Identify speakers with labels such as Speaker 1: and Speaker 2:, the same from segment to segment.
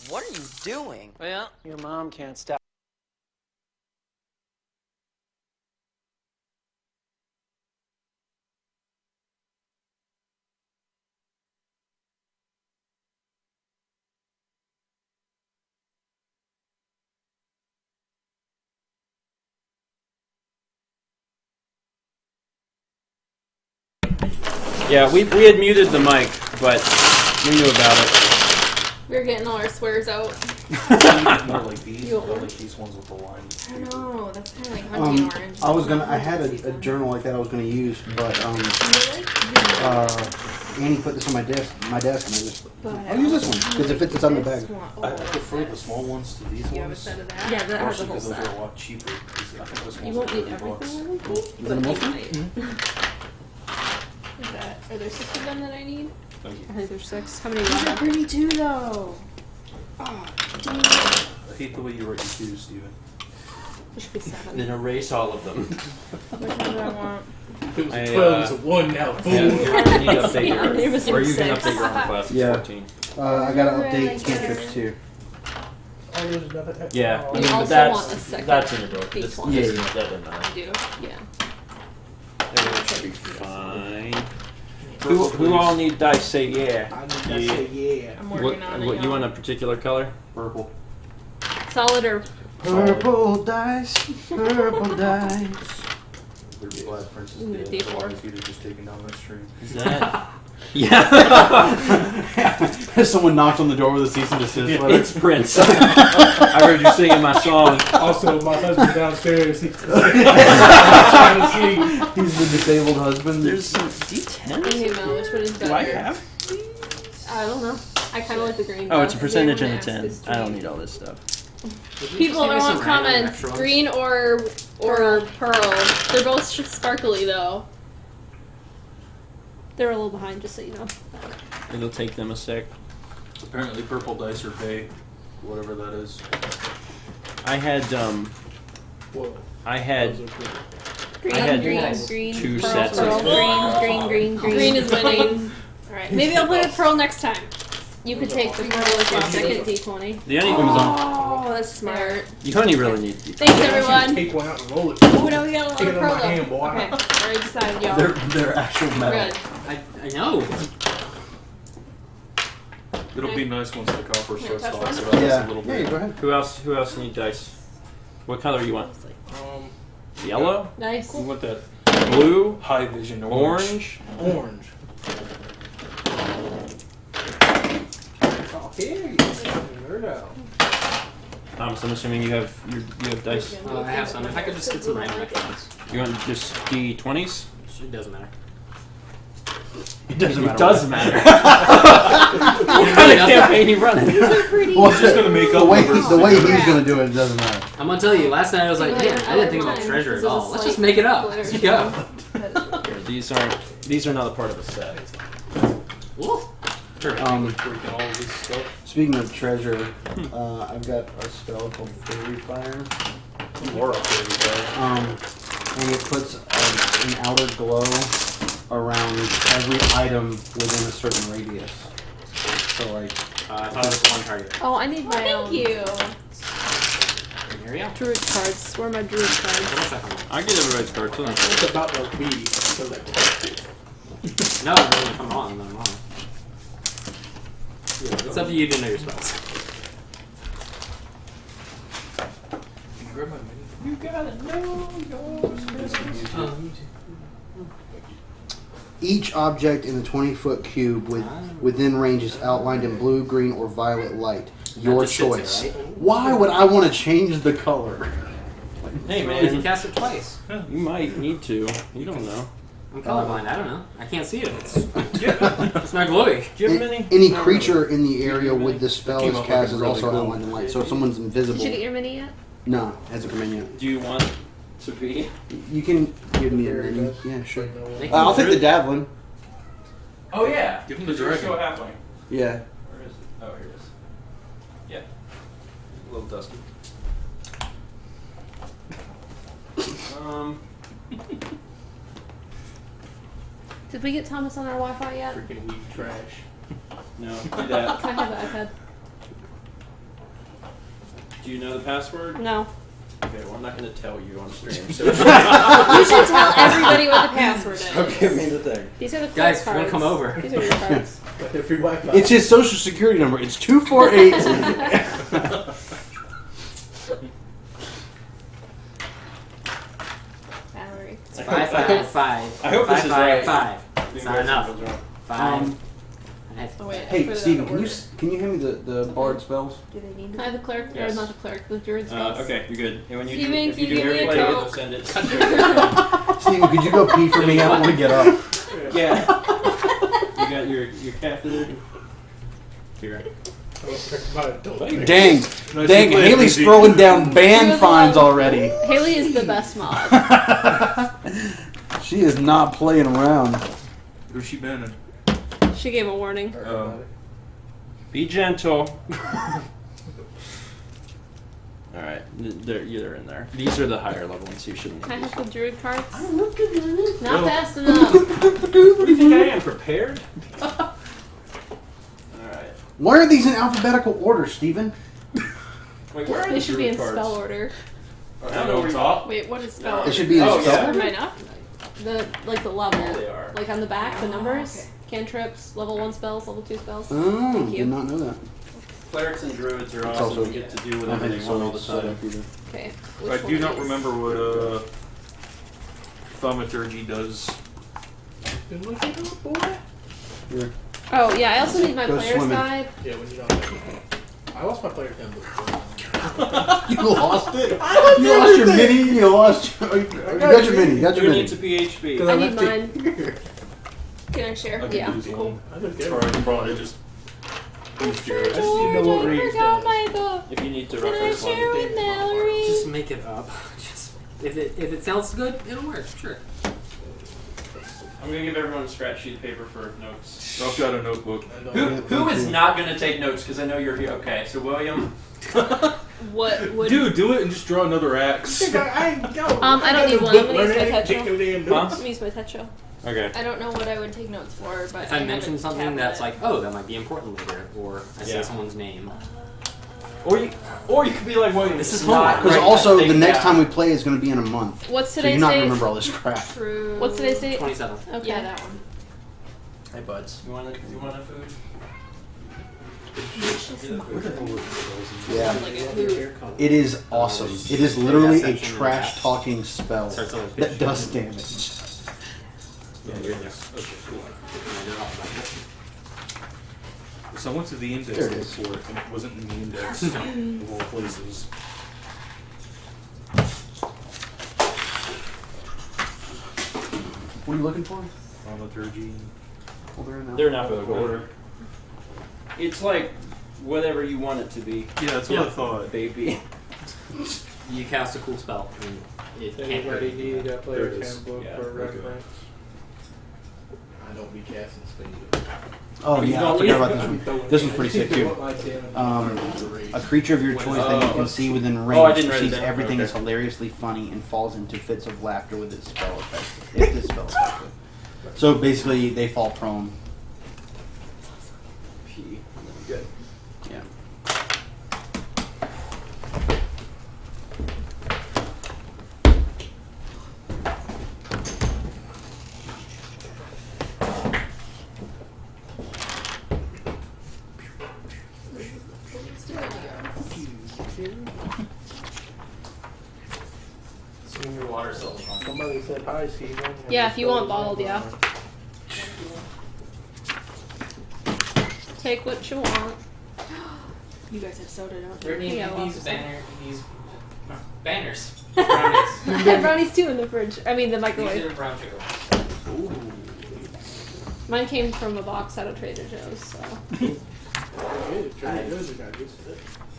Speaker 1: what are you doing?
Speaker 2: Well, your mom can't stop.
Speaker 3: Yeah, we had muted the mic, but we knew about it.
Speaker 4: We're getting all our swears out.
Speaker 5: More like these, or like these ones with the lines.
Speaker 4: I don't know. That's kind of like hunting orange.
Speaker 6: I had a journal like that I was gonna use, but Annie put this on my desk, and I just I'll use this one because it fits on the bag.
Speaker 5: I prefer the small ones to these
Speaker 4: You have a
Speaker 5: ones.
Speaker 4: set of that?
Speaker 7: Yeah, that has a
Speaker 5: Mostly
Speaker 7: whole
Speaker 5: because those
Speaker 7: set.
Speaker 5: are a lot cheaper. I think this
Speaker 4: You
Speaker 5: one's
Speaker 4: won't
Speaker 5: like
Speaker 4: need
Speaker 5: $30.
Speaker 4: everything, I think.
Speaker 6: Is that a multi?
Speaker 4: Is that, are there 6 of them that I need?
Speaker 7: I think there's 6. How many do you
Speaker 4: These are
Speaker 7: have?
Speaker 4: pretty too, though. Oh, dang it.
Speaker 5: I hate the way you write your twos, Steven.
Speaker 7: There should be 7.
Speaker 3: Then erase all of them.
Speaker 4: Which one do I want?
Speaker 5: If it was
Speaker 3: I,
Speaker 5: a 12, it's a 1 now.
Speaker 3: Yeah,
Speaker 5: Boom.
Speaker 3: you need to update
Speaker 7: Yeah, it was
Speaker 3: your, or you can
Speaker 7: 6.
Speaker 3: update your own class. It's
Speaker 6: Yeah.
Speaker 3: 14.
Speaker 6: I gotta update cantrips too.
Speaker 5: Oh, there's another extra.
Speaker 3: Yeah,
Speaker 4: You
Speaker 3: I mean, but
Speaker 4: also
Speaker 3: that's
Speaker 4: want a second
Speaker 3: that's in the book.
Speaker 4: base
Speaker 3: This,
Speaker 4: one.
Speaker 3: this
Speaker 6: Yeah,
Speaker 3: is
Speaker 6: yeah.
Speaker 3: that doesn't matter.
Speaker 4: I do? Yeah.
Speaker 3: Everyone should be fine. Who all need dice? Say yeah.
Speaker 5: I need to say yeah.
Speaker 4: I'm
Speaker 3: What,
Speaker 4: working on it.
Speaker 3: what you want a
Speaker 4: y'all.
Speaker 3: particular color?
Speaker 5: Purple.
Speaker 7: Solid or
Speaker 6: Purple dice, purple dice.
Speaker 5: There'd be Black Princess
Speaker 7: Mm,
Speaker 5: dead.
Speaker 7: D4.
Speaker 5: Otherwise, you'd have just taken down that stream.
Speaker 3: Is that? Yeah.
Speaker 6: Someone knocked on the door with a cease and desist letter.
Speaker 3: It's Prince. I heard you singing my song.
Speaker 5: Also, my husband downstairs. He's trying to see.
Speaker 6: He's the disabled husband.
Speaker 3: There's some D10s.
Speaker 4: Hey, Mel, which one is better?
Speaker 3: Do I have?
Speaker 7: I don't know. I kind of like the green.
Speaker 3: Oh, it's a
Speaker 7: though.
Speaker 3: percentage in
Speaker 4: They
Speaker 3: the
Speaker 4: wanna
Speaker 3: 10.
Speaker 4: ask
Speaker 3: I don't
Speaker 4: this
Speaker 3: need all this stuff.
Speaker 4: People don't want comments. Green or pearl. They're both sparkly though.
Speaker 7: They're a little behind, just so you know.
Speaker 3: It'll take them a sec.
Speaker 5: Apparently, purple dice are bay. Whatever that is.
Speaker 3: I had
Speaker 5: Whoa.
Speaker 3: I had
Speaker 7: Green,
Speaker 3: I had
Speaker 7: green, green,
Speaker 3: two
Speaker 7: pearl,
Speaker 3: sets
Speaker 7: pearl,
Speaker 3: of
Speaker 7: green.
Speaker 4: Green is winning. Alright, maybe I'll play with pearl next time.
Speaker 7: You could take the pearl as your second D20.
Speaker 3: the only
Speaker 4: Oh, that's smart.
Speaker 3: you only really need D10.
Speaker 4: Thanks, everyone.
Speaker 5: Take one out and roll it.
Speaker 4: Oh, now we got a lot
Speaker 5: Take
Speaker 4: of
Speaker 5: it in
Speaker 4: pearl
Speaker 5: my
Speaker 4: though.
Speaker 5: hand, boy.
Speaker 4: Okay, already decided, y'all.
Speaker 6: They're actual
Speaker 4: We're
Speaker 6: metal.
Speaker 4: good.
Speaker 2: I know.
Speaker 5: It'll be nice once the copper starts
Speaker 4: touch
Speaker 5: talking
Speaker 4: one?
Speaker 5: about this a
Speaker 6: Yeah.
Speaker 5: little
Speaker 6: Yeah,
Speaker 5: bit.
Speaker 6: go ahead.
Speaker 3: Who else need dice? What color you want? Yellow?
Speaker 7: Nice.
Speaker 5: We want that
Speaker 3: Blue?
Speaker 5: high vision
Speaker 3: Orange?
Speaker 5: Orange.
Speaker 2: Oh, here you go.
Speaker 3: Thomas, I'm assuming you have dice.
Speaker 2: I have some. If I could just get some random extra ones.
Speaker 3: You want just D20s?
Speaker 2: It doesn't matter.
Speaker 6: It doesn't matter.
Speaker 3: It does matter. What kind of campaign are you running?
Speaker 6: Well,
Speaker 5: He's just gonna make up
Speaker 6: the way
Speaker 5: numbers.
Speaker 6: he's gonna do it doesn't matter.
Speaker 2: I'm gonna tell you, last night I was like, man, I didn't think about treasure at all. Let's just make it up. Let's go.
Speaker 3: Here, these are not a part of a set.
Speaker 2: Woo.
Speaker 5: Freaking all of this stuff.
Speaker 6: Speaking of treasure, I've got a spell called Fairy Fire.
Speaker 5: You are up there, guys.
Speaker 6: And it puts an outer glow around every item within a certain radius. So like,
Speaker 2: I thought it was one target.
Speaker 7: Oh, I need my
Speaker 4: Thank you.
Speaker 2: Here we go.
Speaker 7: druid cards. Where are my druid cards?
Speaker 3: I get everybody's cards. So
Speaker 5: It's about the B. So that
Speaker 2: No, if I'm wrong, then I'm wrong. It's up to you to know your spells.
Speaker 5: grab my mini.
Speaker 3: you gotta know yours.
Speaker 6: each object in the 20-foot cube within range is outlined in blue, green, or violet light. Your
Speaker 2: just sits
Speaker 6: choice.
Speaker 2: there, right?
Speaker 6: Why would I want to change the color?
Speaker 3: Hey
Speaker 2: You can
Speaker 3: man,
Speaker 2: cast it twice.
Speaker 3: you might need to. You don't know.
Speaker 2: I'm colorblind. I don't know. I can't see it. It's not glowy.
Speaker 3: Do you have many?
Speaker 6: Any creature in the area with this spell
Speaker 5: Came
Speaker 6: is
Speaker 5: up
Speaker 6: cast
Speaker 5: with
Speaker 6: is
Speaker 5: a
Speaker 6: also
Speaker 5: really cool-
Speaker 6: outlined in light. So if someone's invisible,
Speaker 7: Did you get your mini yet?
Speaker 6: no, hasn't come in yet.
Speaker 3: Do you want to be?
Speaker 6: You can give me a mini. Yeah, sure.
Speaker 2: Make
Speaker 6: I'll take the javelin.
Speaker 3: Oh yeah.
Speaker 5: Give him the
Speaker 3: You're
Speaker 5: dragon.
Speaker 3: still halfway.
Speaker 6: Yeah.
Speaker 3: Where is it? Oh, here it is. Yeah. A little dusty.
Speaker 7: Did we get Thomas on our Wi-Fi yet?
Speaker 5: Freaking weak trash.
Speaker 3: No, do that.
Speaker 7: I have the iPad.
Speaker 3: Do you know the password?
Speaker 7: No.
Speaker 3: Okay, well I'm not going to tell you on stream. So
Speaker 7: You should tell everybody what the password is.
Speaker 3: okay, made the thing.
Speaker 7: These are the
Speaker 2: Guys, if
Speaker 7: cards.
Speaker 2: you want to come over.
Speaker 7: These are your cards.
Speaker 5: Free Wi-Fi.
Speaker 6: It's his social security number. It's 248.
Speaker 7: Valerie.
Speaker 2: It's 555.
Speaker 3: I hope this is right.
Speaker 2: 555. It's not enough. 5.
Speaker 4: Oh, wait, I
Speaker 6: Hey,
Speaker 4: put it
Speaker 6: Steven,
Speaker 4: out of
Speaker 6: can you
Speaker 4: order.
Speaker 6: can you hand me the bard spells?
Speaker 7: Do they need
Speaker 4: I have the cleric,
Speaker 3: Yes.
Speaker 4: or not the cleric, the druid spells.
Speaker 3: Okay, you're good. And when you
Speaker 4: Steven,
Speaker 3: do, if you
Speaker 4: can
Speaker 3: do
Speaker 4: you give me a
Speaker 3: airplay,
Speaker 4: Coke?
Speaker 3: it'll send it.
Speaker 6: Steven, could you go pee for me? I don't want to get up.
Speaker 3: Yeah. You got your catheter? Here.
Speaker 6: Dang, dang, Haley's throwing down band fines already.
Speaker 7: Haley is the best mod.
Speaker 6: She is not playing around.
Speaker 5: Who's she banning?
Speaker 7: She gave a warning.
Speaker 3: Be gentle. Alright, they're in there. These are the higher level ones, so you shouldn't
Speaker 7: Can I
Speaker 3: need
Speaker 7: have
Speaker 3: these.
Speaker 7: the druid cards?
Speaker 3: What
Speaker 7: Not fast enough.
Speaker 3: do you think I am? Prepared? Alright.
Speaker 6: Why are these in alphabetical order, Steven?
Speaker 3: Wait, where are
Speaker 7: They
Speaker 3: the
Speaker 7: should be in
Speaker 3: druid
Speaker 7: spell
Speaker 3: cards?
Speaker 7: order.
Speaker 3: I don't know where top.
Speaker 4: Wait, what is spell?
Speaker 6: It should be in
Speaker 3: Oh,
Speaker 6: spell
Speaker 3: yeah.
Speaker 6: order.
Speaker 4: Mine up?
Speaker 7: The level.
Speaker 3: They are.
Speaker 7: Like on the back, the numbers, cantrips, level 1 spells, level 2 spells.
Speaker 6: Oh,
Speaker 7: Thank you.
Speaker 6: did not know that.
Speaker 3: Clerics and druids are
Speaker 6: It's
Speaker 3: awesome.
Speaker 6: also-
Speaker 3: You get to do
Speaker 6: I
Speaker 3: whatever
Speaker 6: think
Speaker 3: they
Speaker 6: it's
Speaker 3: want all
Speaker 6: all
Speaker 3: the
Speaker 6: set
Speaker 3: time.
Speaker 6: up either.
Speaker 7: Okay.
Speaker 5: I
Speaker 7: which
Speaker 5: do
Speaker 7: one
Speaker 5: not
Speaker 7: is-
Speaker 5: remember what thaumaturgy does.
Speaker 6: Here.
Speaker 7: Oh yeah, I also need my
Speaker 6: Go
Speaker 7: player's
Speaker 6: swimming.
Speaker 7: guide.
Speaker 5: Yeah, when you don't. I lost my player template.
Speaker 6: You lost it. You lost your mini. You lost. You got your mini. You got your
Speaker 3: Who
Speaker 6: mini.
Speaker 3: needs a PHP?
Speaker 7: I need mine.
Speaker 4: Can I share?
Speaker 5: I
Speaker 7: Yeah,
Speaker 5: could use
Speaker 7: cool.
Speaker 5: one. I don't care. Or I can probably just use yours. I just
Speaker 7: George,
Speaker 5: need to know what
Speaker 7: I
Speaker 5: range
Speaker 7: forgot
Speaker 5: does.
Speaker 7: my book.
Speaker 3: If you need to
Speaker 7: Can I
Speaker 3: reference
Speaker 7: share
Speaker 3: one.
Speaker 7: with Mallory?
Speaker 2: Just make it up. Just if it sounds good, it'll work. Sure.
Speaker 3: I'm gonna give everyone a scratch sheet of paper for notes.
Speaker 5: I've got a notebook.
Speaker 3: Who is not gonna take notes? Because I know you're here. Okay, so William.
Speaker 4: What would...
Speaker 5: Dude, do it and just draw another axe.
Speaker 7: I don't need one. I'm gonna use my touch
Speaker 3: Huh?
Speaker 7: I'm gonna use my touch show.
Speaker 3: Okay.
Speaker 4: I don't know what I would take notes for, but
Speaker 2: If I mention
Speaker 4: have a
Speaker 2: something that's
Speaker 4: tablet.
Speaker 2: like, oh, that might be important later, or I say
Speaker 3: Yeah.
Speaker 2: someone's name.
Speaker 3: Or you could be like William.
Speaker 2: This is
Speaker 3: not
Speaker 2: homework.
Speaker 6: Because
Speaker 3: write
Speaker 6: also
Speaker 3: that
Speaker 6: the
Speaker 3: thing
Speaker 6: next
Speaker 3: down.
Speaker 6: time we play is going to be in a month.
Speaker 7: What's
Speaker 6: So
Speaker 7: today's
Speaker 6: you're not
Speaker 7: date?
Speaker 6: remember all this crap.
Speaker 4: True.
Speaker 7: What's today's date?
Speaker 2: 27th.
Speaker 7: Okay.
Speaker 4: Yeah, that one.
Speaker 3: Hey buds, you want a food?
Speaker 6: Yeah.
Speaker 4: Like a who.
Speaker 6: It is awesome. It is literally a
Speaker 2: Section in the
Speaker 6: trash
Speaker 2: back.
Speaker 6: talking spell
Speaker 2: Starts on a
Speaker 6: that
Speaker 2: page.
Speaker 6: does damage.
Speaker 2: Yeah, you're in there. Okay, cool.
Speaker 5: So I went to the index
Speaker 6: There it is.
Speaker 5: before, and it wasn't in the index of all places.
Speaker 6: What are you looking for?
Speaker 5: Thaumaturgy.
Speaker 6: Well, they're in
Speaker 3: They're in alphabetical order. It's like whatever you want it to be,
Speaker 5: Yeah, that's what I thought.
Speaker 3: baby.
Speaker 2: You cast a cool spell, and it can't hurt
Speaker 1: Anybody
Speaker 2: anything.
Speaker 1: need a
Speaker 5: There
Speaker 1: player's
Speaker 5: it is.
Speaker 1: handbook
Speaker 3: Yeah,
Speaker 1: for
Speaker 5: okay.
Speaker 1: reference? I don't be casting spells.
Speaker 6: Oh
Speaker 3: You
Speaker 6: yeah, I
Speaker 3: don't
Speaker 6: forgot
Speaker 3: need-
Speaker 6: about this one. This one's pretty sick too. A creature of your choice that you can see within
Speaker 3: I
Speaker 6: range
Speaker 3: didn't write it
Speaker 6: perceives
Speaker 3: down.
Speaker 6: everything
Speaker 3: Okay.
Speaker 6: as hilariously funny and falls into fits of laughter with its spell effect. If this spell is effective. So basically, they fall prone.
Speaker 3: P. Good.
Speaker 6: Yeah.
Speaker 2: Swing your water soul.
Speaker 1: Somebody said hi, Steven.
Speaker 7: Yeah, if you want bottled, yeah. Take what you want.
Speaker 4: You guys have soda, don't you?
Speaker 2: Brittany,
Speaker 7: Yeah, lots
Speaker 2: these
Speaker 7: of
Speaker 2: banners. Brownies.
Speaker 7: I have brownies too in the fridge. I mean the
Speaker 2: These
Speaker 7: microwave.
Speaker 2: are brown sugar. Ooh.
Speaker 7: Mine came from a box out of Trader Joe's, so.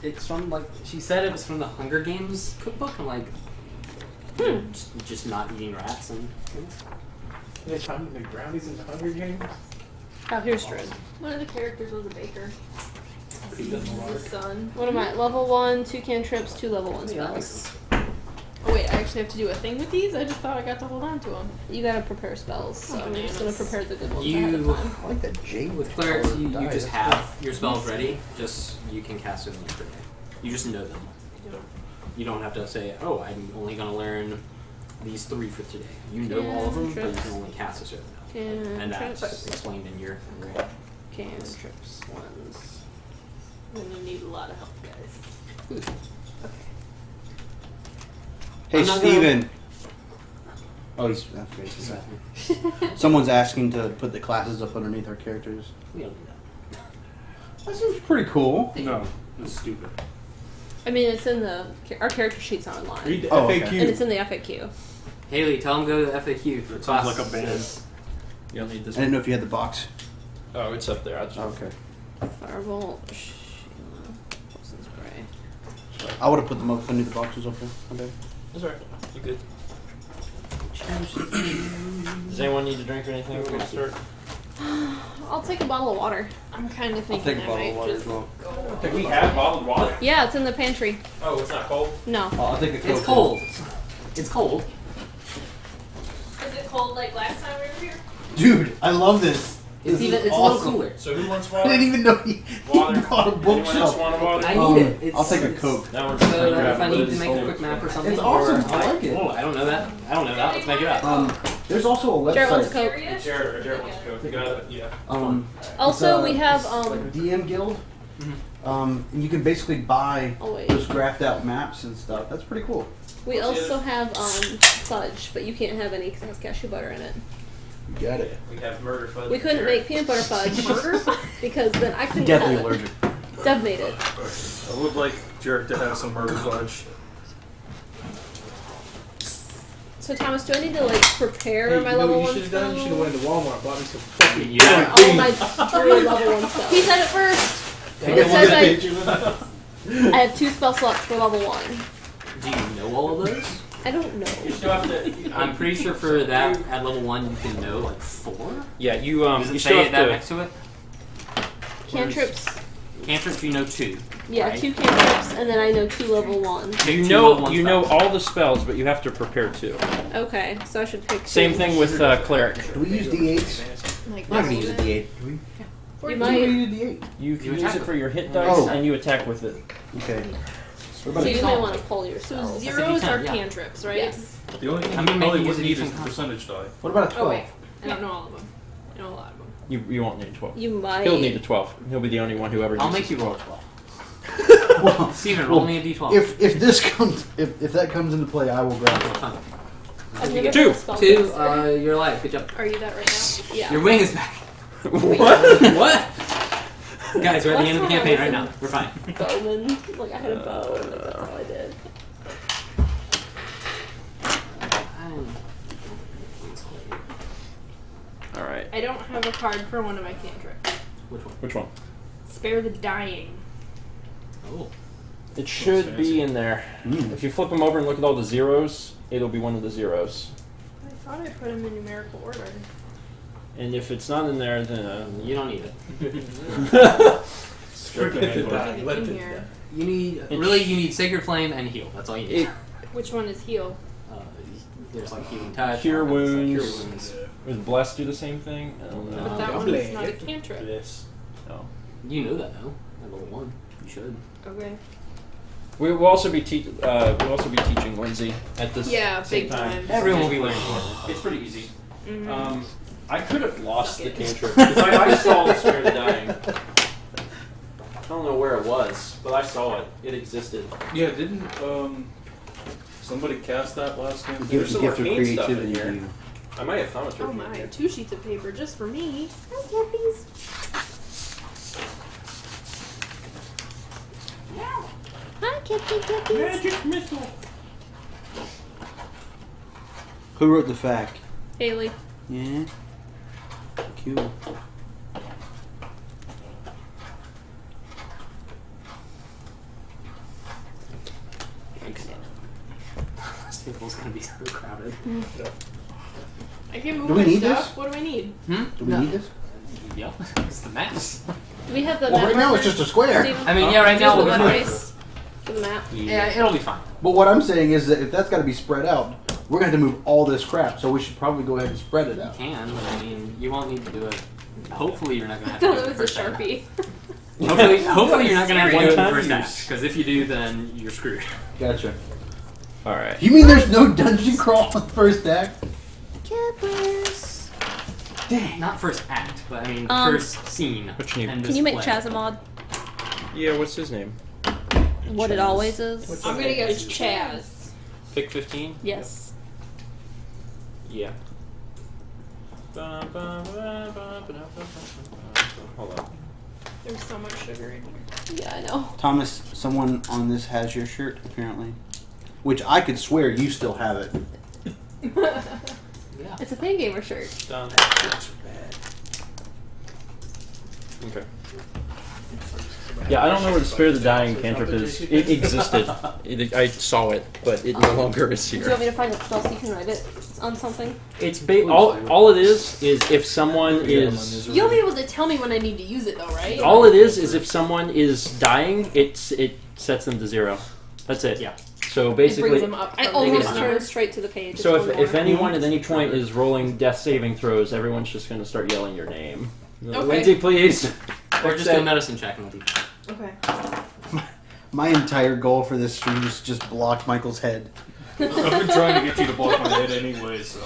Speaker 2: It's from, like, she said it was from the Hunger Games cookbook. I'm like, just not eating rats and things.
Speaker 1: They found the brownies in the Hunger Games?
Speaker 7: Oh, here's Drew.
Speaker 4: One of the characters was a baker. His son.
Speaker 7: What am I? Level 1, 2 cantrips, 2 level 1 spells.
Speaker 4: Oh wait, I actually have to do a thing with these? I just thought I got to hold on to them.
Speaker 7: You gotta prepare spells, so I'm just gonna prepare the good ones
Speaker 2: You-
Speaker 7: ahead of time.
Speaker 6: I like that J
Speaker 2: With clerics, you just have your spells ready. Just you can cast it in your turn. You just know them. You don't have to say, oh, I'm only going to learn these 3 for today. You know all of them, but you can only cast a certain amount. And that's explained in your grade.
Speaker 7: Cantrips ones. I'm gonna need a lot of help, guys.
Speaker 6: Hey,
Speaker 2: I'm not
Speaker 6: Steven. Oh, he's okay. Someone's asking to put the classes up underneath our characters.
Speaker 2: We don't do that.
Speaker 6: That seems pretty cool.
Speaker 5: No, it's stupid.
Speaker 7: I mean, it's in our character sheet's online,
Speaker 5: Read the
Speaker 6: Oh,
Speaker 5: FAQ.
Speaker 6: okay.
Speaker 7: and it's in the FAQ.
Speaker 2: Haley, tell them go to the FAQ. For
Speaker 5: It sounds like a
Speaker 2: classes.
Speaker 5: band.
Speaker 3: You don't need
Speaker 6: I
Speaker 3: this
Speaker 6: didn't
Speaker 3: one.
Speaker 6: know if you had the box.
Speaker 3: Oh, it's up there.
Speaker 6: Okay.
Speaker 7: Firebolt, poison spray.
Speaker 6: I would have put them up if I knew the box was up there. Okay.
Speaker 3: That's alright. You good. Does anyone need to drink or anything? We're gonna start.
Speaker 7: I'll take a bottle of water. I'm kind of
Speaker 6: I'll
Speaker 7: thinking
Speaker 6: take a
Speaker 7: I
Speaker 6: bottle of
Speaker 7: might
Speaker 6: water
Speaker 7: just
Speaker 6: as well.
Speaker 3: Do we have bottled water?
Speaker 7: Yeah, it's in the pantry.
Speaker 3: Oh, it's not cold?
Speaker 7: No.
Speaker 6: Oh, I'll take a Coke.
Speaker 2: It's cold. It's cold.
Speaker 7: Is it cold like last time we were here?
Speaker 6: Dude, I love this.
Speaker 2: It's
Speaker 6: This
Speaker 2: even.
Speaker 6: is
Speaker 2: It's a
Speaker 6: awesome.
Speaker 2: little cooler.
Speaker 3: So who wants
Speaker 6: I
Speaker 3: water?
Speaker 6: didn't even know he
Speaker 3: Water.
Speaker 6: brought a
Speaker 3: Anyone else
Speaker 6: bookshelf.
Speaker 3: want a water?
Speaker 2: I need it. It's,
Speaker 6: I'll take a
Speaker 2: it's-
Speaker 6: Coke.
Speaker 3: Now we're
Speaker 2: So
Speaker 3: gonna grab
Speaker 2: if I need to
Speaker 3: Liz.
Speaker 2: make a quick map or something,
Speaker 6: It's awesome.
Speaker 2: or
Speaker 6: I like it.
Speaker 2: Oh, I don't know that. I don't know that. Let's make it up.
Speaker 6: There's also a
Speaker 7: Jared wants a
Speaker 6: website.
Speaker 7: Coke.
Speaker 3: Jared wants to go. You got it? Yeah.
Speaker 7: Also,
Speaker 6: it's,
Speaker 7: we have,
Speaker 6: it's like DM Guild. And you can basically buy
Speaker 7: Oh, wait.
Speaker 6: those graphed out maps and stuff. That's pretty cool.
Speaker 7: We also have fudge, but you can't have any because it has cashew butter in it.
Speaker 6: You got it.
Speaker 3: We have murder fudge.
Speaker 7: We couldn't make peanut butter fudge because then I couldn't
Speaker 6: Definitely
Speaker 7: have
Speaker 6: allergic.
Speaker 7: it. Dev made it.
Speaker 5: I would like Jarek to have some murder fudge.
Speaker 7: So Thomas, do I need to like prepare
Speaker 1: Hey,
Speaker 7: my
Speaker 1: you know
Speaker 7: level
Speaker 1: what
Speaker 7: 1
Speaker 1: you should have done? You should have
Speaker 7: spells?
Speaker 1: went to Walmart, bought me some fucking
Speaker 2: Yeah.
Speaker 7: All my druid level 1 spells. He said it first.
Speaker 2: Take
Speaker 7: It
Speaker 2: a
Speaker 7: says
Speaker 2: look at
Speaker 7: I have 2 spell slots for level 1.
Speaker 2: Do you know all of those?
Speaker 7: I don't know.
Speaker 3: You still have to.
Speaker 2: I'm pretty sure for that at level 1 you can know like 4.
Speaker 3: Yeah, you
Speaker 2: Does
Speaker 3: you
Speaker 2: it
Speaker 3: still
Speaker 2: say
Speaker 3: have
Speaker 2: that
Speaker 3: to.
Speaker 2: next to it?
Speaker 7: Cantrips.
Speaker 2: Cantrips you know 2.
Speaker 7: Yeah,
Speaker 2: right?
Speaker 7: 2 cantrips, and then I know 2 level 1.
Speaker 2: Pick
Speaker 3: You
Speaker 2: 2
Speaker 3: know
Speaker 2: level 1
Speaker 3: you know
Speaker 2: spells.
Speaker 3: all the spells, but you have to prepare 2.
Speaker 7: Okay, so I should pick 2.
Speaker 3: Same thing with cleric.
Speaker 6: Do we use D8s?
Speaker 7: Like
Speaker 6: I'm not gonna use a
Speaker 7: this.
Speaker 6: D8. Do we?
Speaker 7: You
Speaker 6: Why do we
Speaker 7: might.
Speaker 6: use a D8?
Speaker 3: You can
Speaker 2: You
Speaker 3: use
Speaker 2: attack
Speaker 3: it
Speaker 2: with
Speaker 3: for your hit
Speaker 2: it.
Speaker 3: dice,
Speaker 6: Oh.
Speaker 3: and you attack with it.
Speaker 6: Okay. What
Speaker 7: So
Speaker 6: about
Speaker 7: you
Speaker 6: a
Speaker 7: may want to pull your
Speaker 8: So
Speaker 7: spells.
Speaker 8: zeros
Speaker 2: D10,
Speaker 8: are
Speaker 2: yeah.
Speaker 8: cantrips, right?
Speaker 7: Yes.
Speaker 5: The only thing
Speaker 2: I'm
Speaker 5: you
Speaker 2: gonna
Speaker 5: probably
Speaker 2: make you
Speaker 5: would
Speaker 2: use
Speaker 5: need
Speaker 2: a
Speaker 5: is the
Speaker 2: D10.
Speaker 5: percentage die.
Speaker 6: What about a 12?
Speaker 8: Oh wait, I don't know all of them. I know a lot of them.
Speaker 3: You won't need 12.
Speaker 7: You might.
Speaker 3: He'll need a 12. He'll be the only one who ever.
Speaker 2: I'll
Speaker 3: uses
Speaker 2: make you
Speaker 3: it.
Speaker 2: roll a 12.
Speaker 6: Well,
Speaker 2: Steven, roll me a d12.
Speaker 6: if this comes if that comes into play, I will grab it.
Speaker 2: Fine.
Speaker 7: I've
Speaker 2: You
Speaker 7: never
Speaker 2: get
Speaker 3: two.
Speaker 7: done a spell
Speaker 2: 2,
Speaker 7: tester.
Speaker 2: you're alive. Good job.
Speaker 8: Are you that right now?
Speaker 7: Yeah.
Speaker 2: Your wing is back.
Speaker 3: What?
Speaker 2: What? Guys, we're at the end of the
Speaker 7: Last time I
Speaker 2: campaign
Speaker 7: was
Speaker 2: right
Speaker 7: in-
Speaker 2: now. We're fine.
Speaker 7: Bowman. Like I had a bow, and like, that's all I did.
Speaker 3: All right.
Speaker 8: I don't have a card for one of my cantrips.
Speaker 2: Which one?
Speaker 3: Which one?
Speaker 8: Spare the dying.
Speaker 2: Oh.
Speaker 3: It should be in there. If you flip them over and look at all the zeros, it'll be one of the zeros.
Speaker 8: I thought I put them in numerical order.
Speaker 3: And if it's not in there, then
Speaker 2: You don't need it.
Speaker 5: Strictly
Speaker 1: Let
Speaker 5: handbook.
Speaker 1: the-
Speaker 8: In
Speaker 1: let
Speaker 8: here.
Speaker 2: You need really you need Sacred Flame and Heal. That's all you need.
Speaker 8: Which one is heal?
Speaker 2: There's like Healing Touch.
Speaker 3: Cure
Speaker 2: all kinds of
Speaker 3: wounds.
Speaker 2: Cure Wounds.
Speaker 3: Would Bless do the same thing? I don't know.
Speaker 8: But that
Speaker 1: I'm
Speaker 8: one is
Speaker 1: glad.
Speaker 8: not a cantrip.
Speaker 5: Yes.
Speaker 3: No.
Speaker 2: You know that though. At level 1, you should.
Speaker 8: Okay.
Speaker 3: We'll also be teaching Lindsay at this
Speaker 8: Yeah,
Speaker 3: same
Speaker 8: big
Speaker 3: time.
Speaker 8: time.
Speaker 2: Everyone will be learning it.
Speaker 3: It's pretty easy.
Speaker 8: Mm-hmm.
Speaker 3: I could have lost
Speaker 8: Suck
Speaker 3: the
Speaker 8: it.
Speaker 3: cantrip because I saw Spare the Dying. I don't know where it was, but I saw it. It existed.
Speaker 5: Yeah, didn't somebody cast that last game?
Speaker 6: Give
Speaker 3: There's
Speaker 6: the
Speaker 3: some
Speaker 6: gift of
Speaker 3: arcane stuff in
Speaker 6: creativity.
Speaker 3: here.
Speaker 6: to you.
Speaker 3: I might have found a
Speaker 8: Oh my, 2 sheets of paper just for me. Hi, Cappies.
Speaker 7: Hi, Captain Cappies.
Speaker 3: Magic missile.
Speaker 6: Who wrote the fact?
Speaker 7: Haley.
Speaker 6: Yeah. Cute.
Speaker 2: This table's gonna be so crowded.
Speaker 8: I can move
Speaker 6: Do we
Speaker 8: my
Speaker 6: need
Speaker 8: stuff.
Speaker 6: this?
Speaker 8: What do I need?
Speaker 2: Hmm?
Speaker 6: Do we need this?
Speaker 2: Yeah. It's the maps.
Speaker 7: Do we have the
Speaker 6: Well,
Speaker 7: map
Speaker 6: right now it's
Speaker 7: marker?
Speaker 6: just a square.
Speaker 7: Steven?
Speaker 2: I mean, yeah, right now
Speaker 7: Do you
Speaker 2: we'll
Speaker 7: have
Speaker 2: be
Speaker 7: the
Speaker 2: fine.
Speaker 7: map race for the map?
Speaker 2: Yeah, it'll be fine.
Speaker 6: But what I'm saying is that if that's got to be spread out, we're going to have to move all this crap. So we should probably go ahead and spread it out.
Speaker 2: Can, but I mean, you won't need to do it. Hopefully, you're not gonna
Speaker 8: I
Speaker 2: have to
Speaker 8: thought
Speaker 2: do
Speaker 8: it
Speaker 2: it
Speaker 8: was
Speaker 2: the
Speaker 8: a
Speaker 2: first time.
Speaker 8: Sharpie.
Speaker 2: Hopefully you're not gonna have to do it in the
Speaker 6: One-time
Speaker 2: first
Speaker 6: use.
Speaker 2: act, because if you do, then you're screwed.
Speaker 6: Gotcha.
Speaker 3: All right.
Speaker 9: You mean there's no dungeon crawl in the first act?
Speaker 8: Campers.
Speaker 2: Not first act, but I mean first scene.
Speaker 3: Which name?
Speaker 2: and
Speaker 8: Can you make
Speaker 2: display.
Speaker 8: Chaz a mod?
Speaker 3: Yeah. What's his name?
Speaker 8: What it always is?
Speaker 7: I'm gonna guess Chaz.
Speaker 3: Pick 15.
Speaker 8: Yes.
Speaker 3: Yeah. Hold on.
Speaker 7: There's so much sugar in here.
Speaker 8: Yeah, I know.
Speaker 6: Thomas, someone on this has your shirt, apparently. Which I could swear you still have it.
Speaker 2: Yeah.
Speaker 8: It's a Pain Gamer shirt.
Speaker 3: Done. Okay. Yeah, I don't know where the Spare the Dying cantrip is. It existed. I saw it, but it no longer is
Speaker 8: Do you
Speaker 3: here.
Speaker 8: want me to find a spell so you can write it on something?
Speaker 3: It's all it is if someone is
Speaker 7: You'll be able to tell me when I need to use it, though, right?
Speaker 3: all it is if someone is dying, it sets them to 0. That's it.
Speaker 2: Yeah.
Speaker 3: So
Speaker 7: It brings
Speaker 3: basically,
Speaker 7: them up.
Speaker 8: I
Speaker 7: from
Speaker 8: almost
Speaker 7: the
Speaker 8: turned
Speaker 7: numbers.
Speaker 8: straight to the page.
Speaker 3: so
Speaker 8: It's one
Speaker 3: if
Speaker 8: more.
Speaker 3: anyone at any point is rolling death saving throws, everyone's just going to start yelling your name.
Speaker 7: Okay.
Speaker 3: Lindsay, please.
Speaker 2: Or just do a medicine check and we'll be
Speaker 7: Okay.
Speaker 6: My entire goal for this stream is just block Michael's head.
Speaker 5: I've been trying to get you to block my head anyway, so.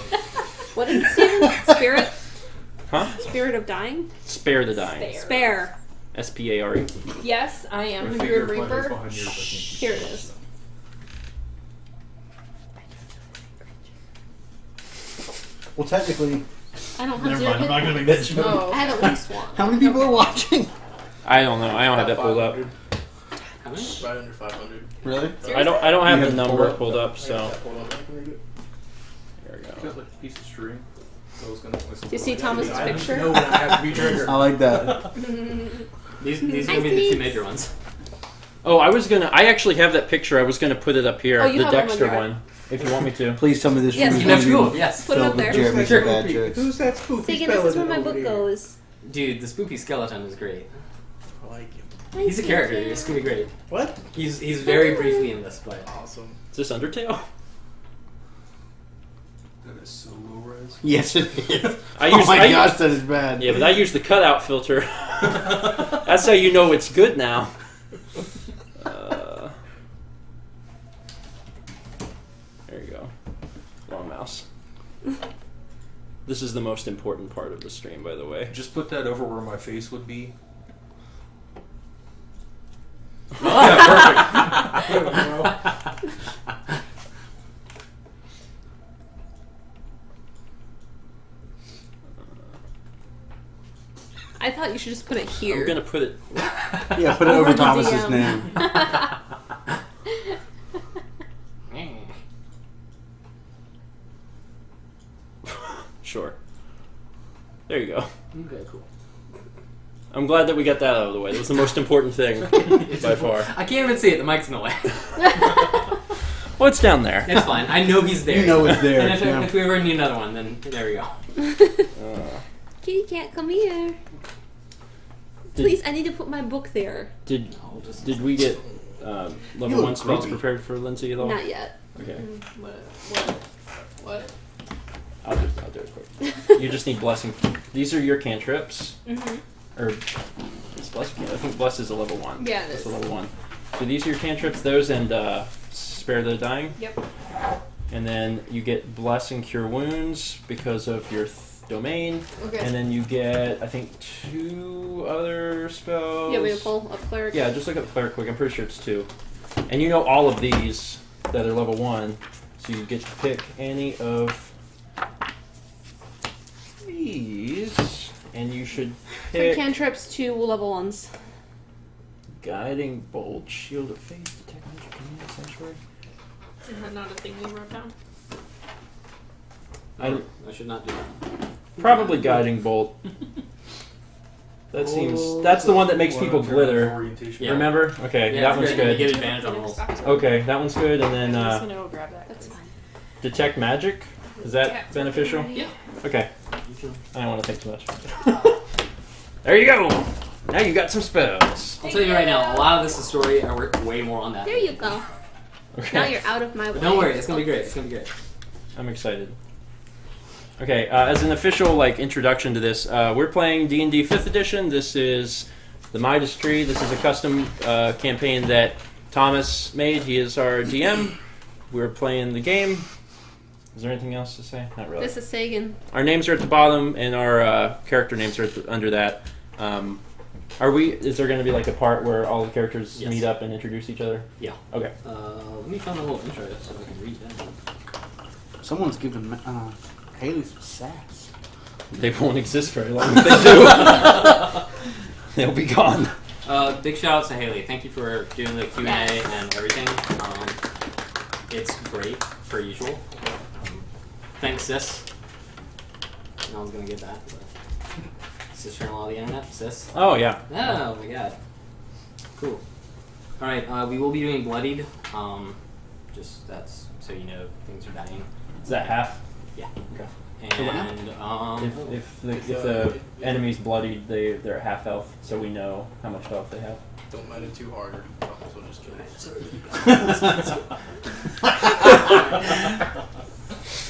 Speaker 8: What is it, Steven? Spirit?
Speaker 3: Huh?
Speaker 8: Spirit of Dying?
Speaker 3: Spare the Dying.
Speaker 8: Spare.
Speaker 3: SPARE.
Speaker 7: Yes, I am
Speaker 5: I
Speaker 7: the
Speaker 5: figure
Speaker 7: Grim
Speaker 5: if I was
Speaker 7: Reaper.
Speaker 5: behind yours, I think
Speaker 8: Here it is.
Speaker 9: Well, technically,
Speaker 8: I don't have
Speaker 1: Never
Speaker 8: zero
Speaker 1: mind, I'm
Speaker 8: hit
Speaker 1: not gonna make that joke.
Speaker 7: Oh.
Speaker 8: I have at least one.
Speaker 9: how many people are watching?
Speaker 3: I don't know. I don't have that pulled up.
Speaker 2: how many?
Speaker 1: Right under 500.
Speaker 9: Really?
Speaker 3: I don't have
Speaker 6: You
Speaker 3: the
Speaker 6: have
Speaker 3: number
Speaker 6: pulled
Speaker 3: pulled up,
Speaker 1: I got
Speaker 3: so
Speaker 1: that pulled up. I can read it.
Speaker 3: there we
Speaker 5: Got
Speaker 3: go.
Speaker 5: like a piece of string. So I was gonna listen.
Speaker 8: Do you see Thomas's
Speaker 1: I
Speaker 8: picture?
Speaker 1: know when I have to be triggered.
Speaker 6: I like that.
Speaker 2: These are
Speaker 8: I
Speaker 2: gonna be the
Speaker 8: see.
Speaker 2: two major ones.
Speaker 3: Oh, I actually have that picture. I was gonna put it up here,
Speaker 8: Oh, you
Speaker 3: the
Speaker 8: have one
Speaker 3: Dexter
Speaker 8: on your-
Speaker 3: one, if you want me to.
Speaker 6: Please tell me this
Speaker 8: Yes,
Speaker 6: room is
Speaker 8: you
Speaker 6: going
Speaker 2: That's
Speaker 6: to
Speaker 2: cool.
Speaker 6: be
Speaker 2: Yes.
Speaker 8: Put it up
Speaker 6: filled with
Speaker 8: there.
Speaker 6: Jeremy's
Speaker 2: Sure.
Speaker 6: bad jokes.
Speaker 1: Who's that spooky
Speaker 8: Sagan, this is where my
Speaker 1: skeleton
Speaker 8: book
Speaker 1: over here?
Speaker 8: goes.
Speaker 2: Dude, the spooky skeleton is great.
Speaker 1: I like him.
Speaker 2: He's a character. It's gonna be great.
Speaker 1: What?
Speaker 2: He's very briefly in this, but
Speaker 1: Awesome.
Speaker 3: Is this Undertale?
Speaker 5: That is so low res.
Speaker 6: Yes, it is.
Speaker 3: I
Speaker 6: Oh
Speaker 3: use,
Speaker 6: my
Speaker 3: I
Speaker 6: gosh,
Speaker 3: use-
Speaker 6: that is bad.
Speaker 3: yeah, but I use the cutout filter. That's how you know it's good now. There you go. Wrong mouse. This is the most important part of the stream, by the way.
Speaker 5: Just put that over where my face would be.
Speaker 8: I thought you should just put it here.
Speaker 3: I'm gonna put it.
Speaker 6: Yeah, put it
Speaker 8: Over
Speaker 6: over
Speaker 8: the
Speaker 6: Thomas's
Speaker 8: DM.
Speaker 6: name.
Speaker 3: Sure. There you go.
Speaker 2: okay, cool.
Speaker 3: I'm glad that we got that out of the way. That's the most important thing by far.
Speaker 2: I can't even see it. The mic's in the way.
Speaker 3: What's down there?
Speaker 2: It's fine. I know he's there.
Speaker 6: You know it's there,
Speaker 2: And
Speaker 6: yeah.
Speaker 2: if we ever need another one, then there we go.
Speaker 8: Kitty cat, come here. Please, I need to put my book there.
Speaker 3: Did
Speaker 2: I'll just
Speaker 3: did we get level
Speaker 9: look
Speaker 3: 1 spells
Speaker 9: grumpy.
Speaker 3: prepared for Lindsay at all?
Speaker 8: Not yet.
Speaker 3: Okay.
Speaker 7: What?
Speaker 3: I'll do it quick. You just need blessing. These are your cantrips. Or is bless? I think bless is a level 1.
Speaker 7: Yeah, it
Speaker 3: That's
Speaker 7: is.
Speaker 3: a level 1. So these are your cantrips. Those and spare the dying.
Speaker 7: Yep.
Speaker 3: And then you get bless and cure wounds because of your domain.
Speaker 7: Okay.
Speaker 3: And then you get I think 2 other spells.
Speaker 8: Yeah, we pull up cleric.
Speaker 3: Yeah, just look up cleric quick. I'm pretty sure it's 2. And you know all of these that are level 1, so you get to pick any of these, and you should
Speaker 8: 3
Speaker 3: pick
Speaker 8: cantrips, 2 level 1s.
Speaker 3: Guiding Bolt, Shield of Faith, Detect Magic, Command, Sanctuary.
Speaker 7: Is that not a thing we wrote down?
Speaker 3: I
Speaker 2: should not do that.
Speaker 3: probably Guiding Bolt. That seems that's the one that makes people glitter.
Speaker 5: Orientation.
Speaker 2: Yeah.
Speaker 3: Remember? Okay,
Speaker 2: Yeah,
Speaker 3: that
Speaker 2: it's
Speaker 3: one's
Speaker 2: great. You
Speaker 3: good.
Speaker 2: get advantage on rolls.
Speaker 3: Okay, that one's good, and then
Speaker 7: I'm just gonna go grab that.
Speaker 8: That's fine.
Speaker 3: Detect Magic. Is that
Speaker 7: Yeah.
Speaker 3: beneficial?
Speaker 2: Yeah.
Speaker 3: Okay. I don't want to think too much. There you go. Now you got some spells.
Speaker 2: I'll tell you right now, a lot of this is story. I work way more on that.
Speaker 8: There you go.
Speaker 3: Okay.
Speaker 8: Now you're out of my way.
Speaker 2: But don't worry, it's gonna be great. It's gonna be great.
Speaker 3: I'm excited. Okay, as an official introduction to this, we're playing D&D 5th edition. This is the Midas tree. This is a custom campaign that Thomas made. He is our DM. We're playing the game. Is there anything else to say? Not really.
Speaker 4: This is Sagan.
Speaker 3: Our names are at the bottom, and our character names are under that. Is there going to be like a part where all the characters
Speaker 2: Yes.
Speaker 3: meet up and introduce each other?
Speaker 2: Yeah.
Speaker 3: Okay.
Speaker 2: Let me find a little intro so I can read that.
Speaker 6: Someone's giving Haley some sass.
Speaker 3: They won't exist very long if they do. They'll be gone.
Speaker 2: Big shout out to Haley. Thank you for doing the Q&A and everything. It's great, per usual. Thanks, sis. No one's going to get that, but... Sister-in-law of the internet, sis.
Speaker 3: Oh, yeah.
Speaker 2: Oh my god. Cool. Alright, we will be doing Bloodied. Just that's so you know things are dying.
Speaker 3: Is that half?
Speaker 2: Yeah.
Speaker 3: Okay.
Speaker 2: And
Speaker 3: If the enemy's bloodied, they're at half health, so we know how much health they have.
Speaker 1: Don't let it too hard, or couples will just kill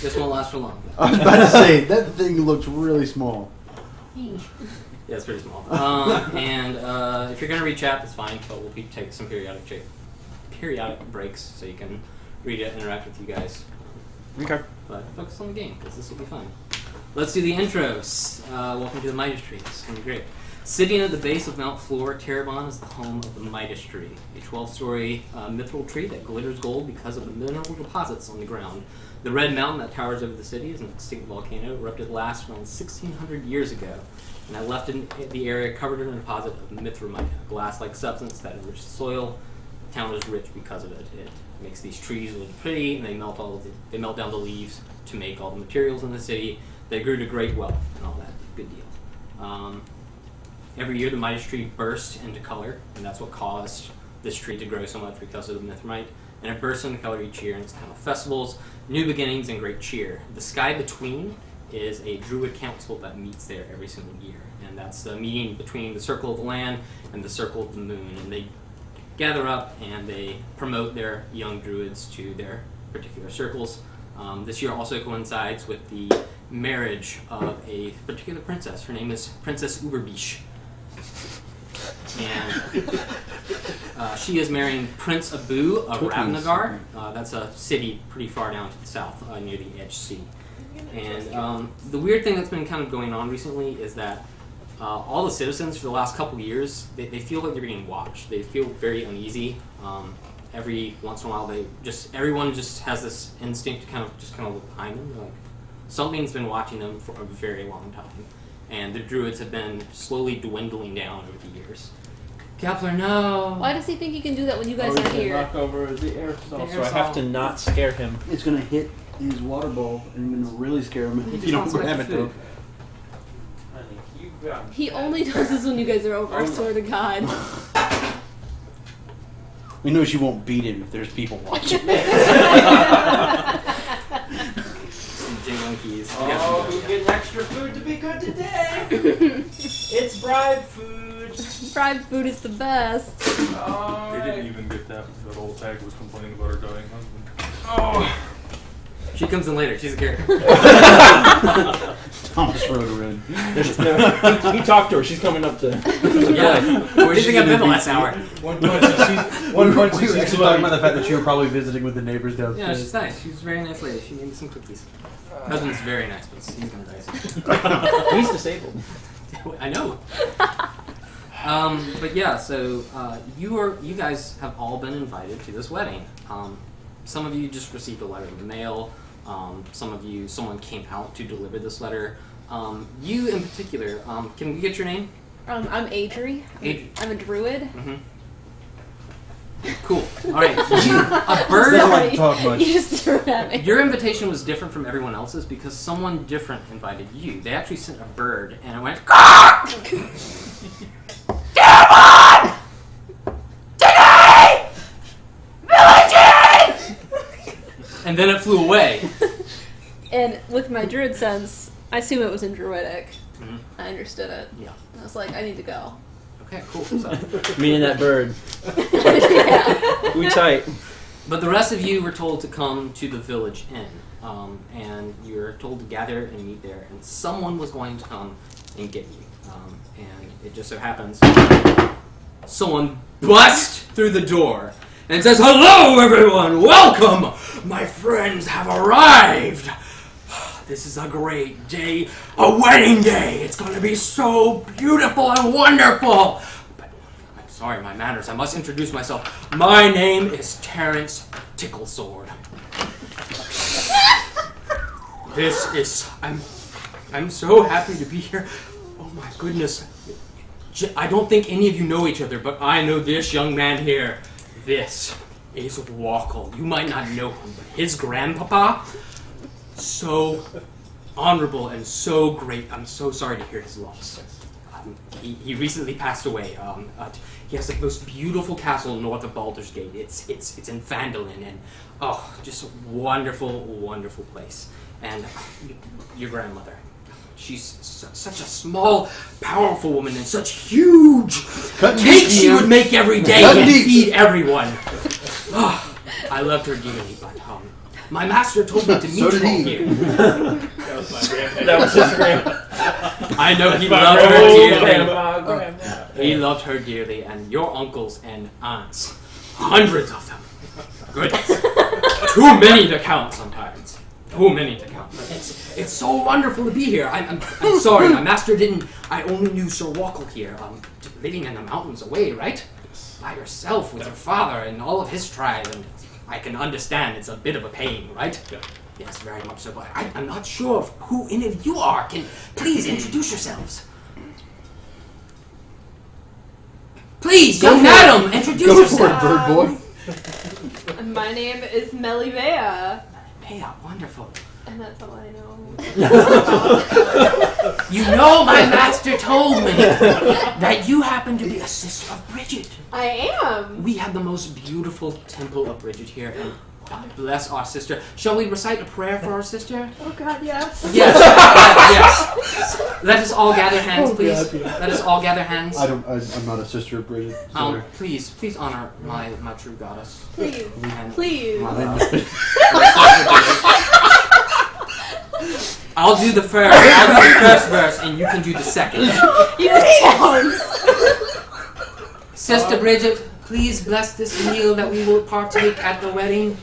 Speaker 2: this won't last for long.
Speaker 9: I was about to say, that thing looks really small.
Speaker 2: Yeah, it's pretty small. And if you're gonna read chat, that's fine, but we'll take some periodic breaks so you can read it, interact with you guys.
Speaker 3: Okay.
Speaker 2: But focus on the game, because this will be fun. Let's do the intros. Welcome to the Midas Tree. This is going to be great. Sitting at the base of Mount Floor, Terrebonne is the home of the Midas Tree, a 12-story mithril tree that glitters gold because of the mineral deposits on the ground. The red mountain that towers over the city is an extinct volcano, erupted last around 1,600 years ago, and that left in the area covered in a deposit of mithromite, a glass-like substance that enriched the soil. The town is rich because of it. It makes these trees really pretty, and they melt down the leaves to make all the materials in the city. They grew to great wealth and all that. Good deal. Every year, the Midas tree bursts into color, and that's what caused this tree to grow so much because of the mithromite. And it bursts into color each year, and it's time of festivals, new beginnings, and great cheer. The sky between is a druid council that meets there every single year, and that's the meeting between the circle of the land and the circle of the moon, and they gather up and they promote their young druids to their particular circles. This year also coincides with the marriage of a particular princess. Her name is Princess Uberbish. And she is marrying Prince Abu of Ravnagar. That's a city pretty far down to the south, near the Edge Sea. And the weird thing that's been kind of going on recently is that all the citizens for the last couple of years, they feel like they're being watched. They feel very uneasy. Every once in a while, everyone just has this instinct to kind of look behind them. Like something's been watching them for a very long time, and the druids have been slowly dwindling down over the years. Kepler, no.
Speaker 4: Why does he think he can do that when you guys aren't here?
Speaker 3: Knock over the aerosol,
Speaker 2: The
Speaker 3: so I have to not scare him.
Speaker 9: It's gonna hit his water bowl and gonna really scare him if you don't grab it though.
Speaker 4: He only does this when you guys are over, I swear to God.
Speaker 9: We know she won't beat him if there's people watching.
Speaker 2: Jingling keys.
Speaker 3: Oh, who's getting extra food to be good today? It's bribe food.
Speaker 4: Fried food is the best.
Speaker 5: They didn't even get that. That old tag was complaining about her dying husband.
Speaker 3: Oh.
Speaker 2: She comes in later. She's a character.
Speaker 9: Thomas wrote her in.
Speaker 3: He talked to her. She's coming up to.
Speaker 2: Yeah. Where do you think I've been the last hour?
Speaker 5: One punch and
Speaker 9: We were actually talking about the fact that you were probably visiting with the neighbors
Speaker 2: Yeah,
Speaker 9: downstairs.
Speaker 2: she's nice. She's a very nice lady. She made me some cookies. Husband's very nice, but he's gonna die soon.
Speaker 3: He's disabled.
Speaker 2: I know. But yeah, so you guys have all been invited to this wedding. Some of you just received a letter in the mail. Some of you, someone came out to deliver this letter. You in particular, can we get your name?
Speaker 4: I'm Adri. I'm a druid.
Speaker 2: Mm-hmm. Cool. All right. A bird.
Speaker 9: They don't like to talk much.
Speaker 4: You just threw it at me.
Speaker 2: Your invitation was different from everyone else's because someone different invited you. They actually sent a bird, and it went. And then it flew away.
Speaker 4: And with my druid sense, I assume it was in druidic.
Speaker 2: Mm-hmm.
Speaker 4: I understood it.
Speaker 2: Yeah.
Speaker 4: I was like, I need to go.
Speaker 2: Okay, cool. So,
Speaker 3: Me and that bird.
Speaker 4: Yeah.
Speaker 3: We tight.
Speaker 2: but the rest of you were told to come to the village inn, and you're told to gather and meet there, and someone was going to come and get you. and it just so happens someone busts through the door and says, "Hello, everyone! Welcome! My friends have arrived! This is a great day, a wedding day! It's going to be so beautiful and wonderful!" But I'm sorry, my manners. I must introduce myself. My name is Terrence Ticklesword. I'm so happy to be here. Oh my goodness. I don't think any of you know each other, but I know this young man here. This is Walkle. You might not know him, but his grandpapa, so honorable and so great. I'm so sorry to hear his loss. He recently passed away. He has the most beautiful castle north of Baldur's Gate. It's in Phandalin, and just a wonderful, wonderful place. And your grandmother, she's such a small, powerful woman, and such huge cakes she would make every day and feed everyone. I loved her dearly, but my master told me to meet her here.
Speaker 3: That was his grandma.
Speaker 2: I know he loved her dearly. He loved her dearly, and your uncles and aunts, hundreds of them. Goodness, too many to count sometimes. Too many to count. But it's so wonderful to be here. I'm sorry, my master didn't. I only knew Sir Walkle here, living in the mountains away, right? By yourself with your father and all of his tribe, and I can understand it's a bit of a pain, right? Yeah. Yes, very much so. But I'm not sure of who any of you are. Can please introduce yourselves? Please, young madam, introduce yourself.
Speaker 1: Go for it, bird boy.
Speaker 4: My name is Melivea.
Speaker 2: Hey, wonderful.
Speaker 4: And that's all I know.
Speaker 2: You know, my master told me that you happen to be a sister of Bridget.
Speaker 4: I am.
Speaker 2: We have the most beautiful temple of Bridget here, and God bless our sister. Shall we recite a prayer for our sister?
Speaker 4: Oh God, yes.
Speaker 2: Yes. Yes. Let us all gather hands, please.
Speaker 1: God, yeah.
Speaker 2: Let us all gather hands.
Speaker 6: I'm not a sister of Bridget. Sorry.
Speaker 2: Please honor my true goddess.
Speaker 4: Please.
Speaker 2: And
Speaker 4: Please.
Speaker 2: I'll do the first verse, and you can do the second.
Speaker 4: You don't.
Speaker 2: Sister Bridget, please bless this meal that we will partake at the wedding,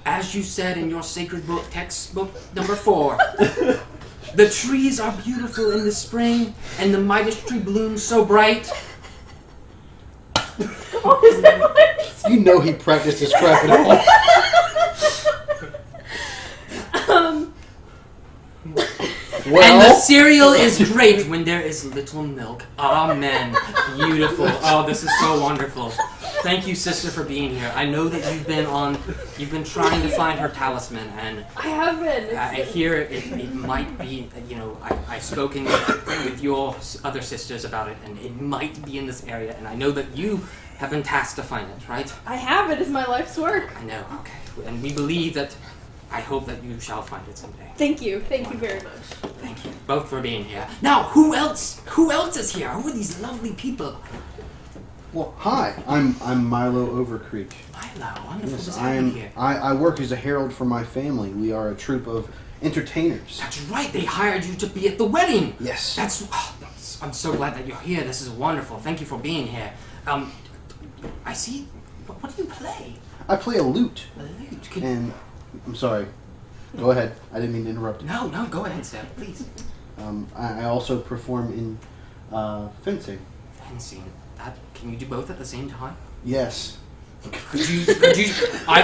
Speaker 2: as you said in your sacred book, textbook number 4. The trees are beautiful in the spring, and the Midas tree blooms so bright.
Speaker 1: You know he practiced his crap at all.
Speaker 2: And the cereal is great when there is little milk. Amen. Beautiful. Oh, this is so wonderful. Thank you, sister, for being here. I know that you've been trying to find her talisman, and
Speaker 4: I have been.
Speaker 2: I hear it might be, I've spoken with your other sisters about it, and it might be in this area, and I know that you have been tasked to find it, right?
Speaker 4: I have. It is my life's work.
Speaker 2: I know, okay. And we believe that, I hope that you shall find it someday.
Speaker 4: Thank you. Thank you very much.
Speaker 2: Thank you both for being here. Now, who else is here? Who are these lovely people?
Speaker 6: Well, hi. I'm Milo Overcreek.
Speaker 2: Milo, wonderful
Speaker 6: Yes,
Speaker 2: to have you here.
Speaker 6: I work as a herald for my family. We are a troupe of entertainers.
Speaker 2: That's right. They hired you to be at the wedding.
Speaker 6: Yes.
Speaker 2: I'm so glad that you're here. This is wonderful. Thank you for being here. I see. What do you play?
Speaker 6: I play a lute.
Speaker 2: A lute.
Speaker 6: And I'm sorry. Go ahead. I didn't mean to interrupt.
Speaker 2: No, go ahead, Sam, please.
Speaker 6: I also perform in fencing.
Speaker 2: Fencing. Can you do both at the same time?
Speaker 6: Yes.
Speaker 2: Could you? I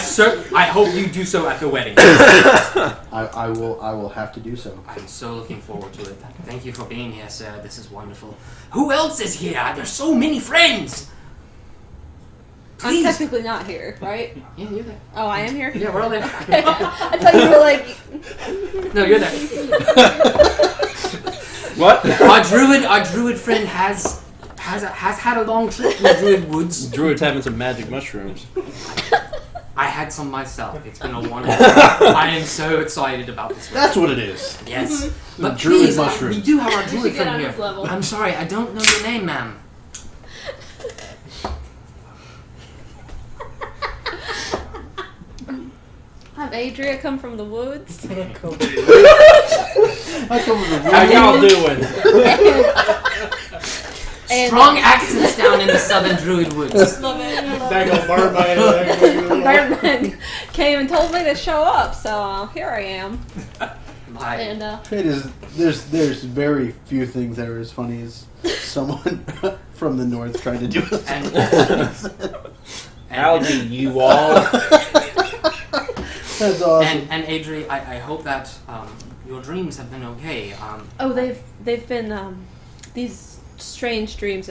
Speaker 2: hope you do so at the wedding.
Speaker 6: I will have to do so.
Speaker 2: I'm so looking forward to it. Thank you for being here, sir. This is wonderful. Who else is here? There's so many friends.
Speaker 8: I'm technically not here, right?
Speaker 2: Yeah, you're there.
Speaker 8: Oh, I am here?
Speaker 2: Yeah, we're all there.
Speaker 8: I thought you were like...
Speaker 2: No, you're there.
Speaker 3: What?
Speaker 2: Our druid friend has had a long trip in the druid woods.
Speaker 3: Druid's having some magic mushrooms.
Speaker 2: I had some myself. It's been a wonderful. I am so excited about this.
Speaker 1: That's what it is.
Speaker 2: Yes, but
Speaker 1: druid
Speaker 2: please,
Speaker 1: mushrooms.
Speaker 2: we do have our
Speaker 4: You
Speaker 2: druid
Speaker 4: should get
Speaker 2: friend
Speaker 4: on
Speaker 2: here.
Speaker 4: his level.
Speaker 2: I'm sorry, I don't know your name, ma'am.
Speaker 8: I'm Adria, come from the woods.
Speaker 3: How y'all doing?
Speaker 4: And-
Speaker 2: Strong accents down in the southern druid woods.
Speaker 4: Love it.
Speaker 1: That go Barbine.
Speaker 4: Birdman came and told me to show up, so here I am.
Speaker 2: My,
Speaker 4: And
Speaker 9: It is. There's very few things that are as funny as someone from the north trying to do a
Speaker 2: and,
Speaker 3: Algie, you all.
Speaker 9: That's awesome.
Speaker 2: and Adri, I hope that your dreams have been okay.
Speaker 4: oh, they've been these strange dreams.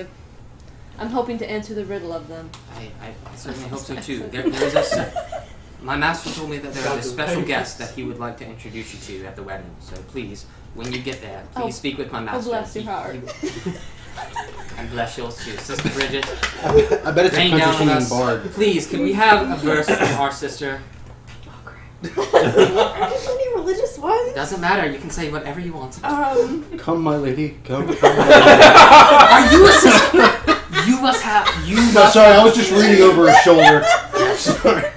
Speaker 4: I'm hoping to answer the riddle of them.
Speaker 2: I certainly hope so too. There's my master told me that there is a special guest that he would like to introduce you to at the wedding. So please, when you get there, please speak with my master.
Speaker 4: Oh, bless your heart.
Speaker 2: And bless yours too, Sister Bridget.
Speaker 9: I bet it's a
Speaker 2: Rain
Speaker 9: country
Speaker 2: down on
Speaker 9: singing
Speaker 2: us.
Speaker 9: bard.
Speaker 2: Please, can we have a verse from our sister?
Speaker 8: Any religious ones?
Speaker 2: Doesn't matter. You can say whatever you want.
Speaker 9: Come, my lady, come.
Speaker 2: Are you a sister? You must have. You
Speaker 9: No,
Speaker 2: must.
Speaker 9: sorry, I was just reading over her shoulder. Sorry.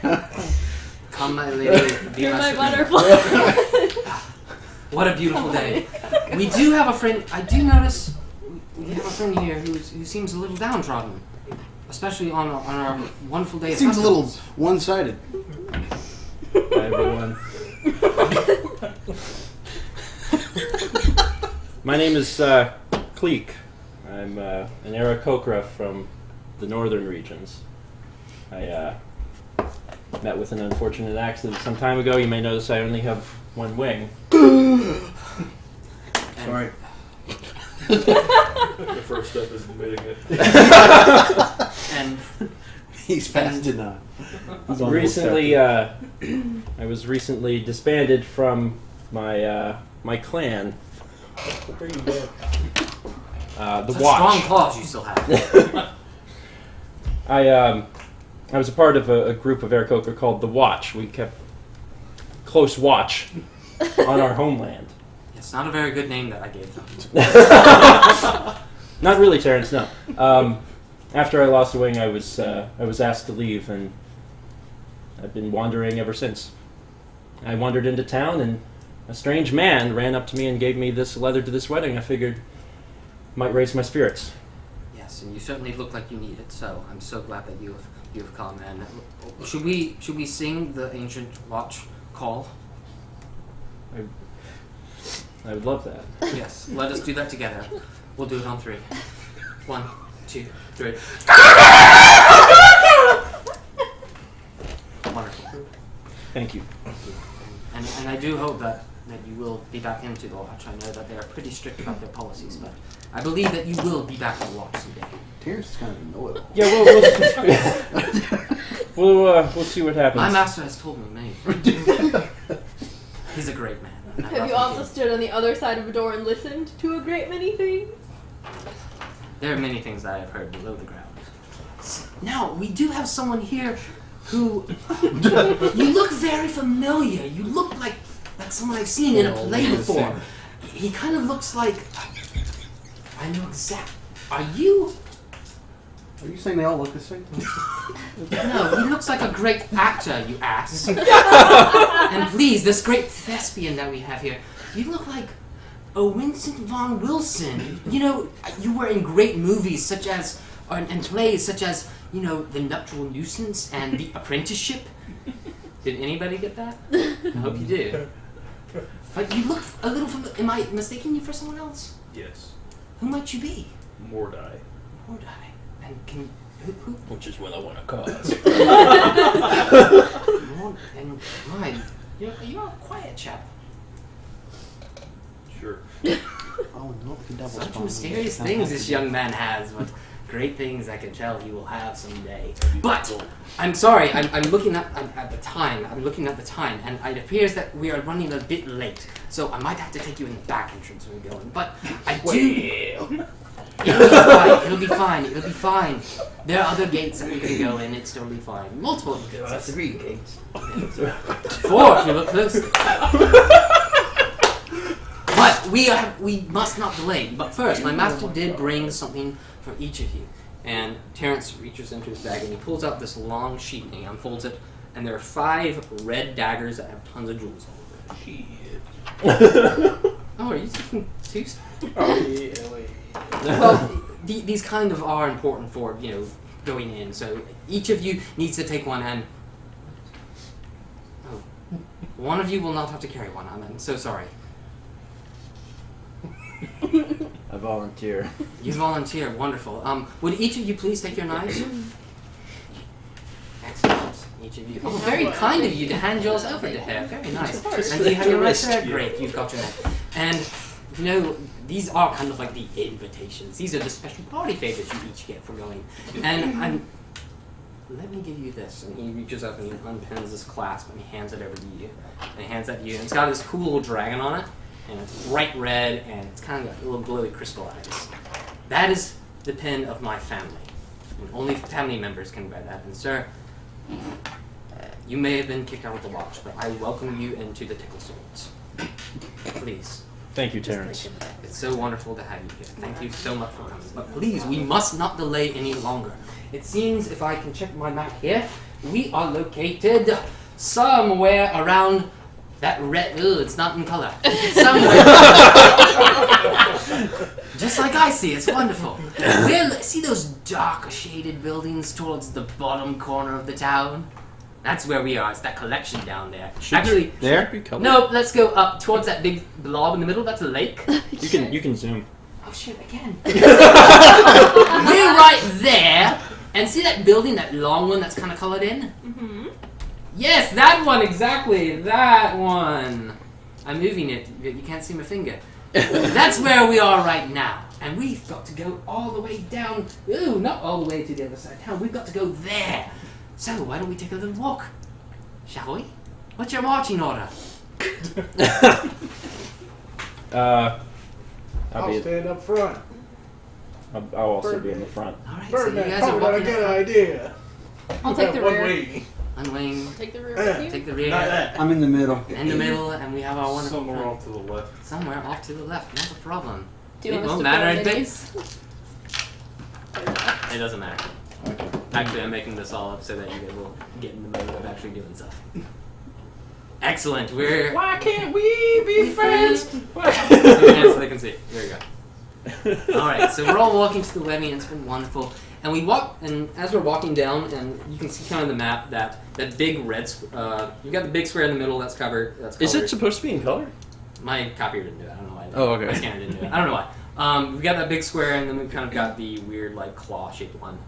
Speaker 2: Come, my lady. Be
Speaker 4: You're my
Speaker 2: sister.
Speaker 4: butterfly.
Speaker 2: What a beautiful day. We do have a friend. I do notice we have a friend here who seems a little downtrodden, especially on our wonderful day.
Speaker 9: It
Speaker 2: of
Speaker 9: seems a little
Speaker 2: festivals.
Speaker 9: one-sided.
Speaker 3: Hi, everyone. My name is Cleek. I'm an Aarakocra from the northern regions. I met with an unfortunate accident some time ago. You may notice I only have one wing.
Speaker 9: Sorry.
Speaker 5: The first step is admitting it.
Speaker 2: And
Speaker 9: He's fast enough.
Speaker 3: Recently, I was recently disbanded from my my clan. The
Speaker 2: such
Speaker 3: Watch.
Speaker 2: strong claws you still have.
Speaker 3: I was a part of a group of Aarakocra called the Watch. We kept close watch on our homeland.
Speaker 2: It's not a very good name that I gave them.
Speaker 3: Not really, Terrence. No. After I lost a wing, I was asked to leave, and I've been wandering ever since. I wandered into town, and a strange man ran up to me and gave me this letter to this wedding. I figured it might raise my spirits.
Speaker 2: Yes, and you certainly look like you need it. So I'm so glad that you have come. And should we sing the ancient watch call?
Speaker 3: I would love that.
Speaker 2: Yes. Let us do that together. We'll do it on 3. 1, 2, 3. Wonderful.
Speaker 3: Thank you.
Speaker 2: And I do hope that you will be back into the watch. I know that they are pretty strict about their policies, but I believe that you will be back in the watch someday.
Speaker 9: Terrence is kind of a know-it-all.
Speaker 3: Yeah, we'll see what happens.
Speaker 2: My master has told me many. He's a great man. and I
Speaker 4: Have
Speaker 2: love
Speaker 4: you
Speaker 2: him
Speaker 4: also
Speaker 2: dearly.
Speaker 4: stood on the other side of a door and listened to a great many things?
Speaker 2: There are many things that I have heard below the ground. Now, we do have someone here who... you look very familiar. You look like someone I've seen in a play before. He kind of looks like... I know exactly... Are you...
Speaker 9: Are you saying they all look the same?
Speaker 2: No, he looks like a great actor, you ass. And please, this great thespian that we have here, you look like a Vincent Von Wilson. You know, you were in great movies such as, and plays such as, you know, The Nuptial Nuisance and The Apprenticeship. Did anybody get that? I hope you did. But you look a little familiar. Am I mistaking you for someone else?
Speaker 5: Yes.
Speaker 2: Who might you be?
Speaker 5: Mordai.
Speaker 2: Mort. And can who?
Speaker 3: Which is what I want to cause.
Speaker 2: Mort and mine. You're a quiet chap.
Speaker 5: Sure.
Speaker 9: Oh no, the devil's
Speaker 2: Such
Speaker 9: spawn.
Speaker 2: mysterious things this young man has, but great things I can tell he will have someday. But I'm sorry, I'm looking at the time. I'm looking at the time, and it appears that we are running a bit late. So I might have to take you in the back entrance when we go in. But I do. It'll be fine. It'll be fine. There are other gates that we can go in. It's totally fine. Multiple gates.
Speaker 1: 3 gates.
Speaker 2: 4 if you look closely. But we must not delay. But first, my master did bring something for each of you. And Terrence reaches into his bag and he pulls out this long sheet and he unfolds it. And there are 5 red daggers that have tons of jewels all over them. Oh, are you taking 2?
Speaker 1: Oh, yeah, wait.
Speaker 2: Well, these kind of are important for, going in. So each of you needs to take one, and one of you will not have to carry one. I'm so sorry.
Speaker 3: I volunteer.
Speaker 2: You volunteer, wonderful. Would each of you please take your knives? Excellent. Each of you. Oh, very kind of you to hand yours over to her. Very nice. And do you have your knife there? Great, you've got your knife. And, these are kind of like the invitations. These are the special party favors you each get for going. And let me give you this. And he reaches up and he unpins this clasp and he hands it over to you. And he hands that to you. And it's got this cool little dragon on it. And it's bright red and it's kind of got little glowy crystal eyes. That is the pin of my family. And only family members can wear that. And sir, you may have been kicked out of the lodge, but I welcome you into the Tickle Swords. Please.
Speaker 3: Thank you, Terrence.
Speaker 2: It's so wonderful to have you here. Thank you so much for coming. But please, we must not delay any longer. It seems, if I can check my map here, we are located somewhere around that red. Ooh, it's not in color. Somewhere. Just like I see, it's wonderful. See those dark shaded buildings towards the bottom corner of the town? That's where we are. It's that collection down there. Actually,
Speaker 3: there?
Speaker 2: No, let's go up towards that big blob in the middle. That's a lake.
Speaker 3: You can zoom.
Speaker 2: Oh shit, again. We're right there. And see that building, that long one that's kind of colored in?
Speaker 4: Mm-hmm.
Speaker 2: Yes, that one, exactly. That one. I'm moving it. You can't see my finger. That's where we are right now. And we've got to go all the way down. Ooh, not all the way to the other side of town. We've got to go there. So, why don't we take a little walk? Shall we? What's your marching order?
Speaker 1: I'll stand up front.
Speaker 3: I'll also be in the front.
Speaker 2: Alright, so you
Speaker 1: Birdman
Speaker 2: guys are
Speaker 1: probably got a
Speaker 2: walking
Speaker 1: good
Speaker 2: up.
Speaker 1: idea.
Speaker 4: I'll take the
Speaker 1: One
Speaker 4: rear.
Speaker 1: wing.
Speaker 2: Unwing.
Speaker 4: Take the rear with you.
Speaker 2: Take the rear.
Speaker 1: Not that.
Speaker 6: I'm in the middle.
Speaker 2: In the middle, and we have our wonderful
Speaker 5: Somewhere
Speaker 2: friend.
Speaker 5: off to the left.
Speaker 2: Somewhere off to the left. Not a problem.
Speaker 4: Do you
Speaker 2: It
Speaker 4: want us
Speaker 2: won't
Speaker 4: to
Speaker 2: matter,
Speaker 4: put
Speaker 2: I
Speaker 4: on
Speaker 2: think.
Speaker 4: minis?
Speaker 2: It doesn't matter.
Speaker 1: Okay.
Speaker 2: Actually, I'm making this all up so that you guys will get in the mode of actually doing stuff. Excellent. We're.
Speaker 1: Why can't we be friends?
Speaker 2: Yeah, so they can see. There you go. Alright, so we're all walking to the wedding, and it's been wonderful. And we walk, and as we're walking down, and you can see kind of the map that big red. You got the big square in the middle that's covered.
Speaker 3: Is it supposed to be in color?
Speaker 2: My copier didn't do it. I don't know why.
Speaker 3: Oh, okay.
Speaker 2: My scanner didn't do it. I don't know why. We got that big square, and then we kind of got the weird, like, claw-shaped one.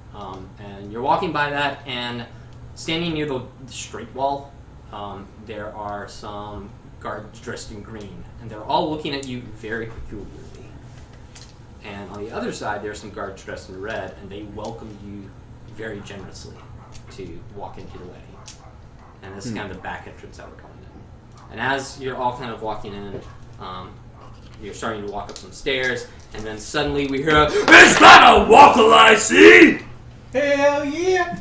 Speaker 2: And you're walking by that, and standing near the straight wall, there are some guards dressed in green, and they're all looking at you very peculiarly. And on the other side, there are some guards dressed in red, and they welcome you very generously to walk into the wedding. And this is kind of the back entrance that we're going in. And as you're all kind of walking in, you're starting to walk up some stairs, and then suddenly we hear, "Is that a waffle I see?"
Speaker 1: Hell yeah!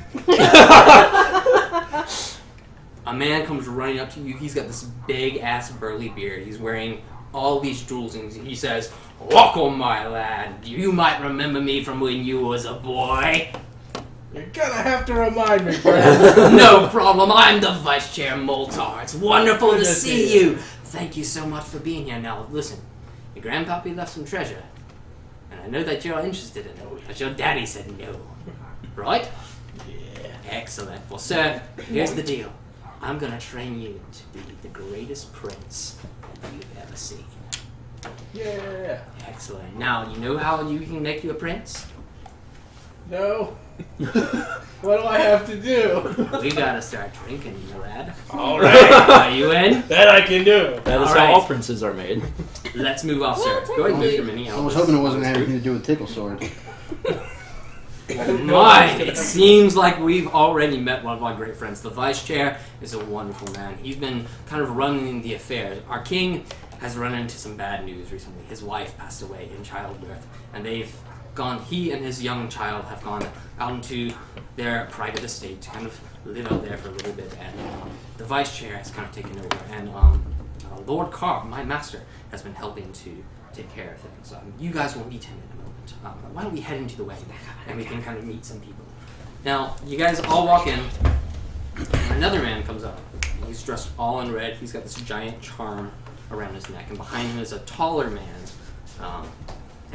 Speaker 2: A man comes running up to you. He's got this big-ass burly beard. He's wearing all these jewels, and he says, "Welcome, my lad. You might remember me from when you was a boy."
Speaker 1: You're gonna have to remind me, bro.
Speaker 2: No problem. I'm the Vice Chair Moltar. It's wonderful
Speaker 1: Good
Speaker 2: to
Speaker 1: to
Speaker 2: see
Speaker 1: see
Speaker 2: you. Thank you so much for being here. Now, listen. Your grandpappy left some treasure, and I know that you're interested in it, but your daddy said no. Right?
Speaker 1: Yeah.
Speaker 2: Excellent. Well, sir, here's the deal. I'm gonna train you to be the greatest prince that you've ever seen.
Speaker 1: Yeah.
Speaker 2: Excellent. Now, you know how you can make you a prince?
Speaker 1: No. What do I have to do?
Speaker 2: We gotta start drinking, you lad.
Speaker 1: All right.
Speaker 2: Are you in?
Speaker 1: That I can do.
Speaker 3: That is
Speaker 2: All
Speaker 3: how
Speaker 2: right.
Speaker 3: all princes are made.
Speaker 2: Let's move off, sir.
Speaker 4: Well,
Speaker 2: Go ahead and move
Speaker 4: technically.
Speaker 2: your mini.
Speaker 6: I was hoping it wasn't anything to do with Tickle Sword.
Speaker 2: My, it seems like we've already met one of our great friends. The vice chair is a wonderful man. He's been kind of running the affairs. Our king has run into some bad news recently. His wife passed away in childbirth, and he and his young child have gone out into their private estate to kind of live out there for a little bit, and the vice chair has kind of taken over, and Lord Carp, my master, has been helping to take care of things. You guys will meet him in a moment. Why don't we head into the wedding, and we can kind of meet some people. Now, you guys all walk in, and another man comes up. He's dressed all in red. He's got this giant charm around his neck, and behind him is a taller man.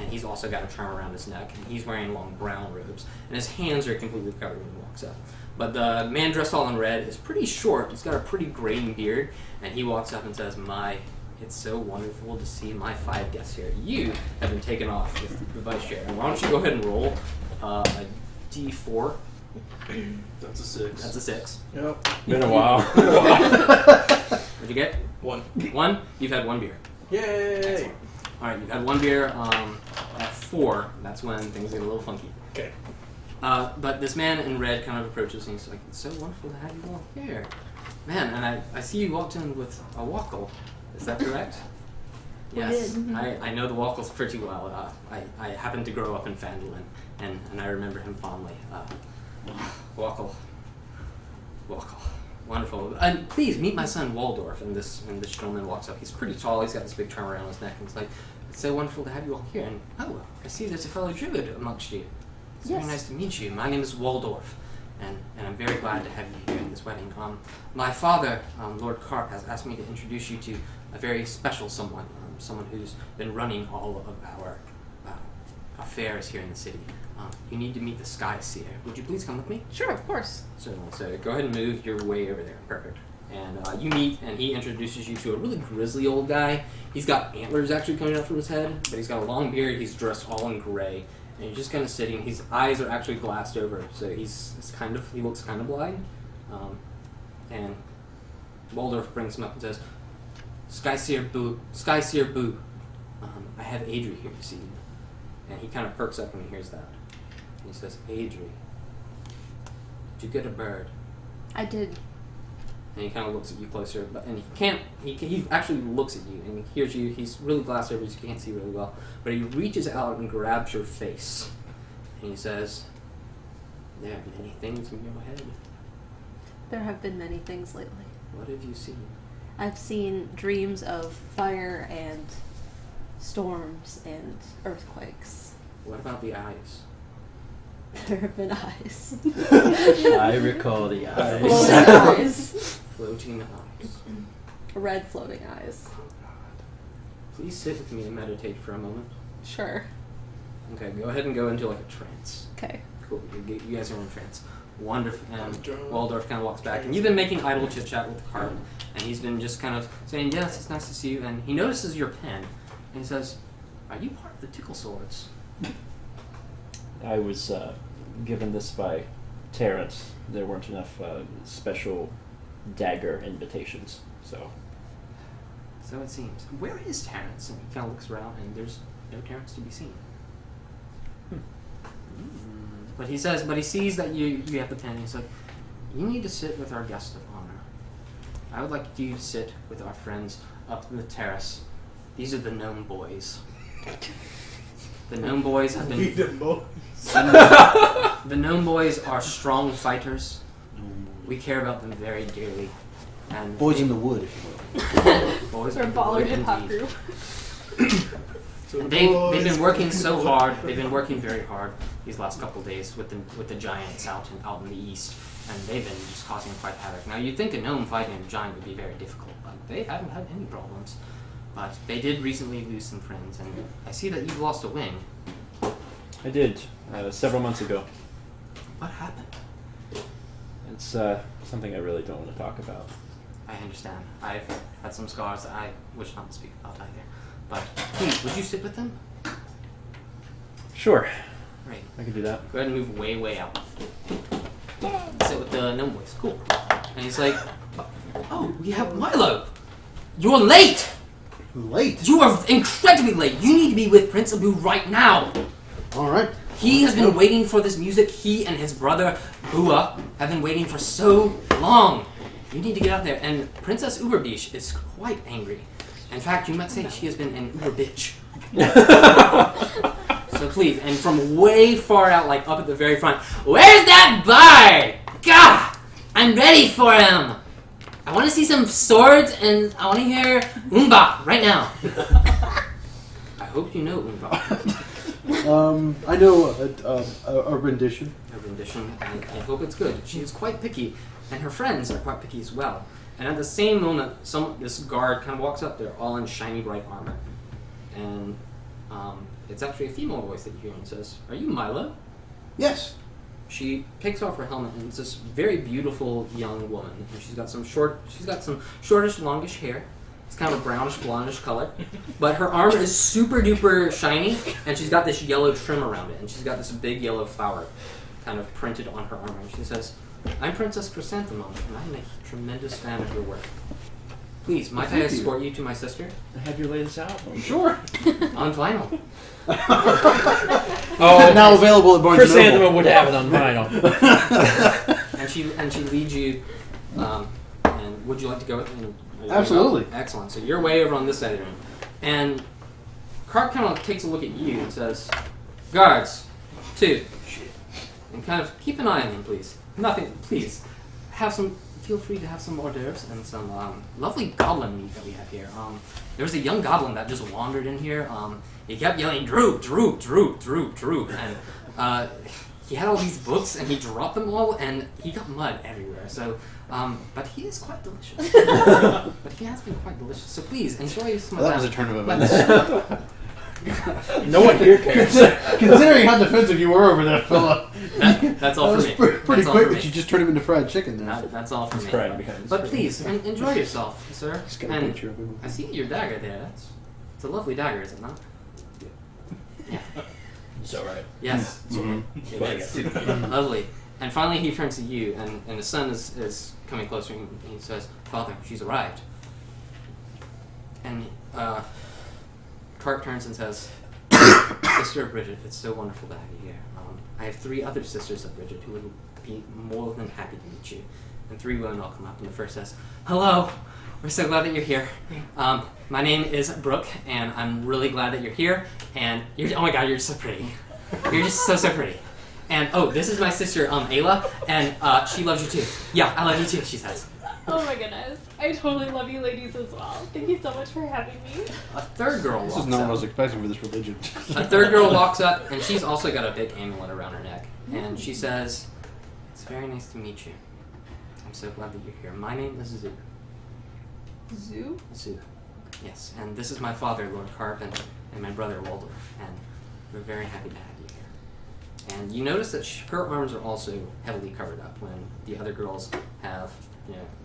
Speaker 2: and he's also got a charm around his neck, and he's wearing long brown robes, and his hands are completely covered when he walks up. But the man dressed all in red is pretty short. He's got a pretty graying beard, and he walks up and says, it's so wonderful to see my 5 guests here. You have been taken off with the vice chair. And why don't you go ahead and roll a D4.
Speaker 5: That's a 6.
Speaker 2: That's a 6.
Speaker 1: Yep.
Speaker 3: Been a while.
Speaker 2: What'd you get?
Speaker 5: 1.
Speaker 2: 1? You've had 1 beer.
Speaker 1: Yay!
Speaker 2: Excellent. Alright, you've had 1 beer. At 4, that's when things get a little funky.
Speaker 1: Okay.
Speaker 2: But this man in red kind of approaches and he's like, it's so wonderful to have you all here. Man, and I see you walked in with a wackle. Is that correct? Yes. I know the wackles pretty well. I happened to grow up in Fandolin, and I remember him fondly. Wackle. Wonderful. And please meet my son Waldorf. And this gentleman walks up. He's pretty tall. He's got this big charm around his neck. And he's like, it's so wonderful to have you all here. And I see there's a fellow druid amongst you. It's very nice to meet you. My name is Waldorf, and I'm very glad to have you here at this wedding. My father, Lord Karp, has asked me to introduce you to a very special someone, someone who's been running all of our affairs here in the city. You need to meet the Sky Seer. Would you please come with me?
Speaker 4: Sure, of course.
Speaker 2: Certainly. So go ahead and move your way over there. Perfect. And you meet, and he introduces you to a really grizzly old guy. He's got antlers actually coming out from his head, but he's got a long beard. He's dressed all in gray. And he's just kind of sitting. His eyes are actually glassed over, so he looks kind of blind. And Waldorf brings him up and says, Sky Seer Boo, I have Adri here to see you. And he kind of perks up when he hears that. And he says, Adri, did you get a bird?
Speaker 8: I did.
Speaker 2: And he kind of looks at you closer, he actually looks at you and he hears you. He's really glassed over, so you can't see really well. But he reaches out and grabs your face. And he says, there are many things in your head.
Speaker 8: There have been many things lately.
Speaker 2: What have you seen?
Speaker 8: I've seen dreams of fire and storms and earthquakes.
Speaker 2: What about the eyes?
Speaker 8: There have been eyes.
Speaker 3: I recall the eyes.
Speaker 8: Floating eyes.
Speaker 2: Floating eyes.
Speaker 8: Red floating eyes.
Speaker 2: Please sit with me and meditate for a moment.
Speaker 8: Sure.
Speaker 2: Okay, go ahead and go into like a trance.
Speaker 8: Okay.
Speaker 2: Cool. You guys are in a trance. Wonderful. And Waldorf kind of walks back, and you've been making idle chit chat with the cart, and he's been just kind of saying, "Yes, it's nice to see you." And he notices your pen, and he says, "Are you part of the Tickle Swords?"
Speaker 3: I was given this by Terrence. There weren't enough special dagger invitations, so.
Speaker 2: So it seems. Where is Terrence? And he kind of looks around, and there's no Terrence to be seen. But he sees that you have the pen, and he's like, you need to sit with our guest of honor. I would like you to sit with our friends up in the terrace. These are the gnome boys. The gnome boys have been... The gnome boys are strong fighters. We care about them very dearly. And
Speaker 6: Boys in the wood, if you will.
Speaker 2: Boys
Speaker 4: Or
Speaker 2: in the
Speaker 4: baller
Speaker 2: wood,
Speaker 4: hip hop
Speaker 2: indeed.
Speaker 4: group.
Speaker 2: They've been working so hard. They've been working very hard these last couple of days with the giants out in the east, and they've been just causing quite havoc. Now you'd think a gnome fighting a giant would be very difficult, but they haven't had any problems. But they did recently lose some friends, and I see that you've lost a wing.
Speaker 3: I did, several months ago.
Speaker 2: What happened?
Speaker 3: It's something I really don't want to talk about.
Speaker 2: I understand. I've had some scars that I wish not to speak about either. But please, would you sit with them?
Speaker 3: Sure,
Speaker 2: Great.
Speaker 3: I can do that.
Speaker 2: Go ahead and move way out. Sit with the gnome boys. Cool. And he's like, oh, we have Milo. You're late.
Speaker 6: Late?
Speaker 2: You are incredibly late. You need to be with Prince Abu right now.
Speaker 6: Alright.
Speaker 2: He has been waiting for this music. He and his brother, Buhra, have been waiting for so long. You need to get out there. And Princess Uberbish is quite angry. In fact, you might say she has been an Uber bitch. So please, and from way far out, like up at the very front, where's that bard? God, I'm ready for him. I want to see some swords, and I want to hear Umba right now. I hope you know Umba.
Speaker 9: I know a rendition.
Speaker 2: A rendition, and I hope it's good. She is quite picky, and her friends are quite picky as well. And at the same moment, this guard kind of walks up there, all in shiny bright armor. And it's actually a female voice that you hear and says, "Are you Milo?"
Speaker 6: Yes.
Speaker 2: She takes off her helmet and it's this very beautiful young woman. And she's got some shortish, longish hair. It's kind of a brownish, blondish color. But her armor is super duper shiny, and she's got this yellow trim around it. And she's got this big yellow flower kind of printed on her armor. And she says, "I'm Princess Chrysanthemum, and I'm a tremendous fan of your work. Please, might I escort you to my sister?"
Speaker 3: I have your latest album.
Speaker 6: Sure.
Speaker 2: On vinyl.
Speaker 3: Oh,
Speaker 9: Now available at Barnes & Noble.
Speaker 3: Chrysanthemum would have it on vinyl.
Speaker 2: And she leads you. And would you like to go with me?
Speaker 6: Absolutely.
Speaker 2: Excellent. So you're way over on this side of the room, and Carp kind of takes a look at you and says, "Guards, 2, and kind of keep an eye on him, please. Nothing, please. Feel free to have some hors d'oeuvres and some lovely goblin meat that we have here. There was a young goblin that just wandered in here. He kept yelling, 'Droop, droop, droop, droop, droop,' and he had all these books and he dropped them all and he got mud everywhere. So, but he is quite delicious. But he has been quite delicious. So please enjoy some of
Speaker 9: That
Speaker 2: that.
Speaker 9: was a turn of events.
Speaker 3: No one here cares.
Speaker 9: Considering how defensive you were over that fella.
Speaker 2: That's all
Speaker 9: That
Speaker 2: for
Speaker 9: was
Speaker 2: me.
Speaker 9: pretty
Speaker 2: That's all
Speaker 9: quick
Speaker 2: for
Speaker 9: that
Speaker 2: me.
Speaker 9: you just turned him into fried chicken there.
Speaker 2: That's all for me.
Speaker 3: Crying behind his
Speaker 2: But
Speaker 3: screen.
Speaker 2: please, enjoy yourself, sir.
Speaker 9: Just got a
Speaker 2: And
Speaker 9: picture of him.
Speaker 2: I see your dagger there. It's a lovely dagger, is it not? Yeah.
Speaker 3: So right.
Speaker 2: Yes.
Speaker 3: Mm-hmm.
Speaker 2: It is. Lovely. And finally he turns to you, and the sun is coming closer, and he says, "Father, she's arrived." And Clark turns and says, "Sister Bridget, it's so wonderful to have you here. I have 3 other sisters of Bridget who would be more than happy to meet you." And 3 women all come up, and the first says, "Hello, we're so glad that you're here. My name is Brooke, and I'm really glad that you're here. And oh my God, you're so pretty. You're just so pretty. And this is my sister, Ayla, and she loves you too. Yeah, I love you too," she says.
Speaker 4: Oh my goodness. I totally love you ladies as well. Thank you so much for having me.
Speaker 2: A third girl
Speaker 9: This
Speaker 2: walks
Speaker 9: is not what I
Speaker 2: up.
Speaker 9: was expecting for this religion.
Speaker 2: A third girl walks up, and she's also got a big amulet around her neck. And she says, "It's very nice to meet you. I'm so glad that you're here. My name is Zoo."
Speaker 4: Zoo?
Speaker 2: Zoo. Yes, and this is my father, Lord Carp, and my brother, Waldorf. And we're very happy to have you here. And you notice that her arms are also heavily covered up when the other girls have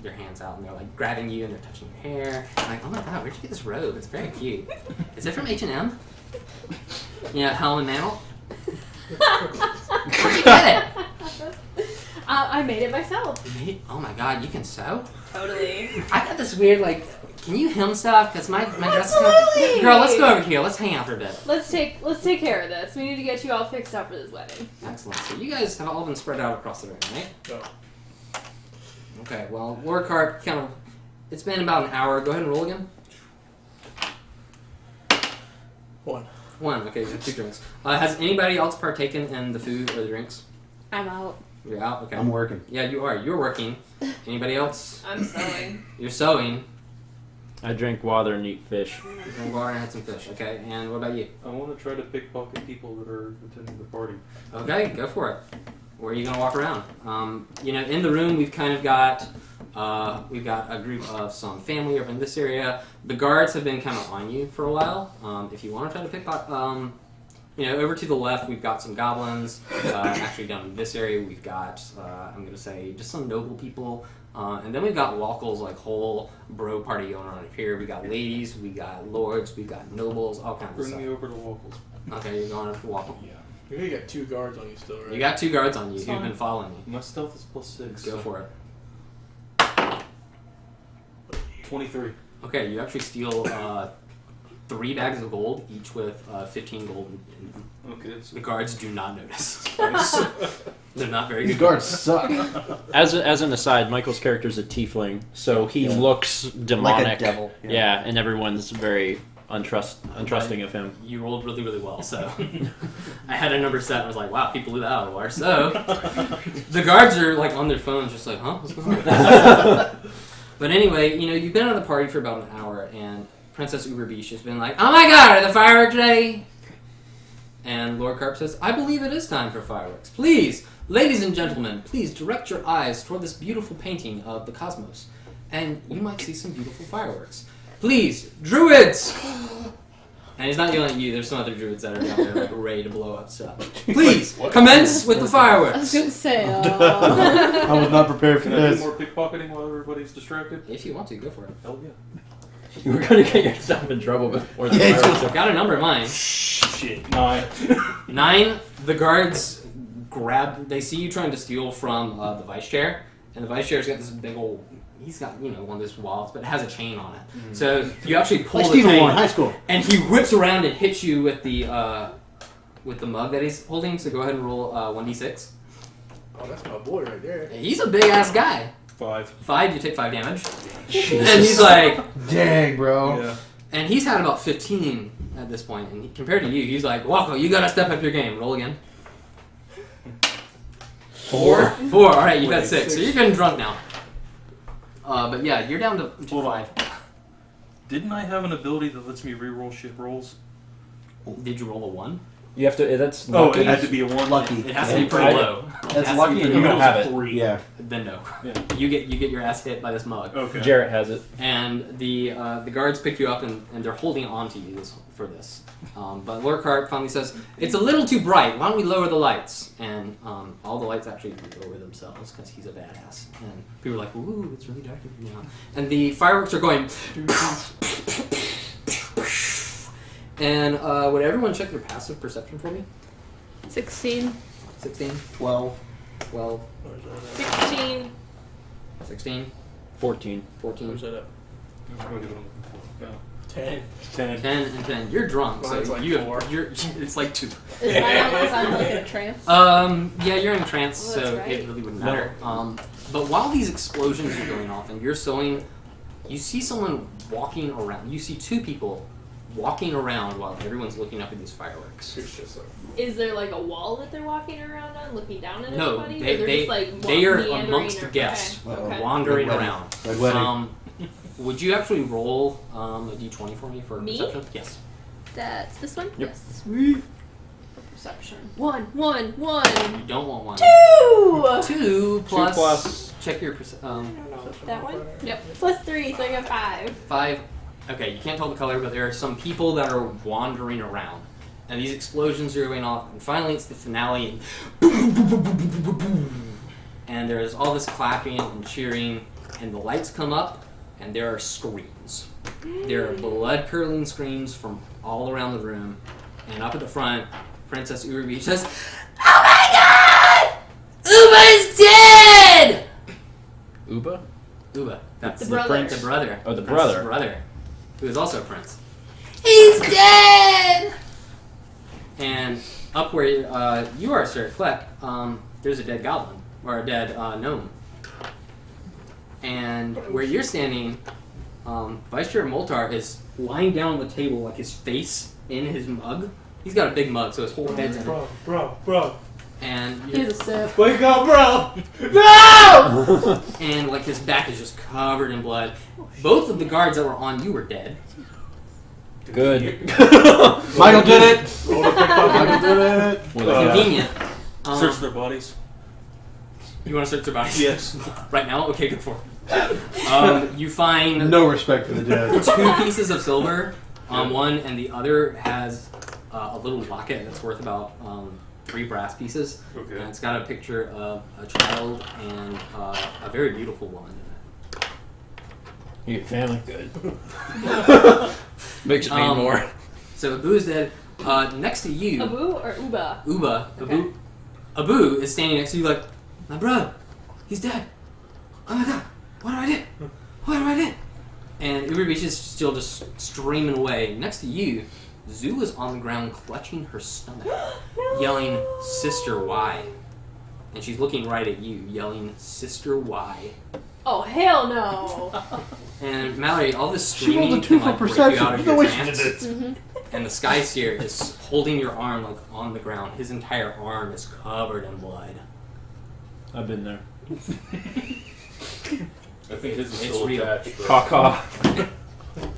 Speaker 2: their hands out and they're like grabbing you and they're touching your hair. I'm like, "Oh my God, where'd you get this robe? It's very cute. Is it from H&M? Helm and Mantle? Where'd you get it?"
Speaker 4: I made it myself.
Speaker 2: Oh my God, you can sew?
Speaker 4: Totally.
Speaker 2: I got this weird can you hem stuff? Because my dress is
Speaker 4: Absolutely.
Speaker 2: Girl, let's go over here. Let's hang out for a bit.
Speaker 4: Let's take care of this. We need to get you all fixed up for this wedding.
Speaker 2: Excellent. So you guys have all been spread out across the room, right?
Speaker 1: No.
Speaker 2: Okay, well, Lord Carp it's been about an hour. Go ahead and roll again.
Speaker 1: 1.
Speaker 2: 1, okay, you have 2 drinks. Has anybody else partaken in the food or the drinks?
Speaker 8: I'm out.
Speaker 2: You're out? Okay.
Speaker 6: I'm working.
Speaker 2: Yeah, you are. You're working. Anybody else?
Speaker 4: I'm sewing.
Speaker 2: You're sewing.
Speaker 3: I drink water and eat fish.
Speaker 2: You drink water and had some fish. Okay, and what about you?
Speaker 5: I want to try to pickpocket people that are attending the party.
Speaker 2: Okay, go for it. Where are you going to walk around? In the room we've kind of got a group of some family over in this area. The guards have been kind of on you for a while. If you want to try to pickpocket, over to the left we've got some goblins. Actually down in this area we've got, I'm going to say, just some noble people. And then we've got locals, like whole bro party going on up here. We got ladies, we got lords, we got nobles, all kinds of
Speaker 5: Bring
Speaker 2: stuff.
Speaker 5: me over to Waffles.
Speaker 2: Okay, you're going up to Waffle.
Speaker 5: Yeah.
Speaker 1: You're gonna get 2 guards on you still, right?
Speaker 2: You got 2 guards on you
Speaker 5: It's
Speaker 2: who've
Speaker 5: fine.
Speaker 2: been following you.
Speaker 5: My stealth is +6.
Speaker 2: Go for it.
Speaker 5: 23.
Speaker 2: Okay, you actually steal 3 bags of gold, each with 15 gold in them.
Speaker 5: Okay,
Speaker 2: The guards do not notice. They're not very
Speaker 9: These
Speaker 2: good.
Speaker 9: guards suck.
Speaker 3: As an aside, Michael's character's a tiefling, so he looks demonic.
Speaker 9: Like a devil.
Speaker 3: Yeah, and everyone's very untrusting of him.
Speaker 2: You rolled really, really well, so I had a number set and was like, wow, he blew that out of the water. So the guards are like on their phones just like, huh? What's going on? But anyway, you've been at the party for about an hour and Princess Uberbeach has been like, "Oh my God, are the fireworks ready?" And Lord Carp says, "I believe it is time for fireworks. Please, ladies and gentlemen, please direct your eyes toward this beautiful painting of the cosmos, and you might see some beautiful fireworks. Please, druids, And he's not yelling at you. There's some other druids that are down there, like, ready to blow up stuff. Please, commence with the
Speaker 4: I was
Speaker 2: fireworks.
Speaker 4: gonna say,
Speaker 9: I was not prepared for
Speaker 5: Can I do
Speaker 9: this.
Speaker 5: more pickpocketing while everybody's distracted?
Speaker 2: If you want to, go for it.
Speaker 5: Hell yeah.
Speaker 3: You were gonna get yourself in trouble before the fireworks.
Speaker 2: I've got a number in mind.
Speaker 5: Shit. 9.
Speaker 2: 9, the guards grab, they see you trying to steal from the vice chair, and the vice chair's got this big old, he's got, one of those wallets, but it has a chain on it. So you actually pull
Speaker 9: Like
Speaker 2: the
Speaker 9: Stephen
Speaker 2: chain,
Speaker 9: Won, high school.
Speaker 2: and he whips around and hits you with the mug that he's holding, so go ahead and roll 1d6.
Speaker 1: Oh, that's my boy right there.
Speaker 2: He's a big-ass guy.
Speaker 5: 5.
Speaker 2: 5, you take 5 damage. And he's like,
Speaker 9: Dang, bro.
Speaker 5: Yeah.
Speaker 2: and he's had about 15 at this point, and compared to you, he's like, Wacko, you gotta step up your game. Roll again. 4. 4. All right, you got 6. So you're getting drunk now. But yeah, you're down to
Speaker 5: Hold on.
Speaker 2: 5.
Speaker 5: Didn't I have an ability that lets me reroll shit rolls?
Speaker 2: Did you roll a 1?
Speaker 3: You have to. That's
Speaker 5: Oh,
Speaker 3: lucky.
Speaker 5: it had to be a 1.
Speaker 9: Lucky.
Speaker 2: It has to be pretty low.
Speaker 9: That's lucky and you
Speaker 3: don't have it.
Speaker 5: 3.
Speaker 9: Yeah.
Speaker 2: Then no.
Speaker 5: Yeah.
Speaker 2: You get your ass hit by this mug.
Speaker 5: Okay.
Speaker 3: Jarrett has it.
Speaker 2: And the guards pick you up and they're holding on to you for this. But Lord Carp finally says, it's a little too bright. Why don't we lower the lights? And all the lights actually lower themselves because he's a badass. And people are like, ooh, it's really dark in here now. And the fireworks are going. And would everyone check their passive perception for me?
Speaker 4: 16.
Speaker 2: 16,
Speaker 9: 12.
Speaker 2: 12,
Speaker 4: 16.
Speaker 2: 16,
Speaker 3: 14.
Speaker 2: 14,
Speaker 1: Where's that up?
Speaker 5: I'm gonna give it a
Speaker 1: 10.
Speaker 5: 10.
Speaker 2: 10, and 10. You're drunk, so
Speaker 1: Mine's like
Speaker 2: you
Speaker 1: 4.
Speaker 2: you're it's like 2.
Speaker 4: Is I'm like in a trance?
Speaker 2: Yeah, you're in a trance,
Speaker 4: Well,
Speaker 2: so
Speaker 4: that's right.
Speaker 2: it really wouldn't matter. But while these explosions are going off and you're sewing, you see someone walking around. You see 2 people walking around while everyone's looking up at these fireworks.
Speaker 1: It's just like,
Speaker 4: Is there like a wall that they're walking around on, looking down at
Speaker 2: No,
Speaker 4: everybody?
Speaker 2: they-
Speaker 4: or they're
Speaker 2: they-
Speaker 4: just like
Speaker 2: they are
Speaker 4: meandering
Speaker 2: amongst
Speaker 4: or-
Speaker 2: the guests,
Speaker 4: Okay. okay.
Speaker 2: wandering
Speaker 9: Red wedding.
Speaker 2: around.
Speaker 9: Red wedding.
Speaker 2: Would you actually roll a d20 for me for
Speaker 4: Me?
Speaker 2: perception? Yes.
Speaker 4: That's this one?
Speaker 3: Yep.
Speaker 4: Yes. For perception. 1, 1, 1.
Speaker 2: You don't want 1.
Speaker 4: 2!
Speaker 2: 2 plus.
Speaker 3: 2 plus.
Speaker 2: Check your
Speaker 4: I don't know. That one?
Speaker 1: Yep.
Speaker 4: Plus 3, so I got 5.
Speaker 2: 5. Okay, you can't tell the color, but there are some people that are wandering around. And these explosions are going off, and finally it's the finale, and boom, boom, boom, boom, boom, boom, boom, boom. And there's all this clapping and cheering, and the lights come up, and there are screams. There are blood-curdling screams from all around the room, and up at the front, Princess Urubi says, "Oh my God! Uba's dead!"
Speaker 3: Uba?
Speaker 2: Uba, that's
Speaker 4: The brother.
Speaker 2: The brother.
Speaker 3: Oh, the
Speaker 2: Prince's
Speaker 3: brother.
Speaker 2: brother, who is also a prince. He's dead! And up where you are, Sir Fleck, there's a dead goblin, or a dead gnome. And where you're standing, Vice Chair Moltar is lying down on the table, like his face in his mug. He's got a big mug, so his whole head's in it.
Speaker 1: Bro.
Speaker 2: And
Speaker 4: Here's a sip.
Speaker 1: Wake up, bro! No!
Speaker 2: and like his back is just covered in blood. Both of the guards that were on you were dead.
Speaker 3: Good.
Speaker 9: Michael did it!
Speaker 1: Roll the pickpocket.
Speaker 9: Michael did it!
Speaker 2: Convenient.
Speaker 5: Search their bodies.
Speaker 2: You want to search their bodies?
Speaker 5: Yes.
Speaker 2: Right now? Okay, good for it. You find
Speaker 9: No respect for the dead.
Speaker 2: 2 pieces of silver on one, and the other has a little locket that's worth about 3 brass pieces.
Speaker 5: Okay.
Speaker 2: And it's got a picture of a child and a very beautiful woman in it.
Speaker 3: You get family. Good. Makes it mean
Speaker 2: Um,
Speaker 3: more.
Speaker 2: So Abu's dead. Next to you,
Speaker 4: Abu or Uba?
Speaker 2: Uba,
Speaker 4: Okay.
Speaker 2: Abu is standing next to you like, my bro, he's dead. Oh my God, what do I do? What do I do? And Uberbeach is still just streaming away. Next to you, Zoo is on the ground clutching her stomach, yelling, Sister, why? And she's looking right at you, yelling, Sister, why?
Speaker 4: Oh, hell no.
Speaker 2: And Mallory, all this
Speaker 9: She rolled
Speaker 2: screaming
Speaker 9: a 2
Speaker 2: can
Speaker 9: for
Speaker 2: like break you
Speaker 9: perception.
Speaker 2: out of
Speaker 9: No
Speaker 2: your
Speaker 9: way she
Speaker 2: trance.
Speaker 9: did it.
Speaker 4: Mm-hmm.
Speaker 2: And the Sky Seer is holding your arm like on the ground. His entire arm is covered in blood.
Speaker 3: I've been there.
Speaker 5: I think his is
Speaker 2: It's
Speaker 5: still
Speaker 2: real.
Speaker 5: attached. but-
Speaker 3: Caw-caw.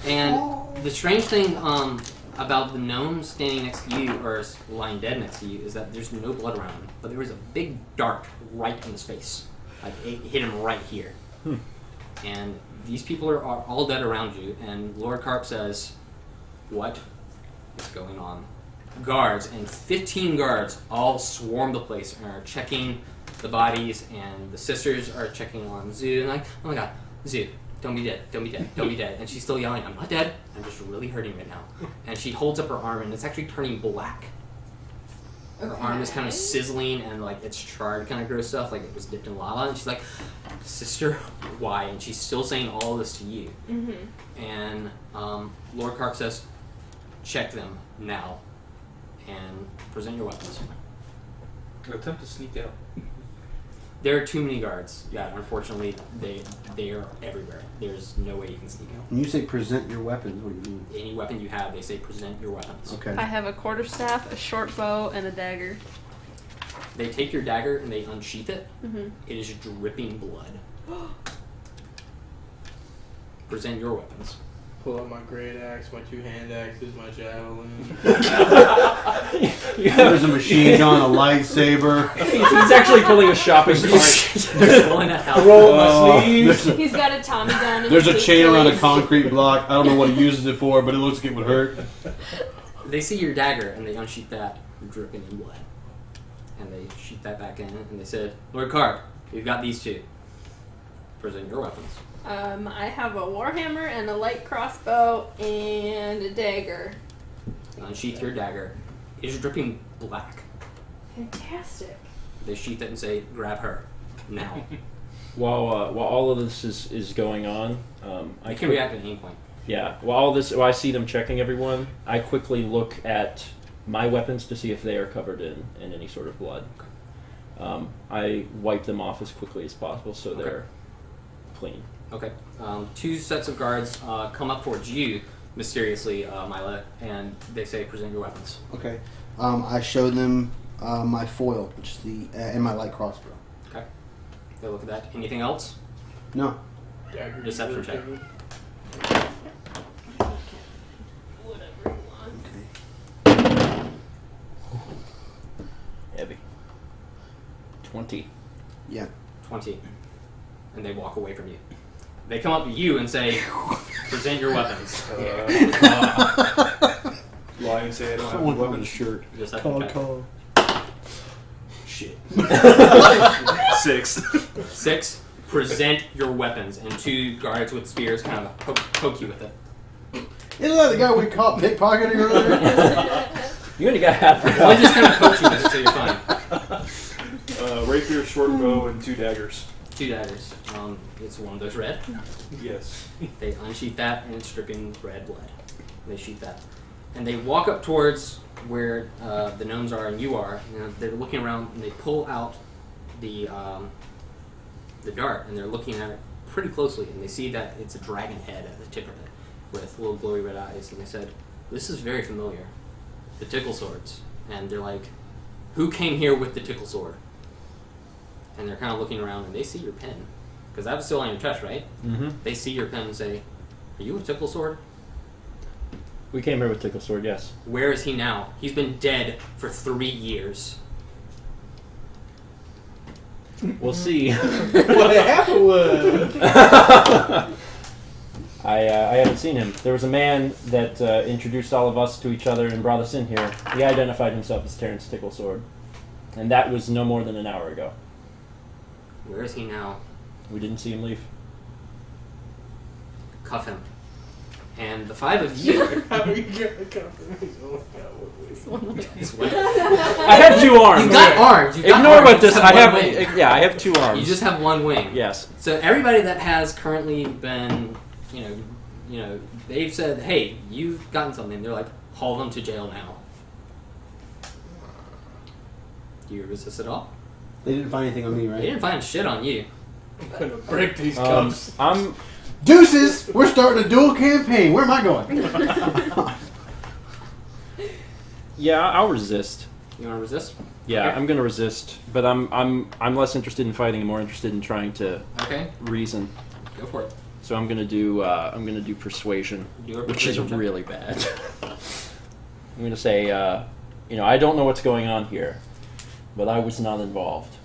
Speaker 2: And the strange thing about the gnome standing next to you, or lying dead next to you, is that there's no blood around him, but there was a big dart right in his face. Like, it hit him right here. And these people are all dead around you, and Lord Carp says, what is going on. Guards and 15 guards all swarm the place and are checking the bodies, and the sisters are checking on Zoo and like, oh my god, Zoo, don't be dead, don't be dead, don't be dead. And she's still yelling, I'm not dead, I'm just really hurting right now. And she holds up her arm and it's actually turning black. Her arm is kind of sizzling and like it's charred, kind of gross stuff, like it was dipped in lava. And she's like, sister, why? And she's still saying all this to you. Mm-hmm. And Lord Kark says, check them now and present your weapons.
Speaker 5: Attempt to sneak out.
Speaker 2: There are too many guards. Yeah, unfortunately, they are everywhere. There's no way you can sneak out.
Speaker 6: When you say present your weapons, what do you mean?
Speaker 2: Any weapon you have, they say present your weapons.
Speaker 6: Okay.
Speaker 4: I have a quarterstaff, a short bow, and a dagger.
Speaker 2: They take your dagger and they unsheath it.
Speaker 4: Mm-hmm.
Speaker 2: It is dripping blood. Present your weapons.
Speaker 1: Pull out my great axe, my 2 hand axes, my javelin.
Speaker 6: There's a machine gun, a lightsaber.
Speaker 3: He's actually pulling a shopping cart.
Speaker 2: Pulling it out.
Speaker 9: Roll my sleeves.
Speaker 4: He's got a Tommy gun. And
Speaker 6: There's a chain around a
Speaker 4: case.
Speaker 6: concrete block. I don't know what he uses it for, but it looks like it would hurt.
Speaker 2: They see your dagger and they unsheath that, dripping in blood. And they sheath that back in and they said, Lord Kark, we've got these 2. Present your weapons.
Speaker 4: I have a warhammer and a light crossbow and a dagger.
Speaker 2: They unsheath your dagger. It is dripping black.
Speaker 4: Fantastic.
Speaker 2: They sheath it and say, grab her. Now.
Speaker 3: While all of this is going on,
Speaker 2: I can react at any point.
Speaker 3: Yeah. While I see them checking everyone, I quickly look at my weapons to see if they are covered in any sort of blood. I wipe them off as quickly as possible so they're clean.
Speaker 2: Okay. 2 sets of guards come up towards you mysteriously, Mila, and they say, present your weapons.
Speaker 6: Okay. I show them my foil, which is and my light crossbow.
Speaker 2: Okay. They look at that. Anything else?
Speaker 6: No.
Speaker 1: Dagger.
Speaker 2: Deception check.
Speaker 4: Whatever you want.
Speaker 6: Okay.
Speaker 3: Heavy. 20.
Speaker 6: Yeah.
Speaker 2: 20. And they walk away from you. They come up to you and say, present your weapons.
Speaker 5: Lie and say I don't have a
Speaker 6: Someone
Speaker 5: weapon.
Speaker 6: on a shirt.
Speaker 2: Deception check.
Speaker 5: Shit.
Speaker 2: 6. 6. Present your weapons. And 2 guards with spears kind of poke you with it.
Speaker 9: Isn't that the guy we caught pickpocketing earlier?
Speaker 3: You only got half.
Speaker 2: One just kind of pokes you with it, so you're fine.
Speaker 5: Rapier, short bow, and 2 daggers.
Speaker 2: 2 daggers. It's one of those red.
Speaker 5: Yes.
Speaker 2: They unsheath that, and it's dripping red blood. They sheath that. And they walk up towards where the gnomes are and you are. And they're looking around, and they pull out the dart, and they're looking at it pretty closely. And they see that it's a dragon head at the tip of it with little glowy red eyes. And they said, this is very familiar. The tickle swords. And they're like, who came here with the tickle sword? And they're kind of looking around, and they see your pen. Because that was still on your chest, right?
Speaker 3: Mm-hmm.
Speaker 2: They see your pen and say, are you a tickle sword?
Speaker 3: We came here with Tickle Sword, yes.
Speaker 2: Where is he now? He's been dead for 3 years.
Speaker 3: We'll see.
Speaker 1: What happened was...
Speaker 3: I haven't seen him. There was a man that introduced all of us to each other and brought us in here. He identified himself as Terrence Ticklesword. And that was no more than an hour ago.
Speaker 2: Where is he now?
Speaker 3: We didn't see him leave.
Speaker 2: Cuff him. And the 5 of you...
Speaker 1: How do you get the confirmation? Oh my god, what
Speaker 2: This way.
Speaker 3: I have 2 arms.
Speaker 2: You've got arms. You've got
Speaker 3: Ignore
Speaker 2: arms.
Speaker 3: what
Speaker 2: You
Speaker 3: this.
Speaker 2: just
Speaker 3: I have.
Speaker 2: one wing.
Speaker 3: Yeah, I have 2 arms.
Speaker 2: You just have 1 wing.
Speaker 3: Yes.
Speaker 2: So everybody that has currently been, you know, they've said, hey, you've gotten something. They're like, haul them to jail now. Do you resist at all?
Speaker 6: They didn't find anything on me,
Speaker 2: They
Speaker 6: right?
Speaker 2: didn't find shit on you.
Speaker 1: I'm gonna break these cups.
Speaker 3: I'm.
Speaker 9: Deuces! We're starting a dual campaign. Where am I going?
Speaker 3: Yeah, I'll resist.
Speaker 2: You want to resist?
Speaker 3: Yeah,
Speaker 2: Okay.
Speaker 3: I'm gonna resist, but I'm less interested in fighting and more interested in trying to
Speaker 2: Okay,
Speaker 3: reason.
Speaker 2: go for it.
Speaker 3: So I'm gonna do persuasion,
Speaker 2: Do a
Speaker 3: which is
Speaker 2: persuasion check.
Speaker 3: really bad. I'm gonna say, I don't know what's going on here, but I was not involved.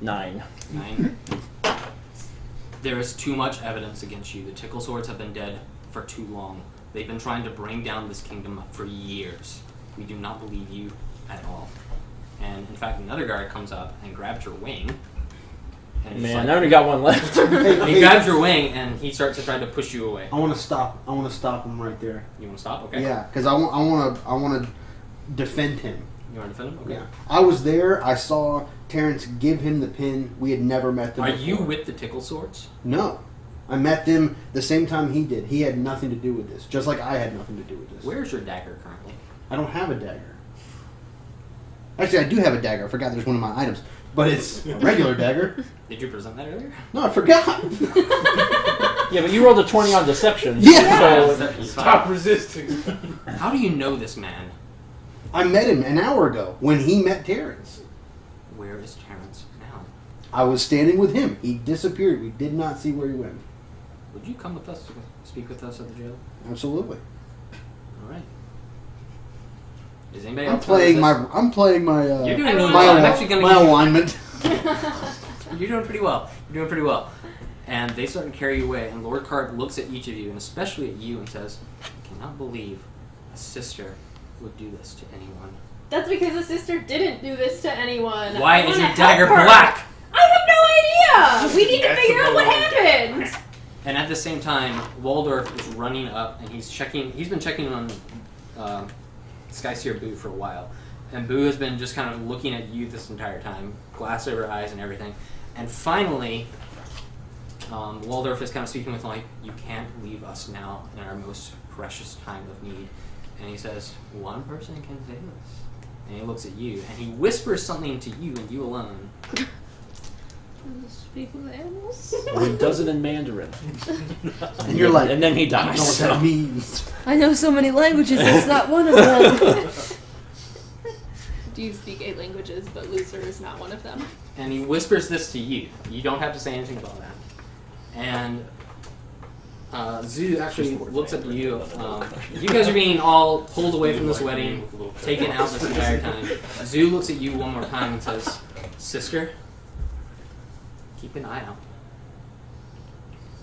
Speaker 3: 9.
Speaker 2: 9. There is too much evidence against you. The tickle swords have been dead for too long. They've been trying to bring down this kingdom for years. We do not believe you at all. And in fact, another guard comes up and grabs your wing. And
Speaker 3: Man, I only got one left.
Speaker 2: He grabs your wing and he starts to try to push you away.
Speaker 6: I want to stop. I want to stop him right there.
Speaker 2: You want to stop? Okay.
Speaker 6: Yeah, because I want to defend him.
Speaker 2: You want to defend him? Okay.
Speaker 6: Yeah. I was there. I saw Terrence give him the pin. We had never met them
Speaker 2: Are
Speaker 6: before.
Speaker 2: you with the tickle swords?
Speaker 6: No. I met them the same time he did. He had nothing to do with this, just like I had nothing to do with this.
Speaker 2: Where's your dagger currently?
Speaker 6: I don't have a dagger. Actually, I do have a dagger. I forgot there's one of my items. But it's a regular dagger.
Speaker 2: Did you present that earlier?
Speaker 6: No, I forgot.
Speaker 3: Yeah, but you rolled a 20 on deception.
Speaker 6: Yeah.
Speaker 3: So
Speaker 1: Stop resisting.
Speaker 2: How do you know this man?
Speaker 6: I met him an hour ago when he met Terrence.
Speaker 2: Where is Terrence now?
Speaker 6: I was standing with him. He disappeared. We did not see where he went.
Speaker 2: Would you come with us to speak with us at the jail?
Speaker 6: Absolutely.
Speaker 2: All right. Is anybody
Speaker 6: I'm
Speaker 2: else
Speaker 6: playing
Speaker 2: want
Speaker 6: my. I'm playing my.
Speaker 2: You're doing really
Speaker 6: my
Speaker 2: well. I'm actually gonna
Speaker 6: my
Speaker 2: give you-
Speaker 6: alignment.
Speaker 2: You're doing pretty well. You're doing pretty well. And they start to carry you away, and Lord Carp looks at each of you, and especially at you, and says, I cannot believe a sister would do this to anyone.
Speaker 4: That's because the sister didn't do this to anyone.
Speaker 2: Why
Speaker 4: I
Speaker 2: is
Speaker 4: wanna
Speaker 2: your dagger
Speaker 4: help her.
Speaker 2: black?
Speaker 4: I have no idea! We need to figure out what happened!
Speaker 2: And at the same time, Waldorf is running up, and he's been checking on Skyseer Boo for a while. And Boo has been just kind of looking at you this entire time, glass over eyes and everything. And finally, Waldorf is kind of speaking with him like, you can't leave us now in our most precious time of need. And he says, one person can say this. And he looks at you, and he whispers something to you and you alone.
Speaker 8: Speak with animals?
Speaker 3: Well, he does it in Mandarin.
Speaker 6: And you're like,
Speaker 3: and then he
Speaker 6: I don't know
Speaker 3: dies.
Speaker 6: what that means.
Speaker 8: I know so many languages, that's not one of them.
Speaker 4: Do you speak 8 languages, but loser is not one of them?
Speaker 2: And he whispers this to you. You don't have to say anything about that. And Zoo actually looks up to you. You guys are being all pulled away from this wedding, taken out this entire time. Zoo looks at you one more time and says, Sister, keep an eye out.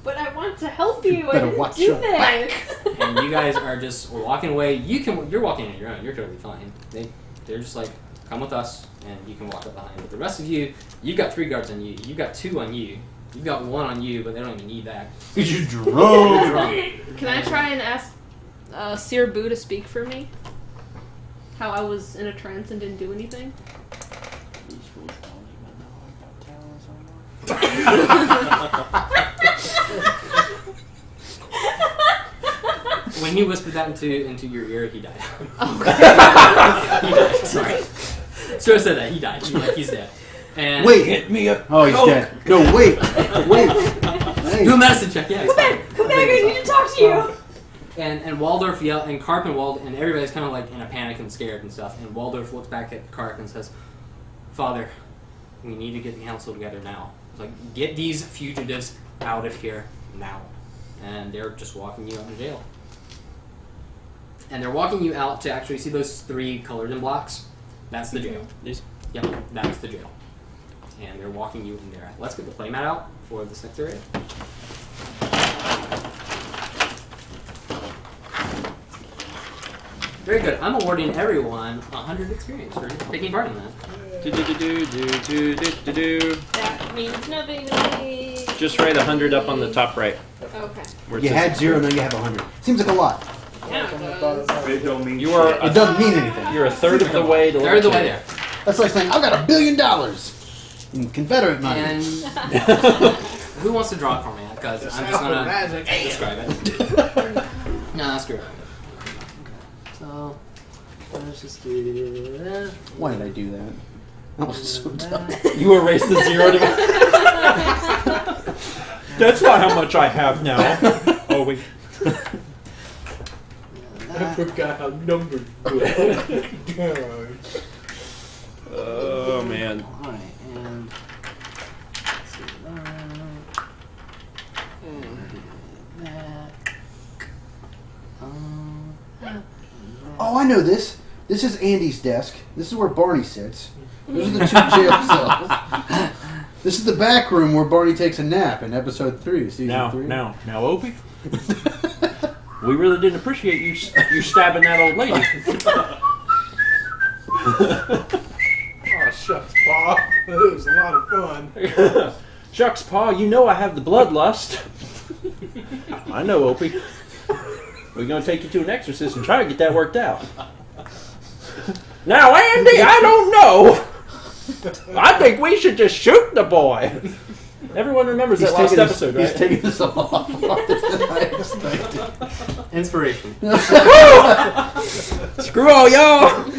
Speaker 4: But I want to help you. I
Speaker 6: Better
Speaker 4: didn't
Speaker 6: watch
Speaker 4: do
Speaker 6: your
Speaker 4: this.
Speaker 2: And you guys are just walking away. You're walking on your own. You're totally fine. They're just like, come with us, and you can walk up behind. But the rest of you, you've got 3 guards on you. You've got 2 on you. You've got 1 on you, but they don't even need that.
Speaker 6: Because you're drunk.
Speaker 4: Can I try and ask Seer Boo to speak for me? How I was in a trance and didn't do anything?
Speaker 2: When he whispered that into your ear, he died.
Speaker 4: Okay.
Speaker 2: He died. Sorry. So I said that. He died. He's dead. And
Speaker 6: Wait.
Speaker 3: Hit me up.
Speaker 6: Oh, he's dead. No, wait. Wait. Hey.
Speaker 2: do a medicine check. Yeah.
Speaker 4: Come back! Come back! I need to talk to you!
Speaker 2: And Waldorf yelled, and Karp and and everybody's kind of like in a panic and scared and stuff. And Waldorf looks back at Karp and says, Father, we need to get the council together now. It's like, get these fugitives out of here now. And they're just walking you out of jail. And they're walking you out to actually see those 3 colored in blocks. That's the jail.
Speaker 3: These?
Speaker 2: Yep, that's the jail. And they're walking you in there. Let's get the playmat out for this next area. Very good. I'm awarding everyone 100 experience for taking part in that.
Speaker 4: That means nothing to me.
Speaker 3: Just write 100 up on the top right.
Speaker 4: Okay.
Speaker 3: Where it
Speaker 6: You
Speaker 3: says
Speaker 6: had 0, now you have 100. Seems like a lot.
Speaker 4: Yeah, it does.
Speaker 5: It don't mean
Speaker 3: You are
Speaker 6: It doesn't mean anything.
Speaker 3: You're a third of the way to
Speaker 2: Third of the way there.
Speaker 6: That's like saying, I've got $1 billion in Confederate money.
Speaker 2: And who wants to draw it for me? Because I'm just going to describe it. No, screw it. So, let's just do that.
Speaker 6: Why did I do that? That was so dumb.
Speaker 3: You erased the 0 to me. That's not how much I have now. Oh, wait.
Speaker 1: I forgot how numbers go.
Speaker 3: Oh, man.
Speaker 2: Alright, and let's do that.
Speaker 6: Oh, I know this. This is Andy's desk. This is where Barney sits. Those are the 2 jail cells. This is the back room where Barney takes a nap in episode 3, season 3.
Speaker 3: Now, Opie? We really didn't appreciate you stabbing that old lady.
Speaker 1: Oh, shucks, Bob. It was a lot of fun.
Speaker 3: Shucks, Pa, you know I have the bloodlust. I know, Opie. We're going to take you to an exorcist and try to get that worked out. Now, Andy, I don't know. I think we should just shoot the boy. Everyone remembers that last episode, right?
Speaker 9: He's taking this off. I expected.
Speaker 2: Inspiration.
Speaker 3: Screw all y'all.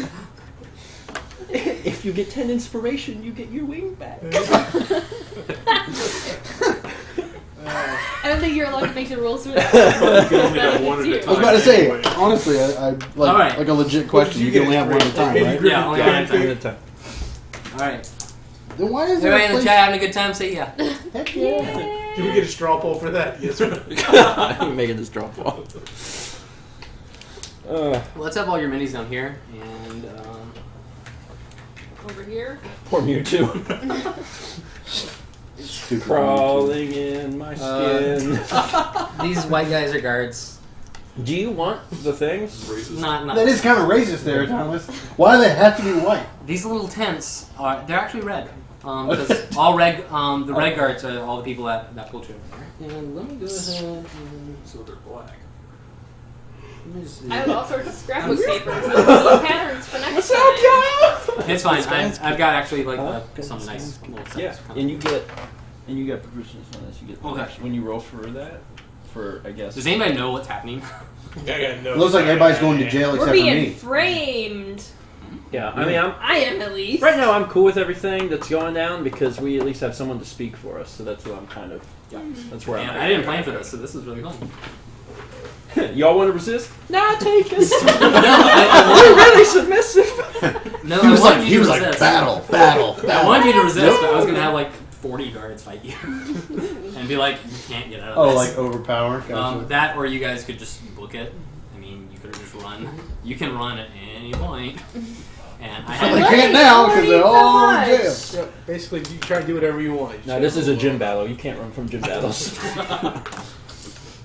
Speaker 3: If you get 10 inspiration, you get your wing back.
Speaker 4: I don't think you're allowed to make the rules for that.
Speaker 5: You can only have one at a
Speaker 9: I was
Speaker 5: time.
Speaker 9: about to say, honestly, I like
Speaker 2: Alright.
Speaker 9: like a legit question. You can only have one at a time, right?
Speaker 2: Yeah, only one at a time.
Speaker 3: At a time.
Speaker 2: Alright.
Speaker 9: Then why is there
Speaker 2: Everybody
Speaker 9: a
Speaker 2: in the
Speaker 9: place?
Speaker 2: chat having a good time? Say yeah.
Speaker 9: Heck yeah.
Speaker 1: Can we get a straw poll for that? Yes, sir.
Speaker 3: I'm making this drop off.
Speaker 2: Well, let's have all your minis down here, and
Speaker 4: Over here.
Speaker 3: Poor Mewtwo.
Speaker 9: Stupid
Speaker 3: Crawling in my skin.
Speaker 2: these white guys are guards.
Speaker 3: Do you want the things?
Speaker 5: Racist.
Speaker 2: Not
Speaker 9: That is kind of racist there, Thomas. Why do they have to be white?
Speaker 2: these little tents they're actually red. Because all red, the red guards are all the people that pull trigger. And let me go ahead and
Speaker 5: So they're black.
Speaker 2: let me see.
Speaker 4: I have all sorts of scrapbook papers with little patterns for next time.
Speaker 2: It's fine. I've got actually like some nice little sets.
Speaker 3: Yeah, and you get proficiency on this. You get when you roll for that. For I guess.
Speaker 2: Does anybody know what's happening?
Speaker 9: It looks like everybody's going to jail
Speaker 4: We're
Speaker 9: except for
Speaker 4: being
Speaker 9: me.
Speaker 4: framed.
Speaker 3: Yeah, I mean,
Speaker 4: I am at least.
Speaker 3: right now I'm cool with everything that's going down because we at least have someone to speak for us. So that's what I'm kind of.
Speaker 2: Yeah.
Speaker 3: That's where
Speaker 2: Man,
Speaker 3: I'm.
Speaker 2: I didn't plan for this, so this is really fun.
Speaker 3: Y'all want to resist? Nah, take us.
Speaker 2: No,
Speaker 3: We're really submissive.
Speaker 2: No,
Speaker 9: He was
Speaker 2: I
Speaker 9: like,
Speaker 2: wanted
Speaker 9: he
Speaker 2: you
Speaker 9: was
Speaker 2: to
Speaker 9: like,
Speaker 2: resist.
Speaker 9: battle.
Speaker 2: I wanted you to resist, but I was gonna have like 40 guards fight you and be like, you can't get out of
Speaker 9: Oh,
Speaker 2: this.
Speaker 9: like overpower. Gotcha.
Speaker 2: That, or you guys could just book it. I mean, you could have just run. You can run at any point. And I
Speaker 9: But they
Speaker 2: had.
Speaker 9: can't now because they're all in jail.
Speaker 1: Yep. Basically, you try to do whatever you want.
Speaker 3: No, this is a gym battle. You can't run from gym battles.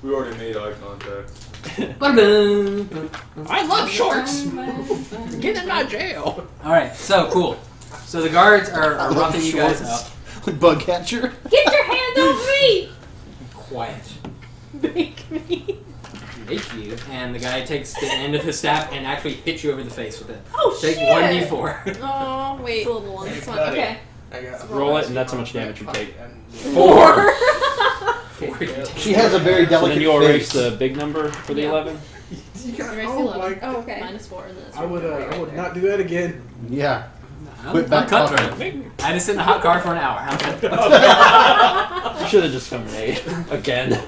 Speaker 5: We already made eye contact.
Speaker 3: I love shorts. Get in my jail.
Speaker 2: Alright, so cool. So the guards are roughing you guys up.
Speaker 9: Bug catcher.
Speaker 4: Get your hands off me!
Speaker 2: Quiet.
Speaker 4: Make me.
Speaker 2: Make you. And the guy takes the end of his staff and actually hits you over the face with it.
Speaker 4: Oh,
Speaker 2: Take
Speaker 4: shit!
Speaker 2: 1d4.
Speaker 4: Oh, wait. It's a little one. This one.
Speaker 1: Got it.
Speaker 4: Okay.
Speaker 1: I got
Speaker 3: Roll it, and that's how much damage you take.
Speaker 2: 4. 4.
Speaker 9: She has a very
Speaker 3: So
Speaker 9: delicate
Speaker 3: then you erase
Speaker 9: face.
Speaker 3: the big number for the
Speaker 4: Yeah.
Speaker 3: 11.
Speaker 1: You got,
Speaker 4: Erase
Speaker 1: oh,
Speaker 4: 11.
Speaker 1: my,
Speaker 4: Oh, okay. -4, and then it's
Speaker 1: I would not do that again.
Speaker 9: Yeah.
Speaker 2: I'm
Speaker 9: Quit back
Speaker 2: cut
Speaker 9: talking.
Speaker 2: for it. I had to sit in a hot car for an hour. How good?
Speaker 3: You should have just come grenade again.
Speaker 9: It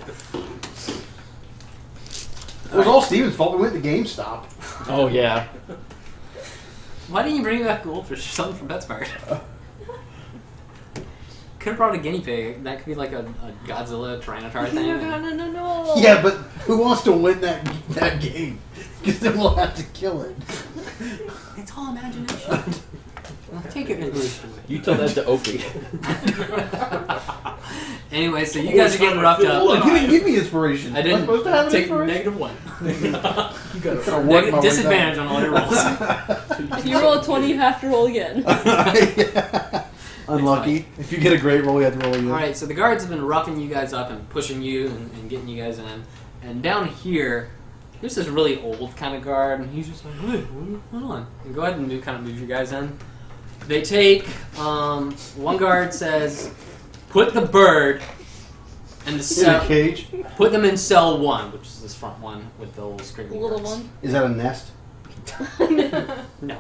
Speaker 9: was all Steven's fault. We went to GameStop.
Speaker 3: Oh yeah.
Speaker 2: Why didn't you bring back goldfish or something from PetSmart? Could have brought a guinea pig. That could be like a Godzilla Tyranitar thing.
Speaker 4: No.
Speaker 9: Yeah, but who wants to win that game? Because then we'll have to kill it.
Speaker 2: It's all imagination. Take it, English.
Speaker 3: You tell that to Opie.
Speaker 2: Anyway, so you guys are getting roughed up.
Speaker 9: Look, you didn't give me inspiration.
Speaker 2: I didn't
Speaker 9: Am supposed to have an
Speaker 2: take
Speaker 9: inspiration?
Speaker 2: -1.
Speaker 1: You got to
Speaker 9: Gotta work my way
Speaker 2: Disadvantage on all your rolls.
Speaker 4: If you roll a 20, you have to roll again.
Speaker 9: Yeah. Unlucky. If you get a great roll, you have to roll again.
Speaker 2: Alright, so the guards have been roughing you guys up and pushing you and getting you guys in. And down here, there's this really old kind of guard, and he's just like, hey, what's going on? And go ahead and move you guys in. They take, one guard says, put the bird in the
Speaker 9: In a
Speaker 2: cell.
Speaker 9: cage.
Speaker 2: Put them in cell 1, which is this front one with the little
Speaker 4: The
Speaker 2: scriggly
Speaker 4: little
Speaker 2: birds.
Speaker 4: one.
Speaker 9: Is that a nest?
Speaker 2: No.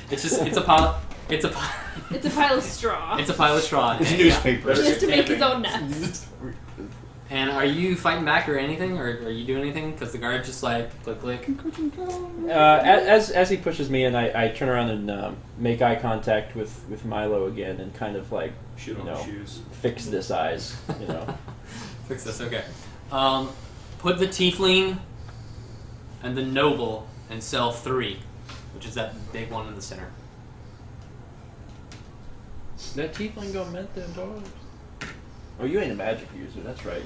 Speaker 2: It's just, it's a pile, it's a pile,
Speaker 4: It's a pile of straw.
Speaker 2: it's a pile of straw.
Speaker 9: It's
Speaker 2: and-
Speaker 9: newspaper.
Speaker 4: He has to make his own nest.
Speaker 2: And are you fighting back or anything, or are you doing anything? Because the guard's just like, click, click.
Speaker 3: As he pushes me in, I turn around and make eye contact with Milo again and kind of like
Speaker 5: Shit on the shoes.
Speaker 3: fix this eyes. You know.
Speaker 2: Fix this, okay. Put the tiefling and the noble in cell 3, which is that big one in the center.
Speaker 3: That tiefling got meant them dogs. Oh, you ain't a magic user. That's right.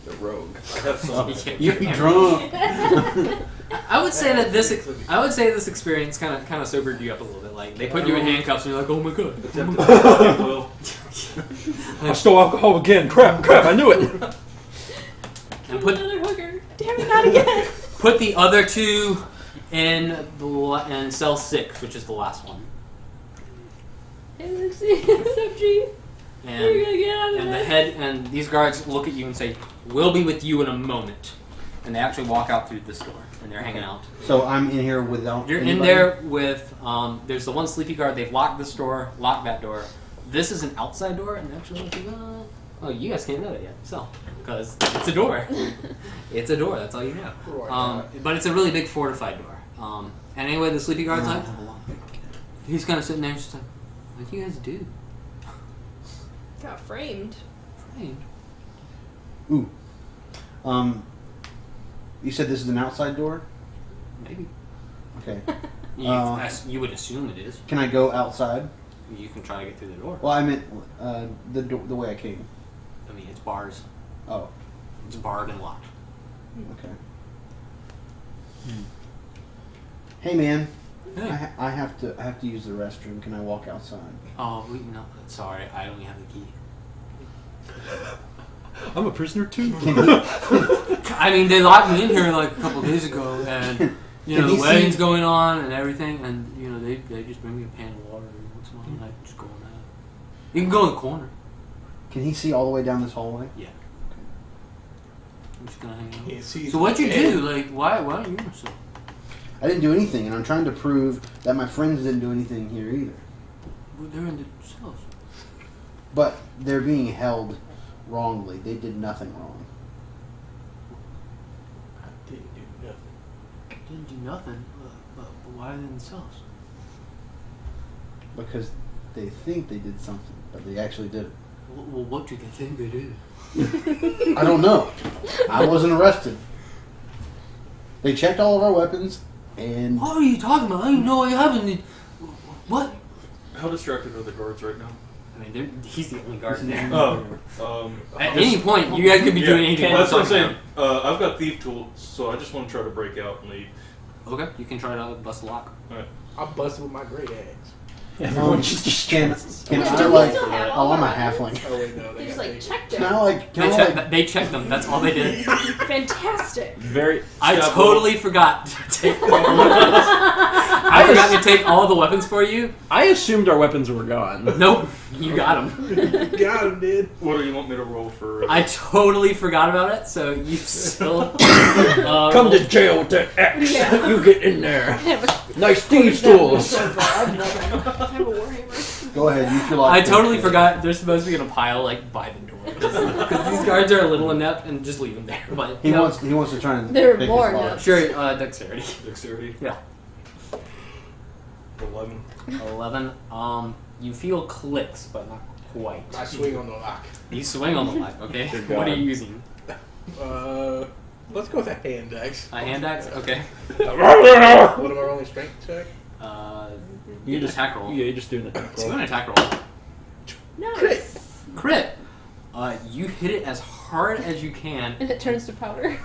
Speaker 5: The rogue. I have some.
Speaker 6: You're drunk.
Speaker 2: I would say that this experience kind of sobered you up a little bit. Like they put you in handcuffs and you're like, oh my god.
Speaker 5: Well,
Speaker 3: I stole alcohol again. Crap! I knew it.
Speaker 2: And put
Speaker 8: Another hooker. Damn it, not again.
Speaker 2: put the other two in cell 6, which is the last one.
Speaker 8: Hey, Lucy. SFG. You're gonna get out of
Speaker 2: And the
Speaker 8: this.
Speaker 2: head and these guards look at you and say, "We'll be with you in a moment." And they actually walk out through this door, and they're hanging out.
Speaker 6: So I'm in here without.
Speaker 2: You're
Speaker 6: anybody?
Speaker 2: in there with. There's the one sleepy guard. They've locked this door, locked that door. This is an outside door, and actually, oh, you guys can't know that yet, so because it's a door. It's a door. That's all you know. But it's a really big fortified door. And anyway, the sleepy guard's like, he's kind of sitting there, just like, "What do you guys do?"
Speaker 4: Got framed.
Speaker 2: Framed.
Speaker 6: Ooh. You said this is an outside door?
Speaker 2: Maybe.
Speaker 6: Okay.
Speaker 2: You would assume it is.
Speaker 6: Can I go outside?
Speaker 2: You can try to get through the door.
Speaker 6: Well, I meant the way I came.
Speaker 2: I mean, it's bars.
Speaker 6: Oh.
Speaker 2: It's barred and locked.
Speaker 6: Okay. Hey, man.
Speaker 2: Hey.
Speaker 6: I have to use the restroom. Can I walk outside?
Speaker 2: Oh, no. Sorry, I only have the key.
Speaker 3: I'm a prisoner too.
Speaker 2: I mean, they locked me in here like a couple days ago, and you know the wedding's going on and everything, and you know they just bring me a pan of water every once in a while, and I just go in that. You can go in the corner.
Speaker 6: Can he see all the way down this hallway?
Speaker 2: Yeah. I'm just gonna hang out.
Speaker 1: Can't see
Speaker 2: So what'd you do? Like, why don't you do so?
Speaker 6: I didn't do anything, and I'm trying to prove that my friends didn't do anything here either.
Speaker 2: Well, they're in the cells.
Speaker 6: But they're being held wrongly. They did nothing wrong.
Speaker 1: I didn't do nothing.
Speaker 2: Didn't do nothing, but why are they in the cells?
Speaker 6: Because they think they did something, but they actually did it.
Speaker 2: Well, what do they think they did?
Speaker 6: I don't know. I wasn't arrested. They checked all of our weapons, and...
Speaker 2: What are you talking about? I know I haven't. What?
Speaker 5: how distracted are the guards right now?
Speaker 2: I mean, he's the only guard in there. At any point, you guys could be doing anything.
Speaker 5: That's what I'm saying. I've got thief tools, so I just want to try to break out and leave.
Speaker 2: Okay, you can try to bust a lock.
Speaker 5: Alright.
Speaker 1: I'll bust it with my great axe.
Speaker 6: Everyone just can
Speaker 4: Yeah,
Speaker 6: I
Speaker 4: do we
Speaker 6: like?
Speaker 4: still have
Speaker 6: Oh,
Speaker 4: all
Speaker 6: I'm a
Speaker 4: our
Speaker 6: halfling.
Speaker 1: Oh wait, no,
Speaker 4: They
Speaker 1: they
Speaker 4: just
Speaker 1: got
Speaker 4: like
Speaker 1: taken.
Speaker 4: checked
Speaker 6: Can
Speaker 4: it.
Speaker 6: I like? Can I like?
Speaker 2: They checked them. That's all they did.
Speaker 4: Fantastic.
Speaker 3: Very.
Speaker 2: I
Speaker 5: Stop
Speaker 2: totally forgot to take all the weapons. I forgot to take all the weapons for you.
Speaker 3: I assumed our weapons were gone.
Speaker 2: Nope, you got them.
Speaker 1: Got him, dude.
Speaker 5: What do you want me to roll for?
Speaker 2: I totally forgot about it, so you still
Speaker 3: Come to jail with that axe.
Speaker 4: Yeah.
Speaker 3: You get in there.
Speaker 4: Have
Speaker 3: Nice thieves' tools.
Speaker 4: a warhammer.
Speaker 6: Go ahead. You feel like.
Speaker 2: I totally forgot they're supposed to be in a pile like by the door because these guards are a little inept and just leave them there. But
Speaker 6: He
Speaker 2: no.
Speaker 6: wants to try and.
Speaker 4: They're
Speaker 6: pick his
Speaker 4: more
Speaker 6: lock.
Speaker 4: nuts.
Speaker 2: Sure, dexterity.
Speaker 5: Dexterity?
Speaker 2: Yeah.
Speaker 5: 11.
Speaker 2: 11. You feel clicks, but not quite.
Speaker 1: I swing on the lock.
Speaker 2: You swing on the lock. Okay.
Speaker 3: Good
Speaker 2: What are
Speaker 3: God.
Speaker 2: you using?
Speaker 1: Let's go with a hand axe.
Speaker 2: A hand axe. Okay.
Speaker 1: What am I rolling? Strength check?
Speaker 2: You just attack roll.
Speaker 3: Yeah, you're just doing it.
Speaker 2: So you want an attack roll.
Speaker 4: Nice.
Speaker 2: Crit. You hit it as hard as you can.
Speaker 4: And it turns to powder.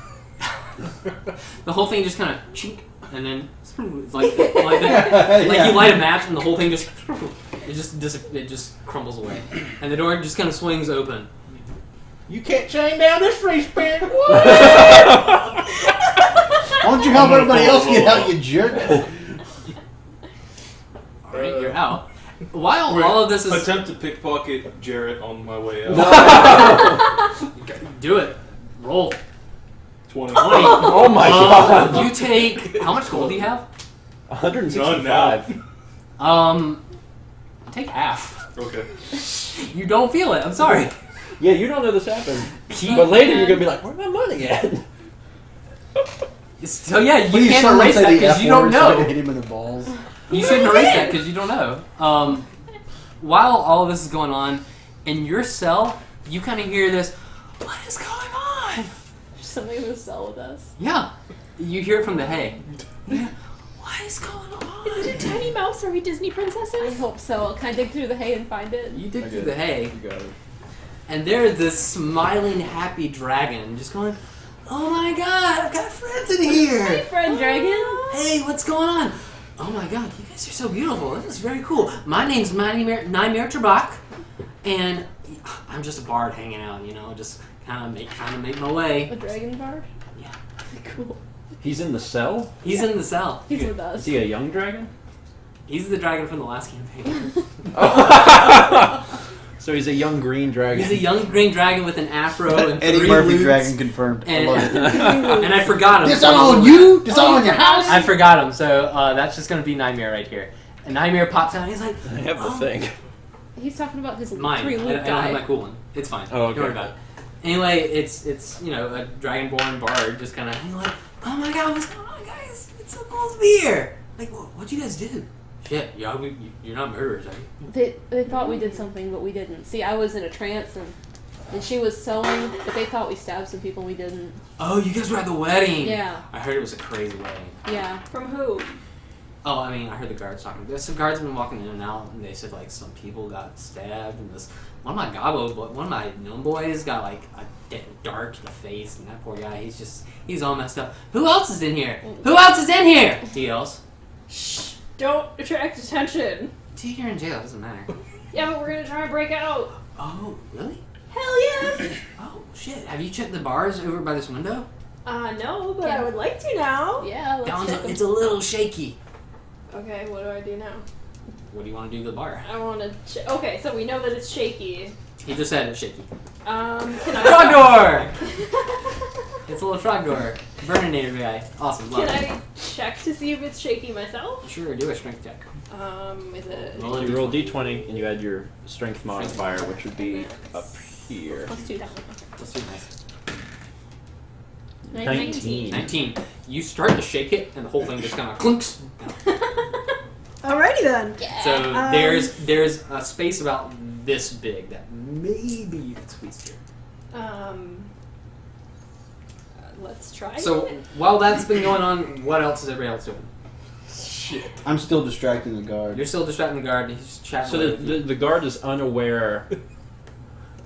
Speaker 2: The whole thing just kind of chink, and then it's like you light a match, and the whole thing just it just crumbles away, and the door just kind of swings open.
Speaker 1: You can't chain down this free spirit.
Speaker 6: Why don't you help everybody else get out, you jerk?
Speaker 2: All right, you're out. While all of this is
Speaker 5: Attempt to pickpocket Jarrett on my way out.
Speaker 2: do it, roll
Speaker 5: 20.
Speaker 2: 20.
Speaker 3: Oh my God.
Speaker 2: You take how much gold do you have?
Speaker 3: 165.
Speaker 2: Take half.
Speaker 5: Okay.
Speaker 2: You don't feel it. I'm sorry.
Speaker 3: Yeah, you don't know this happened.
Speaker 2: He-
Speaker 3: But later you're gonna be like, where's my money at?
Speaker 2: So yeah, you
Speaker 6: Please,
Speaker 2: can't
Speaker 6: someone
Speaker 2: erase
Speaker 6: say
Speaker 2: that
Speaker 6: the
Speaker 2: because
Speaker 6: F
Speaker 2: you don't
Speaker 6: word so I
Speaker 2: know.
Speaker 6: can hit him in the balls.
Speaker 2: You shouldn't erase that because you don't know. While all of this is going on, in your cell, you kind of hear this, what is going on?
Speaker 4: Somebody in the cell with us.
Speaker 2: Yeah. You hear it from the hay. Yeah. What is going on?
Speaker 4: Is it a tiny mouse? Are we Disney princesses? I hope so. Can I dig through the hay and find it?
Speaker 2: You dig through the hay.
Speaker 3: You got it.
Speaker 2: and there's this smiling, happy dragon just going, "Oh my god, I've got friends in here!
Speaker 8: Hey, friend dragon.
Speaker 2: Hey, what's going on? Oh my god, you guys are so beautiful. This is very cool. My name's Nimeer Trebak, and I'm just a bard hanging out, just kind of make my way."
Speaker 4: A dragon bard?
Speaker 2: Yeah.
Speaker 4: Cool.
Speaker 3: He's in the cell?
Speaker 2: He's in the cell.
Speaker 4: He's with us.
Speaker 3: Is he a young dragon?
Speaker 2: He's the dragon from the last campaign.
Speaker 3: So he's a young green dragon.
Speaker 2: He's a young green dragon with an afro and
Speaker 9: Eddie
Speaker 2: 3
Speaker 9: Murphy
Speaker 2: loops.
Speaker 9: dragon confirmed.
Speaker 2: And,
Speaker 9: I love it.
Speaker 2: and I forgot him.
Speaker 9: Disown you? Disown your house?
Speaker 2: I forgot him, so that's just going to be Nimeer right here. And Nimeer pops out and he's like,
Speaker 3: I have the thing.
Speaker 8: He's talking about his
Speaker 2: mine.
Speaker 8: 3
Speaker 2: I
Speaker 8: loop
Speaker 2: don't have
Speaker 8: guy.
Speaker 2: my cool one. It's fine.
Speaker 3: Oh, okay.
Speaker 2: Don't worry about it. Anyway, it's a dragonborn bard just kind of like, "Oh my god, what's going on, guys? It's so cool to be here. Like, what'd you guys do? Shit, you're not murderers, are you?"
Speaker 8: They thought we did something, but we didn't. See, I was in a trance, and she was sewing, but they thought we stabbed some people, and we didn't.
Speaker 2: Oh, you guys were at the wedding.
Speaker 8: Yeah.
Speaker 2: I heard it was a crazy wedding.
Speaker 8: Yeah.
Speaker 4: From who?
Speaker 2: Oh, I mean, I heard the guards talking. There's some guards been walking in and out, and they said like some people got stabbed, and one of my gnome boys got like a dart to the face, and that poor guy, he's all messed up. Who else is in here? Who else is in here? He yells.
Speaker 4: Shh! Don't attract attention.
Speaker 2: Dude, you're in jail. It doesn't matter.
Speaker 4: Yeah, but we're gonna try and break out.
Speaker 2: Oh, really?
Speaker 4: Hell yes!
Speaker 2: Oh, shit. Have you checked the bars over by this window?
Speaker 4: No, but I would like to now.
Speaker 8: Yeah, let's
Speaker 2: That one's
Speaker 8: check them.
Speaker 2: it's a little shaky.
Speaker 4: Okay, what do I do now?
Speaker 2: What do you want to do to the bar?
Speaker 4: I want to. Okay, so we know that it's shaky.
Speaker 2: He just said it's shaky.
Speaker 4: Can I?
Speaker 2: Trogdor! It's a little Trogdor. Burninator guy. Awesome. Love
Speaker 4: Can
Speaker 2: it.
Speaker 4: I check to see if it's shaky myself?
Speaker 2: Sure, do a strength check.
Speaker 4: Is it?
Speaker 3: So you roll d20 and you add your strength modifier, which would be up here.
Speaker 8: Plus 2 down.
Speaker 2: Let's do nice.
Speaker 3: 19.
Speaker 2: 19. You start to shake it, and the whole thing just kind of clinks.
Speaker 7: Alrighty then.
Speaker 2: So there's a space about this big that maybe you can squeeze through.
Speaker 4: Let's try.
Speaker 2: So
Speaker 4: it.
Speaker 2: while that's been going on, what else is everybody else doing?
Speaker 9: Shit. I'm still distracting the guard.
Speaker 2: You're still distracting the guard, and he's just chatting.
Speaker 3: So
Speaker 2: away with you.
Speaker 3: the guard is unaware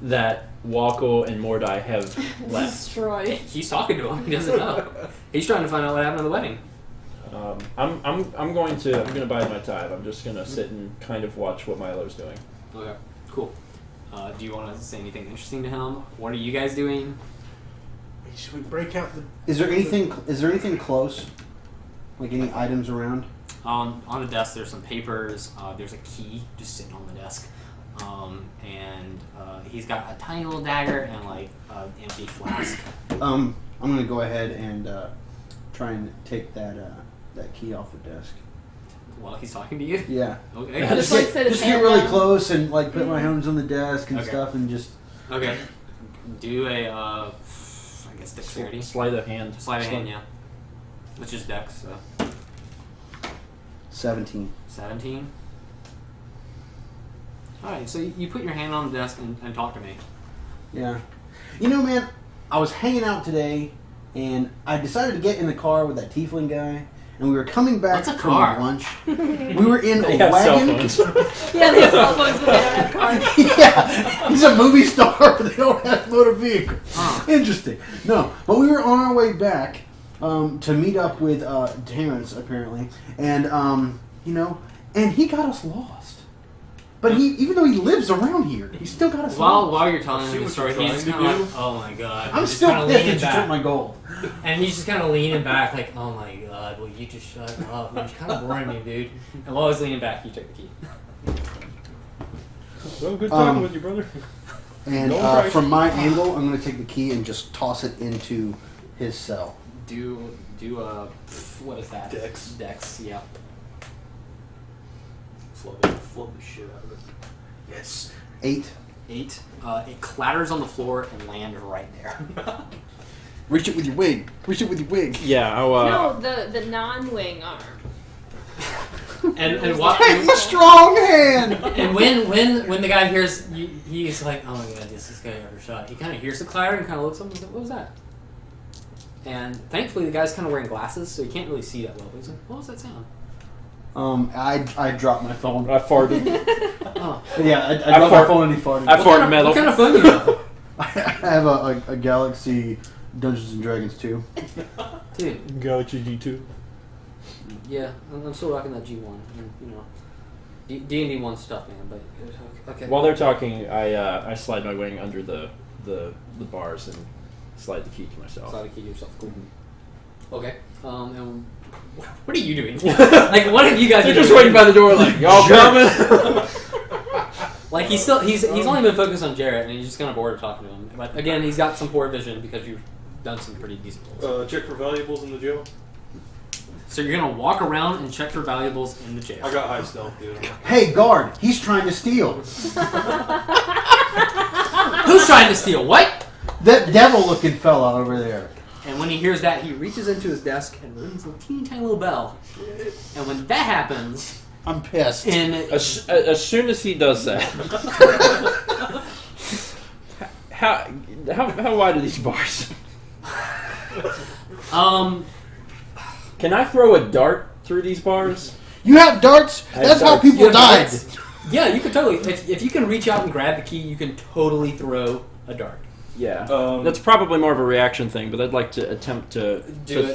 Speaker 3: that Walko and Mordai have left.
Speaker 4: Destroy.
Speaker 2: He's talking to him. He doesn't know. He's trying to find out what happened at the wedding.
Speaker 3: I'm going to bide my time. I'm just gonna sit and kind of watch what Milo's doing.
Speaker 2: Okay, cool. Do you want to say anything interesting to him? What are you guys doing?
Speaker 1: Should we break out the...
Speaker 9: Is there anything close? Like any items around?
Speaker 2: On the desk, there's some papers. There's a key just sitting on the desk. And he's got a tiny little dagger and like an empty flask.
Speaker 9: I'm gonna go ahead and try and take that key off the desk.
Speaker 2: While he's talking to you?
Speaker 9: Yeah.
Speaker 2: Okay.
Speaker 8: Just like set his
Speaker 9: Just get
Speaker 8: hand
Speaker 9: really
Speaker 8: down.
Speaker 9: close and like put my hands on the desk and
Speaker 2: Okay.
Speaker 9: stuff and just.
Speaker 2: Okay. Do a, I guess dexterity.
Speaker 3: Sleight of hand.
Speaker 2: Sleight of hand, yeah. Which is dex, so.
Speaker 9: 17.
Speaker 2: 17. Alright, so you put your hand on the desk and talk to me.
Speaker 9: Yeah. You know, man, I was hanging out today and I decided to get in the car with that tiefling guy. And we were coming back
Speaker 2: What's a
Speaker 9: from
Speaker 2: car?
Speaker 9: lunch. We were in
Speaker 3: They
Speaker 9: a
Speaker 3: have cell
Speaker 9: wagon.
Speaker 3: phones.
Speaker 4: Yeah, they have cell phones, but they don't have cars.
Speaker 9: Yeah, he's a movie star, but they don't have motor vehicle. Interesting. No, but we were on our way back to meet up with Terrence, apparently, and and he got us lost. But even though he lives around here, he still got us lost.
Speaker 2: While you're telling
Speaker 5: See
Speaker 2: him the
Speaker 5: what
Speaker 2: story,
Speaker 5: you're
Speaker 2: he's just
Speaker 5: trying
Speaker 2: kind
Speaker 5: to
Speaker 2: of like, oh my god.
Speaker 9: I'm
Speaker 2: He's
Speaker 9: still
Speaker 2: kinda
Speaker 9: pissed that
Speaker 2: leaning
Speaker 9: you took
Speaker 2: back.
Speaker 9: my gold.
Speaker 2: And he's just kind of leaning back, like, oh my god, will you just shut up? You're kind of boring me, dude. And while he's leaning back, you took the key.
Speaker 3: Well, good talking with you, brother.
Speaker 9: And
Speaker 3: No price.
Speaker 9: from my angle, I'm going to take the key and just toss it into his cell.
Speaker 2: Do a, what is that?
Speaker 5: Dex.
Speaker 2: Dex, yeah.
Speaker 5: Flood the shit out of it.
Speaker 2: Yes.
Speaker 9: 8.
Speaker 2: 8. It clatters on the floor and lands right there.
Speaker 9: Reach it with your wig. Reach it with your wig.
Speaker 3: Yeah, I'll,
Speaker 4: No, the non-wing arm.
Speaker 2: and what?
Speaker 9: Take my strong hand!
Speaker 2: And when the guy hears, he's like, oh my god, this guy ever shot. He kind of hears the clatter and kind of looks up and he's like, what was that? And thankfully the guy's kind of wearing glasses, so he can't really see that well. But he's like, what was that sound?
Speaker 9: I dropped my phone.
Speaker 3: I farted.
Speaker 2: Oh.
Speaker 9: Yeah, I dropped my phone and he farted.
Speaker 3: I fart metal.
Speaker 2: What kind of phone do you have?
Speaker 9: I have a Galaxy Dungeons and Dragons 2.
Speaker 2: Dude.
Speaker 3: Galaxy G2.
Speaker 2: Yeah, I'm still rocking that G1. And, you know, D&D 1 stuff, man. But okay.
Speaker 3: While they're talking, I slide my wing under the bars and slide the key to myself.
Speaker 2: Slide the key to yourself. Cool. Okay. And what are you doing? Like, what have you guys been
Speaker 3: They're just
Speaker 2: doing?
Speaker 3: waiting by the door, like y'all coming.
Speaker 2: Like he's only been focused on Jarrett, and he's just kind of bored of talking to him. But again, he's got some poor vision because you've done some pretty decent rolls.
Speaker 5: Check for valuables in the jail.
Speaker 2: So you're gonna walk around and check for valuables in the jail.
Speaker 5: I got high stealth, dude.
Speaker 9: Hey, guard! He's trying to steal.
Speaker 2: Who's trying to steal? What?
Speaker 9: That devil-looking fella over there.
Speaker 2: And when he hears that, he reaches into his desk and rings a teeny tiny little bell. And when that happens,
Speaker 9: I'm pissed.
Speaker 3: As soon as he does that, how wide are these bars? Can I throw a dart through these bars?
Speaker 9: You have darts? That's how people died.
Speaker 2: Yeah, you can totally. If you can reach out and grab the key, you can totally throw a dart.
Speaker 3: Yeah, that's probably more of a reaction thing, but I'd like to attempt to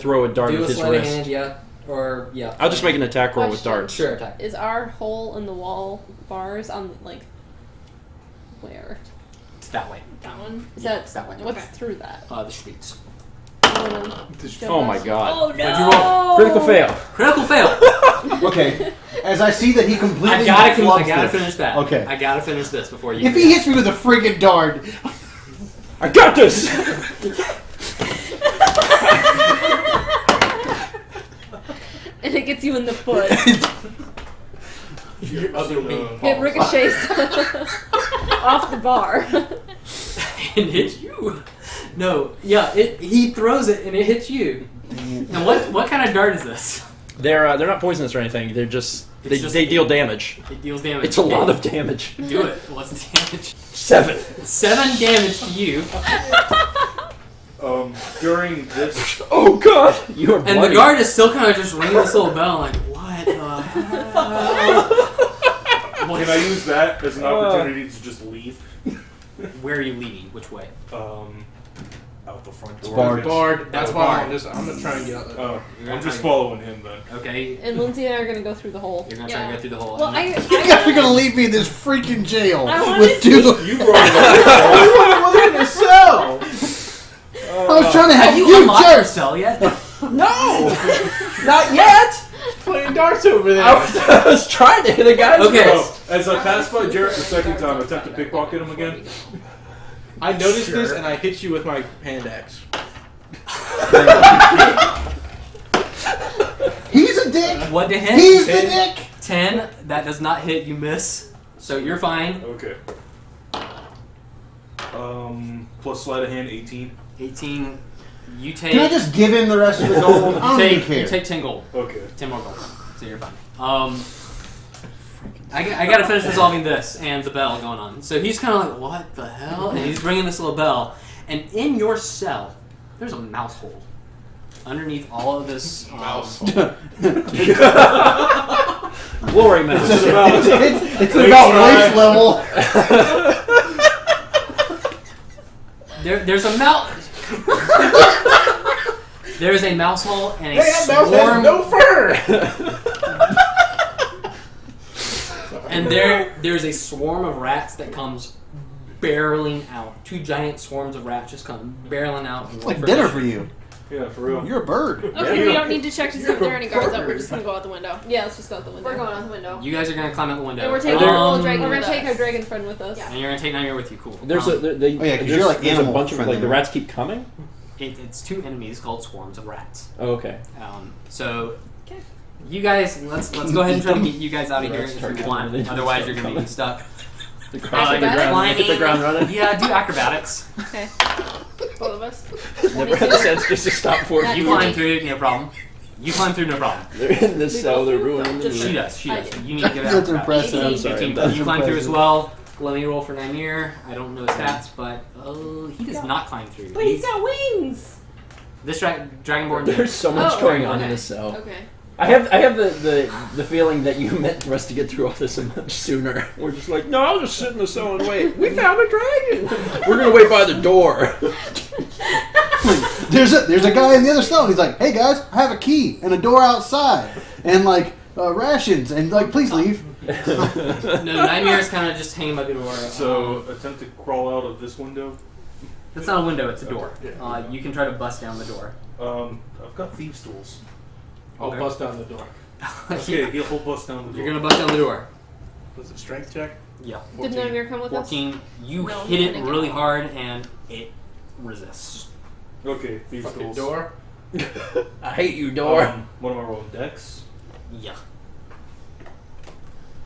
Speaker 3: throw a dart with his wrist.
Speaker 2: Hand, yeah. Or, yeah.
Speaker 3: I'll just make an attack roll with darts.
Speaker 2: Sure, attack.
Speaker 4: Is our hole in the wall bars on, like, where?
Speaker 2: It's that way.
Speaker 4: That one? Is
Speaker 2: Yeah,
Speaker 4: that,
Speaker 2: it's that way.
Speaker 4: what's through that?
Speaker 2: The streets.
Speaker 3: Oh my god.
Speaker 4: Oh, no!
Speaker 3: What'd you roll? Critical fail.
Speaker 2: Critical fail!
Speaker 9: Okay, as I see that he completely
Speaker 2: I gotta finish that.
Speaker 9: Okay.
Speaker 2: I gotta finish this before you.
Speaker 9: If he hits me with a friggin' dart...
Speaker 3: I got this!
Speaker 4: And it gets you in the foot.
Speaker 5: Your other wing.
Speaker 4: It ricochets off the bar.
Speaker 2: It hits you. No, yeah, he throws it and it hits you. And what kind of dart is this?
Speaker 3: They're not poisonous or anything. They're just they deal damage.
Speaker 2: It deals damage.
Speaker 3: It's a lot of damage.
Speaker 2: Do it. What's the damage?
Speaker 3: 7.
Speaker 2: 7 damage to you.
Speaker 5: During this,
Speaker 3: Oh god, you are bloody.
Speaker 2: And the guard is still kind of just ringing this little bell, like, what the hell?
Speaker 5: can I use that as an opportunity to just leave?
Speaker 2: Where are you leading? Which way?
Speaker 5: Out the front door.
Speaker 1: Barred. That's
Speaker 2: Oh,
Speaker 1: why
Speaker 2: barred.
Speaker 1: I'm gonna try and get out there.
Speaker 5: Oh, I'm just following him then.
Speaker 2: Okay.
Speaker 4: And Lindsay and I are going to go through the hole.
Speaker 2: You're gonna try and go through the hole.
Speaker 4: Well,
Speaker 9: You guys are gonna leave me in this freaking jail
Speaker 4: I wanna
Speaker 9: with two...
Speaker 5: You brought it
Speaker 1: What are you gonna sell?
Speaker 9: I was trying to help
Speaker 2: Have you
Speaker 9: you,
Speaker 2: unlocked your
Speaker 9: jerk!
Speaker 2: cell yet?
Speaker 1: No, not yet. Playing darts over there.
Speaker 3: I was trying to hit a guy.
Speaker 2: Okay.
Speaker 5: As I pass by Jarrett the second time, I attempt to pickpocket him again.
Speaker 1: I noticed this and I hit you with my hand axe.
Speaker 9: He's a dick!
Speaker 2: What to hit?
Speaker 9: He's the dick!
Speaker 2: 10. That does not hit. You miss. So you're fine.
Speaker 5: Okay. Plus sleight of hand, 18.
Speaker 2: 18. You take.
Speaker 9: Can I just give him the rest of the gold? I don't even care.
Speaker 2: You take 10 gold.
Speaker 5: Okay.
Speaker 2: 10 more gold. So you're fine. I gotta finish resolving this and the bell going on. So he's kind of like, what the hell? And he's ringing this little bell. And in your cell, there's a mouse hole. Underneath all of this
Speaker 5: Mouse
Speaker 3: Glory mouse.
Speaker 9: It's about waist level.
Speaker 2: There's a mouse. There's a mouse hole and a
Speaker 1: Hey, that mouse
Speaker 2: swarm.
Speaker 1: has no fur.
Speaker 2: And there's a swarm of rats that comes barreling out. 2 giant swarms of rats just come barreling out.
Speaker 9: It's like dinner for you.
Speaker 5: Yeah, for real.
Speaker 9: You're a bird.
Speaker 4: Okay, we don't need to check to see if there are any guards up. We're just going to go out the window. Yeah, let's just go out the window.
Speaker 8: We're going out the window.
Speaker 2: You guys are gonna climb out the window.
Speaker 4: And we're taking
Speaker 2: Um,
Speaker 4: our little dragon. We're
Speaker 8: with
Speaker 4: going to take
Speaker 8: us.
Speaker 4: our dragon friend with us.
Speaker 8: Yeah.
Speaker 2: And you're gonna take Nimeer with you. Cool.
Speaker 3: There's
Speaker 9: Oh yeah, 'cause you're like
Speaker 3: there's a
Speaker 9: animal
Speaker 3: bunch of
Speaker 9: friendly,
Speaker 3: like the
Speaker 9: right?
Speaker 3: rats keep coming.
Speaker 2: It's 2 enemies called swarms of rats.
Speaker 3: Oh, okay.
Speaker 2: So you guys, let's go ahead and try to get you guys out of here if you want. Otherwise, you're gonna be stuck.
Speaker 3: The
Speaker 2: You're
Speaker 3: ground, hit the ground running.
Speaker 2: Yeah, do acrobatics.
Speaker 4: Okay. Both of us.
Speaker 3: Never had sense just to stop for
Speaker 2: You climb through, no problem. You climb through, no problem.
Speaker 3: They're in this cell. They're ruining the
Speaker 2: She
Speaker 3: movie.
Speaker 2: does. She
Speaker 4: I
Speaker 2: does.
Speaker 4: do.
Speaker 2: You need to give it
Speaker 9: That's
Speaker 2: out.
Speaker 9: impressive.
Speaker 3: I'm sorry.
Speaker 2: 18.
Speaker 9: That's
Speaker 2: You climb through as
Speaker 9: impressive.
Speaker 2: well. Let me roll for Nimeer. I don't know his stats, but he does not climb through.
Speaker 8: But he's got wings!
Speaker 2: This Dragonborn.
Speaker 3: There's so much
Speaker 4: Oh,
Speaker 3: going on in
Speaker 4: okay.
Speaker 3: this cell.
Speaker 4: Okay.
Speaker 3: I have the feeling that you meant for us to get through all this much sooner. We're just like, no, I'll just sit in the cell and wait. We found a dragon. We're gonna wait by the door.
Speaker 9: There's a guy in the other cell, and he's like, "Hey guys, I have a key and a door outside, and like rations, and like please leave."
Speaker 2: No, Nimeer's kind of just hanging by the door.
Speaker 5: So attempt to crawl out of this window.
Speaker 2: That's not a window; it's a door.
Speaker 1: Yeah.
Speaker 2: You can try to bust down the door.
Speaker 5: I've got thieves' tools.
Speaker 1: I'll
Speaker 2: Okay.
Speaker 1: bust down the door.
Speaker 5: Okay, he'll bust down the door.
Speaker 2: You're gonna bust down the door.
Speaker 1: Was it strength check?
Speaker 2: Yeah.
Speaker 4: Did Nimeer come with us?
Speaker 2: 14. You
Speaker 4: No,
Speaker 2: hit
Speaker 4: I'm
Speaker 2: it
Speaker 4: gonna get
Speaker 2: really
Speaker 4: off.
Speaker 2: hard, and it resists.
Speaker 5: Okay, thieves'
Speaker 1: Fucking
Speaker 5: tools.
Speaker 1: door.
Speaker 3: I hate you, door.
Speaker 5: What am I rolling? Dex?
Speaker 2: Yeah.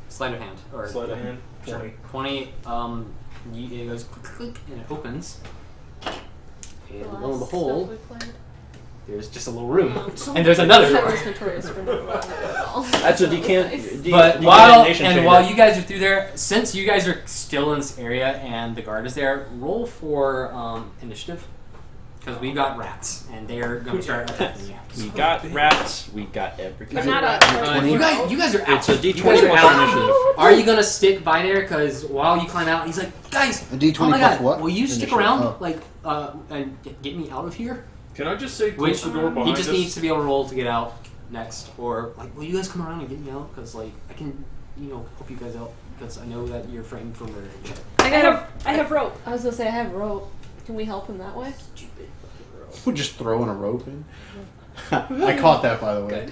Speaker 2: Sleight of hand. Or
Speaker 5: Sleight of hand?
Speaker 2: Sure.
Speaker 5: 20.
Speaker 2: 20. It goes click, and it opens. And
Speaker 4: The
Speaker 2: lo and
Speaker 4: last
Speaker 2: behold,
Speaker 4: stuff we played.
Speaker 2: there's just a little room, and there's another
Speaker 4: That
Speaker 2: door.
Speaker 4: was notorious for all.
Speaker 3: That's a
Speaker 2: But while you guys are through there, since you guys are still in this area and the guard is there, roll for initiative, because we got rats and they're going to start attacking you.
Speaker 3: We got rats. We got everything.
Speaker 4: But not a.
Speaker 2: You guys are out.
Speaker 3: It's a
Speaker 2: You
Speaker 3: D20
Speaker 2: guys are
Speaker 3: plus
Speaker 2: out.
Speaker 3: initiative.
Speaker 2: Are you gonna stick by there? Because while you climb out, he's like, guys,
Speaker 9: A D20
Speaker 2: oh my
Speaker 9: plus
Speaker 2: god,
Speaker 9: what?
Speaker 2: will you stick
Speaker 9: Initiative.
Speaker 2: around,
Speaker 9: Oh.
Speaker 2: and get me out of here?
Speaker 5: Can I just say
Speaker 2: Which
Speaker 5: close the door behind
Speaker 2: he just
Speaker 5: us?
Speaker 2: needs to be able to roll to get out next, or like, will you guys come around and get me out? Because like, I can, help you guys out because I know that you're framed for murder and shit.
Speaker 4: I have rope. I was gonna say I have rope. Can we help him that way?
Speaker 2: Stupid fucking roll.
Speaker 9: We're just throwing a rope in. I caught that, by the way.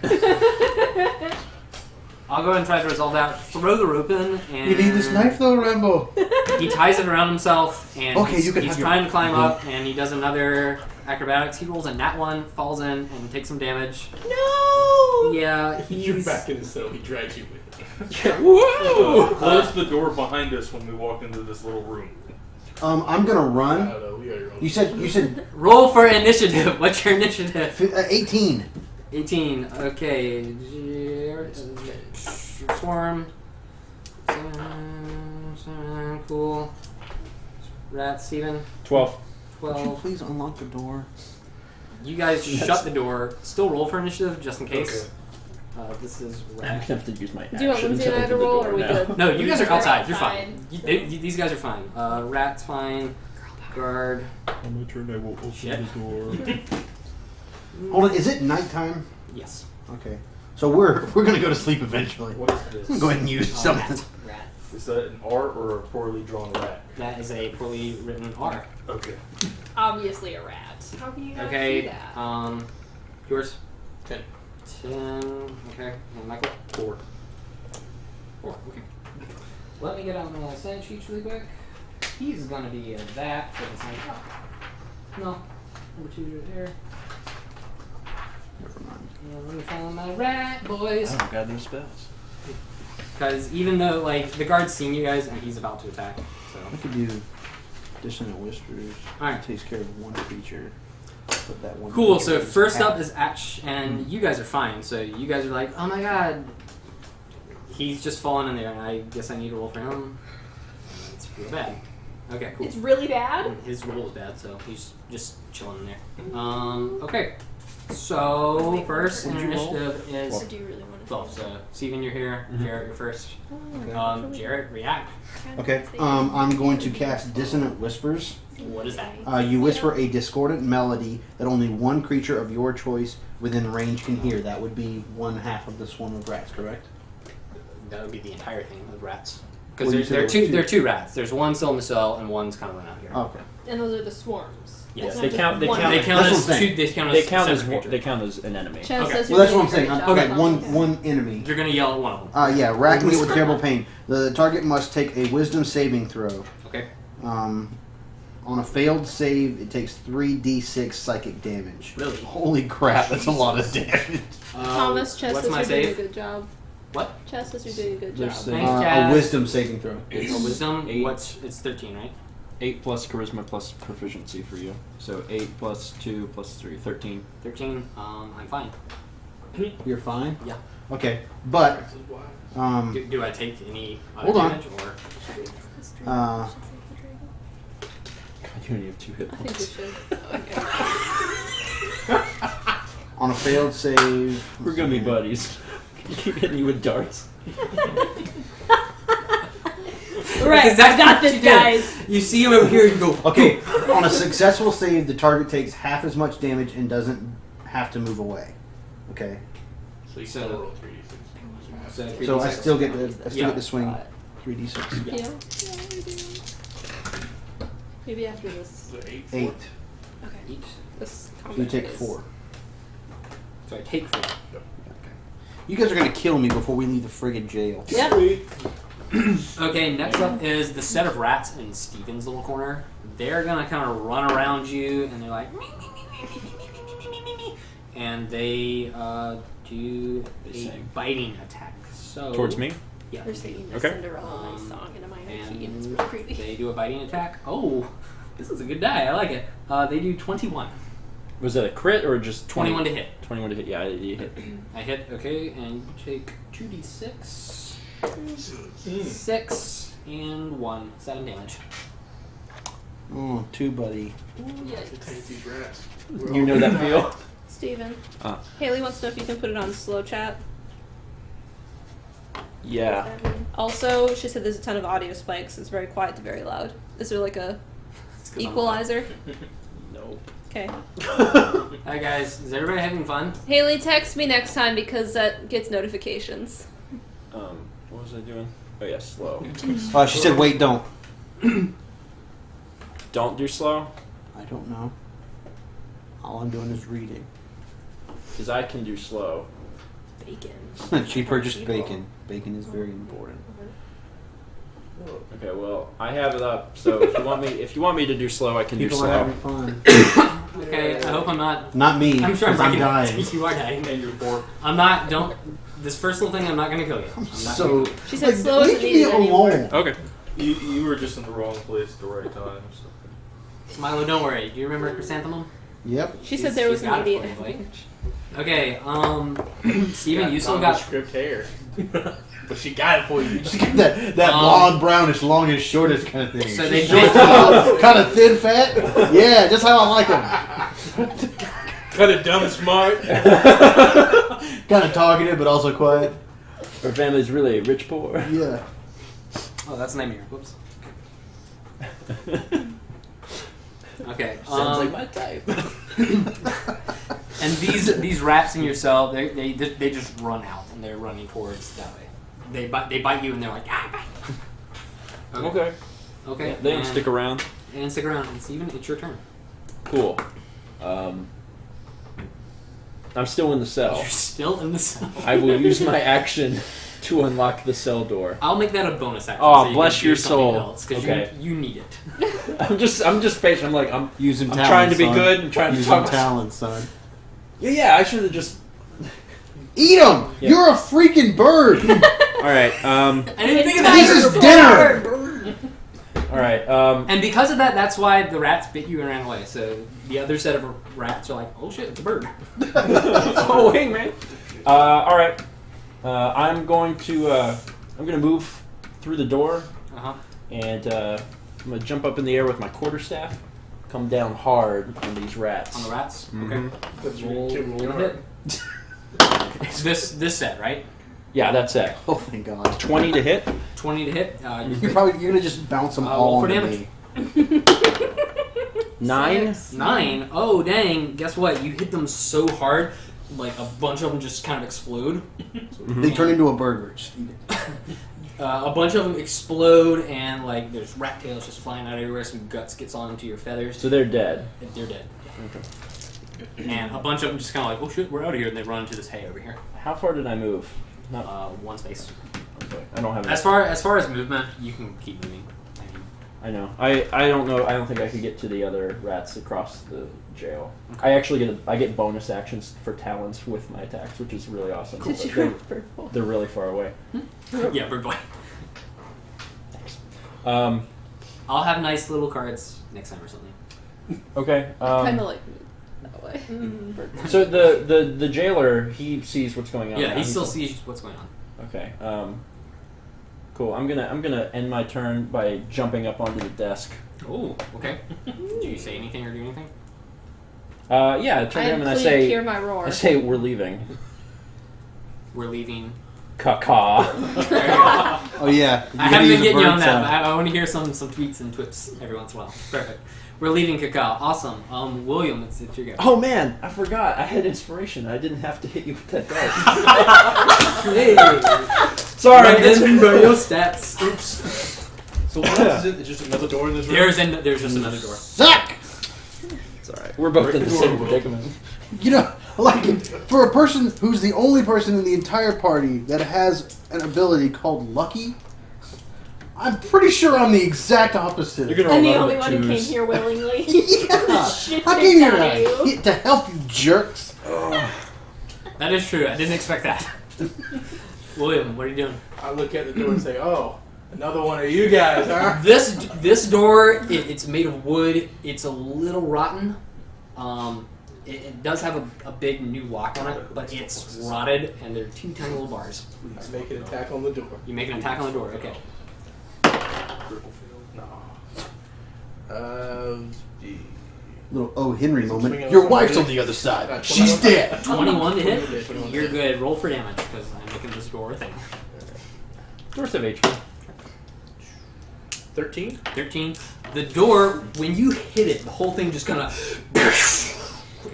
Speaker 2: I'll go ahead and try to resolve that. Throw the rope in, and
Speaker 9: You need this knife, though, Rambo.
Speaker 2: he ties it around himself, and
Speaker 9: Okay, you can
Speaker 2: he's
Speaker 9: have your-
Speaker 2: trying to climb up, and he does another acrobatics. He rolls a nat 1, falls in, and takes some damage.
Speaker 4: No.
Speaker 2: Yeah,
Speaker 1: You're
Speaker 2: he's
Speaker 1: back in the cell. He drags you with him.
Speaker 3: Whoa!
Speaker 5: Close the door behind us when we walk into this little room.
Speaker 9: I'm gonna
Speaker 1: I
Speaker 9: run.
Speaker 1: don't know. We got your own.
Speaker 9: You said
Speaker 2: roll for initiative. What's your initiative?
Speaker 9: 18.
Speaker 2: 18. Okay. Swarm. Cool. Rat, Steven.
Speaker 3: 12.
Speaker 9: Would you
Speaker 2: 12.
Speaker 9: please unlock the door?
Speaker 2: You guys shut the door. Still roll for initiative, just in case.
Speaker 5: Okay.
Speaker 2: This is
Speaker 3: I'm gonna
Speaker 2: rat.
Speaker 3: have to use my action
Speaker 4: Do you want Lindsay
Speaker 3: to
Speaker 4: and I to
Speaker 3: open the
Speaker 4: roll, or
Speaker 3: door
Speaker 4: are we
Speaker 3: now.
Speaker 4: good?
Speaker 2: No, you guys are outside. You're
Speaker 4: outside.
Speaker 2: fine. These guys are fine. Rat's fine. Guard.
Speaker 5: On my turn, I will open
Speaker 2: Shit.
Speaker 5: the door.
Speaker 9: Hold on, is it nighttime?
Speaker 2: Yes.
Speaker 9: Okay. So we're gonna go to sleep eventually.
Speaker 5: What is this?
Speaker 9: I'm gonna go ahead and use something.
Speaker 2: Rat.
Speaker 5: Is that an R or a poorly drawn rat?
Speaker 2: That is a poorly written R.
Speaker 5: Okay.
Speaker 4: Obviously a rat. How can you not see
Speaker 2: Okay.
Speaker 4: that?
Speaker 2: Yours.
Speaker 1: 10.
Speaker 2: 10. Okay. And Michael.
Speaker 5: 4.
Speaker 2: 4. Okay. Let me get out my stat sheets really quick. He's gonna be a that. No. Number 2 right there.
Speaker 9: Never mind.
Speaker 2: And let me find my rat, boys.
Speaker 3: I don't got no spells.
Speaker 2: Because even though, like, the guard's seen you guys and he's about to attack. So.
Speaker 9: I could do Dissonant Whispers.
Speaker 2: Alright.
Speaker 9: Takes care of one creature. But that one
Speaker 2: Cool,
Speaker 9: creature
Speaker 2: so first up
Speaker 9: half.
Speaker 2: is Ash, and you guys are fine. So you guys are like, oh my god. He's just fallen in there, and I guess I need to roll for him. It's real bad. Okay, cool.
Speaker 4: It's really bad.
Speaker 2: His roll is bad, so he's just chilling in there. Okay. So first in initiative is
Speaker 4: Or do you really want to?
Speaker 2: 12. So Steven, you're here. Jarrett, you're first.
Speaker 4: Oh,
Speaker 2: Jarrett, react.
Speaker 9: Okay. I'm going to cast Dissonant Whispers.
Speaker 2: What is that?
Speaker 9: You whisper a discordant melody that only one creature of your choice within range can hear. That would be one half of the swarm of rats, correct?
Speaker 2: That would be the entire thing of rats.
Speaker 9: Well,
Speaker 2: Because
Speaker 9: you
Speaker 2: there
Speaker 9: said
Speaker 2: are
Speaker 9: there
Speaker 2: two.
Speaker 9: was two.
Speaker 2: There are two rats. There's one still in the cell, and one's kind of run out here.
Speaker 9: Okay.
Speaker 4: And those are the swarms.
Speaker 2: Yes.
Speaker 4: It's
Speaker 3: They
Speaker 4: not just
Speaker 3: count- they
Speaker 4: one.
Speaker 3: count-
Speaker 2: They count
Speaker 9: That's
Speaker 2: as
Speaker 9: what I'm
Speaker 2: two. They count as separate
Speaker 3: They count as an enemy.
Speaker 4: Chaz
Speaker 2: Okay.
Speaker 4: says
Speaker 9: Well,
Speaker 4: you're
Speaker 9: that's what I'm
Speaker 4: doing a
Speaker 9: saying.
Speaker 4: great
Speaker 9: Okay,
Speaker 4: job.
Speaker 9: one enemy.
Speaker 2: You're gonna yell at one of them.
Speaker 9: Yeah, racking it with terrible pain. The target must take a Wisdom saving throw.
Speaker 2: Okay.
Speaker 9: On a failed save, it takes 3d6 psychic damage.
Speaker 2: Really?
Speaker 9: Holy crap, that's a lot of damage.
Speaker 4: Thomas, Chess
Speaker 2: what's
Speaker 4: says
Speaker 2: my
Speaker 4: you're doing a
Speaker 2: save?
Speaker 4: good job.
Speaker 2: What?
Speaker 4: Chess says you're doing a good
Speaker 3: There's
Speaker 4: job.
Speaker 3: the-
Speaker 2: Thanks,
Speaker 9: A
Speaker 2: Chaz.
Speaker 9: Wisdom saving throw.
Speaker 2: A wisdom.
Speaker 3: 8.
Speaker 2: It's 13, right?
Speaker 3: 8 plus charisma plus proficiency for you. So 8 plus 2 plus 3. 13.
Speaker 2: 13. I'm fine.
Speaker 9: You're fine?
Speaker 2: Yeah.
Speaker 9: Okay, but,
Speaker 1: This is why.
Speaker 2: Do I take any other
Speaker 9: Hold on.
Speaker 2: damage or?
Speaker 3: God, you only have 2 hit
Speaker 4: I think we
Speaker 3: points.
Speaker 4: should. Okay.
Speaker 9: On a failed save...
Speaker 3: We're gonna be buddies. Keep hitting you with darts.
Speaker 8: Right, I got this, guys.
Speaker 2: You see him over here, you go,
Speaker 9: Okay, on a successful save, the target takes half as much damage and doesn't have to move away. Okay,
Speaker 5: So you
Speaker 2: So-
Speaker 5: still roll 3d6.
Speaker 9: so I still get to
Speaker 2: Yeah.
Speaker 9: swing 3d6.
Speaker 4: Yeah. Maybe after this.
Speaker 5: So 8.
Speaker 9: 8.
Speaker 4: Okay. This
Speaker 9: So you
Speaker 4: combat
Speaker 9: take
Speaker 4: is-
Speaker 9: 4.
Speaker 2: So I take 4.
Speaker 9: You guys are gonna kill me before we leave the friggin' jail.
Speaker 4: Yep.
Speaker 2: Okay, next up is the set of rats in Steven's little corner. They're gonna kind of run around you, and they're like, "Me, me, me, me, me, me, me, me, me, me, me," and they do a biting attack. So
Speaker 3: Towards me?
Speaker 2: Yeah.
Speaker 4: They're singing the
Speaker 3: Okay.
Speaker 4: Cinderella Nice song in a minor key, and it's
Speaker 2: And
Speaker 4: really creepy.
Speaker 2: they do a biting attack. Oh, this is a good die. I like it. They do 21.
Speaker 3: Was that a crit or just
Speaker 2: 21 to hit.
Speaker 3: 21 to hit, yeah, you hit.
Speaker 2: I hit, okay, and you take 2d6. 6 and 1. 7 damage.
Speaker 9: Oh, 2, buddy.
Speaker 1: Take these rats.
Speaker 3: You know that feel?
Speaker 4: Steven.
Speaker 3: Ah.
Speaker 4: Haley wants to know if you can put it on slow chat.
Speaker 3: Yeah.
Speaker 4: Also, she said there's a ton of audio spikes. It's very quiet to very loud. Is there like a
Speaker 2: It's 'cause I'm
Speaker 4: equalizer?
Speaker 3: Nope.
Speaker 4: Okay.
Speaker 2: Hi guys, is everybody having fun?
Speaker 4: Haley, text me next time because that gets notifications.
Speaker 3: What was I doing? Oh yeah, slow.
Speaker 9: She said, wait, don't.
Speaker 3: Don't do slow,
Speaker 9: I don't know. All I'm doing is reading.
Speaker 3: because I can do slow.
Speaker 4: Bacon.
Speaker 9: She purchased bacon. Bacon is very important.
Speaker 3: Okay, well, I have it up, so if you want me to do slow, I can
Speaker 9: People
Speaker 3: do
Speaker 9: are
Speaker 3: slow.
Speaker 9: having fun.
Speaker 2: Okay, I hope I'm not.
Speaker 9: Not me.
Speaker 2: I'm sure I'm
Speaker 9: 'cause
Speaker 2: not
Speaker 9: I'm
Speaker 2: gonna.
Speaker 9: dying.
Speaker 2: You are dying.
Speaker 5: And you're 4.
Speaker 2: I'm not. Don't. This first little thing, I'm not gonna kill you. I'm not
Speaker 9: So
Speaker 2: gonna-
Speaker 4: She said slow isn't
Speaker 9: leave me
Speaker 4: needed anymore.
Speaker 9: alone.
Speaker 3: Okay.
Speaker 5: You were just in the wrong place at the right time. So.
Speaker 2: Milo, don't worry. Do you remember Chrysanthemum?
Speaker 9: Yep.
Speaker 4: She said there was
Speaker 2: She's got it
Speaker 4: immediate.
Speaker 2: for you, buddy. Okay, Steven, you still got.
Speaker 1: nondescript hair. But she got it for you.
Speaker 9: She's got that blonde, brownish, longish, shortest kind of thing.
Speaker 2: So they
Speaker 9: Short, tall, kind of thin, fat. Yeah, just how I like them.
Speaker 1: Kind of dumb and smart.
Speaker 9: Kind of talkative, but also quiet.
Speaker 3: Our family's really rich poor.
Speaker 9: Yeah.
Speaker 2: Oh, that's Nimeer. Whoops. Okay.
Speaker 3: Sounds like my type.
Speaker 2: And these rats in your cell, they just run out and they're running towards that way. They bite you and they're like ah.
Speaker 3: Okay.
Speaker 2: Okay.
Speaker 3: They don't stick around.
Speaker 2: And stick around. And Steven, it's your turn.
Speaker 3: Cool. I'm still in the cell.
Speaker 2: You're still in the cell.
Speaker 3: I will use my action to unlock the cell door.
Speaker 2: I'll make that a bonus action.
Speaker 3: Oh,
Speaker 2: so you
Speaker 3: bless
Speaker 2: can do
Speaker 3: your
Speaker 2: something
Speaker 3: soul.
Speaker 2: else, 'cause
Speaker 3: Okay.
Speaker 2: you need it.
Speaker 3: I'm just patient. I'm like I'm
Speaker 9: Using
Speaker 3: I'm
Speaker 9: talents,
Speaker 3: trying to be
Speaker 9: son.
Speaker 3: good. I'm trying to
Speaker 9: Using
Speaker 3: talk.
Speaker 9: talents, son.
Speaker 3: Yeah. I should have just.
Speaker 9: Eat them!
Speaker 3: Yeah.
Speaker 9: You're a freaking bird!
Speaker 3: All right.
Speaker 2: I didn't think of that.
Speaker 9: This is dinner!
Speaker 3: All right.
Speaker 2: And because of that, that's why the rats bit you and ran away. So the other set of rats are like, oh shit, it's a bird.
Speaker 3: Oh hey man. All right. I'm going to move through the door
Speaker 2: Uh-huh.
Speaker 3: and I'm gonna jump up in the air with my quarterstaff, come down hard on these rats.
Speaker 2: On the rats?
Speaker 3: Mhm.
Speaker 2: Okay. Roll hit. This set, right?
Speaker 3: Yeah, that's it.
Speaker 9: Oh, thank God.
Speaker 3: 20 to hit.
Speaker 2: 20 to hit.
Speaker 9: You're gonna just bounce them all
Speaker 2: roll for
Speaker 9: into
Speaker 2: damage.
Speaker 9: me.
Speaker 3: 9.
Speaker 2: 9. Oh, dang. Guess what? You hit them so hard, like a bunch of them just kind of explode.
Speaker 9: They turn into a burger. Just eat it.
Speaker 2: A bunch of them explode, and like there's rat tails just flying out everywhere. Some guts gets onto your feathers.
Speaker 3: So they're dead.
Speaker 2: They're dead.
Speaker 3: Okay.
Speaker 2: And a bunch of them just kind of like, oh shit, we're out of here, and they run into this hay over here.
Speaker 3: How far did I move? Not.
Speaker 2: One space.
Speaker 3: Okay. I don't have.
Speaker 2: As far as movement, you can keep moving.
Speaker 3: I know. I don't know. I don't think I could get to the other rats across the jail. I actually get bonus actions for talents with my attacks, which is really awesome.
Speaker 4: Did
Speaker 3: But
Speaker 4: you
Speaker 3: they're really far away.
Speaker 2: Yeah, bird boy.
Speaker 3: Thanks.
Speaker 2: I'll have nice little cards next time or something.
Speaker 3: Okay.
Speaker 4: Kind of like that way.
Speaker 3: So the jailer, he sees what's going on.
Speaker 2: Yeah,
Speaker 3: now.
Speaker 2: he still sees what's going on.
Speaker 3: Okay. Cool. I'm gonna end my turn by jumping up onto the desk.
Speaker 2: Oh, okay. Do you say anything or do anything?
Speaker 3: Yeah, I turn to him and I say,
Speaker 4: hear my roar.
Speaker 3: I say, we're leaving.
Speaker 2: We're leaving.
Speaker 3: Caw.
Speaker 9: Oh yeah.
Speaker 2: I haven't been getting you on that, but I want to hear some tweets and twips every once in a while. Perfect. We're leaving Cacao. Awesome. William, it's your go.
Speaker 3: Oh man, I forgot. I had inspiration. I didn't have to hit you with that dice.
Speaker 2: Hey.
Speaker 3: Sorry.
Speaker 2: Remember your stats. Oops.
Speaker 1: So what else is it? There's just another door in this room?
Speaker 2: There's just another door.
Speaker 9: Suck!
Speaker 3: It's alright. We're both in the same predicament.
Speaker 9: You know, like, for a person who's the only person in the entire party that has an ability called Lucky, I'm pretty sure I'm the exact opposite.
Speaker 3: You're gonna
Speaker 4: I'm
Speaker 3: roll
Speaker 4: the
Speaker 3: nothing
Speaker 4: only
Speaker 3: but
Speaker 4: one who came
Speaker 3: twos.
Speaker 4: here willingly.
Speaker 9: Yeah.
Speaker 4: Shit
Speaker 9: I came here
Speaker 4: out of you.
Speaker 9: to help you jerks.
Speaker 2: That is true. I didn't expect that. William, what are you doing?
Speaker 1: I look at the door and say, oh, another one of you guys, huh?
Speaker 2: This door, it's made of wood. It's a little rotten. It does have a big new lock on it, but it's rotted, and there are 2 tiny little bars.
Speaker 1: I make an attack on the door.
Speaker 2: You make an attack on the door. Okay.
Speaker 1: Gee.
Speaker 9: Little O. Henry moment.
Speaker 1: Swinging
Speaker 9: Your
Speaker 1: on
Speaker 9: wife's
Speaker 1: my
Speaker 9: on the other side.
Speaker 1: 21.
Speaker 9: She's dead.
Speaker 2: 21 to hit.
Speaker 1: 21 to
Speaker 2: You're
Speaker 1: hit.
Speaker 2: good. Roll for damage because I'm making this door a thing.
Speaker 3: Doors have HP.
Speaker 1: 13?
Speaker 2: 13. The door, when you hit it, the whole thing just kind of.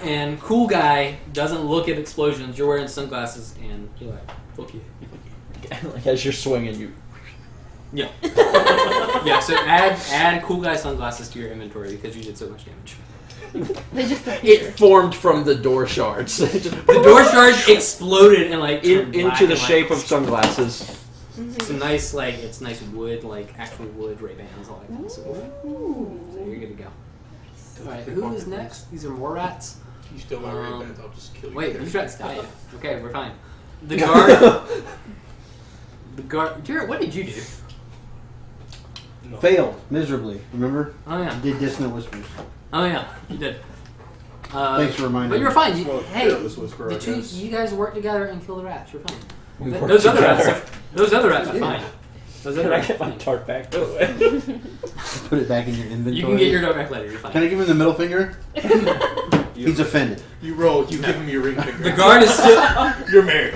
Speaker 2: And cool guy doesn't look at explosions. You're wearing sunglasses, and you're like, "Fuck you."
Speaker 3: Like as you're swinging, you.
Speaker 2: Yeah. Yeah. So add cool guy sunglasses to your inventory because you did so much damage.
Speaker 4: They just
Speaker 3: It formed from the door shards.
Speaker 2: The door shards exploded and like turned black
Speaker 3: into the
Speaker 2: and, like,
Speaker 3: shape of sunglasses.
Speaker 2: some nice it's nice wood, like actual wood Ray-Bans, all that kind of stuff. So you're good to go. Alright, who is next? These are more rats.
Speaker 1: You still my Ray-Bans, I'll just kill you.
Speaker 2: Wait, these rats died. Okay, we're fine. The guard. Jared, what did you do?
Speaker 1: No.
Speaker 9: Failed miserably. Remember?
Speaker 2: Oh yeah.
Speaker 9: Did Dissonant Whispers.
Speaker 2: Oh yeah, you did.
Speaker 9: Thanks for reminding
Speaker 2: But
Speaker 9: me.
Speaker 2: you're fine. You,
Speaker 1: Well,
Speaker 2: hey,
Speaker 1: careless whisper, I
Speaker 2: the two
Speaker 1: guess.
Speaker 2: you guys work together and kill the rats. You're fine.
Speaker 3: We work
Speaker 2: Those other
Speaker 3: together.
Speaker 2: rats are fine. Those other
Speaker 3: Can I
Speaker 2: rats are
Speaker 3: get my
Speaker 2: fine.
Speaker 3: tart back, by the way?
Speaker 9: Put it back in your inventory.
Speaker 2: You can get your note back later. You're fine.
Speaker 9: Can I give him the middle finger? He's offended.
Speaker 1: You roll, you give him your ring finger.
Speaker 2: The guard is still
Speaker 1: You're married.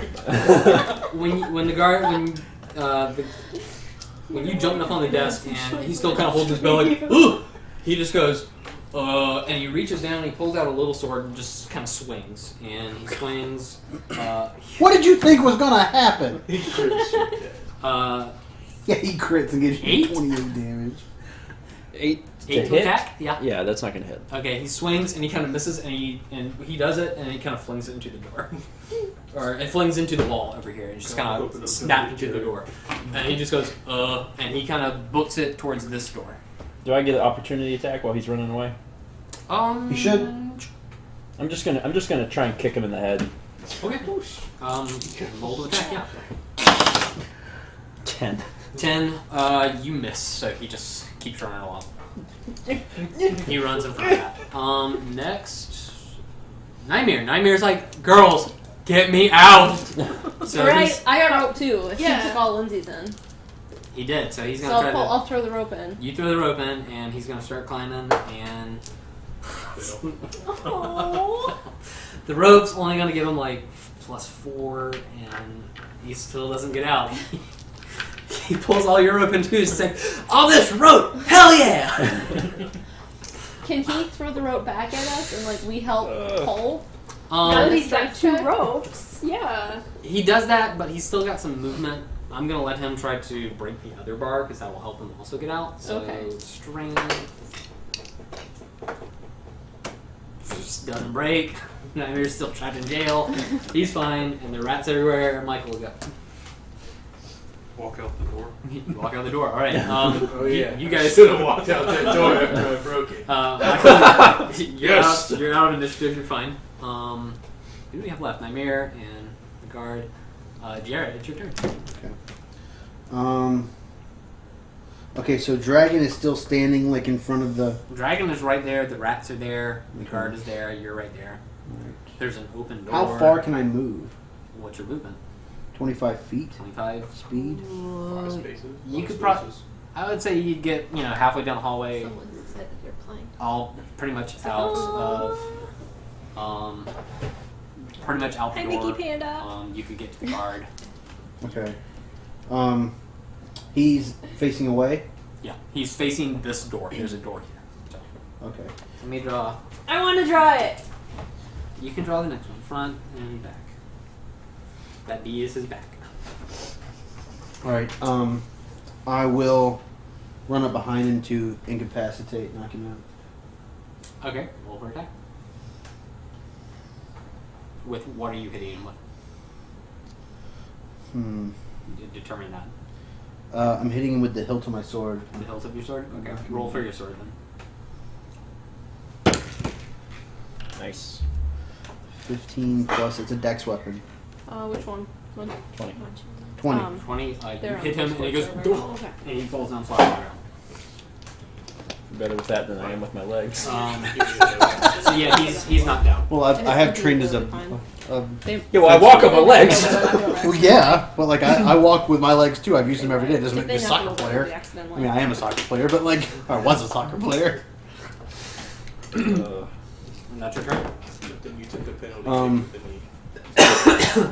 Speaker 2: when you jumped up on the desk and he's still kind of holding his bell like, ooh, he just goes, and he reaches down and he pulls out a little sword and just kind of swings. And he swings,
Speaker 9: What did you think was gonna happen?
Speaker 1: He crits you dead.
Speaker 9: Yeah, he crits and gives you
Speaker 2: 8?
Speaker 9: 28 damage.
Speaker 3: 8
Speaker 2: 8 to attack? Yeah.
Speaker 3: Yeah, that's not gonna hit.
Speaker 2: Okay, he swings and he kind of misses and he does it and he kind of flings it into the door. Or it flings into the wall over here and just kind of snaps into the door. And he just goes, and he kind of books it towards this door.
Speaker 3: Do I get an opportunity attack while he's running away?
Speaker 9: He should.
Speaker 3: I'm just gonna try and kick him in the head.
Speaker 2: Okay. Roll to attack, yeah.
Speaker 3: 10.
Speaker 2: 10, you miss, so he just keeps running along. He runs in front of that. Next, Nimeer. Nimeer's like, girls, get me out! So
Speaker 4: Alright, I got rope too. If
Speaker 7: Yeah.
Speaker 4: he took all Lindsay's in.
Speaker 2: he did, so he's
Speaker 4: So
Speaker 2: gonna try to...
Speaker 4: I'll throw the rope in.
Speaker 2: You throw the rope in, and he's gonna start climbing, and... The rope's only gonna give him like +4, and he still doesn't get out. He pulls all your rope into his like, all this rope! Hell yeah!
Speaker 4: Can he throw the rope back at us and like we help pull?
Speaker 7: Now
Speaker 4: Now
Speaker 7: that
Speaker 4: he's
Speaker 7: he's got
Speaker 4: got
Speaker 7: 2
Speaker 4: two
Speaker 7: ropes. Yeah.
Speaker 2: He does that, but he's still got some movement. I'm gonna let him try to break the other bar because that will help him also get out. So
Speaker 4: Okay.
Speaker 2: strength doesn't break. Nimeer's still trapped in jail. He's fine, and there are rats everywhere. Michael will go.
Speaker 5: Walk out the door.
Speaker 2: Walk out the door. All right.
Speaker 1: Oh yeah.
Speaker 2: You guys
Speaker 1: should have walked out that door after I broke it.
Speaker 2: Michael, you're
Speaker 1: Yes.
Speaker 2: out. You're out of initiative. You're fine. Who do we have left? Nimeer and the guard. Jared, it's your turn.
Speaker 9: Okay, so Dragon is still standing like in front of the...
Speaker 2: Dragon is right there. The rats are there. The guard is there. You're right there. There's an open door.
Speaker 9: How far can I move?
Speaker 2: What's your movement?
Speaker 9: 25 feet?
Speaker 2: 25.
Speaker 9: Speed?
Speaker 1: 5 spaces.
Speaker 2: You
Speaker 1: 5
Speaker 2: could probably.
Speaker 1: spaces.
Speaker 2: I would say you'd get halfway down the hallway,
Speaker 8: Someone said that they're playing.
Speaker 2: all pretty much out of Pretty much out the
Speaker 8: Hi,
Speaker 2: door.
Speaker 8: Mickey Panda.
Speaker 2: You could get to the guard.
Speaker 9: Okay. He's facing away.
Speaker 2: Yeah, he's facing this door. There's a door here. So,
Speaker 9: Okay.
Speaker 2: let me draw.
Speaker 8: I want to draw it.
Speaker 2: You can draw the next one, front and back. That B is his back.
Speaker 9: All right. I will run up behind him to incapacitate, knock him out.
Speaker 2: Okay, roll for attack. With what are you hitting him with? You determine that.
Speaker 9: I'm hitting him with the hilt of my sword.
Speaker 2: The hilt of your sword? Okay, roll for your sword then.
Speaker 3: Nice.
Speaker 9: 15 plus. It's a dex weapon.
Speaker 4: Which one?
Speaker 3: 20.
Speaker 9: 20.
Speaker 2: 20, you
Speaker 4: they're
Speaker 2: hit
Speaker 4: on
Speaker 2: him and he goes,
Speaker 4: Oh, okay.
Speaker 2: and he falls down flat on the ground.
Speaker 3: Better with that than I am with my legs.
Speaker 2: So yeah, he's knocked down.
Speaker 9: Well, I have trained as a.
Speaker 3: Yeah, well, I walk on my legs.
Speaker 9: Well, yeah, but like I walk with my legs too. I've used them every day. It doesn't make me a soccer player. I mean, I am a soccer player, but like I was a soccer player.
Speaker 2: And that's your turn.
Speaker 1: Then you took the penalty. With the knee.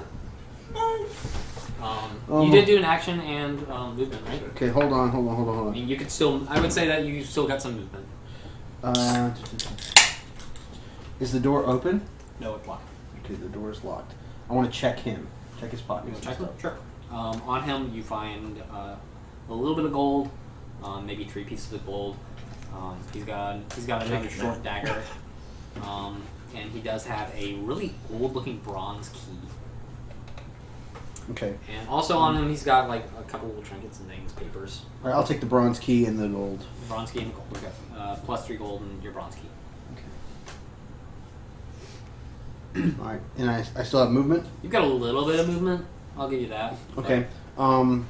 Speaker 2: You did do an action and movement, right?
Speaker 9: Okay, hold on.
Speaker 2: I mean, you could still. I would say that you still got some movement.
Speaker 9: Is the door open?
Speaker 2: No, it's locked.
Speaker 9: Okay, the door is locked. I want to check him. Check his pockets.
Speaker 2: Check him? Sure. On him, you find a little bit of gold, maybe 3 pieces of gold. He's got another short dagger, and he does have a really old-looking bronze key.
Speaker 9: Okay.
Speaker 2: And also on him, he's got like a couple little trinkets and things, papers.
Speaker 9: All right, I'll take the bronze key and the gold.
Speaker 2: Bronze key and gold. Okay. Plus 3 gold and your bronze key.
Speaker 9: All right, and I still have movement.
Speaker 2: You've got a little bit of movement. I'll give you that.
Speaker 9: Okay. All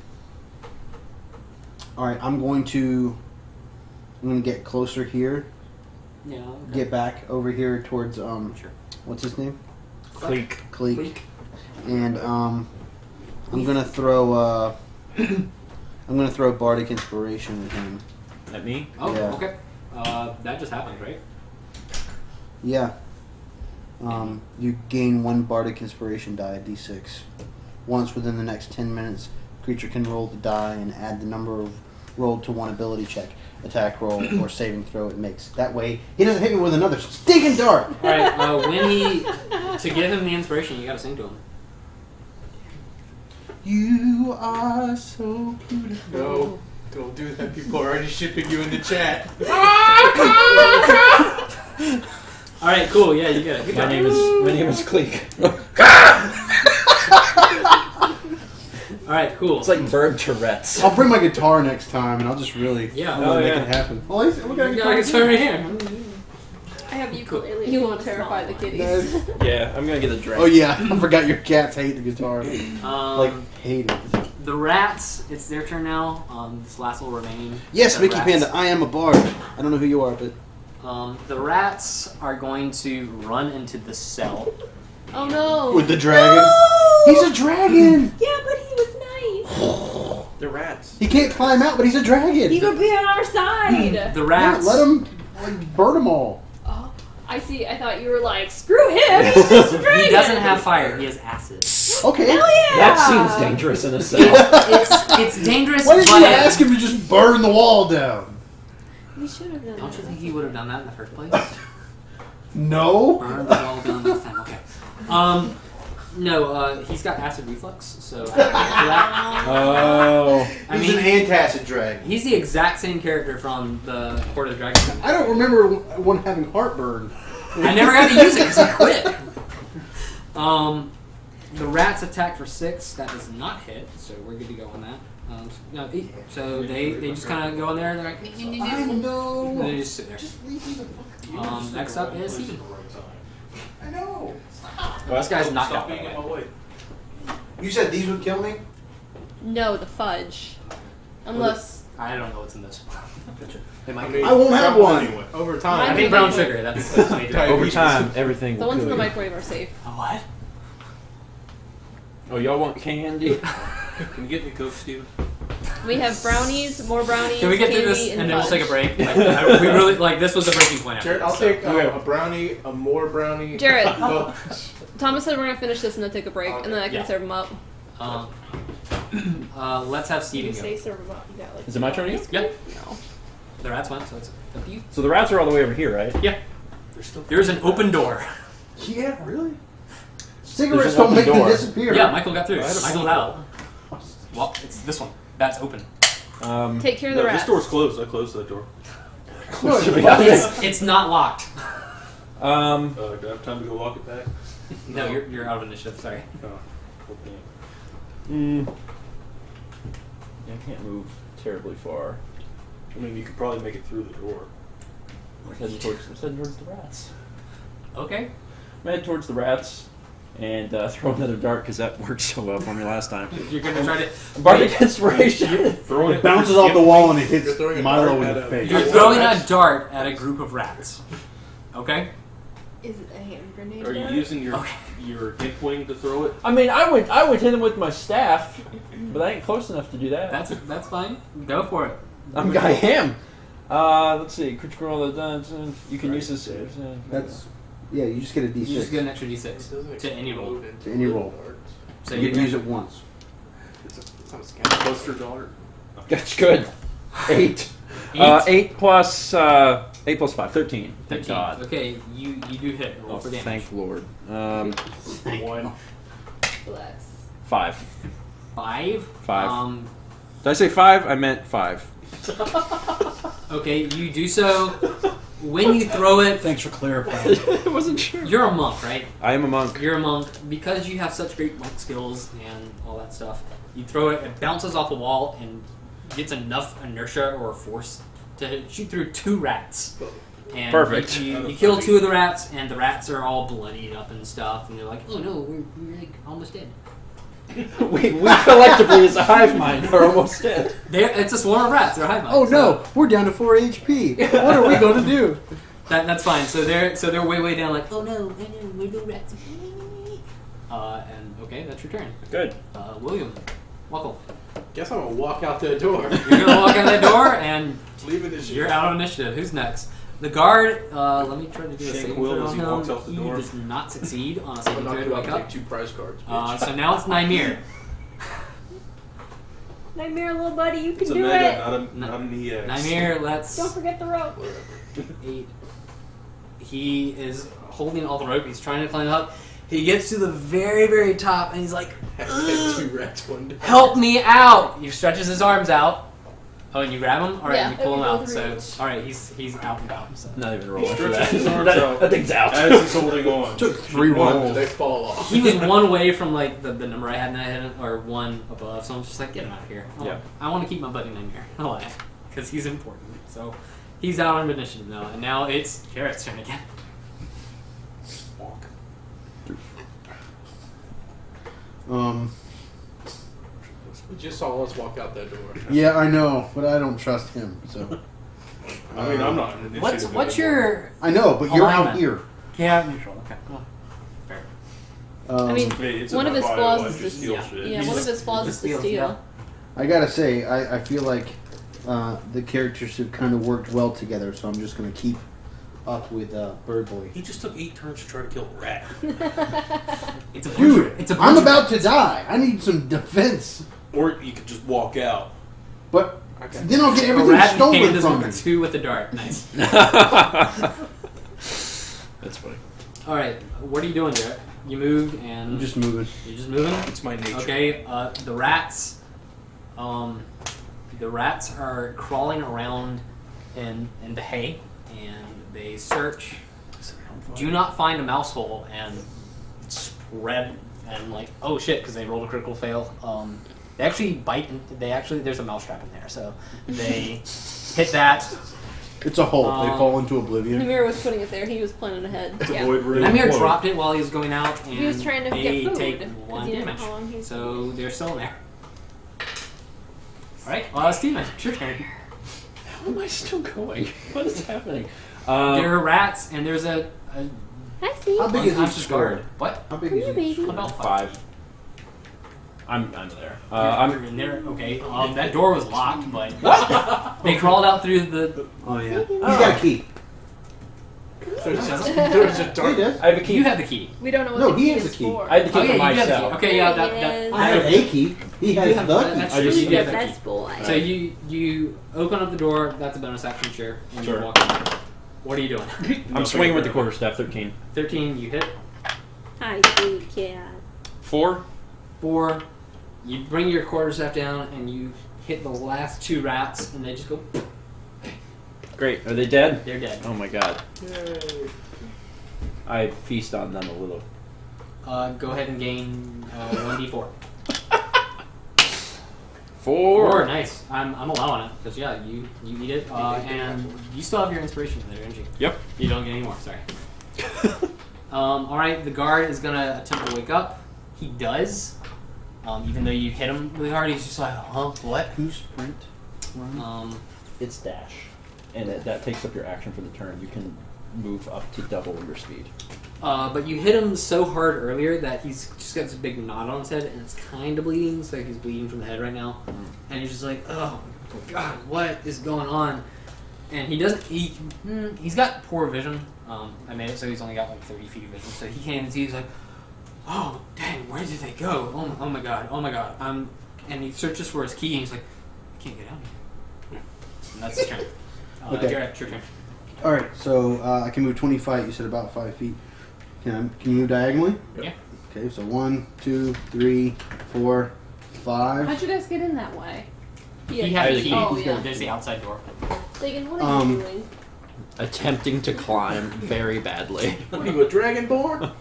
Speaker 9: right, I'm going to get closer here.
Speaker 2: Yeah. Okay.
Speaker 9: Get back over here towards
Speaker 2: Sure.
Speaker 9: what's his name?
Speaker 3: Cleek.
Speaker 9: And I'm gonna throw Bardic Inspiration at him.
Speaker 3: At me?
Speaker 2: Oh,
Speaker 9: Yeah.
Speaker 2: okay. That just happened, right?
Speaker 9: Yeah. You gain 1 Bardic Inspiration die, D6. Once within the next 10 minutes, creature can roll the die and add the number of rolled to 1 ability check, attack roll, or saving throw it makes. That way, he doesn't hit me with another stinking dart!
Speaker 2: Alright, to give him the inspiration, you gotta sing to him.
Speaker 9: You are so beautiful.
Speaker 1: No, don't do that. People are already shipping you in the chat.
Speaker 2: Alright, cool, yeah, you get it. Good
Speaker 3: My
Speaker 2: job.
Speaker 3: name is Cleek.
Speaker 2: Alright, cool.
Speaker 3: It's like bird Tourette's.
Speaker 9: I'll bring my guitar next time, and I'll just really
Speaker 2: Yeah.
Speaker 9: make
Speaker 3: yeah.
Speaker 9: it happen. Oh, look at
Speaker 2: You got a guitar right here.
Speaker 8: I have ukulele.
Speaker 4: You won't terrify the kitties.
Speaker 3: Yeah, I'm gonna get a drink.
Speaker 9: Oh yeah, I forgot your cats hate the guitar. Hate it.
Speaker 2: The rats, it's their turn now. This last will remain.
Speaker 9: Yes,
Speaker 2: The
Speaker 9: Mickey
Speaker 2: rats.
Speaker 9: Panda, I am a bard. I don't know who you are, but
Speaker 2: The rats are going to run into the cell.
Speaker 4: Oh no!
Speaker 9: with the dragon. He's a dragon.
Speaker 8: Yeah, but he was nice.
Speaker 5: They're rats.
Speaker 9: He can't climb out, but he's a dragon.
Speaker 8: He would be on our side.
Speaker 2: The
Speaker 9: Yeah,
Speaker 2: rats.
Speaker 9: let him burn them all.
Speaker 4: Oh, I see. I thought you were like, screw him. He's just a dragon.
Speaker 2: He doesn't have fire. He has acid.
Speaker 9: Okay.
Speaker 8: Hell yeah!
Speaker 3: That seems dangerous in a cell.
Speaker 2: It's dangerous.
Speaker 9: Why didn't
Speaker 2: but
Speaker 9: you ask him to just burn the wall down?
Speaker 8: We should have done
Speaker 2: Don't
Speaker 8: that.
Speaker 2: you think he would have done that in the first place?
Speaker 9: No.
Speaker 2: Burn the wall down next time. Okay. No. He's got acid reflux. So after that,
Speaker 3: Oh.
Speaker 2: I
Speaker 9: He's
Speaker 2: mean,
Speaker 9: an antacid dragon.
Speaker 2: he's the exact same character from the Court of the Dragon.
Speaker 9: I don't remember one having heartburn.
Speaker 2: I never got to use it because he quit. The rats attack for 6. That does not hit, so we're good to go on that. So they just kind of go in there and they're like,
Speaker 9: I
Speaker 2: and
Speaker 9: know.
Speaker 2: they just sit there.
Speaker 9: Just leave me the fuck.
Speaker 2: Next up is he.
Speaker 9: I know.
Speaker 2: Well, this guy's knocked out.
Speaker 5: Stop being in my way.
Speaker 9: You said these would kill me?
Speaker 4: No, the fudge. Unless.
Speaker 2: I don't know what's in this. They might.
Speaker 9: I won't have one.
Speaker 5: Anyway.
Speaker 1: Over
Speaker 2: I
Speaker 1: time.
Speaker 2: think brown sugar. That's major.
Speaker 3: Over time, everything
Speaker 4: The
Speaker 3: will
Speaker 4: ones in
Speaker 3: kill
Speaker 4: the
Speaker 3: you.
Speaker 4: microwave are safe.
Speaker 2: What?
Speaker 3: Oh, y'all want candy?
Speaker 5: Can you get me Coke, Steven?
Speaker 4: We have brownies, more brownies,
Speaker 2: Can we get
Speaker 4: candy,
Speaker 2: through this and then we'll
Speaker 4: fudge.
Speaker 2: take a break? We really like this was the breaking point.
Speaker 1: Jared, I'll take a brownie, a more brownie.
Speaker 4: Jared.
Speaker 1: Oh,
Speaker 4: Thomas said we're gonna finish this and then take a break, and then I can
Speaker 2: Yeah.
Speaker 4: serve them up.
Speaker 2: Let's have
Speaker 4: You
Speaker 2: Steven
Speaker 4: say
Speaker 2: go.
Speaker 4: serve them up. You got like.
Speaker 3: Is it my turn again?
Speaker 2: Yep.
Speaker 4: No.
Speaker 2: The rats went, so it's up to you.
Speaker 3: So the rats are all the way over here, right?
Speaker 2: Yeah. There's an open door.
Speaker 9: Yeah, really?
Speaker 3: There's
Speaker 9: Cigarettes
Speaker 3: an
Speaker 9: don't
Speaker 3: open
Speaker 9: make them
Speaker 3: door.
Speaker 9: disappear.
Speaker 2: Yeah, Michael got through.
Speaker 5: I had a
Speaker 2: Michael's out. Well, it's this one. That's open.
Speaker 4: Take care of the
Speaker 5: No,
Speaker 4: rats.
Speaker 5: this door's closed. I closed that door.
Speaker 9: No,
Speaker 2: It's not locked.
Speaker 5: Do I have time to go lock it back?
Speaker 2: No, you're out of initiative. Sorry.
Speaker 5: Oh. Okay.
Speaker 3: Yeah, I can't move terribly far.
Speaker 5: I mean, you could probably make it through the door.
Speaker 3: I'm heading towards the rats.
Speaker 2: Okay.
Speaker 3: I'm heading towards the rats and throw another dart because that worked so well for me last time.
Speaker 2: You're gonna try to.
Speaker 3: Bardic Inspiration.
Speaker 5: Throwing
Speaker 9: It bounces off the wall and it hits
Speaker 1: You're throwing a
Speaker 9: Milo
Speaker 1: dart
Speaker 9: in
Speaker 1: at
Speaker 9: the
Speaker 1: a-
Speaker 9: face.
Speaker 2: You're throwing a dart at a group of rats. Okay.
Speaker 7: Is it a hand grenade?
Speaker 5: Are you using your hit wing to throw it?
Speaker 3: I mean, I would hit him with my staff, but I ain't close enough to do that.
Speaker 2: That's fine. Go for it.
Speaker 3: I am. Let's see. Critical roll of dungeon. You can use this.
Speaker 9: That's yeah. You just get a
Speaker 2: You just get
Speaker 9: D6
Speaker 2: an extra d6 to any roll.
Speaker 9: to any roll.
Speaker 2: So
Speaker 9: You can use it once.
Speaker 1: It's not a scam.
Speaker 5: Buster dart.
Speaker 3: That's good. 8. 8 plus 5. 13. Thank
Speaker 2: 13.
Speaker 3: God.
Speaker 2: Okay, you do hit. Roll for damage.
Speaker 3: Thank Lord.
Speaker 2: 1.
Speaker 7: Bless.
Speaker 3: 5.
Speaker 2: 5.
Speaker 3: 5. Did I say 5? I meant 5.
Speaker 2: Okay, you do so. When you throw it,
Speaker 9: Thanks for clarifying.
Speaker 3: I wasn't sure.
Speaker 2: you're a monk, right?
Speaker 3: I am a monk.
Speaker 2: You're a monk. Because you have such great monk skills and all that stuff, you throw it, it bounces off the wall and gets enough inertia or force to shoot through 2 rats. And
Speaker 3: Perfect.
Speaker 2: You kill 2 of the rats, and the rats are all bloodied up and stuff, and you're like, oh no, we're like almost dead.
Speaker 3: we collectively as a hive mind are almost dead.
Speaker 2: It's a swarm of rats. They're hive mind.
Speaker 9: Oh no, we're down to 4 HP. What are we going to do?
Speaker 2: That's fine. So they're way down. Like, oh no, we're no rats. And okay, that's your turn.
Speaker 3: Good.
Speaker 2: William, welcome.
Speaker 1: Guess I'm gonna walk out that door.
Speaker 2: You're gonna walk out that door, and
Speaker 1: Leave it as
Speaker 2: you're out of initiative. Who's next? The guard. Let me try to do a
Speaker 5: Shake
Speaker 2: saving
Speaker 5: Will
Speaker 2: throw
Speaker 5: as
Speaker 2: on
Speaker 5: he
Speaker 2: him.
Speaker 5: walks out the door.
Speaker 2: He does not succeed on a
Speaker 1: I'm
Speaker 2: saving
Speaker 1: gonna
Speaker 2: throw
Speaker 1: knock
Speaker 2: to
Speaker 1: you out
Speaker 2: wake
Speaker 1: and take
Speaker 2: up.
Speaker 1: 2 prize cards. Bitch.
Speaker 2: So now it's Nimeer.
Speaker 8: Nightmare, little buddy, you
Speaker 5: It's
Speaker 8: can
Speaker 5: a
Speaker 8: do
Speaker 5: mega,
Speaker 8: it.
Speaker 5: not an EX.
Speaker 2: Nimeer, let's.
Speaker 8: Don't forget the rope.
Speaker 2: 8. He is holding all the rope. He's trying to climb up. He gets to the very, very top, and he's like,
Speaker 1: Had 2 rats one day.
Speaker 2: "Help me out!" He stretches his arms out. Oh, and you grab him? All right,
Speaker 4: Yeah.
Speaker 2: you pull him
Speaker 8: Every
Speaker 2: out.
Speaker 8: little
Speaker 2: So, all right, he's out and out. So.
Speaker 3: Not even rolling for
Speaker 5: Stretches
Speaker 3: that.
Speaker 5: his arms out.
Speaker 3: That thing's out.
Speaker 5: As he's holding on.
Speaker 9: Took 3
Speaker 1: One,
Speaker 9: rolls.
Speaker 1: they fall off.
Speaker 2: He was 1 away from like the number I had in my head, or 1 above. So I'm just like, get him out of here.
Speaker 3: Yeah.
Speaker 2: I want to keep my buddy Nimeer alive because he's important. So he's out on initiative now, and now it's Jarrett's turn again.
Speaker 5: Walk.
Speaker 1: You just saw us walk out that door.
Speaker 9: Yeah, I know, but I don't trust him. So
Speaker 5: I mean, I'm not. an
Speaker 2: What's
Speaker 5: initiative
Speaker 2: your
Speaker 9: I know, but you're out
Speaker 2: Alignment.
Speaker 9: here.
Speaker 2: yeah neutral? Okay, well, fair.
Speaker 4: I mean,
Speaker 5: Hey, it's
Speaker 4: one
Speaker 5: in
Speaker 4: of
Speaker 5: my
Speaker 4: his
Speaker 5: bio,
Speaker 4: flaws
Speaker 5: I
Speaker 4: is
Speaker 5: just
Speaker 4: to
Speaker 5: steal
Speaker 2: yeah.
Speaker 5: shit.
Speaker 4: Yeah, one of his flaws is to
Speaker 2: Steals,
Speaker 4: steal.
Speaker 9: I gotta say, I feel like the characters have kind of worked well together, so I'm just gonna keep up with Bird Boy.
Speaker 5: He just took 8 turns to try to kill a rat.
Speaker 2: It's a
Speaker 9: Dude,
Speaker 2: bunch. It's a
Speaker 9: I'm
Speaker 2: bunch.
Speaker 9: about to die. I need some defense.
Speaker 5: Or you could just walk out.
Speaker 9: But
Speaker 1: Okay.
Speaker 9: then I'll get
Speaker 2: A
Speaker 9: everything
Speaker 2: rat in hand
Speaker 9: stolen
Speaker 2: is
Speaker 9: from
Speaker 2: number
Speaker 9: me.
Speaker 2: 2 with the dart. Nice.
Speaker 3: That's funny.
Speaker 2: All right, what are you doing, Jarrett? You moved and
Speaker 9: I'm just moving.
Speaker 2: you're just moving.
Speaker 5: It's my nature.
Speaker 2: Okay, the rats. The rats are crawling around in the hay, and they search. Do not find a mouse hole and spread and like oh shit because they rolled a critical fail. They actually bite. There's a mouse trap in there, so they hit that.
Speaker 9: It's a hole. They
Speaker 2: Um,
Speaker 9: fall into oblivion.
Speaker 4: Nimeer was putting it there. He was planning ahead.
Speaker 5: It's a
Speaker 4: Yeah.
Speaker 5: void room.
Speaker 2: Nimeer
Speaker 5: Void.
Speaker 2: dropped it while he was going out, and
Speaker 4: He was trying to
Speaker 2: they
Speaker 4: get food,
Speaker 2: take
Speaker 4: 'cause
Speaker 2: 1
Speaker 4: he didn't know
Speaker 2: damage.
Speaker 4: how long he was
Speaker 2: So they're still in there. All right, Steven, it's your turn.
Speaker 3: How am I still going? What is happening?
Speaker 2: There are rats, and there's a
Speaker 8: Hi, Steve.
Speaker 9: How big is
Speaker 2: unconscious
Speaker 9: each store?
Speaker 2: guard. What?
Speaker 9: How big
Speaker 8: Come
Speaker 9: is
Speaker 8: here,
Speaker 9: each
Speaker 8: baby.
Speaker 2: About
Speaker 3: 5. I'm there.
Speaker 2: You're
Speaker 3: I'm
Speaker 2: in there. Okay. That door was locked, but they crawled out through the.
Speaker 6: Oh yeah. He's got a key.
Speaker 1: There's a
Speaker 9: He
Speaker 1: dark.
Speaker 9: does.
Speaker 3: I have a key.
Speaker 2: You have the key.
Speaker 4: We don't know what
Speaker 9: No,
Speaker 4: the
Speaker 9: he
Speaker 4: key
Speaker 9: has
Speaker 4: is
Speaker 9: the key.
Speaker 4: for.
Speaker 3: I had the key
Speaker 2: Oh
Speaker 3: for
Speaker 2: yeah, you have the
Speaker 3: myself.
Speaker 2: key. Okay, yeah,
Speaker 8: Yes.
Speaker 6: I have a key. He has
Speaker 2: have-
Speaker 6: the
Speaker 2: that's
Speaker 6: key.
Speaker 2: true.
Speaker 3: just
Speaker 2: You
Speaker 3: get
Speaker 2: have
Speaker 3: the
Speaker 2: the
Speaker 8: Best
Speaker 2: key.
Speaker 8: boy.
Speaker 2: So you open up the door. That's a bonus action, sure. And
Speaker 3: Sure.
Speaker 2: you walk in. What are you doing?
Speaker 3: I'm swinging with the quarterstaff. 13.
Speaker 2: 13. You hit.
Speaker 8: Hi, sweet cat.
Speaker 3: 4.
Speaker 2: 4. You bring your quarterstaff down and you hit the last 2 rats, and they just go.
Speaker 3: Great. Are they dead?
Speaker 2: They're dead.
Speaker 3: Oh my god. I feast on them a little.
Speaker 2: Go ahead and gain 1d4.
Speaker 3: 4.
Speaker 2: Nice. I'm allowing it because yeah, you eat it, and you still have your inspiration there, don't you?
Speaker 3: Yep.
Speaker 2: You don't get any more. Sorry. All right. The guard is gonna attempt to wake up. He does. Even though you hit him really hard, he's just like, huh, what?
Speaker 6: Who's sprint?
Speaker 3: It's dash, and that takes up your action for the turn. You can move up to double your speed.
Speaker 2: But you hit him so hard earlier that he's just got this big knot on his head, and it's kind of bleeding. It's like he's bleeding from the head right now, and he's just like, oh god, what is going on? And he doesn't. He's got poor vision. I made it so he's only got like 30 feet of vision, so he can't even see. He's like, oh dang, where did they go? Oh my god, oh my god. And he searches for his key, and he's like, I can't get out of here. And that's his turn.
Speaker 9: Okay.
Speaker 2: Garrett, it's your turn.
Speaker 9: All right, so I can move 25. You said about 5 feet. Can you move diagonally?
Speaker 2: Yeah.
Speaker 9: Okay, so 1, 2, 3, 4, 5.
Speaker 4: How'd you guys get in that way?
Speaker 2: He had the key.
Speaker 4: Oh, yeah.
Speaker 2: There's the outside door.
Speaker 8: Sagan, what are you doing?
Speaker 3: Attempting to climb very badly.
Speaker 1: What are you, a dragonborn?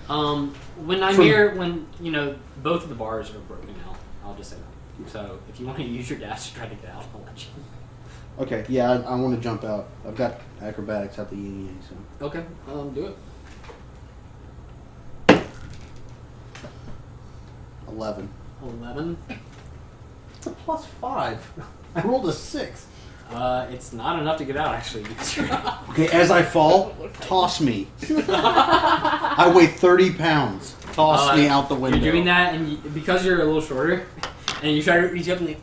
Speaker 2: When Nimeer, when you know both of the bars are broken now, I'll just say that. So if you want to use your dash to try to get out, I'll let you.
Speaker 9: Okay, yeah, I want to jump out. I've got acrobatics at the yin yang, so.
Speaker 2: Okay, do it.
Speaker 9: 11.
Speaker 2: 11.
Speaker 9: It's a +5. I rolled a 6.
Speaker 2: It's not enough to get out actually.
Speaker 9: Okay, as I fall, toss me. I weigh 30 pounds. Toss me out the window.
Speaker 2: You're doing that, and because you're a little shorter, and you try to reach up and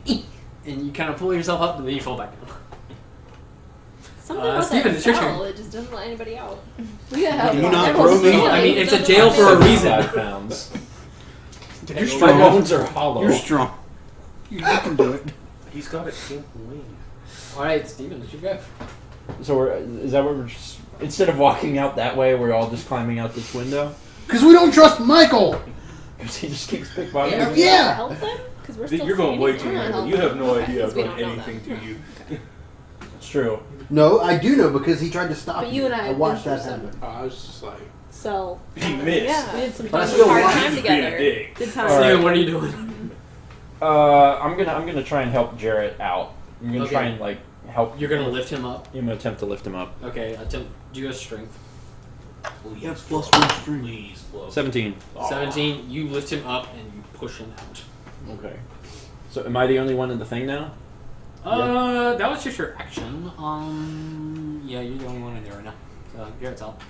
Speaker 2: you kind of pull yourself up, and then you fall back down.
Speaker 8: Something about
Speaker 2: Stephen,
Speaker 8: that
Speaker 2: it's your
Speaker 8: cell,
Speaker 2: turn.
Speaker 8: it just doesn't let anybody out.
Speaker 4: Yeah.
Speaker 9: Can you not throw me?
Speaker 2: I mean, it's a jail for a reason.
Speaker 3: 5 pounds.
Speaker 9: You're
Speaker 3: My
Speaker 9: strong.
Speaker 3: bones are hollow.
Speaker 9: You're strong. You can do it.
Speaker 5: He's got a camp wing.
Speaker 2: All right, Steven, it's your go.
Speaker 3: So is that what we're just... Instead of walking out that way, we're all just climbing out this window?
Speaker 9: Because we don't trust Michael.
Speaker 3: Because he just keeps pickpocketing.
Speaker 9: Yeah.
Speaker 8: Do we have to help them? Because we're still
Speaker 5: You're going way too
Speaker 8: standing here.
Speaker 5: long. You have no idea
Speaker 8: Because we
Speaker 5: I've done
Speaker 8: don't know
Speaker 5: anything
Speaker 8: them.
Speaker 5: to you.
Speaker 3: It's true.
Speaker 9: No, I do know because he tried to stop
Speaker 8: But
Speaker 9: me.
Speaker 8: you and I have
Speaker 9: watched
Speaker 8: been
Speaker 9: that
Speaker 8: through
Speaker 9: happen.
Speaker 1: I was just like,
Speaker 8: So,
Speaker 5: He missed.
Speaker 8: yeah. We had some
Speaker 9: But I
Speaker 8: fun
Speaker 9: still
Speaker 8: hard
Speaker 9: want
Speaker 8: time
Speaker 5: you to be a
Speaker 8: together.
Speaker 5: dick.
Speaker 8: Good time.
Speaker 3: All right.
Speaker 2: Steven, what are you doing?
Speaker 3: I'm gonna try and help Jarrett out. I'm gonna
Speaker 2: Okay.
Speaker 3: try and like help.
Speaker 2: You're gonna lift him up.
Speaker 3: I'm gonna attempt to lift him up.
Speaker 2: Okay, attempt. Do you have strength?
Speaker 5: Please,
Speaker 9: Yeah, +1 strength.
Speaker 5: Please, Flo.
Speaker 3: 17.
Speaker 5: Aw.
Speaker 2: 17. You lift him up and you push him out.
Speaker 3: Okay. So am I the only one in the thing now?
Speaker 2: That was just your action. Yeah, you're the only one in there right now. So Garrett's out.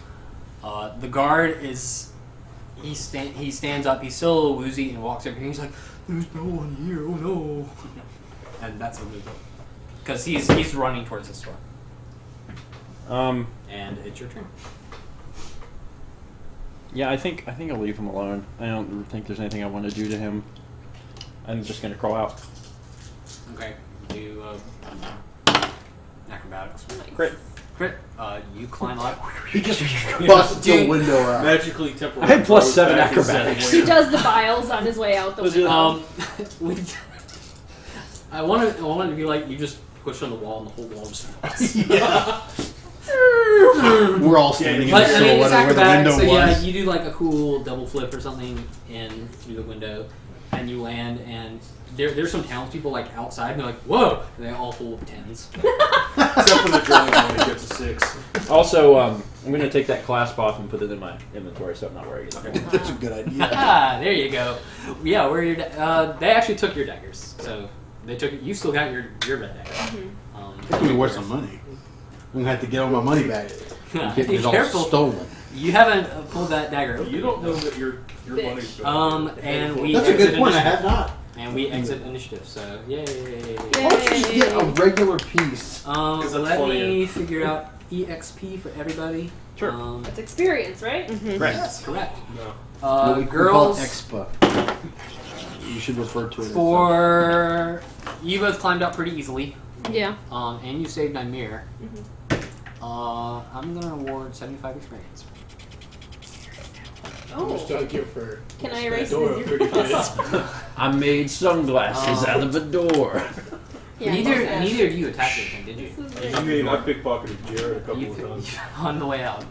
Speaker 2: The guard is. He stands up. He's still a little woozy and walks over here. He's like, "There's no one here. Oh no!" And that's a move. Because he's running towards this door. And it's your turn.
Speaker 3: Yeah, I think I'll leave him alone. I don't think there's anything I want to do to him. I'm just gonna crawl out.
Speaker 2: Okay. Do acrobatics.
Speaker 3: Crit.
Speaker 2: You climb up.
Speaker 9: He just busts the
Speaker 2: Dude.
Speaker 9: window out.
Speaker 5: Magically temporarily.
Speaker 3: I had plus
Speaker 5: throws
Speaker 3: 7
Speaker 5: back his
Speaker 3: acrobatics.
Speaker 5: seven
Speaker 4: He does the biles on his way out the window.
Speaker 2: I wanted to be like you just push on the wall and the whole wall just falls.
Speaker 9: We're all standing in
Speaker 2: But
Speaker 9: the
Speaker 2: I mean, it's
Speaker 9: silhouette of where the
Speaker 2: acrobatics,
Speaker 9: window
Speaker 2: so yeah,
Speaker 9: was.
Speaker 2: you do like a cool double flip or something in through the window, and you land, and there's some townspeople like outside, and they're like, "Whoa!" And they all hold 10s.
Speaker 5: Except for the drawing when he gets a 6.
Speaker 3: Also, I'm gonna take that clasp off and put it in my inventory, so I'm not wearing it.
Speaker 9: That's a good idea.
Speaker 2: Ah, there you go. Yeah, where your they actually took your daggers, so they took you still got your red dagger.
Speaker 9: It's gonna be worth some money. I'm gonna have to get all my money back. I'm getting
Speaker 2: Be
Speaker 9: it all
Speaker 2: careful.
Speaker 9: stolen.
Speaker 2: You haven't pulled that dagger open.
Speaker 5: You don't know that your money's going.
Speaker 2: And we
Speaker 9: That's a
Speaker 2: exit
Speaker 9: good point. I
Speaker 2: initiative.
Speaker 9: have not.
Speaker 2: And we exit initiative. So yay!
Speaker 9: Why don't you just get a regular piece?
Speaker 5: that's
Speaker 2: Let
Speaker 5: funny.
Speaker 2: me figure out EXP for everybody.
Speaker 3: Sure.
Speaker 7: That's experience, right?
Speaker 3: Right.
Speaker 2: Yes, correct.
Speaker 5: No.
Speaker 9: We call it
Speaker 2: Girls,
Speaker 9: expa. You should refer to it.
Speaker 2: for you both climbed up pretty easily.
Speaker 4: Yeah.
Speaker 2: And you saved Nimeer. I'm gonna award 75 experience.
Speaker 1: I'm just trying to give for
Speaker 7: Can I
Speaker 1: that
Speaker 7: erase
Speaker 1: door
Speaker 7: the
Speaker 1: pretty good.
Speaker 3: I made sunglasses out of a door.
Speaker 4: Yeah.
Speaker 2: Neither of you attacked anything, did you?
Speaker 5: I mean, I pickpocketed Jared a couple
Speaker 2: You
Speaker 5: of times.
Speaker 2: on the way out.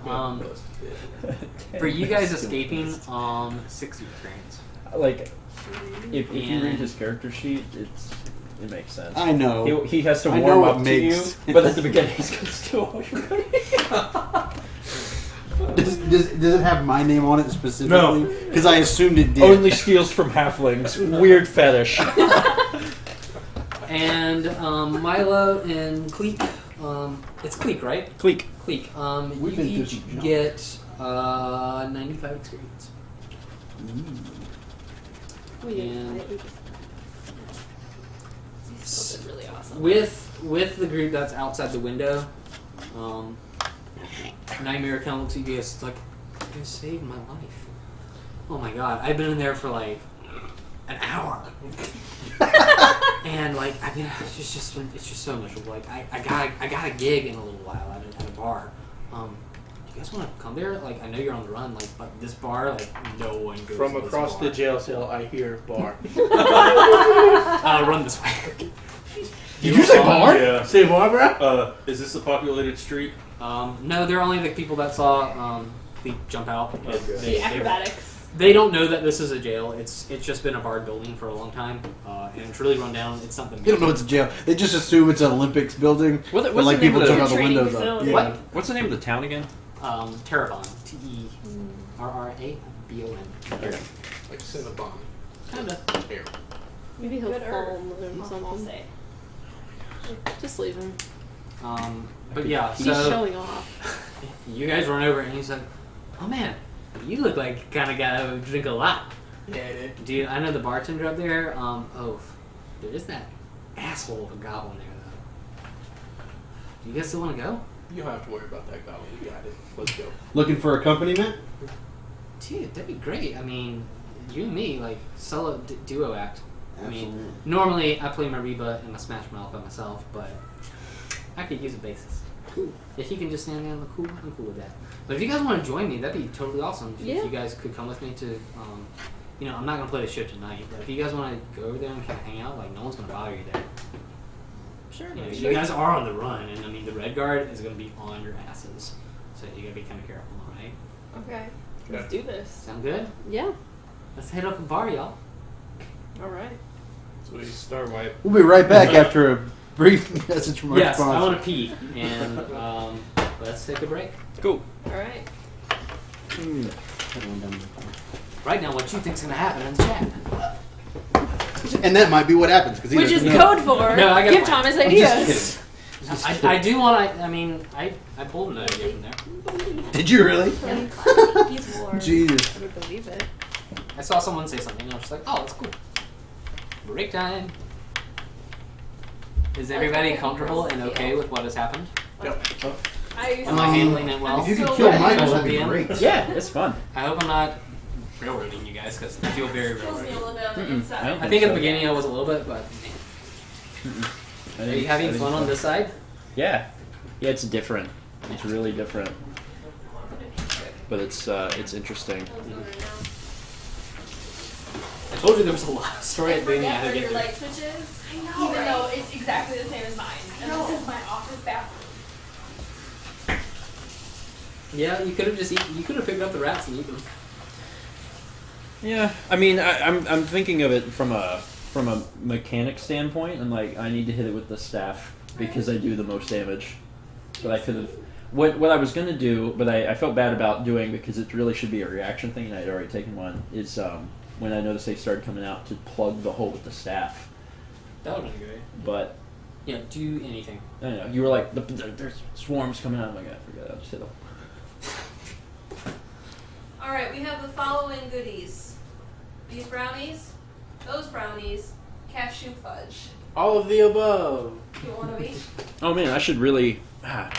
Speaker 2: For you guys escaping, 60 experience.
Speaker 3: Like, if you
Speaker 2: And-
Speaker 3: read his character sheet, it makes sense.
Speaker 9: I know.
Speaker 3: He has to
Speaker 9: I
Speaker 3: warm
Speaker 9: know
Speaker 3: up
Speaker 9: it
Speaker 3: to you,
Speaker 9: makes
Speaker 3: but at the beginning he's going to steal all your money.
Speaker 9: Does it have my name on it specifically?
Speaker 5: No.
Speaker 9: Because I assumed it did.
Speaker 3: Only steals from halflings. Weird fetish.
Speaker 2: And Milo and Cleek, it's Cleek, right?
Speaker 3: Cleek.
Speaker 2: Cleek,
Speaker 9: We've
Speaker 2: you
Speaker 9: been through
Speaker 2: each
Speaker 9: some junk.
Speaker 2: get 95 experience.
Speaker 7: We didn't
Speaker 2: And
Speaker 7: fight, we just still did really awesome.
Speaker 2: with the group that's outside the window, Nightmare kind of looks at you guys like, you saved my life. Oh my god, I've been in there for like an hour. And like it's just so miserable. Like I got a gig in a little while at a bar. Do you guys want to come there? Like I know you're on the run. Like but this bar, like no one goes.
Speaker 1: From
Speaker 2: to this
Speaker 1: across
Speaker 2: bar.
Speaker 1: the jail cell, I hear bar.
Speaker 2: Run this way.
Speaker 9: Did you say bar?
Speaker 5: Yeah.
Speaker 1: Say bar, bro?
Speaker 5: Is this a populated street?
Speaker 2: No, they're only the people that saw the jump out.
Speaker 5: Okay.
Speaker 7: The acrobatics.
Speaker 2: They don't know that this is a jail. It's just been a bar building for a long time, and it's really run down. It's something.
Speaker 9: They don't know it's a jail. They just assume it's an Olympics building.
Speaker 3: What's
Speaker 9: But like
Speaker 3: the name
Speaker 9: people
Speaker 3: of
Speaker 9: took
Speaker 3: the
Speaker 9: all the
Speaker 7: training
Speaker 9: windows up.
Speaker 7: facility?
Speaker 9: Yeah.
Speaker 2: What?
Speaker 3: What's the name of the town again?
Speaker 2: Terrabon. TERRABON.
Speaker 1: Like Cinnabon.
Speaker 2: Kinda.
Speaker 1: Here.
Speaker 4: Maybe he'll
Speaker 7: Good
Speaker 4: fall
Speaker 7: herb.
Speaker 4: or
Speaker 7: I'll
Speaker 4: something.
Speaker 7: say.
Speaker 4: Just leave him.
Speaker 2: But yeah,
Speaker 4: He's
Speaker 2: so
Speaker 4: showing off.
Speaker 2: you guys run over and he's like, "Oh man, you look like kind of guy who would drink a lot."
Speaker 1: Yeah, dude.
Speaker 2: Dude, I know the bartender up there. There is that asshole of a goblin there though. Do you guys still want to go?
Speaker 1: You don't have to worry about that goblin. You got it. Let's go.
Speaker 9: Looking for accompaniment?
Speaker 2: Dude, that'd be great. I mean, you and me, like, solo duo act. I mean,
Speaker 9: Absolutely.
Speaker 2: normally I play my Reba and my Smash Mouth by myself, but I could use a bassist.
Speaker 9: Cool.
Speaker 2: If you can just stand there and look cool, I'm cool with that. But if you guys want to join me, that'd be totally awesome.
Speaker 4: Yeah.
Speaker 2: If you guys could come with me to, I'm not going to play the show tonight, but if you guys want to go over there and kind of hang out, like, no one's going to bother you there.
Speaker 7: Sure.
Speaker 2: You know,
Speaker 7: Sure.
Speaker 2: you guys are on the run, and I mean, the Red Guard is going to be on your asses. So you got to be kind of careful, alright?
Speaker 7: Okay.
Speaker 1: Yeah.
Speaker 7: Let's do this.
Speaker 2: Sound good?
Speaker 4: Yeah.
Speaker 2: Let's head up a bar, y'all.
Speaker 7: All right.
Speaker 1: So we start wipe.
Speaker 9: We'll be right back after a brief message from our
Speaker 2: Yes,
Speaker 9: sponsor.
Speaker 2: I want to pee, and let's take a break.
Speaker 3: Cool.
Speaker 7: All right.
Speaker 2: Right now, what you think's gonna happen in the chat?
Speaker 9: And that might be what happens. Cause he
Speaker 7: Which is
Speaker 9: doesn't know.
Speaker 7: code for
Speaker 2: No, I got
Speaker 7: give
Speaker 2: one.
Speaker 7: Thomas
Speaker 9: I'm
Speaker 7: ideas.
Speaker 9: just
Speaker 2: I do want to. I mean, I pulled an idea from there.
Speaker 9: kidding. Did you really?
Speaker 7: He's more.
Speaker 9: Jesus.
Speaker 7: I would believe it.
Speaker 2: I saw someone say something, and I was just like, "Oh, that's cool." Break time. Is everybody comfortable and okay with what has happened? Am I handling it well?
Speaker 9: If you could
Speaker 7: So
Speaker 9: kill
Speaker 7: ready.
Speaker 9: Midas, that'd be
Speaker 2: Ian?
Speaker 9: great.
Speaker 3: Yeah, it's fun.
Speaker 2: I hope I'm not railroading you guys because I feel very railroaded.
Speaker 3: I don't
Speaker 2: I think at the
Speaker 3: so.
Speaker 2: beginning I was a little bit, but
Speaker 3: I
Speaker 2: are
Speaker 3: think-
Speaker 2: you having
Speaker 3: I think
Speaker 2: fun
Speaker 3: so.
Speaker 2: on this side?
Speaker 3: Yeah. Yeah, it's different. It's really different. But it's interesting.
Speaker 2: I told you there was a lot of story at the beginning I had to get
Speaker 10: your
Speaker 2: through.
Speaker 10: light switches, even though it's exactly the same as mine. And this is my office bathroom.
Speaker 2: Yeah, you could have just you could have picked up the rats and eaten them.
Speaker 3: Yeah, I mean, I'm thinking of it from a mechanic standpoint, and like I need to hit it with the staff because I do the most damage. But I could have what I was gonna do, but I felt bad about doing because it really should be a reaction thing, and I'd already taken one. Is when I noticed they started coming out to plug the hole with the staff.
Speaker 2: That would have been great.
Speaker 3: But
Speaker 2: Yeah, do anything.
Speaker 3: I don't know. You were like, there's swarms coming out. I'm like, I forget. I'll just hit them.
Speaker 7: Alright, we have the following goodies. These brownies, those brownies, cashew fudge.
Speaker 1: All of the above.
Speaker 7: You want one of each?
Speaker 3: Oh man, I should really. I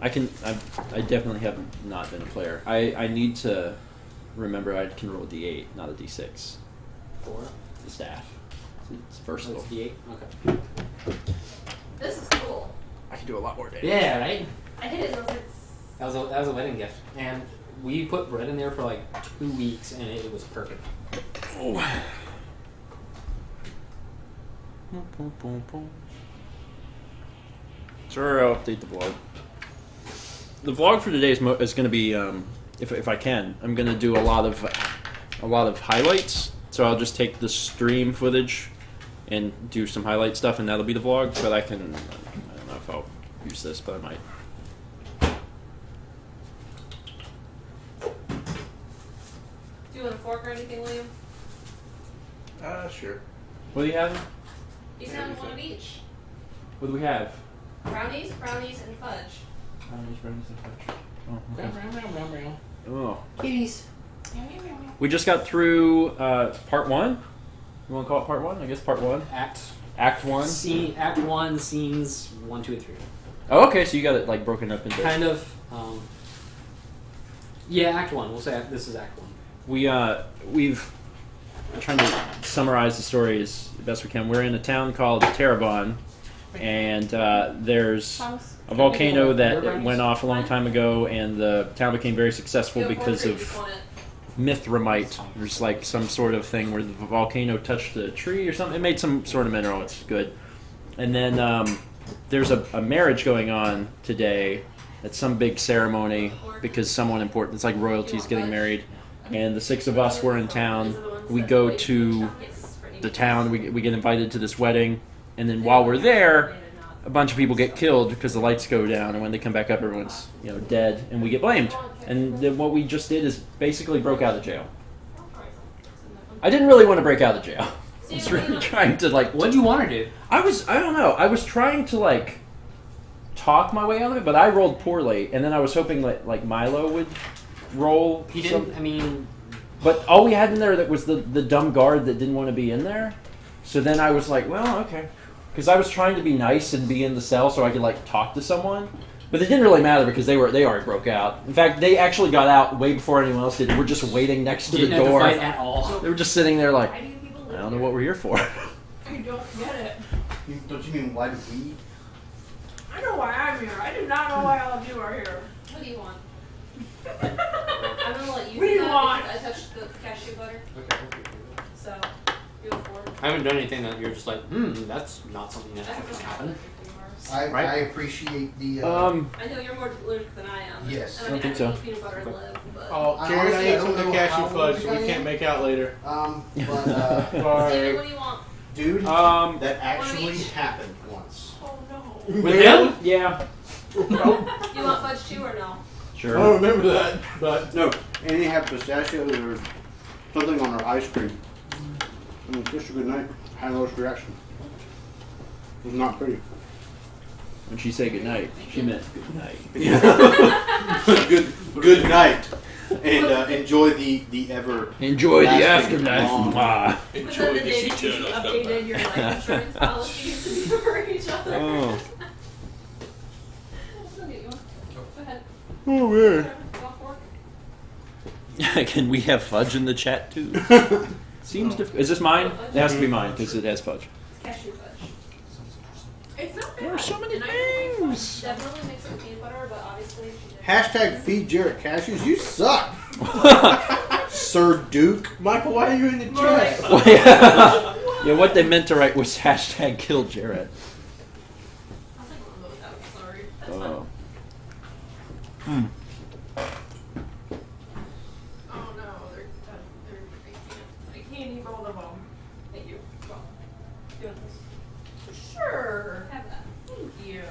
Speaker 3: definitely have not been a player. I need to remember I can roll a d8, not a d6.
Speaker 2: For
Speaker 3: The staff. It's versatile.
Speaker 2: It's D8. Okay.
Speaker 7: This is cool.
Speaker 3: I can do a lot more damage.
Speaker 2: Yeah, right.
Speaker 7: I hit it and I was like,
Speaker 2: That was a wedding gift, and we put bread in there for like 2 weeks, and it was perfect.
Speaker 3: Oh. Sure, I'll update the vlog. The vlog for today is going to be, if I can, I'm going to do a lot of highlights. So I'll just take the stream footage and do some highlight stuff, and that'll be the vlog. But I don't know if I'll use this, but I might.
Speaker 7: do you want a fork or anything, William?
Speaker 1: Sure.
Speaker 3: What do you have?
Speaker 7: He's having one of each.
Speaker 3: What do we have?
Speaker 7: Brownies, and fudge.
Speaker 3: Brownies, and fudge. Oh, okay.
Speaker 2: Meow.
Speaker 3: Oh.
Speaker 2: Kitties.
Speaker 3: We just got through part 1. You want to call it part 1? I guess part 1. Act 1.
Speaker 2: Act 1, scenes 1, 2, and 3.
Speaker 3: Oh, okay. So you got it like broken up into.
Speaker 2: Kind of. Yeah, Act 1. We'll say this is Act 1.
Speaker 3: We've trying to summarize the story as best we can. We're in a town called Terrebonne, and there's a volcano that went off a long time ago, and the town became very successful because of mithromite. There's like some sort of thing where the volcano touched the tree or something. It made some sort of mineral. It's good. And then there's a marriage going on today at some big ceremony because someone important, it's like royalty's getting married. And the 6 of us were in town. We go to the town. We get invited to this wedding. And then while we're there, a bunch of people get killed because the lights go down. And when they come back up, everyone's dead. And we get blamed. And then what we just did is basically broke out of jail. I didn't really want to break out of jail. I was really trying to like...
Speaker 2: What do you want to do?
Speaker 3: I don't know. I was trying to like talk my way out of it, but I rolled poorly. And then I was hoping that like Milo would roll.
Speaker 2: He didn't. I mean,
Speaker 3: but all we had in there that was the dumb guard that didn't want to be in there. So then I was like, well, okay, because I was trying to be nice and be in the cell so I could like talk to someone. But it didn't really matter because they already broke out. In fact, they actually got out way before anyone else did. We're just waiting next to the door.
Speaker 2: Didn't have to fight at all.
Speaker 3: They were just sitting there like, I don't know what we're here for.
Speaker 10: I don't get it.
Speaker 9: Don't you mean why do we?
Speaker 10: I know why I'm here. I do not know why all of you are here.
Speaker 7: What do you want? I'm gonna let you
Speaker 10: What do
Speaker 7: do
Speaker 10: you
Speaker 7: that
Speaker 10: want?
Speaker 7: because I touched the cashew butter.
Speaker 2: Okay.
Speaker 7: So, you have 4.
Speaker 2: I haven't done anything that you're just like, that's not something that can happen.
Speaker 9: I appreciate the.
Speaker 7: I know you're more allergic than I am.
Speaker 9: Yes.
Speaker 7: And
Speaker 3: I don't think so.
Speaker 7: eat peanut butter and live, but...
Speaker 1: Oh, Jared, I ate some of the cashew fudge, so we can't make out later.
Speaker 7: Steven,
Speaker 1: Sorry.
Speaker 7: what do you want?
Speaker 9: Dude, that actually happened once.
Speaker 10: Oh no.
Speaker 3: With him? Yeah.
Speaker 7: You want fudge too or no?
Speaker 3: Sure.
Speaker 1: I don't remember that, but
Speaker 9: No, Annie had pistachios or something on her ice cream. I mean, just a good night. Had those reaction. It was not pretty.
Speaker 3: When she said good night, she meant good night.
Speaker 9: good night. And enjoy the ever.
Speaker 3: Enjoy the
Speaker 9: lasting
Speaker 3: afterlife.
Speaker 9: long-
Speaker 3: Mwah.
Speaker 7: Was that the day that you updated your life insurance policies for each other?
Speaker 3: Oh.
Speaker 7: Go ahead.
Speaker 3: Oh man.
Speaker 7: You want fork?
Speaker 3: Can we have fudge in the chat too? Seems difficult. Is this mine? It has to be mine because it has fudge.
Speaker 7: Cashew fudge.
Speaker 10: It's not bad.
Speaker 3: There are so many
Speaker 7: And
Speaker 3: things.
Speaker 7: definitely mix with peanut butter, but obviously if you did.
Speaker 9: Hashtag feed Jarrett cashews. You suck, Sir Duke.
Speaker 1: Michael, why are you in the chat?
Speaker 3: Well, yeah, what they meant to write was hashtag kill Jarrett.
Speaker 7: I'll take one of those out, sorry. That's
Speaker 3: Oh.
Speaker 7: fine.
Speaker 10: Oh no, they're I can't eat both of them.
Speaker 7: Thank you. Well, do you want this?
Speaker 10: Sure.
Speaker 7: Have that.
Speaker 10: Thank you.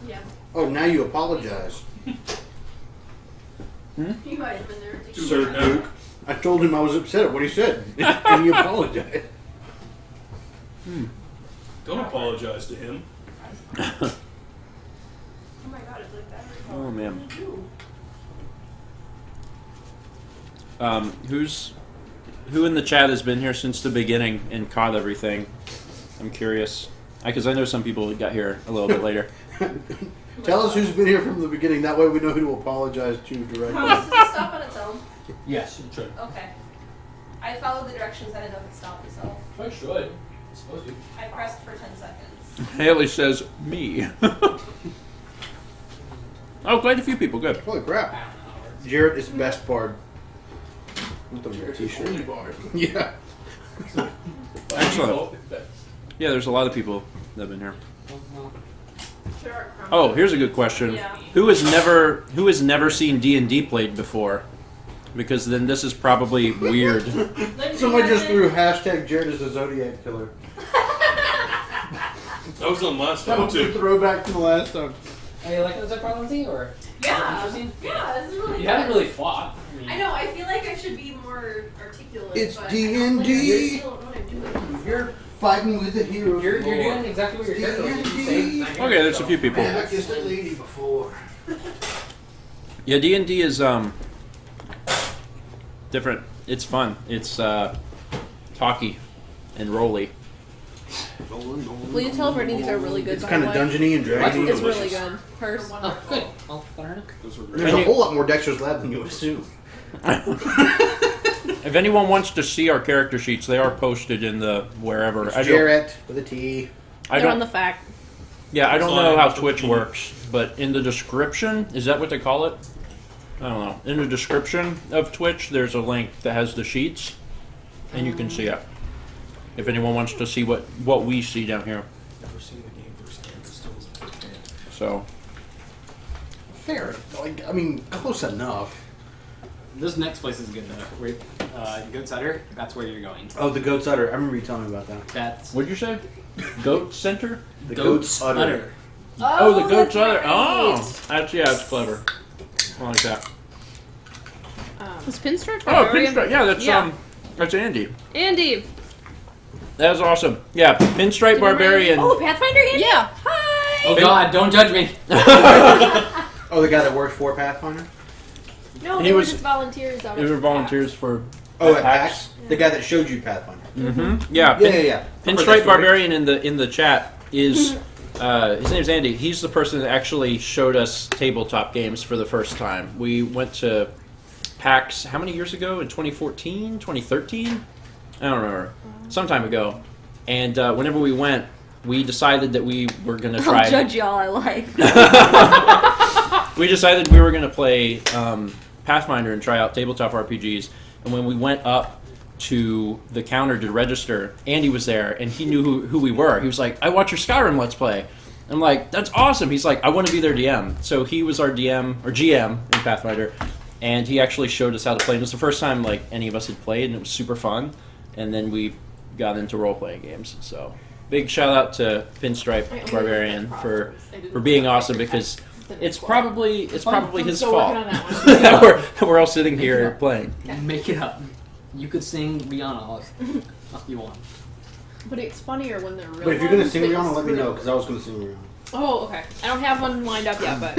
Speaker 7: Yeah.
Speaker 9: Oh, now you apologize,
Speaker 10: You might have been there.
Speaker 9: Sir Duke. I told him I was upset at what he said, and you apologized.
Speaker 5: Don't apologize to him.
Speaker 3: Oh man. Who in the chat has been here since the beginning and caught everything? I'm curious. Because I know some people got here a little bit later.
Speaker 9: Tell us who's been here from the beginning. That way we know who to apologize to directly.
Speaker 7: Does it stop on its own?
Speaker 5: Yes, it should.
Speaker 7: Okay. I followed the directions. I didn't know if it stopped itself.
Speaker 1: I should. It's supposed to.
Speaker 7: I pressed for 10 seconds.
Speaker 3: Haley says, me. Oh, quite a few people. Good.
Speaker 9: Holy crap. Jarrett is best bard. With the weird t-shirt.
Speaker 1: Only bard.
Speaker 9: Yeah.
Speaker 3: Excellent. Yeah, there's a lot of people that have been here. Oh, here's a good question.
Speaker 7: Yeah.
Speaker 3: Who has never seen D&D played before? Because then this is probably weird.
Speaker 9: Someone just threw hashtag Jared is a Zodiac killer.
Speaker 5: That was on last
Speaker 9: That
Speaker 5: time
Speaker 9: was a
Speaker 5: too.
Speaker 9: throwback to the last time.
Speaker 2: Are you liking the Zephyr Lindsay, or?
Speaker 7: Yeah.
Speaker 2: Interesting?
Speaker 7: Yeah, this is really
Speaker 2: You
Speaker 7: fun.
Speaker 2: haven't really fought.
Speaker 7: I know, I feel like I should be more articulate.
Speaker 9: It's
Speaker 7: but
Speaker 9: D&D.
Speaker 7: I still don't know what I'm doing.
Speaker 9: You're fighting with the heroes.
Speaker 2: You're doing exactly what your character was. You say,
Speaker 3: Okay, there's a few people.
Speaker 9: I kissed a lady before.
Speaker 3: Yeah, D&D is different. It's fun. It's talky and rolly.
Speaker 4: Will you tell Brittany these are really good?
Speaker 9: It's
Speaker 4: by
Speaker 9: kind
Speaker 4: the
Speaker 9: of
Speaker 4: way?
Speaker 9: dungeony and dragony.
Speaker 4: It's really good. Hers.
Speaker 2: Oh, good. I'll let her know.
Speaker 5: Those were great.
Speaker 9: There's a whole lot more Dexter's Lab than you assume.
Speaker 3: If anyone wants to see our character sheets, they are posted in the wherever.
Speaker 9: It's
Speaker 3: I don't,
Speaker 9: Jarrett with a T.
Speaker 3: I
Speaker 4: They're on
Speaker 3: don't.
Speaker 4: the fact.
Speaker 3: Yeah, I don't
Speaker 5: It's
Speaker 3: know
Speaker 5: on
Speaker 3: how
Speaker 5: the
Speaker 3: Twitch
Speaker 5: feed.
Speaker 3: works, but in the description, is that what they call it? I don't know. In the description of Twitch, there's a link that has the sheets, and you can see it. If anyone wants to see what we see down here.
Speaker 5: Never seen the game firsthand. It still isn't firsthand.
Speaker 3: So,
Speaker 9: Fair. Like, I mean, close enough.
Speaker 2: This next place is good though. Wait, Goat's Udder, that's where you're going.
Speaker 9: Oh, the Goat's Udder. I remember you telling me about that.
Speaker 2: That's
Speaker 3: what'd you say? Goat Center?
Speaker 9: The Goat's Udder.
Speaker 3: Oh, the Goat's
Speaker 4: that's
Speaker 3: Udder.
Speaker 4: right.
Speaker 3: Oh, that's clever. I like that.
Speaker 4: Was Pinstripe
Speaker 3: Oh,
Speaker 4: Barbarian?
Speaker 3: Pinstripe. Yeah, that's Andy.
Speaker 4: Andy.
Speaker 3: That's awesome. Yeah, Pinstripe Barbarian.
Speaker 8: Oh, Pathfinder Andy?
Speaker 4: Yeah.
Speaker 8: Hi!
Speaker 2: Oh God, don't judge me.
Speaker 9: Oh, the guy that worked for Pathfinder?
Speaker 8: No,
Speaker 3: He
Speaker 8: they were
Speaker 3: was-
Speaker 8: just volunteers out
Speaker 3: They
Speaker 8: of
Speaker 3: were
Speaker 8: PAX.
Speaker 3: volunteers for.
Speaker 9: Oh, at PAX? The guy that showed you Pathfinder.
Speaker 3: Mm-hmm. Yeah.
Speaker 9: Yeah.
Speaker 3: Pinstripe Barbarian in the chat is his name's Andy. He's the person that actually showed us tabletop games for the first time. We went to PAX how many years ago? In 2014, 2013? I don't remember. Some time ago. And whenever we went, we decided that we were going to try.
Speaker 8: I'll judge y'all I like.
Speaker 3: We decided we were going to play Pathfinder and try out tabletop RPGs. And when we went up to the counter to register, Andy was there, and he knew who we were. He was like, I watch your Skyrim Let's Play. I'm like, that's awesome. He's like, I want to be their DM. So he was our DM, or GM in Pathfinder, and he actually showed us how to play. It was the first time like any of us had played, and it was super fun. And then we got into role-playing games. So big shout-out to Pinstripe Barbarian for being awesome, because it's probably his
Speaker 4: still
Speaker 3: fault
Speaker 4: working on that
Speaker 3: that we're all sitting here playing.
Speaker 2: Make it up. You could sing Rihanna if you want.
Speaker 4: But it's funnier when they're real.
Speaker 9: But if you're going to
Speaker 4: ones,
Speaker 9: sing
Speaker 4: but
Speaker 9: Rihanna,
Speaker 4: it's
Speaker 9: let me know,
Speaker 4: true.
Speaker 9: because I was going to sing Rihanna.
Speaker 4: Oh, okay. I don't have one lined up yet, but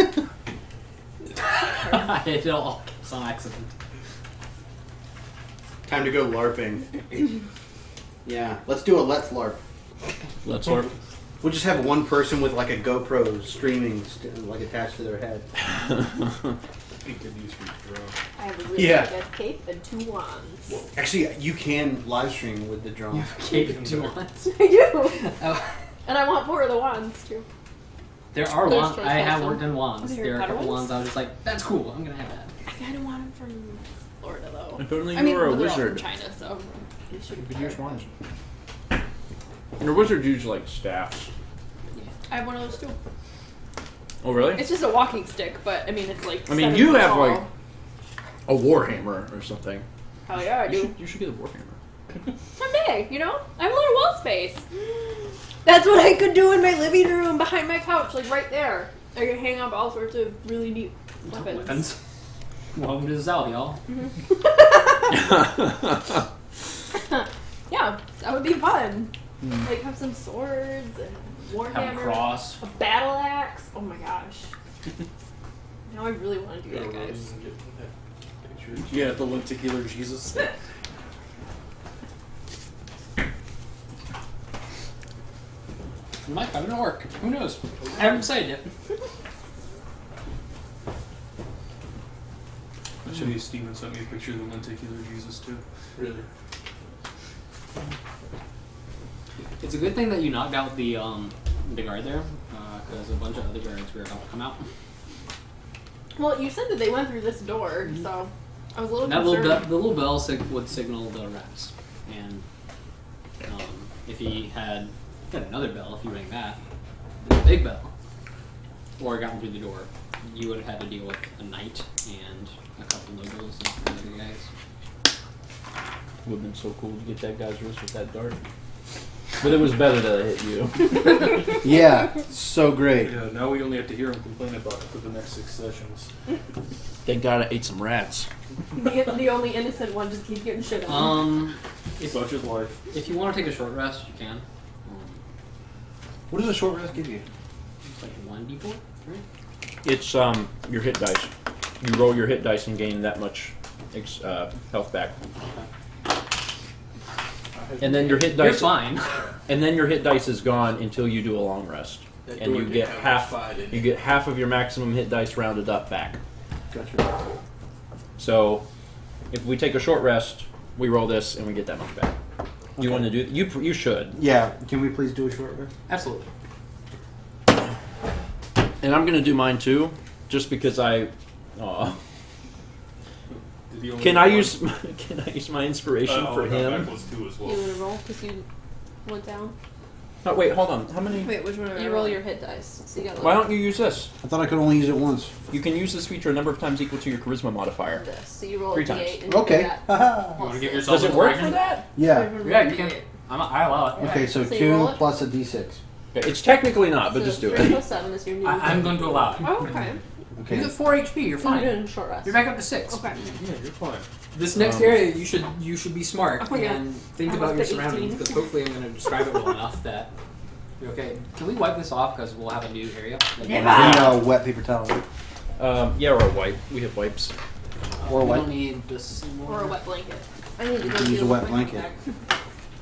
Speaker 2: It all comes on accident.
Speaker 9: Time to go LARPing. Yeah, let's do a Let's LARP.
Speaker 3: Let's LARP.
Speaker 9: We'll just have one person with like a GoPro streaming like attached to their head.
Speaker 5: You could use for your drone.
Speaker 8: I have a really
Speaker 9: Yeah.
Speaker 8: good cape and 2 wands.
Speaker 9: Actually, you can live stream with the drone.
Speaker 2: Cape if you want.
Speaker 8: I do!
Speaker 2: Oh,
Speaker 4: and I want 4 of the wands too.
Speaker 2: there are
Speaker 4: There's
Speaker 2: wands.
Speaker 4: choice
Speaker 2: I have
Speaker 4: also.
Speaker 2: worked on wands.
Speaker 4: Oh, the
Speaker 2: There are
Speaker 4: Harry
Speaker 2: a couple
Speaker 4: Potter
Speaker 2: wands.
Speaker 4: ones?
Speaker 2: I was just like, that's cool. I'm gonna have that.
Speaker 4: I kind of want them from Florida though.
Speaker 3: If only
Speaker 4: I
Speaker 3: you
Speaker 4: mean,
Speaker 3: were a
Speaker 4: well, they're all from
Speaker 3: wizard.
Speaker 4: China, so they should
Speaker 5: You could use wands.
Speaker 3: Your wizards use like staffs.
Speaker 4: I have one of those too.
Speaker 3: Oh, really?
Speaker 4: It's just a walking stick, but I mean, it's like.
Speaker 3: I mean,
Speaker 4: 7
Speaker 3: you
Speaker 4: foot
Speaker 3: have
Speaker 4: tall.
Speaker 3: like a warhammer or something.
Speaker 4: Hell yeah, I do.
Speaker 3: You should get a warhammer.
Speaker 4: Someday, you know, I have a little wall space. That's what I could do in my living room behind my couch, like right there. I could hang up all sorts of really neat weapons.
Speaker 2: Welcome to the South, y'all.
Speaker 4: Yeah, that would be fun. Like have some swords and
Speaker 2: Have a
Speaker 4: warhammer,
Speaker 2: cross.
Speaker 4: a battle axe. Oh my gosh. Now I really want to do that, guys.
Speaker 1: Yeah, the lenticular Jesus.
Speaker 2: It might come to work. Who knows? I haven't decided yet.
Speaker 5: Actually, Steven sent me a picture of the lenticular Jesus too.
Speaker 1: Really?
Speaker 2: It's a good thing that you knocked out the guard there, because a bunch of other guards were about to come out.
Speaker 4: Well, you said that they went through this door, so I was a little
Speaker 2: That
Speaker 4: concerned.
Speaker 2: the little bell would signal the rats, and if he had another bell, if you rang that, the big bell, or gotten through the door, you would have had to deal with a knight and a couple nobles and other guys.
Speaker 3: Would have been so cool to get that guy's wrist with that dart. But it was better that I hit you.
Speaker 9: Yeah, so great.
Speaker 5: Yeah, now we only have to hear him complain about it for the next 6 sessions.
Speaker 3: Thank God I ate some rats.
Speaker 4: The only innocent one just keeps getting shit on.
Speaker 5: Such is life.
Speaker 2: If you want to take a short rest, you can.
Speaker 9: What does a short rest give you?
Speaker 2: It's like 1d4, right?
Speaker 3: It's your hit dice. You roll your hit dice and gain that much health back. And then your hit dice.
Speaker 2: You're fine.
Speaker 3: And then your hit dice is gone until you do a long rest, and you get half. You get half of your maximum hit dice rounded up back.
Speaker 9: Gotcha.
Speaker 3: So, if we take a short rest, we roll this and we get that much back. You want to do? You should.
Speaker 9: Yeah. Can we please do a short rest?
Speaker 2: Absolutely.
Speaker 3: And I'm gonna do mine too, just because I. Can I use my inspiration for him?
Speaker 5: +2 as
Speaker 4: You
Speaker 5: well.
Speaker 4: want to roll because you went down?
Speaker 3: Oh wait, hold on. How many?
Speaker 4: Wait, which one? You roll your hit dice. So you got
Speaker 3: Why don't you use this?
Speaker 9: I thought I could only use it once.
Speaker 3: You can use this feature a number of times equal to your charisma modifier.
Speaker 4: this. So you roll
Speaker 3: 3
Speaker 4: a
Speaker 3: times.
Speaker 4: d8 and
Speaker 9: Okay.
Speaker 4: you get
Speaker 9: Haha.
Speaker 2: You want to give yourself
Speaker 3: Does it
Speaker 2: a
Speaker 3: work
Speaker 2: dragon?
Speaker 3: for that?
Speaker 9: Yeah.
Speaker 2: Yeah, you can. I allow it.
Speaker 9: Okay, so
Speaker 4: So you roll
Speaker 9: 2
Speaker 4: it?
Speaker 9: plus a d6.
Speaker 3: Okay, it's technically not, but
Speaker 4: So
Speaker 3: just do
Speaker 4: 3
Speaker 3: it.
Speaker 4: plus 7 is your new.
Speaker 2: I'm going to allow it.
Speaker 4: Oh, okay.
Speaker 9: Okay.
Speaker 2: You get 4 HP. You're
Speaker 4: I'm
Speaker 2: fine.
Speaker 4: doing short rest.
Speaker 2: You're back up to 6.
Speaker 4: Okay.
Speaker 5: Yeah, you're fine.
Speaker 2: This next area, you should be smart
Speaker 4: Oh, yeah.
Speaker 2: and think
Speaker 4: I
Speaker 2: about your
Speaker 4: almost hit
Speaker 2: surroundings
Speaker 4: 18.
Speaker 2: because hopefully I'm going to describe it well enough that you're okay. Can we wipe this off because we'll have a new area?
Speaker 9: We need a wet paper towel.
Speaker 3: Yeah, or a wipe. We have wipes.
Speaker 9: Or a
Speaker 2: we
Speaker 9: wet.
Speaker 2: don't need this anymore.
Speaker 4: Or a wet blanket. I need to
Speaker 9: You
Speaker 4: go
Speaker 9: can use
Speaker 4: get
Speaker 9: a wet
Speaker 4: wet
Speaker 9: blanket.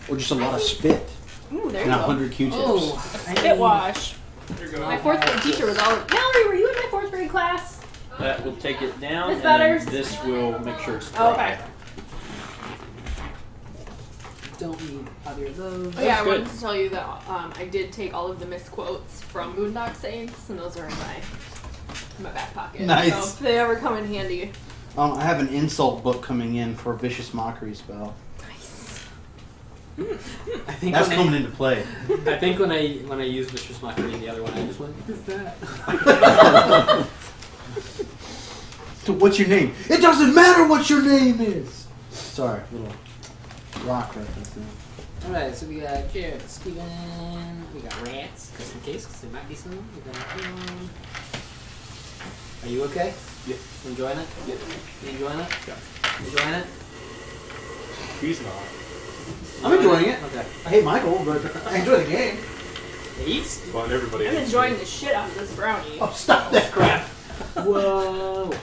Speaker 9: Or just a lot of spit.
Speaker 4: Ooh, there
Speaker 9: And
Speaker 4: you go.
Speaker 9: 100 Q-tips.
Speaker 2: Oh,
Speaker 4: Spit wash.
Speaker 5: There you go.
Speaker 4: My 4th grade teacher was all. Mallory, were you in my 4th grade class?
Speaker 3: That will take it down,
Speaker 4: Miss
Speaker 3: and then
Speaker 4: Butters?
Speaker 3: this will make sure it's
Speaker 4: Oh,
Speaker 3: dry.
Speaker 4: okay.
Speaker 2: don't need either of those.
Speaker 4: Oh, yeah, I
Speaker 3: That's
Speaker 4: wanted
Speaker 3: good.
Speaker 4: to tell you that I did take all of the misquotes from Boondock Saints, and those are in my back pocket.
Speaker 9: Nice.
Speaker 4: So if they ever come in handy.
Speaker 9: I have an insult book coming in for Vicious Mockery spell.
Speaker 4: Nice.
Speaker 2: I think
Speaker 9: That's
Speaker 2: when
Speaker 9: coming into play.
Speaker 2: I think when I used Vicious Mockery and the other one, I just went, what is that?
Speaker 9: So what's your name? It doesn't matter what your name is! Sorry, little rock reference there.
Speaker 2: Alright, so we got Jared, Steven, we got rats, just in case, because there might be some. We got Are you okay?
Speaker 5: Yeah.
Speaker 2: Enjoying it?
Speaker 5: Yeah.
Speaker 2: You enjoying it?
Speaker 5: Yeah.
Speaker 2: Enjoying it?
Speaker 5: He's not.
Speaker 9: I'm enjoying it.
Speaker 2: Okay.
Speaker 9: I hate Michael, but I enjoy the game.
Speaker 2: Eats?
Speaker 5: But everybody
Speaker 4: I'm
Speaker 5: hates
Speaker 4: enjoying
Speaker 5: me.
Speaker 4: the shit out of this brownie.
Speaker 9: Oh, stop that crap.
Speaker 2: Whoa.
Speaker 3: Oh,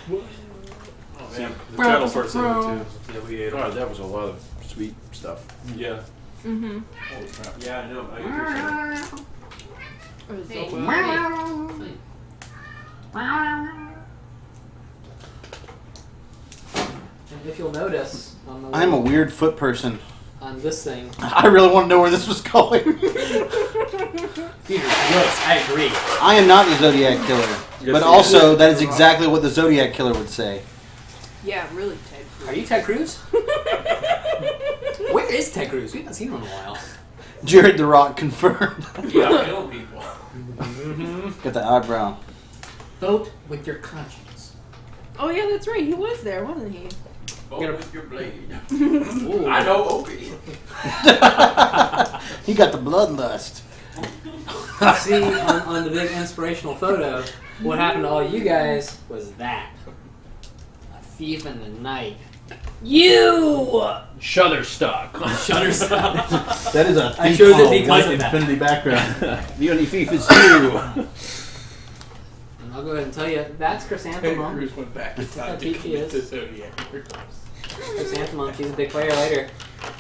Speaker 5: See, the channel parts of it too. Yeah, we ate
Speaker 3: God,
Speaker 5: them.
Speaker 3: that was a lot of sweet stuff.
Speaker 5: Yeah.
Speaker 4: Mm-hmm.
Speaker 5: Holy crap.
Speaker 3: Yeah, I know. I appreciate it.
Speaker 4: It was
Speaker 2: Hey.
Speaker 4: so good.
Speaker 2: And if you'll notice, on the
Speaker 9: I'm a weird foot person.
Speaker 2: on this thing,
Speaker 9: I really want to know where this was going.
Speaker 2: Peter, yes, I agree.
Speaker 9: I am not the Zodiac Killer. But also, that is exactly what the Zodiac Killer would say.
Speaker 4: Yeah, really, Ted.
Speaker 2: Are you Ted Cruz? Where is Ted Cruz? We haven't seen him in a while.
Speaker 9: Jared the Rock confirmed.
Speaker 5: Yeah, kill people.
Speaker 9: Got the eyebrow.
Speaker 2: Vote with your conscience.
Speaker 4: Oh yeah, that's right. He was there, wasn't he?
Speaker 5: Vote with your blade.
Speaker 2: Ooh.
Speaker 5: I know Opie.
Speaker 9: He got the bloodlust.
Speaker 2: See, on the big inspirational photo, what happened to all you guys was that. A thief in the night.
Speaker 4: You.
Speaker 3: Shutterstock.
Speaker 2: Shutterstock.
Speaker 9: That is a
Speaker 2: I
Speaker 9: thief
Speaker 2: chose
Speaker 9: on
Speaker 2: it
Speaker 9: a
Speaker 2: because
Speaker 9: white
Speaker 2: of that.
Speaker 9: infinity background.
Speaker 3: The only thief is you.
Speaker 2: And I'll go ahead and tell you. That's
Speaker 1: Ted
Speaker 2: Chrysanthemum.
Speaker 1: Cruz went back in time
Speaker 2: He
Speaker 1: to
Speaker 2: is.
Speaker 1: the Zodiac.
Speaker 2: Chrysanthemum, she's a big player later.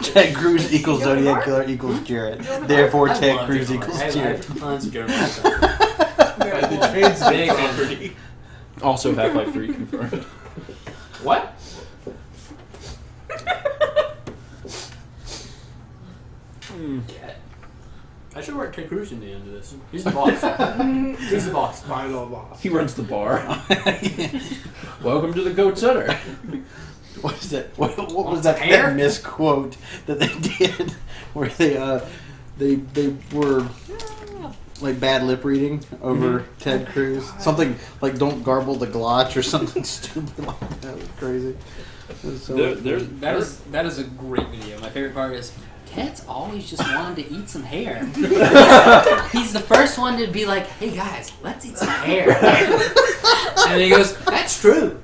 Speaker 9: Ted Cruz equals Zodiac Killer equals Jared. Therefore,
Speaker 2: I
Speaker 9: Ted
Speaker 2: love
Speaker 9: Cruz
Speaker 2: Jared.
Speaker 9: equals
Speaker 2: I
Speaker 9: Jared.
Speaker 2: have tons of Jared.
Speaker 1: The train's
Speaker 2: Big
Speaker 1: big
Speaker 2: fan.
Speaker 1: property.
Speaker 3: Also, Half-Life 3 confirmed.
Speaker 2: What? I should work Ted Cruz in the end of this. He's the boss. He's the boss.
Speaker 1: Final boss.
Speaker 3: He runs the bar. Welcome to the Goat's Udder.
Speaker 9: What is that? What was
Speaker 2: Hair?
Speaker 9: that misquote that they did where they were like bad lip reading over Ted Cruz? Something like "Don't garble the glotch" or something stupid like that. That was crazy. It was so
Speaker 2: That is a great video. My favorite part is Ted's always just wanted to eat some hair. He's the first one to be like, "Hey guys, let's eat some hair." And he goes, "That's true."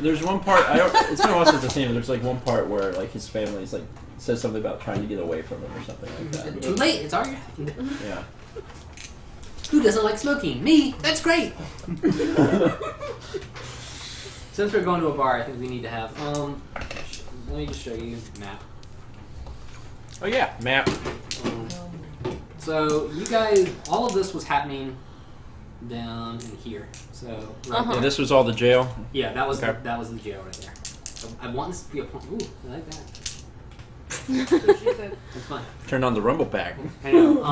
Speaker 3: There's one part it's been a while since I've seen it. There's like one part where like his family's like says something about trying to get away from him or something like that.
Speaker 2: Too late. It's already happened.
Speaker 3: Yeah.
Speaker 2: Who doesn't like smoking? Me. That's great. Since we're going to a bar, I think we need to have. Let me just show you the map.
Speaker 3: Oh yeah, map.
Speaker 2: So you guys, all of this was happening down in here. So right
Speaker 3: Yeah, this was all the jail.
Speaker 2: yeah, that was
Speaker 3: Okay.
Speaker 2: that was the jail right there. So I want this to be a point. Ooh, I like that. That's fun.
Speaker 3: Turn on the rumble pack.
Speaker 2: I know.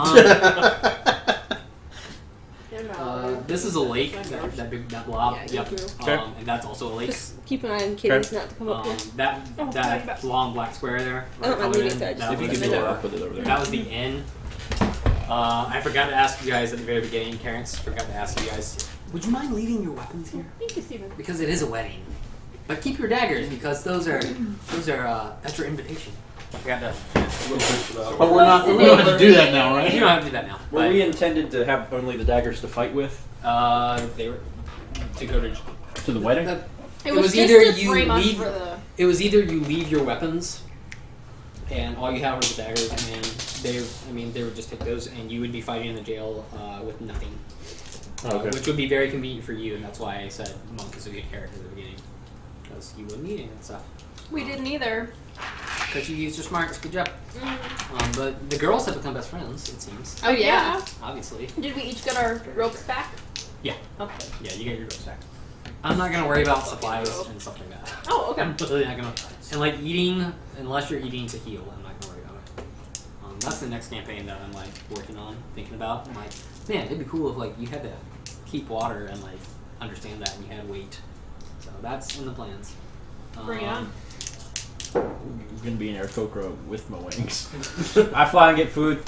Speaker 2: This is a lake. That big that blob.
Speaker 8: Yeah,
Speaker 2: Yep.
Speaker 8: you do.
Speaker 3: Okay.
Speaker 2: And that's also a lake.
Speaker 8: Just keep an eye on Katie's not to come up here.
Speaker 2: That long black square there.
Speaker 8: I don't mind
Speaker 2: colored
Speaker 8: reading
Speaker 2: in,
Speaker 8: it,
Speaker 2: that
Speaker 3: If you
Speaker 2: was
Speaker 3: could
Speaker 2: the
Speaker 3: do that,
Speaker 2: door.
Speaker 3: I'll put it over there.
Speaker 2: That was the inn. I forgot to ask you guys at the very beginning, Terrence. Forgot to ask you guys. Would you mind leaving your weapons here?
Speaker 4: Thank you, Steven.
Speaker 2: Because it is a wedding. But keep your daggers because those are that's your invitation. I forgot to.
Speaker 9: But we don't have to do that now,
Speaker 2: You
Speaker 9: right?
Speaker 2: don't have to do that now.
Speaker 3: Were
Speaker 2: But,
Speaker 3: we intended to have only the daggers to fight with
Speaker 2: they were to go to.
Speaker 3: to the wedding?
Speaker 4: It
Speaker 2: was
Speaker 4: was
Speaker 2: either
Speaker 4: just to
Speaker 2: you
Speaker 4: frame us
Speaker 2: leave-
Speaker 4: for the.
Speaker 2: It was either you leave your weapons, and all you have are the daggers, and they would just take those, and you would be fighting in the jail with nothing.
Speaker 3: Okay.
Speaker 2: Which would be very convenient for you, and that's why I said Monk is a good character at the beginning. Because you wouldn't need any of that stuff.
Speaker 4: We didn't either.
Speaker 2: Because you used your smarts, good job. But the girls have become best friends, it seems.
Speaker 4: Oh yeah.
Speaker 2: Obviously.
Speaker 4: Did we each get our ropes back?
Speaker 2: Yeah.
Speaker 4: Okay.
Speaker 2: Yeah, you get your ropes back. I'm not going to worry about supplies and stuff like that.
Speaker 4: Oh, okay.
Speaker 2: I'm really not going to. And like eating, unless you're eating to heal, I'm not going to worry about it. That's the next campaign that I'm like working on, thinking about. I'm like, man, it'd be cool if like you had to keep water and like understand that and you had weight. So that's in the plans.
Speaker 4: Bring it on.
Speaker 3: I'm gonna be in Aarakocra with my wings. I fly and get food.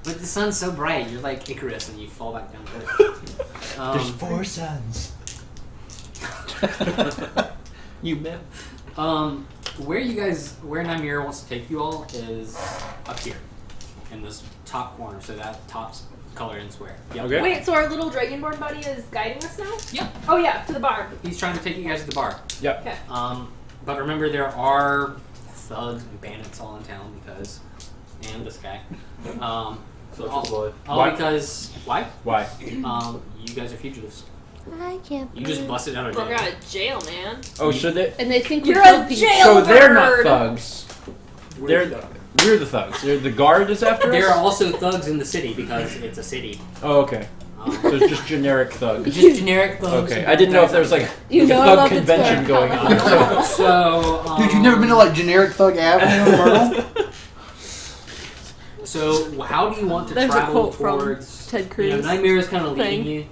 Speaker 2: But the sun's so bright, you're like Icarus and you fall back down to earth.
Speaker 3: There's 4 suns. You bet.
Speaker 2: Where Nimeer wants to take you all is up here in this top corner, so that top's colored in square. Yep.
Speaker 3: Okay.
Speaker 4: Wait, so our little dragonborn buddy is guiding us now?
Speaker 2: Yep.
Speaker 4: Oh yeah, to the bar.
Speaker 2: He's trying to take you guys to the bar.
Speaker 3: Yep.
Speaker 4: Okay.
Speaker 2: But remember, there are thugs and bandits all in town because, and this guy. All
Speaker 3: Why?
Speaker 2: because why?
Speaker 3: Why?
Speaker 2: You guys are fugitives.
Speaker 8: I can't.
Speaker 2: You just busted out of
Speaker 4: Broke
Speaker 2: jail.
Speaker 4: out of jail, man.
Speaker 3: Oh, should they?
Speaker 8: And they think
Speaker 4: You're
Speaker 8: we're
Speaker 4: a
Speaker 8: people.
Speaker 4: jail-
Speaker 3: So they're not
Speaker 4: Jailbird.
Speaker 3: thugs. We're the thugs. They're the guard is after
Speaker 2: There are
Speaker 3: us.
Speaker 2: also thugs in the city because it's a city.
Speaker 3: Oh, okay. So it's just generic thugs.
Speaker 2: Just generic thugs.
Speaker 3: Okay, I didn't know if there was like
Speaker 8: You
Speaker 3: a
Speaker 8: know I
Speaker 3: thug
Speaker 8: love this
Speaker 3: convention
Speaker 8: bar.
Speaker 3: going on.
Speaker 2: So,
Speaker 9: Dude, you've never been to like generic Thug Avenue in Myrtle?
Speaker 2: So, how do you want to
Speaker 8: There's a
Speaker 2: travel
Speaker 8: quote from
Speaker 2: towards?
Speaker 8: Ted
Speaker 2: You
Speaker 8: Cruz.
Speaker 2: know, Nimeer is kind of leading
Speaker 8: thing.
Speaker 2: you.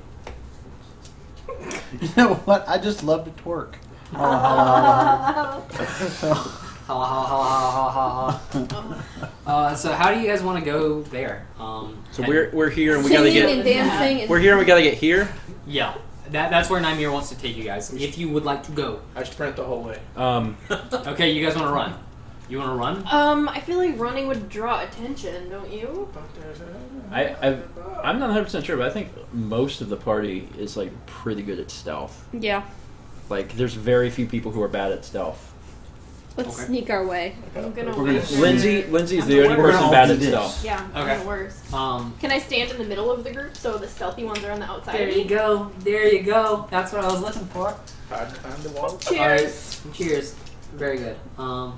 Speaker 9: You know what? I just love to twerk. Holla,
Speaker 2: Ha ha ha ha ha ha. So, how do you guys want to go there?
Speaker 3: So we're here and we gotta
Speaker 8: Singing
Speaker 3: get.
Speaker 8: and dancing. And
Speaker 3: We're here and we gotta get here.
Speaker 2: Yeah, that's where Nimeer wants to take you guys. If you would like to go.
Speaker 1: I sprint the whole way.
Speaker 2: Okay, you guys want to run? You want to run?
Speaker 4: I feel like running would draw attention, don't you?
Speaker 3: I'm not 100% sure, but I think most of the party is like pretty good at stealth.
Speaker 8: yeah.
Speaker 3: Like, there's very few people who are bad at stealth.
Speaker 8: Let's
Speaker 2: Okay.
Speaker 8: sneak our way.
Speaker 4: I'm gonna
Speaker 9: We're gonna
Speaker 4: wait.
Speaker 9: see.
Speaker 3: Lindsay's
Speaker 4: I'm
Speaker 3: the
Speaker 4: the
Speaker 3: only
Speaker 4: worst.
Speaker 3: person bad at stealth.
Speaker 4: Yeah,
Speaker 2: Okay.
Speaker 4: I'm the worst. Can I stand in the middle of the group so the stealthy ones are on the outside
Speaker 2: There
Speaker 4: of me?
Speaker 2: you go. There you go. That's what I was looking for.
Speaker 1: Time to walk.
Speaker 4: Cheers.
Speaker 2: Alright, cheers. Very good. Alright,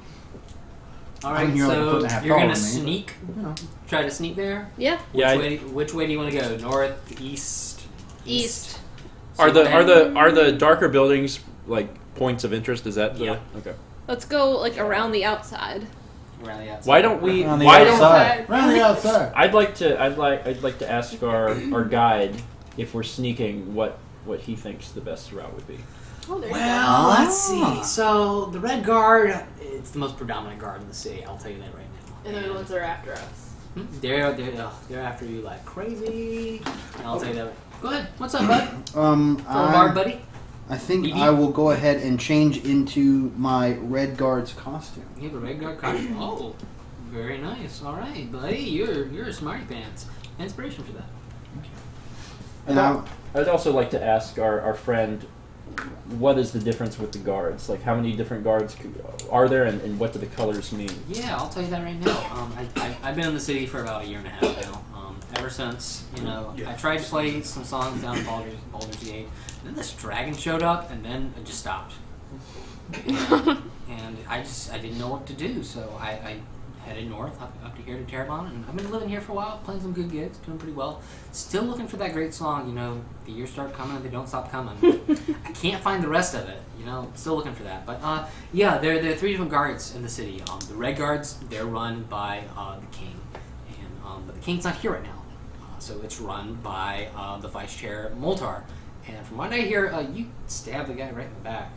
Speaker 9: I'm here like a foot
Speaker 2: so
Speaker 9: and a half
Speaker 2: you're
Speaker 9: taller
Speaker 2: gonna
Speaker 9: than me,
Speaker 2: sneak?
Speaker 9: You know.
Speaker 2: Try to sneak there?
Speaker 8: Yeah.
Speaker 3: Yeah.
Speaker 2: Which way do you want to go? North, east?
Speaker 8: East.
Speaker 3: Are the darker buildings like points of interest? Is that the,
Speaker 2: Yeah.
Speaker 3: Okay.
Speaker 8: Let's go like around the outside.
Speaker 2: Around the outside.
Speaker 3: Why don't we?
Speaker 9: Around the
Speaker 3: Why don't?
Speaker 9: outside. Around the outside.
Speaker 3: I'd like to ask our guide if we're sneaking what he thinks the best route would be.
Speaker 4: Oh, there you
Speaker 2: Well, let's see. So the Red Guard, it's the most predominant guard in the city. I'll tell you that right now.
Speaker 4: go. And they're the ones that are after us.
Speaker 2: They're after you like crazy. And I'll tell you that. Go ahead. What's up, bud? For a
Speaker 9: I
Speaker 2: guard, buddy.
Speaker 9: think
Speaker 2: BB?
Speaker 9: I will go ahead and change into my Red Guard's costume.
Speaker 2: You have a Red Guard costume. Oh, very nice. All right, buddy. You're a smarty pants. Inspiration for that.
Speaker 9: And
Speaker 3: I'd also like to ask our friend, what is the difference with the guards? Like, how many different guards are there, and what do the colors mean?
Speaker 2: Yeah, I'll tell you that right now. I've been in the city for about a year and a half now. Ever since, I tried to play some songs down in Baldur's Gate. Then this dragon showed up, and then it just stopped. And I didn't know what to do, so I headed north up to here to Terrebonne, and I've been living here for a while, playing some good gigs, doing pretty well. Still looking for that great song, the years start coming, they don't stop coming. I can't find the rest of it, still looking for that. But yeah, there are 3 different guards in the city. The Red Guards, they're run by the king, and but the king's not here right now, so it's run by the vice chair Moltar. And from what I hear, you stabbed the guy right in the back.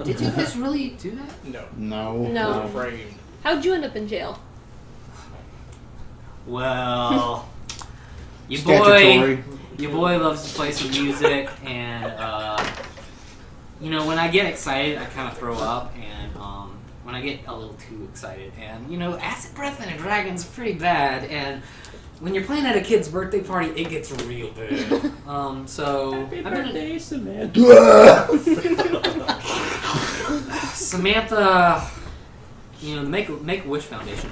Speaker 2: Did you guys really do that?
Speaker 1: No.
Speaker 9: no.
Speaker 8: No.
Speaker 1: I'm afraid.
Speaker 8: How'd you end up in jail?
Speaker 2: Well, your
Speaker 9: Statutory.
Speaker 2: boy loves to play some music, and when I get excited, I kind of throw up, and when I get a little too excited, and acid breath and a dragon's pretty bad, and when you're playing at a kid's birthday party, it gets real bad. So
Speaker 3: Happy
Speaker 2: I've been
Speaker 3: birthday, Samantha.
Speaker 2: Samantha, the Make-A-Wish Foundation.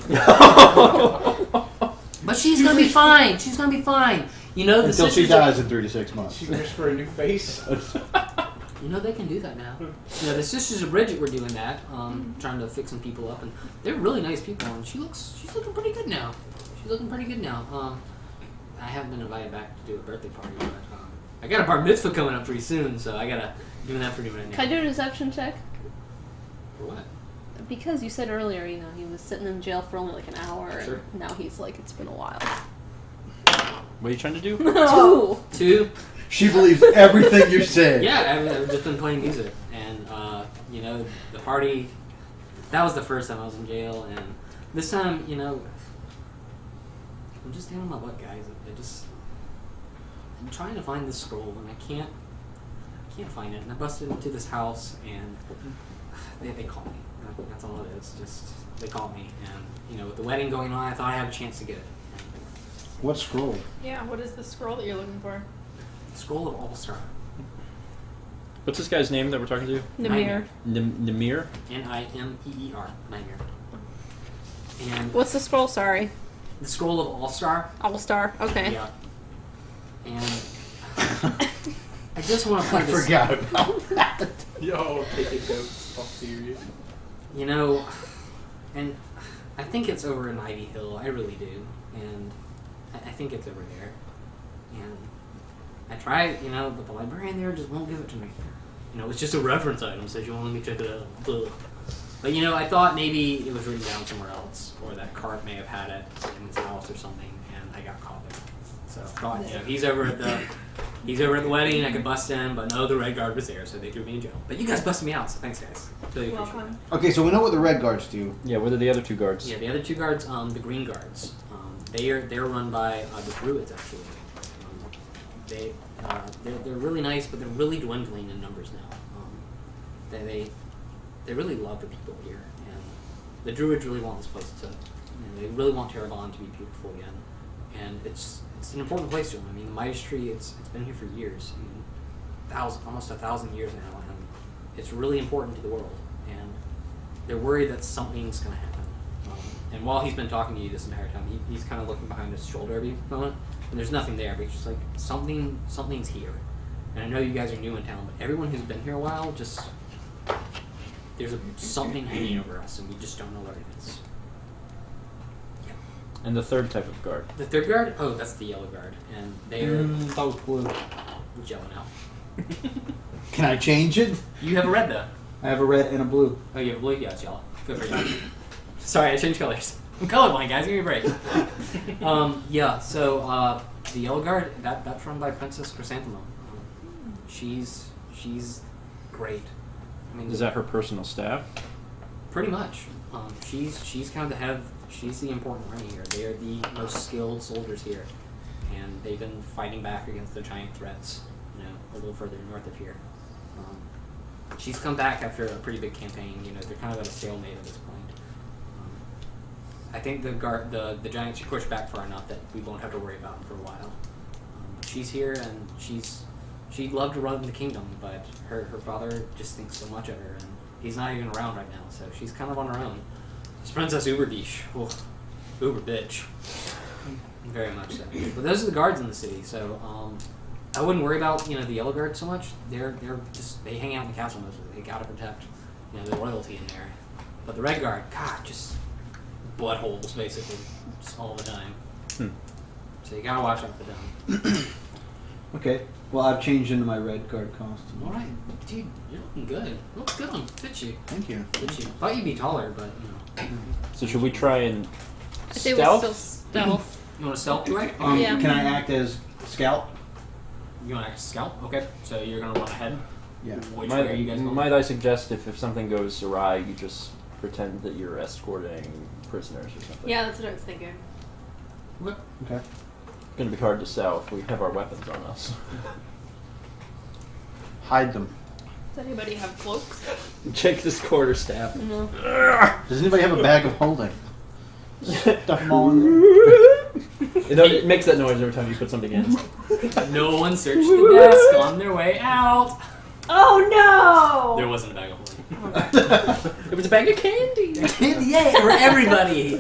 Speaker 2: But she's gonna be fine. She's gonna be fine. The
Speaker 9: Until she
Speaker 2: sisters
Speaker 9: dies in 3 to 6 months.
Speaker 1: She wished for a new face.
Speaker 2: they can do that now. The Sisters of Bridget were doing that, trying to fix some people up, and they're really nice people. And she's looking pretty good now. I haven't been invited back to do a birthday party, but I got a bar mitzvah coming up pretty soon, so I gotta do that pretty right now.
Speaker 8: Can I do a deception check?
Speaker 2: For what?
Speaker 8: Because you said earlier, he was sitting in jail for only like an hour,
Speaker 2: Sure.
Speaker 8: and now he's like, it's been a while.
Speaker 3: What are you trying to do?
Speaker 8: 2.
Speaker 2: 2.
Speaker 9: She believes everything you say.
Speaker 2: Yeah, I've just been playing music, and the party. That was the first time I was in jail, and this time, I'm just down on my butt, guys. I'm trying to find this scroll, and I can't find it. And I busted into this house, and they called me. That's all it is. Just they called me, and with the wedding going on, I thought I had a chance to get it.
Speaker 9: What scroll?
Speaker 4: Yeah, what is the scroll that you're looking for?
Speaker 2: Scroll of All-Star.
Speaker 3: What's this guy's name that we're talking to?
Speaker 8: Nimeer.
Speaker 3: Nimeer?
Speaker 2: Nimeer. Nimeer. And
Speaker 8: What's the scroll? Sorry.
Speaker 2: the Scroll of All-Star.
Speaker 8: All-Star. Okay.
Speaker 2: Yeah. And I just want to play
Speaker 9: I
Speaker 2: this.
Speaker 9: forgot about that.
Speaker 1: Yo, take it dope. Talk serious.
Speaker 2: And I think it's over in Ivy Hill. I really do. And I think it's over there. And I tried, but the librarian there just won't give it to me. It's just a reference item, so you won't let me check it out. Ugh. But I thought maybe it was written down somewhere else, or that Cart may have had it in his house or something, and I got caught there. So I thought, he's over at the wedding, I could bust in, but no, the Red Guard was there, so they threw me in jail. But you guys busted me out, so thanks, guys. Really appreciate it.
Speaker 4: Welcome.
Speaker 9: Okay, so we know what the Red Guards do.
Speaker 3: Yeah, what are the other 2 guards?
Speaker 2: Yeah, the other 2 guards, the Green Guards, they're run by the Druids actually. They're really nice, but they're really dwindling in numbers now. They really love the people here, and the Druids really want this place to. They really want Terrebonne to be beautiful again, and it's an important place to them. I mean, the Midas tree, it's been here for years, almost 1,000 years now, and it's really important to the world. they're worried that something's going to happen. And while he's been talking to you this entire time, he's kind of looking behind his shoulder every moment, and there's nothing there, but he's just like, something's here. And I know you guys are new in town, but everyone who's been here a while, just, there's something hanging over us, and we just don't know what it is. Yeah.
Speaker 3: And the third type of guard.
Speaker 2: The third guard? Oh, that's the yellow guard, and they're
Speaker 6: Both blue.
Speaker 2: yellow now.
Speaker 9: Can I change it?
Speaker 2: You have a red, though.
Speaker 6: I have a red and a blue.
Speaker 2: Oh, you have a blue? Yeah, it's yellow. Good for you. Sorry, I changed colors. I'm colorblind, guys. Give me a break. Yeah, so the yellow guard, that's run by Princess Chrysanthemum. She's great. I mean,
Speaker 3: Is that her personal staff?
Speaker 2: pretty much? She's kind of the head. She's the important one here. They are the most skilled soldiers here, and they've been fighting back against the giant threats. You know, a little further north of here. She's come back after a pretty big campaign. You know, they're kind of at a stalemate at this point. I think the giants she pushed back far enough that we won't have to worry about them for a while. She's here, and she'd love to run the kingdom, but her father just thinks so much of her, and he's not even around right now, so she's kind of on her own. It's Princess Uberdish. Uber bitch. Very much so. But those are the guards in the city, so I wouldn't worry about the yellow guard so much. They're just they hang out in the castle mostly. They gotta protect the royalty in there. But the red guard, God, just buttholes basically, just all the time. So you gotta watch out for them.
Speaker 9: Okay. Well, I've changed into my red guard costume.
Speaker 2: All right, dude, you're looking good. You look good on fit you.
Speaker 9: Thank you.
Speaker 2: Fit you. Thought you'd be taller, but
Speaker 3: So should we try and
Speaker 8: I say we're still
Speaker 3: stealth?
Speaker 8: stealth.
Speaker 2: You want to stealth to it?
Speaker 8: Yeah.
Speaker 9: Can I act as scout?
Speaker 2: You want to act as scout? Okay, so you're gonna run ahead.
Speaker 9: Yeah.
Speaker 2: Which way are you guys going?
Speaker 3: Might I suggest if something goes awry, you just pretend that you're escorting prisoners or something?
Speaker 4: Yeah, that's what I was thinking.
Speaker 2: Okay.
Speaker 9: Okay.
Speaker 3: It's going to be hard to sell if we have our weapons on us.
Speaker 9: Hide them.
Speaker 4: Does anybody have cloaks?
Speaker 3: Check this quarterstaff.
Speaker 4: No.
Speaker 9: Does anybody have a bag of holding? Stuff them all in there.
Speaker 3: It makes that noise every time you put something in.
Speaker 2: No one searched the desk on their way out.
Speaker 4: Oh
Speaker 2: There
Speaker 4: no!
Speaker 2: wasn't a bag of holding.
Speaker 3: It was a bag of candy.
Speaker 2: Candy, yeah, for everybody.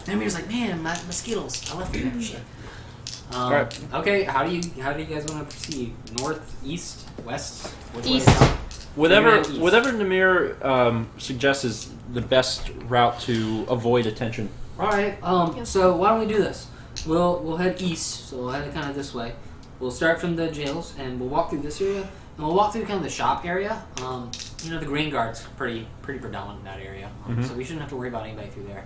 Speaker 2: Nimeer's like, man, my Skittles. I left them there. Shit.
Speaker 3: Alright.
Speaker 2: Okay, how do you guys want to proceed? North, east, west? Which way
Speaker 8: East.
Speaker 2: down?
Speaker 3: Whatever
Speaker 2: You're gonna east.
Speaker 3: Nimeer suggests is the best route to avoid attention.
Speaker 2: All right. So why don't we do this? We'll head east. So we'll head kind of this way. We'll start from the jails and we'll walk through this area and we'll walk through kind of the shop area. The Green Guard's pretty predominant in that area, so we shouldn't have to worry about anybody through there.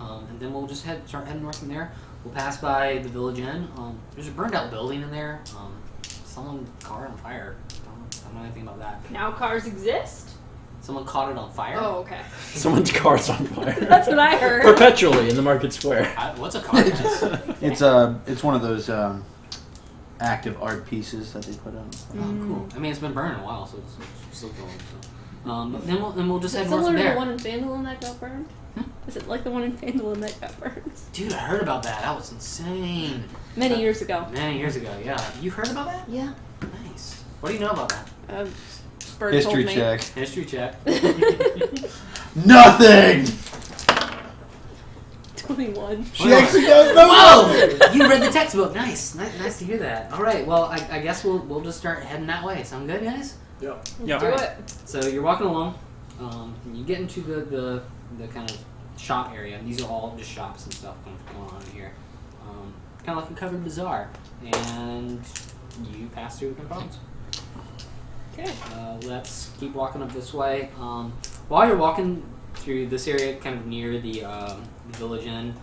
Speaker 2: And then we'll just start heading north from there. We'll pass by the Village Inn. There's a burned out building in there. Someone caught it on fire. I don't know anything about that.
Speaker 4: Now cars exist?
Speaker 2: Someone caught it on fire.
Speaker 4: Oh, okay.
Speaker 3: Someone's car's on fire.
Speaker 4: That's what I heard.
Speaker 3: Perpetually in the market square.
Speaker 2: What's a car? Guys?
Speaker 9: It's one of those active art pieces that they put on.
Speaker 2: Oh, cool. I mean, it's been burning a while, so it's still going. So. Then we'll just
Speaker 8: Is
Speaker 2: head
Speaker 8: it
Speaker 2: north from
Speaker 8: similar to
Speaker 2: there.
Speaker 8: the one in Phandalin that got burned? Is it like the one in Phandalin that got burned?
Speaker 2: Dude, I heard about that. That was insane.
Speaker 8: Many years ago.
Speaker 2: Many years ago, yeah. You heard about that?
Speaker 8: Yeah.
Speaker 2: Nice. What do you know about that?
Speaker 8: Bird
Speaker 9: History
Speaker 8: told me.
Speaker 9: check.
Speaker 2: History check.
Speaker 9: Nothing.
Speaker 8: 21.
Speaker 9: She actually does know.
Speaker 2: Whoa! You read the textbook. Nice. Nice to hear that. All right. Well, I guess we'll just start heading that way. Sound good, guys?
Speaker 1: Yeah.
Speaker 3: Yeah.
Speaker 4: Do it.
Speaker 2: So you're walking along. And you get into the kind of shop area. And these are all just shops and stuff going on in here. Kind of like a covered bazaar. And you pass through no problems.
Speaker 8: Okay.
Speaker 2: Let's keep walking up this way. While you're walking through this area, kind of near the Village Inn,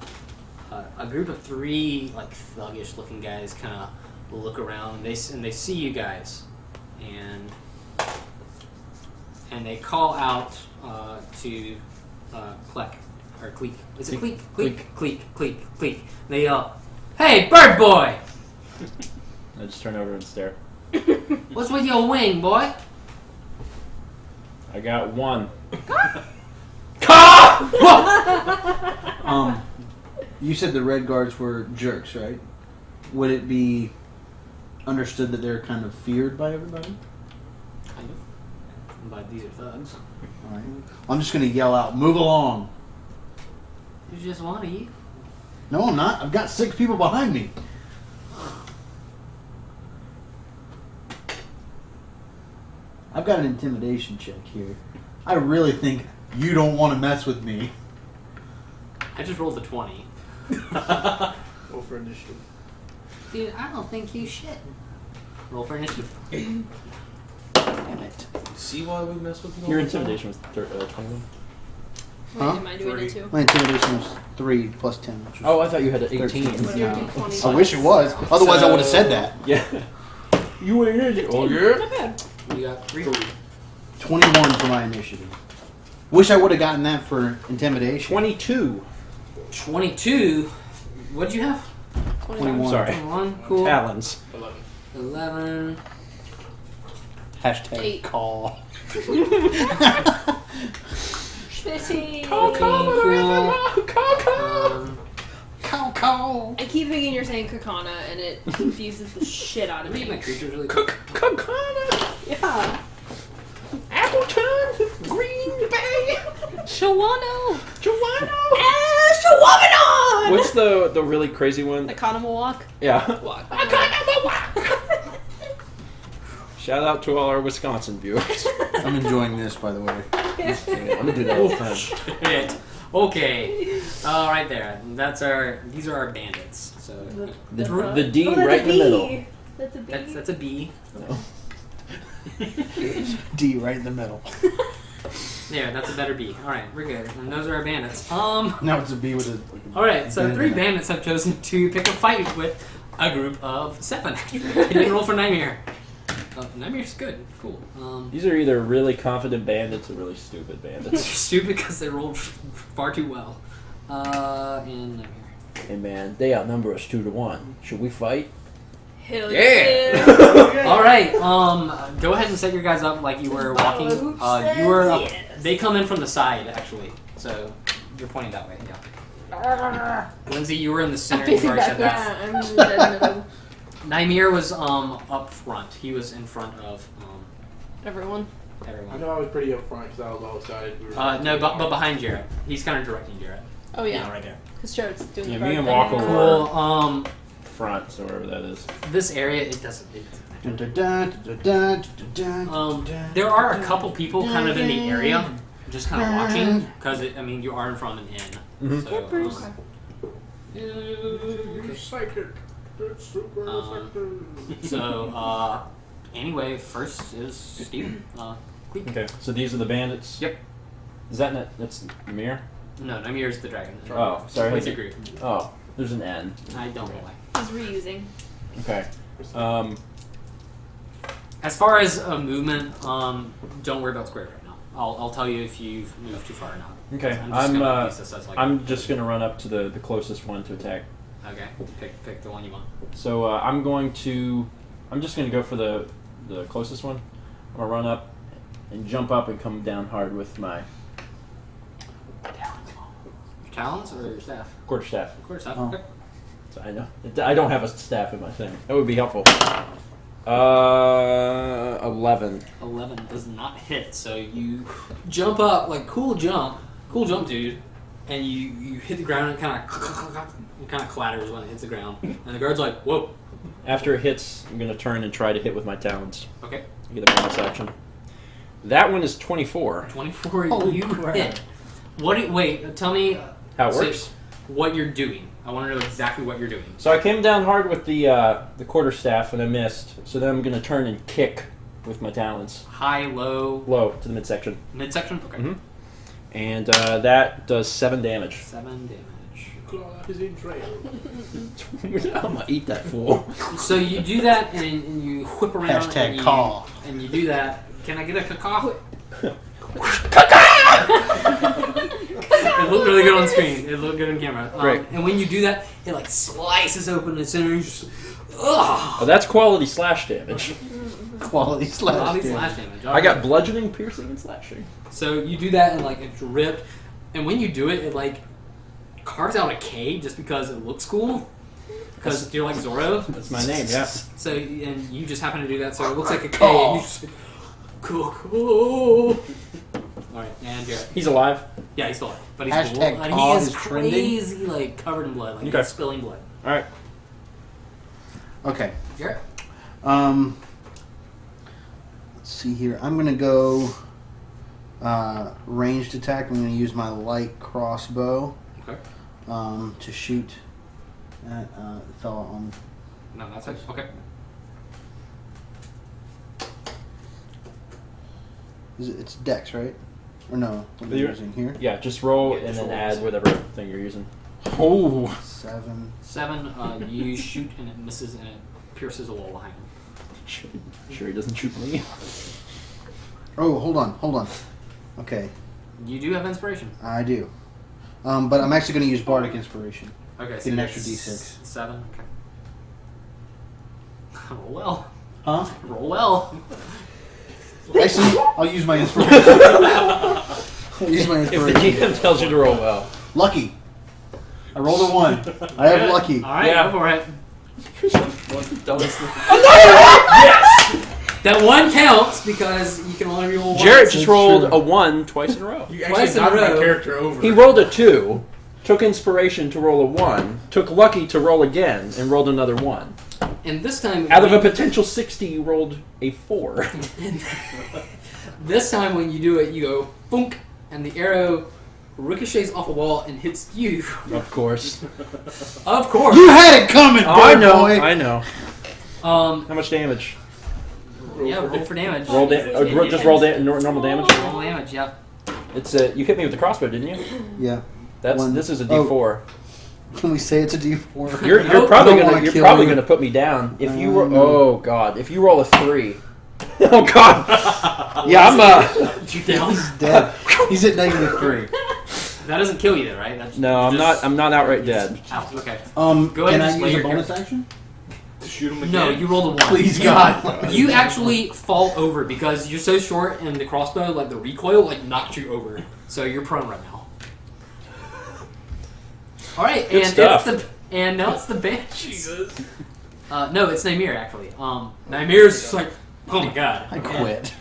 Speaker 2: a group of 3 like thuggish-looking guys kind of look around. They see you guys, and they call out to Cleek or Cleek. Is it Cleek? Cleek. They yell, "Hey, bird boy!
Speaker 3: I just turn over and stare.
Speaker 2: What's with your wing, boy?"
Speaker 3: I got one.
Speaker 9: You said the Red Guards were jerks, right? Would it be understood that they're kind of feared by everybody?
Speaker 2: Kind of. but these are thugs.
Speaker 9: Alright. I'm just gonna yell out, move along.
Speaker 2: You just want to eat.
Speaker 9: No, I'm not. I've got 6 people behind me. I've got an intimidation check here. I really think you don't want to mess with me.
Speaker 2: I just rolled a 20.
Speaker 1: Go for initiative.
Speaker 2: Dude, I don't think you should. Roll for initiative.
Speaker 9: Damn it.
Speaker 5: See why we mess with you?
Speaker 3: Your
Speaker 5: all the time?
Speaker 3: intimidation was 21.
Speaker 4: Wait,
Speaker 9: Huh?
Speaker 4: am I doing it too?
Speaker 9: My intimidation was 3 plus 10. Which was
Speaker 3: Oh, I thought you had an 18.
Speaker 9: 13.
Speaker 4: What
Speaker 9: Yeah.
Speaker 4: do you do, 20?
Speaker 9: I wish it was. Otherwise, I would have said that.
Speaker 3: Yeah. You ain't in it. Oh, yeah?
Speaker 4: Not bad.
Speaker 2: You got 3.
Speaker 9: 21 for my initiative. Wish I would have gotten that for intimidation.
Speaker 3: 22.
Speaker 2: 22. What'd you have?
Speaker 9: 21.
Speaker 3: Sorry.
Speaker 2: 21. Cool.
Speaker 3: Talons.
Speaker 2: 11.
Speaker 9: Hashtag
Speaker 4: 8.
Speaker 9: call.
Speaker 4: 15.
Speaker 2: Cool.
Speaker 9: Call.
Speaker 4: I keep thinking you're saying Kakana, and it confuses the shit out of
Speaker 2: My
Speaker 4: me.
Speaker 2: creature's really
Speaker 4: Yeah.
Speaker 3: Appleton. Green Bay.
Speaker 8: Shawano!
Speaker 4: Shawamanon!
Speaker 3: What's the really crazy one?
Speaker 8: The Kanama walk?
Speaker 3: Yeah.
Speaker 4: Walk.
Speaker 3: Shout out to all our Wisconsin viewers.
Speaker 9: I'm enjoying this, by the way.
Speaker 3: I'm gonna do that all the time.
Speaker 2: Shit. Okay. Right there. These are our bandits. So
Speaker 3: The D
Speaker 4: Oh, that's
Speaker 3: right
Speaker 4: a
Speaker 3: in the
Speaker 4: B.
Speaker 3: middle.
Speaker 4: That's a B.
Speaker 2: that's a B.
Speaker 9: D right in the middle.
Speaker 2: There, that's a better B. Alright, we're good. And those are our bandits.
Speaker 9: Now it's a B with a.
Speaker 2: Alright, so 3 bandits have chosen to pick a fight with a group of 7. They didn't roll for Nimeer. Nimeer's good. Cool.
Speaker 3: These are either really confident bandits or really stupid
Speaker 2: They're
Speaker 3: bandits.
Speaker 2: stupid because they rolled far too well. And Nimeer.
Speaker 3: Hey man, they outnumber us 2-1. Should we fight?
Speaker 4: Hell
Speaker 3: Yeah.
Speaker 2: Alright, go ahead and set your guys up like you were walking. You were up. They come in from the side, actually. So you're pointing that way, yeah. Lindsay, you were in the center. You already said that.
Speaker 4: Yeah, I'm in the dead middle.
Speaker 2: Nimeer was up front. He was in front of
Speaker 4: Everyone.
Speaker 1: I
Speaker 2: everyone.
Speaker 1: know I was pretty up front because I was all excited. We were
Speaker 2: No, but behind Jarrett. He's kind of directing Jarrett.
Speaker 4: Oh yeah.
Speaker 2: Right there.
Speaker 4: Because Jared's doing
Speaker 3: Yeah,
Speaker 4: the
Speaker 3: me and
Speaker 4: guard
Speaker 3: Walker
Speaker 4: thing.
Speaker 3: were-
Speaker 2: Cool.
Speaker 3: Front, so wherever that is.
Speaker 2: This area it doesn't matter.
Speaker 9: There
Speaker 2: There are a couple people kind of in the area, just kind of watching, because you are in front of an inn.
Speaker 3: Mhm.
Speaker 2: So,
Speaker 1: You're psychic. That's super effective.
Speaker 2: so anyway, first is Steven. Quick.
Speaker 3: Okay, so these are the bandits?
Speaker 2: Yep.
Speaker 3: Is that that's Nimeer?
Speaker 2: No, Nimeer's the dragon.
Speaker 3: Oh, sorry.
Speaker 2: What's your group?
Speaker 3: Oh, there's an N.
Speaker 2: I don't know why.
Speaker 4: He's reusing.
Speaker 3: Okay.
Speaker 2: As far as movement, don't worry about squares right now. I'll tell you if you've moved too far or not.
Speaker 3: Okay, I'm just gonna run up to the closest one to attack.
Speaker 2: Okay, pick the one you want.
Speaker 3: So I'm just gonna go for the closest one. I'm gonna run up and jump up and come down hard with my
Speaker 2: Your talons or your staff?
Speaker 3: quarterstaff.
Speaker 2: Quarterstaff.
Speaker 9: Oh.
Speaker 2: Okay.
Speaker 3: So I don't have a staff in my thing. That would be helpful. 11.
Speaker 2: 11 does not hit, so you jump up, like cool jump, dude, and you hit the ground and it kind of clatters when it hits the ground, and the guard's like, whoa.
Speaker 3: After it hits, I'm gonna turn and try to hit with my talons.
Speaker 2: Okay.
Speaker 3: Get a bonus action. That one is 24.
Speaker 2: 24.
Speaker 9: Holy
Speaker 2: you
Speaker 9: crap.
Speaker 2: hit. Wait. Tell me
Speaker 3: How it
Speaker 2: so
Speaker 3: works?
Speaker 2: what you're doing. I want to know exactly what you're doing.
Speaker 3: So I came down hard with the quarterstaff and I missed. So then I'm gonna turn and kick with my talons.
Speaker 2: High, low,
Speaker 3: Low to the midsection.
Speaker 2: midsection. Okay.
Speaker 3: Mhm. And that does 7 damage.
Speaker 2: 7 damage.
Speaker 1: Claw is in trail.
Speaker 3: I'm gonna eat that fool.
Speaker 2: So you do that and you whip around
Speaker 9: Hashtag
Speaker 2: and you,
Speaker 9: caw.
Speaker 2: and you do that. Can I get a caw? It looked really good on screen. It looked good on camera.
Speaker 3: Great.
Speaker 2: And when you do that, it like slices open the center. And just, ugh.
Speaker 3: Oh, that's quality slash damage.
Speaker 9: Quality slash.
Speaker 2: Quality
Speaker 9: damage.
Speaker 2: slash damage.
Speaker 3: I got bludgeoning, piercing, and slashing.
Speaker 2: So you do that and like it's ripped. And when you do it, it like carves out a K just because it looks cool. Because you're like Zorro.
Speaker 3: That's my name, yeah.
Speaker 2: So and you just happen to do that, so it looks like a K. And you just, Cool. Alright, and Jared.
Speaker 3: He's alive.
Speaker 2: Yeah, he's still alive. But he's
Speaker 6: Hashtag
Speaker 2: blood.
Speaker 6: pause
Speaker 2: He is
Speaker 6: is trending.
Speaker 2: crazy, like, covered in blood. Like,
Speaker 3: Okay.
Speaker 2: he's spilling blood.
Speaker 3: Alright.
Speaker 9: Okay.
Speaker 2: Jared.
Speaker 9: Let's see here. I'm gonna go ranged attack. I'm gonna use my light crossbow
Speaker 2: Okay.
Speaker 9: to shoot at the fella on.
Speaker 2: No, that's it. Okay.
Speaker 9: It's Dex, right? Or no? What am I
Speaker 3: You're-
Speaker 9: using here?
Speaker 3: Yeah, just roll
Speaker 2: Yeah,
Speaker 3: and
Speaker 2: just
Speaker 3: then
Speaker 2: roll.
Speaker 3: add whatever thing you're using.
Speaker 9: Oh, 7.
Speaker 2: 7, you shoot and it misses and it pierces a wall behind him.
Speaker 3: Sure he doesn't shoot me.
Speaker 9: Oh, hold on. Okay,
Speaker 2: You do have inspiration.
Speaker 9: I do. But I'm actually going to use Bardic Inspiration.
Speaker 2: Okay,
Speaker 9: Get
Speaker 2: so
Speaker 9: an
Speaker 2: that's
Speaker 9: extra D6.
Speaker 2: 7. Okay. Roll well.
Speaker 9: Huh?
Speaker 2: Roll well.
Speaker 9: Actually, I'll use my Inspiration. I'll use my
Speaker 3: If the
Speaker 9: Inspiration.
Speaker 3: GM tells you to roll well.
Speaker 9: Lucky. I rolled a 1. I have lucky.
Speaker 2: All right,
Speaker 3: Yeah.
Speaker 2: go for it.
Speaker 3: Dumbest
Speaker 2: Yes! That 1 counts because you can only roll 1.
Speaker 3: Jared just rolled a 1 twice in a row.
Speaker 1: You
Speaker 2: Twice
Speaker 1: actually
Speaker 2: in a
Speaker 1: knocked my
Speaker 2: row.
Speaker 1: character over.
Speaker 3: He rolled a 2, took inspiration to roll a 1, took lucky to roll again, and rolled another 1.
Speaker 2: And this time,
Speaker 3: Out of a potential 60, you rolled a 4.
Speaker 2: this time when you do it, you go boonk, and the arrow ricochets off a wall and hits you.
Speaker 3: Of course.
Speaker 2: Of course.
Speaker 9: You had it coming,
Speaker 3: I
Speaker 9: boy,
Speaker 3: know.
Speaker 9: boy.
Speaker 3: I know.
Speaker 2: How
Speaker 3: much damage?
Speaker 2: Yeah, roll for damage.
Speaker 3: Just roll normal damage.
Speaker 2: Roll damage. Yeah.
Speaker 3: It's you hit me with the crossbow, didn't you?
Speaker 9: Yeah.
Speaker 3: This is a D4.
Speaker 9: Can we say it's a D4?
Speaker 3: You're
Speaker 2: Nope.
Speaker 3: probably
Speaker 9: Don't wanna
Speaker 3: gonna
Speaker 9: kill you.
Speaker 3: gonna put me down if you
Speaker 9: I
Speaker 3: roll.
Speaker 9: know.
Speaker 3: Oh God! If you roll a 3. Oh God! Yeah, I'm
Speaker 2: You down?
Speaker 9: He's dead. He's at -3.
Speaker 2: That doesn't kill you, though, right? That's
Speaker 3: No, I'm
Speaker 2: just-
Speaker 3: not. I'm not outright dead.
Speaker 2: Out. Okay.
Speaker 9: Go
Speaker 2: Go ahead
Speaker 9: can
Speaker 2: and
Speaker 9: I
Speaker 2: just lay
Speaker 9: use a
Speaker 2: your
Speaker 9: bonus action?
Speaker 5: Shoot him again.
Speaker 2: No, you rolled a 1.
Speaker 9: Please,
Speaker 2: You-
Speaker 9: God.
Speaker 2: You actually fall over because you're so short, and the crossbow, like the recoil, like knocked you over. So you're prone right now. All right,
Speaker 3: Good
Speaker 2: and
Speaker 3: stuff.
Speaker 2: now it's the bench. No, it's Nimeer actually. Nimeer's just like, oh my god.
Speaker 9: I quit.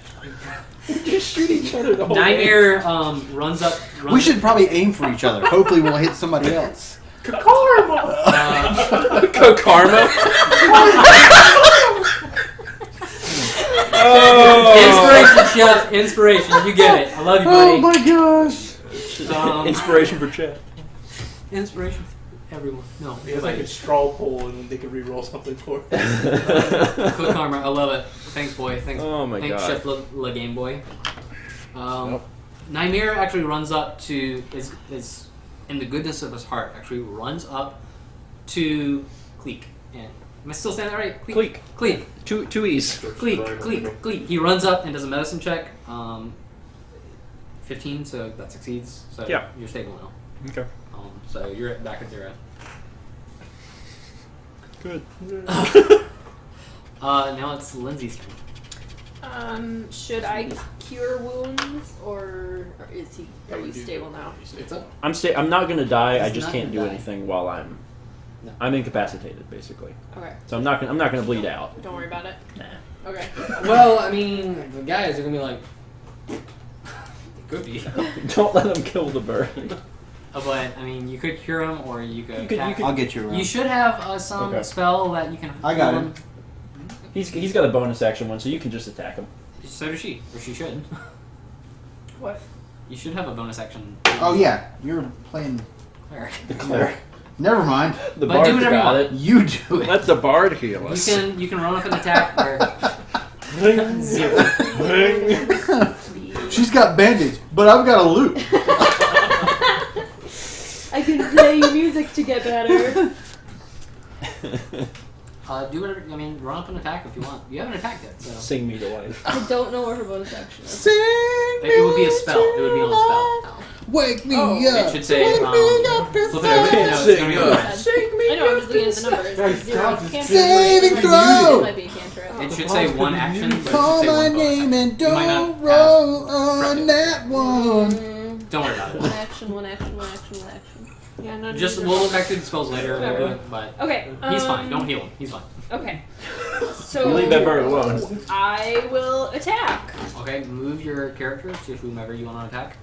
Speaker 3: Just shoot each other the whole
Speaker 2: Nimeer runs up.
Speaker 9: We should probably aim for each other. Hopefully, we'll hit somebody else.
Speaker 3: Karma.
Speaker 2: Inspiration, chef. Inspiration. You get it. I love you, buddy.
Speaker 9: Oh my gosh.
Speaker 3: Inspiration for chat.
Speaker 2: Inspiration for everyone. No,
Speaker 1: He has like a straw poll and they can re-roll something for it.
Speaker 2: Quick karma. I love it. Thanks, boy. Thanks.
Speaker 3: Oh my
Speaker 2: Thanks,
Speaker 3: God.
Speaker 2: Chef Le Game Boy.
Speaker 3: Nope.
Speaker 2: Nimeer actually runs up to is in the goodness of his heart actually runs up to Cleek. And am I still saying that right?
Speaker 3: Cleek.
Speaker 2: Cleek.
Speaker 3: Two E's.
Speaker 2: Cleek. He runs up and does a medicine check. 15, so that succeeds. So
Speaker 3: Yeah.
Speaker 2: you're stable now.
Speaker 3: Okay.
Speaker 2: So you're back at 0.
Speaker 3: Good.
Speaker 2: Now it's Lindsay's turn.
Speaker 4: Should I cure wounds or is he? Are you stable now?
Speaker 2: It's up.
Speaker 3: I'm not gonna die. I
Speaker 2: He's
Speaker 3: just
Speaker 2: not
Speaker 3: can't do
Speaker 2: gonna die.
Speaker 3: anything while I'm.
Speaker 2: No.
Speaker 3: I'm incapacitated, basically.
Speaker 4: Okay.
Speaker 3: So I'm not gonna bleed out.
Speaker 4: Don't worry about it.
Speaker 3: Nah.
Speaker 4: Okay.
Speaker 2: Well, I mean, the guys are gonna be like, it could be.
Speaker 3: Don't let them kill the bird.
Speaker 2: But I mean, you could cure him, or you could. attack-
Speaker 9: I'll get you around.
Speaker 2: You should have some
Speaker 3: Okay.
Speaker 2: spell that you can.
Speaker 9: I got
Speaker 2: heal
Speaker 9: him.
Speaker 3: He's got a bonus action one, so you can just attack him.
Speaker 2: So does she, or she should.
Speaker 4: What?
Speaker 2: You should have a bonus action.
Speaker 9: Oh yeah, you're playing.
Speaker 2: Cleric.
Speaker 3: The cleric.
Speaker 9: Never mind.
Speaker 3: The
Speaker 2: But
Speaker 3: bard
Speaker 2: do whatever you
Speaker 3: got
Speaker 2: want.
Speaker 3: it.
Speaker 9: You do it.
Speaker 3: Let the bard heal us.
Speaker 2: You can run up and attack. Or 0.
Speaker 9: She's got bandage, but I've got a loot.
Speaker 4: I can play music to get better.
Speaker 2: Do whatever. I mean, run up and attack if you want. You haven't attacked yet, so
Speaker 3: Sing me to life.
Speaker 4: I don't know where her bonus action is.
Speaker 9: Sing
Speaker 2: it would be a spell. It would be on a spell.
Speaker 9: Wake me
Speaker 4: Oh.
Speaker 9: up.
Speaker 2: It should say.
Speaker 9: Wake me up
Speaker 2: Flip it over.
Speaker 9: inside.
Speaker 2: No, it's gonna be on the red.
Speaker 4: I know, I'm just looking at the numbers. It's 0 cantrip.
Speaker 9: Saving
Speaker 4: It
Speaker 9: throw.
Speaker 4: might be a cantrip.
Speaker 2: It should say one action, but it
Speaker 9: Call
Speaker 2: should say
Speaker 9: my
Speaker 2: one bonus
Speaker 9: name
Speaker 2: action.
Speaker 9: and
Speaker 2: You might not
Speaker 9: don't
Speaker 2: have
Speaker 9: roll on
Speaker 2: prep.
Speaker 9: that one.
Speaker 2: Don't worry about it.
Speaker 4: One action, one action, one action, one action. Yeah, no.
Speaker 2: Just we'll look back through the spells later,
Speaker 4: Whatever.
Speaker 2: but
Speaker 4: Okay.
Speaker 2: he's fine. Don't heal him. He's fine.
Speaker 4: Okay. So
Speaker 3: Leave that bird alone.
Speaker 4: I will attack.
Speaker 2: Okay, move your character to whomever you want to attack.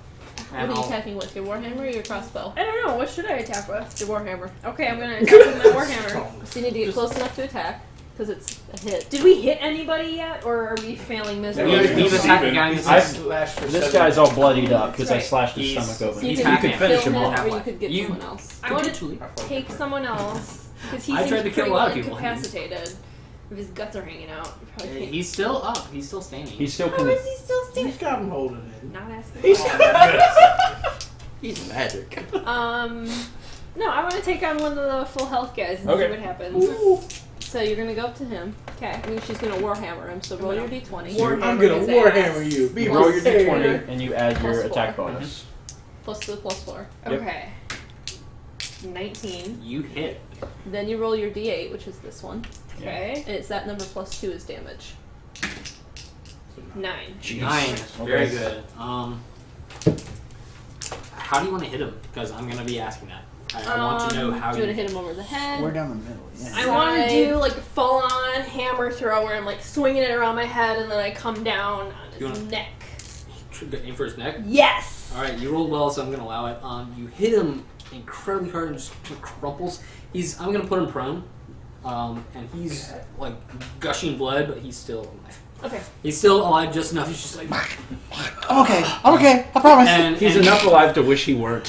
Speaker 8: What are you attacking with? Your warhammer or your crossbow?
Speaker 4: I don't know. What should I attack with?
Speaker 8: Your warhammer.
Speaker 4: Okay, I'm gonna attack with my warhammer.
Speaker 8: So you need to get close enough to attack, because it's a hit.
Speaker 4: Did we hit anybody yet, or are we failing miserably?
Speaker 2: We've attacked the guy who's
Speaker 3: This guy's all bloodied up because I
Speaker 4: Right.
Speaker 3: slashed his
Speaker 2: He's-
Speaker 3: stomach open.
Speaker 8: So you
Speaker 2: He's
Speaker 8: could,
Speaker 2: hacking.
Speaker 3: finish him
Speaker 8: kill
Speaker 3: off.
Speaker 8: or you could get
Speaker 2: You-
Speaker 8: someone else.
Speaker 4: I want to
Speaker 2: Potentially.
Speaker 4: take someone else because he
Speaker 2: I
Speaker 4: seems
Speaker 2: tried to kill
Speaker 4: pretty
Speaker 2: a lot
Speaker 4: well
Speaker 2: of people.
Speaker 4: incapacitated. If his guts are hanging out, probably can't.
Speaker 2: He's still up. He's still standing.
Speaker 3: He's still
Speaker 4: How is he still standing?
Speaker 1: He's got him holding it.
Speaker 4: Not asking.
Speaker 9: He's magic.
Speaker 4: No, I want to take on one of the full health guys and
Speaker 3: Okay.
Speaker 4: see what happens.
Speaker 8: So you're gonna go up to him.
Speaker 4: Okay.
Speaker 8: I mean, she's gonna warhammer him. So roll your d20
Speaker 1: I'm gonna
Speaker 4: his
Speaker 1: warhammer
Speaker 4: ass.
Speaker 1: you. Be
Speaker 3: Roll your
Speaker 1: prepared.
Speaker 3: d20 and you add your
Speaker 8: Plus
Speaker 3: attack
Speaker 8: 4.
Speaker 3: bonus.
Speaker 8: plus the +4.
Speaker 3: Yep.
Speaker 4: Okay. 19.
Speaker 2: You hit.
Speaker 8: Then you roll your d8, which is this one,
Speaker 4: Okay.
Speaker 8: and it's that number +2 is damage.
Speaker 4: 9.
Speaker 2: Nice. Very
Speaker 3: Okay.
Speaker 2: good. How do you want to hit him? Because I'm gonna be asking that. I want to know how
Speaker 8: Do
Speaker 2: you
Speaker 8: you want to hit him over the head?
Speaker 9: We're down the middle. Yeah.
Speaker 4: I want to do like a full on hammer throw where I'm like swinging it around my head and then I come down on
Speaker 2: You
Speaker 4: his
Speaker 2: wanna-
Speaker 4: neck.
Speaker 2: aim for his neck.
Speaker 4: Yes!
Speaker 2: All right, you rolled well, so I'm gonna allow it. You hit him incredibly hard and just crumples. I'm gonna put him prone, and he's like gushing blood, but he's still alive.
Speaker 4: Okay.
Speaker 2: He's still alive just enough. He's just like,
Speaker 9: I'm okay. I'm okay. I promise.
Speaker 2: and
Speaker 3: He's
Speaker 2: and
Speaker 3: enough alive to wish he weren't.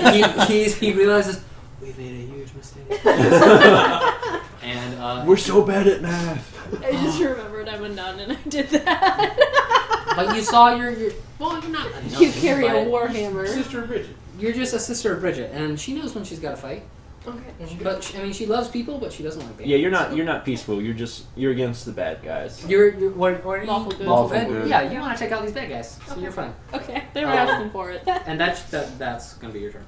Speaker 2: he realizes we've made a huge mistake. And
Speaker 9: We're so bad at math.
Speaker 4: I just remembered I'm a nun and I did that.
Speaker 2: but you saw your well, you're not. A nun,
Speaker 8: You carry a
Speaker 2: but
Speaker 8: warhammer.
Speaker 1: Sister Bridget.
Speaker 2: You're just a sister of Bridget, and she knows when she's got to fight.
Speaker 4: Okay.
Speaker 2: But I mean, she loves people, but she doesn't like bandits.
Speaker 3: Yeah, you're not peaceful. You're against the bad guys.
Speaker 2: You're what are you?
Speaker 8: Lawful good.
Speaker 2: Lawful
Speaker 9: Lawful
Speaker 2: good.
Speaker 9: good.
Speaker 2: Yeah, you want to take out these bad guys, so you're fine.
Speaker 8: Okay, they were asking for it.
Speaker 2: And that's gonna be your turn.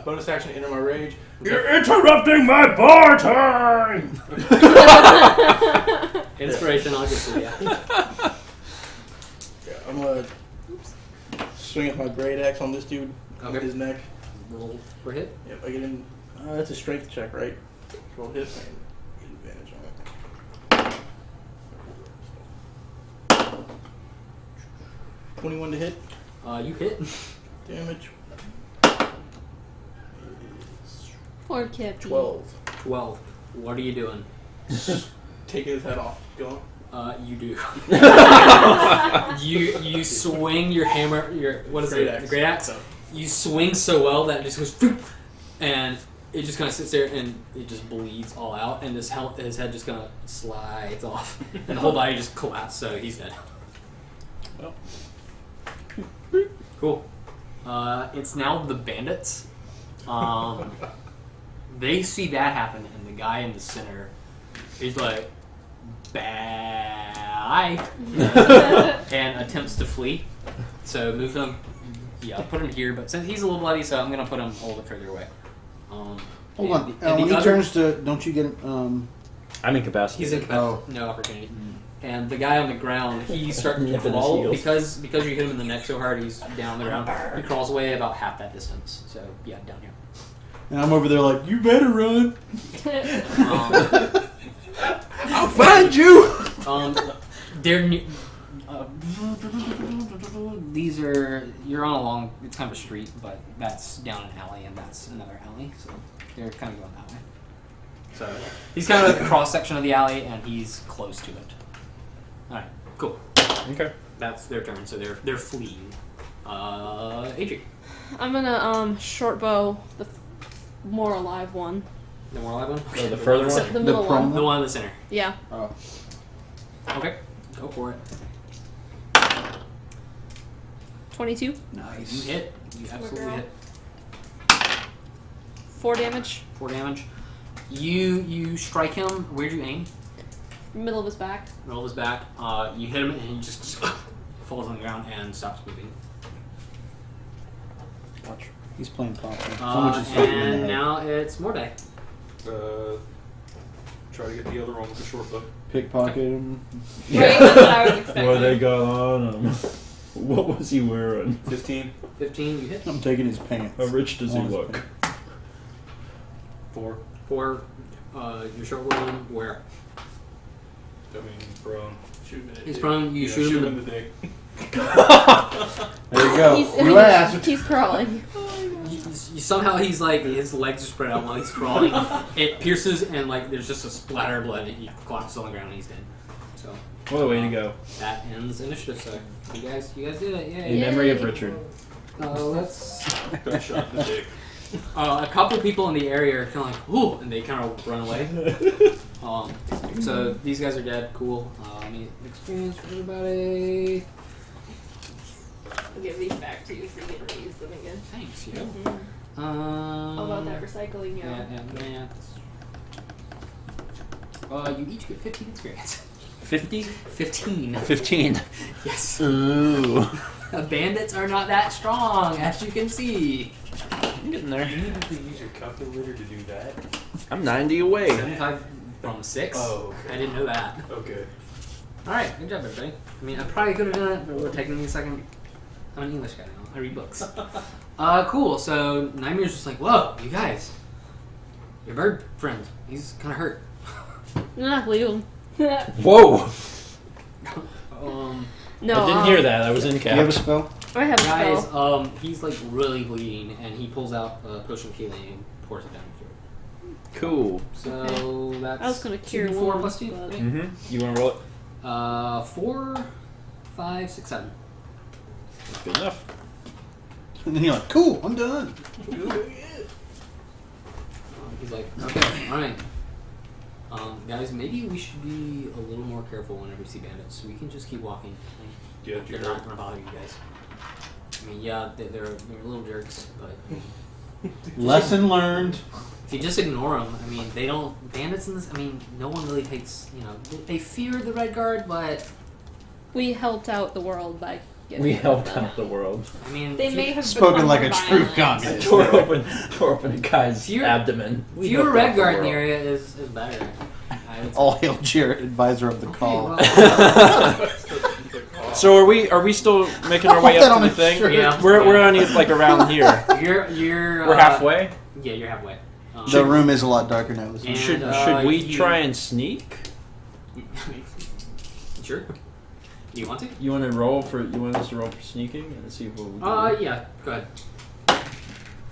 Speaker 1: Bonus action, enter my rage.
Speaker 3: You're interrupting my bar time.
Speaker 2: Inspiration, I'll give to you.
Speaker 1: Yeah, I'm gonna swing at my great axe on this dude.
Speaker 2: Okay.
Speaker 1: With his neck.
Speaker 2: Roll for hit.
Speaker 1: Yep, I get in. That's a strength check, right? Roll hit and get advantage on it. 21 to hit.
Speaker 2: You hit.
Speaker 1: Damage.
Speaker 8: Poor kid.
Speaker 1: 12.
Speaker 2: 12. What are you doing?
Speaker 1: Taking his head off. Go on.
Speaker 2: You do. you swing your hammer. What is
Speaker 1: Great
Speaker 2: it?
Speaker 1: axe.
Speaker 2: Great axe. You swing so well that it just goes, phoop, and it just kind of sits there and it just bleeds all out, and his head just kind of slides off, and the whole body just collapsed. So he's dead.
Speaker 1: Well.
Speaker 2: Cool. It's now the bandits. They see that happen, and the guy in the center is like, bye, and attempts to flee. So move him. Yeah, I'll put him here, but since he's a little bloody, so I'm gonna put him a little bit further away.
Speaker 9: Hold
Speaker 2: and
Speaker 9: on.
Speaker 2: the- and
Speaker 9: When
Speaker 2: the
Speaker 9: he
Speaker 2: other-
Speaker 9: turns to, don't you get
Speaker 3: I'm incapacitated.
Speaker 2: He's incapacitated. No opportunity. And the guy on the ground, he's starting to
Speaker 3: Nip in his
Speaker 2: crawl
Speaker 3: heels.
Speaker 2: because you hit him in the neck so hard. He's down on the ground. He crawls away about half that distance. So yeah, down here.
Speaker 9: And I'm over there like, you better run.
Speaker 1: I'll find you!
Speaker 2: They're these are you're on a long. It's kind of a street, but that's down an alley, and that's another alley. So they're kind of going that way. So he's kind of at the cross section of the alley, and he's close to it. All right, cool.
Speaker 3: Okay.
Speaker 2: That's their turn. So they're fleeing. Adrian,
Speaker 8: I'm gonna short bow the more alive one.
Speaker 2: the more alive one.
Speaker 3: Oh, the further
Speaker 2: one.
Speaker 3: one?
Speaker 8: The middle
Speaker 9: prone
Speaker 8: one.
Speaker 2: The one in the center.
Speaker 8: Yeah.
Speaker 9: Oh.
Speaker 2: Okay, go for it.
Speaker 8: 22.
Speaker 2: You
Speaker 9: Nice.
Speaker 2: hit. You absolutely hit.
Speaker 8: 4 damage.
Speaker 2: 4 damage. You strike him. Where'd you aim?
Speaker 8: Middle of his back.
Speaker 2: Middle of his back. You hit him, and he just falls on the ground and stops moving.
Speaker 9: Watch. He's playing pop. Someone just fucking
Speaker 2: And
Speaker 9: in there.
Speaker 2: now it's Mordai.
Speaker 5: Try to get the other one with the short bow.
Speaker 9: Pickpocket him.
Speaker 4: Right, that's what I was expecting.
Speaker 3: What they got on him? What was he wearing?
Speaker 5: 15.
Speaker 2: 15, you hit.
Speaker 9: I'm taking his pants.
Speaker 3: How rich does he
Speaker 9: On his
Speaker 3: look?
Speaker 9: pants.
Speaker 5: 4.
Speaker 2: 4. Your short wound, where?
Speaker 5: I mean, he's prone.
Speaker 1: Shoot him in the
Speaker 2: He's
Speaker 1: dick.
Speaker 2: prone, you shoot him in the
Speaker 5: dick.
Speaker 9: There you go.
Speaker 8: He's,
Speaker 9: Last.
Speaker 8: he's crawling.
Speaker 2: somehow he's like, his legs are spread out while he's crawling. It pierces and like there's just a splatter of blood and he collapses on the ground and he's dead. So
Speaker 3: What a way to go.
Speaker 2: that ends initiative, so you guys did it,
Speaker 3: In
Speaker 2: yeah.
Speaker 3: memory of Richard.
Speaker 2: Let's
Speaker 5: Got shot in the dick.
Speaker 2: a couple people in the area are kind of like, ooh, and they kind of run away. So these guys are dead, cool. Let me experience for everybody.
Speaker 4: I'll give these back to you so you get to use them again.
Speaker 2: Thanks, yeah.
Speaker 4: How about that recycling,
Speaker 2: Yeah. You each get 15 experience.
Speaker 3: 50?
Speaker 2: 15.
Speaker 3: 15.
Speaker 2: Yes.
Speaker 3: Ooh.
Speaker 2: Bandits are not that strong, as you can see.
Speaker 3: I'm getting there.
Speaker 5: You need to use your calculator to do that?
Speaker 3: I'm 90 away.
Speaker 2: 75 from 6?
Speaker 5: Oh, okay.
Speaker 2: I didn't know that.
Speaker 5: Okay.
Speaker 2: Alright, good job, everybody. I mean, I probably could have done it, but it would have taken me a second. I'm an English guy now. I read books. Cool. So, Nimeer's just like, whoa, you guys. Your bird friend, he's kind of hurt.
Speaker 8: Nah, leave him.
Speaker 3: Whoa!
Speaker 8: No,
Speaker 3: I didn't hear that. I was in
Speaker 9: Do you have a
Speaker 3: cap.
Speaker 9: spell?
Speaker 8: I have a
Speaker 2: Guys,
Speaker 8: spell.
Speaker 2: he's like really bleeding, and he pulls out a potion of healing and pours it down his throat.
Speaker 3: Cool.
Speaker 2: So that's
Speaker 8: I was gonna cure
Speaker 2: 2d4
Speaker 8: one,
Speaker 2: plus 2.
Speaker 8: but-
Speaker 2: right?
Speaker 3: Mm-hmm. You want to roll it?
Speaker 2: 4, 5, 6, 7.
Speaker 3: That's good enough.
Speaker 9: And then you're like, cool, I'm done.
Speaker 2: He's like, okay, alright. Guys, maybe we should be a little more careful whenever we see bandits. We can just keep walking.
Speaker 5: Yeah,
Speaker 2: They're not going to bother you guys. I mean, yeah, they're little jerks, but
Speaker 9: Lesson learned.
Speaker 2: if you just ignore them, I mean, they don't. Bandits in this, I mean, no one really takes, they fear the Red Guard, but
Speaker 8: We helped out the world by getting
Speaker 3: We
Speaker 8: rid of
Speaker 3: helped
Speaker 8: them.
Speaker 3: out the world.
Speaker 2: I mean,
Speaker 4: They
Speaker 2: if
Speaker 4: may
Speaker 2: you-
Speaker 4: have
Speaker 9: Spoken
Speaker 4: become
Speaker 9: like
Speaker 4: more
Speaker 9: a true
Speaker 4: violent.
Speaker 9: communist.
Speaker 3: Tore open a guy's
Speaker 2: Fewer-
Speaker 3: abdomen. We
Speaker 2: fewer
Speaker 3: helped
Speaker 2: Red
Speaker 3: out
Speaker 2: Guard
Speaker 3: the
Speaker 2: in the
Speaker 3: world.
Speaker 2: area is better. I would say.
Speaker 9: All hail Jarrett, advisor of the call.
Speaker 3: So are we still making our way
Speaker 9: Put that
Speaker 3: up
Speaker 9: on
Speaker 3: to the
Speaker 9: a
Speaker 3: thing?
Speaker 9: shirt.
Speaker 2: Yeah.
Speaker 3: We're only like around here.
Speaker 2: You're
Speaker 3: We're halfway.
Speaker 2: Yeah, you're halfway.
Speaker 9: The room is a lot darker now.
Speaker 2: And,
Speaker 3: Should
Speaker 2: uh,
Speaker 3: we
Speaker 2: you-
Speaker 3: try and sneak?
Speaker 2: Sure. Do you want to?
Speaker 3: You want to roll for? You want us to roll for sneaking and see what we do?
Speaker 2: Yeah. Go ahead.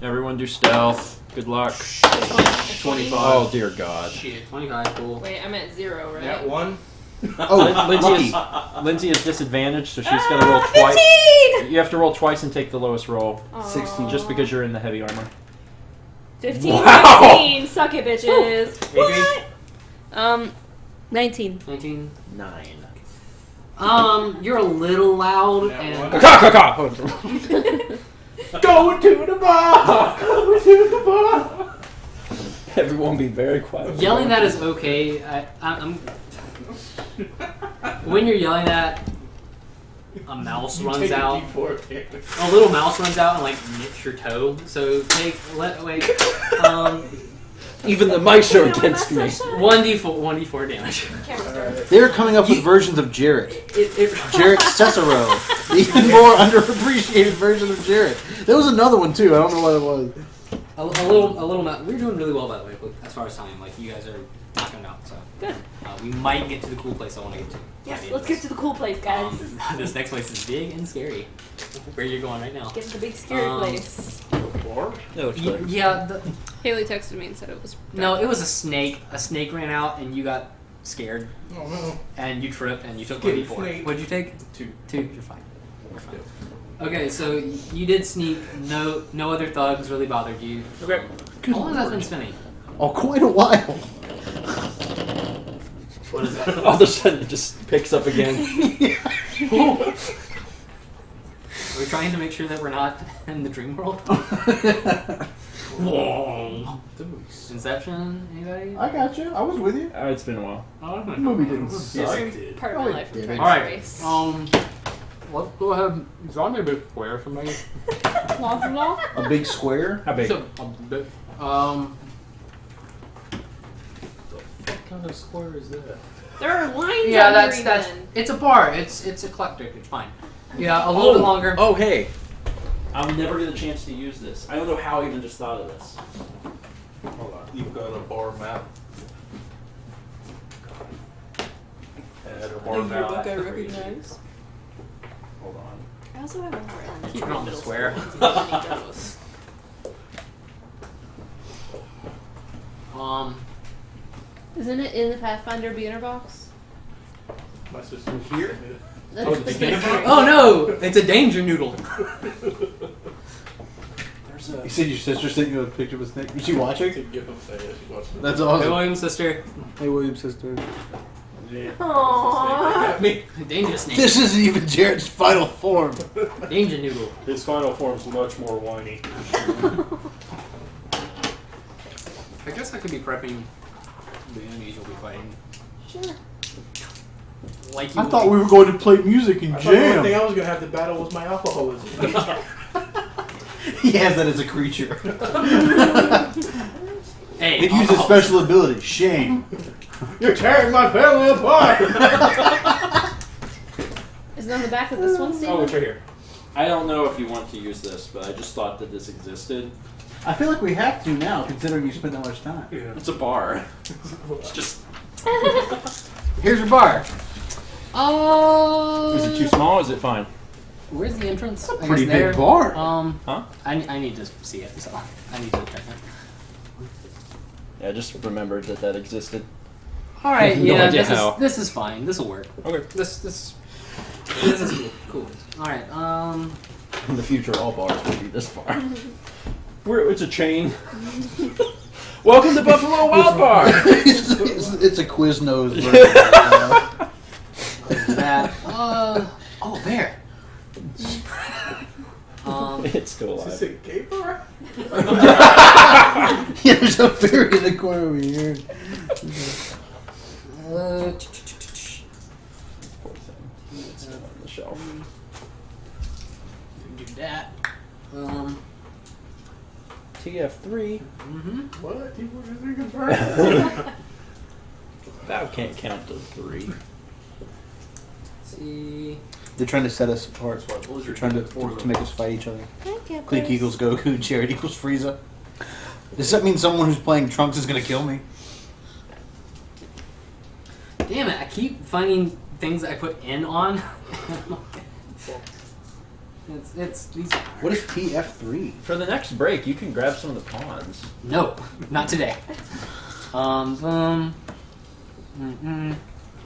Speaker 3: Everyone do stealth. Good luck.
Speaker 1: 25.
Speaker 3: Oh dear God.
Speaker 2: Shit. 25. Cool.
Speaker 4: Wait, I'm at 0, right?
Speaker 1: That one.
Speaker 9: Oh,
Speaker 3: Lindsay
Speaker 9: lucky.
Speaker 3: Lindsay is disadvantaged, so she's got to roll twice.
Speaker 4: 15!
Speaker 3: You have to roll twice and take the lowest roll,
Speaker 9: 16.
Speaker 3: just because you're in the heavy armor.
Speaker 4: 15,
Speaker 3: Wow.
Speaker 4: 19, suck it, bitches.
Speaker 2: Adrian?
Speaker 8: 19.
Speaker 2: 19.
Speaker 3: 9.
Speaker 2: You're a little loud
Speaker 1: That
Speaker 2: and.
Speaker 1: one.
Speaker 3: Going to the bar. Going to the bar. Everyone be very quiet.
Speaker 2: Yelling that is okay. I'm. When you're yelling that, a mouse runs out. A little mouse runs out and like nips your toe. So
Speaker 3: Even the mice are against me.
Speaker 2: 1d4 damage.
Speaker 9: They're coming up with versions of Jarrett.
Speaker 2: It
Speaker 9: Jarrett Cicero. The even more underappreciated version of Jarrett. There was another one too. I don't know what it was.
Speaker 2: a little. We're doing really well, by the way, as far as time. Like you guys are knocking it out. So
Speaker 8: Good.
Speaker 2: we might get to the cool place I want to get to.
Speaker 4: Yes, let's get to the cool place, guys.
Speaker 2: This next place is big and scary. Where you're going right now?
Speaker 4: Get to the big scary place.
Speaker 2: Yeah.
Speaker 8: Haley texted me and said it was.
Speaker 2: No, it was a snake. A snake ran out and you got scared.
Speaker 1: Oh no.
Speaker 2: And you tripped and you took
Speaker 1: Scared
Speaker 2: 1d4.
Speaker 1: snake.
Speaker 2: What'd you take?
Speaker 1: 2.
Speaker 2: 2. You're fine. You're fine. Okay, so you did sneak. No other thugs really bothered you.
Speaker 3: Okay.
Speaker 2: How long has that been spinning?
Speaker 9: Oh, quite a while.
Speaker 2: What is that?
Speaker 3: All of a sudden, it just picks up again.
Speaker 2: Are we trying to make sure that we're not in the dream world? Inception? Anybody?
Speaker 9: I got you. I was with you.
Speaker 3: It's been a while.
Speaker 9: The movie didn't
Speaker 1: Yes,
Speaker 9: suck.
Speaker 1: it did.
Speaker 4: Part of
Speaker 9: Oh,
Speaker 4: my
Speaker 9: it
Speaker 4: life
Speaker 9: did.
Speaker 4: from
Speaker 2: All right.
Speaker 4: race.
Speaker 2: Let's go ahead. Draw me a big square for me.
Speaker 4: Long from long?
Speaker 9: A big square.
Speaker 3: How big?
Speaker 2: A bit.
Speaker 5: What kind of square is that?
Speaker 4: There are lines
Speaker 2: Yeah,
Speaker 4: on
Speaker 2: that's
Speaker 4: here even.
Speaker 2: it's a bar. It's eclectic. It's fine. Yeah, a little bit longer.
Speaker 3: Oh, hey. I'll never get a chance to use this. I don't know how I even just thought of this.
Speaker 5: Hold on. You've got a bar map. And a bar
Speaker 4: Is your
Speaker 5: map.
Speaker 4: book I recognize?
Speaker 5: Hold on.
Speaker 4: I also have one
Speaker 2: Keep it on the square.
Speaker 8: Isn't it in the Pathfinder beginner box?
Speaker 1: My sister
Speaker 2: Here?
Speaker 8: That's
Speaker 3: Oh, the
Speaker 8: the
Speaker 3: beginner
Speaker 8: mystery.
Speaker 2: Oh no! It's a danger noodle.
Speaker 1: There's a.
Speaker 9: You said your sister sent you a picture of a snake. Was she watching?
Speaker 1: To give him say it. She watched it.
Speaker 9: That's
Speaker 2: Hey,
Speaker 9: awesome.
Speaker 2: William, sister.
Speaker 9: Hey, William, sister.
Speaker 1: Yeah.
Speaker 4: Aww.
Speaker 1: Me.
Speaker 2: Danger snake.
Speaker 9: This isn't even Jared's final form.
Speaker 2: Danger noodle.
Speaker 5: His final form's much more whiny.
Speaker 2: I guess I could be prepping the enemies you'll be fighting.
Speaker 4: Sure.
Speaker 2: Like you
Speaker 9: I thought we were going to play music and
Speaker 1: I thought the only
Speaker 9: jam.
Speaker 1: thing I was gonna have to battle was my alcoholism.
Speaker 9: He has that as a creature.
Speaker 2: Hey,
Speaker 9: It uses special ability. Shame.
Speaker 1: You're tearing my family apart.
Speaker 8: Is it on the back of this one, Steve?
Speaker 2: Oh, it's right here.
Speaker 3: I don't know if you want to use this, but I just thought that this existed.
Speaker 9: I feel like we have to now, considering you spent that much time.
Speaker 5: Yeah.
Speaker 3: It's a bar. It's just.
Speaker 9: Here's your bar.
Speaker 2: Oh.
Speaker 3: Is it too small? Or is it fine?
Speaker 2: Where's the entrance? I
Speaker 9: Pretty
Speaker 2: guess
Speaker 9: big
Speaker 2: there.
Speaker 9: bar.
Speaker 3: Huh?
Speaker 2: I need to see it, so I need to check it.
Speaker 3: Yeah, I just remembered that existed.
Speaker 2: All right,
Speaker 3: No
Speaker 2: yeah,
Speaker 3: idea
Speaker 2: this
Speaker 3: how.
Speaker 2: is fine. This will work.
Speaker 3: Okay.
Speaker 2: This is cool. All right.
Speaker 3: In the future, all bars will be this bar. It's a chain. Welcome to Buffalo Wild Bar.
Speaker 9: it's a Quiznos version.
Speaker 2: That. Oh, there.
Speaker 3: It's still
Speaker 1: Is this
Speaker 3: alive.
Speaker 1: a gay bar?
Speaker 9: Yeah, there's a fairy in the corner over here.
Speaker 3: Poor thing. It's on the shelf.
Speaker 2: Do that.
Speaker 3: TF3.
Speaker 1: What? People are thinking first.
Speaker 3: That can't count to 3.
Speaker 2: See.
Speaker 9: They're trying to set us apart. They're trying to make us fight each other. Clink equals Goku, Jared equals Frieza. Does that mean someone who's playing Trunks is going to kill me?
Speaker 2: Damn it! I keep finding things that I put N on. it's these.
Speaker 9: What is TF3?
Speaker 3: For the next break, you can grab some of the pawns.
Speaker 2: No, not today.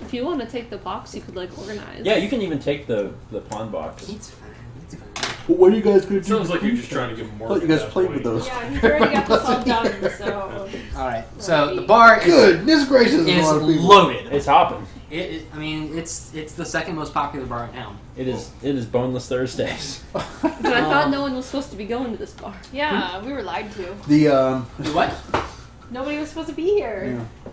Speaker 8: If you want to take the box, you could like organize.
Speaker 3: Yeah, you can even take the pawn box.
Speaker 2: It's fine. It's fine.
Speaker 9: Well, what are you guys going to do?
Speaker 5: Sounds like you're just trying to give him
Speaker 9: I
Speaker 5: more.
Speaker 9: thought you guys played with those.
Speaker 4: Yeah, he's already got this all done, so.
Speaker 2: All right. So the bar
Speaker 9: Goodness gracious,
Speaker 2: is
Speaker 9: a lot of people.
Speaker 2: loaded.
Speaker 3: It's hopping.
Speaker 2: I mean, it's the second most popular bar in town.
Speaker 3: It is Boneless Thursdays.
Speaker 8: But I thought no one was supposed to be going to this bar.
Speaker 4: Yeah, we were lied to.
Speaker 9: The
Speaker 2: What?
Speaker 4: Nobody was supposed to be here.
Speaker 9: yeah.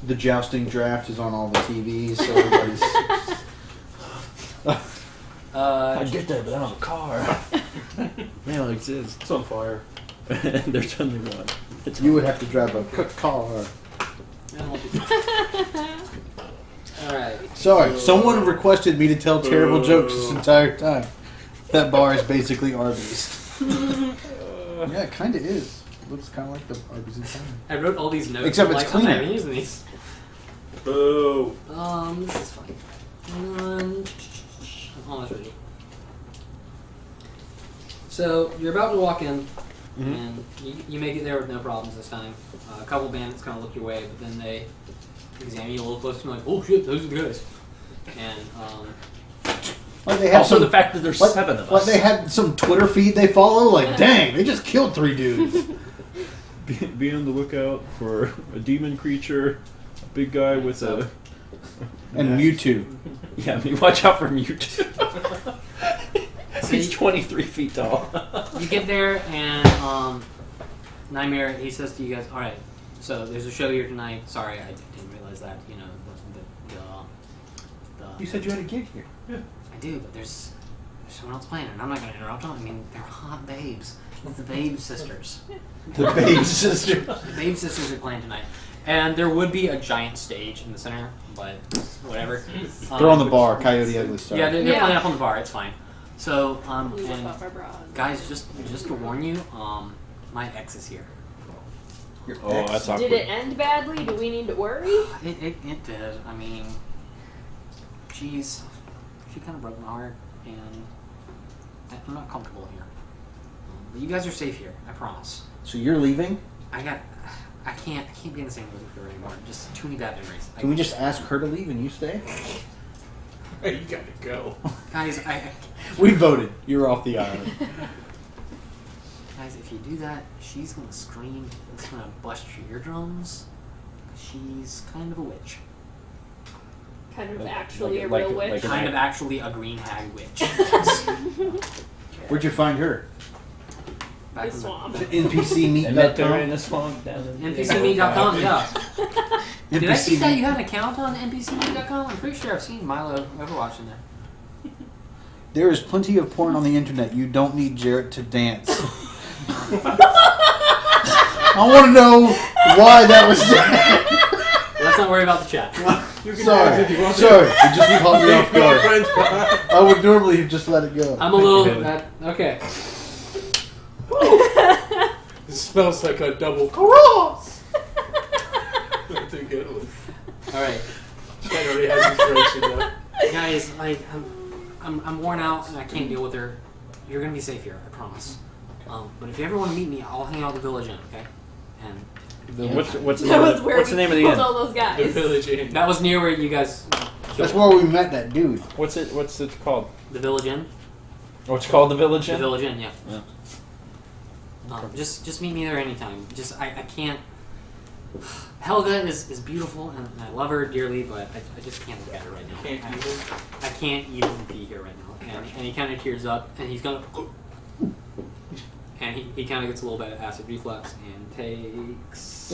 Speaker 9: The jousting draft is on all the TVs, so everybody's.
Speaker 3: I'd get there, but I don't have a car. Man, it exists.
Speaker 5: It's on fire.
Speaker 3: There's only one. It's
Speaker 9: You would have to drive a car.
Speaker 2: All right.
Speaker 9: Sorry, someone requested me to tell terrible jokes this entire time. That bar is basically Arby's. Yeah, it kind of is. It looks kind of like the Arby's inside.
Speaker 2: I wrote all these notes.
Speaker 9: Except
Speaker 2: I'm
Speaker 9: it's
Speaker 2: like, I'm not
Speaker 9: cleaner.
Speaker 2: even using these.
Speaker 5: Boo.
Speaker 2: This is fine. Almost ready. So you're about to walk in, and you make it there with no problems this time. A couple bandits kind of look your way, but then they examine you a little closer and like, oh shit, those are the guys. And
Speaker 9: Like they had
Speaker 3: also
Speaker 9: some,
Speaker 3: the fact that there's
Speaker 9: like,
Speaker 3: 7 of us.
Speaker 9: like they had some Twitter feed they follow. Like, dang, they just killed 3 dudes.
Speaker 3: Be on the lookout for a demon creature, a big guy with a...
Speaker 9: And Mewtwo.
Speaker 3: Yeah, I mean, watch out for Mewtwo. He's 23 feet tall.
Speaker 2: you get there, and Nimeer, he says to you guys, all right, so there's a show here tonight. Sorry, I didn't realize that. You know, the
Speaker 9: You said you had a gig here.
Speaker 2: I do, but there's someone else playing, and I'm not going to interrupt them. I mean, they're hot babes. It's the Babe Sisters.
Speaker 9: The baby sister.
Speaker 2: The Babe Sisters are playing tonight. And there would be a giant stage in the center, but whatever.
Speaker 9: They're on the bar, Coyote Ugly Star.
Speaker 2: Yeah, they're playing up on the bar. It's fine. So,
Speaker 4: Blew
Speaker 2: and
Speaker 4: up my bra.
Speaker 2: guys, just to warn you, my ex is here.
Speaker 9: Your
Speaker 3: Oh,
Speaker 9: ex.
Speaker 3: that's awkward.
Speaker 4: Did it end badly? Do we need to worry?
Speaker 2: It did. I mean, she kind of broke my heart, and I'm not comfortable here. But you guys are safe here, I promise.
Speaker 9: So you're leaving?
Speaker 2: I can't be in the same room with her anymore. Just too many bad memories.
Speaker 9: Can we just ask her to leave and you stay?
Speaker 1: Hey, you gotta go.
Speaker 2: Guys,
Speaker 9: We voted. You're off the island.
Speaker 2: Guys, if you do that, she's gonna scream. It's gonna bust your eardrums. She's kind of a witch.
Speaker 4: Kind of
Speaker 3: Like-
Speaker 4: actually
Speaker 3: like-
Speaker 4: a real
Speaker 3: like-
Speaker 4: witch.
Speaker 3: like an
Speaker 2: Kind of actually a green hag witch.
Speaker 9: Where'd you find her?
Speaker 2: Back
Speaker 4: The
Speaker 2: in
Speaker 4: swamp.
Speaker 9: NPC
Speaker 3: I met her
Speaker 9: meet.com?
Speaker 3: in the swamp down in
Speaker 2: NPCme.com, yeah. Did I see
Speaker 9: NPC
Speaker 2: that you had an account on NPCme.com? I'm pretty sure I've seen Milo Overwatch in there.
Speaker 6: There is plenty of porn on the internet. You don't need Jarrett to dance.
Speaker 9: I want to know why that was said.
Speaker 2: Let's not worry about the chat.
Speaker 1: You can
Speaker 9: Sorry.
Speaker 1: dance if you want to.
Speaker 9: Sorry. It just caught me off
Speaker 1: Leave your
Speaker 9: guard.
Speaker 1: friends behind.
Speaker 9: I would normally have just let it go.
Speaker 2: I'm a little... okay.
Speaker 1: It smells like a double cross. That's a good one.
Speaker 2: Alright.
Speaker 1: That already has inspiration though.
Speaker 2: Guys, like, I'm worn out and I can't deal with her. You're gonna be safe here, I promise. But if you ever want to meet me, I'll hang out at the Village Inn, okay? And
Speaker 3: What's the
Speaker 4: That
Speaker 3: name
Speaker 4: was
Speaker 3: of,
Speaker 4: where
Speaker 3: what's
Speaker 4: we
Speaker 3: the name of the
Speaker 4: killed
Speaker 3: inn?
Speaker 4: all those
Speaker 1: The
Speaker 4: guys.
Speaker 1: Village Inn.
Speaker 2: that was near where you guys
Speaker 9: That's
Speaker 2: killed.
Speaker 9: where we met that dude.
Speaker 3: What's it called?
Speaker 2: The Village Inn?
Speaker 3: Oh, it's called the Village
Speaker 2: The
Speaker 3: Inn?
Speaker 2: Village Inn, yeah.
Speaker 3: Yeah.
Speaker 2: Just meet me there anytime. Just I can't. Helga is beautiful and I love her dearly, but I just can't look at her right now.
Speaker 1: Can't even.
Speaker 2: I can't even be here right now. And he kind of tears up and he's gonna. And he kind of gets a little bit of acid reflux and takes.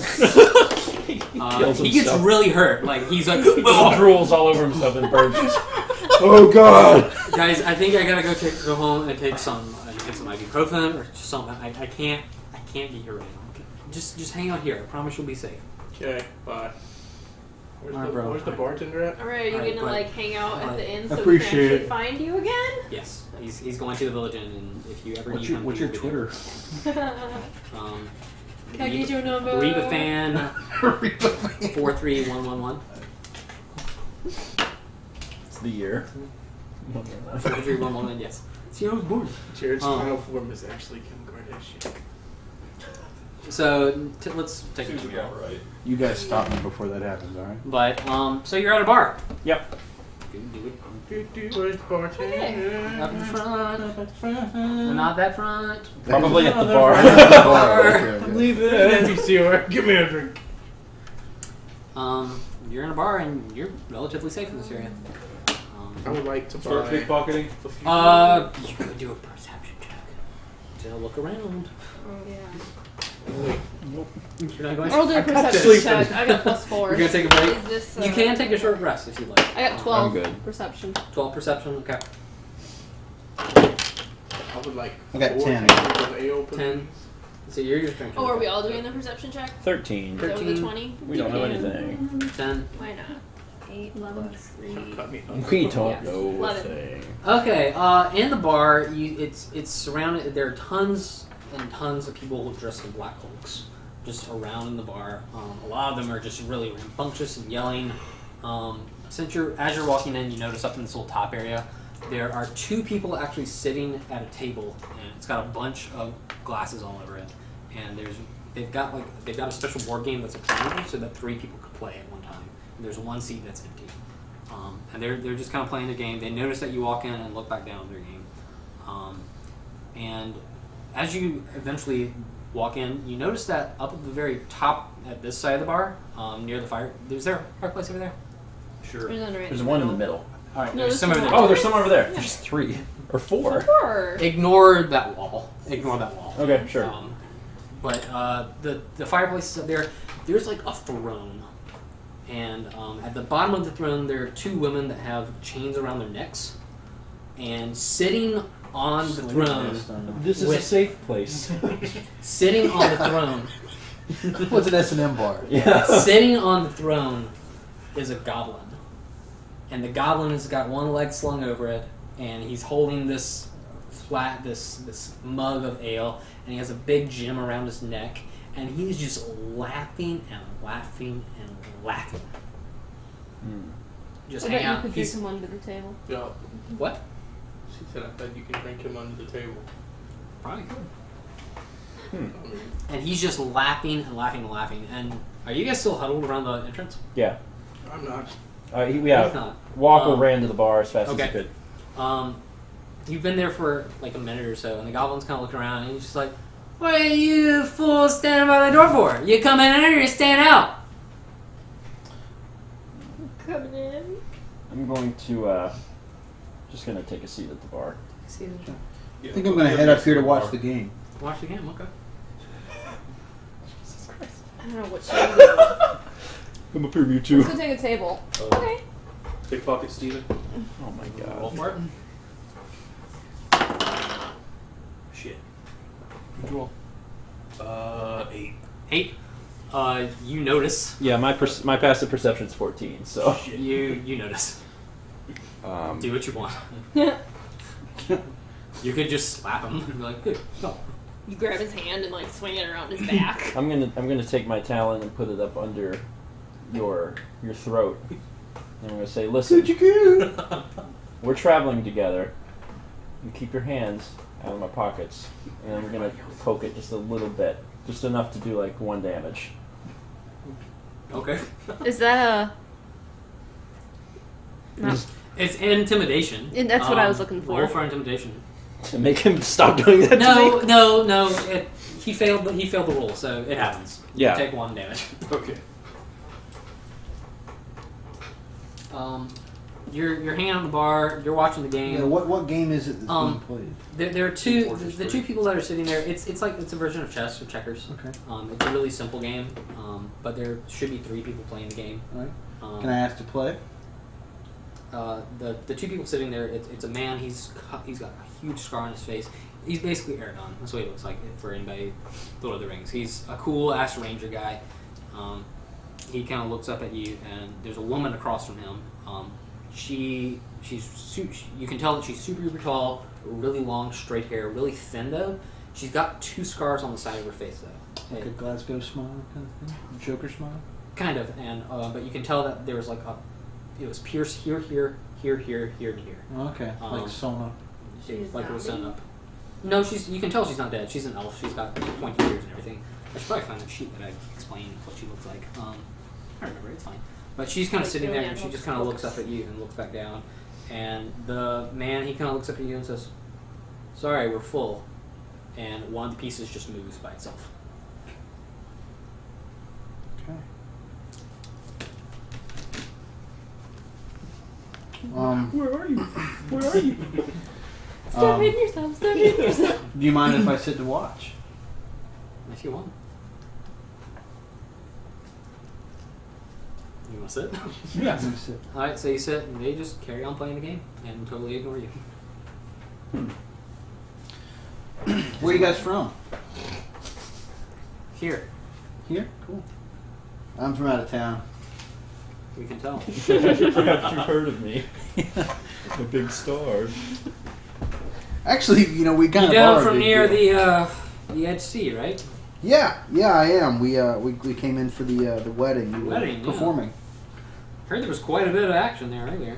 Speaker 3: Kills
Speaker 2: he gets
Speaker 3: himself.
Speaker 2: really hurt. Like he's like,
Speaker 3: Drools all over himself and burns.
Speaker 9: Oh God!
Speaker 2: guys, I think I gotta go home and take some ibuprofen or something. I can't be here right now. Okay? Just hang out here. I promise you'll be safe.
Speaker 1: Okay, bye. Where's,
Speaker 2: Alright,
Speaker 1: the,
Speaker 2: bro.
Speaker 1: where's the bartender at?
Speaker 4: Alright, are you
Speaker 2: Alright,
Speaker 4: gonna
Speaker 2: but-
Speaker 4: like hang out at the inn so we
Speaker 9: Appreciate
Speaker 4: can actually
Speaker 9: it.
Speaker 4: find you again?
Speaker 2: Yes, he's going to the Village Inn, and if you ever need him,
Speaker 9: What's
Speaker 2: he
Speaker 9: your
Speaker 2: will be there.
Speaker 9: Twitter?
Speaker 4: Can I get your number?
Speaker 2: Reba fan 43111.
Speaker 3: It's the year.
Speaker 2: 43111. Yes. See, I was born.
Speaker 1: Jared's final form is actually Kim Kardashian.
Speaker 2: So let's take a
Speaker 5: Seems
Speaker 2: look.
Speaker 5: about right.
Speaker 6: You guys stop me before that happens, alright?
Speaker 2: But so you're at a bar.
Speaker 3: Yep.
Speaker 2: Do it.
Speaker 1: Where's the bartender?
Speaker 2: Up in front. Not that front.
Speaker 3: Probably at the
Speaker 1: Another
Speaker 3: bar.
Speaker 1: bar. I'm leaving. NPC over. Give me a drink.
Speaker 2: You're in a bar and you're relatively safe in this area.
Speaker 1: I would like to
Speaker 5: Start
Speaker 1: buy.
Speaker 5: pickpocketing.
Speaker 2: You could do a perception check to look around.
Speaker 4: Oh yeah.
Speaker 2: You're not going
Speaker 4: I'll do a
Speaker 1: I got
Speaker 4: perception
Speaker 1: sleeping.
Speaker 4: check. I got +4.
Speaker 2: You're gonna take a break.
Speaker 4: Is this?
Speaker 2: You can take a short rest if you'd like.
Speaker 4: I got 12
Speaker 3: I'm good.
Speaker 4: perception.
Speaker 2: 12 perception. Okay.
Speaker 1: I would like.
Speaker 9: I got
Speaker 1: 4
Speaker 9: 10.
Speaker 1: cans of ale, please.
Speaker 2: 10. So you're just drinking.
Speaker 4: Oh, are we all doing the perception check?
Speaker 3: 13.
Speaker 4: Is that with the
Speaker 2: 13.
Speaker 4: 20?
Speaker 3: We don't know anything.
Speaker 2: 10.
Speaker 4: Why not? 8, 11 plus 3.
Speaker 1: Cut me.
Speaker 3: We don't
Speaker 4: Yes.
Speaker 3: know a
Speaker 4: 11.
Speaker 3: thing.
Speaker 2: Okay. In the bar, it's surrounded. There are tons and tons of people dressed in black cloaks just around in the bar. A lot of them are just really rambunctious and yelling. As you're walking in, you notice up in this little top area, there are 2 people actually sitting at a table, and it's got a bunch of glasses all over it. And they've got a special board game that's expandable so that 3 people could play at one time. And there's 1 seat that's empty. And they're just kind of playing their game. They notice that you walk in and look back down at their game. And as you eventually walk in, you notice that up at the very top at this side of the bar, near the fire, is there a fireplace over there?
Speaker 1: Sure.
Speaker 4: There's one right
Speaker 3: There's one in the middle.
Speaker 2: All right,
Speaker 4: No,
Speaker 2: there's
Speaker 4: there's
Speaker 2: some over
Speaker 4: one.
Speaker 2: there.
Speaker 3: Oh, there's some over there.
Speaker 4: Yeah.
Speaker 3: There's 3 or 4.
Speaker 4: 4.
Speaker 2: Ignore that wall. Ignore that wall.
Speaker 3: Okay, sure.
Speaker 2: But the fireplace is up there. There's like a throne, and at the bottom of the throne there are 2 women that have chains around their necks, and sitting on the throne,
Speaker 3: This is a safe place.
Speaker 2: sitting on the throne,
Speaker 6: What's an S&M bar?
Speaker 3: Yeah.
Speaker 2: sitting on the throne is a goblin, and the goblin has got one leg slung over it, and he's holding this mug of ale, and he has a big gem around his neck, and he's just laughing and laughing and laughing. Just
Speaker 8: I
Speaker 2: hang
Speaker 8: bet you
Speaker 2: out.
Speaker 8: could drink him under the table.
Speaker 1: Yeah.
Speaker 2: What?
Speaker 1: She said, I bet you can drink him under the table.
Speaker 2: Probably could.
Speaker 1: I mean,
Speaker 2: And he's just laughing and laughing and laughing. And are you guys still huddled around the entrance?
Speaker 3: Yeah.
Speaker 1: I'm not.
Speaker 2: He's
Speaker 3: Yeah.
Speaker 2: not.
Speaker 3: Walker ran to the bar as fast as
Speaker 2: okay.
Speaker 3: he could.
Speaker 2: You've been there for like a minute or so, and the goblin's kind of looking around, and he's just like, "What are you fools standing by the door for? You come in or you stand out."
Speaker 8: Coming in.
Speaker 3: I'm going to just gonna take a seat at the bar.
Speaker 2: See the
Speaker 9: I think I'm going to head up here to watch the game.
Speaker 2: Watch the game, okay.
Speaker 8: I don't know what should we do.
Speaker 3: I'm a preview
Speaker 8: Let's
Speaker 3: too.
Speaker 8: go take a table. Okay.
Speaker 1: Pickpocket Steven.
Speaker 3: Oh my
Speaker 2: Roll
Speaker 3: god.
Speaker 2: for it.
Speaker 1: Shit.
Speaker 5: Good roll.
Speaker 1: 8.
Speaker 2: 8. You notice.
Speaker 3: Yeah, my passive perception's 14, so.
Speaker 2: You notice. Do what you want. You could just slap him and be like, "Hey, stop."
Speaker 8: You grab his hand and like swing it around his back.
Speaker 3: I'm gonna take my talon and put it up under your throat. And I'm gonna say, listen, we're traveling together. You keep your hands out of my pockets, and I'm gonna poke it just a little bit, just enough to do like 1 damage.
Speaker 2: Okay.
Speaker 8: Is that a? No.
Speaker 2: It's intimidation.
Speaker 8: And that's what I was looking for.
Speaker 2: Roll for intimidation.
Speaker 3: To make him stop doing that to me.
Speaker 2: No. He failed the roll, so it happens.
Speaker 3: Yeah.
Speaker 2: You take 1 damage.
Speaker 1: Okay.
Speaker 2: You're hanging out in the bar. You're watching the game.
Speaker 9: Yeah, what game is it that's being played?
Speaker 2: There are two.
Speaker 1: Fortress
Speaker 2: The 2 people that are sitting there. It's like it's a version of chess or checkers.
Speaker 9: Okay.
Speaker 2: It's a really simple game. But there should be 3 people playing the game.
Speaker 9: All right. Can I ask to play?
Speaker 2: The 2 people sitting there. It's a man. He's got a huge scar on his face. He's basically Aragon. That's what he looks like for anybody. Lord of the Rings. He's a cool ass ranger guy. He kind of looks up at you, and there's a woman across from him. You can tell that she's super duper tall, really long straight hair, really thin though. She's got 2 scars on the side of her face though.
Speaker 9: Like a Glasgow smile kind of thing? Joker smile?
Speaker 2: Kind of, and but you can tell that there was like it was pierced here, here, here, here, here, and here.
Speaker 9: Oh, okay. Like sewn up.
Speaker 2: Like it was sewn up. No, you can tell she's not dead. She's an elf. She's got pointy ears and everything. I should probably find that sheet that I explained what she looks like. I remember, it's fine. But she's kind of
Speaker 8: Like,
Speaker 2: sitting there
Speaker 8: really
Speaker 2: and she
Speaker 8: looks
Speaker 2: just kind of
Speaker 8: books.
Speaker 2: looks up at you and looks back down. And the man, he kind of looks up at you and says, "Sorry, we're full." And one of the pieces just moves by itself.
Speaker 9: Okay.
Speaker 3: Where are you? Where are you?
Speaker 8: Stop hitting yourself. Stop hitting yourself.
Speaker 9: Do you mind if I sit to watch?
Speaker 2: If you want. You want to sit?
Speaker 3: Yeah.
Speaker 9: Let me sit.
Speaker 2: Alright, so you sit and they just carry on playing the game and totally ignore you.
Speaker 9: Where are you guys from?
Speaker 2: Here,
Speaker 9: Here? Cool. I'm from out of town.
Speaker 2: we can tell.
Speaker 3: You've heard of me. A big star.
Speaker 9: Actually, we kind
Speaker 2: You're
Speaker 9: of
Speaker 2: down
Speaker 9: are a
Speaker 2: from
Speaker 9: big
Speaker 2: near
Speaker 9: deal.
Speaker 2: the Edge Sea, right?
Speaker 9: Yeah, I am. We came in for the wedding. You were
Speaker 2: Wedding, yeah.
Speaker 9: performing.
Speaker 2: Heard there was quite a bit of action there earlier.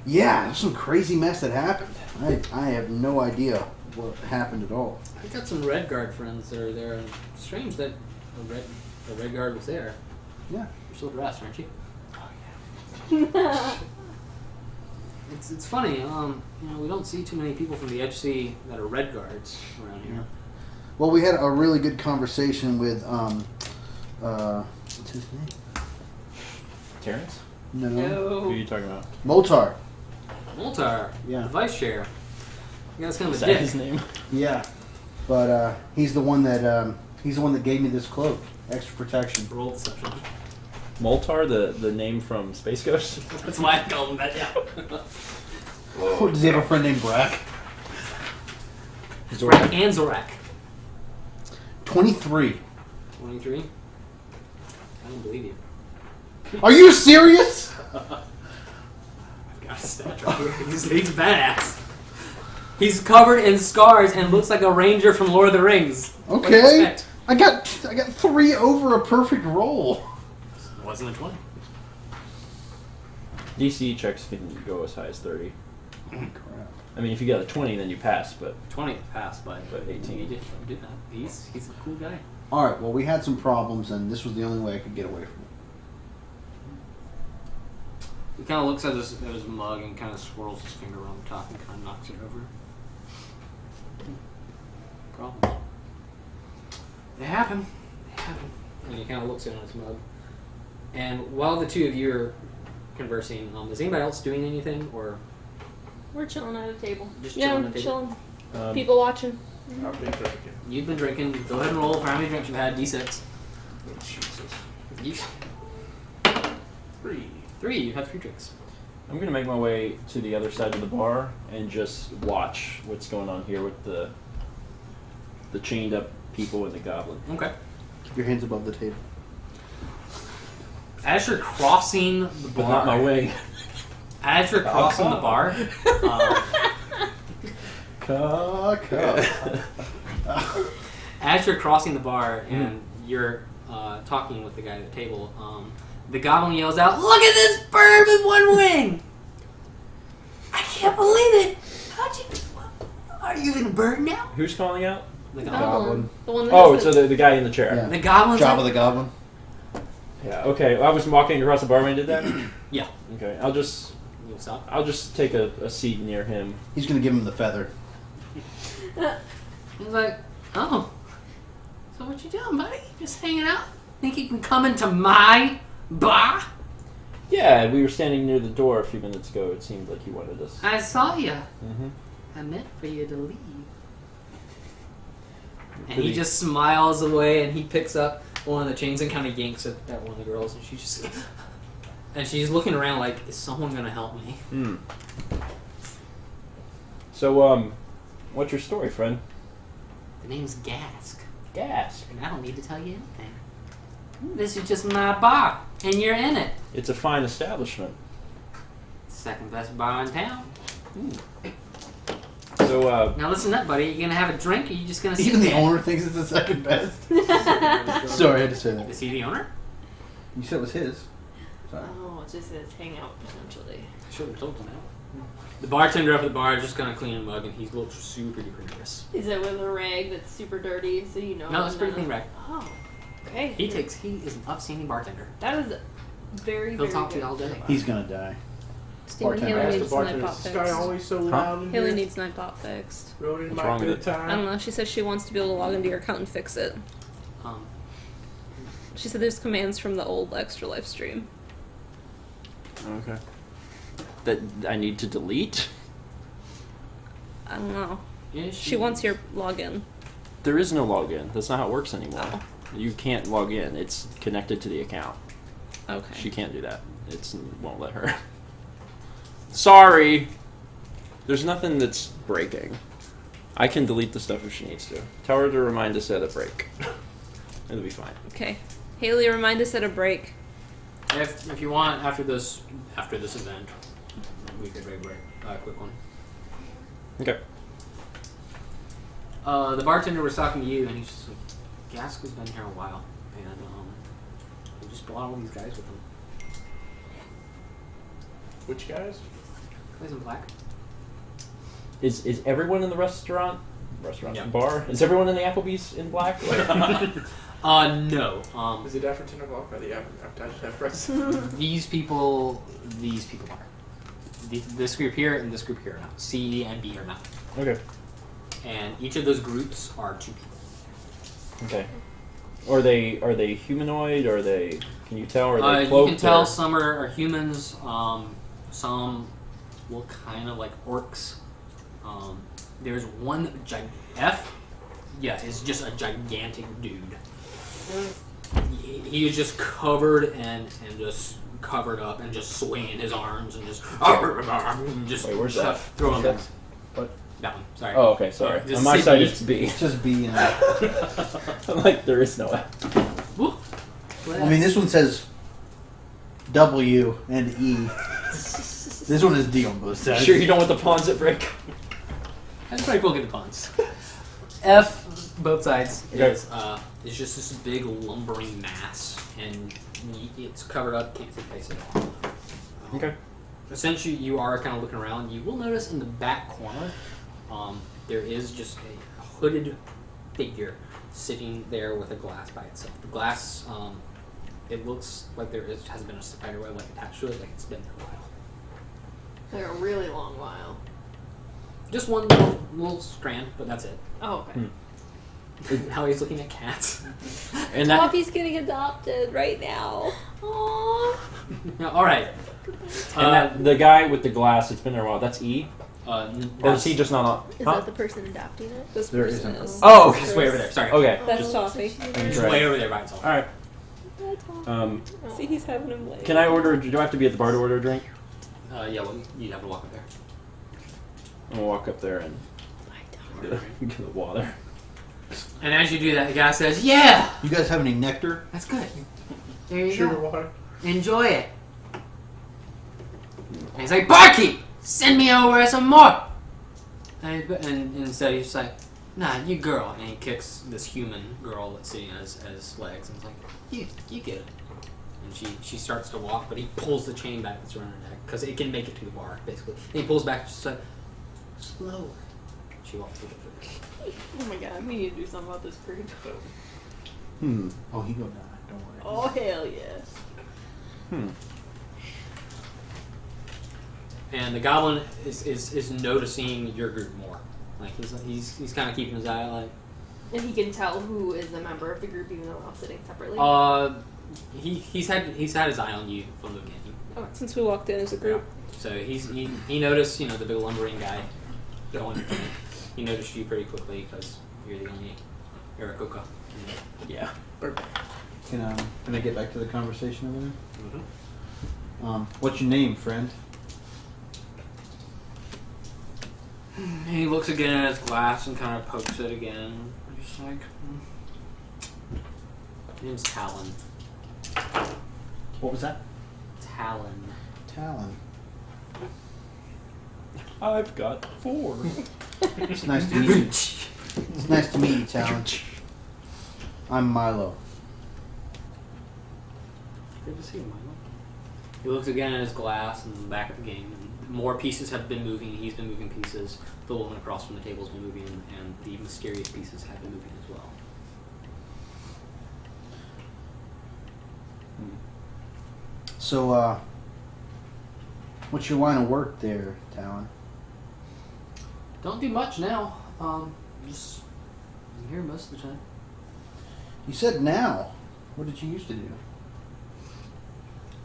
Speaker 9: Yeah, there's some crazy mess that happened. I have no idea what happened at all.
Speaker 2: I got some Red Guard friends that are there. Strange that the Red Guard was there.
Speaker 9: Yeah.
Speaker 2: You're still dressed, aren't you? It's funny. We don't see too many people from the Edge Sea that are Red Guards around here.
Speaker 9: Well, we had a really good conversation with what's his name?
Speaker 3: Terrence?
Speaker 9: No.
Speaker 3: Who are you talking about?
Speaker 9: Moltar.
Speaker 2: Moltar,
Speaker 9: Yeah.
Speaker 2: the vice chair. You guys kind of
Speaker 3: Is
Speaker 2: a
Speaker 3: that
Speaker 2: dick.
Speaker 3: his name?
Speaker 9: Yeah. But he's the one that gave me this cloak, extra protection.
Speaker 2: Roll deception.
Speaker 3: Moltar, the name from Space Ghost?
Speaker 2: That's why I called him that. Yeah.
Speaker 9: Oh, does he have a friend named Brack?
Speaker 2: Zorak and Zorak.
Speaker 9: 23.
Speaker 2: 23. I don't believe you.
Speaker 9: Are you serious?
Speaker 2: I've got a stat right here. He's badass. He's covered in scars and looks like a ranger from Lord of the Rings. What do you
Speaker 9: Okay.
Speaker 2: expect?
Speaker 9: I got 3 over a perfect roll.
Speaker 2: It wasn't a 20.
Speaker 3: DC checks can go as high as 30.
Speaker 9: Oh, crap.
Speaker 3: I mean, if you got a 20, then you pass, but
Speaker 2: 20 passed, but
Speaker 3: 18.
Speaker 2: He did that. He's a cool guy.
Speaker 9: All right. Well, we had some problems, and this was the only way I could get away from it.
Speaker 2: He kind of looks at his mug and kind of swirls his finger around the top and kind of knocks it over. Problems. They happen. They happen. And he kind of looks in on his mug. And while the two of you are conversing, is anybody else doing anything, or
Speaker 4: We're chilling at a table.
Speaker 2: just
Speaker 8: Yeah,
Speaker 2: chilling at the table?
Speaker 8: chilling. People watching.
Speaker 1: I've been drinking.
Speaker 2: You've been drinking. Go ahead and roll for how many drinks you've had. D6.
Speaker 1: Jesus.
Speaker 2: You,
Speaker 1: 3.
Speaker 2: 3. You've had 3 drinks.
Speaker 3: I'm going to make my way to the other side of the bar and just watch what's going on here with the chained up people and the goblin.
Speaker 2: Okay.
Speaker 9: Keep your hands above the table.
Speaker 2: As you're crossing the
Speaker 3: But
Speaker 2: bar,
Speaker 3: not my wing.
Speaker 2: as you're crossing the bar, as you're crossing the bar and you're talking with the guy at the table, the goblin yells out, "Look at this bird with one wing! I can't believe it! How'd you? Are you even a bird now?"
Speaker 3: Who's calling out?
Speaker 2: The
Speaker 9: Goblin.
Speaker 8: The one that
Speaker 3: Oh,
Speaker 8: has
Speaker 3: so the guy in the chair.
Speaker 9: Yeah.
Speaker 2: The goblin's
Speaker 9: Job
Speaker 2: like,
Speaker 9: of the Goblin.
Speaker 3: Yeah, okay. I was walking across the bar when he did that?
Speaker 2: Yeah.
Speaker 3: Okay, I'll just
Speaker 2: You stop.
Speaker 3: take a seat near him.
Speaker 9: He's gonna give him the feather.
Speaker 2: He's like, "Oh, so what you doing, buddy? Just hanging out? Think you can come into my bar?
Speaker 3: Yeah, we were standing near the door a few minutes ago. It seemed like he wanted us.
Speaker 2: I saw you.
Speaker 3: Mm-hmm.
Speaker 2: I meant for you to leave." And he just smiles away, and he picks up one of the chains and kind of yanks it at one of the girls, and she's looking around like, "Is someone gonna help me?"
Speaker 3: Hmm. So, what's your story, friend?
Speaker 2: The name's Gask,
Speaker 3: Gas.
Speaker 2: and I don't need to tell you anything. This is just my bar, and you're in it.
Speaker 3: It's a fine establishment.
Speaker 2: Second best bar in town.
Speaker 3: So,
Speaker 2: Now listen up, buddy. You gonna have a drink, or you just gonna sit
Speaker 9: Even the
Speaker 2: there?
Speaker 9: owner thinks it's the second best. Sorry, I had to say that.
Speaker 2: Is he the owner?
Speaker 9: You said it was his. Sorry.
Speaker 4: Oh, it just says hang out potentially.
Speaker 2: I should have told you that. The bartender up at the bar is just gonna clean a mug, and he looks super duper nervous.
Speaker 4: Is it with a rag that's super dirty so you know?
Speaker 2: No, it's pretty
Speaker 4: none
Speaker 2: clean
Speaker 4: of-
Speaker 2: rag.
Speaker 4: Oh, okay.
Speaker 2: He is an upstanding bartender.
Speaker 4: That is very,
Speaker 2: He'll
Speaker 4: very
Speaker 2: talk to
Speaker 4: good.
Speaker 2: you all day.
Speaker 9: He's gonna die.
Speaker 8: Steven,
Speaker 9: Bartender.
Speaker 8: Haley
Speaker 1: Ask the
Speaker 8: needs
Speaker 1: bartender,
Speaker 8: Nightbot
Speaker 1: is this
Speaker 8: fixed.
Speaker 1: guy always so loud in
Speaker 8: Haley
Speaker 1: here?
Speaker 8: needs Nightbot fixed.
Speaker 1: Ruining
Speaker 3: What's
Speaker 1: my
Speaker 3: wrong with
Speaker 1: good
Speaker 3: it?
Speaker 1: time.
Speaker 8: I don't know. She says she wants to be able to log into your account and fix it.
Speaker 2: Um,
Speaker 8: She said there's commands from the old Extra Life stream.
Speaker 3: okay. That I need to delete?
Speaker 8: I don't know.
Speaker 2: yeah,
Speaker 8: She wants your login.
Speaker 3: There is no login. That's not how it works anymore.
Speaker 8: Oh.
Speaker 3: You can't log in. It's connected to the account.
Speaker 8: Okay.
Speaker 3: She can't do that. It won't let her. Sorry. There's nothing that's breaking. I can delete the stuff if she needs to. Tell her to remind us at a break. It'll be fine.
Speaker 8: Okay. Haley, remind us at a break.
Speaker 2: If you want, after this event, we could break a quick one.
Speaker 3: Okay.
Speaker 2: The bartender was talking to you, and he's just like, "Gask has been here a while, and he just brought all these guys with him.
Speaker 1: Which guys?
Speaker 2: Guys in black."
Speaker 3: Is everyone in the restaurant?
Speaker 2: Yeah.
Speaker 3: Bar? Is everyone in the Applebee's in black?
Speaker 2: No.
Speaker 1: Is it after 10 o'clock? Or the appetizers have friends?
Speaker 2: These people are. This group here and this group here are not. C and B are not.
Speaker 3: Okay.
Speaker 2: And each of those groups are 2 people.
Speaker 3: Okay. Are they humanoid? Are they? Can you tell? Are they
Speaker 2: You
Speaker 3: cloaked?
Speaker 2: can tell
Speaker 3: or-
Speaker 2: some are humans. Some look kind of like orcs. There's one F. Yeah, is just a gigantic dude. He is just covered and just covered up and just swinging his arms and just
Speaker 3: Wait, where's that?
Speaker 2: throwing
Speaker 3: That?
Speaker 2: them. That one. Sorry.
Speaker 3: Oh, okay. Sorry.
Speaker 2: Just
Speaker 3: On my
Speaker 2: say
Speaker 3: side,
Speaker 2: B.
Speaker 3: it's B.
Speaker 9: It's just B and
Speaker 3: I'm like, there is no F.
Speaker 2: Woo.
Speaker 9: I mean, this one says W and E. This one is D on both sides.
Speaker 3: Sure, you don't want the pawns that break.
Speaker 2: That's pretty cool. Get the puns. F, Both sides
Speaker 3: Okay.
Speaker 2: is just this big lumbering mass, and it's covered up. Can't see face at all.
Speaker 3: Okay.
Speaker 2: Essentially, you are kind of looking around. You will notice in the back corner, there is just a hooded figure sitting there with a glass by itself. The glass, it looks like has been a spider web attached to it, like it's been there a while.
Speaker 4: Like a really long while.
Speaker 2: Just one little strand, but that's it.
Speaker 4: Oh, okay.
Speaker 2: Now he's looking at cats.
Speaker 3: And that,
Speaker 8: Toffee's getting adopted right now. Aww.
Speaker 2: Now, all right.
Speaker 3: the guy with the glass, it's been there a while. That's E? Or is he just not on?
Speaker 8: Is that the person adopting it? This
Speaker 9: There
Speaker 8: person
Speaker 9: isn't.
Speaker 8: is.
Speaker 3: Oh, okay.
Speaker 2: Just way over there. Sorry.
Speaker 3: Okay.
Speaker 8: That's Toffee.
Speaker 2: Just way over there by itself.
Speaker 3: Alright.
Speaker 8: Oh. See, he's having him late.
Speaker 3: Can I order? Do I have to be at the bar to order a drink?
Speaker 2: Yeah, well, you have to walk up there.
Speaker 3: I'm gonna walk up there and get the water.
Speaker 2: And as you do that, the guy says, "Yeah,
Speaker 9: You guys have any nectar?
Speaker 2: that's good. There you
Speaker 1: Sugar
Speaker 2: go.
Speaker 1: water.
Speaker 2: Enjoy it." And he's like, "Barkeep, send me over some more." And instead he's just like, "Nah, you girl." And he kicks this human girl that's sitting as legs, and he's like, "You get it." And she starts to walk, but he pulls the chain back that's around her neck because it can make it to the bar, basically. And he pulls back, just like, slower. She walks through the food.
Speaker 4: Oh my god, we need to do something about this creep.
Speaker 9: Oh, he gonna die. Don't worry.
Speaker 4: Oh hell yes.
Speaker 2: And the goblin is noticing your group more. Like he's kind of keeping his eye like.
Speaker 4: And he can tell who is a member of the group even though we're all sitting separately.
Speaker 2: He's had his eye on you from the beginning.
Speaker 4: Oh,
Speaker 8: Since we walked in as a group.
Speaker 2: So he noticed the big lumbering guy going. He noticed you pretty quickly because you're the only Irakuka.
Speaker 3: Yeah.
Speaker 9: Can I get back to the conversation over there?
Speaker 2: Mm-hmm.
Speaker 9: What's your name, friend?
Speaker 2: And he looks again at his glass and kind of pokes it again. Just like, His name's Talon.
Speaker 9: What was that?
Speaker 2: Talon.
Speaker 9: Talon.
Speaker 3: I've got 4.
Speaker 9: It's nice to meet you. It's nice to meet you, Talon. I'm Milo.
Speaker 2: Good to see you, Milo. He looks again at his glass and back at the game. And more pieces have been moving. He's been moving pieces. The woman across from the table has been moving, and the mysterious pieces have been moving as well.
Speaker 9: So, what's your line of work there, Talon?
Speaker 2: Don't do much now. Just I'm here most of the time.
Speaker 9: You said now. What did you used to do?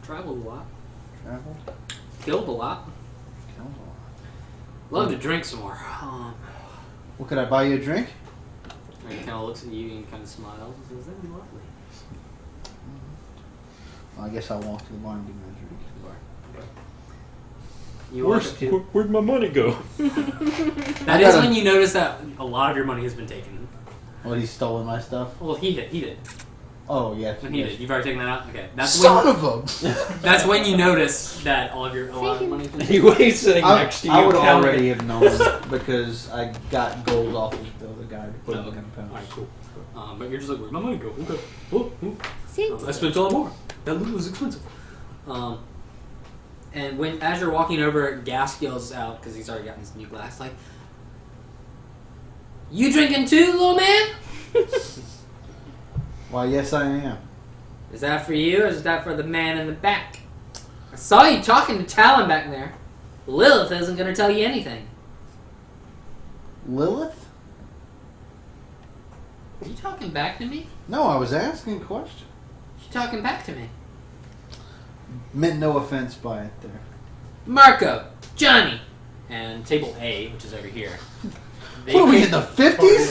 Speaker 2: Traveled a lot.
Speaker 9: Travel?
Speaker 2: Killed a lot.
Speaker 9: Killed a lot.
Speaker 2: Love to drink some more.
Speaker 9: Well, could I buy you a drink?
Speaker 2: And he kind of looks at you and kind of smiles and says, "That'd be lovely."
Speaker 9: Well, I guess I'll walk to the bar and give me a drink.
Speaker 2: You walk up to-
Speaker 3: Where'd my money go?
Speaker 2: That is when you notice that a lot of your money has been taken.
Speaker 9: Oh, he's stolen my stuff?
Speaker 2: Well, he did.
Speaker 9: Oh, yes.
Speaker 2: When he did. You've already taken that out? Okay.
Speaker 9: Son of a...
Speaker 2: That's when you notice that a lot of money's been taken.
Speaker 3: Anyways, sitting next to you.
Speaker 9: I would
Speaker 3: counting.
Speaker 9: already have known because I got gold off of the other guy to put
Speaker 2: Oh,
Speaker 9: in
Speaker 2: okay.
Speaker 9: the pouch.
Speaker 2: Alright, cool. But you're just like, where'd my money go? Okay. Oh,
Speaker 8: Thanks.
Speaker 2: I spent a lot more. That loot was expensive. And as you're walking over, Gas yells out, because he's already gotten his new glass, like, "You drinking too, little man?"
Speaker 9: Why, yes, I am.
Speaker 2: Is that for you, or is that for the man in the back? I saw you talking to Talon back there. Lilith isn't going to tell you anything.
Speaker 9: Lilith?
Speaker 2: Are you talking back to me?
Speaker 9: No, I was asking a question.
Speaker 2: You're talking back to me.
Speaker 9: Meant no offense by it there.
Speaker 2: Marco, Johnny, and table A, which is over here.
Speaker 9: What are we in the 50s?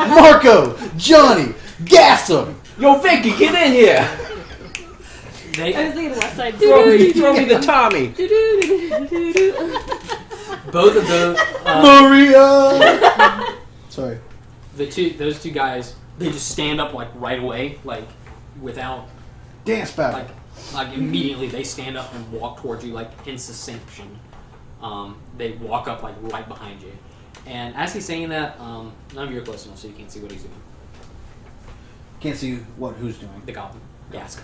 Speaker 9: Marco, Johnny, gas him!
Speaker 3: Yo, Vicky, get in here!
Speaker 4: I was thinking West Side
Speaker 3: Throw me the Tommy.
Speaker 2: Both of those,
Speaker 9: Maria! Sorry.
Speaker 2: those two guys, they just stand up like right away, like without
Speaker 9: Dance battle.
Speaker 2: like immediately they stand up and walk towards you like in succession. They walk up like right behind you, And as he's saying that, none of you are close enough, so you can't see what he's doing.
Speaker 9: Can't see what who's doing.
Speaker 2: The goblin. Gask.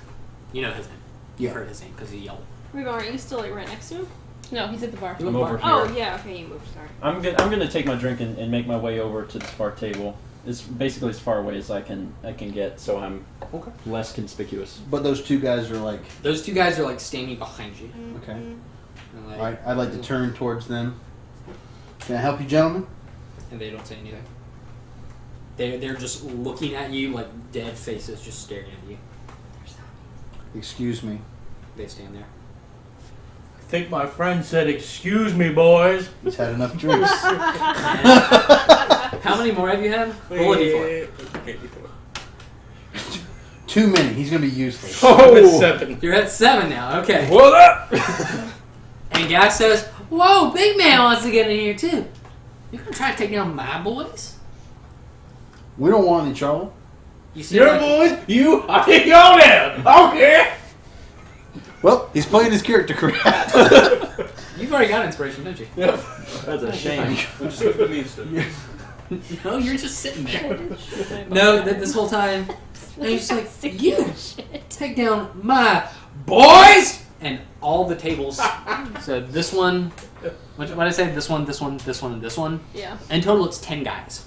Speaker 2: You know his name. You've heard his name because he yelled.
Speaker 4: Rigo, aren't you still like right next to him?
Speaker 8: No, he's at the bar.
Speaker 3: I'm over here.
Speaker 4: Oh yeah, okay, you moved. Sorry.
Speaker 3: I'm gonna take my drink and make my way over to this far table. It's basically as far away as I can get, so I'm less conspicuous.
Speaker 9: But those two guys are like.
Speaker 2: Those two guys are like standing behind you.
Speaker 9: Okay.
Speaker 2: And, like,
Speaker 9: All right. I'd like to turn towards them. Can I help you, gentlemen?
Speaker 2: And they don't say anything. They're just looking at you like dead faces, just staring at you.
Speaker 9: Excuse me.
Speaker 2: They stand there.
Speaker 1: I think my friend said, "Excuse me, boys."
Speaker 9: He's had enough drinks.
Speaker 2: How many more have you had? Roll a d4.
Speaker 1: Okay,
Speaker 9: Too many. He's gonna be useless.
Speaker 1: I'm at 7.
Speaker 2: You're at 7 now. Okay.
Speaker 1: What up?
Speaker 2: And Gask says, "Whoa, big man wants to get in here too. You're gonna try to take down my boys?"
Speaker 9: We don't want any trouble.
Speaker 2: You see,
Speaker 1: Your boys, you, I take y'all down. Okay.
Speaker 9: Well, he's playing his character correct.
Speaker 2: You've already got inspiration, don't you?
Speaker 1: Yep.
Speaker 3: That's a shame.
Speaker 5: Which is what needs to.
Speaker 2: No, you're just sitting there. No, this whole time, and he's just like, "You take down my boys!" And all the tables. So this one, what did I say? This one, this one, this one, and this one.
Speaker 4: Yeah.
Speaker 2: In total, it's 10 guys.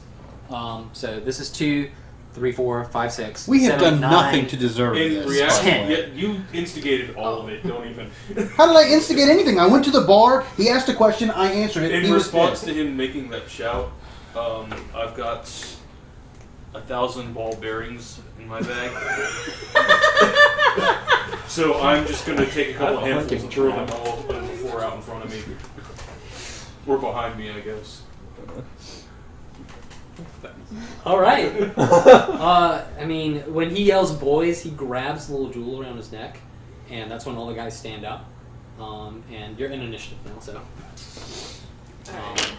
Speaker 2: So this is 2, 3, 4, 5, 6.
Speaker 9: We have
Speaker 2: 7,
Speaker 9: done
Speaker 2: 9.
Speaker 9: nothing to deserve
Speaker 5: In
Speaker 9: this.
Speaker 5: reaction, you instigated all of it. Don't even.
Speaker 9: How did I instigate anything? I went to the bar. He asked a question. I answered it.
Speaker 5: In
Speaker 9: he
Speaker 5: response
Speaker 9: was
Speaker 5: to him making that shout, I've got 1,000 ball bearings in my bag. So I'm just gonna take a couple handfuls and throw them all on the floor out in front of me, or behind me, I guess.
Speaker 2: All right. I mean, when he yells "boys," he grabs the little jewel around his neck, and that's when all the guys stand up. And you're in initiative now, so.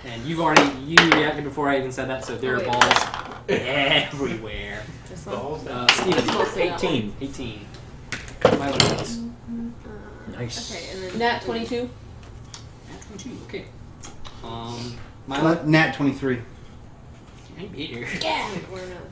Speaker 2: And you reacted before I even said that, so there are balls everywhere. Steven, 18. 18. My one was.
Speaker 3: Nice.
Speaker 4: Okay, and then
Speaker 8: Nat 22.
Speaker 2: Nat 22. Okay. My
Speaker 9: Nat 23.
Speaker 2: I beat her.
Speaker 4: Yeah.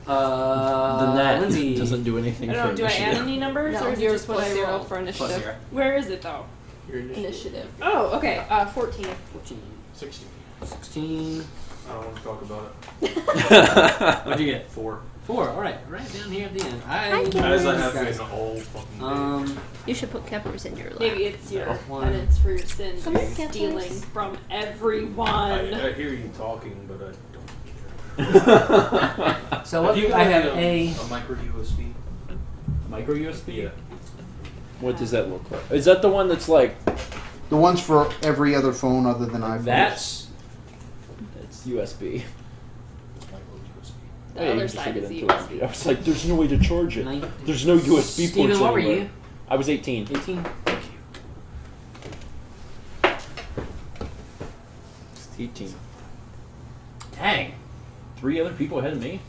Speaker 3: The net
Speaker 2: Lindsay.
Speaker 3: doesn't do anything
Speaker 4: I
Speaker 3: for
Speaker 4: don't know. Do I add
Speaker 3: initiative.
Speaker 4: any numbers,
Speaker 8: No,
Speaker 4: or is it
Speaker 8: yours
Speaker 4: just what
Speaker 8: plus
Speaker 4: I
Speaker 8: 0
Speaker 4: roll?
Speaker 8: for
Speaker 2: Plus
Speaker 8: initiative.
Speaker 2: 0.
Speaker 4: Where is it though?
Speaker 1: Your
Speaker 8: Initiative.
Speaker 4: Oh, okay. 14.
Speaker 2: 14.
Speaker 1: 16.
Speaker 2: 16.
Speaker 5: I don't want to talk about it.
Speaker 2: What'd you get?
Speaker 5: 4.
Speaker 2: 4. All right. Right down here at the end.
Speaker 5: As I have
Speaker 2: guys.
Speaker 5: been all fucking day.
Speaker 8: You should put peppers in your lap.
Speaker 4: Maybe it's your
Speaker 2: One.
Speaker 4: penance for your sins.
Speaker 8: Come on,
Speaker 4: You're
Speaker 8: Catholics.
Speaker 4: stealing from everyone.
Speaker 5: I hear you talking, but I don't care.
Speaker 2: So what I have a
Speaker 5: micro USB.
Speaker 3: Micro USB?
Speaker 5: Yeah.
Speaker 3: What does that look like? Is that the one that's like
Speaker 9: The ones for every other phone other than iPhone.
Speaker 3: that's USB?
Speaker 4: The
Speaker 3: Hey, you
Speaker 4: other
Speaker 3: just
Speaker 4: side
Speaker 3: stick it
Speaker 4: is the
Speaker 3: into
Speaker 4: USB.
Speaker 3: I was like, there's no way to charge it.
Speaker 2: 9.
Speaker 3: There's no USB
Speaker 2: Steven,
Speaker 3: ports
Speaker 2: what were
Speaker 3: anywhere.
Speaker 2: you?
Speaker 3: I was 18.
Speaker 2: 18.
Speaker 3: It's 18.
Speaker 2: Dang.
Speaker 3: 3 other people ahead of me.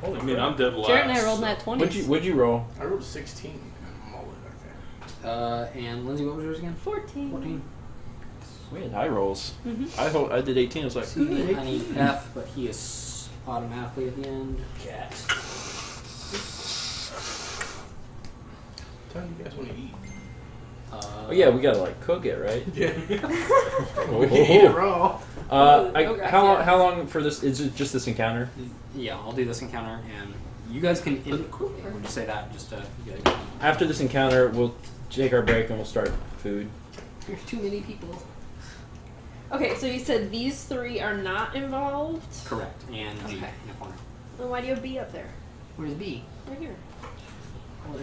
Speaker 5: I mean, I'm dead last.
Speaker 8: Jared and I rolled nat 20s.
Speaker 3: What'd you roll?
Speaker 1: I rolled a 16. I'm all the way back there.
Speaker 2: And Lindsay, what was yours again?
Speaker 8: 14.
Speaker 2: 14.
Speaker 3: We had high rolls.
Speaker 8: Mm-hmm.
Speaker 3: I did 18. I was like,
Speaker 2: See, I need F, but he is automatically at the end.
Speaker 1: Cat. Tell you guys want to eat.
Speaker 3: oh yeah, we gotta like cook it, right?
Speaker 1: Yeah.
Speaker 3: Oh,
Speaker 1: We can eat it raw.
Speaker 4: no gracias.
Speaker 3: How long for this? Is it just this encounter?
Speaker 2: Yeah, I'll do this encounter, and you guys can we'll just say that just to get it.
Speaker 3: After this encounter, we'll take our break and we'll start food.
Speaker 2: There's too many people.
Speaker 4: Okay, so you said these 3 are not involved.
Speaker 2: Correct. And G
Speaker 4: Okay.
Speaker 2: in the corner.
Speaker 4: Then why do you have B up there?
Speaker 2: Where's B?
Speaker 4: Right here.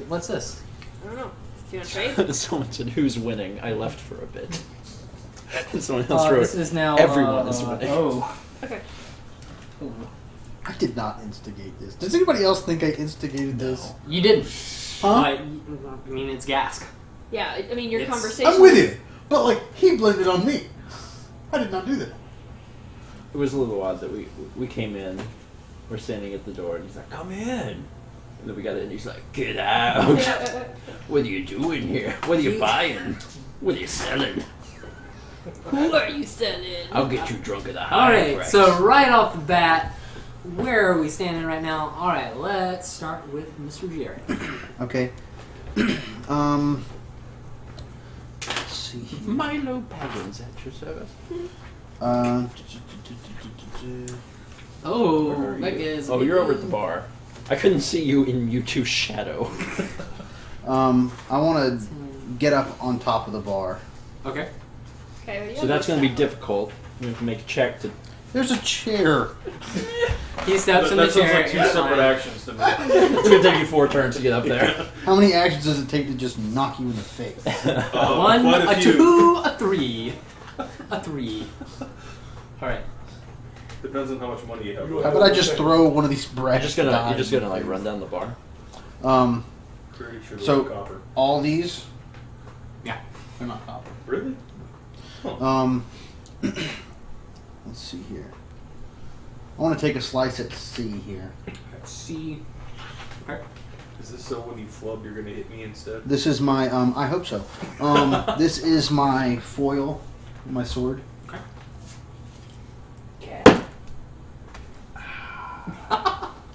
Speaker 2: What's this?
Speaker 4: I don't know. Do you want to trade?
Speaker 3: Someone said, "Who's winning?" I left for a bit. And someone else wrote,
Speaker 2: This is now
Speaker 3: "Everyone is winning."
Speaker 2: Oh.
Speaker 4: Okay.
Speaker 9: I did not instigate this. Does anybody else think I instigated this?
Speaker 2: You didn't.
Speaker 9: Huh?
Speaker 2: I mean, it's Gask.
Speaker 4: Yeah, I mean, your
Speaker 2: It's-
Speaker 4: conversation.
Speaker 9: I'm with you. But, like, he blamed it on me. I did not do that.
Speaker 3: It was a little odd that we came in, we're standing at the door, and he's like, "Come in." And then we got in, and he's like, "Get out! What are you doing here? What are you buying? What are you selling?"
Speaker 4: Who are you selling?
Speaker 3: I'll get you drunk at a high
Speaker 2: Alright,
Speaker 3: price.
Speaker 2: so right off the bat, where are we standing right now? Alright, let's start with Mr. Jerry.
Speaker 9: Okay. Let's see here.
Speaker 3: Milo Paggins at your service.
Speaker 2: Oh, that is.
Speaker 3: Oh, you're over at the bar. I couldn't see you in U2's shadow.
Speaker 9: I want to get up on top of the bar.
Speaker 2: Okay.
Speaker 4: Okay,
Speaker 3: So that's going to be difficult. You have to make a check to.
Speaker 9: There's a chair.
Speaker 2: He steps in the
Speaker 5: That sounds
Speaker 2: chair.
Speaker 5: like two
Speaker 2: and
Speaker 5: separate
Speaker 2: fine.
Speaker 5: actions to me.
Speaker 3: It's going to take you 4 turns to get up there.
Speaker 9: How many actions does it take to just knock you in the face?
Speaker 2: One,
Speaker 5: quite
Speaker 2: a
Speaker 5: few.
Speaker 2: 2, a 3. A 3. Alright.
Speaker 5: Depends on how much money you have.
Speaker 9: How about I just throw one of these brass
Speaker 3: You're
Speaker 9: dies
Speaker 3: just gonna
Speaker 9: in
Speaker 3: like
Speaker 9: the
Speaker 3: run down the bar.
Speaker 9: face?
Speaker 5: Pretty sure
Speaker 9: So-
Speaker 5: they're copper.
Speaker 9: All these?
Speaker 2: Yeah.
Speaker 9: They're not copper.
Speaker 5: Really?
Speaker 9: Let's see here. I want to take a slice at C here.
Speaker 2: Let's see. Okay.
Speaker 5: Is this so when you flub, you're gonna hit me instead?
Speaker 9: This is my, I hope so. This is my foil, my sword.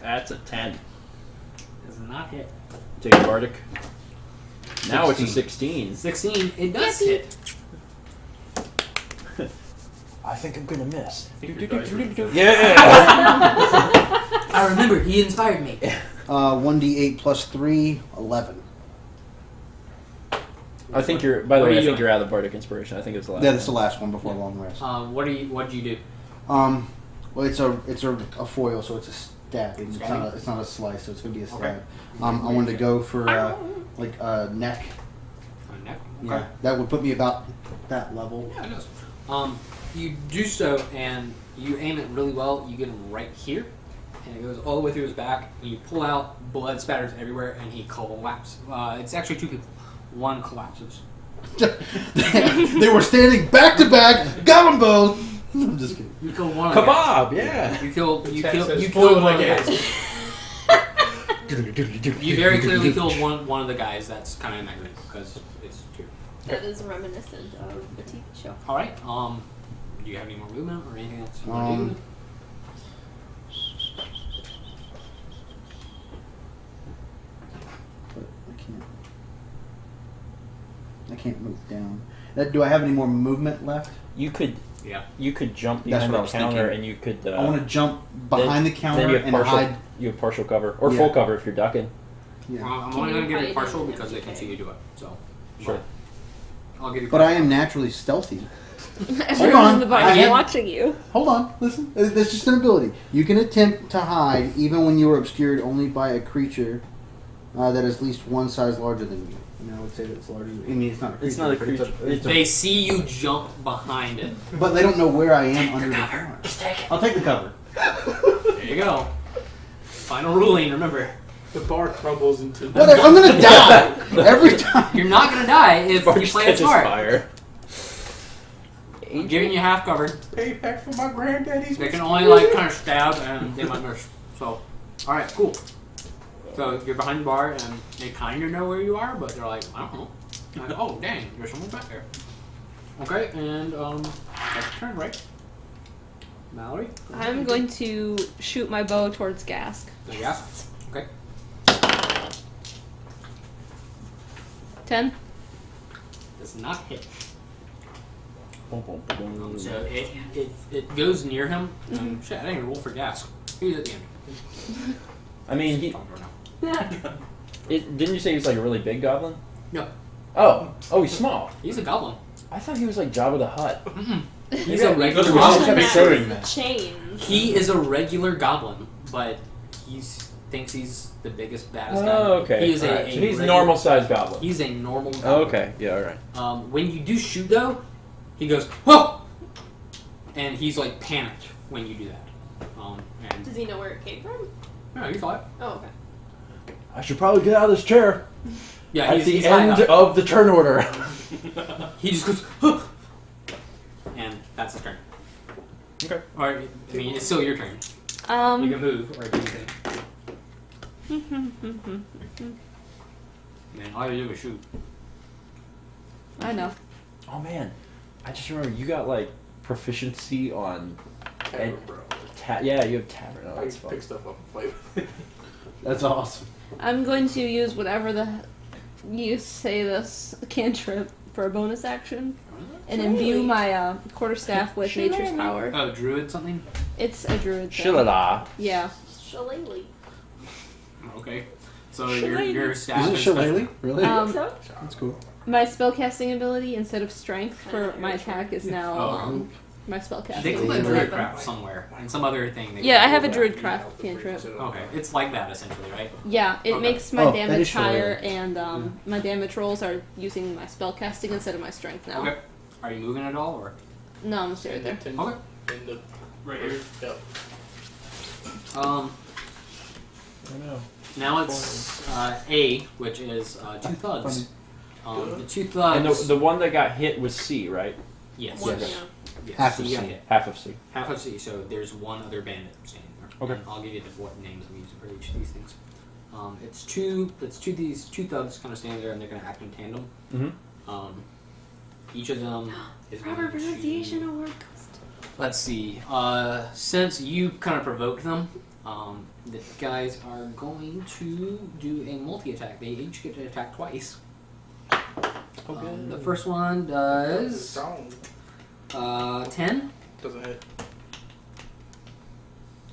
Speaker 3: That's a 10.
Speaker 2: Does not hit.
Speaker 3: Take a Bardic. Now it's a 16.
Speaker 2: 16. It does hit.
Speaker 3: I think I'm gonna miss.
Speaker 5: Yeah.
Speaker 2: I remember, he inspired me.
Speaker 9: 1d8 plus 3, 11.
Speaker 3: I think you're. By the
Speaker 2: What are
Speaker 3: way, I
Speaker 2: you
Speaker 3: think
Speaker 2: doing?
Speaker 3: you're out of Bardic Inspiration. I think it's the last.
Speaker 9: Yeah, that's the last one before long rest.
Speaker 2: What'd you do?
Speaker 9: Well, it's a foil, so it's a stab. It's not a slice, so it's gonna be a stab.
Speaker 2: Okay.
Speaker 9: I wanted to go for like neck.
Speaker 2: A neck?
Speaker 9: Yeah, that would put me about that level.
Speaker 2: Yeah, it does. You do so, and you aim it really well. You get him right here, and it goes all the way through his back. And you pull out, blood spatters everywhere, and he collapses. It's actually 2 people. One collapses.
Speaker 9: They were standing back to back. Got them both. I'm just kidding.
Speaker 2: You kill one of the
Speaker 3: Kebab,
Speaker 2: guys.
Speaker 3: yeah.
Speaker 2: You killed
Speaker 5: says
Speaker 2: one of
Speaker 5: like
Speaker 2: the
Speaker 5: it.
Speaker 2: guys. You very clearly killed one of the guys that's kind of in that group because it's 2.
Speaker 4: That is reminiscent of a TV show.
Speaker 2: All right. Do you have any more movement or anything else you want to do?
Speaker 9: But I can't move down. Do I have any more movement left?
Speaker 3: You could.
Speaker 2: Yeah.
Speaker 3: You could jump
Speaker 9: That's
Speaker 3: behind
Speaker 9: what I
Speaker 3: the
Speaker 9: was
Speaker 3: counter,
Speaker 9: thinking.
Speaker 3: and you could.
Speaker 9: I want to jump behind the
Speaker 3: then
Speaker 9: counter
Speaker 3: you have
Speaker 9: and
Speaker 3: partial.
Speaker 9: hide.
Speaker 3: You have partial cover or
Speaker 9: Yeah.
Speaker 3: full cover if you're ducking.
Speaker 9: Yeah.
Speaker 2: I'm
Speaker 4: Can
Speaker 2: only
Speaker 4: you
Speaker 2: going to give
Speaker 4: hide
Speaker 2: you partial
Speaker 4: in
Speaker 2: because they can
Speaker 4: everything?
Speaker 2: see you do it. So.
Speaker 3: Sure.
Speaker 2: I'll give you.
Speaker 9: But I am naturally stealthy.
Speaker 8: Everyone in the bar
Speaker 9: I
Speaker 8: is
Speaker 9: am-
Speaker 8: watching you.
Speaker 9: Hold on, listen. That's just an ability. You can attempt to hide even when you are obscured only by a creature that is at least one size larger than you. And I would say that's larger. I mean, it's not a creature.
Speaker 3: It's not a
Speaker 9: but
Speaker 3: creature.
Speaker 9: it's
Speaker 2: They see you jump behind it.
Speaker 9: but they don't know where I am under the cover. I'll take the cover.
Speaker 2: There you go. Final ruling. Remember,
Speaker 5: The bar crumbles into.
Speaker 9: Whatever, I'm gonna die every time.
Speaker 2: you're not going to die if you
Speaker 3: Bardic
Speaker 2: play it smart.
Speaker 3: fire.
Speaker 2: I'm giving you half cover.
Speaker 5: Payback for my granddaddy's.
Speaker 2: They can only like kind of stab and they might miss. So, all right, cool. So you're behind the bar and they kind of know where you are, but they're like, I don't know. Like, oh dang, there's someone back there. Okay, and that's your turn, right? Mallory.
Speaker 8: I'm going to shoot my bow towards Gask.
Speaker 2: Yeah. Okay.
Speaker 8: 10.
Speaker 2: Does not hit. So it goes near him. Shit, I didn't even roll for gas. He's at the end.
Speaker 3: I mean, didn't you say he's like a really big goblin?
Speaker 2: No,
Speaker 3: Oh, he's small.
Speaker 2: he's a goblin.
Speaker 3: I thought he was like Jabba the Hutt.
Speaker 2: He's a regular
Speaker 5: That's what I was
Speaker 2: goblin.
Speaker 5: picturing that.
Speaker 4: Change.
Speaker 2: He is a regular goblin, but thinks he's the biggest, baddest guy.
Speaker 3: Oh, okay.
Speaker 2: He is
Speaker 3: Alright,
Speaker 2: a
Speaker 3: so he's
Speaker 2: regular-
Speaker 3: normal sized goblin.
Speaker 2: He's a normal goblin.
Speaker 3: Oh, okay, yeah, all right.
Speaker 2: When you do shoot though, he goes whoa, and he's like panicked when you do that. And
Speaker 4: Does he know where it came from?
Speaker 2: no, you saw it.
Speaker 4: Oh, okay.
Speaker 3: I should probably get out of this chair
Speaker 2: Yeah,
Speaker 3: at
Speaker 2: he's
Speaker 3: the
Speaker 2: high
Speaker 3: end
Speaker 2: up.
Speaker 3: of the turn order.
Speaker 2: He just goes, huh! And that's his turn.
Speaker 3: Okay.
Speaker 2: All right, I mean, it's still your turn. You can move or do anything. Man, all you do is shoot.
Speaker 8: I know.
Speaker 3: Oh man, I just remember you got like proficiency on.
Speaker 1: Tavern, bro.
Speaker 3: Yeah, you have tavern. Oh,
Speaker 1: I
Speaker 3: that's
Speaker 1: can
Speaker 3: fun.
Speaker 1: pick stuff up and fight.
Speaker 9: That's awesome.
Speaker 8: I'm going to use whatever you say this cantrip for a bonus action, and imbue my quarterstaff with nature's power.
Speaker 2: Oh, druid something?
Speaker 8: It's a druid thing.
Speaker 3: Shillelagh.
Speaker 8: Yeah.
Speaker 4: Shillelagh.
Speaker 2: Okay. So your staff
Speaker 9: Is it Shillelagh? Really?
Speaker 4: So?
Speaker 9: That's cool.
Speaker 8: My spellcasting ability, instead of strength for my attack, is now
Speaker 2: Oh.
Speaker 8: my spellcasting.
Speaker 2: They call it druid craft somewhere, and some other thing.
Speaker 8: Yeah, I have a druid craft cantrip.
Speaker 2: Okay, it's like that essentially, right?
Speaker 8: Yeah, it
Speaker 2: Okay.
Speaker 8: makes my
Speaker 9: that
Speaker 8: damage
Speaker 9: is
Speaker 8: higher,
Speaker 9: Shillelagh.
Speaker 8: and my damage rolls are using my spellcasting instead of my strength now.
Speaker 2: Okay. Are you moving at all, or?
Speaker 8: No, I'm just right there.
Speaker 2: Okay.
Speaker 1: In the
Speaker 5: Right here.
Speaker 1: Yep.
Speaker 3: I know.
Speaker 2: Now it's A, which is two thugs. The two thugs.
Speaker 3: And the one that got hit was C, right?
Speaker 2: Yes.
Speaker 4: One,
Speaker 3: Yes.
Speaker 4: yeah.
Speaker 2: Yes.
Speaker 9: Half
Speaker 2: so
Speaker 9: of
Speaker 2: you got
Speaker 9: C.
Speaker 2: hit.
Speaker 3: Half of C.
Speaker 2: Half of C. So there's one other bandit standing there.
Speaker 3: Okay.
Speaker 2: And I'll give you what names I'm using for each of these things. It's two thugs kind of standing there, and they're going to act in tandem.
Speaker 3: Mm-hmm.
Speaker 2: Each of them is going
Speaker 8: Proper
Speaker 2: to-
Speaker 8: pronunciation award.
Speaker 2: Let's see. Since you kind of provoked them, the guys are going to do a multi-attack. They each get to attack twice. The first one does
Speaker 1: Strong.
Speaker 2: 10,
Speaker 1: Doesn't hit.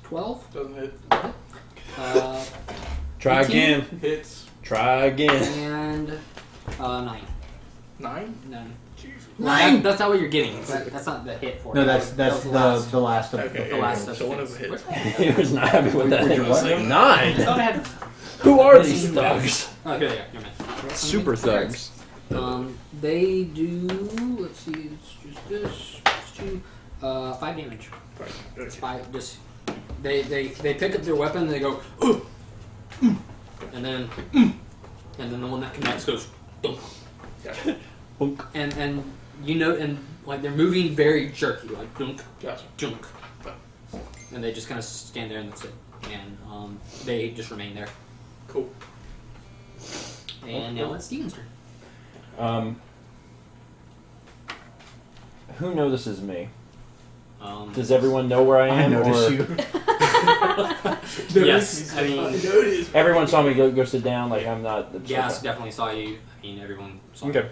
Speaker 2: 12,
Speaker 1: Doesn't hit.
Speaker 3: Try
Speaker 2: 18?
Speaker 3: again.
Speaker 1: Hits.
Speaker 3: Try again.
Speaker 2: and 9.
Speaker 1: 9?
Speaker 2: 9.
Speaker 1: Jesus.
Speaker 2: Nine. That's not what you're getting. That's not the hit for
Speaker 9: No,
Speaker 2: it.
Speaker 9: that's
Speaker 2: That was
Speaker 9: the last of
Speaker 1: Okay.
Speaker 2: the last of
Speaker 1: So
Speaker 2: the
Speaker 1: one
Speaker 2: things.
Speaker 1: of them hits.
Speaker 3: He was not happy with that.
Speaker 9: Would you what?
Speaker 3: 9.
Speaker 2: I thought I had.
Speaker 3: Who are these thugs?
Speaker 2: Okay, yeah, you're meant.
Speaker 3: Super thugs.
Speaker 2: They do. Let's see. It's just this. It's 2. 5 damage.
Speaker 1: Okay.
Speaker 2: It's 5. Just they pick up their weapon and they go. "Ugh, mm," and then the one that connects goes. "Dunk."
Speaker 1: Gotcha.
Speaker 2: And you know, and like they're moving very jerky, like dunk,
Speaker 1: Gotcha.
Speaker 2: dunk, and they just kind of stand there and that's it. And they just remain there.
Speaker 1: Cool.
Speaker 2: And now it's Steven's turn.
Speaker 3: Who notices me? Does
Speaker 2: Everyone?
Speaker 3: everyone know where I
Speaker 9: I
Speaker 3: am?
Speaker 9: notice
Speaker 3: or
Speaker 9: you.
Speaker 2: Yes, I mean,
Speaker 3: everyone saw me go sit down. Like I'm not.
Speaker 2: Gas definitely saw you. I mean, everyone saw
Speaker 3: Okay.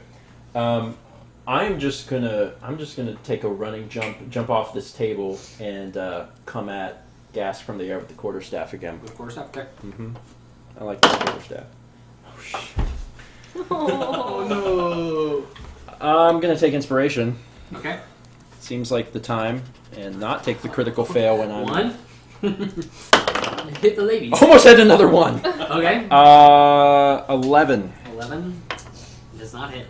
Speaker 2: you.
Speaker 3: I'm just gonna take a running jump off this table and come at Gas from the air with the quarterstaff again.
Speaker 2: Of course, after.
Speaker 3: Mm-hmm. I like this quarterstaff. Oh shit.
Speaker 1: Oh no.
Speaker 3: I'm gonna take inspiration.
Speaker 2: Okay.
Speaker 3: Seems like the time, and not take the critical fail when I'm.
Speaker 2: 1. Hit the ladies.
Speaker 3: Almost had another one.
Speaker 2: Okay.
Speaker 3: 11.
Speaker 2: 11 does not hit.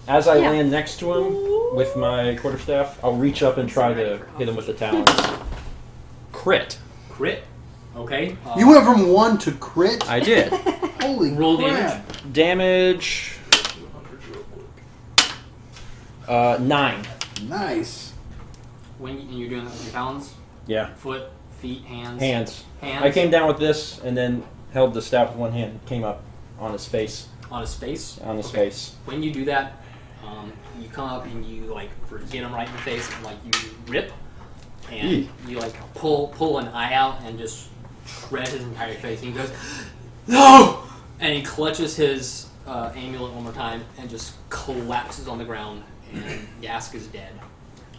Speaker 3: As I
Speaker 8: Yeah.
Speaker 3: land next to him with my quarterstaff, I'll reach up and try to hit him with the talons. Crit.
Speaker 2: Crit. Okay.
Speaker 9: You went from 1 to crit?
Speaker 3: I did.
Speaker 9: Holy
Speaker 2: Roll
Speaker 9: crap.
Speaker 3: Damage. 9.
Speaker 9: Nice.
Speaker 2: And you're doing that with your talons,
Speaker 3: Yeah.
Speaker 2: foot, feet, hands.
Speaker 3: Hands.
Speaker 2: Hands.
Speaker 3: I came down with this and then held the staff with one hand and came up on his face.
Speaker 2: On his face.
Speaker 3: On his
Speaker 2: Okay.
Speaker 3: face.
Speaker 2: When you do that, you come up and you like get him right in the face and like you rip and
Speaker 3: Eek.
Speaker 2: you like pull an eye out and just shred his entire face. And he goes, "No!" And he clutches his amulet one more time and just collapses on the ground. And Yask is dead.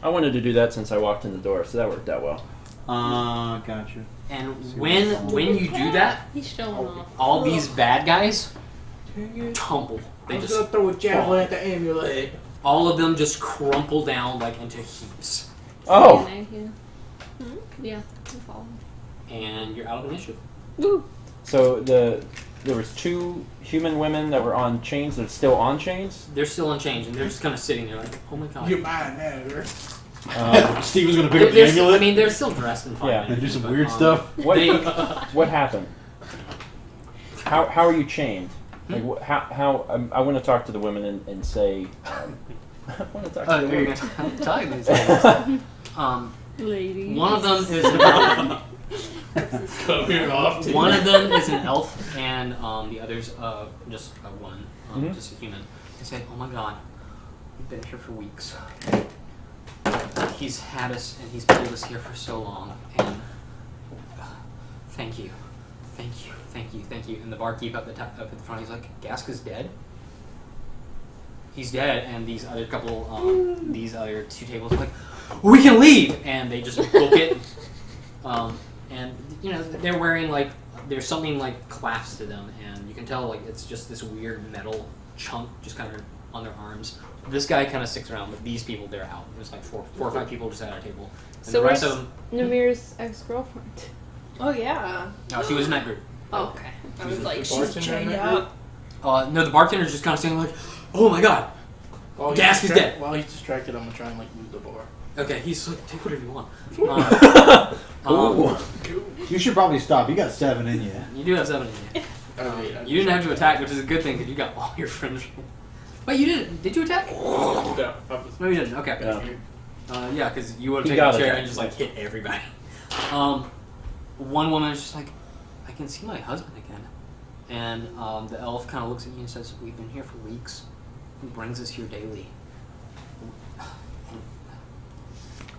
Speaker 3: I wanted to do that since I walked in the door, so that worked out well.
Speaker 9: Gotcha.
Speaker 2: And when you do that,
Speaker 8: He's showing off.
Speaker 2: all these bad guys tumble. They
Speaker 1: I'm
Speaker 2: just
Speaker 1: gonna throw a javelin at the amulet.
Speaker 2: all of them just crumple down like into heaps.
Speaker 3: Oh!
Speaker 8: Yeah. I'm following.
Speaker 2: And you're out of initiative.
Speaker 8: Woo.
Speaker 3: So there was 2 human women that were on chains that are still on chains?
Speaker 2: They're still unchanged and they're just kind of sitting there like, oh my god.
Speaker 1: You're mine now, girl.
Speaker 9: Steve was going to pick
Speaker 2: They're,
Speaker 9: up the
Speaker 2: they're still, I
Speaker 9: amulet.
Speaker 2: mean, they're still dressed in fine.
Speaker 3: Yeah.
Speaker 2: bandages,
Speaker 9: They do some
Speaker 2: but,
Speaker 9: weird stuff.
Speaker 3: What,
Speaker 2: They,
Speaker 3: what happened? How are you chained? Like, how I want to talk to the women and say... I want to talk to the
Speaker 2: you're
Speaker 3: women.
Speaker 2: gonna tell you these things.
Speaker 8: Lady.
Speaker 2: One of them is an elf.
Speaker 1: Coming off.
Speaker 2: One of them is an elf, and the other's just a woman,
Speaker 3: Mhm.
Speaker 2: just a human. They say, "Oh my god, We've been here for weeks. He's had us and he's pulled us here for so long. And thank you. And the barkeep up at the front, he's like, Gask is dead? He's dead. And these other these other two tables are like, we can leave! And they just book it. And, you know, they're wearing, like, there's something, like, clasped to them. And you can tell, like, it's just this weird metal chunk just kind of on their arms. This guy kind of sticks around, but these people, they're out. There's, like, four or five people just at our table. And
Speaker 8: So
Speaker 2: the rest
Speaker 8: where's
Speaker 2: of them...
Speaker 8: Nimeer's ex-girlfriend?
Speaker 4: Oh yeah.
Speaker 2: No, she was in that group.
Speaker 4: Oh, okay. I was like, she's
Speaker 1: bartender in
Speaker 4: chained
Speaker 1: that
Speaker 4: up.
Speaker 2: No, the bartender's just kind of saying, like, oh my god,
Speaker 1: While he's
Speaker 2: Gask is dead.
Speaker 1: While he's distracted, I'm gonna try and like move the bar.
Speaker 2: Okay, he's like, take whatever you want.
Speaker 9: You should probably stop. You got 7 in you.
Speaker 2: You do have 7 in you.
Speaker 1: Oh, yeah.
Speaker 2: You didn't have to attack, which is a good thing because you got all your friends. Wait, you didn't? Did you attack?
Speaker 5: Yeah, I was-
Speaker 2: No, you didn't. Okay.
Speaker 3: Yeah.
Speaker 2: Yeah, because you would
Speaker 3: He
Speaker 2: have taken
Speaker 3: got
Speaker 2: a chair
Speaker 3: attacked.
Speaker 2: and just like hit everybody. One woman is just like, I can see my husband again. And the elf kind of looks at you and says, we've been here for weeks. He brings us here daily.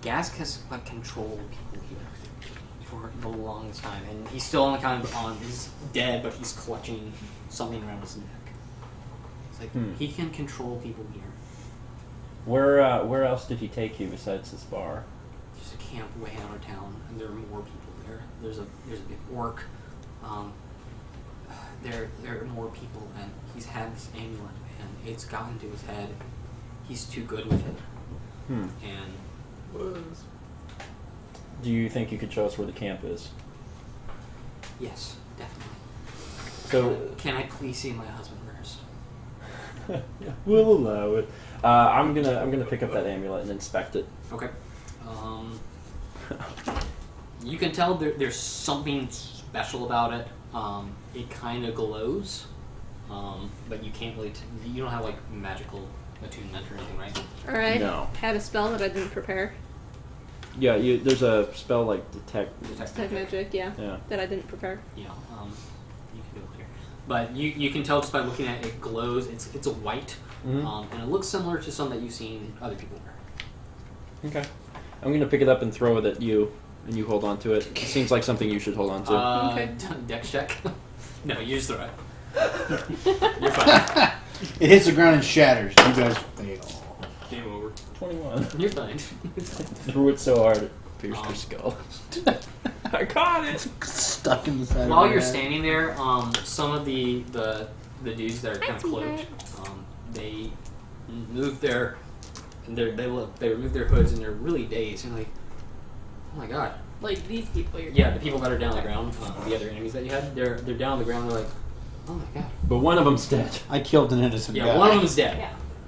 Speaker 2: Gask has like controlled people here for the longest time, and he's still he's dead, but he's clutching something around his neck. It's like he can control people here.
Speaker 3: Where else did he take you besides this bar?
Speaker 2: There's a camp way out of town, and there are more people there. There's a big orc. There are more people, and he's had this amulet, and it's gotten to his head. He's too good with it. And
Speaker 3: Do you think you could show us where the camp is?
Speaker 2: yes, definitely.
Speaker 3: So
Speaker 2: Can I please see my husband first?
Speaker 3: we'll allow it. I'm gonna pick up that amulet and inspect it.
Speaker 2: Okay. You can tell there's something special about it. It kind of glows, but you can't really. You don't have like magical attunement or anything, right?
Speaker 8: Alright.
Speaker 3: No.
Speaker 8: Had a spell that I didn't prepare.
Speaker 3: Yeah, there's a spell like detect.
Speaker 8: Detect magic, yeah. That I didn't prepare.
Speaker 2: Yeah. You can do it later. But you can tell just by looking at it, it glows. It's a white, and it looks similar to some that you've seen other people wear.
Speaker 3: Okay. I'm gonna pick it up and throw it at you, and you hold on to it. It seems like something you should hold on to.
Speaker 8: Okay.
Speaker 2: Dex check. No, you just throw it. You're fine.
Speaker 9: It hits the ground and shatters. You guys fail.
Speaker 5: Game over.
Speaker 3: 21.
Speaker 2: You're fine.
Speaker 3: Threw it so hard it pierced her skull. I caught it.
Speaker 9: Stuck in the side.
Speaker 2: While
Speaker 9: of
Speaker 2: you're
Speaker 9: her head.
Speaker 2: standing there, some of the dudes that are kind of cloaked, they move they remove their hoods and they're really dazed and like, oh my god.
Speaker 4: Like these people you're
Speaker 2: Yeah, the people that are down on the ground, the other enemies that you had, they're down on the ground. They're like, oh my god.
Speaker 3: But one of them's dead.
Speaker 9: I killed an innocent guy.
Speaker 2: Yeah, one of them's dead.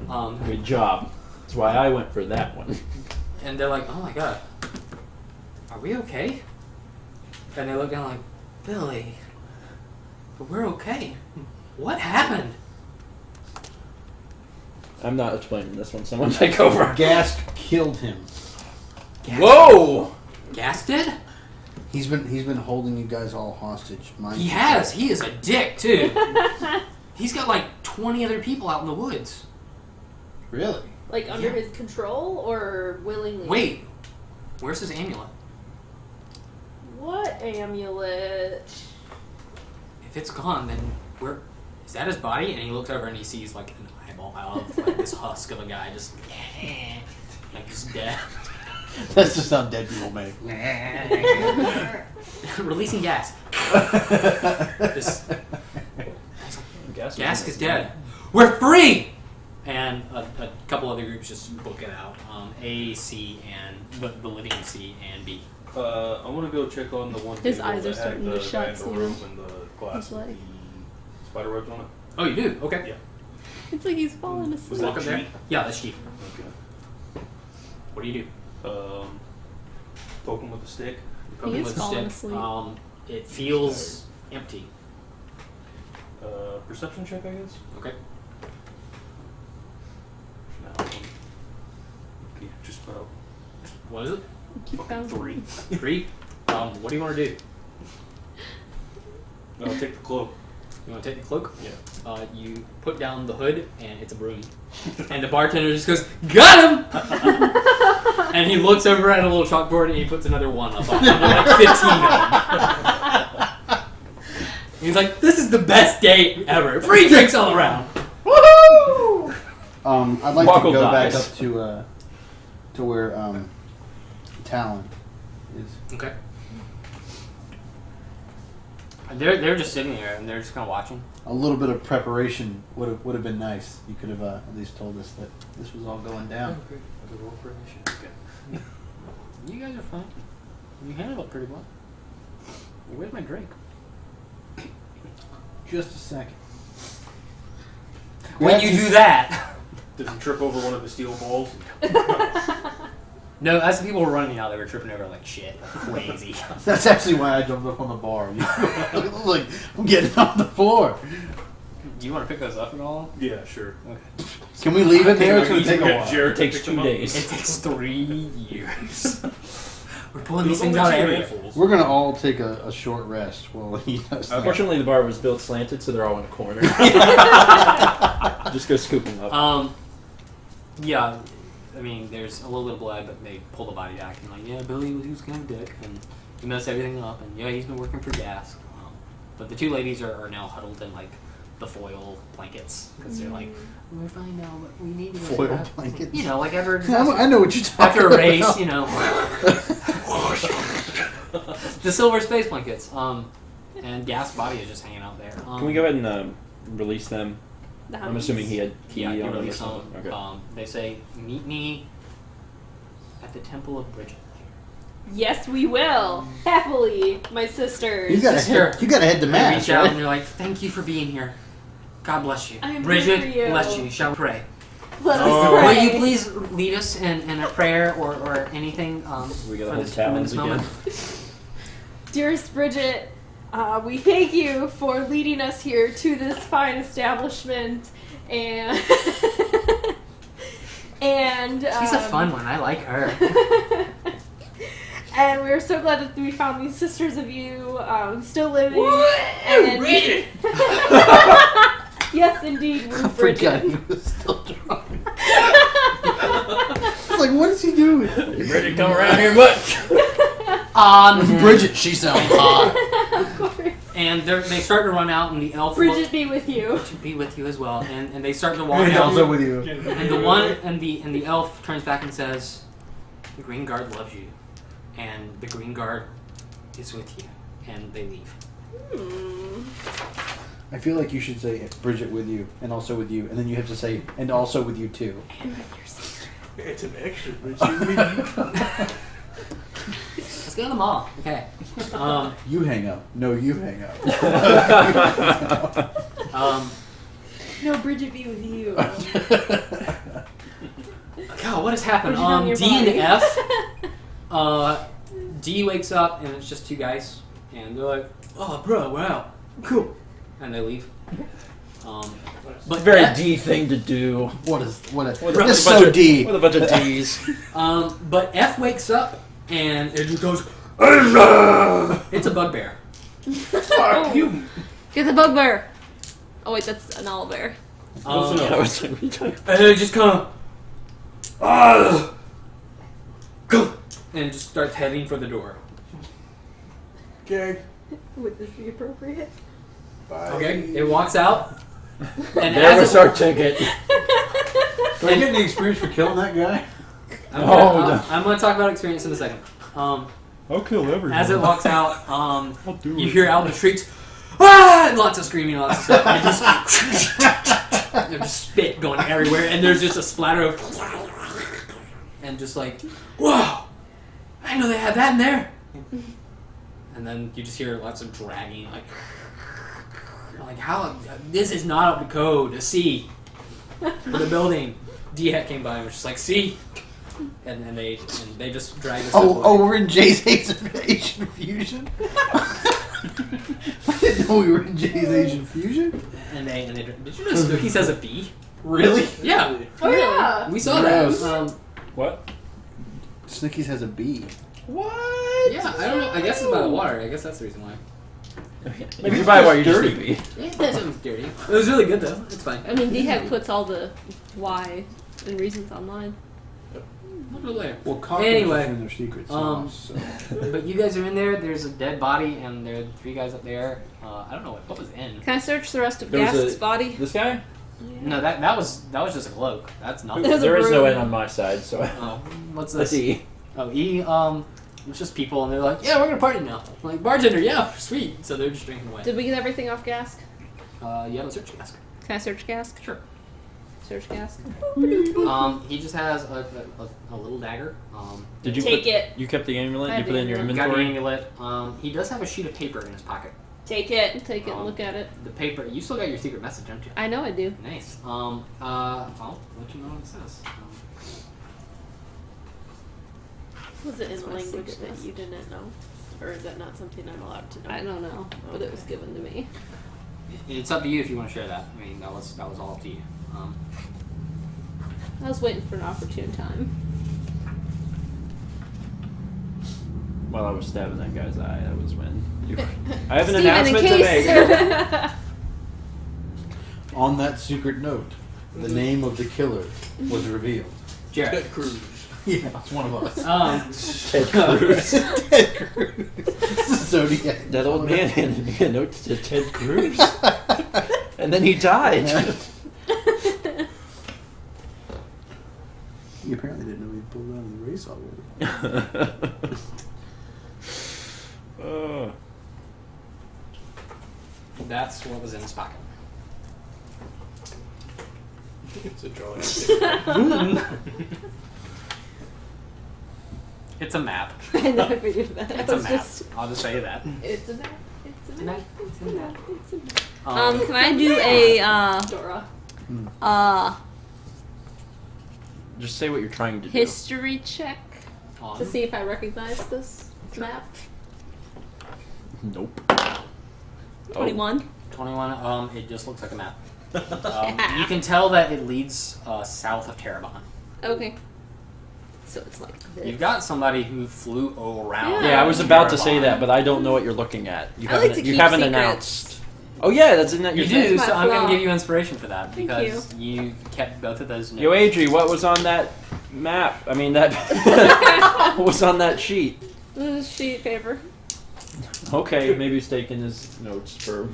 Speaker 4: Yeah.
Speaker 3: Good job. That's why I went for that one.
Speaker 2: And they're like, oh my god, are we okay? And they look down like, Billy, but we're okay. What happened?
Speaker 3: I'm not explaining this one. Someone take over.
Speaker 9: Gask killed him.
Speaker 3: Whoa!
Speaker 2: Gask did?
Speaker 9: He's been holding you guys all hostage.
Speaker 2: He has. He is a dick, too. He's got like 20 other people out in the woods.
Speaker 9: Really?
Speaker 4: Like under his control or willingly?
Speaker 2: Wait, where's his amulet?
Speaker 4: What amulet?
Speaker 2: If it's gone, then where is that his body? And he looks over and he sees like an eyeball out of like this husk of a guy just like he's dead.
Speaker 9: That's just how dead people make.
Speaker 2: Releasing gas. Just, Gask is dead. We're free! And a couple other groups just book it out. A, C, and the living C and B.
Speaker 5: I want to go check on the one
Speaker 8: His
Speaker 5: table
Speaker 8: eyes are
Speaker 5: that had
Speaker 8: starting to
Speaker 5: the
Speaker 8: shut,
Speaker 5: guy in the
Speaker 8: Steven.
Speaker 5: room and the glass
Speaker 8: He's
Speaker 5: with
Speaker 8: like-
Speaker 5: the spider webs on it.
Speaker 2: Oh, you do? Okay.
Speaker 5: Yeah.
Speaker 8: It's like he's falling asleep.
Speaker 5: Was that
Speaker 2: Walk up there.
Speaker 5: cheap?
Speaker 2: Yeah, that's cheap.
Speaker 5: Okay.
Speaker 2: What do you do?
Speaker 5: Poke him with a stick.
Speaker 2: Poke
Speaker 8: He
Speaker 2: him
Speaker 8: is
Speaker 2: with a
Speaker 8: falling
Speaker 2: stick.
Speaker 8: asleep.
Speaker 2: It feels empty.
Speaker 5: Perception check, I guess.
Speaker 2: Okay.
Speaker 5: No. Okay, just about
Speaker 2: What is it?
Speaker 8: Keep going.
Speaker 5: 3.
Speaker 2: 3. What do you want to do?
Speaker 5: I'll take the cloak.
Speaker 2: You want to take the cloak?
Speaker 5: Yeah.
Speaker 2: you put down the hood, and it's a broom. And the bartender just goes, "Got him!" And he looks over at a little chalkboard, and he puts another one up on like 15 of them. He's like, "This is the best date ever. Free drinks all around."
Speaker 9: Woohoo! I'd like
Speaker 3: Buckle
Speaker 9: to go
Speaker 3: dies.
Speaker 9: back up to where Talon is.
Speaker 2: Okay. They're just sitting there, and they're just kind of watching.
Speaker 9: A little bit of preparation would have been nice. You could have at least told us that this was all going down.
Speaker 2: You guys are fine. You handled it pretty well. Where's my drink?
Speaker 9: Just a second.
Speaker 2: When you do that.
Speaker 5: Did you trip over one of the steel balls?
Speaker 2: No, as the people were running out, they were tripping over like shit. Crazy.
Speaker 9: That's actually why I jumped up on the bar. Like, I'm getting off the floor.
Speaker 2: Do you want to pick those up at all?
Speaker 5: Yeah, sure.
Speaker 2: Okay.
Speaker 9: Can we leave it there? It's going to take a while.
Speaker 5: Jared
Speaker 3: It takes
Speaker 5: picked
Speaker 3: 2
Speaker 5: them up.
Speaker 3: days.
Speaker 2: It takes 3 years. We're pulling
Speaker 5: Those
Speaker 2: these things
Speaker 5: only
Speaker 2: out of
Speaker 5: 2
Speaker 2: everywhere.
Speaker 5: handfuls.
Speaker 9: We're going to all take a short rest while he does that.
Speaker 3: Unfortunately, the bar was built slanted, so they're all in a corner. Just go scoop them up.
Speaker 2: Yeah, I mean, there's a little bit of blood, but they pull the body back and like, yeah, Billy, he was kind of a dick, and he messed everything up, and yeah, he's been working for gas. But the 2 ladies are now huddled in like the foil blankets because they're like, we're fine now, but we need to go
Speaker 9: Foil
Speaker 2: back."
Speaker 9: blankets?
Speaker 2: You know, like after
Speaker 9: I know what you're talking
Speaker 2: after a race,
Speaker 9: about.
Speaker 2: you know, the silver space blankets. And Gas' body is just hanging out there.
Speaker 3: Can we go ahead and release them?
Speaker 4: The
Speaker 3: I'm assuming he had key
Speaker 2: Yeah, you
Speaker 3: on them or
Speaker 2: release them.
Speaker 3: something. Okay.
Speaker 2: They say, "Meet me at the Temple of Bridget."
Speaker 4: Yes, we will. Happily, my sisters.
Speaker 9: You gotta
Speaker 2: Sister.
Speaker 9: head to
Speaker 2: They
Speaker 9: mass,
Speaker 2: reach out
Speaker 9: right?
Speaker 2: and they're like, "Thank you for being here. God bless you.
Speaker 4: I am
Speaker 2: Bridget,
Speaker 4: here for you.
Speaker 2: bless you. Shall we pray?
Speaker 4: Let us
Speaker 5: Oh.
Speaker 4: pray.
Speaker 2: Will you please lead us in a prayer or anything
Speaker 3: We
Speaker 2: for
Speaker 3: gotta hold
Speaker 2: this
Speaker 3: talons
Speaker 2: tremendous
Speaker 3: again.
Speaker 2: moment?"
Speaker 4: Dearest Bridget, we thank you for leading us here to this fine establishment, and
Speaker 2: She's a fun one. I like her.
Speaker 4: And we're so glad that we found these sisters of you still living.
Speaker 2: Bridget!
Speaker 4: Yes, indeed, we're
Speaker 9: I forgot
Speaker 4: Bridget.
Speaker 9: he was still drunk. It's like, what is he doing?
Speaker 3: Ready to come around here much?
Speaker 9: Bridget, she sounds hot.
Speaker 4: Of course.
Speaker 2: And they start to run out, and the elf
Speaker 4: Bridget be with you.
Speaker 2: should be with you as well. And they start to walk
Speaker 9: And
Speaker 2: out.
Speaker 9: also with you.
Speaker 2: And the one and the elf turns back and says, "The Green Guard loves you, and the Green Guard is with you." And they leave.
Speaker 9: I feel like you should say Bridget with you, and also with you, and then you have to say, and also with you too.
Speaker 4: And with your sister.
Speaker 1: It's an extra Bridget.
Speaker 2: Let's go to the mall. Okay.
Speaker 9: You hang up. No, you hang up.
Speaker 4: No, Bridget be with you.
Speaker 2: God, what has happened?
Speaker 4: Bridget on your
Speaker 2: D and
Speaker 4: body.
Speaker 2: F. D wakes up and it's just 2 guys, and they're like, "Oh, bro, wow, cool," and they leave. But
Speaker 3: Very
Speaker 2: F,
Speaker 3: D thing to do.
Speaker 9: What a
Speaker 3: With
Speaker 9: that's
Speaker 3: a bunch
Speaker 9: so
Speaker 3: of-
Speaker 9: D.
Speaker 3: With a bunch of D's.
Speaker 2: but F wakes up and it just goes. It's a bugbear.
Speaker 4: Fuck
Speaker 2: you.
Speaker 8: Get the bugbear. Oh wait, that's an owlbear.
Speaker 2: And
Speaker 3: Yeah,
Speaker 2: it just kind of go and just starts heading for the door.
Speaker 1: Okay.
Speaker 4: Would this be appropriate?
Speaker 1: Bye.
Speaker 2: Okay, it walks out, and
Speaker 3: there
Speaker 2: as
Speaker 3: was
Speaker 2: it,
Speaker 3: our ticket.
Speaker 9: Do I get any experience for killing that guy?
Speaker 2: I'm gonna talk about experience in a second.
Speaker 5: I'll kill everyone.
Speaker 2: As it walks out,
Speaker 5: I'll do
Speaker 2: you
Speaker 5: it.
Speaker 2: hear Alvin shrieks, "Ah!" and lots of screaming, lots of stuff. And there's just spit going everywhere, and there's just a splatter of, and just like, "Whoa! I didn't know they had that in there." And then you just hear lots of dragging, like, you're like, "How? This is not up to code. A C for the building." D-Hat came by and was just like, "See." And they just drag us.
Speaker 9: Oh, we're in Jay's Asian Fusion? I didn't know we were in Jay's Asian Fusion.
Speaker 2: And they did you know Snooki's has a B?
Speaker 9: Really?
Speaker 2: Yeah,
Speaker 4: Oh yeah.
Speaker 2: we saw
Speaker 9: Gross.
Speaker 2: that.
Speaker 3: What?
Speaker 9: Snicky's has a B.
Speaker 1: What?
Speaker 2: Yeah, I don't know. I guess it's by the water. I guess that's the reason why.
Speaker 3: If you buy one, you're just
Speaker 9: dirty.
Speaker 3: sleepy.
Speaker 2: Yeah, that sounds dirty. It was really good though. It's fine.
Speaker 8: I mean, DHEC puts all the why and reasons online.
Speaker 2: Look at there.
Speaker 9: Well, cockroaches
Speaker 2: Anyway,
Speaker 9: are in their secret
Speaker 2: um,
Speaker 9: sauce. So.
Speaker 2: But you guys are in there. There's a dead body, and there are 3 guys up there. I don't know what was in.
Speaker 8: Can I search the rest of
Speaker 3: There was
Speaker 8: Gast's body?
Speaker 3: This guy?
Speaker 2: No, that was just a cloak. That's not.
Speaker 8: There's a
Speaker 3: There is no
Speaker 8: broom.
Speaker 3: N on my side, so
Speaker 2: Oh, what's
Speaker 3: let's
Speaker 2: this?
Speaker 3: see.
Speaker 2: Oh, E. It's just people, and they're like, "Yeah, we're gonna party now." I'm like, bartender, yeah, sweet. So they're just drinking away.
Speaker 8: Did we get everything off Gask?
Speaker 2: You have a search cask.
Speaker 8: Can I search Gask?
Speaker 2: Sure.
Speaker 8: Search Gask.
Speaker 2: He just has a little dagger.
Speaker 3: Did you
Speaker 4: Take
Speaker 3: put,
Speaker 4: it.
Speaker 3: You kept the amulet?
Speaker 8: I
Speaker 3: You put it in your
Speaker 8: did.
Speaker 2: You got the
Speaker 3: inventory?
Speaker 2: amulet. He does have a sheet of paper in his pocket.
Speaker 4: Take it.
Speaker 8: Take it and look at it.
Speaker 2: The paper. You still got your secret message, don't you?
Speaker 8: I know I do.
Speaker 2: Nice. I'll let you know what it says.
Speaker 4: Was it in
Speaker 8: That's
Speaker 4: a
Speaker 8: my
Speaker 4: language
Speaker 8: secret
Speaker 4: that you
Speaker 8: message.
Speaker 4: didn't know? Or is that not something I'm allowed to know?
Speaker 8: I don't know, but it was given to me.
Speaker 2: It's up to you if you want to share that. I mean, that was all up to you.
Speaker 8: I was waiting for an opportune time.
Speaker 3: While I was stabbing that guy's eye, that was when you I have an
Speaker 8: Steven, in
Speaker 3: announcement to
Speaker 8: case-
Speaker 3: make.
Speaker 9: On that secret note, the name of the killer was revealed.
Speaker 2: Jared.
Speaker 1: Ted Cruz.
Speaker 9: Yeah, it's one of us.
Speaker 3: Ted Cruz.
Speaker 9: Ted Cruz. Zodiac.
Speaker 3: That old man handed me a note to Ted Cruz. And then he died.
Speaker 9: He apparently didn't know he pulled out of the race already.
Speaker 2: That's what was in his pocket.
Speaker 5: It's a drawing.
Speaker 2: It's a map.
Speaker 8: I never figured that.
Speaker 2: It's
Speaker 8: I
Speaker 2: a
Speaker 8: was
Speaker 2: map.
Speaker 8: just.
Speaker 2: I'll just say that.
Speaker 4: It's a map. It's a map. It's a map. It's a map.
Speaker 8: Can I do a
Speaker 4: Dora.
Speaker 3: Just say what you're trying to do.
Speaker 8: history check
Speaker 2: On.
Speaker 8: to see if I recognize this map?
Speaker 3: Nope.
Speaker 8: 21.
Speaker 2: 21. It just looks like a map. You can tell that it leads south of Terabon.
Speaker 8: Okay. So it's like this.
Speaker 2: You've got somebody who flew around.
Speaker 3: Yeah, I was about to say that, but I don't know what you're looking at. You
Speaker 8: I
Speaker 3: haven't,
Speaker 8: like to
Speaker 3: you
Speaker 8: keep
Speaker 3: haven't
Speaker 8: secrets.
Speaker 3: announced. Oh yeah, that's in that
Speaker 2: You
Speaker 3: your
Speaker 2: do,
Speaker 3: thing.
Speaker 8: my
Speaker 2: so I'm going
Speaker 8: flaw.
Speaker 2: to give you inspiration for that
Speaker 8: Thank
Speaker 2: because you kept both of those notes.
Speaker 3: Yo, Adri, what was on that map? I mean, that. What was on that sheet?
Speaker 8: This is sheet paper.
Speaker 3: Okay, maybe he's taking his notes for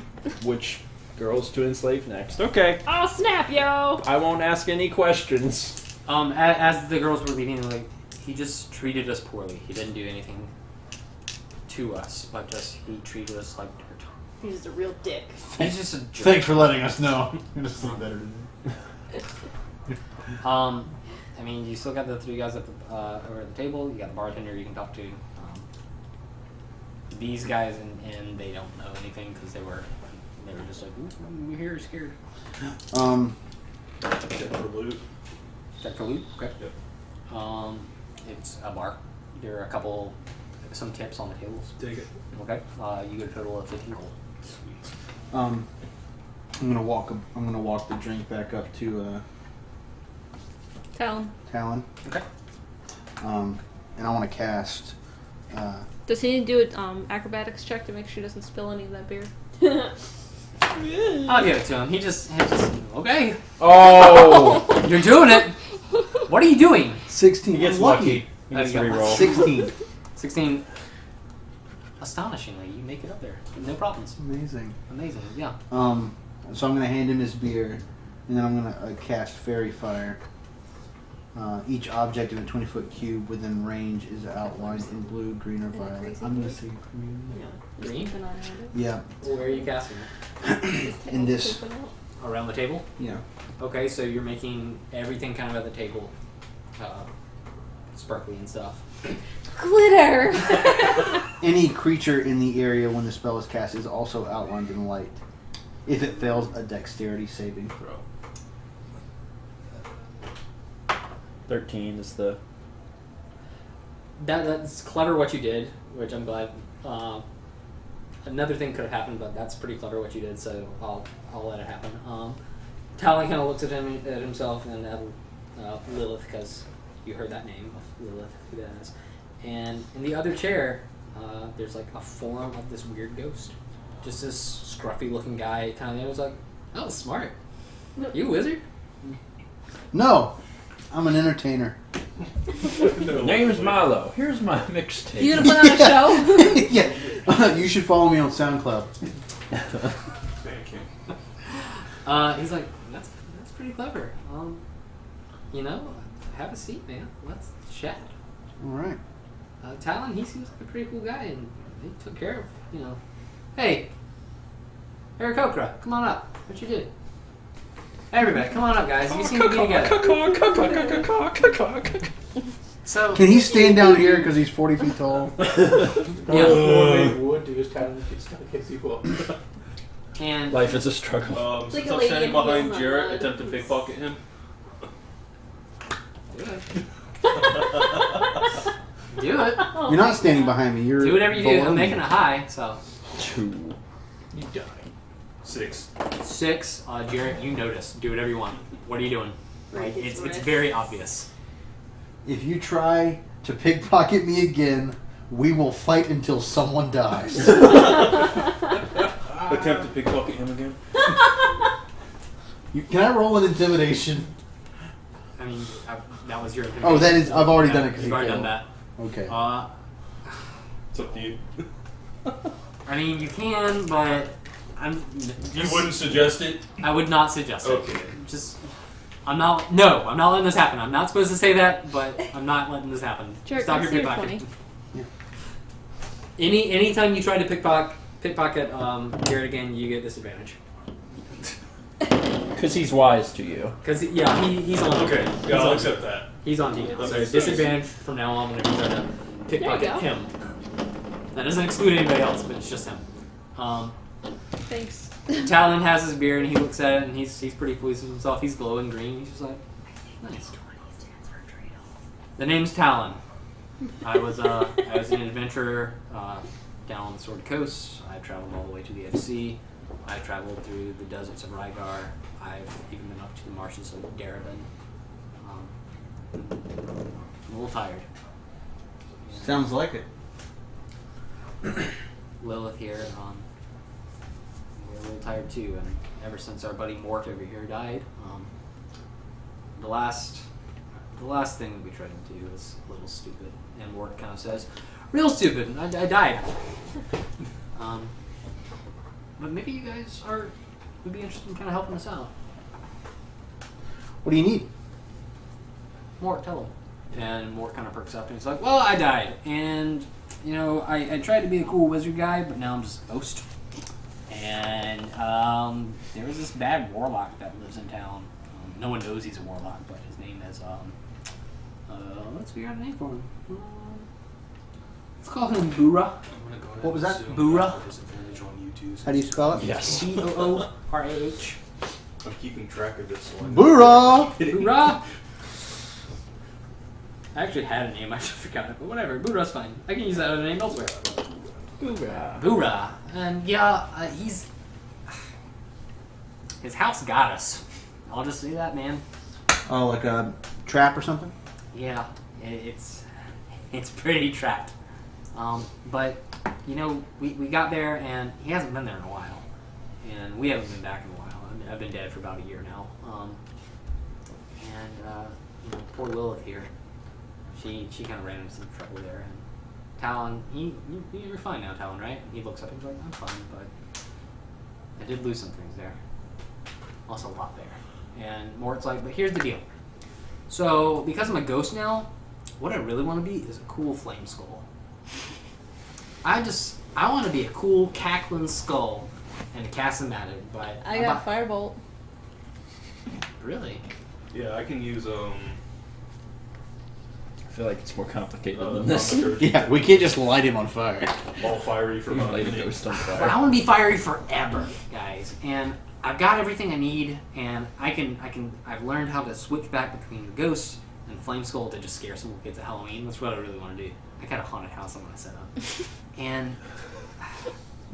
Speaker 3: which girls to enslave next. Okay,
Speaker 4: Oh, snap, yo!
Speaker 3: I won't ask any questions.
Speaker 2: As the girls were leaving, like, he just treated us poorly. He didn't do anything to us, but just he treated us like dirt.
Speaker 4: He's just a real dick.
Speaker 2: He's just a jerk.
Speaker 9: Thanks for letting us know. I'm gonna sleep better today.
Speaker 2: I mean, you still got the 3 guys at the over at the table. You got the bartender you can talk to. These guys and they don't know anything because they were just like, ooh, we're here scared.
Speaker 5: Check for loot.
Speaker 2: Check for loot. Okay. It's a bar. There are some tips on the tables.
Speaker 5: Take it.
Speaker 2: Okay. You get a total of 15 gold.
Speaker 5: Sweet.
Speaker 9: I'm gonna walk the drink back up to
Speaker 8: Talon.
Speaker 9: Talon.
Speaker 2: Okay.
Speaker 9: And I want to cast.
Speaker 8: Does he need to do an acrobatics check to make sure he doesn't spill any of that beer?
Speaker 2: I'll give it to him. He just okay.
Speaker 3: Oh,
Speaker 2: You're doing it. What are you doing?
Speaker 9: 16.
Speaker 3: he gets
Speaker 9: I'm
Speaker 3: lucky. He
Speaker 2: Oh,
Speaker 3: gets
Speaker 2: you
Speaker 3: to
Speaker 2: got
Speaker 3: reroll.
Speaker 9: 16.
Speaker 2: 16. Astonishingly, you make it up there. No problems.
Speaker 9: Amazing.
Speaker 2: Amazing. Yeah.
Speaker 9: So I'm gonna hand him his beer, and then I'm gonna cast Fairy Fire. Each object in a 20-foot cube within range is outlined in blue, green, or
Speaker 8: Isn't that
Speaker 9: violet.
Speaker 8: crazy?
Speaker 9: I'm gonna say green.
Speaker 2: Green.
Speaker 8: Keep an eye on it.
Speaker 9: Yeah.
Speaker 2: Where are you casting it?
Speaker 8: His
Speaker 9: In
Speaker 8: tail's
Speaker 9: this.
Speaker 8: pooping out.
Speaker 2: Around the table.
Speaker 9: Yeah.
Speaker 2: Okay, so you're making everything kind of at the table, sparkly and stuff.
Speaker 8: Glitter!
Speaker 9: Any creature in the area when the spell is cast is also outlined in light. If it fails a dexterity saving throw.
Speaker 3: 13 is the.
Speaker 2: That's clever what you did, which I'm glad. Another thing could have happened, but that's pretty clever what you did, so I'll let it happen. Talon kind of looks at himself and at Lilith, because you heard that name of Lilith, who that is. And in the other chair, there's like a form of this weird ghost, just this scruffy-looking guy. Kind of was like, "Oh, smart. You a wizard?"
Speaker 9: No, I'm an entertainer.
Speaker 3: Name's Milo. Here's my mixtape.
Speaker 8: You gonna put on a show?
Speaker 9: Yeah. You should follow me on SoundCloud.
Speaker 5: Thank you.
Speaker 2: He's like, "That's pretty clever. Have a seat, man. Let's chat."
Speaker 9: All right.
Speaker 2: Talon, he seems like a pretty cool guy, and he took care of, Hey, Eric Okra, come on up. What you do? Everybody, come on up, guys. You seem to be together. So
Speaker 9: Can he stand down here because he's 40 feet tall?
Speaker 1: They would do is kind of kiss you up.
Speaker 2: And
Speaker 3: Life is a struggle.
Speaker 4: like
Speaker 5: Since
Speaker 4: a
Speaker 5: I'm
Speaker 4: lady
Speaker 5: standing
Speaker 4: in
Speaker 5: behind
Speaker 4: heels on
Speaker 5: Jarrett,
Speaker 4: mud.
Speaker 5: attempt to pickpocket him.
Speaker 2: do it.
Speaker 9: You're not standing behind me. You're
Speaker 2: Do whatever you do.
Speaker 9: below
Speaker 2: I'm
Speaker 9: me.
Speaker 2: making a high, so
Speaker 3: 2.
Speaker 5: You die. 6.
Speaker 2: 6. Jarrett, you notice. Do whatever you want. What are you doing?
Speaker 4: Break his
Speaker 2: It's
Speaker 4: wrist.
Speaker 2: very obvious.
Speaker 9: If you try to pickpocket me again, we will fight until someone dies.
Speaker 5: Attempt to pickpocket him again.
Speaker 9: Can I roll an intimidation?
Speaker 2: I mean, that was your.
Speaker 9: Oh, that is. I've already done it because
Speaker 2: You've
Speaker 9: you
Speaker 2: already done
Speaker 9: failed.
Speaker 2: that.
Speaker 9: Okay.
Speaker 5: It's up to you.
Speaker 2: I mean, you can, but
Speaker 5: You wouldn't suggest it?
Speaker 2: I would not suggest it.
Speaker 5: Okay.
Speaker 2: I'm not letting this happen. I'm not supposed to say that, but I'm not letting this happen.
Speaker 8: Jared,
Speaker 2: Stop your
Speaker 8: can I see
Speaker 2: pickpocket.
Speaker 8: your 20?
Speaker 2: Anytime you try to pickpocket Jared again, you get disadvantage.
Speaker 3: Because he's wise to you.
Speaker 2: Because he's on.
Speaker 5: Okay,
Speaker 2: He's
Speaker 5: yeah, I'll
Speaker 2: on
Speaker 5: accept that.
Speaker 2: He's on team.
Speaker 5: That
Speaker 2: So
Speaker 5: makes sense.
Speaker 2: disadvantage from now on whenever you try to
Speaker 4: There
Speaker 2: pickpocket
Speaker 4: you go.
Speaker 2: him. That doesn't exclude anybody else, but it's just him.
Speaker 8: Thanks.
Speaker 2: Talon has his beard and he looks at it and he's pretty pleased with himself. He's glowing green. He's just like, nice. The name's Talon. I was an adventurer down on the Sword Coast. I traveled all the way to the Edge Sea. I traveled through the deserts of Rygar. I've even been up to the marshes of Darabin. I'm a little tired.
Speaker 6: Sounds like it.
Speaker 2: Lilith here. We're a little tired too, and ever since our buddy Mort over here died, the last thing that we tried to do was a little stupid. And Mort kind of says, "Real stupid. I died." But maybe you guys would be interested in kind of helping us out.
Speaker 9: What do you need?
Speaker 2: Mort, tell him. And Mort kind of perks up and he's like, "Well, I died, and I tried to be a cool wizard guy, but now I'm just a ghost. And there was this bad warlock that lives in town. No one knows he's a warlock, but his name is let's figure out a name for him. Let's call him Buhra.
Speaker 9: What was that?
Speaker 2: Buhra.
Speaker 9: How do you spell it?
Speaker 3: Yes.
Speaker 2: Boorah.
Speaker 5: I'm keeping track of this one.
Speaker 9: Buhra!
Speaker 2: Buhra. I actually had a name, I just forgot it, but whatever. Buhra's fine. I can use that other name elsewhere. Buhra. And he's... His house got us. I'll just say that, man.
Speaker 9: Oh, like a trap or something?
Speaker 2: Yeah, it's pretty trapped. But, we got there, and he hasn't been there in a while. And we haven't been back in a while. I mean, I've been dead for about a year now. Poor Lilith here. She kind of ran into some trouble there. And Talon, you're fine now, Talon, right? And he looks up and he's like, "I'm fine, but I did lose some things there. Also a lot there." And Mort's like, "But here's the deal. So, because I'm a ghost now, what I really want to be is a cool flame skull. I want to be a cool cackling skull and a Casamatic, but
Speaker 8: I got Firebolt.
Speaker 2: Really?
Speaker 5: Yeah, I can use
Speaker 3: I feel like it's more complicated than this.
Speaker 9: Yeah, we can't just light him on fire.
Speaker 5: All fiery for about a
Speaker 3: Light a
Speaker 5: minute.
Speaker 3: ghost on
Speaker 2: But
Speaker 3: fire.
Speaker 2: I want to be fiery forever, guys. And I've got everything I need, and I've learned how to switch back between Ghost and Flame Skull to just scare some little kids at Halloween. That's what I really want to do. I got a haunted house I want to set up. And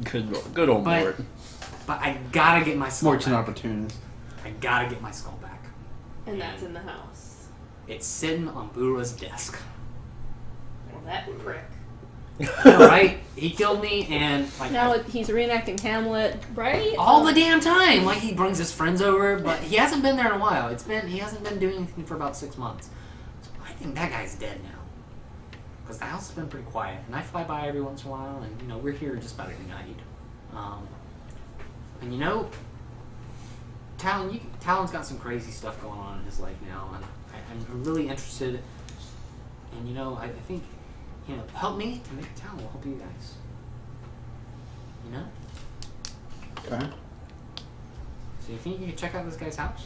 Speaker 3: Good old
Speaker 2: But-
Speaker 3: Mort.
Speaker 2: but I gotta get my skull
Speaker 9: Mort's an
Speaker 2: back.
Speaker 9: opportunist.
Speaker 2: I gotta get my skull back.
Speaker 4: And that's in the house.
Speaker 2: It's sitting on Buhra's desk.
Speaker 4: Well, that prick.
Speaker 2: All right. He killed me, and like
Speaker 8: Now he's reenacting Hamlet.
Speaker 4: Right?
Speaker 2: all the damn time. Like he brings his friends over, but he hasn't been there in a while. He hasn't been doing anything for about 6 months. So I think that guy's dead now. Because the house has been pretty quiet, and I fly by every once in a while, and you know we're here just about every night. And you know, Talon's got some crazy stuff going on in his life now, and I'm really interested. And you know, I think, you know, help me to make Talon will help you guys. You know.
Speaker 9: Okay.
Speaker 2: So you think you could check out this guy's house?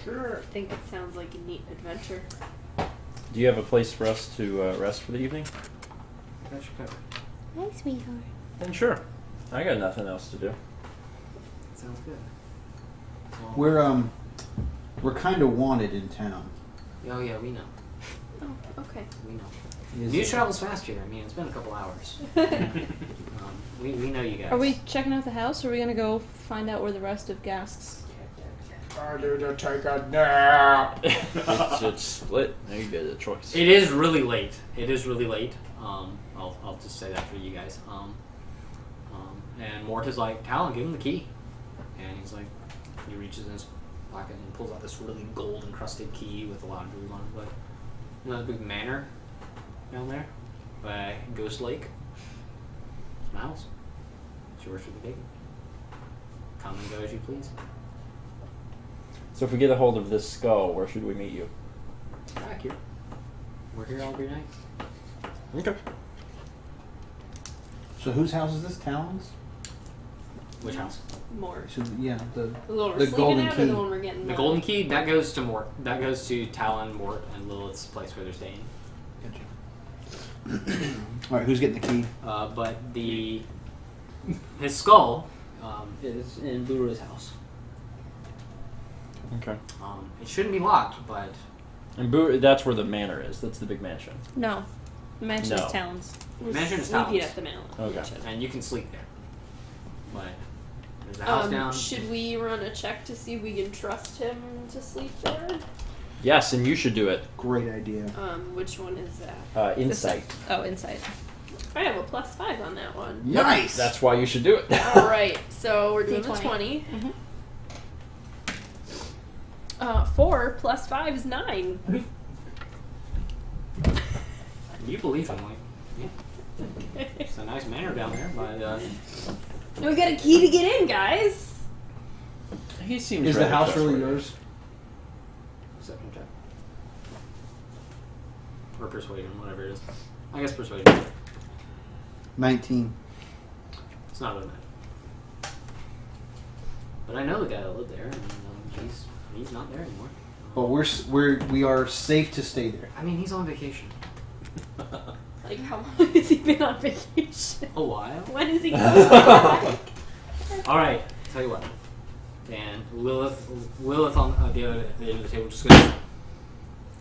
Speaker 4: Sure. I think it sounds like a neat adventure.
Speaker 3: Do you have a place for us to rest for the evening?
Speaker 2: That's your cover.
Speaker 8: Hi, sweetheart.
Speaker 3: Then sure. I got nothing else to do.
Speaker 2: Sounds good.
Speaker 9: We're kind of wanted in town.
Speaker 2: Oh yeah, we know.
Speaker 4: Oh, okay.
Speaker 2: We know.
Speaker 9: Is
Speaker 2: News
Speaker 9: it-
Speaker 2: travels fast here. I mean, it's been a couple hours. We know you guys.
Speaker 8: Are we checking out the house, or are we gonna go find out where the rest of Gask's?
Speaker 5: I need to take a nap.
Speaker 3: it's split. Now you get a choice.
Speaker 2: It is really late. It is really late. I'll just say that for you guys. And Mort is like, Talon, give him the key. And he's like, he reaches in his pocket and pulls out this really gold encrusted key with a lot of blue on it. But you know that big manor down there by Ghost Lake? It's my house. It's yours for the taking. Come and go as you please.
Speaker 3: So if we get a hold of this skull, where should we meet you?
Speaker 2: Back here. We're here all every night.
Speaker 3: Okay.
Speaker 9: So whose house is this? Talon's?
Speaker 2: Which house?
Speaker 4: More.
Speaker 9: So yeah, the
Speaker 4: The one we're
Speaker 9: The
Speaker 4: sleeping
Speaker 9: golden
Speaker 4: at, or
Speaker 9: key.
Speaker 4: the one we're getting
Speaker 2: The
Speaker 4: now?
Speaker 2: golden key, that goes to Mort. That goes to Talon, Mort, and Lilith's place where they're staying.
Speaker 9: All right, who's getting the key?
Speaker 2: But his skull is in Buhra's house.
Speaker 3: Okay.
Speaker 2: It shouldn't be locked, but
Speaker 3: And that's where the manor is. That's the big mansion.
Speaker 8: No. The mansion
Speaker 3: No.
Speaker 8: is Talon's.
Speaker 4: We're
Speaker 2: Mansion is
Speaker 4: sleeping
Speaker 2: Talon's.
Speaker 4: at the manor.
Speaker 3: Okay.
Speaker 2: and you can sleep there. But there's a house down.
Speaker 4: Should we run a check to see if we can trust him to sleep there?
Speaker 3: Yes, and you should do it.
Speaker 9: Great idea.
Speaker 4: Which one is that?
Speaker 3: Insight.
Speaker 8: Oh, insight.
Speaker 4: I have a +5 on that one.
Speaker 9: Nice.
Speaker 3: That's why you should do it.
Speaker 4: All right, so we're doing a
Speaker 8: D20.
Speaker 4: 20.
Speaker 8: Mhm.
Speaker 4: 4 + 5 is 9.
Speaker 2: You believe him, like, yeah. It's a nice manor down there, but
Speaker 4: We got a key to get in, guys.
Speaker 3: He seems.
Speaker 9: Is the
Speaker 3: rather
Speaker 9: house really
Speaker 3: trustworthy.
Speaker 9: yours?
Speaker 2: second check. Or persuasion, whatever it is. I guess persuasion.
Speaker 9: 19.
Speaker 2: It's not really bad. But I know the guy that lived there, and he's not there anymore.
Speaker 9: But we are safe to stay there.
Speaker 2: I mean, he's on vacation.
Speaker 4: Like, how long has he been on vacation?
Speaker 2: A while.
Speaker 4: When is he coming back?
Speaker 2: All right, tell you what. And Lilith on the end of the table just goes,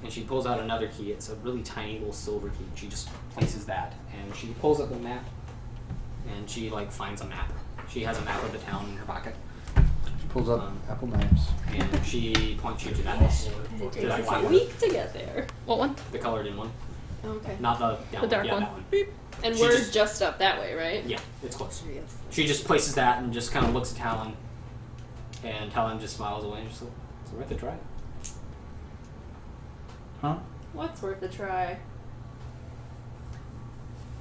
Speaker 2: and she pulls out another key. It's a really tiny little silver key. She just places that, and she pulls up the map, and she like finds a map. She has a map of the town in her pocket,
Speaker 9: She pulls up Apple Maps.
Speaker 2: and she points you to that house.
Speaker 4: It
Speaker 2: To that
Speaker 4: takes us
Speaker 2: black
Speaker 4: a
Speaker 2: one.
Speaker 4: week to get there.
Speaker 8: What one?
Speaker 2: The colored in one,
Speaker 4: Okay.
Speaker 2: not the down
Speaker 8: The dark
Speaker 2: yeah,
Speaker 8: one.
Speaker 2: That one.
Speaker 4: And
Speaker 2: She
Speaker 4: we're
Speaker 2: just-
Speaker 4: just up that way, right?
Speaker 2: Yeah, it's close.
Speaker 4: Yes.
Speaker 2: She just places that and just kind of looks at Talon, and Talon just smiles away and just like, it's worth a try.
Speaker 9: Huh?
Speaker 4: What's worth a try?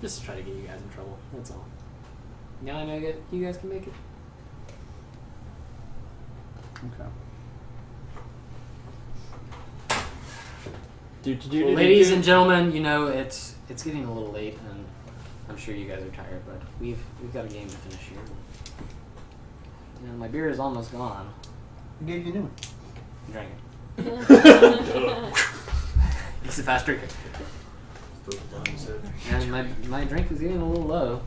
Speaker 2: Just to try to get you guys in trouble. That's all. Now I know you guys can make it.
Speaker 9: Okay.
Speaker 2: Ladies and gentlemen, you know it's getting a little late, and I'm sure you guys are tired, but we've got a game to finish here. And my beer is almost gone.
Speaker 9: Who gave you a new one?
Speaker 2: I'm drinking. He's a fast drinker. And my drink is getting a little low.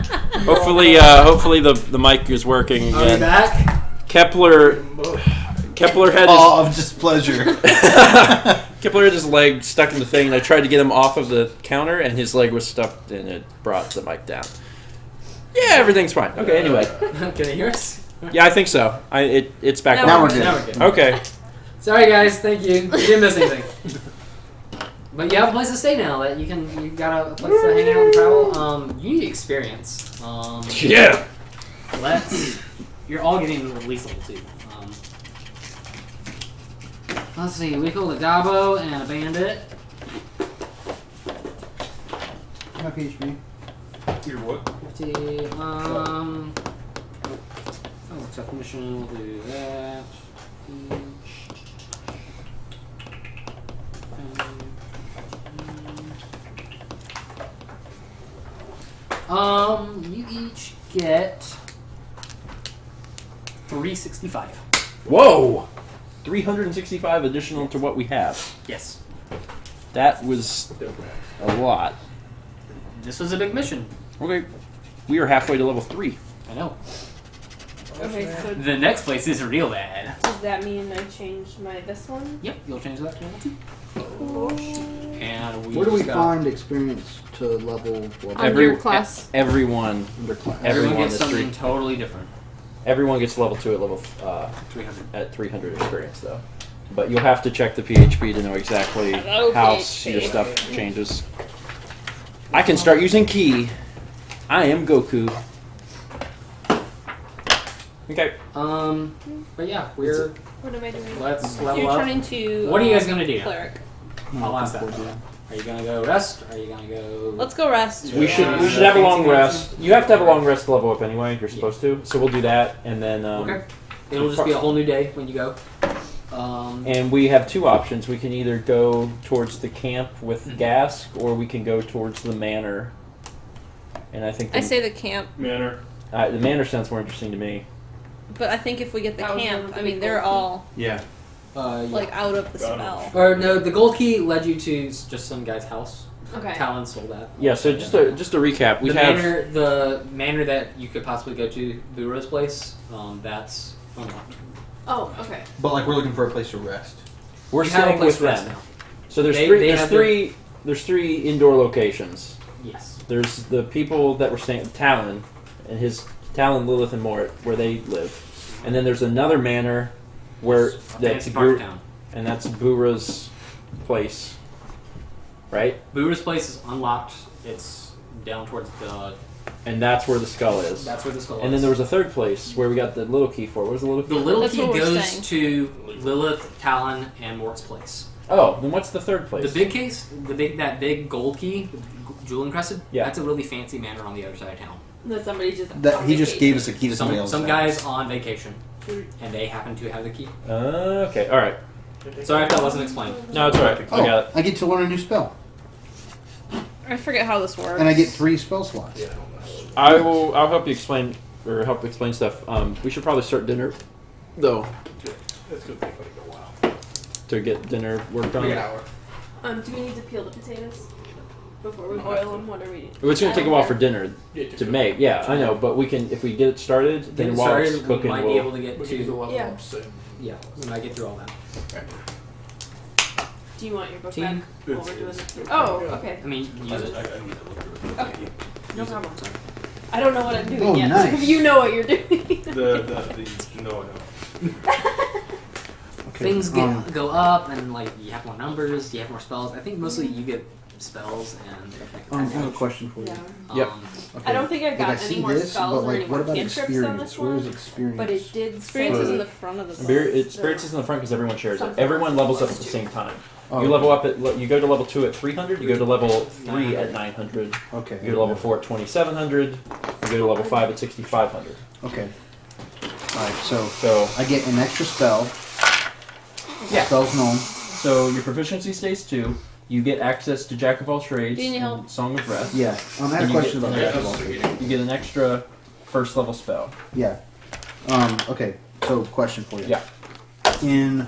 Speaker 3: Hopefully the mic is working
Speaker 2: Are we
Speaker 3: again.
Speaker 2: back?
Speaker 3: Kepler had
Speaker 9: Awe of displeasure.
Speaker 3: Kepler had his leg stuck in the thing, and I tried to get him off of the counter, and his leg was stuck, and it brought the mic down. Yeah, everything's fine. Okay, anyway.
Speaker 2: Can they hear us?
Speaker 3: Yeah, I think so. It's back on.
Speaker 9: Now we're good.
Speaker 2: Now we're good.
Speaker 3: Okay.
Speaker 2: Sorry guys, thank you. You didn't miss anything. But you have a place to stay now. That you got a place to hang out and travel. You need experience.
Speaker 3: Yeah.
Speaker 2: You're all getting release level 2. Let's see. We killed a gobbo and a bandit.
Speaker 9: My PHP.
Speaker 5: You're what?
Speaker 2: 50. Technician. We'll do that. You each get 365.
Speaker 3: Whoa! 365 additional to what we have.
Speaker 2: Yes.
Speaker 3: That was a lot.
Speaker 2: This was a big mission.
Speaker 3: Okay. We are halfway to level 3.
Speaker 2: I know.
Speaker 4: Okay, so
Speaker 2: The next place is real bad.
Speaker 4: does that mean I changed this one?
Speaker 2: Yep, you'll change that to level 2. And we
Speaker 9: Where do we
Speaker 2: just got-
Speaker 9: find experience to level?
Speaker 8: Under your class.
Speaker 3: Everyone
Speaker 9: Underclass.
Speaker 2: Everyone
Speaker 3: everyone
Speaker 2: gets
Speaker 3: is
Speaker 2: something
Speaker 3: three.
Speaker 2: totally different.
Speaker 3: Everyone gets level 2 at level
Speaker 2: 300.
Speaker 3: at 300 experience though. But you'll have to check the PHP to know exactly
Speaker 8: Hello,
Speaker 3: how
Speaker 8: PHP.
Speaker 3: your stuff changes. I can start using key. I am Goku. Okay.
Speaker 2: But yeah,
Speaker 4: What am I doing?
Speaker 2: let's level
Speaker 8: You're
Speaker 2: up.
Speaker 8: turning to.
Speaker 2: What are you guys gonna do?
Speaker 8: Cleric.
Speaker 2: I'll ask that. Are you gonna go rest? Are you gonna go?
Speaker 8: Let's go rest.
Speaker 3: We should have a long rest. You have to have a long rest to level up anyway. You're supposed to. So we'll do that, and then
Speaker 2: Okay. It'll just be a whole new day when you go.
Speaker 3: and we have two options. We can either go towards the camp with Gask, or we can go towards the manor. And I think
Speaker 8: I say the camp,
Speaker 5: Manor.
Speaker 3: the manor sounds more interesting to me.
Speaker 8: but I think if we get the
Speaker 4: That was
Speaker 8: camp,
Speaker 4: one of
Speaker 8: I
Speaker 4: the
Speaker 8: mean
Speaker 4: big
Speaker 8: they're
Speaker 4: goals.
Speaker 8: all
Speaker 9: Yeah.
Speaker 2: Yeah.
Speaker 8: like out of the
Speaker 5: Got it.
Speaker 8: spell.
Speaker 2: Or no, the gold key led you to just some guy's house.
Speaker 4: Okay.
Speaker 2: Talon sold that.
Speaker 3: Yeah. So just to recap, we have
Speaker 2: the manor that you could possibly go to, Buhra's place. That's unlocked.
Speaker 4: Oh, okay.
Speaker 6: But like we're looking for a place to rest.
Speaker 3: we're
Speaker 2: You have a
Speaker 3: staying
Speaker 2: place
Speaker 3: with
Speaker 2: to rest
Speaker 3: them.
Speaker 2: now.
Speaker 3: So there's
Speaker 2: They-
Speaker 3: three.
Speaker 2: they
Speaker 3: There's
Speaker 2: have
Speaker 3: three. There's 3 indoor locations.
Speaker 2: Yes.
Speaker 3: There's the people that were staying Talon, and his Talon, Lilith, and Mort, where they live, and then there's another manor where that's
Speaker 2: Fancy part of
Speaker 3: Buhra,
Speaker 2: town.
Speaker 3: and that's Buhra's place, right?
Speaker 2: Buhra's place is unlocked. It's down towards the.
Speaker 3: And that's where the skull is.
Speaker 2: That's where the skull is.
Speaker 3: And then there was a third place where we got the little key for. What was the little key?
Speaker 2: The little
Speaker 8: That's
Speaker 2: key
Speaker 8: where we're
Speaker 2: goes
Speaker 8: staying.
Speaker 2: to Lilith, Talon, and Mort's place.
Speaker 3: Oh, then what's the third place?
Speaker 2: The big case, that big gold key, jewel encrusted.
Speaker 3: Yeah.
Speaker 2: That's a really fancy manor on the other side of town.
Speaker 4: That somebody just.
Speaker 6: That he just gave us a key to somebody
Speaker 2: Some
Speaker 6: else's
Speaker 2: guys
Speaker 6: house.
Speaker 2: on vacation, and they happen to have the key.
Speaker 3: Okay, all right.
Speaker 2: Sorry if that wasn't explained.
Speaker 3: No, it's all right. I got it.
Speaker 9: I get to learn a new spell,
Speaker 8: I forget how this works.
Speaker 9: and I get 3 spell slots.
Speaker 5: Yeah.
Speaker 3: I'll help you explain stuff. We should probably start dinner, though,
Speaker 5: That's gonna take like a while.
Speaker 3: to get dinner worked on.
Speaker 2: Like an hour.
Speaker 4: Do we need to peel the potatoes before we boil them? What are we?
Speaker 3: It's going to take a while for dinner
Speaker 5: Yeah,
Speaker 3: to make. Yeah, I know, but we can if we get it started.
Speaker 2: Get
Speaker 3: Then
Speaker 2: it
Speaker 3: while
Speaker 2: started,
Speaker 3: it's
Speaker 2: we
Speaker 3: cooking,
Speaker 2: might be able to get
Speaker 5: We need to
Speaker 2: to.
Speaker 5: level
Speaker 4: Yeah.
Speaker 5: up soon.
Speaker 2: Yeah, we might get through all that.
Speaker 4: Do you want your book
Speaker 2: Team.
Speaker 4: back while we're doing this? Oh, okay.
Speaker 2: I mean, use it.
Speaker 5: I need to look through it.
Speaker 4: Okay. No problem. I don't know what I'm doing
Speaker 9: Oh,
Speaker 4: yet.
Speaker 9: nice.
Speaker 4: If you know what you're doing.
Speaker 5: No.
Speaker 9: Okay.
Speaker 2: Things go up, and like you have more numbers, you have more spells. I think mostly you get spells and.
Speaker 9: I have a question for you.
Speaker 4: Yeah.
Speaker 3: Yep.
Speaker 9: Okay.
Speaker 4: I don't think I've
Speaker 9: Like, I
Speaker 4: got
Speaker 9: see
Speaker 4: any more
Speaker 9: this,
Speaker 4: spells
Speaker 9: but
Speaker 4: or
Speaker 9: like,
Speaker 4: any
Speaker 9: what
Speaker 4: more
Speaker 9: about
Speaker 4: cantrips on
Speaker 9: experience?
Speaker 4: this
Speaker 9: Where is
Speaker 4: one.
Speaker 9: experience?
Speaker 4: But it did
Speaker 8: Experience
Speaker 4: say
Speaker 8: is in the front of the
Speaker 3: Spirits is in the front because everyone shares it.
Speaker 4: Something
Speaker 3: Everyone levels up at the same time. You level up at you go to level 2 at 300. You go to level 3 at 900.
Speaker 9: Okay.
Speaker 3: You go to level 4 at 2700. You go to level 5 at 6500.
Speaker 9: Okay. Alright, so
Speaker 3: So
Speaker 9: I get an extra spell.
Speaker 3: Yeah.
Speaker 9: Spell's known.
Speaker 3: so your proficiency stays 2. You get access to Jack of all trades
Speaker 8: Do you need
Speaker 3: and
Speaker 8: help?
Speaker 3: Song of Rest.
Speaker 9: Yeah. I had a
Speaker 3: And you
Speaker 9: question
Speaker 3: get
Speaker 9: about
Speaker 3: an
Speaker 9: that.
Speaker 3: extra- You get an extra first level spell.
Speaker 9: Yeah. Okay. So, question for you.
Speaker 3: Yeah.
Speaker 9: In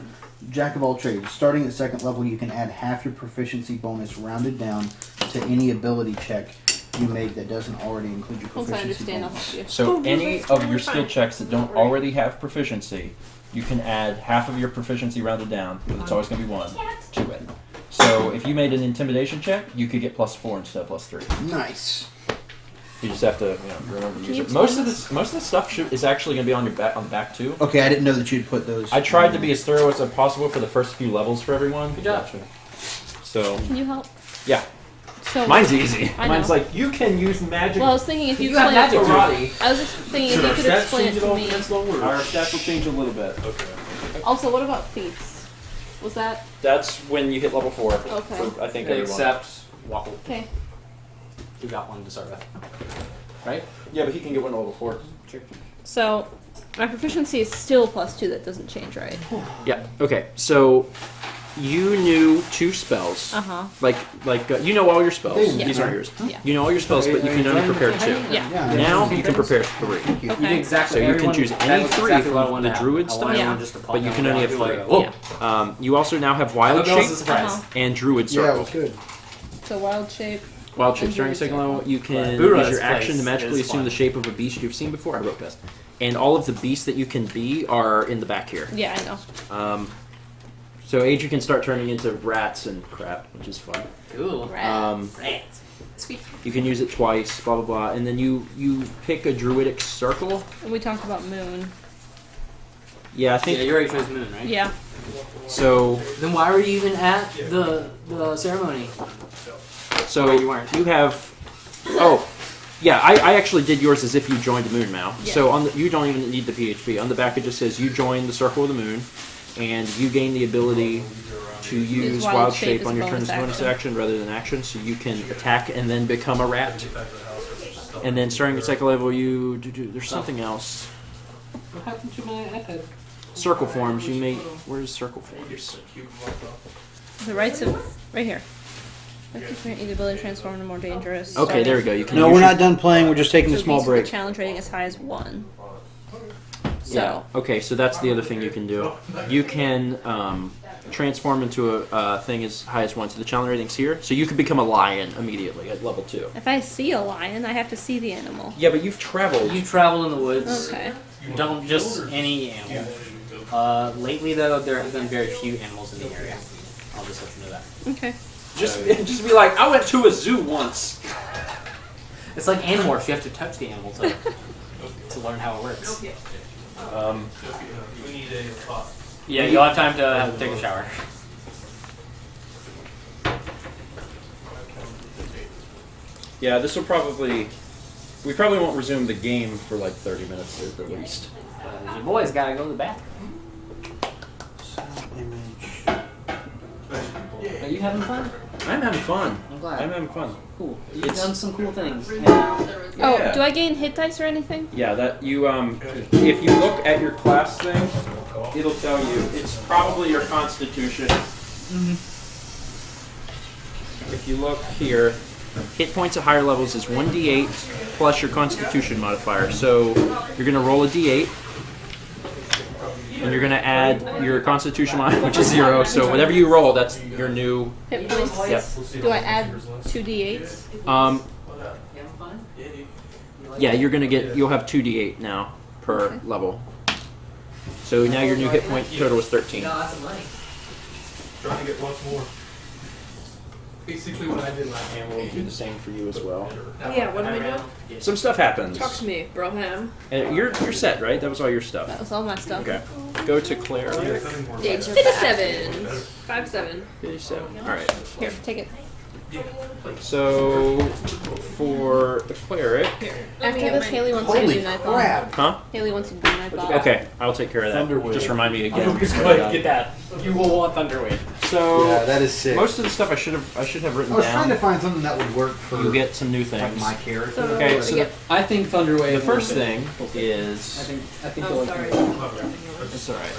Speaker 9: Jack of all trades, starting at 2nd level, you can add half your proficiency bonus rounded down to any ability check you make that doesn't already include your
Speaker 8: Once I
Speaker 9: proficiency
Speaker 8: understand, I'll
Speaker 9: bonus.
Speaker 8: help you.
Speaker 3: So
Speaker 4: Oh,
Speaker 3: any
Speaker 4: that's
Speaker 3: of
Speaker 4: totally
Speaker 3: your skill
Speaker 4: fine.
Speaker 3: checks that don't already have proficiency, you can add half of your proficiency rounded down, but it's always going to be 1 to it. So if you made an intimidation check, you could get +4 instead of +3.
Speaker 9: Nice.
Speaker 3: You just have to remember to
Speaker 8: Can
Speaker 3: use
Speaker 8: you
Speaker 3: it. Most
Speaker 8: explain
Speaker 3: of the stuff is actually going to be on your back, on the back too.
Speaker 9: Okay, I didn't know that you'd put those.
Speaker 3: I tried to be as thorough as possible for the first few levels for everyone.
Speaker 2: Good job.
Speaker 3: So
Speaker 8: Can you help?
Speaker 3: yeah,
Speaker 8: So
Speaker 3: mine's easy.
Speaker 8: I
Speaker 3: Mine's
Speaker 8: know.
Speaker 3: like you can use magic.
Speaker 8: Well, I was thinking if you
Speaker 2: You have
Speaker 8: explain it
Speaker 2: magic
Speaker 8: to me.
Speaker 2: too.
Speaker 8: I was just thinking if you could explain it to me.
Speaker 3: Our stats will change a little bit.
Speaker 5: Okay.
Speaker 8: Also, what about feats? Was that
Speaker 3: That's when you hit level 4.
Speaker 8: okay?
Speaker 3: For, I think everyone.
Speaker 2: Except Waffle.
Speaker 8: Okay.
Speaker 2: You got one to start with. Right?
Speaker 3: Yeah, but he can get one to level 4.
Speaker 8: So my proficiency is still +2. That doesn't change, right?
Speaker 3: Yeah. Okay. So you knew 2 spells.
Speaker 8: Uh huh.
Speaker 3: Like you know all your spells.
Speaker 8: Yeah.
Speaker 3: These aren't yours.
Speaker 8: Yeah.
Speaker 3: You know all your spells, but you can only prepare 2.
Speaker 8: Yeah.
Speaker 9: Yeah.
Speaker 3: Now you can prepare 3.
Speaker 2: You
Speaker 8: Okay.
Speaker 2: did exactly.
Speaker 3: So you can
Speaker 2: everyone-
Speaker 3: choose
Speaker 2: that
Speaker 3: any
Speaker 2: was
Speaker 3: 3
Speaker 2: exactly what I
Speaker 3: from
Speaker 2: wanted
Speaker 3: the
Speaker 2: to
Speaker 3: druid
Speaker 2: have. I
Speaker 3: stuff,
Speaker 2: want
Speaker 8: Yeah.
Speaker 2: everyone just to
Speaker 3: but you can only have 3.
Speaker 2: Oh,
Speaker 8: Yeah.
Speaker 3: You also now have wild
Speaker 2: that was a
Speaker 3: shape
Speaker 2: surprise.
Speaker 8: Uh-huh.
Speaker 3: and druid
Speaker 9: Yeah, it
Speaker 3: circle.
Speaker 9: was good.
Speaker 8: So wild shape.
Speaker 3: Wild shape
Speaker 8: And
Speaker 3: starting
Speaker 8: druid
Speaker 3: second
Speaker 8: circle.
Speaker 3: level, you can
Speaker 2: Buhra's
Speaker 3: use your action
Speaker 2: place
Speaker 3: to magically
Speaker 2: is
Speaker 3: assume
Speaker 2: fun.
Speaker 3: the shape of a beast you've seen before. I wrote this. And all of the beasts that you can be are in the back here.
Speaker 8: Yeah, I know.
Speaker 3: So Adrian can start turning into rats and crap, which is fun.
Speaker 2: Cool.
Speaker 8: Rats.
Speaker 2: Rats. Sweet.
Speaker 3: You can use it twice, blah blah blah, and then you pick a druidic circle.
Speaker 8: And we talked about moon.
Speaker 3: Yeah, I think
Speaker 2: Yeah, you already chose Moon, right?
Speaker 8: Yeah.
Speaker 3: so.
Speaker 2: Then why were you even at the ceremony?
Speaker 3: So
Speaker 2: Wait, you weren't.
Speaker 3: You have. Oh, yeah. I actually did yours as if you joined the moon, Mal.
Speaker 8: Yeah.
Speaker 3: So on the, you don't even need the PHP. On the back it just says you join the circle of the moon, and you gain the ability to use wild shape on your turn as a bonus action rather than action, so you can attack and then become a rat. And then starting at second level, you do. There's something else.
Speaker 2: What happened to my iPad?
Speaker 3: Circle forms. You may. Where's circle forms?
Speaker 8: The rights of right here. Grant you the ability to transform into more dangerous.
Speaker 3: Okay, there we go. You can.
Speaker 9: No,
Speaker 3: use
Speaker 9: we're
Speaker 3: your-
Speaker 9: not done playing. We're just taking a small break.
Speaker 8: Challenge rating as high as 1. So
Speaker 3: Yeah. Okay, so that's the other thing you can do. You can transform into a thing as high as 1. So the challenge rating's here. So you could become a lion immediately at level 2.
Speaker 8: if I see a lion, I have to see the animal.
Speaker 3: Yeah, but you've traveled.
Speaker 2: You travel in the woods.
Speaker 8: Okay.
Speaker 2: Don't just any animal. Lately, though, there have been very few animals in the area. I'll just let you know that.
Speaker 8: Okay.
Speaker 3: Just be like, I went to a zoo once.
Speaker 2: It's like Animorphs. You have to touch the animal to learn how it works. Yeah, you'll have time to take a shower.
Speaker 3: Yeah, this will probably. We probably won't resume the game for like 30 minutes at the least.
Speaker 2: Your boys gotta go to the bathroom. Are you having fun?
Speaker 3: I'm having fun.
Speaker 2: I'm glad.
Speaker 3: I'm having fun.
Speaker 2: Cool. You've
Speaker 3: It's-
Speaker 2: done some cool things.
Speaker 8: Oh,
Speaker 3: Yeah.
Speaker 8: do I gain hit dice or anything?
Speaker 3: Yeah, that you if you look at your class thing, it'll tell you it's probably your constitution. If you look here, hit points at higher levels is 1d8 plus your constitution modifier. So you're gonna roll a d8, and you're gonna add your constitution modifier, which is 0. So whatever you roll, that's your new.
Speaker 8: Hit points?
Speaker 3: Yep.
Speaker 8: Do I add 2d8s?
Speaker 3: Yeah, you'll have 2d8 now per level. So now your new hit point total is 13.
Speaker 5: Trying to get lots more. Basically what I did last
Speaker 3: And we'll do the same for you as well.
Speaker 4: Yeah, what am I doing?
Speaker 3: Some stuff happens.
Speaker 4: Talk to me, Broham.
Speaker 3: And you're set, right? That was all your stuff.
Speaker 8: That was all my stuff.
Speaker 3: Okay. Go to Claire.
Speaker 4: 57. 5'7".
Speaker 3: 57. All right.
Speaker 8: Here, take it.
Speaker 3: So for the cleric,
Speaker 8: After this, Haley wants you to do night ball.
Speaker 3: huh?
Speaker 8: Haley wants you to do night ball.
Speaker 3: Okay, I'll take care of that.
Speaker 9: Thunderwave.
Speaker 3: Just remind me again.
Speaker 2: Get that. You will want Thunderwave.
Speaker 3: So
Speaker 9: Yeah, that is sick.
Speaker 3: most of the stuff I should have written
Speaker 9: I was trying to
Speaker 3: down.
Speaker 9: find something that would work for
Speaker 3: You get some new
Speaker 9: like
Speaker 3: things.
Speaker 9: my character.
Speaker 3: Okay, so
Speaker 2: I think Thunderwave.
Speaker 3: the first thing is
Speaker 2: I think
Speaker 4: Oh,
Speaker 2: you'll
Speaker 4: sorry.
Speaker 3: it's all right.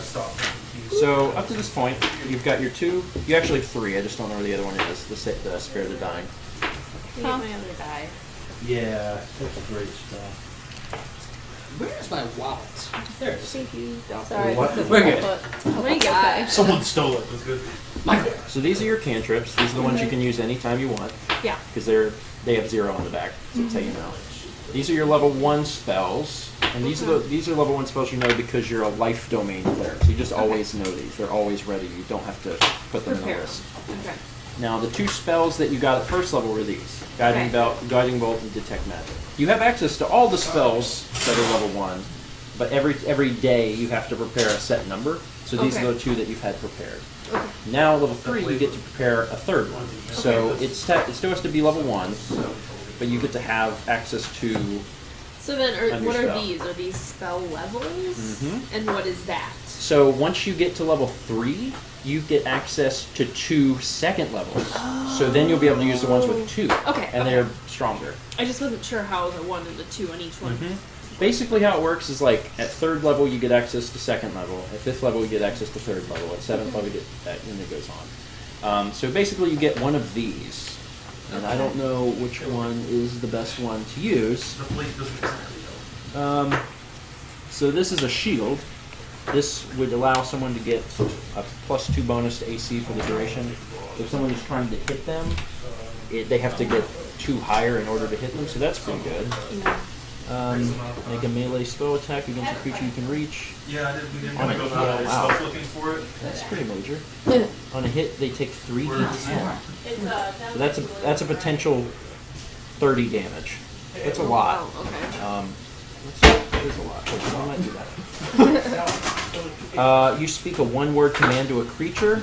Speaker 3: So up to this point, you've got your 2. You actually have 3. I just don't know where the other one is. The spare the dying.
Speaker 4: Get my other die.
Speaker 9: Yeah, that's great stuff.
Speaker 2: Where's my wallet? There it is.
Speaker 8: Thank you. Sorry.
Speaker 3: What?
Speaker 2: We're good.
Speaker 8: There you go.
Speaker 5: Someone stole it. That's good.
Speaker 3: So these are your cantrips. These are the ones you can use anytime you want.
Speaker 8: Yeah.
Speaker 3: Because they have 0 on the back. So that's how you know. These are your level 1 spells, and these are level 1 spells you know because you're a life domain cleric. So you just always know these. They're always ready. You don't have to put them in the list.
Speaker 8: Okay.
Speaker 3: Now the 2 spells that you got at first level were these: Guiding Bolt, and Detect Magic. You have access to all the spells that are level 1, but every day you have to prepare a set number. So these are the 2 that you've had prepared.
Speaker 8: Okay.
Speaker 3: Now level 3 you get to prepare a third one. So it still has to be level 1. But you get to have access to.
Speaker 4: So then, what are
Speaker 3: spell.
Speaker 4: these? Are these spell levels?
Speaker 3: Mm-hmm.
Speaker 4: And what is that?
Speaker 3: So once you get to level 3, you get access to 2 second levels. So then you'll be able to use the ones with 2.
Speaker 4: Okay.
Speaker 3: And they're stronger.
Speaker 4: I just wasn't sure how the 1 and the 2 on each one.
Speaker 3: Mm-hmm. Basically how it works is like at 3rd level you get access to 2nd level. At 5th level you get access to 3rd level. At 7th level you get that, and it goes on. So basically you get one of these. And I don't know which one is the best one to use.
Speaker 5: The plate doesn't exactly
Speaker 3: So this is a shield. This would allow someone to get a +2 bonus to AC for the duration. If someone is trying to hit them, they have to get 2 higher in order to hit them, so that's pretty good. Make a melee spell attack against a creature you can reach.
Speaker 5: Yeah, we didn't
Speaker 3: On
Speaker 5: want
Speaker 3: a
Speaker 5: to go down there
Speaker 3: wow.
Speaker 5: stuff looking for it.
Speaker 3: That's pretty major. On a hit, they take 3d10. So that's a potential 30 damage. That's a lot.
Speaker 4: Oh, okay.
Speaker 3: That is a lot. I might do that. You speak a 1-word command to a creature.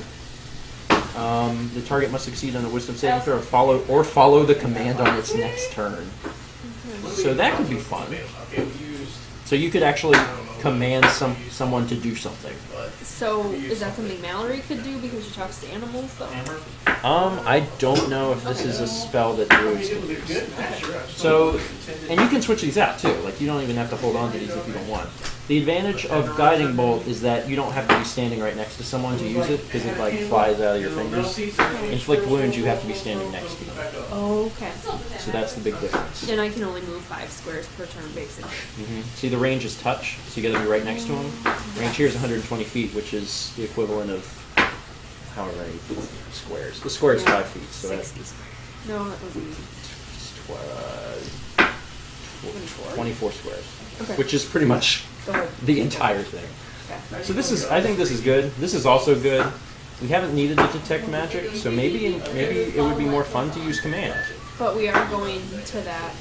Speaker 3: The target must succeed on a Wisdom saving throw or follow the command on its next turn. So that could be fun. So you could actually command someone to do something.
Speaker 4: So, is that something Mallory could do because she talks to animals, though?
Speaker 3: I don't know if this is a spell that druids can use. So, and you can switch these out too. Like you don't even have to hold on to these if you don't want. The advantage of Guiding Bolt is that you don't have to be standing right next to someone to use it because it like flies out of your fingers. Inflict wounds, you have to be standing next to them.
Speaker 4: Oh, okay.
Speaker 3: So that's the big difference.
Speaker 4: Then I can only move 5 squares per turn, basically.
Speaker 3: See, the range is touch, so you got to be right next to them. Range here is 120 feet, which is the equivalent of however many squares. The square is 5 feet, so that's
Speaker 4: 60 squares. No, that would be
Speaker 3: 24 squares,
Speaker 4: Okay.
Speaker 3: which is pretty much
Speaker 4: Go ahead.
Speaker 3: the entire thing.
Speaker 4: Okay.
Speaker 3: So I think this is good. This is also good. We haven't needed to detect magic, so maybe it would be more fun to use command.
Speaker 4: But we are going to that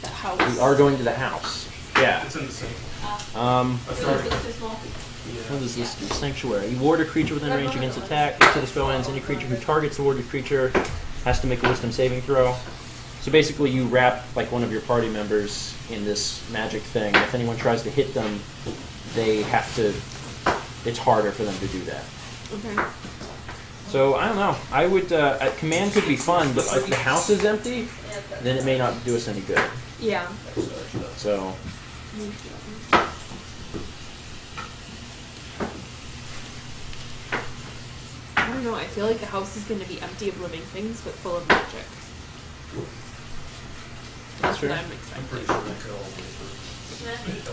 Speaker 4: house.
Speaker 3: We are going to the house. Yeah.
Speaker 5: It's in the same.
Speaker 3: What does this do? Sanctuary. You ward a creature within range against attack. Until the spell ends, any creature who targets the warded creature has to make a Wisdom saving throw. So basically you wrap like one of your party members in this magic thing. If anyone tries to hit them, they have to, it's harder for them to do that.
Speaker 4: Okay.
Speaker 3: So I don't know. I would, command could be fun, but if the house is empty, then it may not do us any good.
Speaker 4: Yeah.
Speaker 3: So.
Speaker 4: I don't know. I feel like the house is going to be empty of living things, but full of magic. That's what I'm expecting.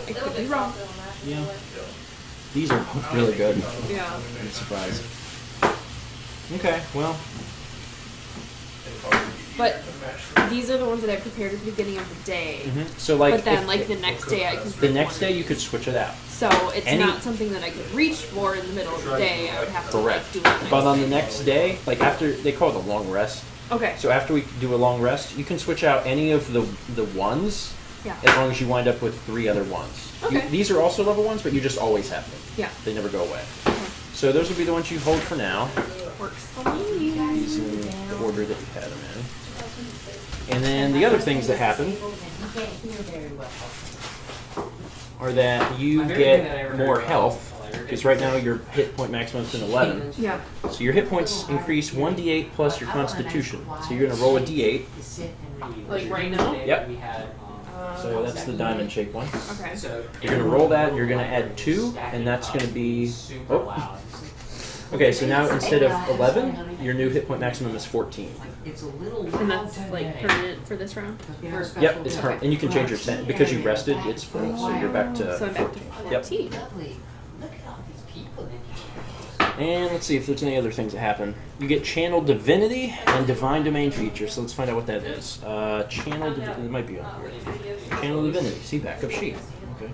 Speaker 4: I could be wrong.
Speaker 3: Yeah. These are really good.
Speaker 4: Yeah.
Speaker 3: I'm surprised. Okay, well.
Speaker 4: But these are the ones that I prepared at the beginning of the day.
Speaker 3: So like.
Speaker 4: But then, like the next day, I can.
Speaker 3: The next day you could switch it out.
Speaker 4: So it's not something that I could reach for in the middle of the day. I would have to
Speaker 3: Correct.
Speaker 4: like do it. The next
Speaker 3: But on the
Speaker 4: day.
Speaker 3: next day, like after they call it a long rest.
Speaker 4: Okay.
Speaker 3: So after we do a long rest, you can switch out any of the ones.
Speaker 4: Yeah.
Speaker 3: As long as you wind up with 3 other ones.
Speaker 4: Okay.
Speaker 3: These are also level 1s, but you just always have them.
Speaker 4: Yeah.
Speaker 3: They never go away.
Speaker 4: Okay.
Speaker 3: So those will be the ones you hold for now.
Speaker 4: Works for me.
Speaker 3: These in the order that you had them in. And then the other things that happen are that you get more health. Because right now your hit point maximum is 11.
Speaker 4: Yeah.
Speaker 3: So your hit points increase 1d8 plus your constitution. So you're going to roll a d8.
Speaker 4: Like right now.
Speaker 3: Yep. So that's the diamond shaped one.
Speaker 4: Okay.
Speaker 3: You're going to roll that, and you're going to add 2, and that's going to be... Oh. Okay, so now instead of 11, your new hit point maximum is 14.
Speaker 4: And that's like permanent for this round? Or-
Speaker 3: Yep, it's permanent. And you can change your set. Because you rested, it's full, so you're back to
Speaker 4: So I'm back to
Speaker 3: 14. Yep.
Speaker 4: 14.
Speaker 3: And let's see if there's any other things that happen. You get Channel Divinity and Divine Domain features, so let's find out what that is. Channel Divinity, it might be on here. Channel Divinity, see backup sheet. Okay.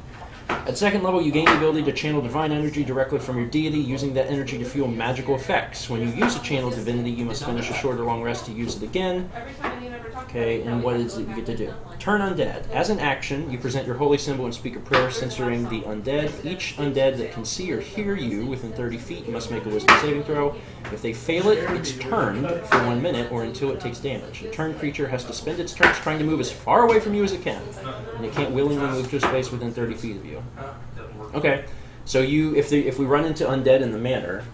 Speaker 3: At second level, you gain the ability to channel divine energy directly from your deity, using that energy to fuel magical effects. When you use a Channel Divinity, you must finish a short or long rest to use it again. Okay, and what is it you get to do? Turn undead. As an action, you present your holy symbol and speak a prayer censoring the undead. Each undead that can see or hear you within 30 feet must make a wisdom saving throw. If they fail it, it's turned for 1 minute or until it takes damage. A turned creature has to spend its turns trying to move as far away from you as it can, and it can't willingly move to a space within 30 feet of you. Okay, so if we run into undead in the manor,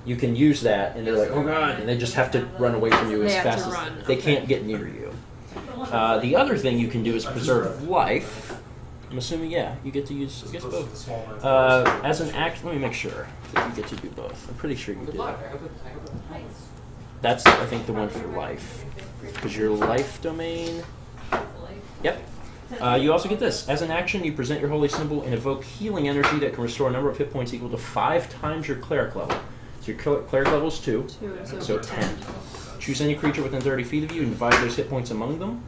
Speaker 3: you can use that, and they're like, oh god, and they just have to run away from you as fast as they can't get near you. The other thing you can do is preserve life. I'm assuming, you get to use, I guess, both. As an act, let me make sure that you get to do both. I'm pretty sure you do. That's, I think, the one for life. Because your life domain... Yep. You also get this. As an action, you present your holy symbol and evoke healing energy that can restore a number of hit points equal to 5 times your cleric level. So your cleric level is 2, so 10. Choose any creature within 30 feet of you and divide those hit points among them.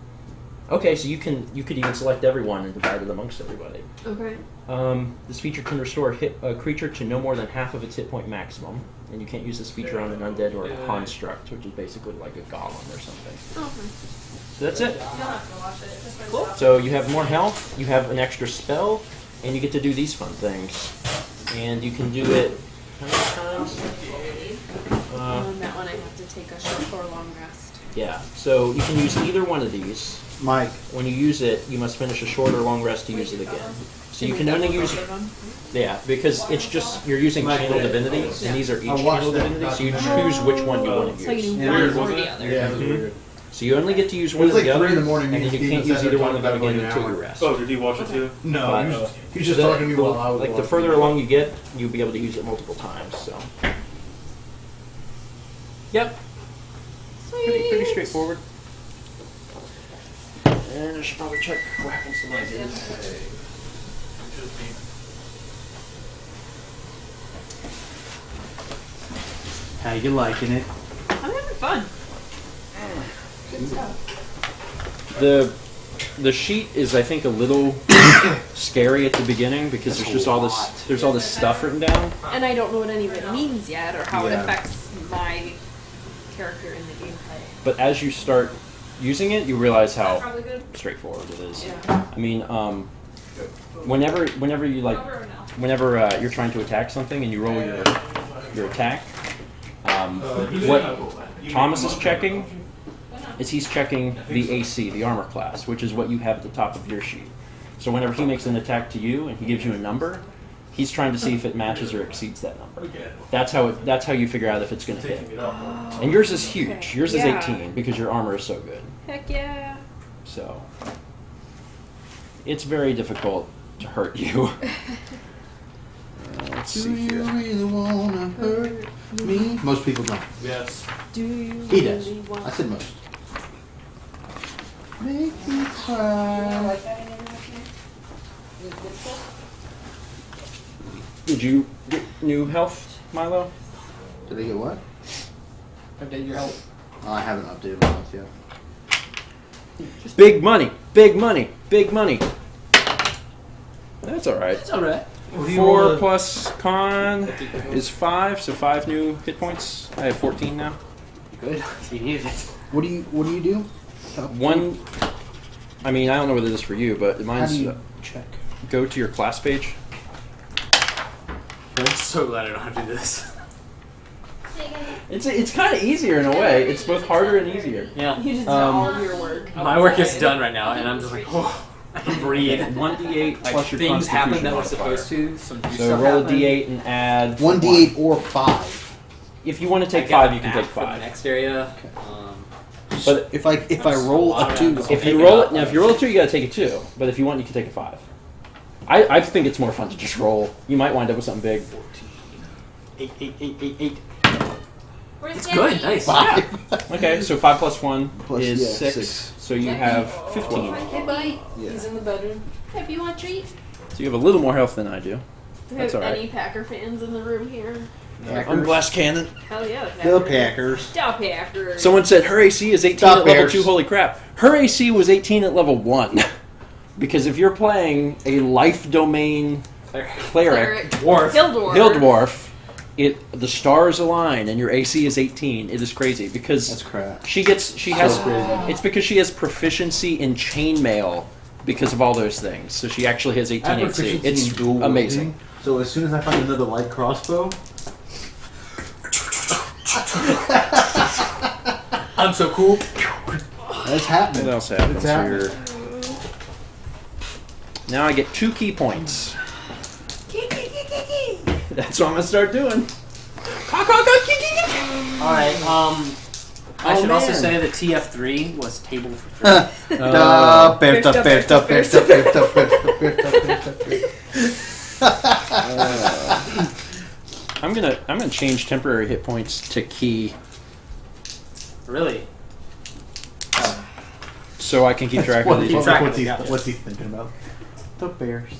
Speaker 3: Okay, so you could even select everyone and divide it amongst everybody.
Speaker 4: Okay.
Speaker 3: This feature can restore a creature to no more than half of its hit point maximum, and you can't use this feature on an undead or a construct, which is basically like a golem or something.
Speaker 4: Okay.
Speaker 3: So that's it. Cool. So you have more health, you have an extra spell, and you get to do these fun things. And you can do it how many times?
Speaker 4: On that one I have to take a short or long rest.
Speaker 3: Yeah, so you can use either one of these.
Speaker 9: Mike.
Speaker 3: When you use it, you must finish a short or long rest to use it again. So you can only use... Yeah, because it's just, you're using Channel Divinity, and these are each Channel Divinity, so you choose which one you want to
Speaker 4: So you
Speaker 3: use.
Speaker 4: do one or the other.
Speaker 9: Yeah, it was weird.
Speaker 3: So you only get to use one
Speaker 9: It
Speaker 3: or
Speaker 9: was
Speaker 3: the
Speaker 9: like
Speaker 3: other,
Speaker 9: 3 in the morning.
Speaker 3: and then you can't use either one of them again until you rest.
Speaker 5: Oh, did he watch it too?
Speaker 9: No, he was just talking to me while I was
Speaker 3: Like, the
Speaker 9: watching.
Speaker 3: further along you get, you'll be able to use it multiple times, so... Yep. Pretty straightforward. And I should probably check what happens to my did.
Speaker 6: How you liking it?
Speaker 4: I'm having fun.
Speaker 3: The sheet is, I think, a little scary at the beginning because there's all this stuff written down.
Speaker 4: And I don't know what any of it means yet or how it
Speaker 3: Yeah.
Speaker 4: affects my character in the gameplay.
Speaker 3: But as you start using it, you realize how
Speaker 7: Probably good.
Speaker 3: straightforward it is.
Speaker 4: Yeah.
Speaker 3: I mean, whenever you like, whenever you're trying to attack something and you roll your attack, what Thomas is checking is he's checking the AC, the armor class, which is what you have at the top of your sheet. So whenever he makes an attack to you and he gives you a number, he's trying to see if it matches or exceeds that number. That's how you figure out if it's going to hit. And yours is huge.
Speaker 4: Okay.
Speaker 3: Yours is
Speaker 4: Yeah.
Speaker 3: 18 because your armor is so good.
Speaker 4: Heck yeah.
Speaker 3: So it's very difficult to hurt you. Let's
Speaker 9: Do
Speaker 3: see
Speaker 9: you
Speaker 3: here.
Speaker 9: really wanna hurt me? Most people don't.
Speaker 5: Yes.
Speaker 4: Do you
Speaker 9: He does.
Speaker 4: really want
Speaker 9: I said most. Make me cry.
Speaker 3: Did you get new health, Milo?
Speaker 9: Did they get what?
Speaker 1: Update your health.
Speaker 9: Oh, I haven't updated my health yet.
Speaker 3: Big money, big money, big money. That's all right.
Speaker 1: It's alright.
Speaker 3: 4 plus con is 5, so 5 new hit points. I have 14 now.
Speaker 1: Good. You needed it.
Speaker 9: What do you do?
Speaker 3: One, I mean, I don't know what it is for you, but
Speaker 9: How
Speaker 3: mine's
Speaker 9: do you check?
Speaker 3: go to your class page.
Speaker 2: I'm so glad I don't have to do this.
Speaker 3: It's kind of easier in a way. It's both harder and easier.
Speaker 2: Yeah.
Speaker 4: You just did all of your work.
Speaker 2: My work is done right now, and I'm just like, oh, I can breathe.
Speaker 3: 1d8
Speaker 2: Like,
Speaker 3: plus your
Speaker 2: things happen
Speaker 3: constitution
Speaker 2: that were
Speaker 3: modifier.
Speaker 2: supposed to. Some new
Speaker 3: So
Speaker 2: stuff
Speaker 3: roll a
Speaker 2: happened.
Speaker 3: d8 and add
Speaker 9: 1d8 or 5.
Speaker 3: If you want to
Speaker 2: I
Speaker 3: take
Speaker 2: got
Speaker 3: 5, you can
Speaker 2: back
Speaker 3: take
Speaker 2: for the
Speaker 3: 5.
Speaker 2: next area.
Speaker 3: But
Speaker 9: If I roll a 2,
Speaker 3: if you roll it, now if you roll a 2, you gotta take a 2. But if you want, you can take a 5. I think it's more fun to just roll. You might wind up with something big.
Speaker 2: 8, 8, 8, 8, 8.
Speaker 7: Where's
Speaker 2: That's
Speaker 7: Daddy?
Speaker 2: good. Nice.
Speaker 3: Okay, so 5 plus 1
Speaker 9: Plus,
Speaker 3: is
Speaker 9: yeah,
Speaker 3: 6.
Speaker 9: 6.
Speaker 3: So you have 15.
Speaker 7: Hey, buddy.
Speaker 9: Yeah.
Speaker 2: He's in the bedroom.
Speaker 7: If you want a treat.
Speaker 3: So you have a little more health than I do.
Speaker 4: Do we
Speaker 3: That's
Speaker 4: have
Speaker 3: alright.
Speaker 4: any Packer fans in the room here?
Speaker 3: I'm glass cannon.
Speaker 4: Hell yeah.
Speaker 9: The Packers.
Speaker 4: Stop Packers.
Speaker 3: Someone said her AC is 18
Speaker 9: Stop
Speaker 3: at level
Speaker 9: Bears.
Speaker 3: 2. Holy crap. Her AC was 18 at level 1. Because if you're playing a life domain cleric,
Speaker 2: Dwarf.
Speaker 4: Hill dwarf.
Speaker 3: the stars align and your AC is 18. It is crazy because
Speaker 9: That's crap.
Speaker 3: she has
Speaker 9: crazy.
Speaker 3: it's because she has proficiency in chainmail because of all those things. So she actually has 18
Speaker 9: I have
Speaker 3: AC.
Speaker 9: proficiency
Speaker 3: It's
Speaker 9: in dual
Speaker 3: amazing.
Speaker 9: wielding, so as soon as I find another light crossbow,
Speaker 5: I'm so cool.
Speaker 9: that's happening.
Speaker 3: What else happens
Speaker 9: It's happening.
Speaker 3: here? Now I get 2 key points. That's what I'm gonna start doing.
Speaker 2: Alright, I should also
Speaker 9: man.
Speaker 2: say that TF3 was table for 3.
Speaker 3: I'm gonna change temporary hit points to key
Speaker 2: Really?
Speaker 3: so I can keep track of these.
Speaker 2: keep track of
Speaker 9: What's
Speaker 2: it,
Speaker 9: he
Speaker 2: yeah.
Speaker 9: what's he thinking about? The Bears.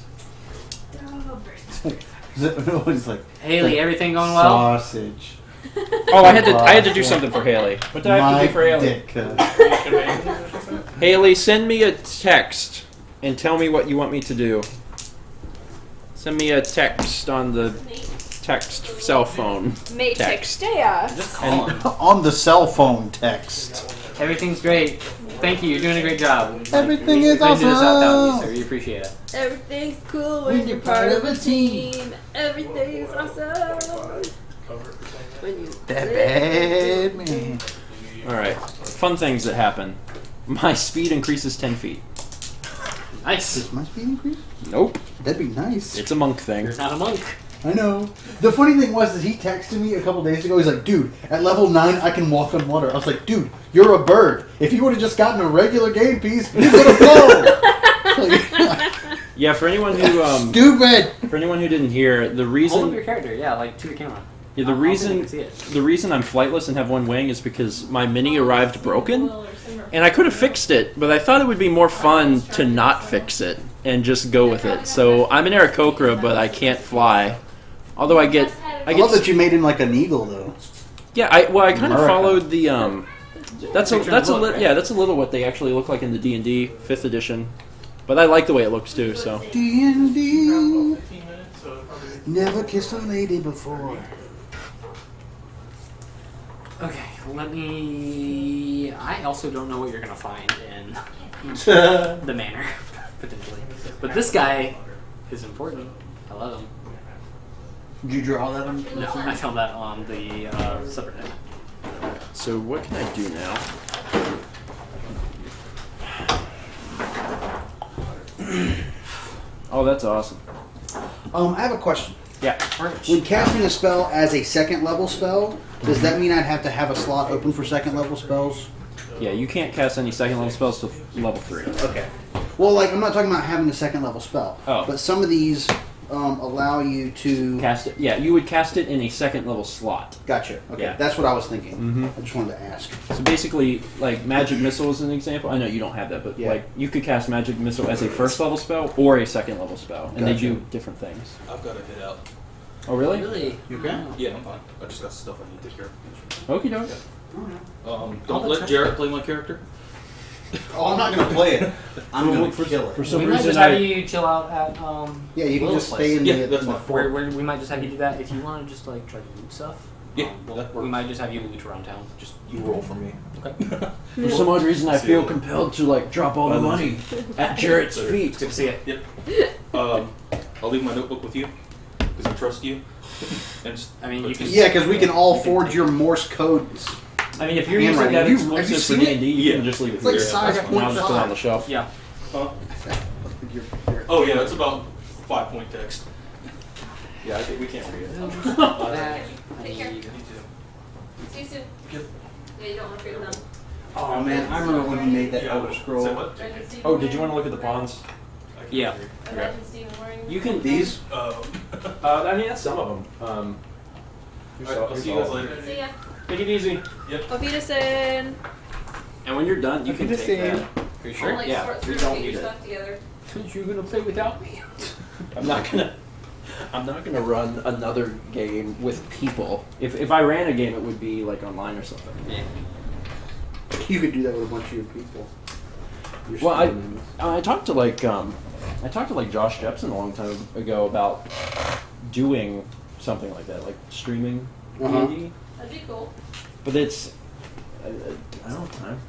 Speaker 9: No, he's like
Speaker 2: Haley, everything going well?
Speaker 9: sausage.
Speaker 3: Oh, I had to do something for Haley. What did I have to do for Haley?
Speaker 9: Dick.
Speaker 3: Haley, send me a text and tell me what you want me to do. Send me a text on the text cell phone.
Speaker 4: Matrix.
Speaker 3: Text.
Speaker 4: Yeah.
Speaker 2: Just call him.
Speaker 9: On the cell phone text.
Speaker 2: Everything's great. Thank you. You're doing a great job.
Speaker 9: Everything
Speaker 2: we
Speaker 9: is
Speaker 2: couldn't do this without you,
Speaker 9: awesome.
Speaker 2: sir. We appreciate it.
Speaker 4: Everything's cool when you're part of a team. Everything's awesome. When you
Speaker 9: That bad man.
Speaker 3: Alright. Fun things that happen. My speed increases 10 feet.
Speaker 2: Nice.
Speaker 9: Does my speed increase?
Speaker 3: Nope.
Speaker 9: That'd be nice.
Speaker 3: It's a monk thing.
Speaker 2: You're not a monk.
Speaker 9: I know. The funny thing was that he texted me a couple days ago. He's like, dude, at level 9, I can walk on water. I was like, dude, you're a bird. If you would have just gotten a regular game piece, you would have flown.
Speaker 3: Yeah, for anyone who
Speaker 9: Stupid.
Speaker 3: for anyone who didn't hear, the
Speaker 2: Hold up
Speaker 3: reason
Speaker 2: your character. Yeah, like to the camera.
Speaker 3: yeah, the
Speaker 2: I'll think
Speaker 3: reason
Speaker 2: you can see it.
Speaker 3: the reason I'm flightless and have one wing is because my mini arrived broken. And I could have fixed it, but I thought it would be more fun to not fix it and just go with it. So I'm an Aarakocra, but I can't fly. Although I get
Speaker 9: I love that you made him like an eagle, though.
Speaker 3: yeah, I kind of
Speaker 9: America.
Speaker 3: followed the that's a
Speaker 2: Picture of the look, right?
Speaker 3: yeah, that's a little what they actually look like in the D&D 5th edition. But I like the way it looks too, so
Speaker 9: D&D. Never kissed a lady before.
Speaker 2: Okay, let me. I also don't know what you're gonna find in the manor, potentially. But this guy is important. I love him.
Speaker 9: Did you draw that on?
Speaker 2: No, I found that on the subreddit.
Speaker 3: so what can I do now? Oh, that's awesome.
Speaker 9: I have a question.
Speaker 3: Yeah.
Speaker 9: When casting a spell as a second level spell, does that mean I'd have to have a slot open for second level spells?
Speaker 3: Yeah, you can't cast any second level spells till level 3.
Speaker 9: Okay. Well, like, I'm not talking about having a second level spell.
Speaker 3: Oh.
Speaker 9: But some of these allow you to...
Speaker 3: Cast it. Yeah, you would cast it in a second level slot.
Speaker 9: Gotcha. Okay,
Speaker 3: Yeah.
Speaker 9: that's what I was thinking.
Speaker 3: Mhm.
Speaker 9: I just wanted to ask.
Speaker 3: So basically, like magic missile is an example. I know you don't have that, but
Speaker 9: Yeah.
Speaker 3: like you could cast magic missile as a first level spell or a second level spell, and they
Speaker 9: Gotcha.
Speaker 3: do different things.
Speaker 5: I've got to head out.
Speaker 3: Oh, really?
Speaker 2: Really?
Speaker 9: You okay?
Speaker 5: Yeah, I'm fine. I just got stuff I need to take care of.
Speaker 3: Okie doke.
Speaker 5: Don't let Jarrett play my character.
Speaker 9: Oh, I'm not going to play it. I'm going to kill it.
Speaker 3: For some
Speaker 2: we might
Speaker 3: reason,
Speaker 2: just have you chill out at
Speaker 9: Yeah, you can
Speaker 2: Will's
Speaker 9: just
Speaker 2: place.
Speaker 9: stay in
Speaker 5: Yeah,
Speaker 9: the,
Speaker 5: that's fine.
Speaker 9: fort.
Speaker 2: We might just have you do that if you want to just like try to loot stuff.
Speaker 5: Yeah,
Speaker 2: we
Speaker 5: that works.
Speaker 2: might just have you loot around town. Just
Speaker 5: You roll for me.
Speaker 2: okay.
Speaker 3: For some odd reason, I feel compelled to like drop all the money at Jarrett's feet.
Speaker 2: It's good to see you.
Speaker 5: Yep. I'll leave my notebook with you because I trust you. And
Speaker 2: I mean, you can.
Speaker 9: Yeah, because we can all forge your Morse codes.
Speaker 3: I mean, if you're using that
Speaker 9: Have you
Speaker 3: exclusive for
Speaker 9: seen it?
Speaker 3: D&D, you
Speaker 5: Yeah.
Speaker 3: can just leave it
Speaker 9: It's like
Speaker 3: here.
Speaker 9: size
Speaker 3: And I'll just put it on the
Speaker 9: 0.5.
Speaker 3: shelf.
Speaker 2: Yeah.
Speaker 5: Oh yeah, it's about 5-point text.
Speaker 3: Yeah, we can't read it.
Speaker 7: Take care.
Speaker 5: You too.
Speaker 7: See you soon. Yeah, you don't want to forget them.
Speaker 9: Oh, man, I remember when we made that Elder
Speaker 5: Say
Speaker 9: Scroll.
Speaker 5: what?
Speaker 7: Imagine Stephen
Speaker 3: Oh, did you
Speaker 7: wearing-
Speaker 3: want to look at the pawns?
Speaker 5: I can't
Speaker 2: Yeah.
Speaker 5: read.
Speaker 7: Imagine Stephen wearing.
Speaker 3: You can
Speaker 9: These?
Speaker 3: I mean, that's some of them.
Speaker 5: Alright, I'll see you guys later.
Speaker 7: See ya.
Speaker 3: Take it easy.
Speaker 4: Auf Wiedersehen.
Speaker 3: And when you're done, you
Speaker 9: Auf
Speaker 3: can take
Speaker 9: Wiedersehen.
Speaker 3: that. Are you sure?
Speaker 7: Like,
Speaker 3: Yeah.
Speaker 7: sort
Speaker 3: We
Speaker 7: through,
Speaker 3: don't
Speaker 7: get
Speaker 3: need
Speaker 7: your
Speaker 3: it.
Speaker 7: stuff together.
Speaker 2: You're gonna play without me?
Speaker 3: I'm not gonna run another game with people. If I ran a game, it would be like online or something.
Speaker 2: Yeah.
Speaker 9: You could do that with a bunch of your people. Your
Speaker 3: Well,
Speaker 9: students.
Speaker 3: I talked to like Josh Jepson a long time ago about doing something like that, like streaming
Speaker 9: Uh-huh.
Speaker 3: D&D.
Speaker 7: That'd be cool.
Speaker 3: But it's I don't have time.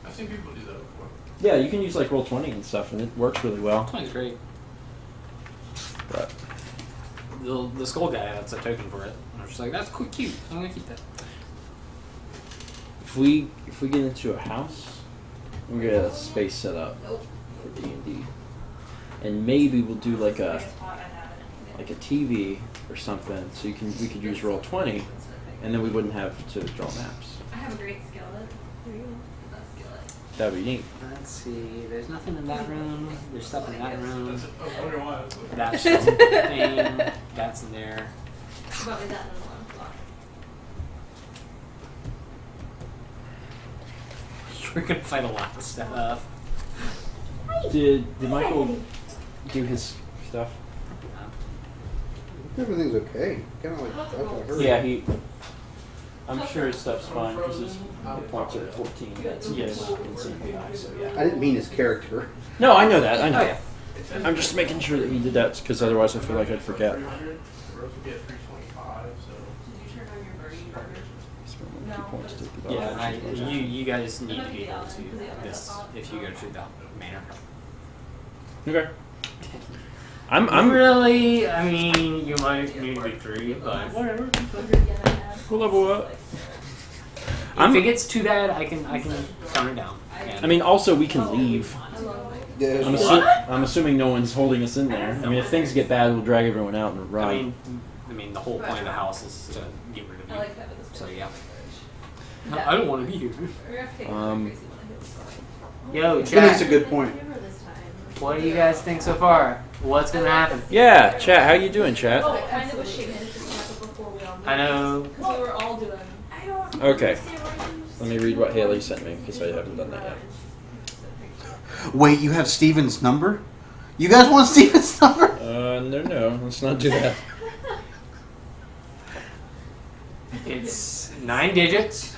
Speaker 5: I've seen people do that before.
Speaker 3: Yeah, you can use like Roll20 and stuff, and it works really well.
Speaker 2: That's great.
Speaker 3: But
Speaker 2: The skull guy, that's a token for it. And I was just like, that's quite cute. I'm gonna keep that.
Speaker 3: if we get into a house, we'll get a space set up
Speaker 7: Nope.
Speaker 3: for D&D, and maybe we'll do like a TV or something, so we could use Roll20, and then we wouldn't have to draw maps.
Speaker 7: I have a great skillet. Not skillet.
Speaker 3: That'd be neat.
Speaker 2: Let's see. There's nothing in that room. There's stuff in that room.
Speaker 5: I was wondering why.
Speaker 2: That's thing. That's in there.
Speaker 7: Probably that one.
Speaker 2: We're gonna fight a lot of stuff.
Speaker 3: Did Michael do his stuff?
Speaker 9: Everything's okay. Kind of like hurt.
Speaker 3: Yeah, I'm sure his stuff's fine because his hit points are at 14. That's
Speaker 2: Yes.
Speaker 3: insanely high. So yeah.
Speaker 9: I didn't mean his character.
Speaker 3: No, I know that. I know.
Speaker 2: Oh, yeah.
Speaker 3: I'm just making sure that he did that because otherwise I feel like I'd forget.
Speaker 1: 300, the rose would be at 325, so.
Speaker 7: Did you turn on your birdie burger?
Speaker 3: Spend 1 key point to take the
Speaker 2: Yeah,
Speaker 3: dog.
Speaker 2: and you guys need to be able to do this if you go to the manor.
Speaker 3: Okay. I'm
Speaker 2: really. I mean, you might need to be 3, but whatever.
Speaker 3: We'll level up.
Speaker 2: If it gets too bad, I can tone it down.
Speaker 3: I mean, also we can leave.
Speaker 9: Yeah,
Speaker 3: I'm assuming no one's holding us in there. I mean, if things get bad, we'll drag everyone out and ride.
Speaker 2: I mean, the whole point of the house is to get rid of
Speaker 7: I
Speaker 2: you.
Speaker 7: like that with this.
Speaker 2: So yeah. I don't want to be here.
Speaker 7: We're gonna have to take
Speaker 3: Um,
Speaker 7: another crazy one.
Speaker 2: Yo,
Speaker 9: He makes a
Speaker 2: chat.
Speaker 9: good point.
Speaker 2: What do you guys think so far? What's gonna happen?
Speaker 3: Yeah, chat. How you doing, chat?
Speaker 7: Oh, it kind of was shaken. It just happened before we all moved.
Speaker 2: I know.
Speaker 7: Because we were all doing.
Speaker 3: Okay. Let me read what Haley sent me because I haven't done that yet.
Speaker 9: Wait, you have Steven's number? You guys want Steven's number?
Speaker 3: No. Let's not do that.
Speaker 2: It's 9 digits.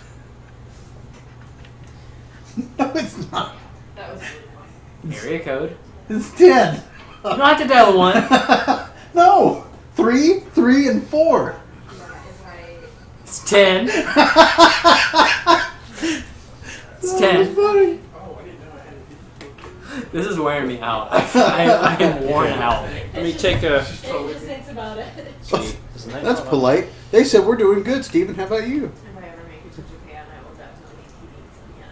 Speaker 9: No, it's not.
Speaker 7: That was really funny.
Speaker 2: Area code.
Speaker 9: It's 10.
Speaker 2: You don't have to dial 1.
Speaker 9: No. 3, 3, and 4.
Speaker 2: It's 10. It's 10.
Speaker 9: Funny.
Speaker 2: This is wearing me out. I'm worn out.
Speaker 3: Let me take a.
Speaker 7: It just thinks about it.
Speaker 9: That's polite. They said we're doing good, Steven. How about you?
Speaker 10: If I ever make it to Japan, I will definitely meet some yen.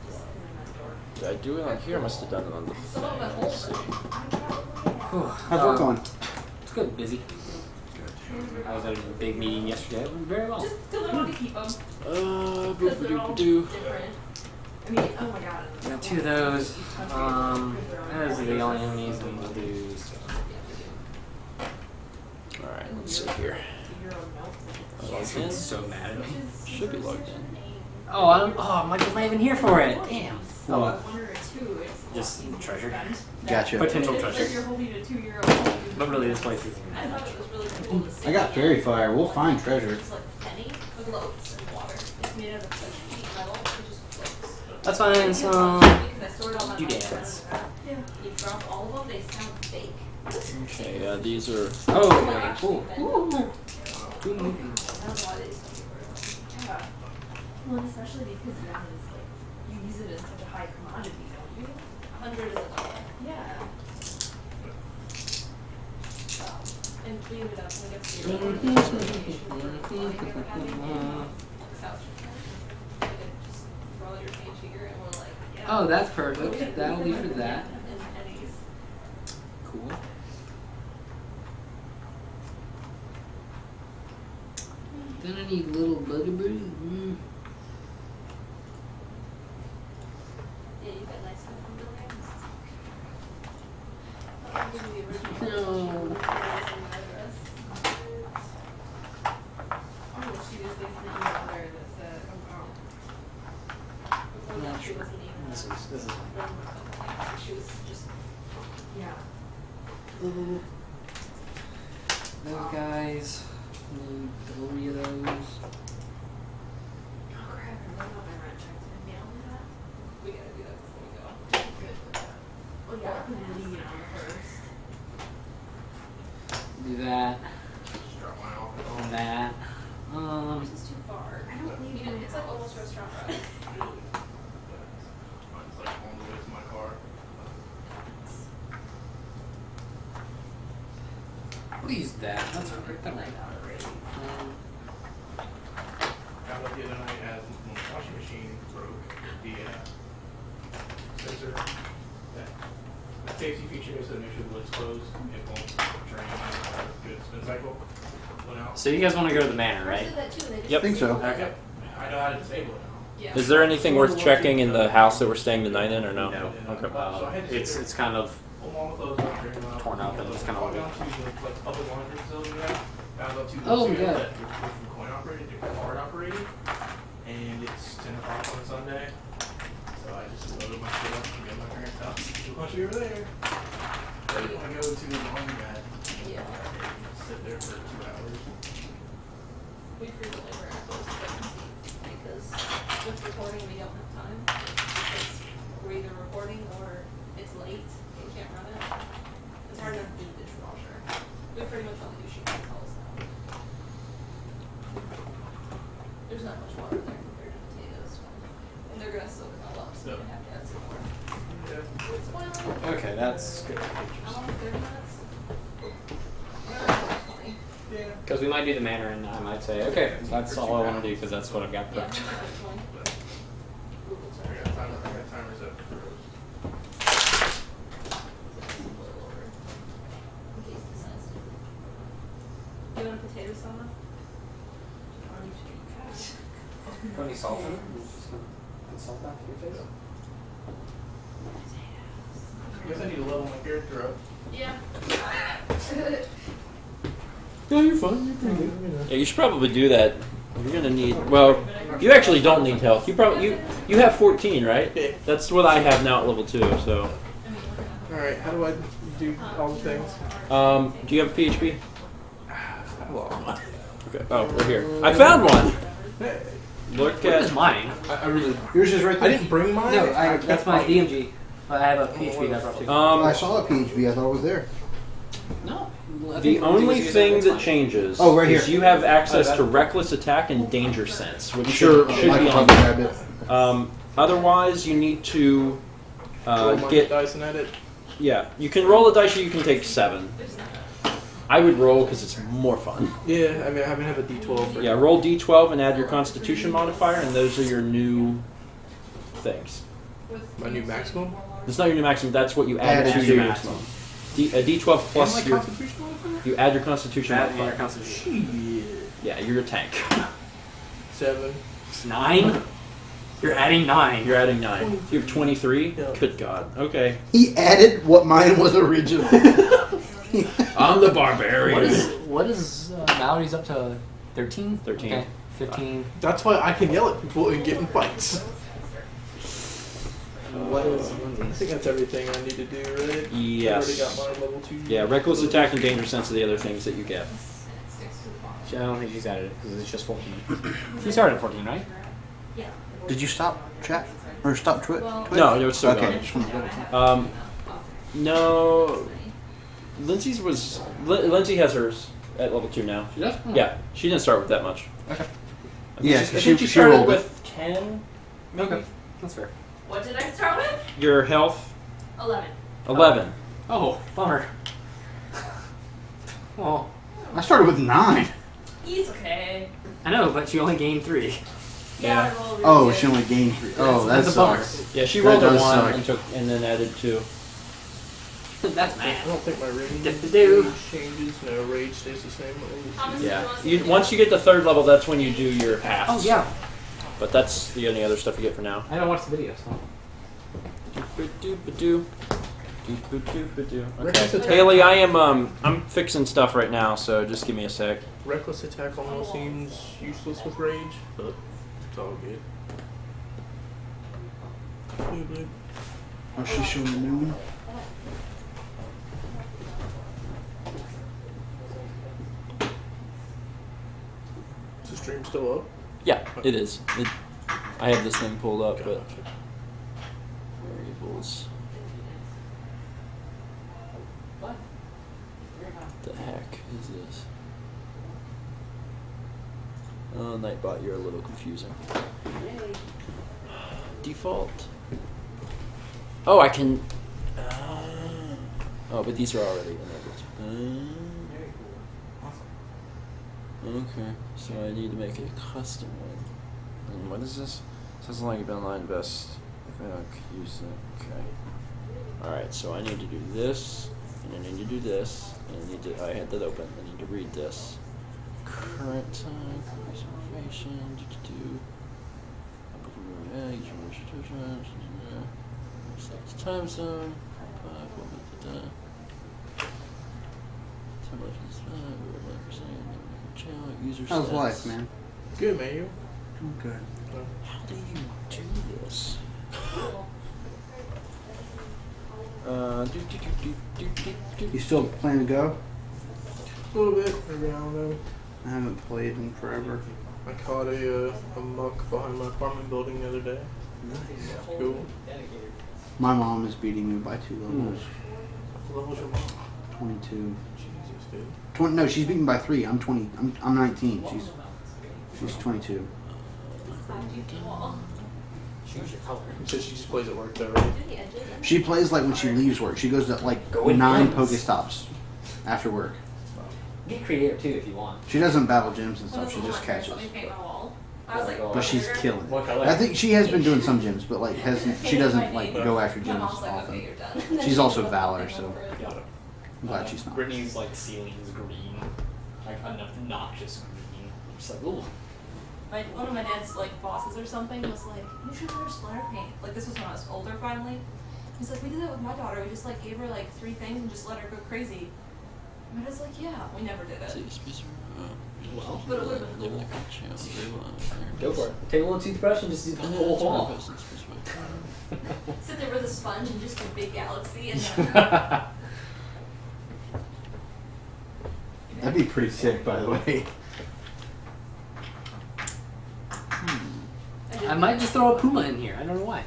Speaker 10: Just in my door.
Speaker 3: Did I do it on here? I must have done it on the
Speaker 7: Some of them
Speaker 3: Let's see.
Speaker 9: How's work going?
Speaker 2: It's good. Busy. I was at a big meeting yesterday. It went very well.
Speaker 7: Just because I want to keep them.
Speaker 3: Because
Speaker 7: they're all different. I mean, oh my god.
Speaker 2: Got 2 of those. Those are the only enemies we need to do. So.
Speaker 3: Alright, let's see here.
Speaker 2: He's so mad at me.
Speaker 3: Should be logged in.
Speaker 2: Oh, Michael's not even here for it. Damn. Oh, well.
Speaker 10: One or two, it's
Speaker 2: Just treasure.
Speaker 9: Gotcha.
Speaker 2: Potential
Speaker 10: it's like
Speaker 2: treasure.
Speaker 10: you're holding a 2-year-old.
Speaker 2: But really, this place is.
Speaker 7: I thought it was really cool to see.
Speaker 9: I got fairy fire. We'll find treasure.
Speaker 7: It's like penny floats in water. It's made out of like sheet metal. It just floats.
Speaker 2: That's fine. So.
Speaker 7: Because I stored all my
Speaker 2: doodads.
Speaker 7: Yeah. You drop all of them, they sound fake.
Speaker 3: Okay, yeah, these are.
Speaker 2: Oh, cool.
Speaker 7: That's why they yeah. Well, and especially because yen is like, you use it in such a high commodity, don't you? 100 is $1. Yeah. And we ended up when it's the just roll your change here and we're like, yeah.
Speaker 2: Oh, that's perfect. That'll be for that.
Speaker 7: And pennies.
Speaker 2: Cool. Then I need little bugaboos.
Speaker 7: Yeah, you got nice stuff from buildings. I'll give you the original.
Speaker 2: No.
Speaker 7: Oh, she was thinking she wasn't even.
Speaker 2: This is.
Speaker 7: She was just. Yeah.
Speaker 2: Those guys need 3 of those.
Speaker 7: Oh crap! I don't know my rent check. Did I mail that? We gotta do that before we go. Good with that. Well, yeah, I'm gonna leave it on the first.
Speaker 2: Do that.
Speaker 1: Just drop mine off.
Speaker 2: On that.
Speaker 7: This is too far. I don't leave it. It's like almost restaurant road.
Speaker 1: Mine's like on the way to my car.
Speaker 2: Please, that. That's right. That might
Speaker 1: Found out the other night as when the washing machine broke, the sensor, that safety feature is to make sure the lid's closed, it won't drain a good spin cycle. Went out.
Speaker 2: So you guys want to go to the manor, right?
Speaker 7: Did that too, and they just
Speaker 3: Yep.
Speaker 9: Think so.
Speaker 2: Okay.
Speaker 1: I know how to disable it now.
Speaker 7: Yeah.
Speaker 3: Is there anything worth checking in the house that we're staying the night in, or no?
Speaker 2: No.
Speaker 3: Okay.
Speaker 2: It's kind of
Speaker 1: Pull all the clothes up, drain them out.
Speaker 2: Torn up and just kinda
Speaker 1: Walk down to the public laundry facility there. Found out two
Speaker 2: Oh,
Speaker 1: weeks ago
Speaker 2: yeah.
Speaker 1: that it's from coin operated to card operated, and it's 10 o'clock on a Sunday. So I just loaded my shit up and go to my parents' house. Once we were there, I didn't want to go to the laundromat.
Speaker 7: Yeah.
Speaker 1: Sit there for 2 hours.
Speaker 7: We frequently wear our clothes because with recording we don't have time. Because we're either recording or it's late. We can't run it. It's hard enough to do the dishwasher. We pretty much only do sheet metal towels now. There's not much water there compared to potatoes. And they're gonna soak it all up, so we have to add some more.
Speaker 1: Yeah.
Speaker 7: It's boiling.
Speaker 2: okay. That's good.
Speaker 7: I'm on 30 minutes. We're 20.
Speaker 1: Yeah.
Speaker 2: Because we might do the manor, and I might say, okay, that's all I want to do because that's what I've got
Speaker 7: Yeah,
Speaker 2: booked.
Speaker 1: I got timers up for those.
Speaker 7: You want a potato salad?
Speaker 2: Put any salt in it? Salt back to your face?
Speaker 1: I guess I need to level my character up.
Speaker 7: Yeah.
Speaker 1: Yeah, you're fine. You're pretty good. You know.
Speaker 3: Yeah, you should probably do that. You're gonna need. Well, you actually don't need health. You have 14, right?
Speaker 1: Yeah.
Speaker 3: That's what I have now at level 2. So,
Speaker 1: All right. How do I do all the things?
Speaker 3: do you have a PHP? Okay. Oh, right here. I found one. Look
Speaker 2: What is
Speaker 3: at.
Speaker 2: mine?
Speaker 1: I really.
Speaker 9: Yours is right there.
Speaker 1: I didn't bring mine.
Speaker 2: No,
Speaker 1: I
Speaker 2: that's my DMG. But I have a PHP that I brought too.
Speaker 9: I saw a PHB. I thought it was there.
Speaker 2: No.
Speaker 3: The only thing that changes
Speaker 9: Oh, right
Speaker 3: is
Speaker 9: here.
Speaker 3: you have access to reckless attack and danger sense, which
Speaker 9: Sure,
Speaker 3: should
Speaker 9: I
Speaker 3: be
Speaker 9: can
Speaker 3: on
Speaker 9: probably grab it.
Speaker 3: Otherwise, you need to
Speaker 1: roll my
Speaker 3: get.
Speaker 1: dice and edit.
Speaker 3: Yeah, you can roll a dice. Or you can take 7. I would roll because it's more fun.
Speaker 1: Yeah, I mean, I haven't have a D12. For
Speaker 3: Yeah, roll d12 and add your Constitution modifier, and those are your new things.
Speaker 1: my new maximum.
Speaker 3: It's not your new maximum. That's what you add
Speaker 9: Add
Speaker 3: to
Speaker 9: to
Speaker 3: your
Speaker 9: your
Speaker 3: maximum. A d12 plus
Speaker 1: And my
Speaker 3: your.
Speaker 1: constitution modifier?
Speaker 3: You add your Constitution
Speaker 2: That and your
Speaker 3: modifier.
Speaker 2: Constitution.
Speaker 3: Yeah, you're a tank.
Speaker 1: 7.
Speaker 2: 9? You're adding 9.
Speaker 3: You're adding 9. You have 23?
Speaker 1: Yeah.
Speaker 3: Good God. Okay.
Speaker 9: He added what mine was original.
Speaker 3: I'm the barbarian.
Speaker 2: What is Mallory's up to? 13?
Speaker 3: 13.
Speaker 2: Okay. 15.
Speaker 1: That's why I can yell at people and get in fights.
Speaker 2: What is
Speaker 1: I
Speaker 2: Lindsay's?
Speaker 1: think that's everything I need to do, right?
Speaker 3: Yes.
Speaker 1: I already got mine level 2.
Speaker 3: Yeah, reckless attack and danger sense are the other things that you get.
Speaker 2: I don't think she's added it because it's just 14. She started at 14, right?
Speaker 9: Did you stop chat or stop Twitch?
Speaker 3: No, it was still
Speaker 9: Okay.
Speaker 3: going.
Speaker 9: Just wanted to double check.
Speaker 3: No. Lindsay's was. Lindsay has hers at level 2 now.
Speaker 2: She does?
Speaker 3: Yeah, she didn't start with that much.
Speaker 2: Okay.
Speaker 9: Yeah,
Speaker 3: I
Speaker 9: she-
Speaker 3: think she
Speaker 9: she
Speaker 3: started
Speaker 9: rolled it.
Speaker 3: with 10. Maybe.
Speaker 2: Okay. That's fair.
Speaker 7: What did I start with?
Speaker 3: Your health
Speaker 7: 11.
Speaker 3: 11.
Speaker 2: Oh, bummer. Well,
Speaker 9: I started with 9.
Speaker 7: He's okay.
Speaker 2: I know, but you only gained 3.
Speaker 3: Yeah.
Speaker 7: I rolled really
Speaker 9: Oh,
Speaker 7: good.
Speaker 9: she only gained 3. Oh, that
Speaker 2: That's a bummer.
Speaker 9: sucks.
Speaker 3: Yeah, she
Speaker 9: That
Speaker 3: rolled a
Speaker 9: does
Speaker 3: 1
Speaker 9: suck.
Speaker 3: and took and then added 2.
Speaker 2: That's
Speaker 1: I
Speaker 2: mad.
Speaker 1: don't think my range
Speaker 2: Do-do-do.
Speaker 1: changes. No, rage stays the same.
Speaker 7: Thomas,
Speaker 3: Yeah.
Speaker 7: you want to
Speaker 3: You,
Speaker 7: see
Speaker 3: once you get to 3rd level, that's when you do your paths.
Speaker 2: Oh, yeah.
Speaker 3: But that's the only other stuff you get for now.
Speaker 2: I haven't watched the video, so.
Speaker 3: Doop-a-doop-a-doo. Doop-a-doop-a-doo.
Speaker 1: Reckless
Speaker 3: Okay.
Speaker 1: attack.
Speaker 3: Haley, I'm fixing stuff right now, so just give me a sec.
Speaker 1: Reckless attack almost seems useless with rage, but it's all good.
Speaker 9: Oh, she's showing the new one.
Speaker 5: Is the stream still up?
Speaker 3: Yeah, it is. I have this thing pulled up, but variables. What the heck is this? Oh, Nightbot, you're a little confusing. Default. Oh, I can. Oh, but these are already enabled. Okay, so I need to make a custom one. And what is this? It says like online best. Use it. Okay. Alright, so I need to do this, and I need to do this, and I need to. I had that open. I need to read this. Current time, reservation, time zone. User
Speaker 9: How's
Speaker 3: stats.
Speaker 9: life, man?
Speaker 1: Good, man. You?
Speaker 9: I'm good.
Speaker 3: How do you do this?
Speaker 9: You still plan to go?
Speaker 1: A little bit. Every now and then.
Speaker 9: I haven't played in forever.
Speaker 1: I caught a muck behind my apartment building the other day.
Speaker 9: Nice.
Speaker 1: Cool.
Speaker 9: My mom is beating me by 2 levels.
Speaker 1: What level's your mom?
Speaker 9: 22.
Speaker 1: Jesus, dude.
Speaker 9: 20, no, she's beaten by 3. I'm 20. I'm 19. She's 22.
Speaker 1: You said she just plays at work though, right?
Speaker 9: She plays like when she leaves work. She goes to like 9 Pokestops after work.
Speaker 2: Get creative too if you want.
Speaker 9: She doesn't battle gyms and stuff. She just catches. But she's killing it. I think she has been doing some gyms, but like she doesn't like go after gyms often. She's also Valor, so I'm glad she's not.
Speaker 2: Brittany's like ceiling's green, like an obnoxious green. I'm just like, ooh.
Speaker 7: One of my dad's like bosses or something was like, you should wear splatter paint. Like this was when I was older finally. He's like, we did that with my daughter. We just like gave her like 3 things and just let her go crazy. My dad's like, yeah, we never did it. But it would have been cool.
Speaker 2: Go for it. Take a little toothbrush and just do the whole wall.
Speaker 7: Sit there with a sponge and just a big galaxy and
Speaker 9: That'd be pretty sick, by the way.
Speaker 2: I might just throw a puma in here. I don't know why.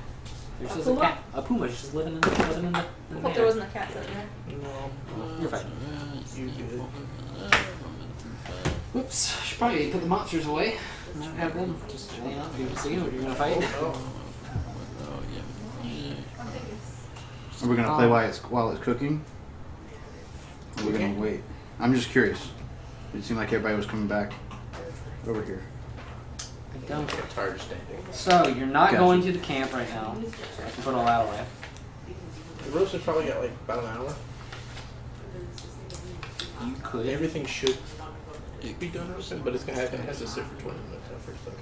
Speaker 2: There's just a cat. A puma just living in the
Speaker 7: I hope there wasn't a cat sitting there.
Speaker 1: No.
Speaker 2: You're fine.
Speaker 1: You good.
Speaker 2: Whoops. Should probably put the monsters away. Not have them just hang out and see what you're gonna fight.
Speaker 9: Are we gonna play while it's cooking? Or are we gonna wait? I'm just curious. It seemed like everybody was coming back over here.
Speaker 2: I don't.
Speaker 1: I'm tired of standing.
Speaker 2: So you're not
Speaker 9: Gotcha.
Speaker 2: going to the camp right now. So I can put all that away.
Speaker 1: The roast has probably got like about an hour.
Speaker 2: You could.
Speaker 1: Everything should be done roasting, but it has to sit for 20 minutes after it's done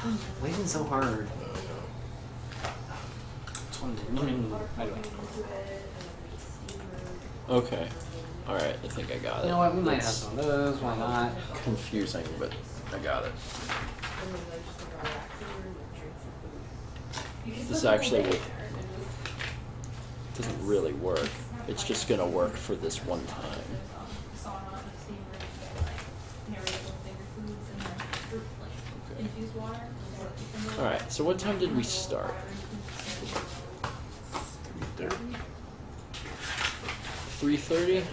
Speaker 1: cooking.
Speaker 2: Waiting so hard.
Speaker 1: I don't know.
Speaker 3: Okay. Alright, I think I got it.
Speaker 2: You know what? We might have
Speaker 3: It's
Speaker 2: some of those. Why not?
Speaker 3: confusing, but I got it. This actually doesn't really work. It's just gonna work for this one time. Okay. Alright, so what time did we start? 3:30?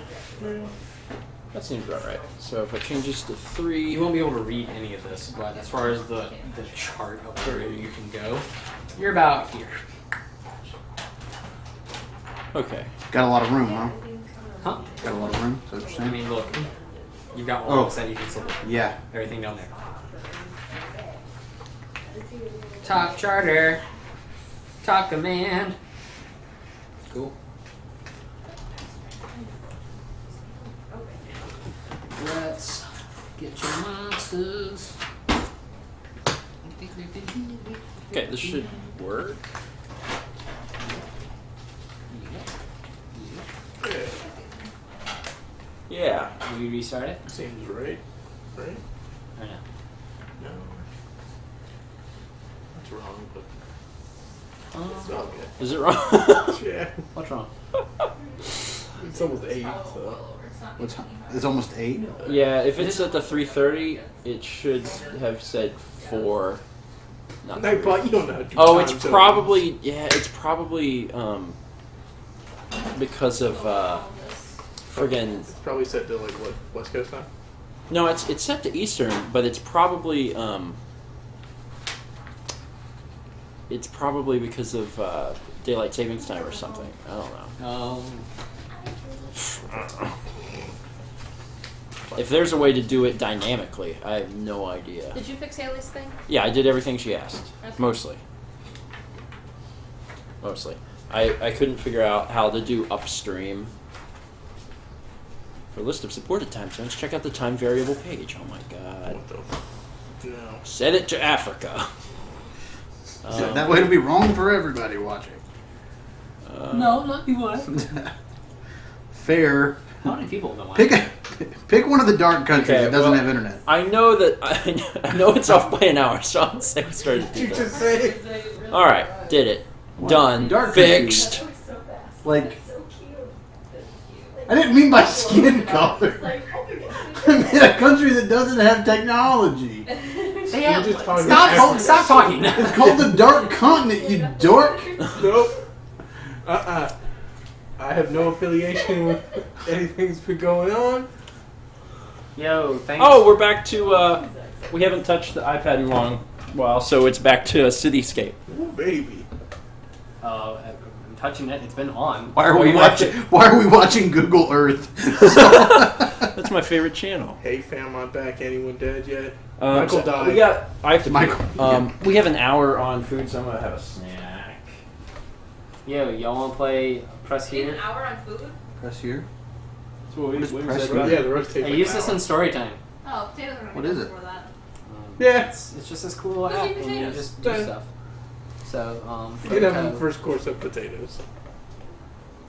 Speaker 3: That seems about right. So if I change this to 3...
Speaker 2: You won't be able to read any of this, but as far as the chart of where you can go, you're about here.
Speaker 3: Okay.
Speaker 9: Got a lot of room, huh?
Speaker 2: Huh?
Speaker 9: Got a lot of room. Is that what you're
Speaker 2: I
Speaker 9: saying?
Speaker 2: mean, look, you've got all that you can sit with.
Speaker 9: Yeah.
Speaker 2: Everything down there. Talk charter. Talk command. Cool. Let's get your monsters.
Speaker 3: Okay, this should work. Yeah.
Speaker 2: Will you restart it?
Speaker 1: Seems right. Right?
Speaker 2: Or no?
Speaker 1: No. That's wrong, but It's all good.
Speaker 3: Is it wrong?
Speaker 1: Yeah.
Speaker 2: What's wrong?
Speaker 1: It's almost 8, so.
Speaker 9: It's almost 8.
Speaker 3: Yeah, if it's at the 3:30, it should have said 4. Not
Speaker 1: No,
Speaker 3: 3.
Speaker 1: but you don't know.
Speaker 3: Oh, it's probably because of friggin'
Speaker 1: It's probably set to like what, West Coast time?
Speaker 3: no, it's set to Eastern, but it's probably because of daylight savings time or something. I don't know. If there's a way to do it dynamically, I have no idea.
Speaker 7: Did you fix Haley's thing?
Speaker 3: Yeah, I did everything she asked.
Speaker 7: Okay.
Speaker 3: Mostly. I couldn't figure out how to do upstream. For a list of supported time zones, check out the time variable page. Oh my god.
Speaker 1: What the? No.
Speaker 3: Set it to Africa.
Speaker 9: That way it'll be wrong for everybody watching.
Speaker 2: No, not you would.
Speaker 9: Fair.
Speaker 2: How many people have been watching?
Speaker 9: Pick one of the dark countries
Speaker 3: Okay,
Speaker 9: that doesn't
Speaker 3: well,
Speaker 9: have internet.
Speaker 3: I know that I know it's off by an hour, so I'm saying start to do
Speaker 1: You
Speaker 3: that.
Speaker 1: just say.
Speaker 3: All right, did it. Done.
Speaker 9: Dark
Speaker 3: Fixed.
Speaker 9: Like, I didn't mean by skin color. I meant a country that doesn't have technology.
Speaker 2: Yeah,
Speaker 1: just talking
Speaker 2: stop talking.
Speaker 9: It's called the Dark Continent, you dork.
Speaker 1: Nope. I have no affiliation with anything that's been going on.
Speaker 2: Yo, thanks.
Speaker 3: Oh, we're back to. We haven't touched the iPad in a long while, so it's back to a cityscape.
Speaker 1: Ooh, baby.
Speaker 2: I'm touching it. It's been on.
Speaker 9: Why are
Speaker 3: Well,
Speaker 9: we
Speaker 3: you have
Speaker 9: watching? Why are we watching Google Earth?
Speaker 3: That's my favorite channel.
Speaker 1: Hey fam, I'm back. Anyone dead yet? Michael
Speaker 3: So
Speaker 1: died.
Speaker 3: I have to.
Speaker 9: Michael,
Speaker 3: We have an hour on food, so I'm gonna have a snack.
Speaker 2: Yo, y'all want to play Press
Speaker 7: Need an
Speaker 2: Here?
Speaker 7: hour on food?
Speaker 9: Press here.
Speaker 3: So what
Speaker 9: is
Speaker 3: was
Speaker 9: press
Speaker 3: that
Speaker 9: here?
Speaker 3: about?
Speaker 1: Yeah, the roast tape.
Speaker 2: I use this in story time.
Speaker 7: Oh, potatoes are
Speaker 9: What is it?
Speaker 7: before that.
Speaker 1: Yeah.
Speaker 2: It's just this cool little
Speaker 7: Let's
Speaker 2: app,
Speaker 7: eat
Speaker 2: and you
Speaker 7: potatoes.
Speaker 2: just do
Speaker 1: Yeah.
Speaker 2: stuff. So,
Speaker 1: You can have the first course of potatoes.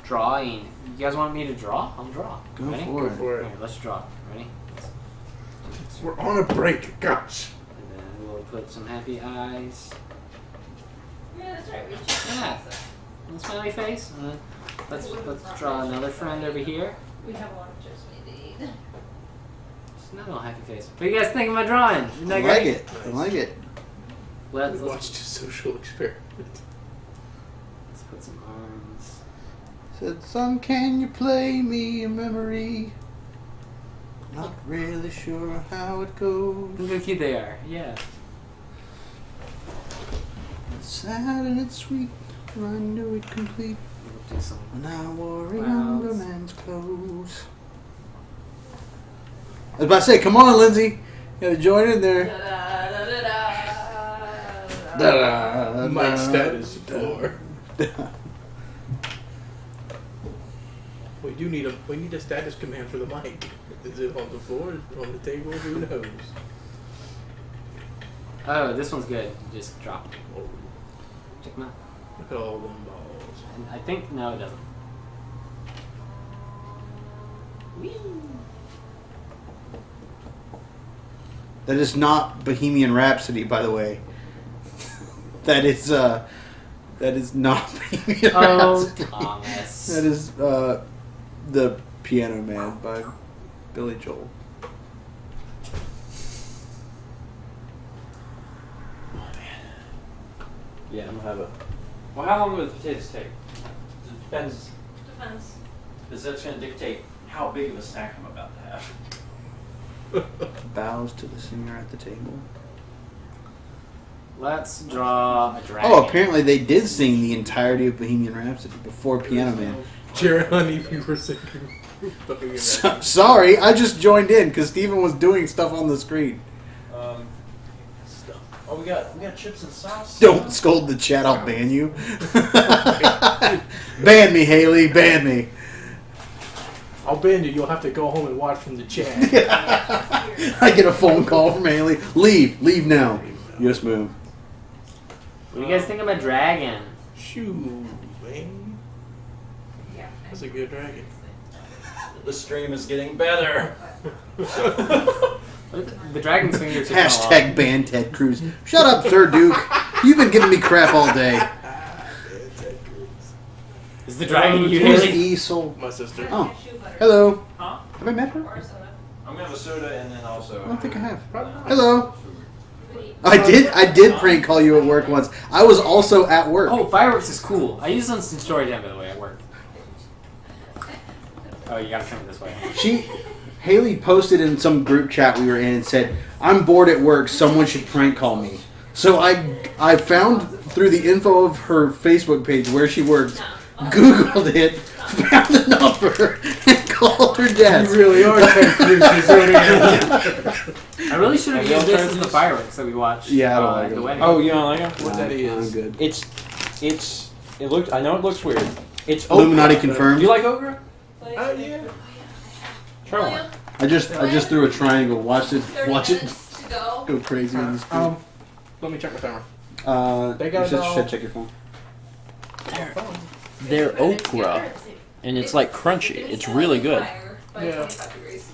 Speaker 2: drawing. You guys want me to draw? I'll draw.
Speaker 9: Go
Speaker 2: Ready?
Speaker 9: for
Speaker 1: Go
Speaker 9: it.
Speaker 1: for it.
Speaker 2: Here, let's draw. Ready?
Speaker 1: We're on a break. Gosh.
Speaker 2: And then we'll put some happy eyes.
Speaker 7: Yeah, that's right. We
Speaker 2: Yeah. And smiley face. And then let's draw another friend over here.
Speaker 7: We have a lot of chips we need to eat.
Speaker 2: It's not all happy face. What do you guys think of my drawing? Isn't
Speaker 9: I
Speaker 2: that
Speaker 9: like
Speaker 2: great?
Speaker 9: it. I like it.
Speaker 2: Let's
Speaker 1: We watched a social experiment.
Speaker 2: put some arms.
Speaker 9: Said, son, can you play me a memory? Not really sure how it goes.
Speaker 2: Look how cute they are. Yeah.
Speaker 9: It's sad and it's sweet, and I knew it complete
Speaker 2: We'll do some.
Speaker 9: when I wore a
Speaker 2: Clouds.
Speaker 9: younger man's clothes. I was about to say, come on, Lindsay. You gotta join in there. Da-da,
Speaker 1: My
Speaker 9: da,
Speaker 1: status
Speaker 9: da.
Speaker 1: floor. We need a status command for the mic. Is it on the floor? Is it on the table? Who knows?
Speaker 2: Oh, this one's good. Just drop it.
Speaker 1: Oh,
Speaker 2: Check them out.
Speaker 1: look at all them balls.
Speaker 2: And I think no, it doesn't.
Speaker 9: That is not Bohemian Rhapsody, by the way. That is not Bohemian
Speaker 2: Oh,
Speaker 9: Rhapsody.
Speaker 2: Thomas.
Speaker 9: That is The Piano Man by Billy Joel.
Speaker 3: Yeah, I'm gonna have a. Well, how long will the potatoes take? It depends.
Speaker 7: Depends.
Speaker 3: Because that's gonna dictate how big of a snack I'm about to have.
Speaker 9: Bows to the singer at the table.
Speaker 2: Let's draw a dragon.
Speaker 9: Oh, apparently they did sing the entirety of Bohemian Rhapsody before Piano Man.
Speaker 1: Jared Honey, we were singing.
Speaker 9: Sorry, I just joined in because Steven was doing stuff on the screen.
Speaker 3: Oh, we got chips and sauce.
Speaker 9: Don't scold the chat, I'll ban you. Ban me, Haley, ban me.
Speaker 1: I'll ban you. You'll have to go home and watch from the chat.
Speaker 9: I get a phone call from Haley. Leave now. Yes, ma'am.
Speaker 2: What do you guys think of my dragon?
Speaker 1: Shoo, man.
Speaker 7: Yeah.
Speaker 1: That's a good dragon.
Speaker 3: The stream is getting better.
Speaker 2: The dragon's fingers are
Speaker 9: Hashtag ban Ted Cruz. Shut up, Sir Duke. You've been giving me crap all day.
Speaker 2: Is the dragon you,
Speaker 9: Who's
Speaker 2: Haley?
Speaker 9: Easel?
Speaker 1: My sister.
Speaker 9: Oh, hello.
Speaker 3: Huh?
Speaker 9: Have I met her?
Speaker 7: Or soda.
Speaker 3: I'm gonna have a soda and then also.
Speaker 9: I don't think I have. Hello. I did prank call you at work once. I was also at work.
Speaker 2: Oh, fireworks is cool. I use it on some story time, by the way, at work. Oh, you gotta come this way.
Speaker 9: Haley posted in some group chat we were in and said, "I'm bored at work. Someone should prank call me." So I found through the info of her Facebook page where she worked, Googled it, found the number, and called her desk.
Speaker 1: You really are trying to do this
Speaker 2: I really should have
Speaker 3: Have y'all
Speaker 2: used this
Speaker 3: tried
Speaker 2: as the
Speaker 3: these?
Speaker 2: fireworks that we watched.
Speaker 9: Yeah, I don't like
Speaker 2: at the
Speaker 9: them.
Speaker 2: wedding.
Speaker 3: Oh, you don't like them?
Speaker 1: What that is?
Speaker 9: I'm good.
Speaker 3: It looked. I know it looks weird. It's
Speaker 9: Illuminati
Speaker 3: okra.
Speaker 9: confirmed.
Speaker 3: Do you like okra?
Speaker 1: Yeah.
Speaker 3: Try one.
Speaker 9: I just threw a triangle. Watch it
Speaker 7: 30
Speaker 9: watch it
Speaker 7: minutes to go.
Speaker 9: go crazy on the screen.
Speaker 1: Let me check my timer.
Speaker 9: You
Speaker 1: they got it all.
Speaker 9: should check your phone.
Speaker 3: They're okra, and it's like crunchy. It's really good.
Speaker 7: Higher by
Speaker 1: Yeah.
Speaker 7: 25 degrees.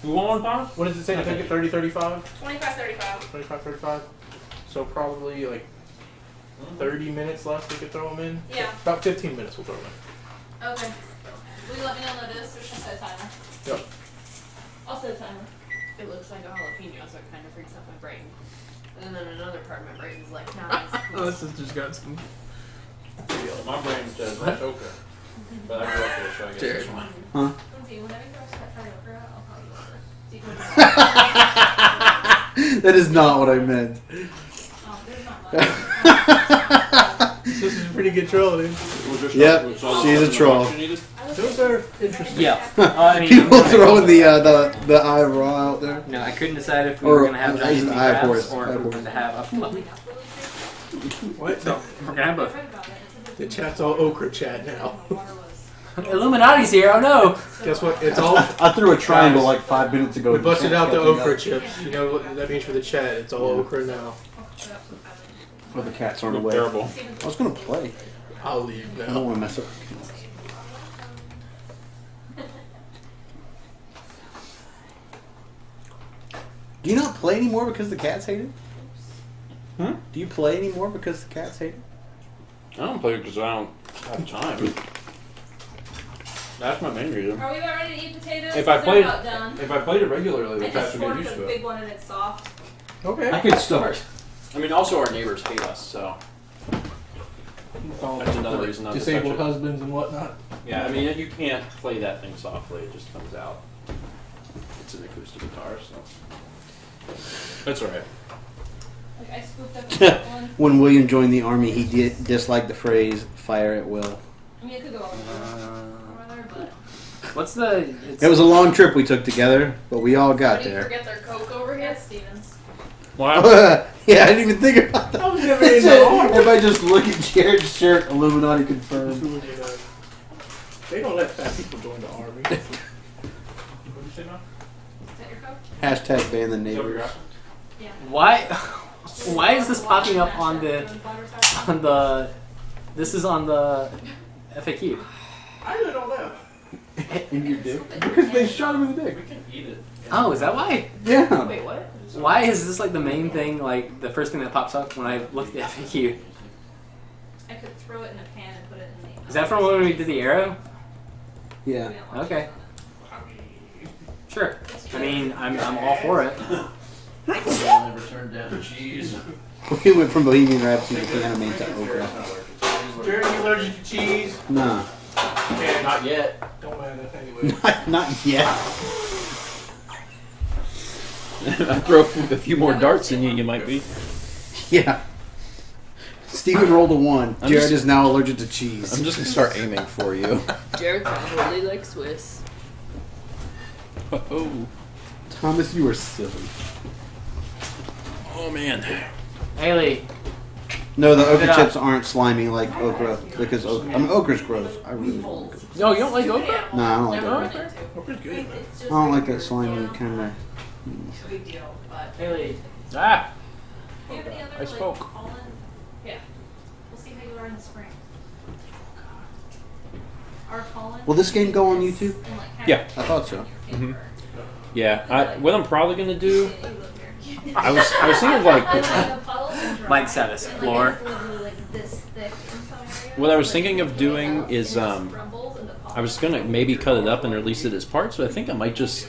Speaker 3: You want one, Tom?
Speaker 1: What does it say? I think it 30, 35?
Speaker 7: 25, 35.
Speaker 1: 25, 35. So probably like 30 minutes left we could throw them in.
Speaker 7: Yeah.
Speaker 1: About 15 minutes we'll throw them in.
Speaker 7: Okay. Will you let me know notice or should I set a timer?
Speaker 1: Yep.
Speaker 7: I'll set a timer.
Speaker 4: It looks like a jalapeno, so it kind of freaks out my brain. And then another part of my brain is like, nah, it's cool.
Speaker 1: This has just got some.
Speaker 3: My brain says that's okra, but I grew up with it, so I guess
Speaker 1: Jared.
Speaker 3: it's fine.
Speaker 7: Lindsay, whenever you throw a fire okra, I'll call you over. So you can
Speaker 9: That is not what I meant.
Speaker 7: Oh, there's not much.
Speaker 1: This is a pretty good troll, dude.
Speaker 9: Yep, she's a troll.
Speaker 1: Those are interesting.
Speaker 2: Yeah. I mean,
Speaker 9: People throwing the eye raw out there.
Speaker 2: No, I couldn't decide if we
Speaker 9: Or,
Speaker 2: were going to have
Speaker 9: I
Speaker 2: giant
Speaker 9: used the
Speaker 2: bee
Speaker 9: eye
Speaker 2: crabs
Speaker 9: horse.
Speaker 2: or if we were going to have a
Speaker 1: What? No.
Speaker 2: We're going to have both.
Speaker 1: The chat's all okra chat now.
Speaker 2: Illuminati's here, oh no!
Speaker 1: Guess what? It's all.
Speaker 9: I threw a triangle like 5 minutes ago.
Speaker 1: We busted out the
Speaker 9: Catching up.
Speaker 1: okra chips. You know what that means for the chat? It's all okra now.
Speaker 9: Oh, the cats aren't away.
Speaker 3: Terrible.
Speaker 9: I was gonna play.
Speaker 1: I'll leave
Speaker 9: I don't
Speaker 1: now.
Speaker 9: want to mess up. Do you not play anymore because the cats hate it?
Speaker 3: Hmm?
Speaker 9: Do you play anymore because the cats hate it?
Speaker 3: I don't play because I don't have time. That's my main reason.
Speaker 7: Are we about ready to eat potatoes?
Speaker 3: If I
Speaker 7: 'Cause they're
Speaker 3: played-
Speaker 7: about done.
Speaker 3: If I played it regularly,
Speaker 7: I
Speaker 3: the cats
Speaker 7: just
Speaker 3: would get
Speaker 7: forked
Speaker 3: used
Speaker 7: a
Speaker 3: to it.
Speaker 7: big one and it's soft.
Speaker 1: Okay.
Speaker 9: I could start.
Speaker 3: I mean, also our neighbors hate us, so that's another reason not to touch
Speaker 1: Disabled
Speaker 3: it.
Speaker 1: husbands and whatnot.
Speaker 3: Yeah, I mean, you can't play that thing softly; it just comes out. It's an acoustic guitar, so that's all right.
Speaker 7: Like I scooped up that one.
Speaker 9: When William joined the army, he disliked the phrase "fire at will."
Speaker 7: I mean, it could go over there, but
Speaker 2: What's the...
Speaker 9: It was a long trip we took together, but we all got
Speaker 4: How do you
Speaker 9: there.
Speaker 4: forget their Coke over here?
Speaker 7: yes, Stevens.
Speaker 3: Wow.
Speaker 9: Yeah, I didn't even think about that.
Speaker 1: I was never in the army.
Speaker 9: If I just look at Jared's shirt, Illuminati confirmed.
Speaker 1: They don't let fat people join the army.
Speaker 3: What did you say now?
Speaker 7: Is that your Coke?
Speaker 9: Hashtag ban the
Speaker 3: Is that what you're
Speaker 9: neighbors.
Speaker 3: asking?
Speaker 7: Yeah.
Speaker 2: Why is this popping up on the... This is on the FAQ.
Speaker 1: I really don't know.
Speaker 9: In your dick? Because they shot him in the dick.
Speaker 3: We can eat it.
Speaker 2: Oh, is that why?
Speaker 9: Yeah.
Speaker 4: Wait, what?
Speaker 2: Why is this like the main thing, like the first thing that pops up when I look at the FAQ?
Speaker 7: I could throw it in a pan and put it in the.
Speaker 2: Is that from when we did the arrow?
Speaker 9: Yeah.
Speaker 2: Okay. Sure. I mean, I'm all for it.
Speaker 3: I'll never turn down cheese.
Speaker 9: We went from Bohemian Rhapsody to anime to okra.
Speaker 1: Jared, you allergic to cheese?
Speaker 9: Nah.
Speaker 1: Okay,
Speaker 3: Not yet.
Speaker 1: don't matter anyway.
Speaker 9: Not yet.
Speaker 3: I throw a few more darts in you, you might be.
Speaker 9: Yeah. Steven rolled a 1.
Speaker 3: I'm
Speaker 9: Jared
Speaker 3: just-
Speaker 9: is now allergic to cheese.
Speaker 3: I'm just gonna start aiming for you.
Speaker 4: Jared probably like Swiss.
Speaker 3: Oh.
Speaker 9: Thomas, you are silly.
Speaker 3: Oh man.
Speaker 2: Haley,
Speaker 9: No, the
Speaker 2: It
Speaker 9: okra
Speaker 2: up.
Speaker 9: chips aren't slimy like okra because okra's gross. I really don't like it.
Speaker 2: no, you don't like okra?
Speaker 9: No, I don't like
Speaker 4: Never
Speaker 9: okra.
Speaker 4: run into.
Speaker 1: Okra's good, man.
Speaker 9: I don't like that slimy kind of.
Speaker 4: Big deal, but
Speaker 2: Haley.
Speaker 3: Ah.
Speaker 7: Do you have any other
Speaker 3: I spoke.
Speaker 7: like pollen? Yeah. We'll see how you are in the spring. Our pollen.
Speaker 9: Will this game go on YouTube?
Speaker 7: and, like,
Speaker 3: Yeah.
Speaker 9: I thought so.
Speaker 3: Mhm. Yeah. What I'm probably gonna do.
Speaker 7: You live here.
Speaker 3: I was thinking like.
Speaker 7: I like the puddles and
Speaker 2: Mike said it's
Speaker 7: Like,
Speaker 2: floor.
Speaker 7: it's literally like this thick in some areas.
Speaker 3: What I was thinking of doing
Speaker 7: And
Speaker 3: is,
Speaker 7: it crumbles into
Speaker 3: I was gonna maybe cut it up and release it as parts, but I think I might just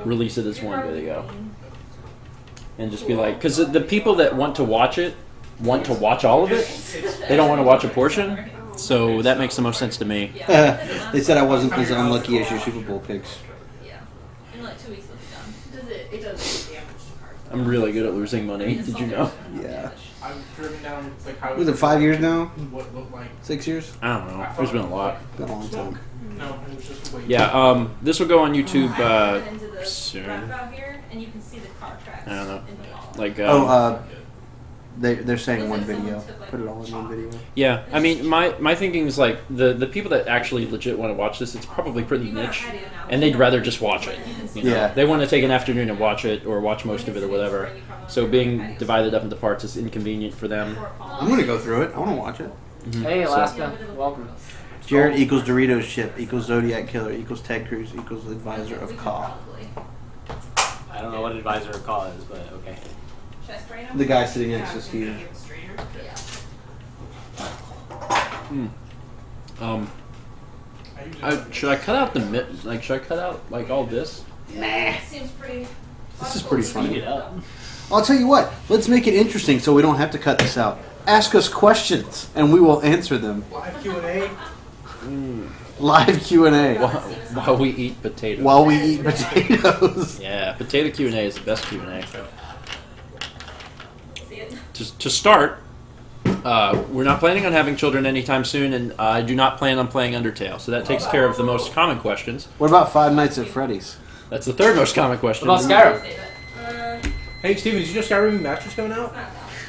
Speaker 3: release it as one video. And just be like, because the people that want to watch it want to watch all of it. They don't want to watch a portion. So that makes the most sense to me.
Speaker 9: They said I wasn't as unlucky as your Super Bowl picks.
Speaker 7: Yeah. In like 2 weeks it'll be done.
Speaker 10: Does it does damage to cars.
Speaker 3: I'm really good at losing money. Did you know?
Speaker 9: Yeah.
Speaker 1: I've driven down like how
Speaker 9: Was it 5 years now?
Speaker 1: what looked like
Speaker 9: 6 years?
Speaker 3: I don't know. There's been a lot.
Speaker 9: Been a long time.
Speaker 1: no, it was just way
Speaker 3: Yeah. This will go on YouTube
Speaker 7: I went into the
Speaker 3: soon.
Speaker 7: roundabout here, and you can see the car tracks
Speaker 3: I don't know.
Speaker 7: in the wall.
Speaker 3: Like.
Speaker 9: They're saying one video. Put it all in one video.
Speaker 3: Yeah, I mean, my thinking is like the people that actually legit want to watch this, it's probably pretty niche, and they'd rather just watch it. You know?
Speaker 9: Yeah.
Speaker 3: They want to take an afternoon and watch it, or watch most of it, or whatever. So being divided up into parts is inconvenient for them.
Speaker 9: I'm gonna go through it. I want to watch it.
Speaker 2: Hey, Alaska, welcome.
Speaker 9: Jared equals Doritos ship equals Zodiac Killer equals Ted Cruz equals advisor of Caw.
Speaker 2: I don't know what advisor or call is, but okay.
Speaker 7: Chest right
Speaker 9: The guy sitting next to Steve.
Speaker 3: Should I cut out the should I cut out like all this?
Speaker 7: Nah. Seems pretty.
Speaker 9: This is pretty
Speaker 2: Speed
Speaker 9: funny.
Speaker 2: it up.
Speaker 9: I'll tell you what. Let's make it interesting so we don't have to cut this out. Ask us questions and we will answer them.
Speaker 1: live Q&A.
Speaker 9: Live Q&A
Speaker 3: While we eat potatoes.
Speaker 9: while we eat potatoes.
Speaker 3: Yeah, potato Q&A is the best Q&A.
Speaker 7: See it?
Speaker 3: To start, we're not planning on having children anytime soon, and I do not plan on playing Undertale. So that takes care of the most common questions.
Speaker 9: What about Five Nights at Freddy's?
Speaker 3: That's the third most common question.
Speaker 2: What about Skyrim?
Speaker 7: Save it.
Speaker 1: Hey Steven, did you know Skyrim Masters coming out?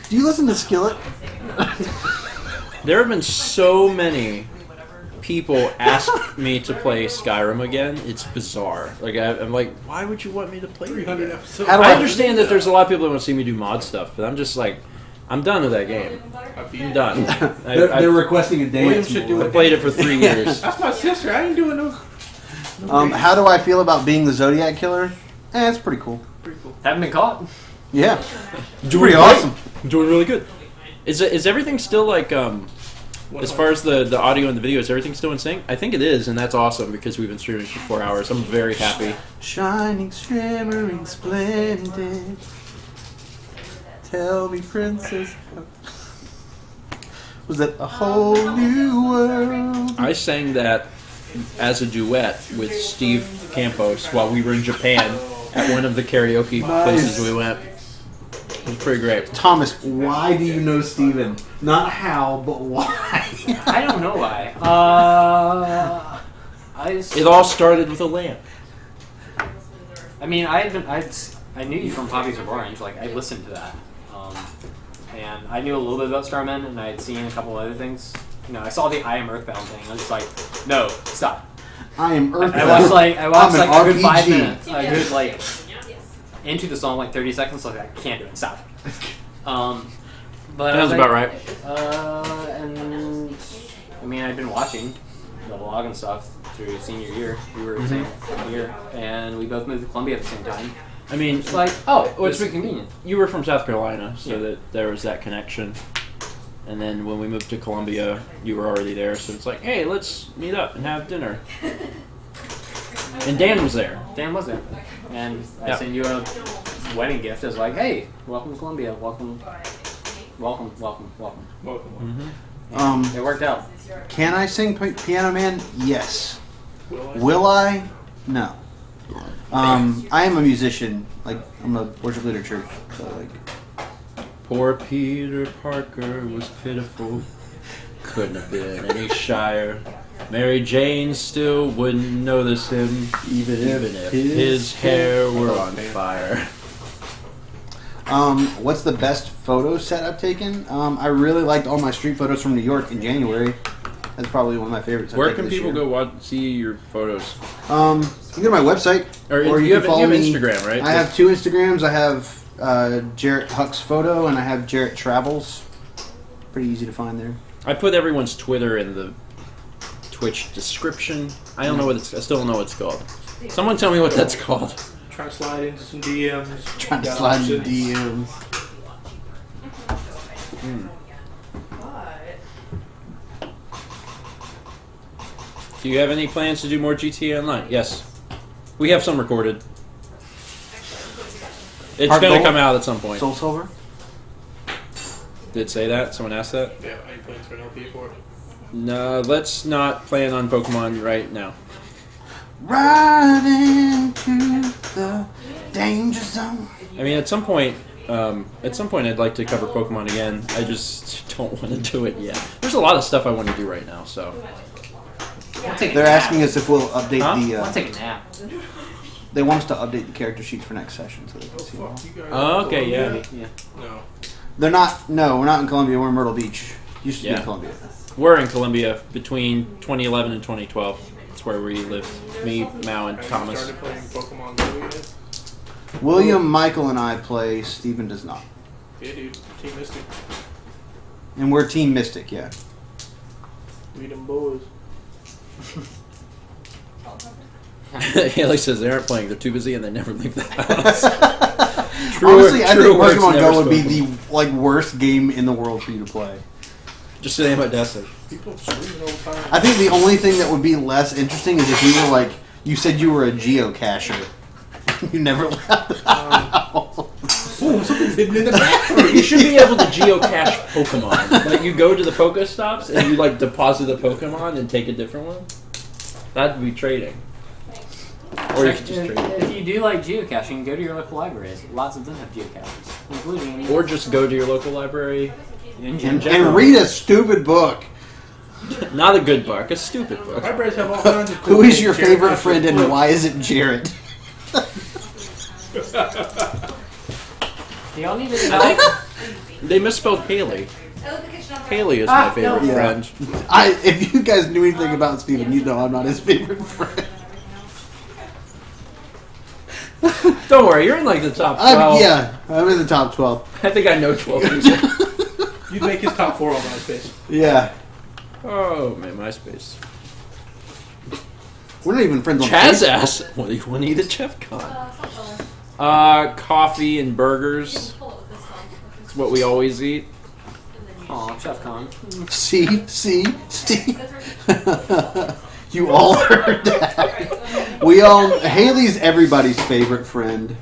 Speaker 9: Do you listen to Skillet?
Speaker 3: There have been so many people ask me to play Skyrim again. It's bizarre. Like I'm like, why would you want me to play it
Speaker 1: 300
Speaker 3: again?
Speaker 1: episodes.
Speaker 9: How do
Speaker 3: I
Speaker 9: I-
Speaker 3: understand that there's a lot of people that want to see me do mod stuff, but I'm just like, I'm done with that game. I'm done.
Speaker 9: They're requesting a
Speaker 1: William
Speaker 9: dance.
Speaker 1: should do
Speaker 9: more.
Speaker 3: I played it for 3 years.
Speaker 1: That's my sister. I ain't doing no.
Speaker 9: How do I feel about being the Zodiac Killer? It's pretty cool.
Speaker 1: Pretty cool.
Speaker 2: Haven't been caught.
Speaker 9: Yeah,
Speaker 3: Doing
Speaker 9: pretty
Speaker 3: great.
Speaker 9: awesome.
Speaker 3: I'm doing really good. Is everything still like as far as the audio and the video, is everything still in sync? I think it is, and that's awesome because we've been streaming for 4 hours. I'm very happy.
Speaker 9: Shining, shimmering, splendid. Tell me, princess. Was that a whole new world?
Speaker 3: I sang that as a duet with Steve Campos while we were in Japan at one of the karaoke places we went. It was pretty great.
Speaker 9: Thomas, why do you know Steven? Not how, but why?
Speaker 2: I don't know why.
Speaker 3: It all started with a lamp.
Speaker 2: I mean, I knew you from Poppies of Orange. Like, I listened to that, and I knew a little bit about Starmen, and I had seen a couple other things. You know, I saw the I Am Earthbound thing. I was just like, no, stop.
Speaker 9: I am Earth.
Speaker 2: I watched like
Speaker 9: I'm
Speaker 2: a
Speaker 9: an
Speaker 2: good 5
Speaker 9: RPG.
Speaker 2: minutes. A good like into the song, like 30 seconds. So I was like, I can't do it. Stop. But I was
Speaker 3: Sounds
Speaker 2: like,
Speaker 3: about right.
Speaker 2: And I mean, I've been watching the vlog and stuff through senior year. We were the same year, and we both moved to Columbia at the same time.
Speaker 3: I mean,
Speaker 2: It's like, oh,
Speaker 3: Well,
Speaker 2: it's
Speaker 3: it's-
Speaker 2: pretty convenient.
Speaker 3: you were from South Carolina, so
Speaker 2: Yeah.
Speaker 3: that there was that connection. And then when we moved to Columbia, you were already there, so it's like, hey, let's meet up and have dinner. And Dan was there.
Speaker 2: Dan was there, and I
Speaker 3: Yeah.
Speaker 2: sent you a wedding gift. I was like, hey, welcome to Columbia. Welcome. It worked out.
Speaker 9: Can I sing Piano Man? Yes. Will I? No. I am a musician. Like, I'm a worship leader church. So, like,
Speaker 3: Poor Peter Parker was pitiful. Couldn't have been any shyer. Mary Jane still wouldn't notice him, even if his hair were on fire.
Speaker 9: what's the best photo set I've taken? I really liked all my street photos from New York in January. That's probably one of my favorites.
Speaker 3: Where can people go see your photos?
Speaker 9: You can go to my website,
Speaker 3: Or
Speaker 9: you
Speaker 3: you
Speaker 9: can follow
Speaker 3: have
Speaker 9: me.
Speaker 3: Instagram, right?
Speaker 9: I have 2 Instagrams. I have Jarrett Huck's photo, and I have Jarrett Travels. Pretty easy to find there.
Speaker 3: I put everyone's Twitter in the Twitch description. I don't know what it's. I still don't know what it's called. Someone tell me what that's called.
Speaker 1: Trying to slide into some DMs.
Speaker 9: Trying to slide into DMs.
Speaker 3: Do you have any plans to do more GTA Online? Yes. We have some recorded. It's
Speaker 9: Heart
Speaker 3: going to
Speaker 9: Gold?
Speaker 3: come out at some point.
Speaker 9: Soul Silver?
Speaker 3: Did it say that? Someone asked that?
Speaker 1: Yeah, any plans for an LP for it?
Speaker 3: No, let's not plan on Pokemon right now.
Speaker 9: Right into the danger zone.
Speaker 3: I mean, at some point, I'd like to cover Pokemon again. I just don't want to do it yet. There's a lot of stuff I want to do right now, so.
Speaker 9: They're asking us if we'll update
Speaker 2: I'll
Speaker 9: the.
Speaker 2: take a nap.
Speaker 9: They want us to update the character sheets for next session so they can see them all.
Speaker 1: Fuck, you guys.
Speaker 3: Oh, okay,
Speaker 1: Columbia?
Speaker 3: yeah.
Speaker 1: No.
Speaker 9: They're not. No, we're not in Columbia. We're in Myrtle Beach. Used to be
Speaker 3: Yeah.
Speaker 9: in Columbia.
Speaker 3: We're in Columbia between 2011 and 2012. That's where we live. Me, Mao, and
Speaker 1: Have you
Speaker 3: Thomas.
Speaker 1: started playing Pokemon Go yet?
Speaker 9: William, Michael, and I play. Steven does not.
Speaker 1: Yeah, dude. Team Mystic.
Speaker 9: And we're Team Mystic, yeah.
Speaker 1: We them boys.
Speaker 3: Haley says they aren't playing. They're too busy and they never leave the house.
Speaker 9: Honestly, I think
Speaker 3: words
Speaker 9: Pokemon
Speaker 3: never
Speaker 9: Go would be
Speaker 3: spoken.
Speaker 9: the worst game in the world for you to play.
Speaker 3: Just sitting at my desk.
Speaker 1: People screaming all the time.
Speaker 9: I think the only thing that would be less interesting is if you were like, you said you were a geocacher. You never left the house.
Speaker 1: Ooh, something's hidden in the bathroom.
Speaker 3: You should be able to geocache Pokemon. Like you go to the Pokestops and you like deposit a Pokemon and take a different one. That'd be trading. Or you could just trade it.
Speaker 2: If you do like geocaching, go to your local libraries. Lots of them have geocaches, including.
Speaker 3: Or just go to your local library.
Speaker 2: in
Speaker 9: And
Speaker 2: general.
Speaker 9: read a stupid book.
Speaker 3: Not a good book, a stupid book.
Speaker 1: Libraries have all kinds of cool
Speaker 9: Who is
Speaker 1: things
Speaker 9: your
Speaker 1: shared
Speaker 9: favorite
Speaker 1: with
Speaker 9: friend
Speaker 1: us.
Speaker 9: and why is it Jared?
Speaker 2: You all need to know.
Speaker 3: They misspelled Haley. Haley is my favorite
Speaker 9: Yeah.
Speaker 3: friend.
Speaker 9: If you guys knew anything about Steven, you'd know I'm not his favorite friend.
Speaker 3: Don't worry, you're in like the top 12.
Speaker 9: I'm in the top 12.
Speaker 3: I think I know 12 people.
Speaker 1: You'd make his top 4 on MySpace.
Speaker 9: Yeah.
Speaker 3: Oh, man, MySpace.
Speaker 9: We're not even friends on
Speaker 3: Chaz
Speaker 9: Facebook.
Speaker 3: asked, what do you want to eat at ChefCon? Coffee and burgers. It's what we always eat.
Speaker 2: Aw, Chef Con.
Speaker 9: See? You all heard that. Haley's everybody's favorite friend.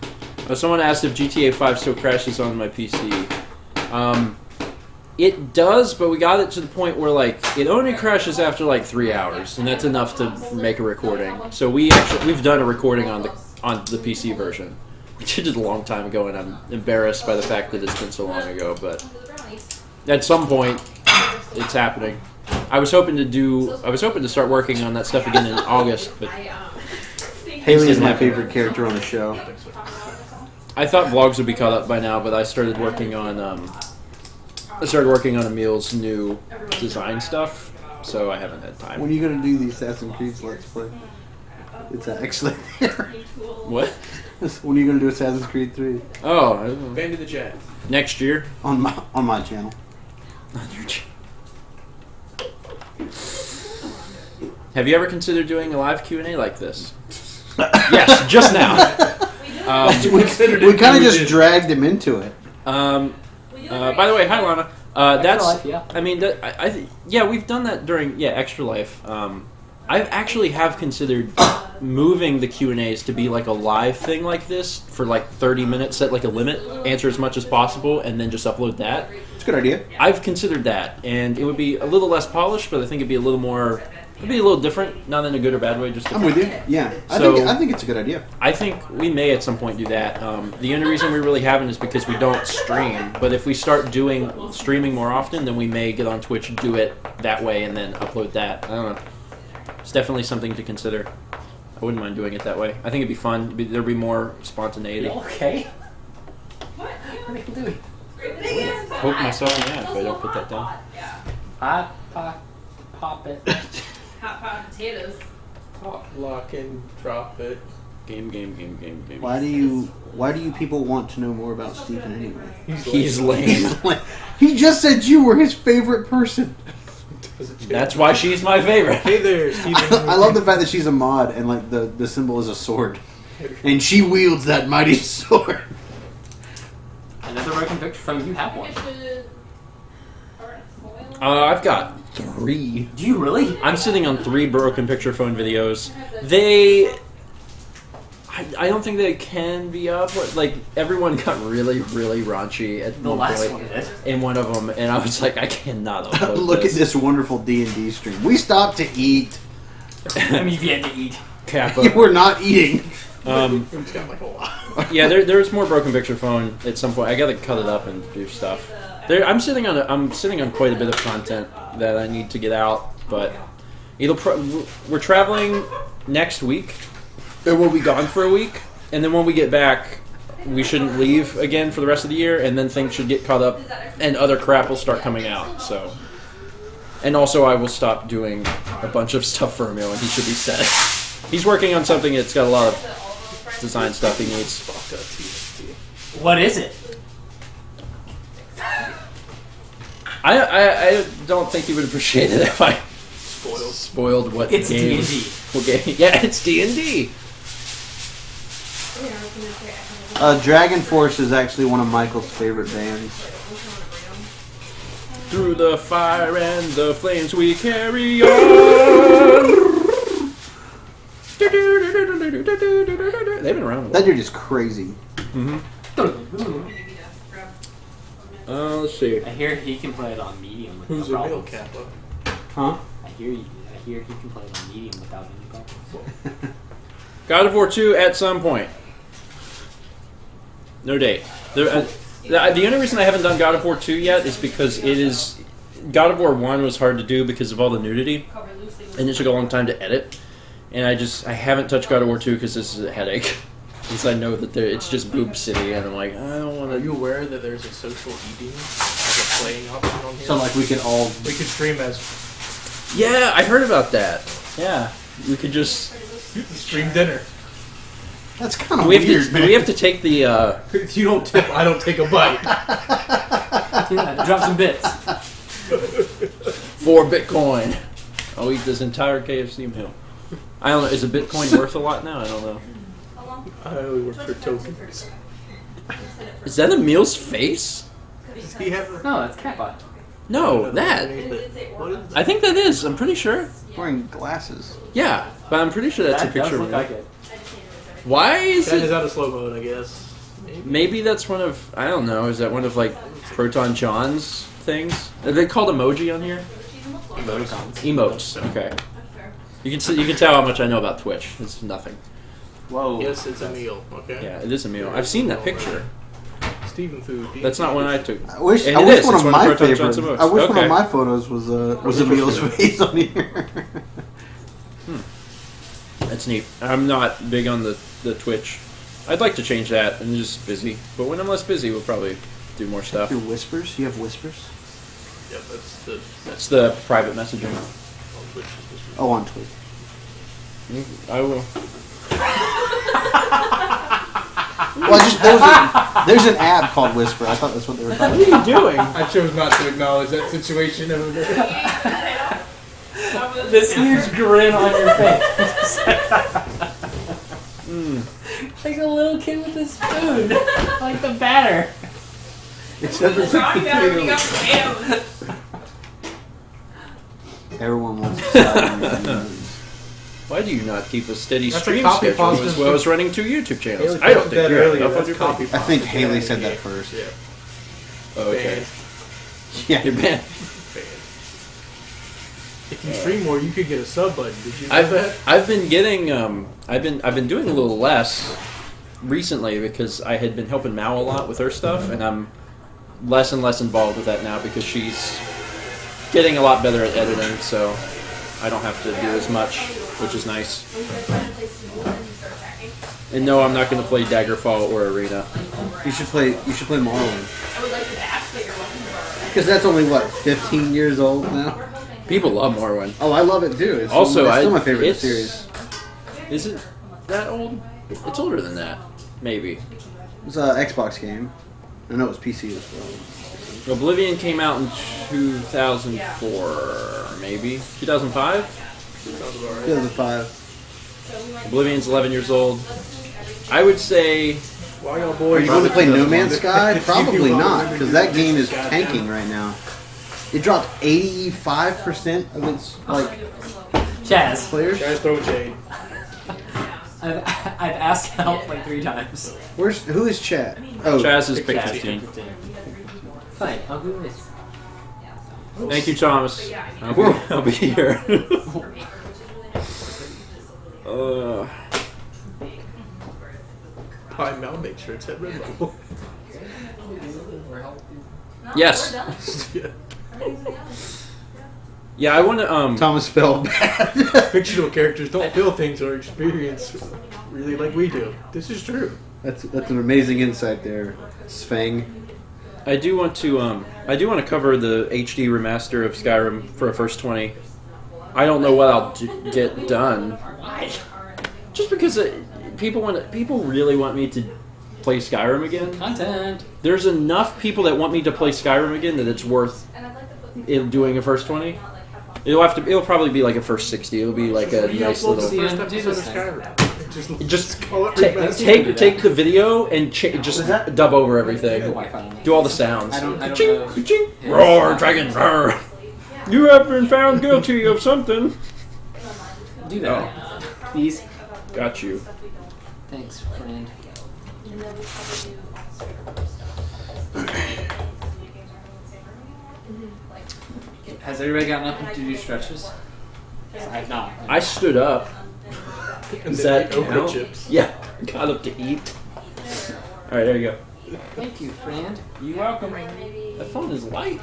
Speaker 3: Someone asked if GTA 5 still crashes on my PC. It does, but we got it to the point where like it only crashes after like 3 hours, and that's enough to make a recording. So we've done a recording on the PC version. We did it a long time ago, and I'm embarrassed by the fact that it's been so long ago. But at some point, it's happening. I was hoping to start working on that stuff again in August, but
Speaker 9: Haley is my favorite character on the show.
Speaker 3: I thought vlogs would be caught up by now, but I started working on Emil's new design stuff, so I haven't had time.
Speaker 9: When are you going to do the Assassin's Creed Let's Play? It's actually there.
Speaker 3: What?
Speaker 9: When are you going to do Assassin's Creed 3?
Speaker 3: Oh, I don't know.
Speaker 1: Band of the Jet.
Speaker 3: Next year.
Speaker 9: On my channel.
Speaker 3: On your channel. Have you ever considered doing a live Q&A like this? Yes, just now.
Speaker 9: We kind of just dragged him into it.
Speaker 3: By the way, hi Lana. That's
Speaker 2: Life, yeah.
Speaker 3: I mean, we've done that during Extra Life. I actually have considered moving the Q&As to be like a live thing like this for like 30 minutes, set like a limit, answer as much as possible, and then just upload that.
Speaker 9: It's a good idea.
Speaker 3: I've considered that, and it would be a little less polished, but I think it'd be a little more. It'd be a little different, not in a good or bad way. Just
Speaker 9: I'm
Speaker 3: different.
Speaker 9: with you. Yeah, I
Speaker 3: So-
Speaker 9: think it's a good idea.
Speaker 3: I think we may at some point do that. The only reason we really haven't is because we don't stream. But if we start doing streaming more often, then we may get on Twitch, do it that way, and then upload that. I don't know. It's definitely something to consider. I wouldn't mind doing it that way. I think it'd be fun. There'd be more spontaneity.
Speaker 2: Okay. What are you doing?
Speaker 3: Poke myself in the eye if I don't put that down.
Speaker 2: Pop it.
Speaker 10: Hot pot potatoes.
Speaker 1: Pop, lock, and drop it.
Speaker 3: Game.
Speaker 9: Why do you people want to know more about Stephen anyway?
Speaker 3: He's lame.
Speaker 9: He just said you were his favorite person.
Speaker 3: That's why she's my favorite.
Speaker 1: Hey there, Steven.
Speaker 9: I love the fact that she's a mod and like the symbol is a sword, and she wields that mighty sword.
Speaker 2: Another broken picture from you have one.
Speaker 3: I've got 3.
Speaker 2: Do you really?
Speaker 3: I'm sitting on 3 broken picture phone videos. I don't think they can be up. Like, everyone got really, really raunchy at
Speaker 2: The
Speaker 3: one
Speaker 2: last
Speaker 3: point
Speaker 2: one did.
Speaker 3: in one of them, and I was like, I cannot upload
Speaker 9: Look at this wonderful D&D stream. We stopped to eat.
Speaker 2: I mean, if you had to eat.
Speaker 3: Kappa.
Speaker 9: You were not eating.
Speaker 1: It's got like a lot.
Speaker 3: Yeah, there's more broken picture phone at some point. I gotta cut it up and do stuff. I'm sitting on quite a bit of content that I need to get out, but we're traveling next week. And we'll be gone for a week, and then when we get back, we shouldn't leave again for the rest of the year, and then things should get caught up, and other crap will start coming out. So, and also I will stop doing a bunch of stuff for Emil, and he should be set. He's working on something that's got a lot of design stuff he needs.
Speaker 2: What is it?
Speaker 3: I don't think he would appreciate it if I spoiled what
Speaker 2: It's
Speaker 3: game.
Speaker 2: D&D.
Speaker 3: Okay, yeah, it's D&D.
Speaker 9: Dragon Force is actually one of Michael's favorite bands.
Speaker 3: Through the fire and the flames we carry on. They've been around a while.
Speaker 9: That dude is crazy.
Speaker 3: Let's see.
Speaker 2: I hear he can play it on medium with
Speaker 1: Who's
Speaker 2: no
Speaker 1: a real
Speaker 2: problems.
Speaker 1: Kappa?
Speaker 9: Huh?
Speaker 2: I hear he can play it on medium without any problems.
Speaker 3: God of War 2 at some point. No date. The only reason I haven't done God of War 2 yet is because it is... God of War 1 was hard to do because of all the nudity, and it took a long time to edit. And I haven't touched God of War 2 because this is a headache. Because I know that it's just boob city, and I'm like, I don't want
Speaker 1: Are you
Speaker 3: to...
Speaker 1: aware that there's a social eating as a playing option on here?
Speaker 9: So like we could all.
Speaker 1: we could stream as
Speaker 3: Yeah, I heard about that. Yeah. We could just...
Speaker 1: stream dinner.
Speaker 9: That's kind of
Speaker 3: We have,
Speaker 9: weird,
Speaker 3: to,
Speaker 9: man.
Speaker 3: we have to take the...
Speaker 1: If you don't tip, I don't take a bite.
Speaker 2: Yeah, drop some bits.
Speaker 3: 4 Bitcoin. I'll eat this entire KFC meal. I don't know. Is a Bitcoin worth a lot now? I don't know.
Speaker 1: I only work for tokens.
Speaker 3: Is that Emil's face?
Speaker 1: Does he have
Speaker 2: No, that's Kappa.
Speaker 3: No, that.
Speaker 1: What is
Speaker 3: I think that is. I'm pretty sure.
Speaker 9: Wearing glasses.
Speaker 3: Yeah, but I'm pretty sure that's
Speaker 2: That
Speaker 3: a picture
Speaker 2: does
Speaker 3: of
Speaker 2: look
Speaker 3: Emil.
Speaker 2: like it.
Speaker 3: Why is
Speaker 1: that? Is
Speaker 3: it?
Speaker 1: out of slow mode, I guess.
Speaker 3: Maybe that's one of. I don't know. Is that one of like Proton John's things? Are they called emoji on here?
Speaker 2: Emoticons.
Speaker 3: Emotes. Okay. You can tell how much I know about Twitch. It's nothing.
Speaker 2: Whoa.
Speaker 1: Yes, it's a meal. Okay.
Speaker 3: Yeah, it is Emil. I've seen that picture.
Speaker 1: Stephen Food.
Speaker 3: That's not one I took.
Speaker 9: I wish,
Speaker 3: And
Speaker 9: I
Speaker 3: it
Speaker 9: wish
Speaker 3: is.
Speaker 9: one
Speaker 3: It's
Speaker 9: of
Speaker 3: one of
Speaker 9: my
Speaker 3: Proton
Speaker 9: favorites.
Speaker 3: John's emotes.
Speaker 9: I wish one
Speaker 3: Okay.
Speaker 9: of my photos was Emil's face on here.
Speaker 3: That's neat. I'm not big on the Twitch. I'd like to change that. I'm just busy. But when I'm less busy, we'll probably do more stuff.
Speaker 9: Your whispers? You have whispers?
Speaker 1: Yep, that's the
Speaker 3: That's the private messaging.
Speaker 1: on Twitch.
Speaker 9: Oh, on Twitch.
Speaker 3: I will.
Speaker 9: Well, there's an app called Whisper. I thought that's what they were talking about.
Speaker 3: What are you doing?
Speaker 1: I chose not to acknowledge that situation over there.
Speaker 2: This huge grin on your face. Like a little kid with a spoon. Like the batter.
Speaker 9: Except it's
Speaker 10: Wrong,
Speaker 9: a
Speaker 10: you already
Speaker 9: potato.
Speaker 10: got potatoes.
Speaker 9: Everyone wants to decide on these movies.
Speaker 3: Why do you not keep a steady
Speaker 1: That's a
Speaker 3: stream
Speaker 1: copy
Speaker 3: schedule
Speaker 1: positive
Speaker 3: as well as running 2 YouTube channels?
Speaker 1: Haley
Speaker 3: I don't
Speaker 1: posted
Speaker 3: think
Speaker 1: that
Speaker 3: you
Speaker 1: earlier.
Speaker 3: have enough on
Speaker 1: That's
Speaker 3: your
Speaker 1: copy
Speaker 3: plate.
Speaker 9: I think
Speaker 1: positive.
Speaker 9: Haley
Speaker 1: Yeah,
Speaker 9: said that
Speaker 1: yeah.
Speaker 9: first.
Speaker 1: Yeah.
Speaker 3: Oh, okay.
Speaker 9: Yeah.
Speaker 3: You're banned.
Speaker 1: If you stream more, you could get a sub button. Did you know that?
Speaker 3: I've been getting I've been doing a little less recently because I had been helping Mao a lot with her stuff, and I'm less and less involved with that now because she's getting a lot better at editing, so I don't have to do as much, which is nice. And no, I'm not going to play Daggerfall or Arena.
Speaker 9: You should play Morrowind.
Speaker 10: I would like to ask what you're looking for.
Speaker 9: Because that's only, what, 15 years old now?
Speaker 3: People love Morrowind.
Speaker 9: Oh, I love it too. It's
Speaker 3: Also,
Speaker 9: it's still my favorite
Speaker 3: it's-
Speaker 9: series.
Speaker 3: Is it that old? It's older than that, maybe.
Speaker 9: It's an Xbox game. I know it's PC as well.
Speaker 3: Oblivion came out in 2004, maybe 2005.
Speaker 9: 2005.
Speaker 3: Oblivion's 11 years old. I would say
Speaker 1: Why y'all
Speaker 9: Are
Speaker 1: boys?
Speaker 9: you going to play No Man's
Speaker 1: 2001.
Speaker 9: Sky? Probably
Speaker 1: You
Speaker 9: not,
Speaker 1: remember
Speaker 9: because
Speaker 1: you
Speaker 9: that game is
Speaker 1: got
Speaker 9: tanking
Speaker 1: down.
Speaker 9: right now. it dropped 85% of its like
Speaker 2: Chaz,
Speaker 9: players.
Speaker 1: Guys throw shade.
Speaker 2: I've asked help like 3 times.
Speaker 9: Who is Chad? Oh,
Speaker 3: Chaz is pick
Speaker 2: Chaz,
Speaker 3: 15.
Speaker 2: 15. Fine, I'll do this.
Speaker 3: Thank you, Thomas. I'll be here.
Speaker 1: Buy Mel make sure it's at Red Bull.
Speaker 3: Yes. Yeah, I want to.
Speaker 9: Thomas felt bad.
Speaker 1: Fictional characters don't feel things or experience really like we do. This is true.
Speaker 9: That's an amazing insight there, Svang.
Speaker 3: I do want to cover the HD remaster of Skyrim for a first 20. I don't know what I'll get done.
Speaker 2: Why?
Speaker 3: Just because people really want me to play Skyrim again.
Speaker 2: Content.
Speaker 3: There's enough people that want me to play Skyrim again that it's worth doing a first 20. It'll probably be like a first 60. It'll be like a nice little.
Speaker 2: See,
Speaker 1: First
Speaker 2: do
Speaker 1: episode of
Speaker 2: this thing.
Speaker 1: Skyrim.
Speaker 3: Just
Speaker 1: call it
Speaker 3: take the video and just dub over everything.
Speaker 2: Wi-Fi.
Speaker 3: Do all the sounds.
Speaker 2: I don't
Speaker 3: Ka-ching,
Speaker 2: know.
Speaker 3: ka-ching.
Speaker 2: Yeah.
Speaker 3: Roar, dragon, roar. You have been found guilty of something.
Speaker 2: Do that. Please.
Speaker 3: Got you.
Speaker 2: Thanks, friend. Has everybody gotten up to do stretches? I have not.
Speaker 3: I stood up. Is that
Speaker 1: okra
Speaker 3: count?
Speaker 1: chips.
Speaker 3: Yeah. Got up to eat. All right, there you go.
Speaker 2: Thank you, friend.
Speaker 3: You're welcome. The phone is light.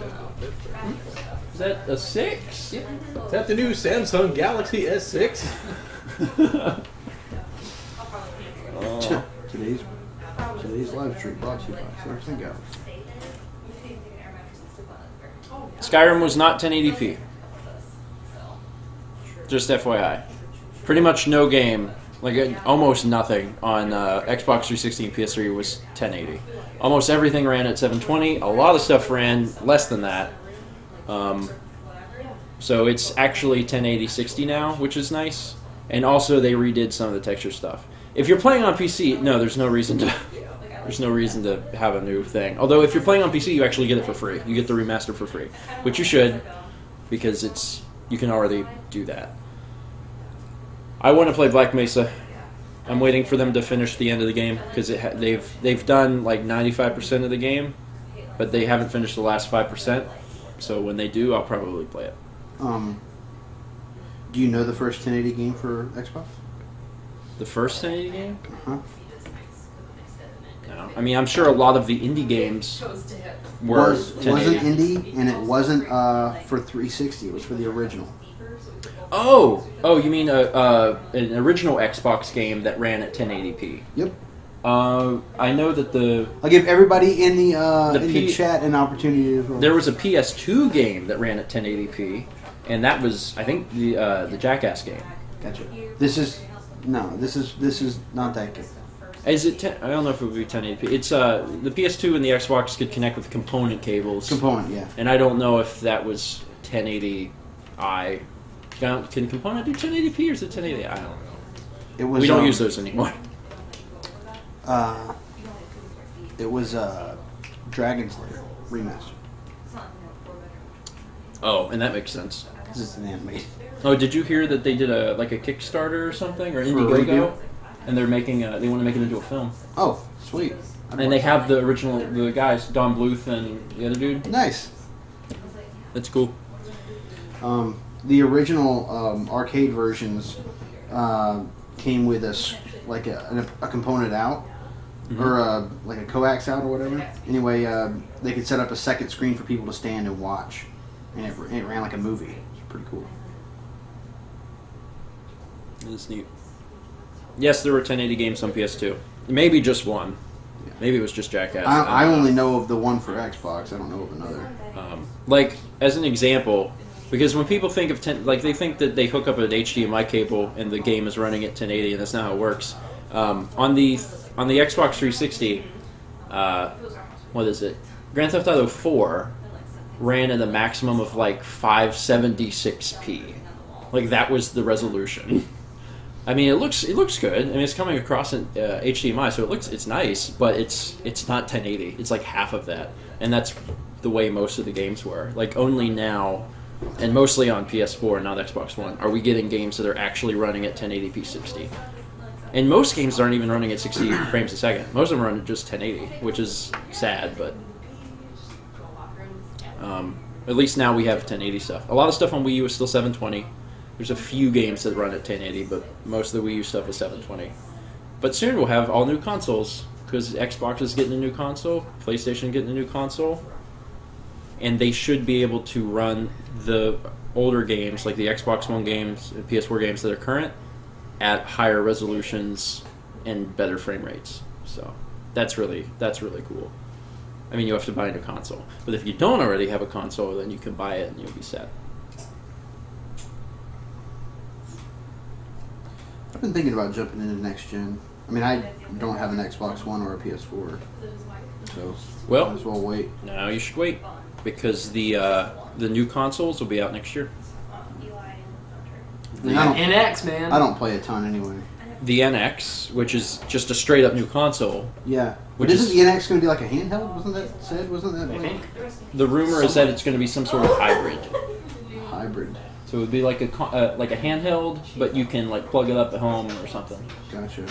Speaker 3: Is that a 6?
Speaker 2: Yep.
Speaker 1: Is that the new Samsung Galaxy S6?
Speaker 9: Today's live stream brought to you by Samsung Galaxy.
Speaker 3: Skyrim was not 1080p. Just FYI. Pretty much no game, like almost nothing on Xbox 360 and PS3 was 1080. Almost everything ran at 720. A lot of stuff ran less than that. So it's actually 1080 60 now, which is nice. And also they redid some of the texture stuff. If you're playing on PC, no, there's no reason to have a new thing. Although if you're playing on PC, you actually get it for free. You get the remaster for free, which you should, because you can already do that. I want to play Black Mesa. I'm waiting for them to finish the end of the game because they've done like 95% of the game, but they haven't finished the last 5%. So when they do, I'll probably play it.
Speaker 9: Do you know the first 1080 game for Xbox?
Speaker 3: The first 1080 game?
Speaker 9: Uh-huh.
Speaker 3: No. I mean, I'm sure a lot of the indie games were
Speaker 9: Wasn't
Speaker 3: 1080.
Speaker 9: indie, and it wasn't for 360. It was for the original.
Speaker 3: Oh, you mean an original Xbox game that ran at 1080p?
Speaker 9: Yep.
Speaker 3: I know that
Speaker 9: I'll give everybody in the chat an opportunity as well.
Speaker 3: there was a PS2 game that ran at 1080p, and that was, I think, the Jackass game.
Speaker 9: Gotcha. This is not that good.
Speaker 3: Is it? I don't know if it would be 1080p. It's the PS2 and the Xbox could connect with component cables.
Speaker 9: Yeah.
Speaker 3: And I don't know if that was 1080i. Can component do 1080p or is it 1080? I don't know.
Speaker 9: It was.
Speaker 3: We don't use those anymore.
Speaker 9: It was Dragon Slayer remaster.
Speaker 3: Oh, and that makes sense.
Speaker 9: This is an anime.
Speaker 3: Oh, did you hear that they did a Kickstarter or something, or Indiegogo, and they're making they want to make it into a film.
Speaker 9: Oh, sweet.
Speaker 3: And they have the guys, Don Bluth and the other dude.
Speaker 9: Nice.
Speaker 3: That's cool.
Speaker 9: The original arcade versions came with a component out, or like a coax out or whatever. Anyway, they could set up a second screen for people to stand and watch, and it ran like a movie. It's pretty cool.
Speaker 3: That's neat. Yes, there were 1080 games on PS2. Maybe just one.
Speaker 9: Yeah.
Speaker 3: Maybe it was just Jackass.
Speaker 9: I only know of the one for Xbox. I don't know of another.
Speaker 3: Like, as an example, because when people think of they think that they hook up an HDMI cable and the game is running at 1080, and that's not how it works. On the Xbox 360, what is it? Grand Theft Auto 4 ran at a maximum of like 576p. Like, that was the resolution. I mean, it looks good. I mean, it's coming across in HDMI, so it's nice, but it's not 1080. It's like half of that, and that's the way most of the games were. Like, only now, and mostly on PS4 and not Xbox One, are we getting games that are actually running at 1080p 60. And most games aren't even running at 60 frames a second. Most of them run at just 1080, which is sad, but at least now we have 1080 stuff. A lot of stuff on Wii U is still 720. There's a few games that run at 1080, but most of the Wii U stuff is 720. But soon we'll have all new consoles, because Xbox is getting a new console, PlayStation getting a new console, and they should be able to run the older games, like the Xbox One games and PS4 games that are current, at higher resolutions and better frame rates. So that's really cool. I mean, you have to buy a new console, but if you don't already have a console, then you can buy it and you'll be set.
Speaker 9: I've been thinking about jumping into next gen. I mean, I don't have an Xbox One or a PS4, so
Speaker 3: Well,
Speaker 9: might as well wait.
Speaker 3: no, you should wait, because the new consoles will be out next year.
Speaker 9: I mean, I don't,
Speaker 2: NX, man.
Speaker 9: I don't play a ton anyway.
Speaker 3: The NX, which is just a straight up new console.
Speaker 9: Yeah,
Speaker 3: Which
Speaker 9: but isn't
Speaker 3: is-
Speaker 9: the NX going to be like a handheld? Wasn't that said? Wasn't that
Speaker 2: I
Speaker 9: like
Speaker 2: think.
Speaker 3: The rumor is that it's going to be some sort of hybrid.
Speaker 9: hybrid?
Speaker 3: So it would be like a handheld, but you can like plug it up at home or something.
Speaker 9: Gotcha.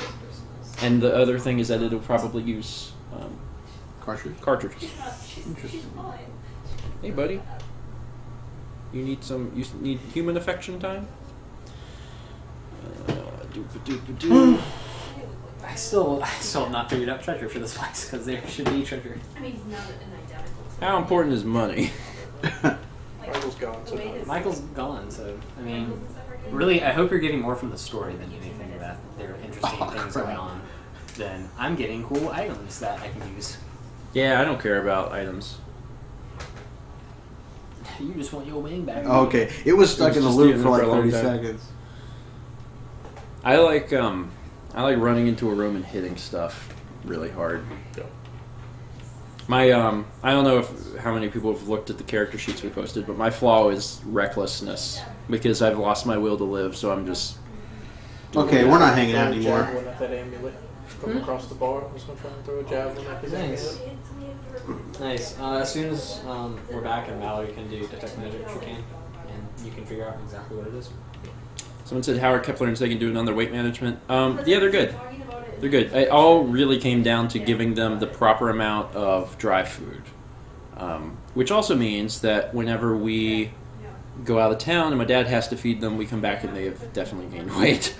Speaker 3: And the other thing is that it'll probably use
Speaker 9: Cartridge.
Speaker 3: cartridges.
Speaker 9: Interesting.
Speaker 3: Hey, buddy. You need human affection time?
Speaker 2: I still have not figured out treasure for this place, because there should be treasure.
Speaker 10: I mean, he's not an identical.
Speaker 3: How important is money?
Speaker 5: Michael's gone, so
Speaker 2: Michael's gone, so I mean, really, I hope you're getting more from the story than anything that there are interesting things going on. Then I'm getting cool items that I can use.
Speaker 3: Yeah, I don't care about items.
Speaker 2: You just want your wing back.
Speaker 9: Okay, it was stuck
Speaker 3: It was
Speaker 9: in the
Speaker 3: just
Speaker 9: loop
Speaker 3: in
Speaker 9: for like
Speaker 3: there for a long
Speaker 9: 30
Speaker 3: time.
Speaker 9: seconds.
Speaker 3: I like running into a room and hitting stuff really hard.
Speaker 5: Yeah.
Speaker 3: My I don't know how many people have looked at the character sheets we posted, but my flaw is recklessness, because I've lost my will to live, so I'm just
Speaker 9: Okay, we're not hanging out
Speaker 5: Throw a
Speaker 9: anymore.
Speaker 5: javelin at that amulet from across the bar. I was going to try and throw a javelin at his
Speaker 2: Nice.
Speaker 5: amulet.
Speaker 2: Nice. As soon as we're back and Mallory can do detect magic if she can, and you can figure out exactly what it is.
Speaker 3: Someone said Howard Kepler and they can do another weight management. Yeah, they're good. They're good. It all really came down to giving them the proper amount of dry food, which also means that whenever we go out of town and my dad has to feed them, we come back and they have definitely gained weight.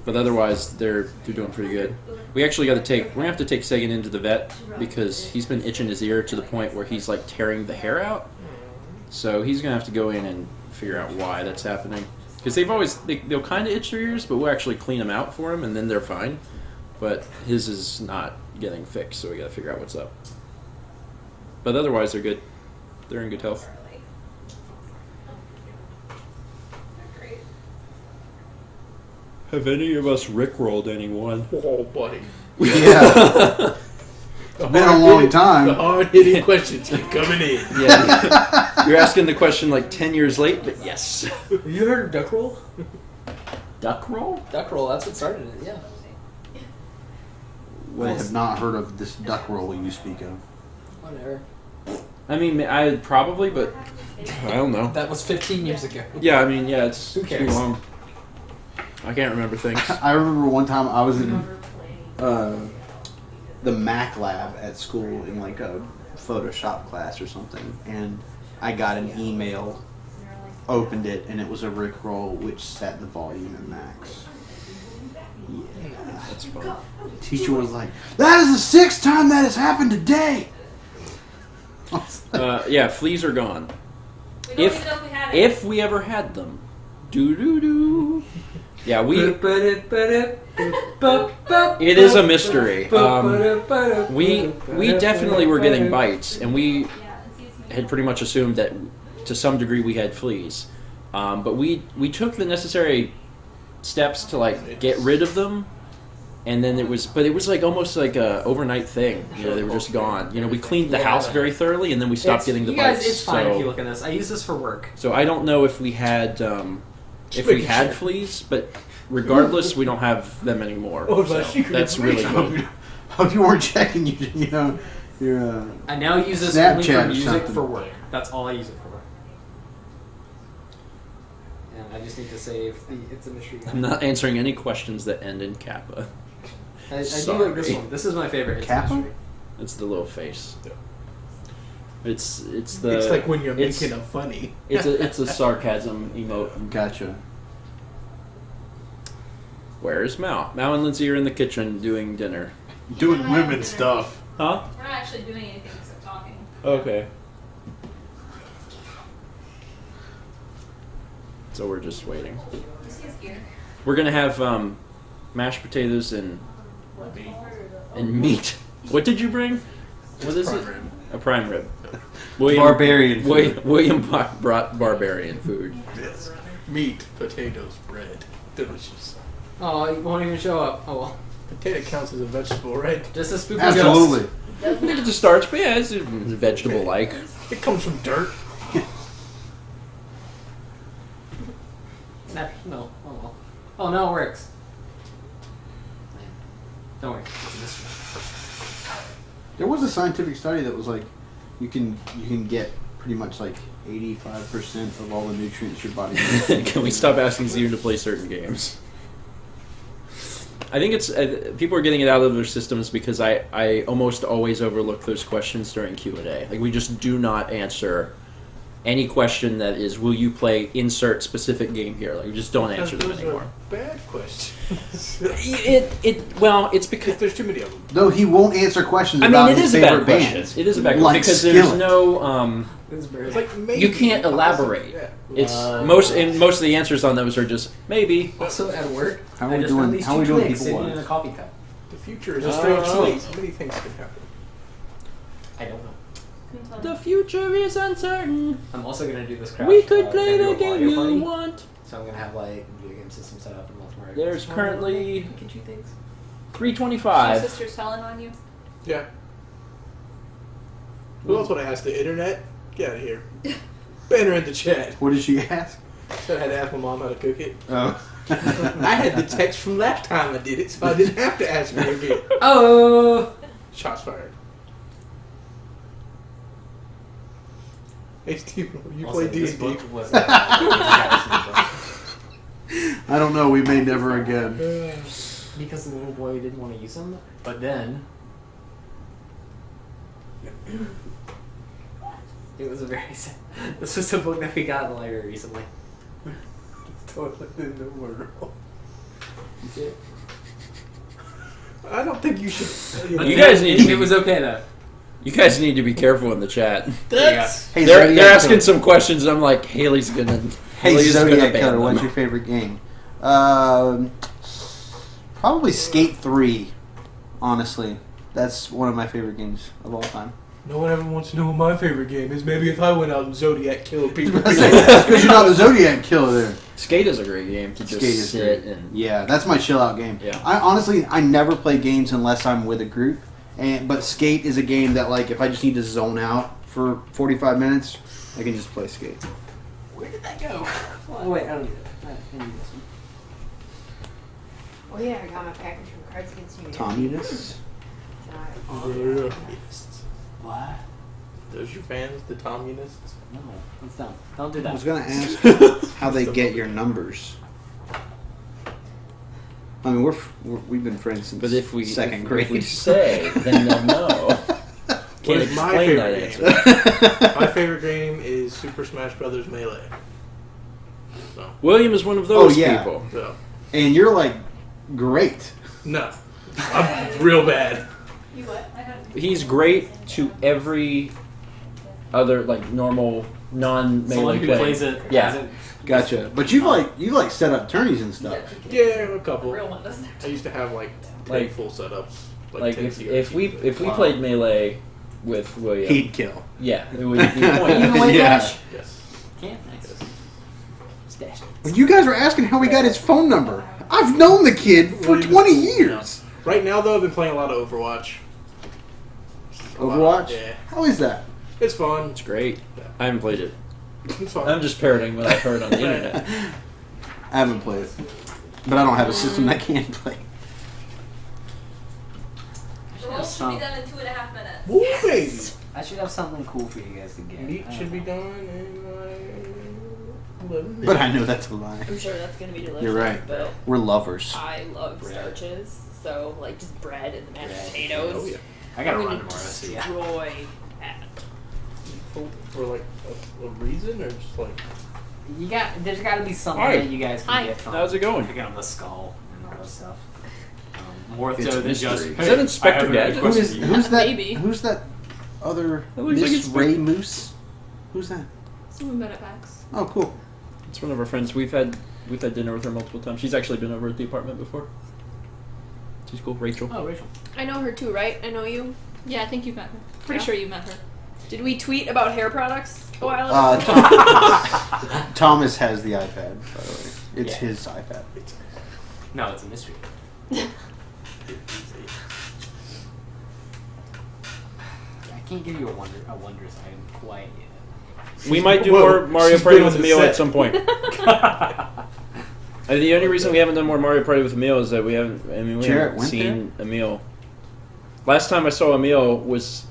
Speaker 3: But otherwise, they're doing pretty good. We're gonna have to take Sagan into the vet because he's been itching his ear to the point where he's like tearing the hair out. So he's gonna have to go in and figure out why that's happening. Because they'll kind of itch their ears, but we'll actually clean them out for him, and then they're fine. But his is not getting fixed, so we got to figure out what's up. But otherwise, they're good. They're in good health. Have any of us rickrolled anyone?
Speaker 5: Oh, buddy.
Speaker 9: Yeah. It's been a long time.
Speaker 5: The hard-hitting questions keep coming in.
Speaker 3: Yeah. You're asking the question like 10 years late, but yes.
Speaker 2: Have you heard of duck roll?
Speaker 3: Duck roll?
Speaker 2: Duck roll, that's what started it, yeah.
Speaker 9: I have not heard of this duck roll you speak of.
Speaker 2: Whatever.
Speaker 3: I mean, I probably, but I don't know.
Speaker 2: That was 15 years ago.
Speaker 3: Yeah, I mean, yeah, it's
Speaker 2: Who
Speaker 3: too
Speaker 2: cares?
Speaker 3: long. I can't remember things.
Speaker 9: I remember one time I was in the Mac lab at school in like a Photoshop class or something, and I got an email, opened it, and it was a Rickroll which set the volume at max. Yeah.
Speaker 3: That's fun.
Speaker 9: Teacher was like, "That is the 6th time that has happened today."
Speaker 3: Yeah, fleas are gone.
Speaker 10: We don't even know if we had it.
Speaker 3: If we ever had them. Doo-doo-doo. Yeah, it is a mystery. We definitely were getting bites, and we had pretty much assumed that to some degree we had fleas. But we took the necessary steps to like get rid of them, and then it was like almost like a overnight thing. You know, they were just gone. You know, we cleaned the house very thoroughly, and then we stopped getting the
Speaker 2: you guys,
Speaker 3: bites.
Speaker 2: it's fine
Speaker 3: so,
Speaker 2: if you look at this. I use this for work.
Speaker 3: So I don't know if we had fleas, but regardless, we don't have them anymore. So that's really good.
Speaker 9: Hope you weren't checking. You know, You're
Speaker 2: I now use this only
Speaker 9: Snapchat
Speaker 2: for
Speaker 9: or
Speaker 2: music
Speaker 9: something.
Speaker 2: for work. That's all I use it for. And I just need to save the It's a Mystery.
Speaker 3: I'm not answering any questions that end in Kappa.
Speaker 2: I do like this
Speaker 3: Sorry.
Speaker 2: one. This is my favorite. It's a
Speaker 9: Kappa?
Speaker 2: Mystery.
Speaker 3: It's the little face.
Speaker 1: Yeah.
Speaker 3: It's the.
Speaker 1: It's like when you're
Speaker 3: it's-
Speaker 1: making a funny.
Speaker 3: It's a sarcasm emote.
Speaker 9: Gotcha.
Speaker 3: Where's Mal? Mal and Lindsay are in the kitchen doing dinner.
Speaker 1: Doing women stuff.
Speaker 3: Huh?
Speaker 7: We're not actually doing anything except talking.
Speaker 3: Okay. So we're just waiting.
Speaker 7: This is gear.
Speaker 3: We're gonna have mashed potatoes and meat. What did you bring? What is it? A prime rib.
Speaker 9: Barbarian food.
Speaker 3: William brought barbarian food.
Speaker 1: Yes. Meat, potatoes, bread. Delicious.
Speaker 2: Oh, it won't even show up. Oh well.
Speaker 1: Potato counts as a vegetable, right?
Speaker 2: Just a spoopy
Speaker 9: Absolutely.
Speaker 3: I think it's a starch, but yeah, it's vegetable-like.
Speaker 1: It comes from dirt.
Speaker 2: No. Oh well. Oh, no, it works. Don't worry. It's a mystery.
Speaker 9: There was a scientific study that was like, you can get pretty much like 85% of all the nutrients your body needs.
Speaker 3: Can we stop asking Zune to play certain games? I think it's people are getting it out of their systems because I almost always overlook those questions during Q&A. Like we just do not answer any question that is, will you play insert specific game here? Like we just don't answer them
Speaker 1: Those are
Speaker 3: anymore.
Speaker 1: bad questions.
Speaker 3: Well, it's because
Speaker 1: There's too many of them.
Speaker 9: Though he won't answer questions
Speaker 3: I
Speaker 9: about
Speaker 3: mean it
Speaker 9: his
Speaker 3: is a bad
Speaker 9: favorite
Speaker 3: question.
Speaker 9: bands.
Speaker 3: It is a bad
Speaker 9: Like
Speaker 3: question because there's
Speaker 9: Skillet.
Speaker 3: no
Speaker 2: It's very
Speaker 1: It's like maybe.
Speaker 3: you can't elaborate.
Speaker 1: Yeah.
Speaker 3: It's most of the answers on those are just maybe.
Speaker 2: Also at work,
Speaker 9: How are
Speaker 2: I
Speaker 9: we
Speaker 2: just found
Speaker 9: doing-
Speaker 2: these
Speaker 9: how are
Speaker 2: two
Speaker 9: we doing
Speaker 2: twigs
Speaker 9: people
Speaker 2: sitting in
Speaker 9: wise?
Speaker 2: a coffee cup.
Speaker 1: The future is a strange place. Many things can happen.
Speaker 2: I don't know.
Speaker 7: Couldn't tell
Speaker 3: The
Speaker 7: you.
Speaker 3: future is uncertain.
Speaker 2: I'm also gonna do this crap.
Speaker 3: We could play
Speaker 2: gonna
Speaker 3: the
Speaker 2: do a
Speaker 3: game
Speaker 2: Mario
Speaker 3: you
Speaker 2: party.
Speaker 3: want.
Speaker 2: So I'm gonna have like video game system set up and lots more.
Speaker 3: There's currently
Speaker 2: Pikachu things.
Speaker 3: 325.
Speaker 7: Your sister's telling on you.
Speaker 1: Yeah. Who else would I ask? The internet? Get out of here. Banner in the chat.
Speaker 9: What did she ask?
Speaker 1: Said I had to ask my mom how to cook it.
Speaker 9: Oh.
Speaker 1: I had the text from last time I did it, so I didn't have to ask her again.
Speaker 2: Oh.
Speaker 1: Shots fired. Hey Steve, you
Speaker 2: Also,
Speaker 1: play
Speaker 2: this
Speaker 1: D&D?
Speaker 2: book was.
Speaker 9: I don't know. We may never again.
Speaker 2: Because the little boy didn't want to use them, but then it was a very sad. This was a book that we got in the library recently.
Speaker 1: Totally in the world. I don't think you should.
Speaker 3: You guys need to
Speaker 2: It was okay though.
Speaker 3: You guys need to be careful in the chat.
Speaker 1: That's
Speaker 9: Hey,
Speaker 3: They're
Speaker 9: Zodiac
Speaker 3: asking
Speaker 9: Killer.
Speaker 3: some questions. I'm like, Haley's gonna.
Speaker 9: Hey,
Speaker 3: Haley's gonna
Speaker 9: Zodiac
Speaker 3: ban
Speaker 9: Killer,
Speaker 3: them.
Speaker 9: what's your favorite game? Probably Skate 3. Honestly, that's one of my favorite games of all time.
Speaker 1: no one ever wants to know what my favorite game is. Maybe if I went out and Zodiac killed people.
Speaker 9: Because you're not the Zodiac Killer there.
Speaker 3: Skate is a great game to just
Speaker 9: Skate is
Speaker 3: sit
Speaker 9: great.
Speaker 3: and.
Speaker 9: Yeah, that's my chill out game.
Speaker 3: Yeah.
Speaker 9: I never play games unless I'm with a group. But Skate is a game that, like, if I just need to zone out for 45 minutes, I can just play Skate.
Speaker 2: Where did that go? Oh wait, I don't need it. I need this one.
Speaker 10: Oh yeah, I got my package from Cards Against Humanity.
Speaker 9: Communists?
Speaker 2: What?
Speaker 1: Those your fans, the communists?
Speaker 2: No, it's dumb. Don't do
Speaker 9: I
Speaker 2: that.
Speaker 9: was going to ask how they get your numbers. I mean, we've been friends since
Speaker 3: But if we
Speaker 9: second
Speaker 3: if
Speaker 9: grade.
Speaker 3: we say, then they'll know.
Speaker 1: What
Speaker 3: Can't
Speaker 1: is my
Speaker 3: explain that
Speaker 1: favorite
Speaker 3: answer.
Speaker 1: game? My favorite game is Super Smash Brothers Melee. So,
Speaker 3: William is one of those
Speaker 9: yeah.
Speaker 3: people.
Speaker 1: so
Speaker 9: And you're like, great.
Speaker 1: no, I'm real bad.
Speaker 7: You what? I don't.
Speaker 3: He's great to every other like normal non-melee
Speaker 2: Someone who
Speaker 3: player.
Speaker 2: plays it.
Speaker 3: Yeah.
Speaker 2: hasn't-
Speaker 9: Gotcha. But you set up tourneys and stuff.
Speaker 1: Yeah, a couple.
Speaker 7: Real one doesn't.
Speaker 1: I used to have like 10
Speaker 3: Like-
Speaker 1: full setups.
Speaker 3: Like
Speaker 1: 10
Speaker 3: if we played melee with William,
Speaker 9: He'd kill.
Speaker 3: yeah, it would be point.
Speaker 2: Even way
Speaker 9: Yeah.
Speaker 2: dash.
Speaker 1: Yes.
Speaker 2: Can't. Nice. Stash.
Speaker 9: When you guys were asking how we got his phone number, I've known the kid for 20 years.
Speaker 1: Right now though, I've been playing a lot of Overwatch. A lot.
Speaker 9: Overwatch?
Speaker 1: Yeah,
Speaker 9: How is that?
Speaker 1: it's fun.
Speaker 3: It's great. I haven't played it.
Speaker 1: It's fun.
Speaker 3: I'm just parroting what I've heard on the internet.
Speaker 9: I haven't played it. But I don't have a system that can play.
Speaker 7: The roll should be done in 2.5 minutes.
Speaker 1: Woo, baby.
Speaker 11: I should have something cool for you guys to get.
Speaker 1: Meat
Speaker 11: I don't
Speaker 1: should be
Speaker 11: know.
Speaker 1: done in like 11 days.
Speaker 9: But I know that's a lie.
Speaker 4: I'm sure that's gonna be delicious.
Speaker 9: You're right.
Speaker 4: But
Speaker 9: We're lovers.
Speaker 4: I love
Speaker 11: Bread.
Speaker 4: starches, so like just bread and the mashed
Speaker 11: Bread.
Speaker 4: potatoes.
Speaker 1: Oh, yeah.
Speaker 11: I gotta
Speaker 4: I'm
Speaker 11: run
Speaker 4: gonna
Speaker 11: tomorrow, so yeah.
Speaker 4: destroy that.
Speaker 1: For like a reason or just like.
Speaker 11: There's gotta be something
Speaker 3: Hi.
Speaker 11: that you guys can
Speaker 4: Hi.
Speaker 11: get from.
Speaker 3: How's it going?
Speaker 11: Picking up the skull and all that stuff. More
Speaker 3: It's
Speaker 11: so
Speaker 3: a
Speaker 11: than just.
Speaker 3: mystery. Is that Inspector
Speaker 11: I have a
Speaker 3: Gadget?
Speaker 11: request
Speaker 9: Who's
Speaker 11: for you.
Speaker 9: who's that?
Speaker 4: Maybe.
Speaker 9: Who's that other
Speaker 3: That looks like
Speaker 9: Miss
Speaker 3: it's-
Speaker 9: Ray Moose? Who's that?
Speaker 7: Someone met at PAX.
Speaker 9: Oh, cool.
Speaker 3: It's one of our friends. We've had dinner with her multiple times. She's actually been over at the apartment before. She's cool, Rachel.
Speaker 11: Oh, Rachel.
Speaker 4: I know her too, right? I know you.
Speaker 7: Yeah, I think you've met her. Pretty
Speaker 4: Yeah.
Speaker 7: sure you met her.
Speaker 4: Did we tweet about hair products a while ago?
Speaker 9: Thomas has the iPad, by the way. It's
Speaker 11: Yeah.
Speaker 9: his iPad.
Speaker 11: No, it's a mystery. I can't give you a wondrous item quite yet.
Speaker 3: We might do
Speaker 1: Whoa,
Speaker 3: more Mario
Speaker 1: she's
Speaker 3: Party
Speaker 1: been
Speaker 3: with
Speaker 1: on the
Speaker 3: Emil
Speaker 1: set.
Speaker 3: at some point. The only reason we haven't done more Mario Party with Emil is that we haven't. I mean, we
Speaker 9: Jarrett
Speaker 3: haven't
Speaker 9: went
Speaker 3: seen Emil. Last time I saw Emil was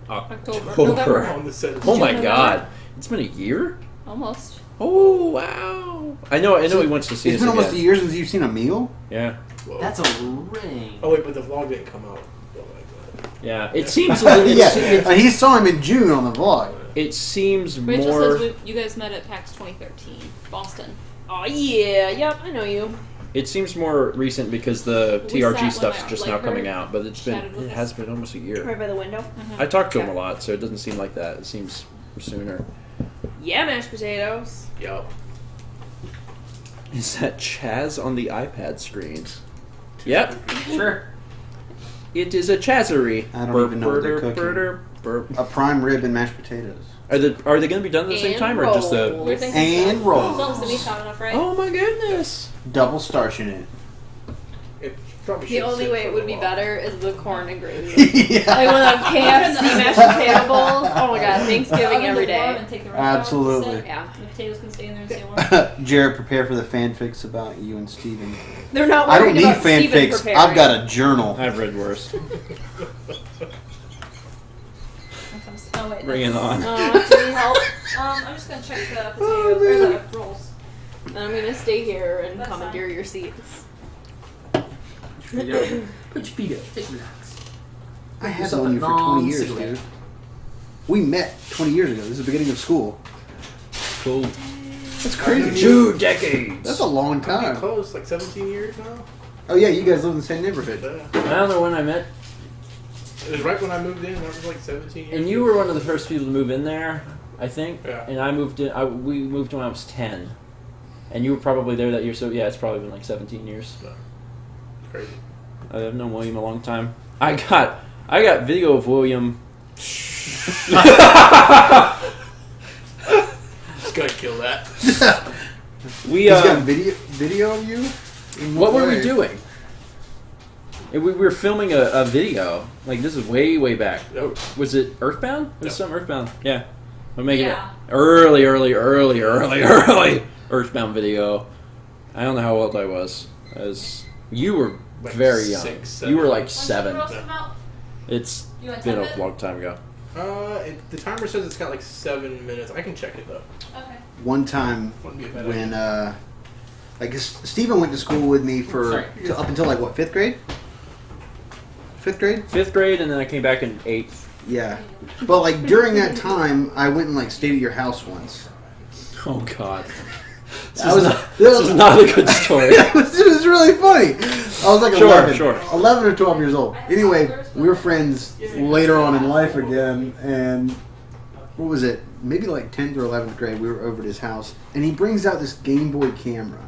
Speaker 7: October.
Speaker 3: October.
Speaker 7: November.
Speaker 1: On the set.
Speaker 3: Oh my
Speaker 7: November.
Speaker 3: God! It's been a year.
Speaker 7: Almost.
Speaker 3: Oh wow! I know he wants to see
Speaker 9: It's
Speaker 3: us
Speaker 9: been almost a
Speaker 3: again.
Speaker 9: year since you've seen a meal.
Speaker 3: Yeah,
Speaker 1: Whoa.
Speaker 11: That's a ring.
Speaker 1: Oh wait, but the vlog didn't come out. Oh my god.
Speaker 3: yeah. It seems a little.
Speaker 9: Yeah, he saw him in June on the vlog.
Speaker 3: It seems
Speaker 7: Rachel
Speaker 3: more.
Speaker 7: says you guys met at PAX 2013, Boston.
Speaker 4: Oh yeah, yep, I know you.
Speaker 3: It seems more recent because the
Speaker 7: We sat
Speaker 3: TRG
Speaker 7: when
Speaker 3: stuff's
Speaker 7: I,
Speaker 3: just
Speaker 7: like,
Speaker 3: now coming
Speaker 7: her
Speaker 3: out, but it
Speaker 7: chatted with
Speaker 3: has
Speaker 7: us.
Speaker 3: been almost a year.
Speaker 4: Right by the window.
Speaker 3: I talked to him a lot, so it doesn't seem like that. It seems sooner.
Speaker 4: Yeah, mashed potatoes.
Speaker 1: Yo.
Speaker 3: Is that Chaz on the iPad screen? Yep.
Speaker 11: Sure.
Speaker 3: It is a Chazzery.
Speaker 9: I don't even know what they're cooking.
Speaker 3: Burp.
Speaker 9: A prime rib and mashed potatoes.
Speaker 3: Are they going to be done at the same
Speaker 4: And
Speaker 3: time or just the?
Speaker 4: rolls.
Speaker 7: We're thinking
Speaker 9: And
Speaker 7: so.
Speaker 9: rolls.
Speaker 7: As long as the meat's hot enough, right?
Speaker 3: Oh my goodness!
Speaker 9: Double starch in it.
Speaker 1: It probably
Speaker 4: The
Speaker 1: should
Speaker 4: only
Speaker 1: sit
Speaker 4: way
Speaker 1: for
Speaker 4: it
Speaker 1: a
Speaker 4: would be
Speaker 1: while.
Speaker 4: better is the corn and gravy.
Speaker 9: Yeah.
Speaker 4: Like one of them KFC mashed potato bowls. Oh my god, Thanksgiving
Speaker 7: Oven
Speaker 4: every
Speaker 7: to warm
Speaker 4: day.
Speaker 7: and take the rest out to
Speaker 9: Absolutely.
Speaker 7: sit.
Speaker 4: Yeah.
Speaker 7: The potatoes can stay in there and stay warm.
Speaker 9: Jared, prepare for the fanfics about you and Steven.
Speaker 4: They're not
Speaker 9: I don't
Speaker 4: worried
Speaker 9: need
Speaker 4: about Steven
Speaker 9: fanfics.
Speaker 4: preparing.
Speaker 9: I've got a journal.
Speaker 3: I've read worse.
Speaker 7: Oh wait.
Speaker 3: Bring it on.
Speaker 4: Do you help?
Speaker 7: I'm just gonna check the potatoes or the rolls.
Speaker 4: And I'm gonna stay here and
Speaker 7: That's
Speaker 4: commandeer your seats.
Speaker 11: Put your feet up. Take relax.
Speaker 9: I have
Speaker 11: Yourself
Speaker 9: known
Speaker 11: a
Speaker 9: you for 20
Speaker 11: long
Speaker 9: years,
Speaker 11: cigarette.
Speaker 9: dude. We met 20 years ago. This is the beginning of school.
Speaker 3: Cool.
Speaker 9: That's crazy.
Speaker 3: 2 decades.
Speaker 9: That's a long
Speaker 1: Pretty
Speaker 9: time.
Speaker 1: close, like 17 years now.
Speaker 9: Oh yeah, you guys live in the same neighborhood.
Speaker 1: Yeah.
Speaker 3: I don't know when I met.
Speaker 1: It was right when I moved in. That was like 17 years.
Speaker 3: And you were one of the first people to move in there, I think.
Speaker 1: Yeah.
Speaker 3: And I moved in. We moved when I was 10, and you were probably there that year. So yeah, it's probably been like 17 years.
Speaker 1: Crazy.
Speaker 3: I've known William a long time. I got video of William.
Speaker 1: Just gotta kill that.
Speaker 3: We
Speaker 9: He's got video of you? In
Speaker 3: what were
Speaker 9: way?
Speaker 3: we doing? We were filming a video. Like this is way back.
Speaker 1: Yep.
Speaker 3: Was it Earthbound? It was
Speaker 1: Yep.
Speaker 3: some Earthbound. Yeah. We're making
Speaker 7: Yeah.
Speaker 3: it early Earthbound video. I don't know how old I was. You were
Speaker 1: Like
Speaker 3: very young.
Speaker 1: 6, 7.
Speaker 3: You were like
Speaker 7: When's the
Speaker 3: 7.
Speaker 7: roast come out?
Speaker 3: It's
Speaker 7: You want
Speaker 3: been
Speaker 7: 10
Speaker 3: a
Speaker 7: minutes?
Speaker 3: long time ago.
Speaker 1: The timer says it's got like 7 minutes. I can check it though.
Speaker 7: Okay.
Speaker 9: One time
Speaker 1: Wouldn't be a bad
Speaker 9: when,
Speaker 1: idea.
Speaker 9: I guess Steven went to school with me for up until like what, 5th grade? 5th grade?
Speaker 3: 5th grade, and then I came back in 8th.
Speaker 9: Yeah. But like during that time, I went and like stayed at your house once.
Speaker 3: Oh God.
Speaker 9: This
Speaker 3: is not a good story.
Speaker 9: it was really funny. I was like
Speaker 3: Sure,
Speaker 9: 11 or 12 years old. Anyway, we were friends later on in life again, and what was it? Maybe like 10th or 11th grade, we were over at his house, and he brings out this Game Boy camera.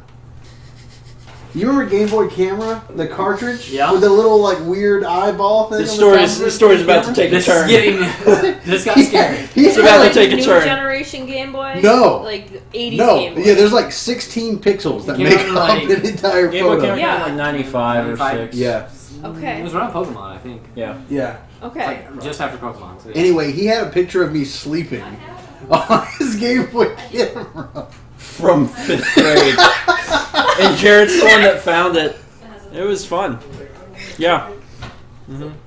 Speaker 9: You remember Game Boy camera? The cartridge?
Speaker 11: Yeah.
Speaker 9: With the little like weird eyeball thing.
Speaker 3: This
Speaker 9: on
Speaker 3: story's about to take a
Speaker 11: This
Speaker 3: turn.
Speaker 11: is getting. This got scary.
Speaker 3: It's about to
Speaker 4: Like
Speaker 3: take a
Speaker 4: new
Speaker 3: turn.
Speaker 4: generation Game Boy?
Speaker 9: No.
Speaker 4: Like 80s
Speaker 9: No,
Speaker 4: Game Boy?
Speaker 9: yeah, there's like 16 pixels that
Speaker 11: Came
Speaker 9: make
Speaker 11: out in,
Speaker 9: up
Speaker 11: like,
Speaker 9: an entire
Speaker 3: Game Boy
Speaker 9: photo.
Speaker 3: came
Speaker 4: Yeah.
Speaker 3: out in like 95 or 6.
Speaker 9: Yeah,
Speaker 4: Okay.
Speaker 11: It was around Pokemon, I think.
Speaker 3: Yeah.
Speaker 9: yeah.
Speaker 4: Okay.
Speaker 11: Like just after Pokemon. So yeah.
Speaker 9: Anyway, he had a picture of me sleeping on his Game Boy camera.
Speaker 3: From 5th grade. And Jared's the one that found it. It was fun. Yeah.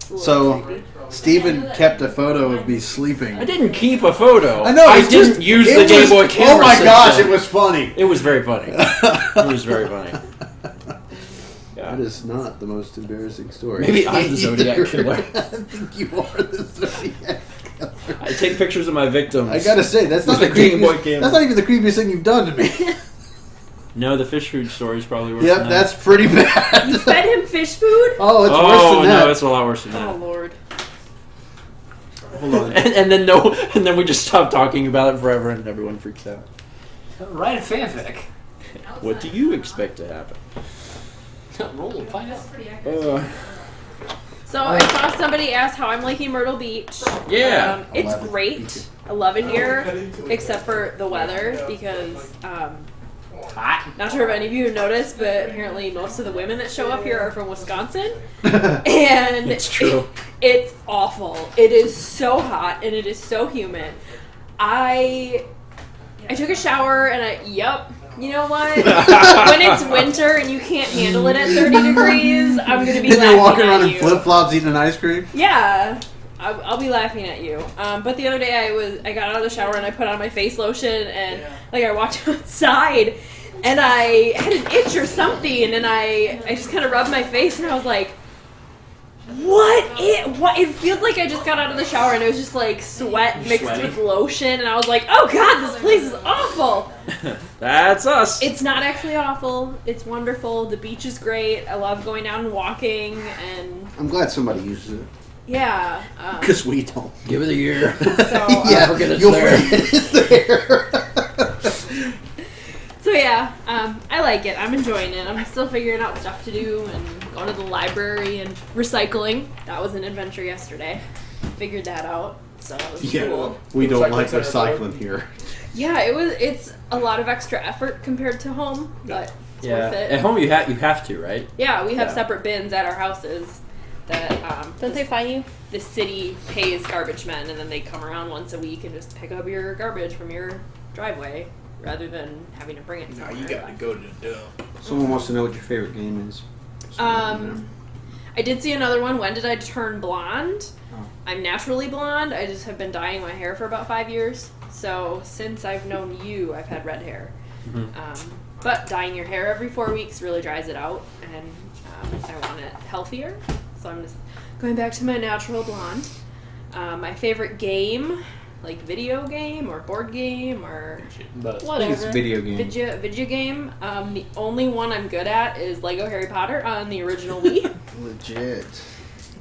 Speaker 9: So Steven kept a photo of me sleeping.
Speaker 3: I didn't keep a photo.
Speaker 9: I know.
Speaker 3: I
Speaker 9: it's
Speaker 3: didn't
Speaker 9: just-
Speaker 3: use
Speaker 9: it
Speaker 3: the Game
Speaker 9: was-
Speaker 3: Boy camera.
Speaker 9: Oh my
Speaker 3: since
Speaker 9: gosh,
Speaker 3: then.
Speaker 9: it was funny.
Speaker 3: It was very funny. It was very funny.
Speaker 9: That is not the most embarrassing story.
Speaker 3: Maybe I'm the Zodiac killer.
Speaker 9: I think you are the Zodiac killer.
Speaker 3: I take pictures of my victims.
Speaker 9: I gotta say, that's not
Speaker 3: With
Speaker 9: the
Speaker 3: the Game Boy
Speaker 9: creepiest.
Speaker 3: camera.
Speaker 9: That's not even the creepiest thing you've done to me.
Speaker 3: No, the fish food story is probably worse
Speaker 9: Yep,
Speaker 3: than
Speaker 9: that's pretty bad.
Speaker 4: You fed him fish food?
Speaker 9: Oh, it's
Speaker 3: that.
Speaker 9: worse
Speaker 3: Oh,
Speaker 9: than that.
Speaker 3: no, it's a lot worse than that.
Speaker 4: Oh Lord.
Speaker 9: Hold on.
Speaker 3: and then we just stop talking about it forever, and everyone freaks out.
Speaker 2: Write a fanfic.
Speaker 3: What do you expect to happen?
Speaker 2: Roll and find out.
Speaker 4: So I saw somebody ask how I'm liking Myrtle Beach.
Speaker 3: Yeah.
Speaker 4: It's
Speaker 9: 11.
Speaker 4: great. I love it here, except for the weather because
Speaker 2: Hot.
Speaker 4: not sure if any of you have noticed, but apparently most of the women that show up here are from Wisconsin, and
Speaker 3: It's true.
Speaker 4: it's awful. It is so hot and it is so humid. I took a shower and you know what? When it's winter and you can't handle it at 30 degrees, I'm gonna be
Speaker 9: And
Speaker 4: laughing
Speaker 9: you're walking
Speaker 4: at
Speaker 9: around in
Speaker 4: you.
Speaker 9: flip flops eating an ice cream.
Speaker 4: Yeah, I'll be laughing at you. But the other day I got out of the shower and I put on my face lotion and like I walked outside and I had an itch or something and I just kind of rubbed my face and I was like, what? It feels like I just got out of the shower and it was just like sweat mixed
Speaker 2: Sweaty.
Speaker 4: with lotion and I was like, oh god, this place is awful.
Speaker 3: That's us.
Speaker 4: It's not actually awful. It's wonderful. The beach is great. I love going out and walking and
Speaker 9: I'm glad somebody uses it.
Speaker 4: yeah.
Speaker 9: Because we don't.
Speaker 3: Give it a year.
Speaker 4: So
Speaker 9: Yeah,
Speaker 3: forget it's
Speaker 9: you'll
Speaker 3: there.
Speaker 9: forget it's there.
Speaker 4: So yeah, I like it. I'm enjoying it. I'm still figuring out stuff to do and going to the library and recycling. That was an adventure yesterday. Figured that out. So that was cool.
Speaker 9: We don't
Speaker 1: Recycling
Speaker 9: like
Speaker 1: center
Speaker 9: recycling here.
Speaker 4: Yeah, it's a lot of extra effort compared to home, but it's
Speaker 3: Yeah.
Speaker 4: worth it.
Speaker 3: At home, you have to, right?
Speaker 4: Yeah, we have
Speaker 3: Yeah.
Speaker 4: separate bins at our houses that
Speaker 8: Don't they fine you?
Speaker 4: the city pays garbage men and then they come around once a week and just pick up your garbage from your driveway rather than having to bring it
Speaker 1: Nah,
Speaker 4: somewhere.
Speaker 1: you got to go to the dump.
Speaker 9: Someone wants to know what your favorite game is.
Speaker 4: I did see another one. When did I turn blonde?
Speaker 9: Oh.
Speaker 4: I'm naturally blonde. I just have been dyeing my hair for about 5 years. So since I've known you, I've had red hair. But dyeing your hair every 4 weeks really dries it out, and I want it healthier. So I'm just going back to my natural blonde. My favorite game, like video game or board game or
Speaker 9: I think it's
Speaker 8: Whatever.
Speaker 9: video game.
Speaker 4: video game. The only one I'm good at is Lego Harry Potter on the original Wii.
Speaker 9: Legit.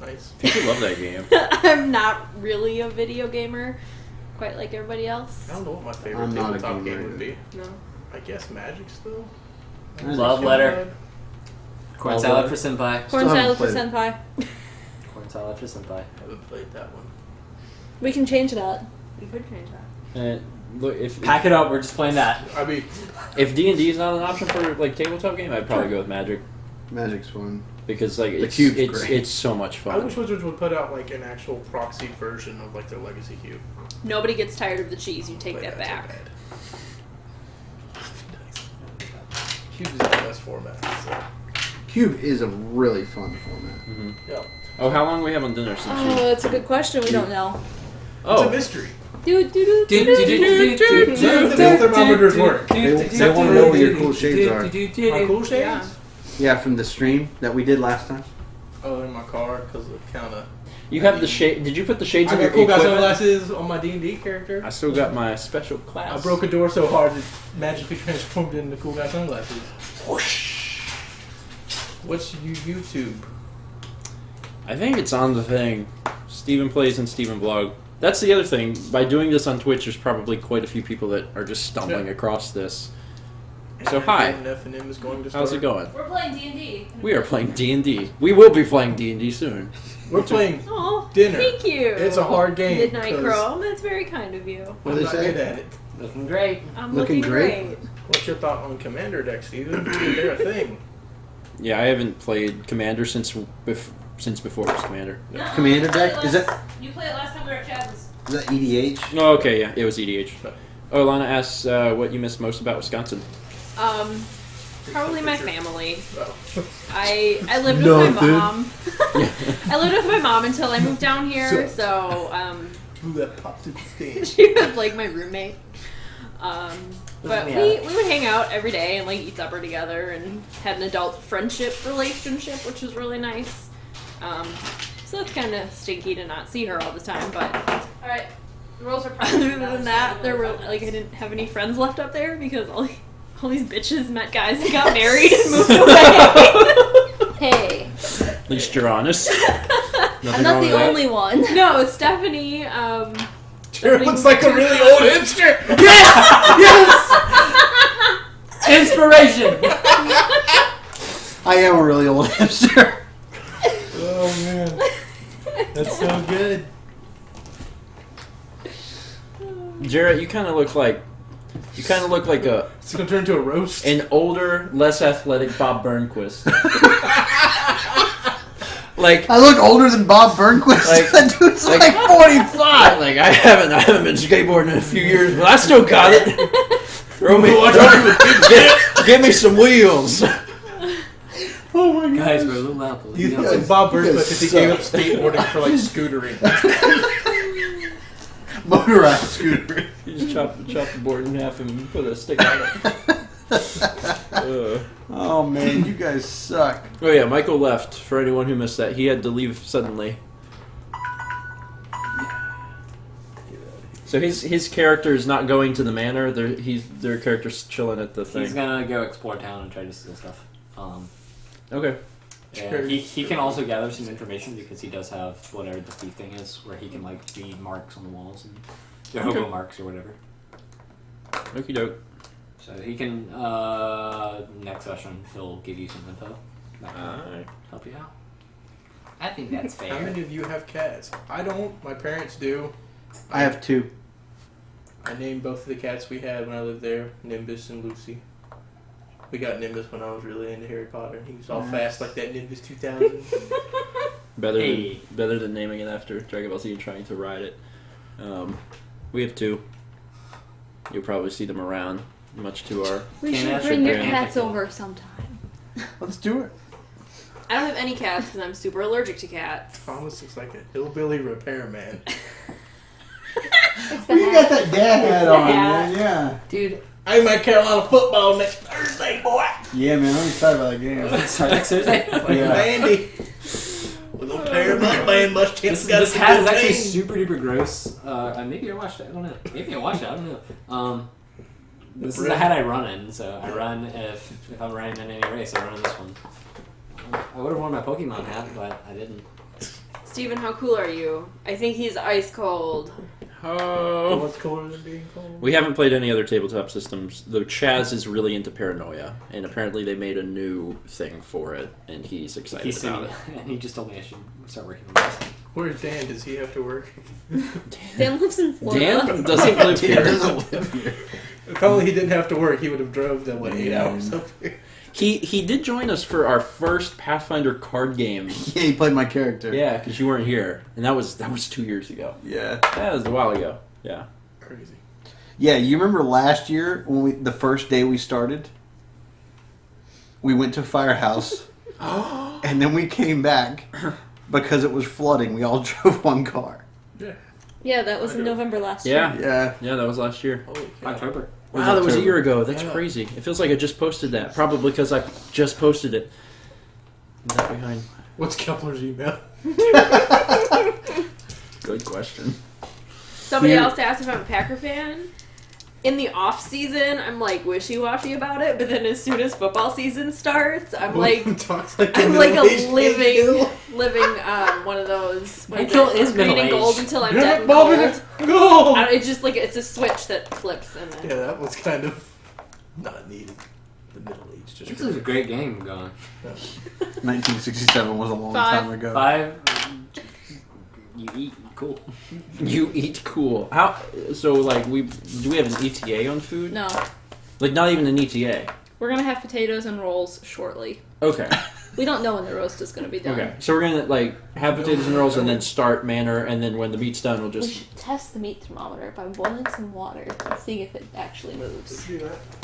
Speaker 1: Nice.
Speaker 3: People love that game.
Speaker 4: I'm not really a video gamer, quite like everybody else.
Speaker 1: I don't know what my favorite
Speaker 9: I'm not a
Speaker 1: tabletop
Speaker 9: gamer
Speaker 1: game would be.
Speaker 4: No.
Speaker 1: I guess Magic still.
Speaker 2: Love letter. Corn
Speaker 3: Love
Speaker 2: salad
Speaker 3: letter.
Speaker 2: for senpai.
Speaker 4: Corn
Speaker 9: haven't
Speaker 4: salad for
Speaker 9: played it.
Speaker 4: senpai.
Speaker 2: Corn salad for senpai.
Speaker 1: I haven't played that one.
Speaker 8: We can change that.
Speaker 4: We could change that.
Speaker 3: Look, if
Speaker 2: Pack it up. We're just playing that.
Speaker 1: I mean,
Speaker 3: if D&D is not an option for like tabletop game, I'd probably go with Magic
Speaker 9: Magic's fun.
Speaker 3: because like
Speaker 9: The
Speaker 3: it's
Speaker 9: cube's
Speaker 3: it's
Speaker 9: great.
Speaker 3: it's so much
Speaker 1: I
Speaker 3: fun.
Speaker 1: wish Wizards would put out like an actual proxy version of like their Legacy Cube.
Speaker 4: Nobody gets tired of the cheese. You take
Speaker 1: Play
Speaker 4: that
Speaker 1: so
Speaker 4: back.
Speaker 1: bad. Cube is the best format. So.
Speaker 9: Cube is a really fun format.
Speaker 1: Yeah.
Speaker 3: Oh, how long we have on dinner since
Speaker 8: Oh,
Speaker 3: you?
Speaker 8: that's a good question. We don't know.
Speaker 1: It's a
Speaker 3: Oh,
Speaker 1: mystery.
Speaker 8: Do do do do
Speaker 2: Do,
Speaker 8: do.
Speaker 2: do, do, do, do, do,
Speaker 1: The
Speaker 2: do,
Speaker 1: thermometers
Speaker 2: do,
Speaker 1: work.
Speaker 2: do,
Speaker 9: They
Speaker 2: do,
Speaker 9: want
Speaker 2: do,
Speaker 9: to
Speaker 2: do,
Speaker 9: know what your
Speaker 2: do,
Speaker 9: cool
Speaker 2: do,
Speaker 9: shades
Speaker 2: do,
Speaker 9: are.
Speaker 2: do, do,
Speaker 1: My
Speaker 2: do.
Speaker 1: cool shades?
Speaker 4: Yeah.
Speaker 9: Yeah, from the stream that we did last time.
Speaker 1: Oh, in my car because of kind of.
Speaker 3: you have the shade. Did you put the shades
Speaker 1: I
Speaker 3: in your
Speaker 1: got cool guy
Speaker 3: equipment?
Speaker 1: sunglasses on my D&D character.
Speaker 3: I still got my special class.
Speaker 1: I broke a door so hard it magically transformed into cool guy sunglasses. What's YouTube?
Speaker 3: I think it's on the thing. StephenPlays and StephenBlog. That's the other thing. By doing this on Twitch, there's probably quite a few people that are just stumbling
Speaker 1: Yeah.
Speaker 3: across this. So hi,
Speaker 1: F&M is going to start.
Speaker 3: how's it going?
Speaker 7: We're playing D&D.
Speaker 3: We are playing D&D. We will be playing D&D soon.
Speaker 1: We're playing
Speaker 4: Oh,
Speaker 1: dinner.
Speaker 4: thank you.
Speaker 1: It's a hard game.
Speaker 4: Midnight
Speaker 1: 'cause
Speaker 4: Chrome. That's very kind of you.
Speaker 9: What
Speaker 1: I'm
Speaker 9: do they
Speaker 1: not
Speaker 9: say?
Speaker 1: good at it.
Speaker 2: Looking great.
Speaker 4: I'm
Speaker 9: Looking
Speaker 4: looking
Speaker 9: great.
Speaker 4: great.
Speaker 1: What's your thought on Commander deck, Steven? They're a thing.
Speaker 3: Yeah, I haven't played Commander since before it was Commander.
Speaker 7: No,
Speaker 9: Commander
Speaker 7: you played
Speaker 9: deck?
Speaker 7: it
Speaker 9: Is
Speaker 7: last- You played it last time we were at Chad's.
Speaker 9: Is that EDH?
Speaker 3: Oh, okay, yeah, it was EDH. Oh, Lana asks what you miss most about Wisconsin.
Speaker 4: Probably my family.
Speaker 1: Oh.
Speaker 4: I lived with
Speaker 9: No,
Speaker 4: my
Speaker 9: dude.
Speaker 4: mom. I lived with my mom until I moved down here, so
Speaker 1: Ooh, that popped in the stage.
Speaker 4: she was like my roommate. But
Speaker 2: Yeah.
Speaker 4: we would hang out every day and like eat supper together and had an adult friendship relationship, which was really nice. So it's kind of stinky to not see her all the time, but
Speaker 10: All right. The rules are probably
Speaker 4: other than that, there were like I didn't have any friends left up there because all these bitches met guys and got married and moved away.
Speaker 8: Hey,
Speaker 3: At least you're honest. Nothing
Speaker 8: I'm not
Speaker 3: wrong
Speaker 8: the
Speaker 3: with that.
Speaker 8: only one.
Speaker 4: No, Stephanie.
Speaker 1: Jared looks like a really old hipster.
Speaker 2: Inspiration!
Speaker 9: I am a really old hipster.
Speaker 1: Oh man, that's so good.
Speaker 3: Jarrett, you kind of look like a
Speaker 1: It's gonna turn into a roast.
Speaker 3: an older, less athletic Bob Burnquist. Like
Speaker 9: I look older than Bob Burnquist.
Speaker 3: Like-
Speaker 9: That dude's
Speaker 3: like-
Speaker 9: like 45.
Speaker 3: Like I haven't been skateboarding in a few years, but I still got it. Give me some wheels.
Speaker 9: Oh my god.
Speaker 2: Guys, we're a little apple.
Speaker 1: He's
Speaker 2: You know,
Speaker 1: like Bob Burnquist if he gave up skateboarding for like scootering.
Speaker 9: Motorized scooter.
Speaker 3: You just chop the board in half and put a stick on it.
Speaker 9: Oh man, you guys suck.
Speaker 3: Oh yeah, Michael left. For anyone who missed that, he had to leave suddenly. So his character is not going to the manor. Their character's chilling at the thing.
Speaker 2: he's gonna go explore town and try to steal stuff.
Speaker 3: Okay.
Speaker 2: And he can also gather some information because he does have whatever the thief thing is, where he can like read marks on the walls and the hobo marks or whatever.
Speaker 3: Okie doke.
Speaker 2: So he can next session he'll give you some info that can
Speaker 3: Alright.
Speaker 2: help you out. I think that's
Speaker 1: How
Speaker 2: fair.
Speaker 1: many of you have cats? I don't. My parents do.
Speaker 9: I have 2.
Speaker 1: I named both of the cats we had when I lived there, Nimbus and Lucy. We got Nimbus when I was really into Harry Potter. He was all fast like that Nimbus 2000.
Speaker 3: Better than naming it after Dragon Ball Z and trying to ride it. We have 2. You'll probably see them around, much to our.
Speaker 8: We
Speaker 2: Can't
Speaker 8: should
Speaker 2: ask
Speaker 8: bring
Speaker 2: your
Speaker 8: your
Speaker 2: parents.
Speaker 8: cats over sometime.
Speaker 9: Let's do it.
Speaker 4: I don't have any cats because I'm super allergic to cats.
Speaker 1: Thomas looks like a hillbilly repairman.
Speaker 8: It's the
Speaker 9: Well, you got
Speaker 8: hat.
Speaker 9: that dad hat on,
Speaker 4: hat.
Speaker 9: man. Yeah.
Speaker 2: Dude,
Speaker 1: I'm at Carolina football next Thursday, boy.
Speaker 9: Yeah, man. I'm excited about that game.
Speaker 2: sorry, next Thursday.
Speaker 1: Like
Speaker 9: Yeah.
Speaker 1: Andy. We're gonna tear him up, man. Much chance
Speaker 2: This hat is actually super duper gross. Maybe I watched it. I don't know. Maybe I watched it. I don't know. This is the hat I run in. So I run if I'm running in any race, I run in this one. I would have worn my Pokemon hat, but I didn't.
Speaker 4: Steven, how cool are you? I think he's ice cold.
Speaker 3: Oh.
Speaker 1: What's cooler than being cold?
Speaker 3: We haven't played any other tabletop systems, though Chaz is really into Paranoia, and apparently they made a new thing for it, and he's excited about it.
Speaker 2: And he just told me I should start working on this.
Speaker 1: Where's Dan? Does he have to work?
Speaker 8: Dan lives in Florida.
Speaker 3: Dan doesn't live
Speaker 9: He
Speaker 3: here.
Speaker 9: doesn't live here.
Speaker 1: If only he didn't have to work, he would have drove the 8 hours up here.
Speaker 3: He did join us for our first Pathfinder card game.
Speaker 9: Yeah, he played my character.
Speaker 3: Yeah, because you weren't here, and that was 2 years ago.
Speaker 9: Yeah.
Speaker 3: That was a while ago. Yeah.
Speaker 1: Crazy.
Speaker 9: Yeah, you remember last year when the first day we started? We went to Firehouse, and then we came back because it was flooding. We all drove one car.
Speaker 1: Yeah.
Speaker 8: Yeah, that was in November last year.
Speaker 3: Yeah.
Speaker 9: Yeah.
Speaker 3: That was last year.
Speaker 1: Holy cow.
Speaker 2: October.
Speaker 3: Wow, that was a year ago. That's
Speaker 1: Yeah.
Speaker 3: crazy. It feels like I just posted that. Probably because I just posted it. Is that behind?
Speaker 1: What's Kepler's email?
Speaker 3: Good question.
Speaker 4: Somebody
Speaker 9: Here-
Speaker 4: else asked if I'm a Packer fan. In the off season, I'm like wishy-washy about it, but then as soon as football season starts, I'm like
Speaker 1: Talks like
Speaker 4: I'm like a
Speaker 1: middle-aged
Speaker 4: living one of those
Speaker 2: Michael is
Speaker 4: green and
Speaker 2: middle-aged.
Speaker 4: gold until I'm
Speaker 1: Yeah,
Speaker 4: dead and
Speaker 1: Bob
Speaker 4: cold.
Speaker 1: in it. Go!
Speaker 4: It's just like it's a switch that flips and then
Speaker 1: Yeah, that was kind of not needed. The middle age just.
Speaker 2: This is a great game going.
Speaker 9: 1967 was a long
Speaker 4: 5.
Speaker 9: time ago.
Speaker 2: 5. You eat cool.
Speaker 3: You eat cool. How? So like do we have an ETA on food?
Speaker 8: No,
Speaker 3: Like not even an ETA.
Speaker 8: we're gonna have potatoes and rolls shortly.
Speaker 3: Okay.
Speaker 8: We don't know when the roast is going to be done.
Speaker 3: Okay, so we're gonna like have potatoes and rolls, and then start Manor, and then when the meat's done, we'll
Speaker 8: We
Speaker 3: just.
Speaker 8: should test the meat thermometer by boiling some water and seeing if it actually moves.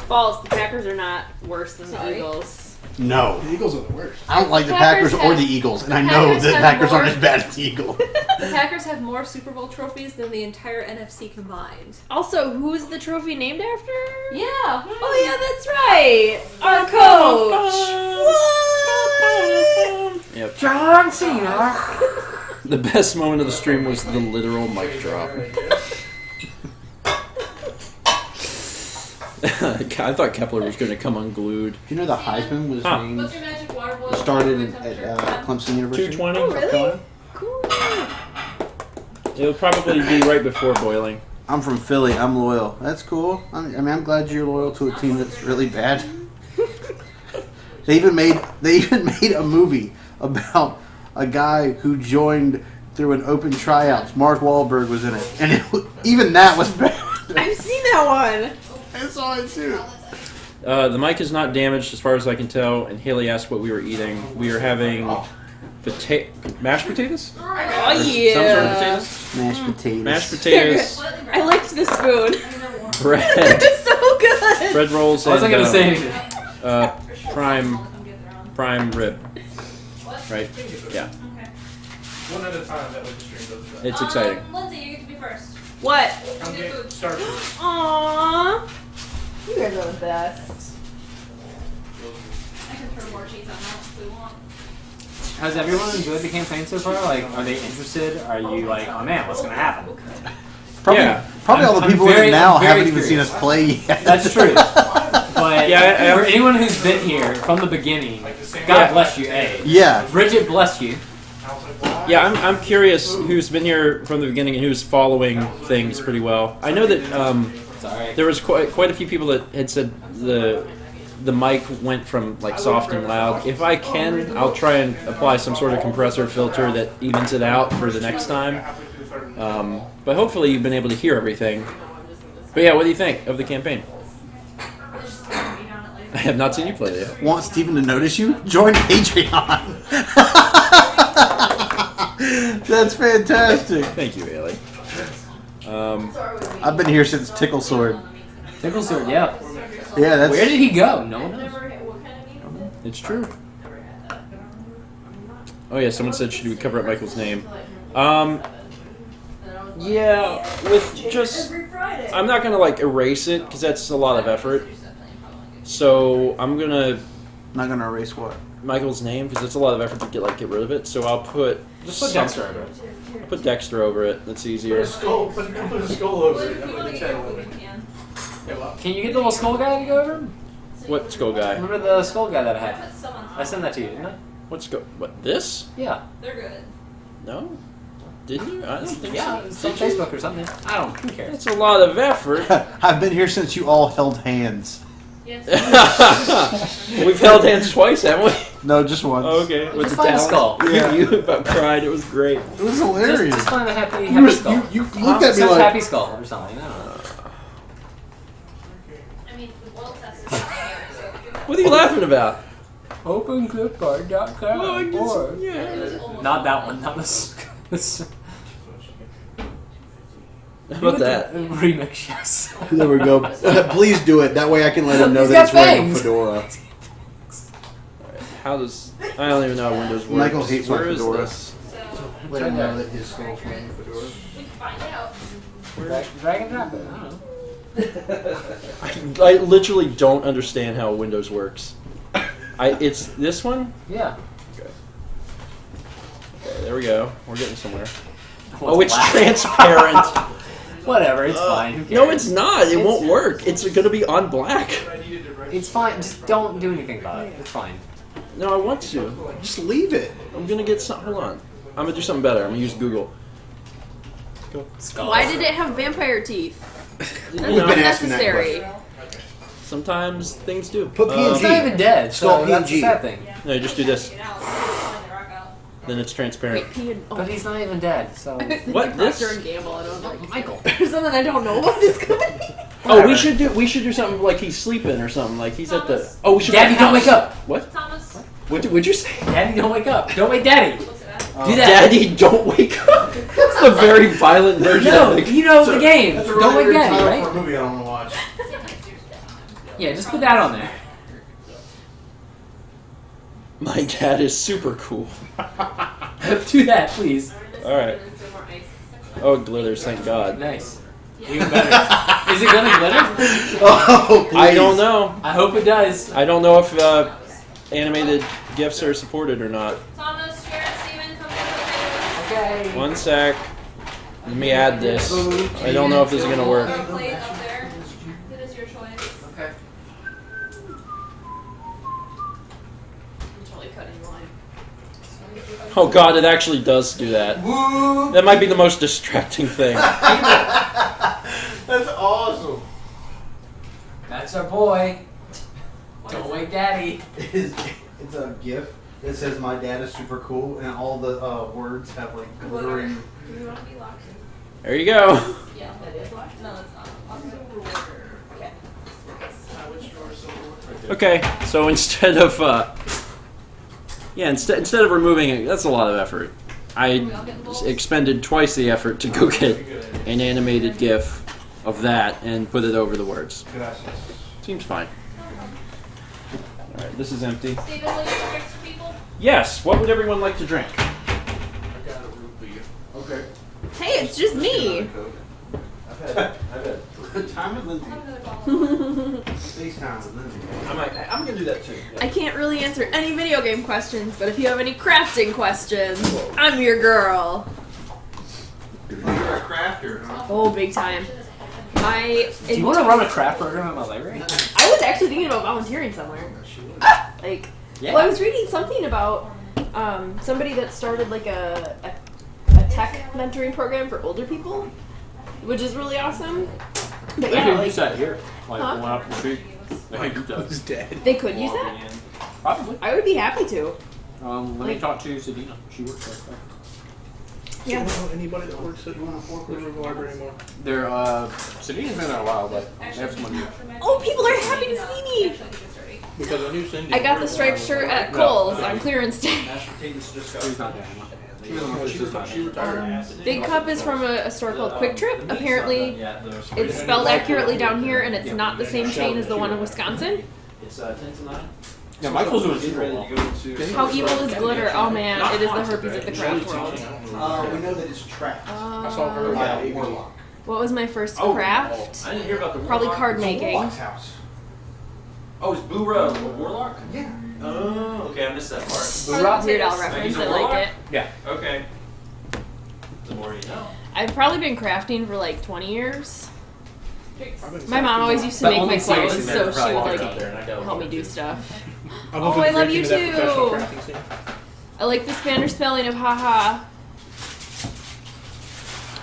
Speaker 4: False. The Packers are not worse than the
Speaker 8: Sorry.
Speaker 4: Eagles.
Speaker 9: No.
Speaker 1: The Eagles are the worst.
Speaker 9: I don't like the
Speaker 7: Packers
Speaker 9: Packers or
Speaker 7: have-
Speaker 9: the Eagles, and I
Speaker 7: the
Speaker 9: know
Speaker 7: Packers
Speaker 9: the
Speaker 7: have
Speaker 9: Packers
Speaker 7: more-
Speaker 9: aren't as bad as the Eagles.
Speaker 7: The Packers have more Super Bowl trophies than the entire NFC combined.
Speaker 4: Also, who's the trophy named after?
Speaker 7: Yeah.
Speaker 4: Oh yeah, that's right. Our coach. What?
Speaker 3: Yep.
Speaker 11: John Cena.
Speaker 3: The best moment of the stream was the literal mic drop. I thought Kepler was going to come unglued.
Speaker 9: You know the Heisman was
Speaker 3: Huh.
Speaker 9: named,
Speaker 7: What's your magic water boy?
Speaker 9: started at Clemson University.
Speaker 3: 220.
Speaker 4: Oh really?
Speaker 3: Going.
Speaker 4: Cool.
Speaker 3: It'll probably be right before boiling.
Speaker 9: I'm from Philly. I'm loyal. That's cool. I'm glad you're loyal to a team that's really bad. They even made a movie about a guy who joined through an open tryouts. Mark Wahlberg was in it, and even that was bad.
Speaker 4: I've seen that one.
Speaker 9: I saw it too.
Speaker 3: The mic is not damaged as far as I can tell, and Haley asked what we were eating. We are having mashed potatoes?
Speaker 4: Oh
Speaker 3: Some sort of
Speaker 4: yeah.
Speaker 3: potatoes?
Speaker 9: Mashed potatoes.
Speaker 3: Mashed potatoes,
Speaker 4: I licked the spoon.
Speaker 3: bread,
Speaker 4: It's so good.
Speaker 3: bread rolls,
Speaker 2: I wasn't
Speaker 3: and
Speaker 2: gonna say anything.
Speaker 3: prime rib. Right? Yeah.
Speaker 1: One at a time, that way the stream goes fast.
Speaker 3: It's exciting.
Speaker 7: Lindsay, you get to be first.
Speaker 4: What?
Speaker 1: I'm getting started.
Speaker 4: Aww. You guys are the best.
Speaker 7: I can throw more cheese on that if we want.
Speaker 2: Has everyone enjoyed the campaign so far? Like, are they interested? Are you like, oh man, what's gonna happen?
Speaker 9: Probably,
Speaker 3: Yeah.
Speaker 9: probably all the
Speaker 2: I'm
Speaker 9: people
Speaker 2: very-
Speaker 9: in now
Speaker 2: I'm very
Speaker 9: haven't even seen
Speaker 2: curious.
Speaker 9: us play yet.
Speaker 2: That's true. But
Speaker 3: Yeah,
Speaker 2: for anyone who's been here from the beginning,
Speaker 1: Like the same
Speaker 2: God bless you, A.
Speaker 9: Yeah.
Speaker 2: Bridget bless you.
Speaker 1: I was like, why?
Speaker 3: Yeah, I'm curious who's been here from the beginning and who's following things pretty well. I know that
Speaker 2: Sorry.
Speaker 3: there was quite a few people that had said the mic went from like soft and loud. If I can, I'll try and apply some sort of compressor filter that evens it out for the next time. But hopefully you've been able to hear everything. But yeah, what do you think of the campaign? I have not seen you play it.
Speaker 9: Want Steven to notice you? Join Patreon. That's fantastic.
Speaker 3: Thank you, Haley.
Speaker 9: I've been here since Tickle Sword.
Speaker 2: Tickle Sword, yeah.
Speaker 9: Yeah, that's.
Speaker 2: Where did he go? No one knows.
Speaker 3: It's true. Oh yeah, someone said should we cover up Michael's name? Yeah, with just I'm not gonna like erase it because that's a lot of effort. So I'm gonna
Speaker 9: Not gonna erase what?
Speaker 3: Michael's name because it's a lot of effort to get rid of it. So I'll put
Speaker 2: Just put Dexter over it.
Speaker 3: I'll put Dexter over it. That's
Speaker 1: Put
Speaker 3: easier.
Speaker 1: a skull, put a skull over it. That way the chat will win. Yeah, well,
Speaker 2: Can you get the little skull guy to go over him?
Speaker 3: What skull guy?
Speaker 2: Remember the skull guy that I had? I sent that to you, didn't I?
Speaker 3: What skull? What this?
Speaker 2: Yeah.
Speaker 7: They're good.
Speaker 3: No, didn't you? I don't think
Speaker 2: Yeah,
Speaker 3: so.
Speaker 2: it's on Facebook or something. I don't. Who cares?
Speaker 3: That's a lot of effort.
Speaker 9: I've been here since you all held hands.
Speaker 7: Yes.
Speaker 3: We've held hands twice, haven't we?
Speaker 9: No, just once.
Speaker 3: Okay.
Speaker 2: Just find a skull.
Speaker 9: Yeah.
Speaker 3: You about cried. It was great.
Speaker 9: It was hilarious.
Speaker 2: Just find a happy
Speaker 9: You
Speaker 2: skull.
Speaker 9: looked at me
Speaker 2: Such
Speaker 9: like.
Speaker 2: happy skull or something. I don't know.
Speaker 7: I mean, the world test is
Speaker 3: What are you laughing about?
Speaker 2: OpenClipboard.com or not that one. Not this.
Speaker 3: How about that?
Speaker 2: Remix, yes.
Speaker 9: There we go. Please do it. That way I can let him know
Speaker 2: He's
Speaker 9: that it's
Speaker 2: got
Speaker 9: running
Speaker 2: fangs.
Speaker 9: Fedora.
Speaker 3: How does I don't even know how Windows works.
Speaker 9: Michael hates my
Speaker 3: Where is
Speaker 9: Fedora.
Speaker 3: this?
Speaker 9: Let him know that his skull's running Fedora.
Speaker 7: We can find out.
Speaker 2: Drag and drop it. I don't know.
Speaker 3: I literally don't understand how Windows works. It's this one?
Speaker 2: Yeah.
Speaker 3: Okay, there we go. We're getting somewhere.
Speaker 2: What's
Speaker 3: Oh, it's
Speaker 2: black?
Speaker 3: transparent.
Speaker 2: Whatever, it's fine. Who cares?
Speaker 3: No, it's not. It won't work. It's gonna be on black.
Speaker 2: It's fine. Just don't do anything about it. It's fine.
Speaker 3: No, I want to.
Speaker 9: Just leave it.
Speaker 3: I'm gonna get some. Hold on. I'm gonna do something better. I'm gonna use Google. Go.
Speaker 4: Why did it have vampire teeth?
Speaker 3: You
Speaker 4: That's
Speaker 3: know,
Speaker 9: been asking that
Speaker 4: unnecessary.
Speaker 3: sometimes things do.
Speaker 9: Put
Speaker 2: It's not even dead.
Speaker 9: Skull
Speaker 2: So that's the
Speaker 9: PNG.
Speaker 2: sad thing.
Speaker 3: No, you just do this.
Speaker 7: Get out. Find the rock out.
Speaker 3: Then it's transparent.
Speaker 4: Wait, P and
Speaker 2: But he's not even dead. So
Speaker 3: What, this?
Speaker 4: Procter and Gamble. I don't know.
Speaker 2: Michael.
Speaker 4: There's something I don't know about this company.
Speaker 3: Oh, we should do something like he's sleeping or something. Like he's at the. Oh, we should.
Speaker 2: Daddy,
Speaker 3: go to the
Speaker 2: don't wake
Speaker 3: house.
Speaker 2: up.
Speaker 3: What?
Speaker 7: Thomas,
Speaker 3: What'd you say?
Speaker 2: Daddy, don't wake up. Don't wake Daddy.
Speaker 7: What's that?
Speaker 2: Do that.
Speaker 3: Daddy, don't wake up. It's a very violent version
Speaker 2: No,
Speaker 3: of the
Speaker 2: you know the game.
Speaker 9: That's a
Speaker 2: Don't
Speaker 9: really
Speaker 2: wake
Speaker 9: weird
Speaker 2: Daddy,
Speaker 9: title
Speaker 2: right?
Speaker 9: for a movie I don't want to watch.
Speaker 2: Yeah, just put that on there.
Speaker 3: My dad is super cool.
Speaker 2: Do that, please.
Speaker 3: Alright. Oh, it glitters, thank God.
Speaker 2: Nice. Even better. Is it gonna glitter?
Speaker 9: Oh, please.
Speaker 3: I don't know.
Speaker 2: I hope it does.
Speaker 3: I don't know if animated GIFs are supported or not.
Speaker 7: Thomas, Jared, Steven, come with
Speaker 2: Okay.
Speaker 3: One sec. Let me add this. I don't know if this is gonna work.
Speaker 7: the plate up there. It is your choice.
Speaker 2: Okay.
Speaker 4: I'm totally cutting the line.
Speaker 3: Oh God, it actually does do that. That might be the most distracting thing.
Speaker 9: That's awesome.
Speaker 2: That's our boy. Don't wake Daddy.
Speaker 9: It's a GIF that says "My dad is super cool" and all the words have like glittering.
Speaker 7: Do you want to be locked in?
Speaker 3: There you go.
Speaker 7: Yeah, that is locked. No, it's not. Okay.
Speaker 3: Okay, so instead of instead of removing it, that's a lot of effort. I expended twice the effort to go get an animated GIF of that and put it over the words. Seems fine. All right, this is empty.
Speaker 7: Steven, will you drinks for people?
Speaker 3: Yes. What would everyone like to drink?
Speaker 1: I got a root beer.
Speaker 9: Okay.
Speaker 4: Hey, it's just me.
Speaker 9: I've had time with Lindsay.
Speaker 7: Have another bottle.
Speaker 9: FaceTime with Lindsay.
Speaker 3: I'm gonna do that too.
Speaker 4: I can't really answer any video game questions, but if you have any crafting questions, I'm your girl.
Speaker 1: You're a crafter, huh?
Speaker 4: Oh, big time.
Speaker 2: Do you want to run a craft program at my library?
Speaker 4: I was actually thinking about volunteering somewhere. Like,
Speaker 2: Yeah.
Speaker 4: well, I was reading something about somebody that started like a tech mentoring program for older people, which is really awesome. But yeah, like,
Speaker 2: that here. Like
Speaker 4: Huh?
Speaker 2: one up the street. I think
Speaker 1: Who's dead?
Speaker 4: they could use that.
Speaker 2: Probably.
Speaker 4: I would be happy to.
Speaker 2: Let me
Speaker 4: Like-
Speaker 2: talk to Sadina. She works there.
Speaker 4: Yeah.
Speaker 1: Do you know anybody that works at the library anymore?
Speaker 2: They're Sadina's been there a while, but they have some money.
Speaker 4: Oh, people are happy to see me.
Speaker 1: Because I knew Cindy.
Speaker 4: I got the striped shirt at Kohl's on clearance day.
Speaker 2: She's not there anymore.
Speaker 1: She retired.
Speaker 4: Big Cup is from a store called Quick Trip. Apparently, it's spelled accurately down here, and it's not the same chain as the one in Wisconsin.
Speaker 3: It's 10 to 9.
Speaker 2: Yeah, Michael's doing super well.
Speaker 4: How evil is glitter? Oh man, it is the herpes of the craft world.
Speaker 9: We know that it's trapped
Speaker 1: I saw her
Speaker 9: by
Speaker 1: at
Speaker 9: a warlock.
Speaker 4: What was my first craft?
Speaker 3: I didn't hear about the
Speaker 4: Probably
Speaker 3: warlock.
Speaker 4: card making.
Speaker 9: Warlock's house.
Speaker 3: Oh, is Buhra a warlock?
Speaker 9: Yeah.
Speaker 3: Oh, okay, I missed that part.
Speaker 4: Weird Al reference. I like it.
Speaker 2: Yeah.
Speaker 3: Okay. The more you know.
Speaker 4: I've probably been crafting for like 20 years.
Speaker 1: I've been
Speaker 4: My mom always used to
Speaker 2: But
Speaker 4: make
Speaker 2: only
Speaker 4: my clothes,
Speaker 2: seriously,
Speaker 4: so
Speaker 2: man,
Speaker 4: she would
Speaker 2: probably
Speaker 4: like
Speaker 2: out there, and I don't
Speaker 4: help me
Speaker 2: know.
Speaker 4: do stuff.
Speaker 1: I've
Speaker 4: Oh,
Speaker 1: been
Speaker 4: I love
Speaker 1: breaking
Speaker 4: you
Speaker 1: into that professional
Speaker 4: too.
Speaker 1: crafting scene.
Speaker 4: I like the Spanish spelling of haha.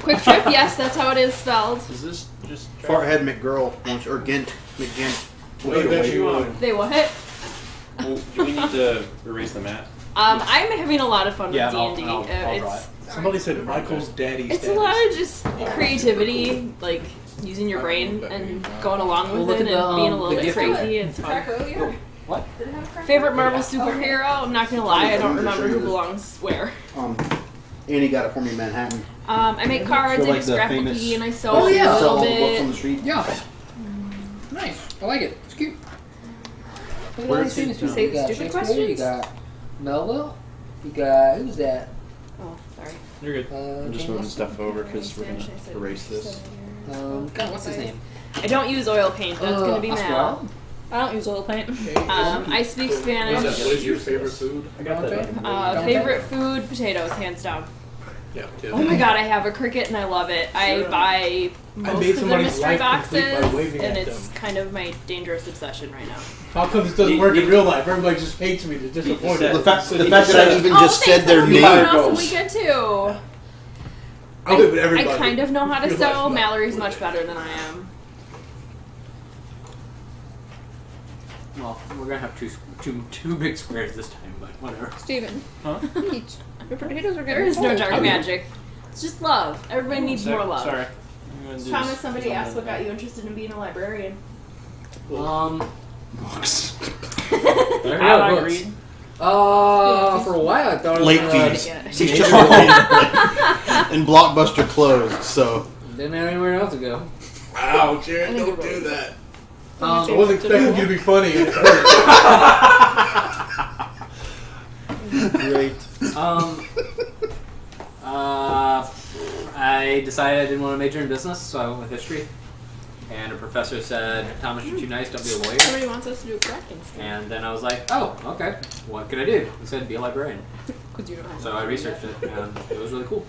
Speaker 4: Quick Trip, yes, that's how it is spelled.
Speaker 3: Is this just
Speaker 9: Farthead McGirl wants, or Gent McGint.
Speaker 1: Well, I bet you
Speaker 4: They what?
Speaker 3: Well, do we need to erase the map?
Speaker 4: I'm having a lot of fun
Speaker 2: Yeah,
Speaker 4: with
Speaker 2: I'll-
Speaker 4: D&D.
Speaker 2: I'll draw
Speaker 4: It's
Speaker 1: Somebody said Michael's daddy's
Speaker 4: it's a lot of just creativity, like using your brain and going along
Speaker 2: Well,
Speaker 4: with
Speaker 2: look
Speaker 4: it
Speaker 2: at
Speaker 4: and
Speaker 2: the,
Speaker 4: being a little
Speaker 2: the
Speaker 4: bit
Speaker 2: gift
Speaker 4: crazy. It's fun.
Speaker 7: Crack earlier?
Speaker 2: What?
Speaker 7: Did it have a crack?
Speaker 4: Favorite Marvel superhero? I'm not gonna lie, I don't remember who belongs where.
Speaker 9: Annie got it for me in Manhattan.
Speaker 4: I make cards,
Speaker 6: So,
Speaker 4: I
Speaker 6: like,
Speaker 4: do
Speaker 6: the
Speaker 4: scrapbooking,
Speaker 6: famous-
Speaker 4: and I sew
Speaker 8: Oh, yeah.
Speaker 4: a
Speaker 9: Sell
Speaker 4: little
Speaker 9: all the books on
Speaker 4: bit.
Speaker 9: the street.
Speaker 8: Yeah. Nice. I like it. It's cute.
Speaker 11: Look at all
Speaker 3: Where's
Speaker 11: these things.
Speaker 4: you say
Speaker 11: You
Speaker 4: the
Speaker 11: got
Speaker 4: stupid
Speaker 11: Shakespeare,
Speaker 4: questions?
Speaker 11: You got Melville. You got who's that?
Speaker 4: Oh, sorry.
Speaker 3: You're good. I'm just moving stuff over because we're
Speaker 4: Spanish,
Speaker 3: gonna
Speaker 4: I said
Speaker 3: erase this.
Speaker 2: God, what's his name?
Speaker 4: I don't use oil paint. That's gonna be
Speaker 11: Oscar
Speaker 4: Mal.
Speaker 11: Wilde?
Speaker 8: I don't use oil paint.
Speaker 4: I speak Spanish.
Speaker 1: What is your favorite food?
Speaker 3: I got that.
Speaker 4: Favorite food, potatoes, hands down.
Speaker 1: Yeah,
Speaker 4: Oh my god, I have a cricket and I love it. I buy most
Speaker 1: made
Speaker 4: of the
Speaker 1: somebody's
Speaker 4: mystery
Speaker 1: life complete by
Speaker 4: boxes,
Speaker 1: waving
Speaker 4: and
Speaker 1: at
Speaker 4: it's
Speaker 1: them.
Speaker 4: kind of my dangerous obsession right now.
Speaker 1: How come this doesn't work in real life? Everybody just hates me. They're disappointed.
Speaker 9: The fact that I even just said
Speaker 4: thanks,
Speaker 9: their
Speaker 4: that's an
Speaker 9: name.
Speaker 4: awesome weekend too.
Speaker 1: I'll give it everybody.
Speaker 4: I kind of know how to
Speaker 1: Real life,
Speaker 4: sew.
Speaker 1: no.
Speaker 4: Mallory's much better than I am.
Speaker 2: Well, we're gonna have two big squares this time, but whatever.
Speaker 8: Steven.
Speaker 2: Huh?
Speaker 8: Eat. Your potatoes are
Speaker 4: There
Speaker 8: getting
Speaker 4: is no
Speaker 8: cold.
Speaker 4: dark magic. It's just love. Everybody needs more love.
Speaker 3: Sorry.
Speaker 4: Thomas, somebody asked what got you interested in being a librarian.
Speaker 2: Books. There you
Speaker 3: I
Speaker 2: go,
Speaker 3: like
Speaker 2: books.
Speaker 3: reading.
Speaker 2: For a while I thought it was
Speaker 9: Late
Speaker 2: gonna-
Speaker 9: fees.
Speaker 4: Yeah.
Speaker 9: And Blockbuster closed, so.
Speaker 2: Didn't have anywhere else to go.
Speaker 1: Wow, Jared, don't do that.
Speaker 2: Um,
Speaker 1: I wasn't expecting you to be funny. And it hurt.
Speaker 3: Great.
Speaker 2: I decided I didn't want to major in business, so I went with history. And a professor said, Thomas, you're too nice, don't be a lawyer.
Speaker 4: Somebody wants us to do a correcting.
Speaker 2: And then I was like, oh, okay, what could I do? He said, be a librarian.
Speaker 4: Because you don't have
Speaker 2: So I researched it, and it was really cool.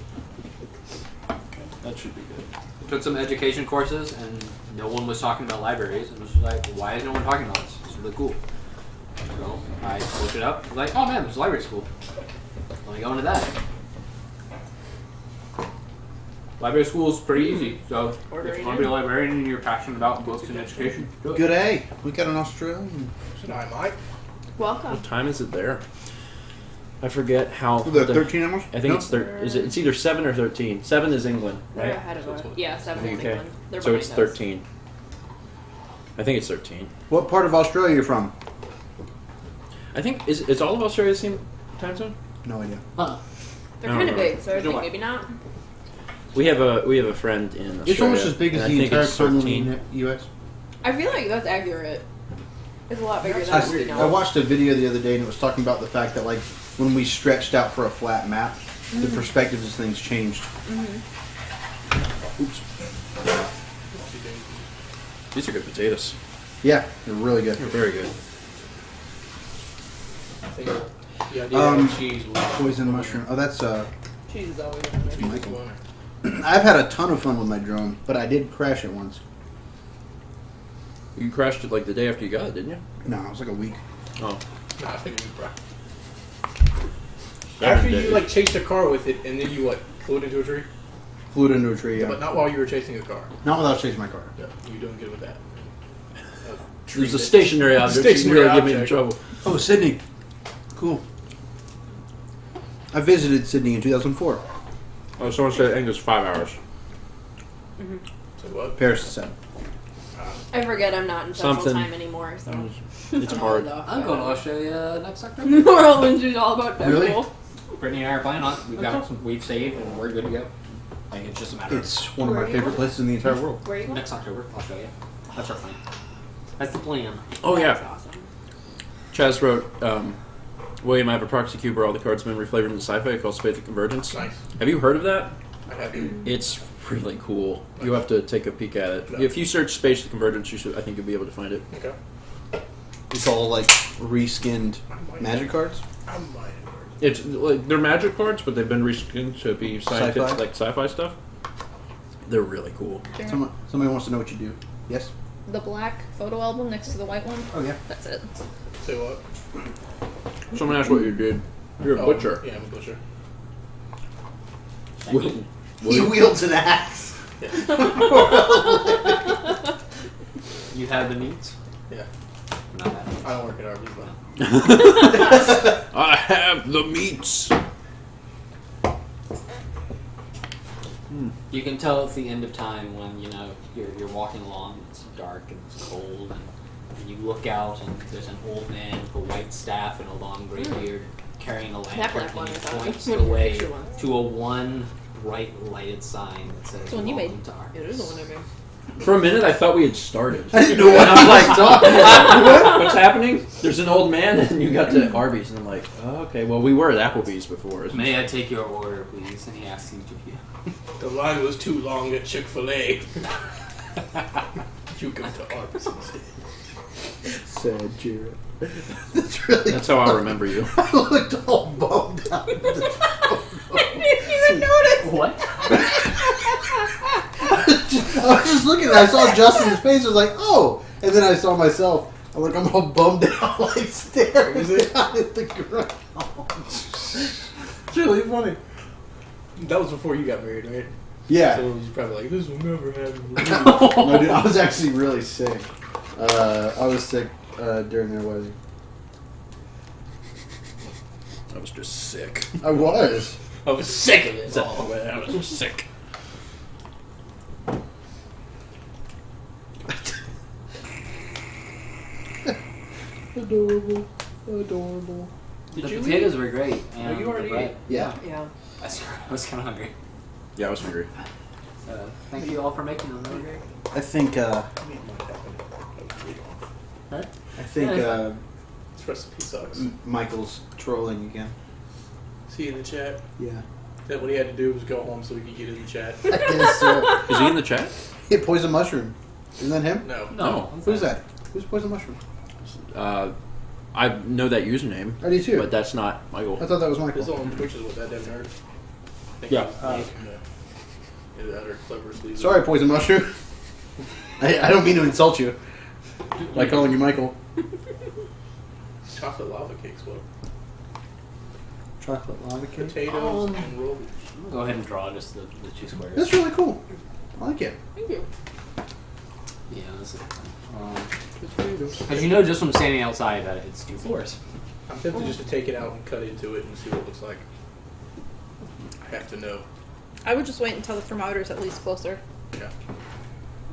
Speaker 3: That should be good.
Speaker 2: Took some education courses, and no one was talking about libraries, and it was just like, why is no one talking about this? It's really cool. So I looked it up, I was like, oh man, there's a library school. Let me go into that. Library school is pretty easy, so if you want to be a librarian and you're passionate about books and education, do it.
Speaker 9: Good A. We got an Australian.
Speaker 1: So now I might.
Speaker 4: Welcome.
Speaker 3: What time is it there? I forget how.
Speaker 9: The 13 hours?
Speaker 3: I think it's it's either 7 or 13. 7 is England,
Speaker 4: They're
Speaker 3: right?
Speaker 4: ahead of us. Yeah, 7 in
Speaker 3: Okay.
Speaker 4: England. They're
Speaker 3: So it's
Speaker 4: behind us.
Speaker 3: 13. I think it's 13.
Speaker 9: What part of Australia are you from?
Speaker 3: I think is all of Australia the same time zone?
Speaker 9: No idea.
Speaker 2: Huh.
Speaker 4: They're
Speaker 3: I don't
Speaker 4: kind of
Speaker 3: know.
Speaker 4: big, so I
Speaker 2: You know
Speaker 4: think
Speaker 2: what?
Speaker 4: maybe not.
Speaker 3: We have a friend in Australia.
Speaker 9: It's almost as big as
Speaker 3: and I
Speaker 9: the
Speaker 3: think
Speaker 9: entire
Speaker 3: it's
Speaker 9: continental
Speaker 3: 13.
Speaker 9: U.S.
Speaker 4: I feel like that's accurate. It's a lot bigger than
Speaker 9: I,
Speaker 4: what we know.
Speaker 9: I watched a video the other day and it was talking about the fact that like when we stretched out for a flat map, the perspectives of things changed. Oops.
Speaker 3: These are good potatoes.
Speaker 9: Yeah, they're really good.
Speaker 3: They're very good.
Speaker 1: I think the idea of cheese was
Speaker 9: Poison mushroom. Oh, that's
Speaker 4: Cheese is always
Speaker 9: Michael. I've had a ton of fun with my drone, but I did crash it once.
Speaker 3: You crashed it like the day after you got it, didn't you?
Speaker 9: No, it was like a week.
Speaker 3: Oh.
Speaker 1: Nah, I think it was after you like chased a car with it, and then you what? Flew it into a tree?
Speaker 9: Flew it into a tree. Yeah.
Speaker 1: But not while you were chasing a car.
Speaker 9: Not without chasing my car.
Speaker 1: Yeah, you're doing good with that.
Speaker 3: It was a stationary object.
Speaker 1: Stationary
Speaker 3: Really get me in
Speaker 1: object.
Speaker 3: trouble.
Speaker 9: Oh, Sydney. Cool. I visited Sydney in 2004.
Speaker 3: Oh, someone said I think it was 5 hours.
Speaker 1: So what?
Speaker 9: Paris is 7.
Speaker 4: I forget I'm not in Central
Speaker 3: Something.
Speaker 4: Time anymore, so.
Speaker 3: It's hard.
Speaker 2: I'm going to Australia next October.
Speaker 4: Morrowind is all about Deadpool.
Speaker 9: Really?
Speaker 2: Brittany and I are planning on it. We've saved, and we're good to go. I think it's just a matter
Speaker 9: It's one of
Speaker 4: Where
Speaker 9: my
Speaker 4: are you
Speaker 9: favorite
Speaker 4: going?
Speaker 9: places in the entire world.
Speaker 4: Where are you
Speaker 2: of
Speaker 4: going?
Speaker 2: next October, Australia. That's our plan. That's the plan.
Speaker 3: Oh
Speaker 4: That's
Speaker 3: yeah.
Speaker 4: awesome.
Speaker 3: Chaz wrote, William, I have a proxy cube where all the cards have been reflavored into sci-fi called Space of Convergence.
Speaker 1: Nice.
Speaker 3: Have you heard of that?
Speaker 1: I had
Speaker 3: It's really cool. You have to take a peek at it.
Speaker 1: No.
Speaker 3: If you search Space of Convergence, I think you'll be able to find it.
Speaker 1: Okay.
Speaker 9: It's all like reskinned magic cards.
Speaker 1: I might.
Speaker 3: It's like they're magic cards, but they've been reskinned to be scientific,
Speaker 9: Sci-fi?
Speaker 3: like sci-fi stuff. They're really cool.
Speaker 9: Somebody wants to know what you do. Yes?
Speaker 8: The black photo album next to the white one.
Speaker 9: Oh, yeah.
Speaker 8: That's it.
Speaker 1: Say what?
Speaker 3: Someone asked what you did. You're a
Speaker 1: Oh,
Speaker 3: butcher.
Speaker 1: Yeah, I'm a butcher.
Speaker 3: Will-
Speaker 9: He wields an axe.
Speaker 2: You have the meats?
Speaker 1: Yeah.
Speaker 2: Not bad.
Speaker 1: I don't work at Arby's, but
Speaker 3: I have the meats.
Speaker 2: You can tell it's the end of time when you're walking along. It's dark and it's cold, and you look out and there's an old man with a white staff and a long gray beard carrying a
Speaker 4: That
Speaker 2: lantern,
Speaker 4: black one
Speaker 2: and
Speaker 4: is
Speaker 2: he
Speaker 4: awesome.
Speaker 2: points
Speaker 4: One
Speaker 2: the
Speaker 4: of your
Speaker 2: way
Speaker 4: picture ones.
Speaker 2: to a one bright lighted sign that says
Speaker 8: The one you made.
Speaker 2: "Welcome to Arby's."
Speaker 4: It is the one I made.
Speaker 3: For a minute, I thought we had started.
Speaker 9: I didn't know what
Speaker 3: I was like, what's happening? There's an old man, and you got to Arby's, and I'm like, oh, okay. Well, we were at Applebee's before.
Speaker 2: May I take your order, please? And he asks each of you.
Speaker 1: the line was too long at Chick-fil-A. You go to Arby's instead.
Speaker 9: Sad Jared. That's really
Speaker 3: That's how I remember you.
Speaker 9: I looked all bummed out.
Speaker 4: I didn't even notice.
Speaker 2: What?
Speaker 9: I was just looking at it. I saw Justin's face. I was like, oh. And then I saw myself. I'm like, I'm all bummed out, like staring down at the ground. It's really funny.
Speaker 1: That was before you got married, right?
Speaker 9: Yeah.
Speaker 1: So it was probably like, this will never happen.
Speaker 9: No, dude, I was actually really sick. I was sick during their wedding.
Speaker 3: I was just sick.
Speaker 9: I was.
Speaker 1: I was sick of it.
Speaker 3: Oh, I was sick.
Speaker 9: Adorable. Adorable.
Speaker 2: The
Speaker 9: Did you
Speaker 2: potatoes
Speaker 9: eat?
Speaker 2: were great. And
Speaker 9: you already
Speaker 2: the bread.
Speaker 9: ate? Yeah.
Speaker 4: Yeah.
Speaker 2: I was kind of hungry.
Speaker 3: Yeah, I was hungry.
Speaker 2: So thank you all for making them. They were great.
Speaker 9: I think.
Speaker 2: Huh?
Speaker 9: I think.
Speaker 1: This recipe sucks.
Speaker 9: Michael's trolling again.
Speaker 1: See in the chat?
Speaker 9: Yeah.
Speaker 1: That what he had to do was go home so he could get in the chat.
Speaker 9: I guess so.
Speaker 3: Is he in the chat?
Speaker 9: Hit poison mushroom. Isn't that him?
Speaker 1: No.
Speaker 3: No.
Speaker 9: Who's that? Who's poison mushroom?
Speaker 3: I know that username,
Speaker 9: I do too.
Speaker 3: but that's not Michael.
Speaker 9: I thought that was Michael.
Speaker 1: His own Twitch is what that damn nerd.
Speaker 3: Yeah.
Speaker 1: Either that or clever sleaze.
Speaker 9: Sorry, poison mushroom. I don't mean to insult you by calling you Michael.
Speaker 1: Chocolate lava cakes, what?
Speaker 9: Chocolate lava cake.
Speaker 1: Potatoes and rolls.
Speaker 2: I'm gonna go ahead and draw just the two squares.
Speaker 9: That's really cool. I like it.
Speaker 4: Thank you.
Speaker 2: Yeah, this is as you know just from standing outside that it's 2 floors.
Speaker 1: I'm tempted just to take it out and cut into it and see what it looks like. I have to know.
Speaker 8: I would just wait until the thermometer's at least closer.
Speaker 1: Yeah.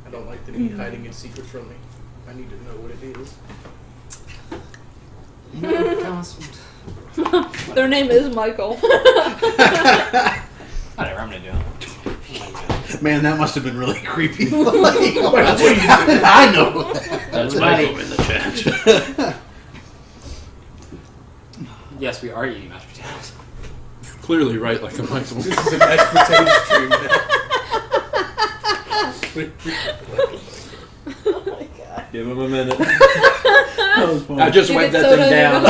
Speaker 1: I don't like the meat hiding its secrets from me. I need to know what it is.
Speaker 8: Their name is Michael.
Speaker 2: Whatever, I'm gonna do it.
Speaker 9: Man, that must have been really creepy. I know that.
Speaker 2: That's
Speaker 3: Michael in the chat.
Speaker 2: Yes, we are eating mashed potatoes.
Speaker 3: Clearly right, like a Michael.
Speaker 1: This is a mashed potato stream now.
Speaker 3: Give him a minute.
Speaker 9: That was funny.
Speaker 3: I just
Speaker 8: Give
Speaker 3: wiped
Speaker 8: it
Speaker 3: that
Speaker 8: soda
Speaker 3: thing
Speaker 8: in
Speaker 3: down. I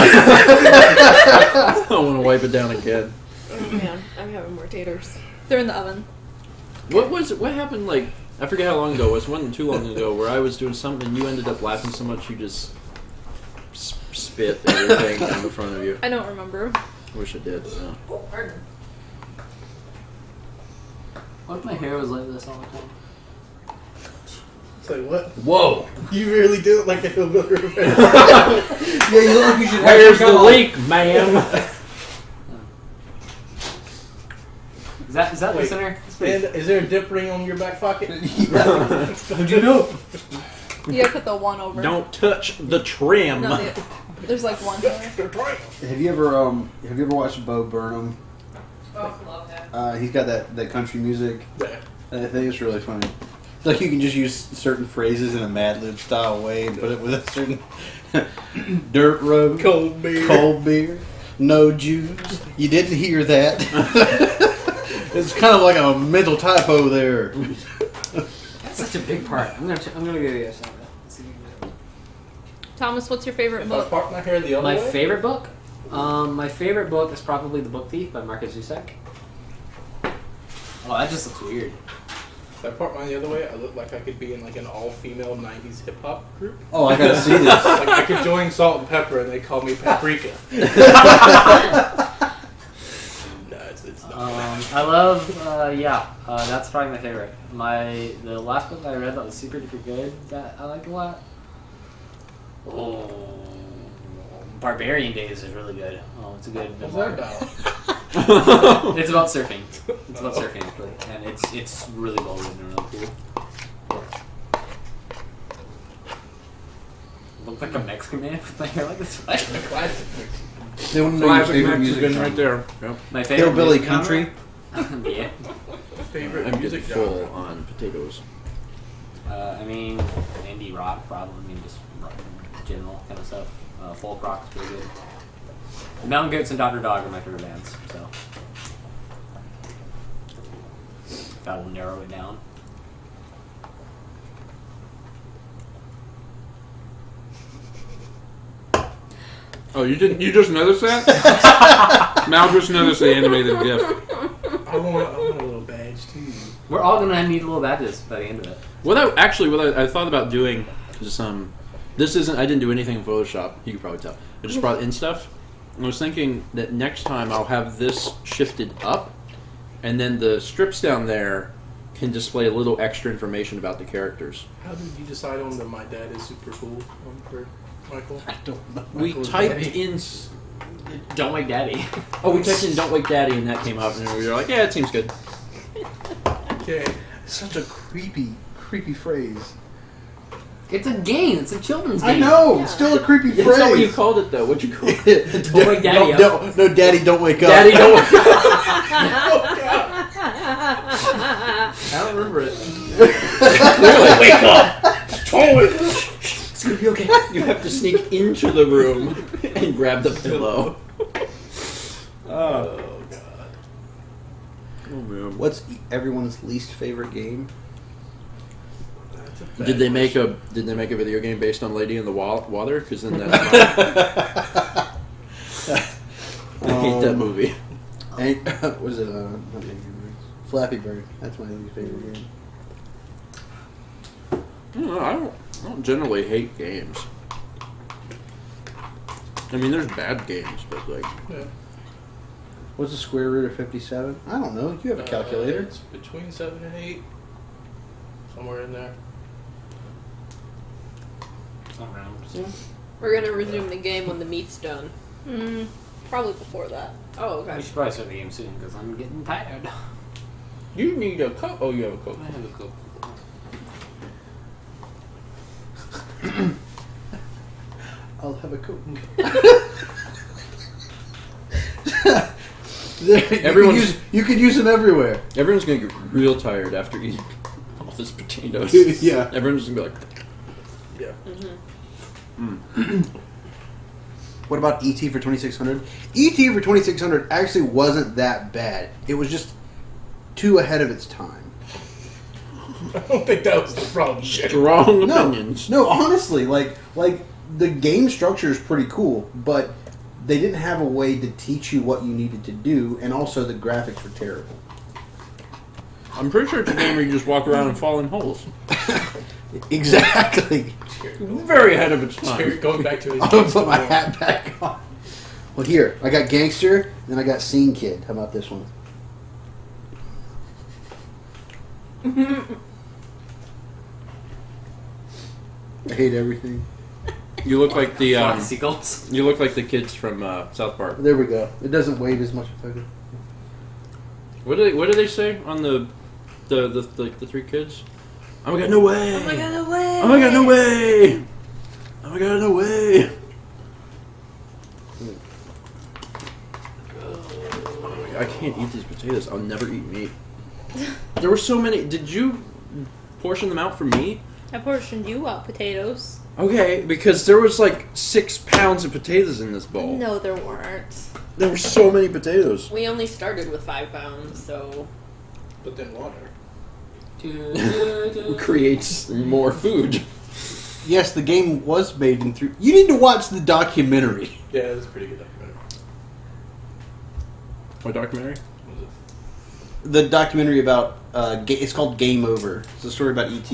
Speaker 3: want to wipe it down again.
Speaker 4: Oh man, I'm having more taters.
Speaker 8: They're in the oven.
Speaker 3: What happened, like, I forget how long ago, it was wasn't too long ago, where I was doing something and you ended up laughing so much you just spit everything down the front of you.
Speaker 8: I don't remember.
Speaker 3: Wish I did. No.
Speaker 2: What if my hair was like this all the time?
Speaker 1: It's like, what?
Speaker 3: Whoa!
Speaker 1: You really do it like a hillbilly.
Speaker 9: Yeah, you look like you should have
Speaker 3: Where's
Speaker 9: some
Speaker 3: the
Speaker 9: kind of-
Speaker 3: leak, ma'am?
Speaker 2: Is that
Speaker 1: Wait,
Speaker 2: the center? It's pretty-
Speaker 1: And is there a dip ring on your back pocket?
Speaker 9: How'd you know?
Speaker 8: You gotta put the one over.
Speaker 3: Don't touch the trim.
Speaker 8: No, there's like one here.
Speaker 9: Have you ever watched Bo Burnham?
Speaker 7: Oh, love that.
Speaker 9: He's got that country music.
Speaker 1: Yeah.
Speaker 9: And I think it's really funny. It's like you can just use certain phrases in a Mad Lib style way and put it with a certain dirt road,
Speaker 1: Cold beer.
Speaker 9: no Jews. You didn't hear that. It's kind of like a mental typo there.
Speaker 2: That's such a big part. I'm gonna go get some of that.
Speaker 8: Thomas, what's your favorite
Speaker 1: If I
Speaker 8: book?
Speaker 1: park my hair the other
Speaker 2: My
Speaker 1: way.
Speaker 2: favorite book? My favorite book is probably The Book Thief by Marcus Zusak. Oh, that just looks weird.
Speaker 1: If I park mine the other way, I look like I could be in like an all-female 90s hip-hop group.
Speaker 9: Oh, I gotta see this.
Speaker 1: Like I could join Salt and Pepper and they call me Paprika. No, it's not.
Speaker 2: I love, that's probably my favorite. The last book I read that was super duper good that I like a lot. Oh, Barbarian Days is really good. Oh, it's a good
Speaker 1: What's
Speaker 2: memoir.
Speaker 1: that about?
Speaker 2: It's about surfing. It's about surfing actually, and it's really well written and really cool. Look like a Mexican man with my hair like this.
Speaker 1: Classic.
Speaker 9: They want to know your favorite music
Speaker 3: Mexican
Speaker 9: genre.
Speaker 3: right there. Yep.
Speaker 2: My favorite
Speaker 9: Hillbilly
Speaker 2: music
Speaker 9: country.
Speaker 2: genre? Yeah.
Speaker 1: Favorite
Speaker 3: I'm
Speaker 1: music
Speaker 3: getting full
Speaker 1: genre.
Speaker 3: on potatoes.
Speaker 2: I mean, indie rock probably. I mean, just rock, general kind of stuff. Folk rock is pretty good. Mountain Goats and Dr. Dog are my favorite bands. So if I will narrow it down.
Speaker 5: Oh, you just noticed that? Mal just noticed the animated GIF.
Speaker 1: I want a little badge too.
Speaker 2: We're all gonna need little badges by the end of it.
Speaker 3: What I thought about doing is this isn't. I didn't do anything in Photoshop. You can probably tell. I just brought in stuff. I was thinking that next time I'll have this shifted up, and then the strips down there can display a little extra information about the characters.
Speaker 1: How did you decide on the "My Dad is Super Cool" one for Michael?
Speaker 9: I don't know.
Speaker 3: We
Speaker 1: Michael's
Speaker 3: typed
Speaker 1: daddy.
Speaker 3: in.
Speaker 2: Don't Wake Daddy.
Speaker 3: Oh, we typed in "Don't Wake Daddy" and that came up, and we were like, "Yeah, it seems good."
Speaker 1: Okay.
Speaker 9: Such a creepy phrase.
Speaker 11: It's a game. It's a children's game.
Speaker 9: I know. It's still a creepy
Speaker 3: That's not what you
Speaker 9: phrase.
Speaker 3: called it, though. What'd you call it?
Speaker 11: Don't wake Daddy up.
Speaker 9: No, Daddy, don't wake up.
Speaker 3: Daddy, don't wake up.
Speaker 1: I don't remember it.
Speaker 3: Clearly, wake up. It's gonna be okay. You have to sneak into the room and grab the pillow.
Speaker 1: Oh, God.
Speaker 3: Oh, man.
Speaker 9: What's everyone's least favorite game?
Speaker 3: Did they make a video game based on Lady in the Water? Because then that's I hate that movie.
Speaker 9: Was it not Angry Birds? Flappy Bird. That's my least favorite game.
Speaker 3: I don't generally hate games. I mean, there's bad games, but like,
Speaker 1: Yeah.
Speaker 9: What's the square root of 57? I don't know. You have a calculator.
Speaker 1: It's between 7 and 8. Somewhere in there.
Speaker 11: Around.
Speaker 4: We're gonna resume the game when the meat's done.
Speaker 8: Probably before that.
Speaker 4: Oh,
Speaker 11: We
Speaker 4: okay.
Speaker 11: should probably start the game soon because I'm getting tired.
Speaker 3: you need a Coke. Oh, you have a Coke.
Speaker 11: I have a Coke.
Speaker 9: I'll have a Coke. You could use them everywhere.
Speaker 3: Everyone's gonna get real tired after eating all this potatoes.
Speaker 9: Yeah.
Speaker 3: Everyone's gonna be like,
Speaker 1: Yeah.
Speaker 9: What about ET for 2600? ET for 2600 actually wasn't that bad. It was just too ahead of its time.
Speaker 1: I don't think that was the problem.
Speaker 3: strong opinions.
Speaker 9: No, honestly, like the game structure is pretty cool, but they didn't have a way to teach you what you needed to do, and also the graphics were terrible.
Speaker 3: I'm pretty sure it's a game where you just walk around and fall in holes.
Speaker 9: Exactly.
Speaker 3: Very ahead of its time.
Speaker 1: Going back to his
Speaker 9: I'm gonna put my hat back on. Well, here I got Gangster, then I got Scene Kid. How about this one? I hate everything.
Speaker 3: You look like the
Speaker 11: Seagulls.
Speaker 3: you look like the kids from South Park.
Speaker 9: There we go. It doesn't wave as much if I do.
Speaker 3: What do they say on the three kids? Oh my god, no way!
Speaker 4: Oh my god, no way!
Speaker 3: Oh my god, no way! Oh my god, no way! I can't eat these potatoes. I'll never eat meat. There were so many. Did you portion them out for me?
Speaker 8: I portioned you out potatoes.
Speaker 3: Okay, because there was like 6 pounds of potatoes in this bowl.
Speaker 8: No, there weren't.
Speaker 3: There were so many potatoes.
Speaker 4: We only started with 5 pounds, so.
Speaker 1: But then water.
Speaker 3: Creates more food.
Speaker 9: Yes, the game was made in through. You need to watch the documentary.
Speaker 1: Yeah, it was a pretty good documentary.
Speaker 3: What documentary?
Speaker 1: What was it?
Speaker 9: The documentary about it's called Game Over. It's a story about ET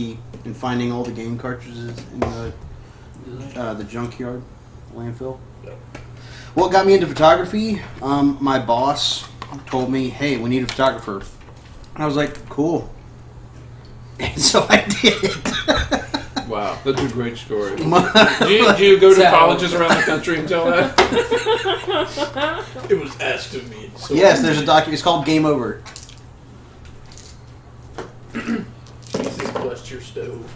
Speaker 9: and finding all the game cartridges in the junkyard landfill.
Speaker 1: Yep.
Speaker 9: What got me into photography? My boss told me, "Hey, we need a photographer." And I was like, "Cool." And so I did.
Speaker 3: Wow, that's a great story.
Speaker 9: My-
Speaker 3: Do you go to colleges around the country and tell that?
Speaker 1: It was asked of me. So
Speaker 9: Yes, there's a docu. It's called Game Over.
Speaker 1: Jesus blessed your stove.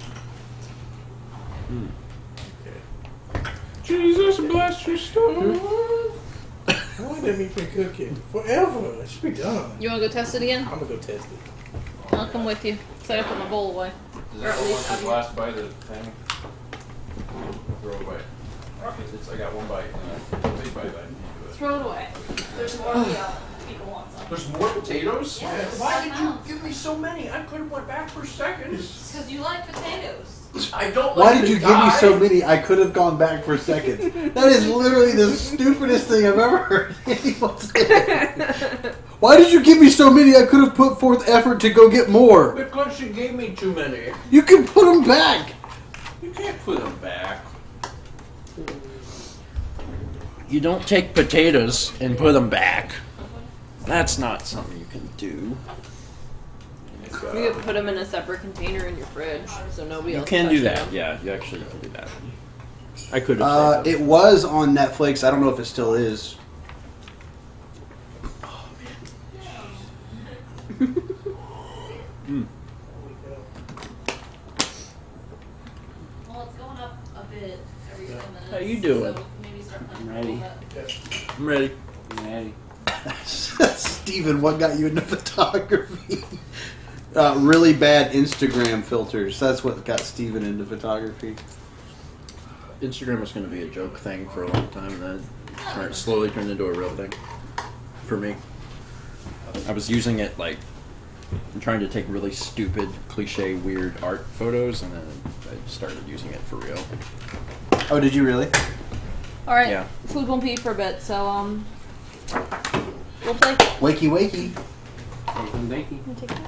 Speaker 1: Okay.
Speaker 3: Jesus bless your stove.
Speaker 1: How long did that been cooking? Forever. It should be done.
Speaker 4: You wanna go test it again?
Speaker 1: I'm gonna go test it.
Speaker 8: I'll come with you. So I gotta put my bowl away.
Speaker 3: Does
Speaker 4: Or at least have you-
Speaker 3: last bite of the thing? Throw it away. I got one bite and a big bite.
Speaker 10: Throw it away. There's more of the people want some.
Speaker 3: There's more potatoes?
Speaker 10: Yes.
Speaker 3: Why did you give me so many? I could have went back for seconds.
Speaker 10: Because you like potatoes.
Speaker 3: I don't
Speaker 9: Why
Speaker 3: like
Speaker 9: did
Speaker 3: to
Speaker 9: you give
Speaker 3: die.
Speaker 9: me so many? I could have gone back for seconds. That is literally the stupidest thing I've ever heard anyone say. Why did you give me so many? I could have put forth effort to go get more.
Speaker 3: Because you gave me too many.
Speaker 9: You can put them back.
Speaker 3: You can't put them back. You don't take potatoes and put them back. That's not something you can do.
Speaker 4: You could put them in a separate container in your fridge, so nobody
Speaker 3: You
Speaker 4: else
Speaker 3: can do
Speaker 4: touches
Speaker 3: that.
Speaker 4: them.
Speaker 3: Yeah, you actually can do that. I could have.
Speaker 9: It was on Netflix. I don't know if it still is.
Speaker 10: Well,
Speaker 7: minutes.
Speaker 3: How you doing?
Speaker 7: So maybe start
Speaker 6: I'm
Speaker 7: planning
Speaker 6: ready.
Speaker 7: a little bit.
Speaker 3: I'm ready.
Speaker 6: Ready.
Speaker 9: Steven, what got you into photography? Really bad Instagram filters. That's what got Steven into photography.
Speaker 3: Instagram was going to be a joke thing for a long time, and then slowly turned into a real thing for me. I was using it like I'm trying to take really stupid, cliche, weird art photos, and then I started using it for real.
Speaker 9: Oh, did you really?
Speaker 8: All right.
Speaker 3: Yeah.
Speaker 8: Food won't be for a bit, so we'll play.
Speaker 9: Wakey, wakey.
Speaker 6: Thank you.
Speaker 8: We'll take that.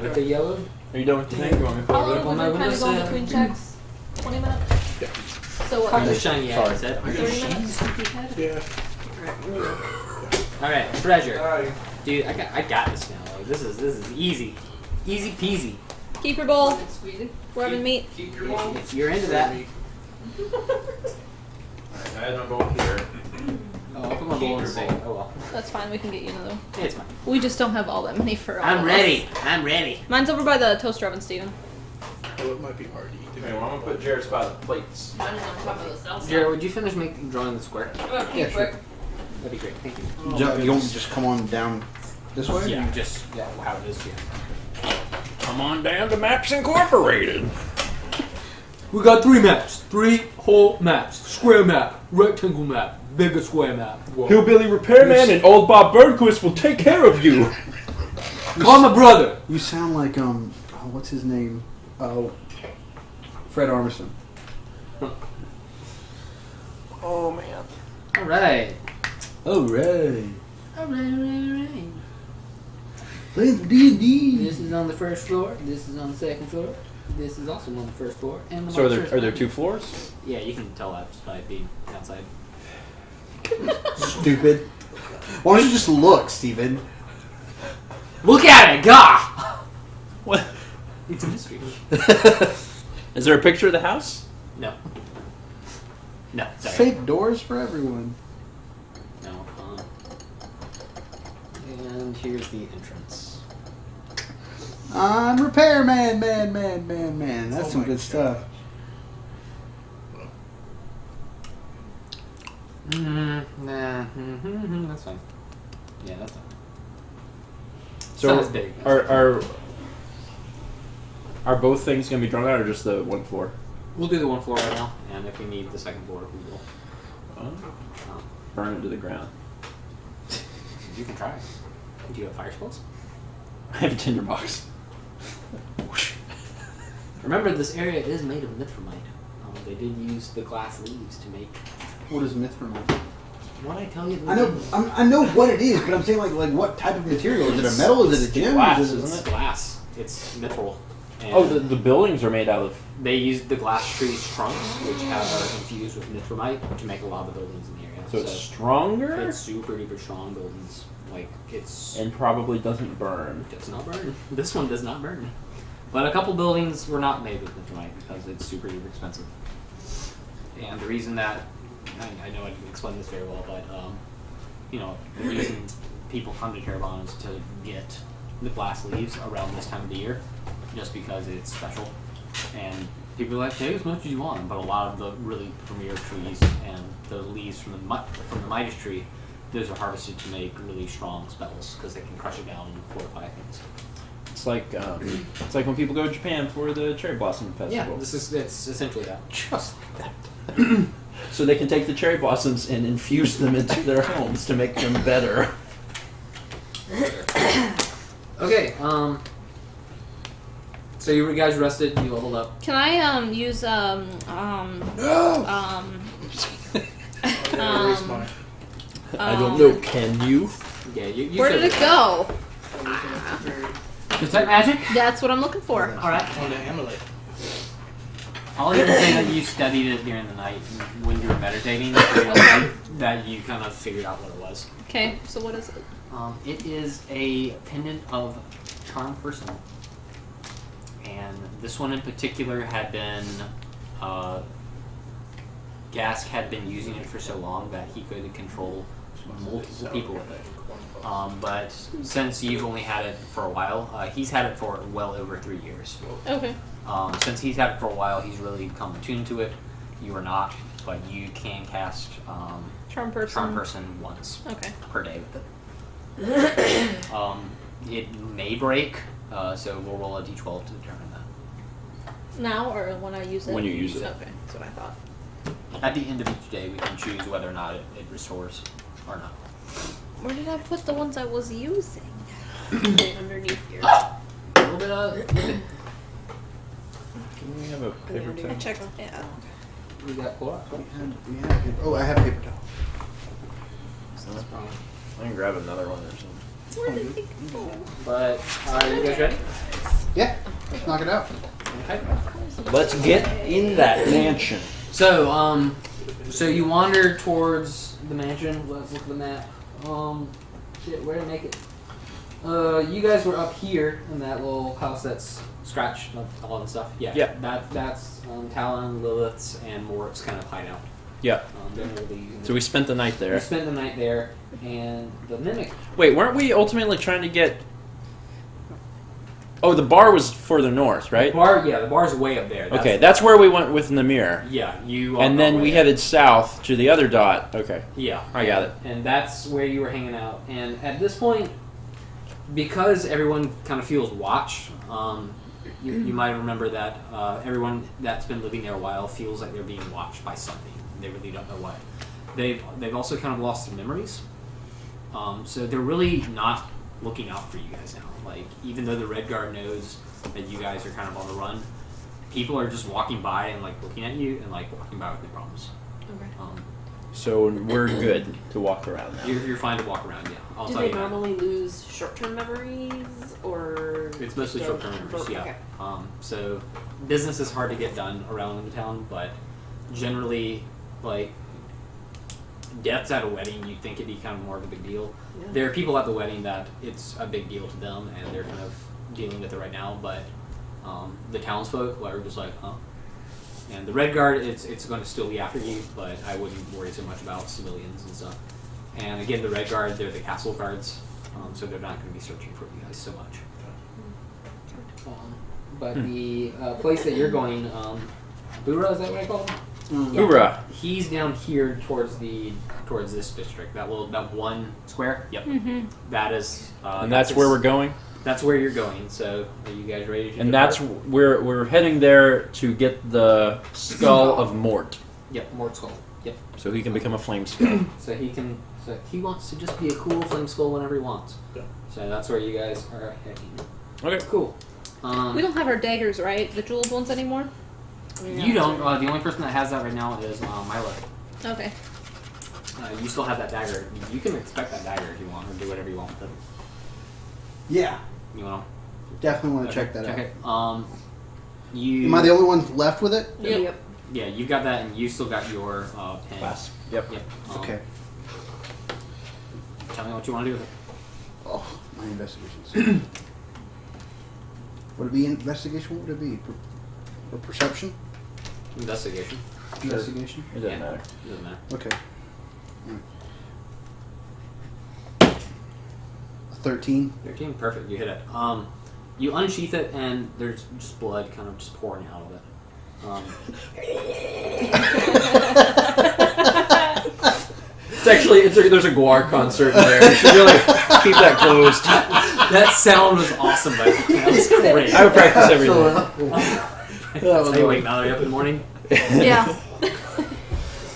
Speaker 2: With the yellow.
Speaker 3: Are you done with the thing? You want me to
Speaker 8: How
Speaker 3: put it
Speaker 8: long
Speaker 3: up?
Speaker 8: would we kind of go between checks? 20 minutes. So what?
Speaker 2: Kind of shiny
Speaker 3: Sorry.
Speaker 2: eyes.
Speaker 8: 30 minutes.
Speaker 1: Yeah.
Speaker 2: All right, treasure.
Speaker 1: Alright.
Speaker 2: Dude, I got this now. Like, this is easy, easy peasy.
Speaker 8: Keep your bowl.
Speaker 7: Squeeze it.
Speaker 8: We're having meat.
Speaker 1: Keep your bowl.
Speaker 2: If you're into that.
Speaker 3: I had my bowl here.
Speaker 2: Oh, I'll put my bowl in the sink. Oh well.
Speaker 8: That's fine. We can get you another.
Speaker 2: Yeah, it's fine.
Speaker 8: We just don't have all that many for all
Speaker 2: I'm
Speaker 8: of
Speaker 2: ready.
Speaker 8: us.
Speaker 2: I'm ready.
Speaker 8: Mine's over by the toaster oven, Steven.
Speaker 1: Oh, it might be hard to eat.
Speaker 3: Okay, well, I'm gonna put Jared's by the plates.
Speaker 7: Mine is on top of the cell.
Speaker 2: Jared, would you finish drawing the square?
Speaker 9: Yeah, sure.
Speaker 2: That'd be great. Thank you.
Speaker 9: You want me to just come on down this way?
Speaker 2: Yeah, just how it is. Yeah.
Speaker 3: Come on down to Maps Incorporated.
Speaker 11: We got 3 maps. 3 whole maps. Square map, rectangle map, bigger square map.
Speaker 3: Hillbilly Repairman and old Bob Burnquist will take care of you.
Speaker 11: Call my brother.
Speaker 9: You sound like what's his name? Fred Armisen.
Speaker 3: Oh man.
Speaker 2: All right.
Speaker 9: Oh right.
Speaker 2: All right.
Speaker 9: Playing some D&D.
Speaker 2: This is on the first floor. This is on the second floor. This is also on the first floor. And the
Speaker 3: So are
Speaker 2: monsters
Speaker 3: there
Speaker 2: behind
Speaker 3: 2
Speaker 2: you.
Speaker 3: floors?
Speaker 2: Yeah, you can tell that just by being outside.
Speaker 9: Stupid. Why don't you just look, Steven?
Speaker 2: Look at it, gah!
Speaker 3: What?
Speaker 2: It's a mystery.
Speaker 3: Is there a picture of the house?
Speaker 2: No. No, sorry.
Speaker 9: Fake doors for everyone.
Speaker 2: No. And here's the entrance.
Speaker 9: I'm Repairman, man. That's some good stuff.
Speaker 2: That's fine. Yeah, that's fine.
Speaker 3: So
Speaker 2: Sounds big.
Speaker 3: are both things gonna be drawn out, or just the 1 floor?
Speaker 2: We'll do the 1 floor right now, and if we need the second floor, we will.
Speaker 3: Burn it to the ground.
Speaker 2: You can try. Do you have fire spells?
Speaker 3: I have a tinderbox.
Speaker 2: Remember, this area is made of mithromite. They did use the glass leaves to make.
Speaker 9: What is mithril?
Speaker 2: What I tell you?
Speaker 9: I know, I know what it is, but I'm saying like what type of material? Is it a metal? Is it a gem?
Speaker 3: glass,
Speaker 9: Is it
Speaker 3: isn't
Speaker 2: It's
Speaker 3: it?
Speaker 2: glass. It's mithril. And
Speaker 3: Oh, the buildings are made out of.
Speaker 2: they used the glass tree's trunks, which are infused with mithromite, to make a lot of the buildings in the area.
Speaker 3: So it's stronger
Speaker 2: It's super duper strong buildings. Like it's
Speaker 3: and probably doesn't burn.
Speaker 2: does not burn. This one does not burn. But a couple buildings were not made with mithromite because it's super duper expensive. And the reason that I know I didn't explain this very well, but the reason people come to Terrebonne is to get the glass leaves around this time of the year, just because it's special. And people are like, take as much as you want, but a lot of the really premier trees and the leaves from the Midas tree, those are harvested to make really strong spells because they can crush it down and fortify things.
Speaker 3: It's like when people go to Japan for the cherry blossom festival.
Speaker 2: Yeah, it's essentially that.
Speaker 9: just like that?
Speaker 3: So they can take the cherry blossoms and infuse them into their homes to make them better.
Speaker 2: Okay, so you guys rested, you leveled up.
Speaker 8: Can I use
Speaker 3: I don't know. Can you?
Speaker 2: Yeah, you
Speaker 8: where did it go?
Speaker 2: Detect magic?
Speaker 8: That's what I'm looking for.
Speaker 2: Alright.
Speaker 1: On the amulet.
Speaker 2: I'll even say that you studied it during the night when you were meditating, that you kind of figured out what it was.
Speaker 8: Okay, so what is it?
Speaker 2: It is a pendant of charm personal. And this one in particular had been, Gask had been using it for so long that he could control multiple people with it. But since you've only had it for a while, he's had it for well over 3 years.
Speaker 8: Okay.
Speaker 2: Since he's had it for a while, he's really come attuned to it. You are not. but you can cast
Speaker 8: Charm person.
Speaker 2: Charm Person once
Speaker 8: Okay.
Speaker 2: per day with it. It may break, so we'll roll a d12 to determine that.
Speaker 8: Now or when I use it?
Speaker 3: When you use it.
Speaker 8: Okay, that's what I thought.
Speaker 2: At the end of each day, we can choose whether or not it restores or not.
Speaker 8: Where did I put the ones I was using?
Speaker 4: Underneath here.
Speaker 2: A little bit of.
Speaker 3: Can we have a paper
Speaker 8: I
Speaker 3: towel?
Speaker 8: checked. Yeah.
Speaker 2: We got Clorox.
Speaker 9: We had paper. Oh, I have paper towel.
Speaker 3: I can grab another one or something.
Speaker 8: Where did it go?
Speaker 2: But are you guys ready?
Speaker 9: Yeah, let's knock it out.
Speaker 2: Okay.
Speaker 3: Let's get in that mansion.
Speaker 2: So, so you wander towards the mansion. Let's look at the map. Shit, where to make it? You guys were up here in that little house that's scratched up all that stuff. Yeah.
Speaker 3: Yeah.
Speaker 2: That's Talon, Lilith's, and Mort's kind of hideout.
Speaker 3: Yeah.
Speaker 2: They're really using
Speaker 3: So we spent the night
Speaker 2: we
Speaker 3: there.
Speaker 2: spent the night there, and the mimic.
Speaker 3: Wait, weren't we ultimately trying to get... Oh, the bar was further north, right?
Speaker 2: The bar's way up there.
Speaker 3: Okay, that's where we went with Nimeer.
Speaker 2: Yeah, you.
Speaker 3: And then we headed south to the other dot. Okay.
Speaker 2: Yeah,
Speaker 3: I got it.
Speaker 2: And that's where you were hanging out. And at this point, because everyone kind of feels watched, you might remember that everyone that's been living there a while feels like they're being watched by something. They really don't know what. They've also kind of lost their memories, so they're really not looking out for you guys now. Like, even though the Red Guard knows that you guys are kind of on the run, people are just walking by and like looking at you and like walking by with their problems.
Speaker 4: Okay.
Speaker 3: So we're good to walk around now.
Speaker 2: You're fine to walk around. Yeah, I'll
Speaker 4: Do
Speaker 2: tell
Speaker 4: they
Speaker 2: you that.
Speaker 4: normally lose short-term memories, or
Speaker 2: It's mostly short-term memories, yeah.
Speaker 4: Okay.
Speaker 2: So business is hard to get done around in the town, but generally, like, deaths at a wedding, you'd think it'd be kind of more of a big deal.
Speaker 4: Yeah.
Speaker 2: There are people at the wedding that it's a big deal to them, and they're kind of dealing with it right now, but the townsfolk are just like, huh? And the Red Guard, it's going to still be after you, but I wouldn't worry so much about civilians and stuff. And again, the Red Guard, they're the castle guards, so they're not going to be searching for you guys so much. But the place that you're going, Buhra, is that what I call it?
Speaker 3: Buhra.
Speaker 2: He's down here towards this district. That one square. Yep.
Speaker 8: Mm-hmm.
Speaker 2: That is.
Speaker 3: And that's where we're going?
Speaker 2: That's where you're going. So are you guys ready to?
Speaker 3: And
Speaker 2: depart?
Speaker 3: that's we're heading there to get the skull of Mort,
Speaker 2: Yep, Mort skull. Yep.
Speaker 3: so he can become a flame skull.
Speaker 2: So he can. So he wants to just be a cool flame skull whenever he wants.
Speaker 5: Yeah.
Speaker 2: So that's where you guys are heading.
Speaker 3: Okay.
Speaker 2: Cool.
Speaker 8: We don't have our daggers, right? The jeweled ones anymore?
Speaker 2: You don't. The only person that has that right now is Milo.
Speaker 8: Okay.
Speaker 2: You still have that dagger. You can expect that dagger if you want, or do whatever you want with it.
Speaker 9: Yeah,
Speaker 2: You want
Speaker 9: definitely want
Speaker 2: to
Speaker 9: to check that
Speaker 2: check
Speaker 9: out.
Speaker 2: it. You.
Speaker 9: Am I the only one left with it?
Speaker 8: Yep.
Speaker 2: Yeah, you got that, and you still got your pen.
Speaker 3: Class. Yep.
Speaker 2: Yep.
Speaker 9: Okay.
Speaker 2: Tell me what you want to do with it.
Speaker 9: Oh, my investigations. Would it be investigation? What would it be? Or perception?
Speaker 2: Investigation.
Speaker 9: Investigation?
Speaker 3: It doesn't
Speaker 2: Yeah.
Speaker 3: matter.
Speaker 2: Doesn't matter.
Speaker 9: Okay. 13.
Speaker 2: 13, perfect. You hit it. You unsheath it, and there's just blood kind of just pouring out of it.
Speaker 3: It's actually there's a Guar concert in there. You should really keep that closed.
Speaker 2: That sound was awesome, but that was great.
Speaker 3: I would practice every day.
Speaker 2: So you wake Mallory up in the morning,
Speaker 8: Yeah.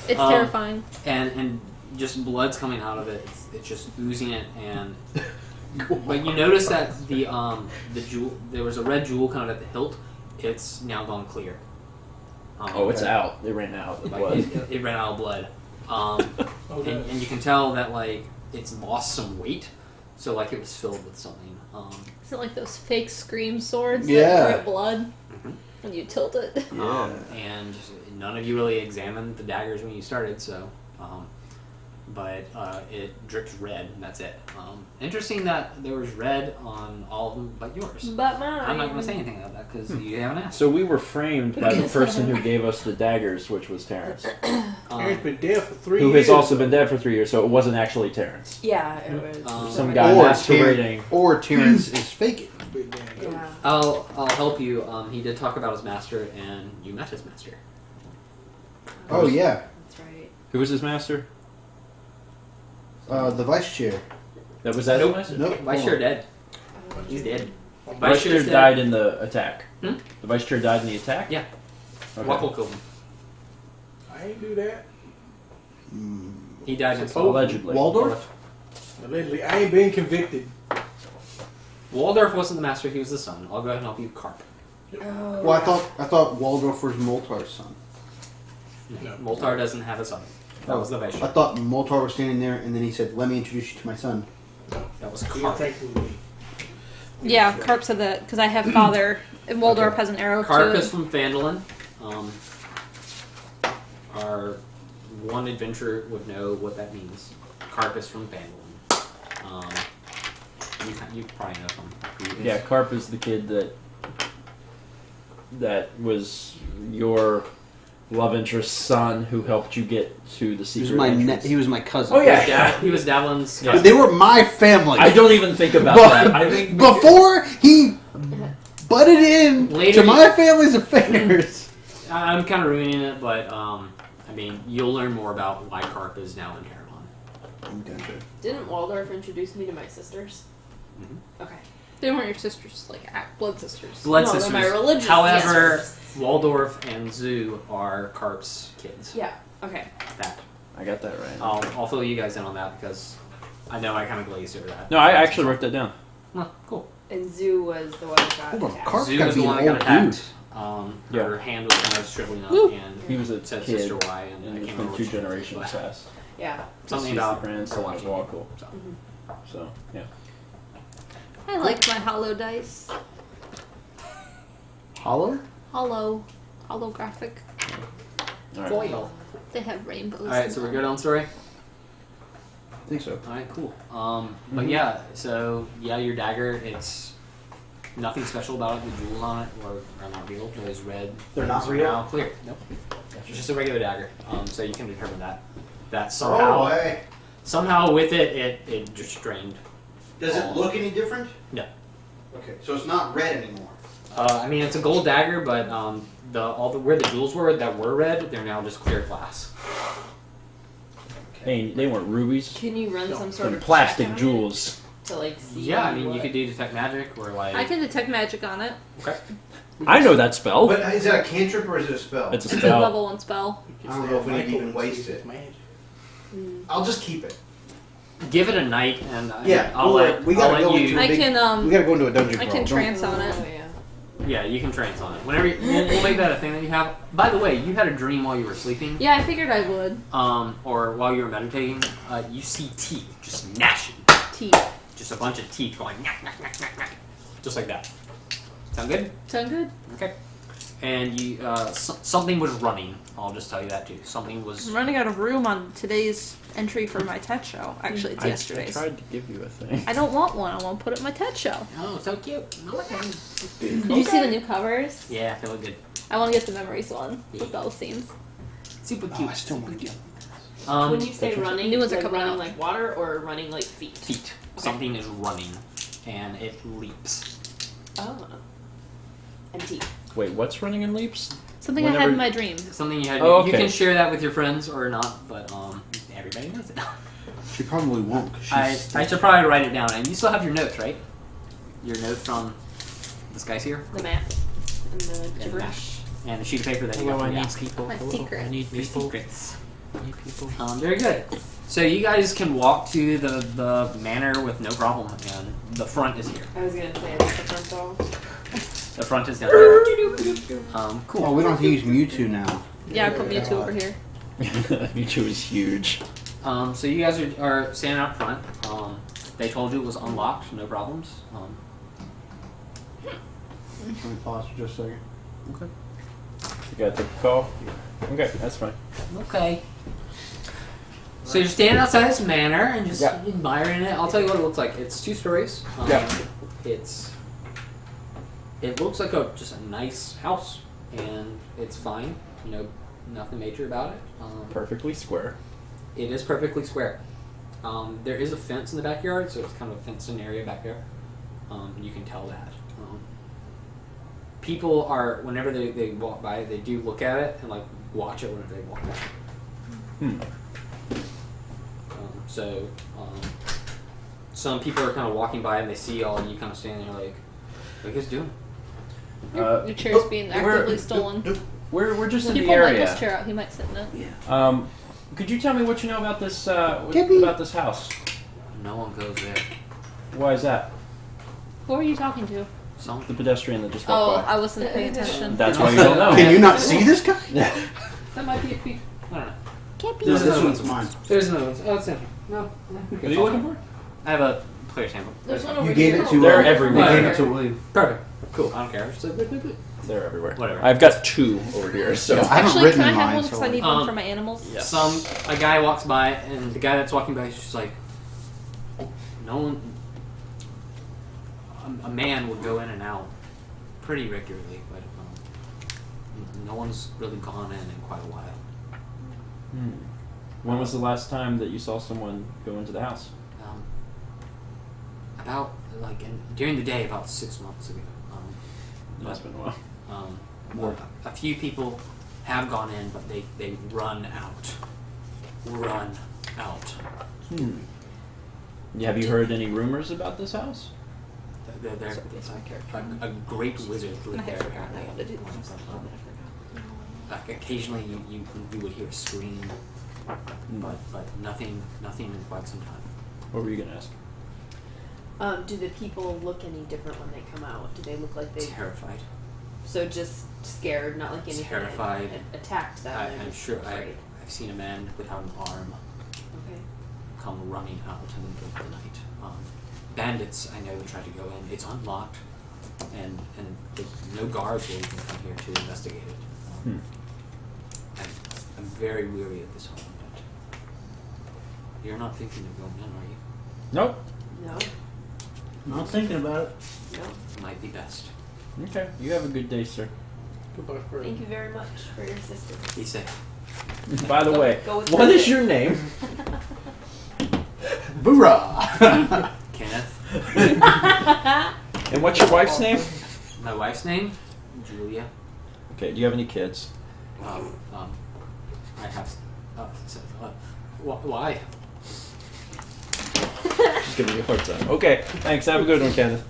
Speaker 8: It's
Speaker 2: Um,
Speaker 8: terrifying.
Speaker 2: and just blood's coming out of it. It's just oozing it, and but you notice that the jewel, there was a red jewel kind of at the hilt. It's now gone clear.
Speaker 3: Oh, it's out. It ran out of
Speaker 2: Like,
Speaker 3: blood.
Speaker 2: it ran out of blood. And you can tell that like it's lost some weight, so like it was filled with something.
Speaker 8: Is it like those fake scream swords
Speaker 9: Yeah.
Speaker 8: that drip blood
Speaker 2: Mhm.
Speaker 8: when you tilt it?
Speaker 9: Yeah.
Speaker 2: And none of you really examined the daggers when you started, so but it drips red, and that's it. Interesting that there was red on all of them but yours.
Speaker 4: But mine.
Speaker 2: I'm not going to say anything about that because you haven't asked.
Speaker 3: So we were framed by the person who gave us the daggers, which was Terrence,
Speaker 1: Terrence been dead for 3
Speaker 3: who
Speaker 1: years.
Speaker 3: has also been dead for 3 years. So it wasn't actually Terrence.
Speaker 4: Yeah, it was.
Speaker 3: Some guy
Speaker 9: Or
Speaker 3: masquerading.
Speaker 9: Or Terrence is faking.
Speaker 4: Yeah.
Speaker 2: I'll help you. He did talk about his master, and you met his master.
Speaker 9: Oh, yeah.
Speaker 3: Who was his master?
Speaker 9: The vice chair.
Speaker 3: That was that his master?
Speaker 9: Nope.
Speaker 2: Vice
Speaker 9: hold
Speaker 2: chair
Speaker 9: on.
Speaker 2: dead. He's dead.
Speaker 3: The vice chair
Speaker 2: chair's
Speaker 3: died
Speaker 2: dead.
Speaker 3: in the attack.
Speaker 2: Hmm?
Speaker 3: The vice chair died in the attack?
Speaker 2: Yeah.
Speaker 3: Okay.
Speaker 2: Wackle killed him.
Speaker 1: I ain't do that.
Speaker 2: He died in
Speaker 3: Allegedly.
Speaker 9: Waldorf?
Speaker 1: Allegedly, I ain't been convicted.
Speaker 2: Waldorf wasn't the master, he was the son. I'll go ahead and help you, Carp.
Speaker 4: Oh,
Speaker 9: Well, I thought Waldorf was Moltar's son.
Speaker 2: No. Moltar doesn't have a son. That was the vice
Speaker 9: I
Speaker 2: chair.
Speaker 9: thought Moltar was standing there, and then he said, "Let me introduce you to my son."
Speaker 2: That was
Speaker 1: You're
Speaker 2: Carp.
Speaker 1: thankful to me.
Speaker 8: Yeah, Carp said that because I have father, and Waldorf
Speaker 9: Okay.
Speaker 8: has an arrow
Speaker 2: Carp
Speaker 8: to
Speaker 2: is
Speaker 8: it.
Speaker 2: from Phandalin. Our one adventurer would know what that means. Carp is from Phandalin. You probably know him.
Speaker 3: Yeah, Carp is the kid that was your love interest's son who helped you get to the
Speaker 9: He was
Speaker 3: secret
Speaker 9: my
Speaker 3: entrance.
Speaker 9: he was my cousin.
Speaker 3: Oh, yeah.
Speaker 2: He was Davlin's
Speaker 3: Yeah.
Speaker 2: cousin.
Speaker 9: They were my family.
Speaker 3: I don't even think about that. I think
Speaker 9: Before he butted in
Speaker 2: Later
Speaker 9: to my family's affairs.
Speaker 2: I'm kind of ruining it, but I mean, you'll learn more about why Carp is now in Terravon.
Speaker 4: Didn't Waldorf introduce me to my sisters?
Speaker 2: Mhm.
Speaker 4: Okay.
Speaker 8: They weren't your sisters, like blood sisters.
Speaker 2: Blood
Speaker 4: No, they're
Speaker 2: sisters.
Speaker 4: my religious
Speaker 2: However,
Speaker 4: sisters.
Speaker 2: Waldorf and Zoo are Carp's kids.
Speaker 4: Yeah. Okay.
Speaker 2: That
Speaker 3: I got that right.
Speaker 2: I'll fill you guys in on that because I know I kind of glazed over that.
Speaker 3: No, I actually wrote that down.
Speaker 2: Oh, cool.
Speaker 4: And Zoo was the one that got
Speaker 9: Hold on,
Speaker 4: attacked.
Speaker 9: Carp's
Speaker 2: Zoo
Speaker 9: gotta
Speaker 2: was the
Speaker 9: be
Speaker 2: one
Speaker 9: an
Speaker 2: that
Speaker 9: old
Speaker 2: got
Speaker 9: dude.
Speaker 2: attacked.
Speaker 3: Yeah.
Speaker 2: Her hand was kind of shriveling up,
Speaker 8: Woo.
Speaker 2: and
Speaker 3: He was a
Speaker 2: said
Speaker 3: kid,
Speaker 2: Sister Y, and I
Speaker 3: and
Speaker 2: can't
Speaker 3: he's
Speaker 2: remember
Speaker 3: been
Speaker 2: what
Speaker 3: 2
Speaker 2: she was,
Speaker 3: generations
Speaker 2: but
Speaker 3: past.
Speaker 4: Yeah.
Speaker 2: something
Speaker 3: Deceased
Speaker 2: about
Speaker 3: grandson of
Speaker 2: watching
Speaker 3: Walco.
Speaker 2: it, so.
Speaker 3: So, yeah.
Speaker 8: I like my hollow dice.
Speaker 9: Hollow?
Speaker 8: Holographic.
Speaker 3: All right.
Speaker 2: Foil.
Speaker 8: They have rainbows.
Speaker 2: All right,
Speaker 8: in
Speaker 2: so we're
Speaker 8: them.
Speaker 2: good on story.
Speaker 9: I think so.
Speaker 2: All right, cool. But yeah, so yeah, your dagger, it's nothing special about it. The jewels on it are not real. Those red.
Speaker 9: They're not
Speaker 2: things are
Speaker 9: real?
Speaker 2: now clear. Nope. It's just a regular dagger. So you can determine that. That
Speaker 9: Oh,
Speaker 2: somehow with it just drained.
Speaker 9: Does it look any different?
Speaker 2: No.
Speaker 9: Okay, so it's not red anymore.
Speaker 2: I mean, it's a gold dagger, but where the jewels were that were red, they're now just clear glass.
Speaker 3: They weren't rubies.
Speaker 4: Can you run some sort
Speaker 3: Some
Speaker 4: of
Speaker 3: plastic
Speaker 4: check on it
Speaker 3: jewels.
Speaker 4: to like see?
Speaker 2: Yeah, I mean,
Speaker 4: what-
Speaker 2: you could do detect magic or like.
Speaker 8: I can detect magic on it.
Speaker 2: Okay.
Speaker 3: I know that spell.
Speaker 9: But is that a cantrip or is it a spell?
Speaker 3: It's a
Speaker 8: It's a
Speaker 3: spell.
Speaker 8: level 1 spell.
Speaker 9: I don't know if we need to even waste it. I'll just keep it.
Speaker 2: Give it a night, and
Speaker 9: Yeah,
Speaker 2: I'll let
Speaker 9: we gotta
Speaker 2: I'll
Speaker 9: go
Speaker 2: let
Speaker 9: into
Speaker 2: you.
Speaker 9: a
Speaker 8: I
Speaker 9: big-
Speaker 8: can
Speaker 9: We gotta go into a dungeon
Speaker 8: I
Speaker 9: crawl.
Speaker 8: can
Speaker 9: Don't-
Speaker 8: trance on it.
Speaker 4: Oh, yeah.
Speaker 2: Yeah, you can trance on it. Whenever we'll make that a thing that you have. By the way, you had a dream while you were sleeping,
Speaker 8: Yeah, I figured I would.
Speaker 2: or while you were meditating. You see teeth just gnashing,
Speaker 8: Teeth.
Speaker 2: just a bunch of teeth going knack, knack, knack, knack, knack. Just like that. Sound good?
Speaker 8: Sound good?
Speaker 2: Okay. And you, something was running. I'll just tell you that too. Something was.
Speaker 8: I'm running out of room on today's entry for my TED show. Actually, it's
Speaker 3: I
Speaker 8: yesterday's.
Speaker 3: tried to give you a thing.
Speaker 8: I don't want one. I want to put it in my TED show.
Speaker 2: Oh, so cute.
Speaker 8: Did you see the new covers?
Speaker 2: Yeah, they look good.
Speaker 8: I want to get the memories one with those scenes.
Speaker 2: Super
Speaker 9: Oh,
Speaker 2: cute.
Speaker 9: I still want to get
Speaker 4: When you say running,
Speaker 8: New ones are
Speaker 4: like
Speaker 8: coming
Speaker 4: running
Speaker 8: out.
Speaker 4: like water or running like feet?
Speaker 2: Feet. Something is running, and it leaps.
Speaker 4: Oh. And teeth.
Speaker 3: Wait, what's running in leaps?
Speaker 8: Something I had
Speaker 3: Whenever-
Speaker 8: in my dream.
Speaker 2: Something you had.
Speaker 3: Oh,
Speaker 2: You
Speaker 3: okay.
Speaker 2: can share that with your friends or not, but everybody knows it.
Speaker 9: She probably won't. 'Cause she's
Speaker 2: I should probably write it down. And you still have your notes, right? Your note from this guy's here,
Speaker 4: The map. And the
Speaker 2: and
Speaker 4: gibberish.
Speaker 2: and a sheet of paper that you got from the
Speaker 3: people.
Speaker 8: My secret.
Speaker 2: Your secrets. Very good. So you guys can walk to the manor with no problem, and the front is here.
Speaker 4: I was gonna say it's the front door.
Speaker 2: The front is down here. Cool.
Speaker 9: Oh, we don't have to use Mewtwo now.
Speaker 8: Yeah, I put Mewtwo over here.
Speaker 3: Mewtwo is huge.
Speaker 2: So you guys are standing out front. They told you it was unlocked, no problems.
Speaker 9: Let me pause for just a second.
Speaker 3: Okay. You gotta take a call? Okay, that's fine.
Speaker 2: Okay. So you're standing outside this manor and just
Speaker 3: Yeah.
Speaker 2: admiring it. I'll tell you what it looks like. It's 2 stories.
Speaker 3: Yeah.
Speaker 2: It looks like just a nice house, and it's fine. You know, nothing major about it.
Speaker 3: Perfectly square.
Speaker 2: It is perfectly square. There is a fence in the backyard, so it's kind of a fenced-in area back there. You can tell that. People are, whenever they walk by, they do look at it and like watch it whenever they walk by. So some people are kind of walking by and they see all of you kind of standing there like, what are you guys doing?
Speaker 8: Your chair's being actively stolen.
Speaker 3: We're just in
Speaker 8: Can you
Speaker 3: the
Speaker 8: pull
Speaker 3: area.
Speaker 8: Michael's chair out? He might sit in it.
Speaker 3: Could you tell me what you know about this
Speaker 9: Gibby.
Speaker 3: about this house?
Speaker 2: No one goes there.
Speaker 3: Why is that?
Speaker 8: Who are you talking to?
Speaker 2: Some
Speaker 3: The pedestrian that just
Speaker 8: Oh,
Speaker 3: walked by.
Speaker 8: I wasn't paying attention.
Speaker 3: That's why you don't know.
Speaker 9: Can you not see this guy?
Speaker 2: that might be a peak. I don't know.
Speaker 9: No, this one's mine.
Speaker 2: There's another one. Oh, it's in here. No.
Speaker 3: What are you looking for?
Speaker 2: I have a player's handbook.
Speaker 7: There's one over
Speaker 9: You gave
Speaker 7: here.
Speaker 9: it to
Speaker 3: They're
Speaker 9: You
Speaker 3: everywhere.
Speaker 9: gave it to William.
Speaker 2: Perfect. Cool. I don't care. Just like,
Speaker 3: They're everywhere.
Speaker 2: Whatever.
Speaker 3: I've got 2 over here, so.
Speaker 9: Yeah, I haven't
Speaker 8: Actually,
Speaker 9: written
Speaker 8: can I have
Speaker 9: mine,
Speaker 8: one
Speaker 9: so
Speaker 8: because I need
Speaker 2: like-
Speaker 8: one for my animals?
Speaker 3: Yeah.
Speaker 2: A guy walks by, and the guy that's walking by is just like, no one. A man would go in and out pretty regularly, but no one's really gone in quite a while.
Speaker 3: When was the last time that you saw someone go into the house?
Speaker 2: About during the day, about 6 months ago.
Speaker 3: That's been a while.
Speaker 2: A few people have gone in, but they run out. Run out.
Speaker 3: Have you heard any rumors about this house?
Speaker 2: There's a great wizard lived there apparently. Occasionally you would hear a scream, but nothing in quite some time.
Speaker 3: What were you gonna ask?
Speaker 4: Do the people look any different when they come out? Do they look like they?
Speaker 2: Terrified.
Speaker 4: So just scared, not like anything.
Speaker 2: Terrified.
Speaker 4: Attacked them. they're
Speaker 2: I'm
Speaker 4: just
Speaker 2: sure
Speaker 4: afraid.
Speaker 2: I've seen a man without an arm
Speaker 4: Okay.
Speaker 2: come running out in the middle of the night. Bandits, I know, try to go in. It's unlocked, and no guards will even come here to investigate it. I'm very weary of this home, but you're not thinking of going in, are you?
Speaker 3: Nope.
Speaker 4: No.
Speaker 9: Not thinking about it.
Speaker 4: No.
Speaker 2: Might be best.
Speaker 3: Okay. You have a good day, sir.
Speaker 1: Goodbye, Fred.
Speaker 4: Thank you very much for your assistance.
Speaker 2: Be safe.
Speaker 3: By the
Speaker 4: Go-
Speaker 3: way,
Speaker 4: go with
Speaker 3: what
Speaker 4: me.
Speaker 3: is your name?
Speaker 9: Buhra.
Speaker 2: Kenneth.
Speaker 3: And what's your wife's name?
Speaker 2: My wife's name? Julia.
Speaker 3: Okay. Do you have any kids?
Speaker 2: I have. Why?
Speaker 3: Just giving you a hard time. Okay. Thanks. Have a good one, Kenneth.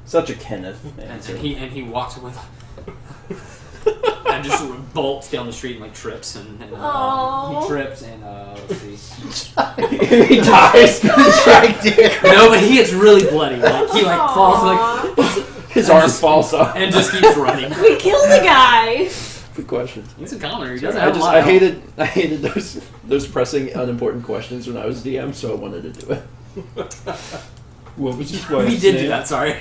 Speaker 3: Such a Kenneth answer.
Speaker 2: And he walks with. And just bolts down the street and like trips and he trips and let's see.
Speaker 3: He dies.
Speaker 2: No, but he gets really bloody. Like he falls
Speaker 3: His arm falls off.
Speaker 2: and just keeps running.
Speaker 4: We killed the guy.
Speaker 3: Good question.
Speaker 2: He's a commoner. He doesn't
Speaker 3: I
Speaker 2: have a lot.
Speaker 3: I hated those pressing unimportant questions when I was DM, so I wanted to do it. What was his wife's
Speaker 2: We did
Speaker 3: name?
Speaker 2: do that. Sorry.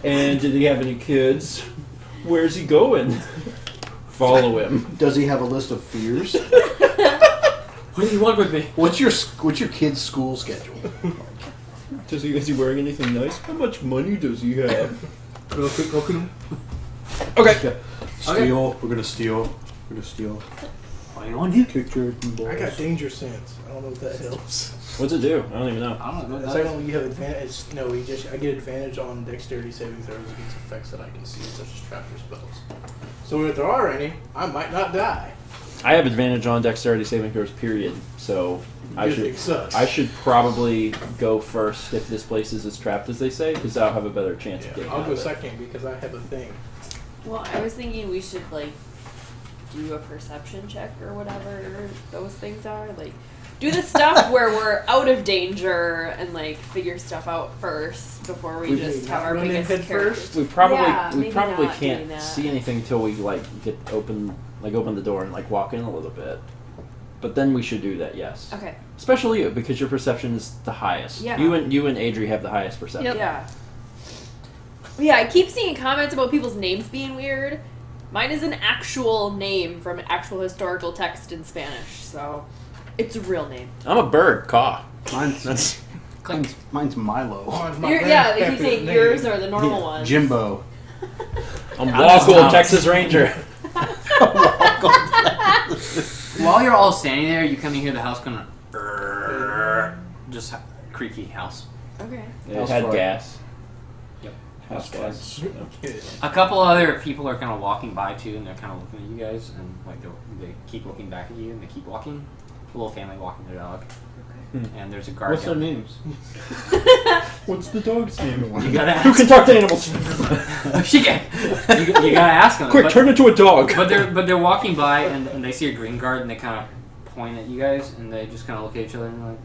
Speaker 3: And did he have any kids? Where's he going? Follow him.
Speaker 9: Does he have a list of fears?
Speaker 2: What do you want with me?
Speaker 9: What's your kid's school schedule?
Speaker 3: Is he wearing anything nice? How much money does he have? Okay.
Speaker 9: Steal. We're gonna steal. We're gonna steal.
Speaker 2: What do you want to do?
Speaker 9: Kick your balls.
Speaker 1: I got danger sense. I don't know if that helps.
Speaker 3: What's it do? I don't even know.
Speaker 2: I don't know.
Speaker 1: It's like when you have advantage. No, I get advantage on dexterity saving throws against effects that I can see, such as traps or spells. So if there are any, I might not die.
Speaker 3: I have advantage on dexterity saving throws, period. So I
Speaker 1: Good thing sucks.
Speaker 3: should probably go first if this place is as trapped as they say, because I'll have a better chance of
Speaker 1: Yeah,
Speaker 3: getting
Speaker 1: I'll
Speaker 3: out
Speaker 1: go
Speaker 3: of it.
Speaker 1: second because I have a thing.
Speaker 4: Well, I was thinking we should do a perception check or whatever those things are. Do the stuff where we're out of danger and figure stuff out first before we just have our
Speaker 1: run in
Speaker 4: biggest
Speaker 1: head
Speaker 4: characters.
Speaker 1: first?
Speaker 3: We probably
Speaker 4: Yeah,
Speaker 3: we
Speaker 4: maybe
Speaker 3: probably
Speaker 4: not doing
Speaker 3: can't
Speaker 4: that.
Speaker 3: see anything until we get open the door and walk in a little bit. But then we should do that, yes.
Speaker 4: Okay.
Speaker 3: Especially you, because your perception is the highest.
Speaker 4: Yeah.
Speaker 3: You and Adri have the highest perception.
Speaker 4: Yeah. Yeah, I keep seeing comments about people's names being weird. Mine is an actual name from actual historical text in Spanish, so it's a real name.
Speaker 3: I'm a bird, caw.
Speaker 9: Mine's Milo.
Speaker 4: They keep saying yours are the normal ones.
Speaker 9: Jimbo.
Speaker 3: I'm Walkle, Texas Ranger.
Speaker 2: While you're all standing there, you come and hear the house kind of just creaky house.
Speaker 4: Okay.
Speaker 3: It had gas.
Speaker 2: Yep.
Speaker 3: House gas.
Speaker 2: A couple other people are kind of walking by too, and they're kind of looking at you guys, and they keep looking back at you, and they keep walking. little family walking their dog.
Speaker 3: Hmm.
Speaker 2: And there's a guard.
Speaker 9: What's their
Speaker 2: down-
Speaker 9: names?
Speaker 3: What's the dog's name?
Speaker 2: You gotta
Speaker 3: Who
Speaker 2: ask.
Speaker 3: can talk to animals?
Speaker 2: She can. You gotta ask them.
Speaker 3: Quick,
Speaker 2: but,
Speaker 3: turn into a dog.
Speaker 2: but they're walking by and they see a green guard and they kind of point at you guys and they just kind of look at each other and like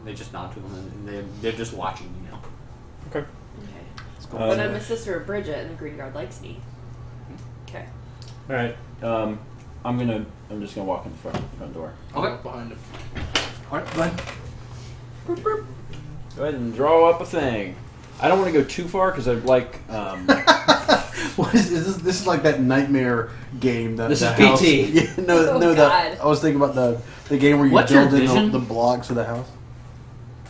Speaker 2: they just nod to them and they're just watching you now.
Speaker 3: Okay.
Speaker 4: Okay.
Speaker 2: Cool.
Speaker 4: But I'm a sister of Bridget, and the green guard likes me. Okay.
Speaker 3: All right. I'm just gonna walk in the front door.
Speaker 1: I'll
Speaker 2: Okay.
Speaker 1: walk behind him.
Speaker 2: Alright, go ahead.
Speaker 3: Go ahead and draw up a thing. I don't want to go too far because I like.
Speaker 9: What is this? This is like that nightmare game. That
Speaker 3: This
Speaker 9: the
Speaker 3: is
Speaker 9: house,
Speaker 3: PT.
Speaker 9: Yeah, no,
Speaker 4: Oh,
Speaker 9: no.
Speaker 4: God.
Speaker 9: I was thinking about the game where you
Speaker 2: What's your
Speaker 9: build in
Speaker 2: vision?
Speaker 9: the blocks of the house.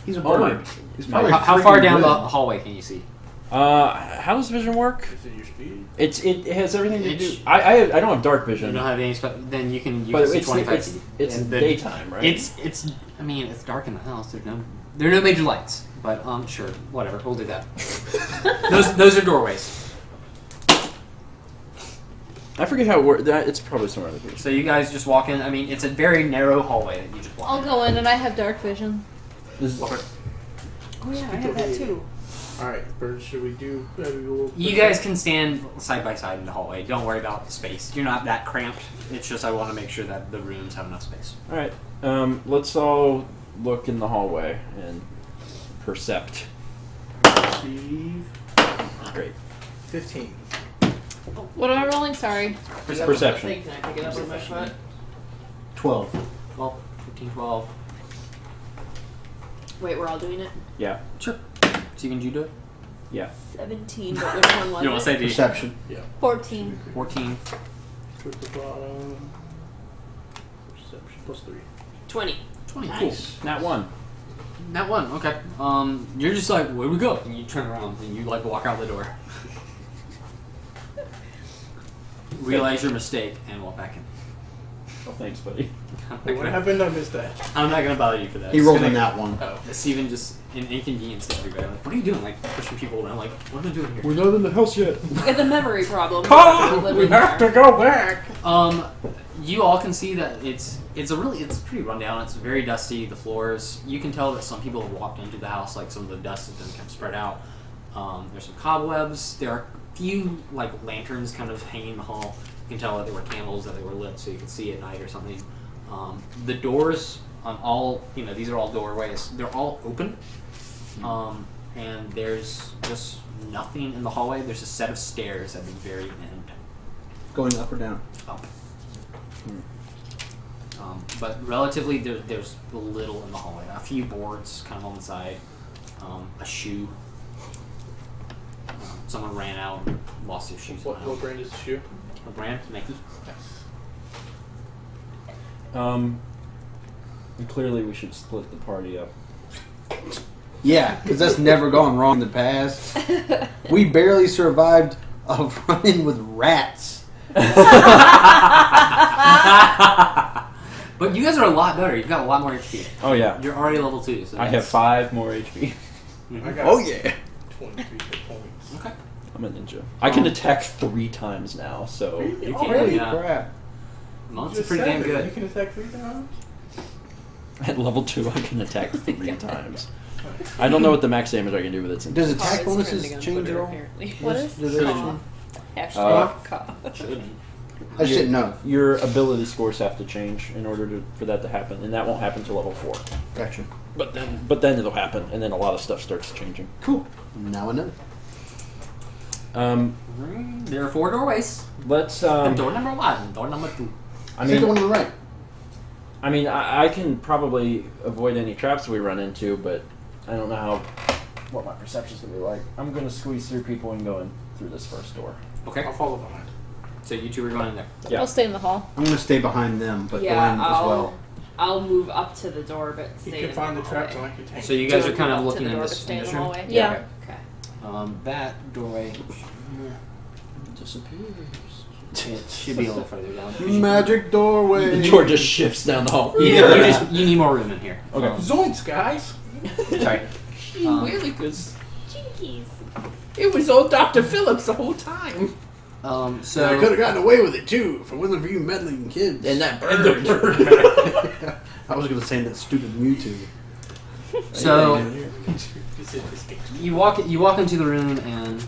Speaker 9: He's a
Speaker 3: Oh
Speaker 9: bird.
Speaker 3: my-
Speaker 9: He's
Speaker 3: my-
Speaker 9: probably
Speaker 2: How far
Speaker 9: freaking
Speaker 2: down the
Speaker 9: good.
Speaker 2: hallway can you see?
Speaker 3: How does vision work?
Speaker 1: Is it your speed?
Speaker 3: It has everything to do.
Speaker 2: It's-
Speaker 3: I don't have dark
Speaker 2: You
Speaker 3: vision.
Speaker 2: don't have any then you can
Speaker 3: But
Speaker 2: see
Speaker 3: it's
Speaker 2: 25 feet.
Speaker 3: it's
Speaker 2: And then-
Speaker 3: daytime, right?
Speaker 2: It's I mean it's dark in the house. There are no major lights, but sure, whatever, we'll do that. those are doorways.
Speaker 3: I forget how it works. It's probably somewhere in the piece.
Speaker 2: So you guys just walk in. I mean, it's a very narrow hallway that you just walk
Speaker 8: I'll
Speaker 2: in.
Speaker 8: go in, and I have dark vision.
Speaker 3: This is,
Speaker 2: Okay.
Speaker 4: Oh yeah, I have that too.
Speaker 1: Alright, Bird, should we do maybe a little
Speaker 2: You guys can stand side by side in the hallway. Don't worry about the space. You're not that cramped. It's just I want to make sure that the rooms have enough space.
Speaker 3: all right. Let's all look in the hallway and percept.
Speaker 1: Steve?
Speaker 3: Great.
Speaker 1: 15.
Speaker 8: What am I rolling? Sorry.
Speaker 3: Perception.
Speaker 4: Can I pick it up with my foot?
Speaker 9: 12.
Speaker 2: 12, 15, 12.
Speaker 4: Wait, we're all doing it?
Speaker 3: Yeah.
Speaker 2: Sure. Steven, did you do it?
Speaker 3: Yeah.
Speaker 4: 17, but which one was
Speaker 2: You
Speaker 4: it?
Speaker 2: want to say the
Speaker 9: Perception.
Speaker 8: 14.
Speaker 2: 14,
Speaker 1: Towards the bottom. Perception plus 3.
Speaker 4: 20.
Speaker 2: 20.
Speaker 1: Nice.
Speaker 3: Nat 1.
Speaker 2: That one, okay. You're just like, where we go? And you turn around and you like walk out the door. Realize your mistake and walk back in.
Speaker 3: Oh, thanks, buddy.
Speaker 2: I'm not
Speaker 1: What
Speaker 2: gonna-
Speaker 1: happened? I missed that.
Speaker 2: I'm not gonna bother you for that.
Speaker 9: He
Speaker 2: It's
Speaker 9: rolled
Speaker 2: gonna-
Speaker 9: in that one.
Speaker 1: Oh.
Speaker 2: Steven just inconvenienced everybody. Like, what are you doing? Like pushing people around. Like, what am I doing here?
Speaker 3: We're not in the house yet.
Speaker 4: Get the memory problem.
Speaker 1: We have to go back!
Speaker 2: You all can see that it's pretty rundown. It's very dusty. The floors. You can tell that some people have walked into the house. Like some of the dust has been kind of spread out. There's some cobwebs. There are a few like lanterns kind of hanging in the hall. You can tell that there were candles that they were lit so you could see at night or something. The doors on all these are all doorways. They're all open. And there's just nothing in the hallway. There's a set of stairs at the very end.
Speaker 9: Going up or down?
Speaker 2: Up. But relatively, there's little in the hallway. A few boards kind of on the side. A shoe. Someone ran out and lost their shoes.
Speaker 1: What brand is the shoe?
Speaker 2: A brand? Nike?
Speaker 3: And clearly we should split the party up.
Speaker 9: Yeah, because that's never gone wrong in the past. We barely survived a run-in with rats.
Speaker 2: But you guys are a lot better. You've got a lot more HP.
Speaker 3: Oh yeah.
Speaker 2: You're already level 2. So
Speaker 3: I have
Speaker 2: that's-
Speaker 3: 5 more HP.
Speaker 1: I got
Speaker 9: Oh yeah.
Speaker 1: 23 hit points.
Speaker 2: Okay.
Speaker 3: I'm a ninja. I can attack 3 times now, so
Speaker 2: You
Speaker 1: Oh,
Speaker 2: can,
Speaker 1: really?
Speaker 2: yeah.
Speaker 9: Crap.
Speaker 2: Monks
Speaker 1: You
Speaker 2: are
Speaker 1: just
Speaker 2: pretty
Speaker 1: said
Speaker 2: damn
Speaker 1: that.
Speaker 2: good.
Speaker 1: You can attack 3 times?
Speaker 3: at level 2 I can attack 3 times. I don't know what the max damage I can do with it.
Speaker 9: Does
Speaker 4: Car
Speaker 9: attack
Speaker 4: is
Speaker 9: bonuses
Speaker 4: trending on
Speaker 9: change
Speaker 4: Twitter,
Speaker 9: at all?
Speaker 4: apparently.
Speaker 8: What is?
Speaker 9: Do they change?
Speaker 4: Hashtag car.
Speaker 9: I just didn't know.
Speaker 3: Your ability scores have to change in order for that to happen, and that won't happen till level 4.
Speaker 9: Gotcha.
Speaker 3: But then it'll happen, and then a lot of stuff starts changing.
Speaker 9: Cool. Now I know.
Speaker 2: There are 4 doorways.
Speaker 3: Let's.
Speaker 2: Door number 1, door number 2.
Speaker 3: I
Speaker 9: Take the one
Speaker 3: mean,
Speaker 9: on the right.
Speaker 3: I can probably avoid any traps we run into, but I don't know what my perception's gonna be like. I'm gonna squeeze through people and go in through this first door.
Speaker 2: Okay.
Speaker 1: I'll follow behind.
Speaker 2: So you 2 are going in there.
Speaker 3: Yeah.
Speaker 8: I'll stay in the hall.
Speaker 9: I'm gonna stay behind them, but
Speaker 4: Yeah,
Speaker 9: go in as well.
Speaker 4: I'll move up to the door, but
Speaker 1: You
Speaker 4: stay
Speaker 1: can
Speaker 4: in
Speaker 1: find
Speaker 4: the
Speaker 1: the traps
Speaker 4: hallway.
Speaker 1: and I can take
Speaker 2: So you guys
Speaker 4: So
Speaker 2: are kind
Speaker 4: move
Speaker 2: of
Speaker 4: up to
Speaker 2: looking
Speaker 4: the
Speaker 2: in
Speaker 4: door, but
Speaker 2: this,
Speaker 4: stay
Speaker 2: in
Speaker 4: in
Speaker 2: this
Speaker 4: the
Speaker 2: room.
Speaker 4: hallway?
Speaker 8: Yeah.
Speaker 4: Okay.
Speaker 2: That doorway
Speaker 3: Disappears.
Speaker 2: it should be a little further down.
Speaker 9: Magic doorway.
Speaker 3: The door just shifts down the hall.
Speaker 2: You need more room in here.
Speaker 3: Okay.
Speaker 1: Zoinks, guys!
Speaker 2: Sorry.
Speaker 11: Really good.
Speaker 4: Jinkies.
Speaker 11: It was old Dr. Phillips the whole time.
Speaker 9: I
Speaker 2: So
Speaker 9: could have gotten away with it too if it wasn't for you meddling kids.
Speaker 3: And that
Speaker 9: bird. I was was going to say that stupid Mewtwo.
Speaker 2: So you walk into the room and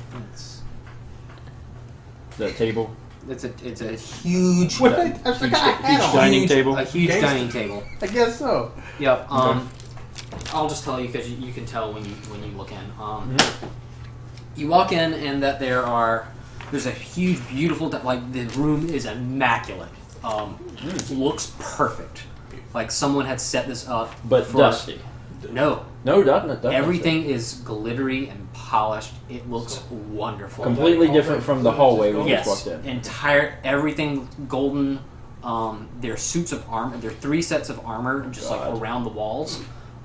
Speaker 3: The table.
Speaker 2: it's a huge
Speaker 9: What? I was like, I had
Speaker 3: Huge
Speaker 9: a
Speaker 3: dining table.
Speaker 2: a huge dining table.
Speaker 9: I guess so.
Speaker 2: Yep. I'll just tell you because you can tell when you look in. You walk in and that there's a huge, beautiful like the room is immaculate. Looks perfect. Like someone had set this up,
Speaker 3: But
Speaker 2: for,
Speaker 3: dusty.
Speaker 2: No.
Speaker 3: No, not
Speaker 2: Everything is glittery and polished. It looks wonderful.
Speaker 3: completely different from the hallway we just
Speaker 2: Yes,
Speaker 3: walked in.
Speaker 2: everything golden. Their suits of armor. There are 3 sets of armor just like around the walls.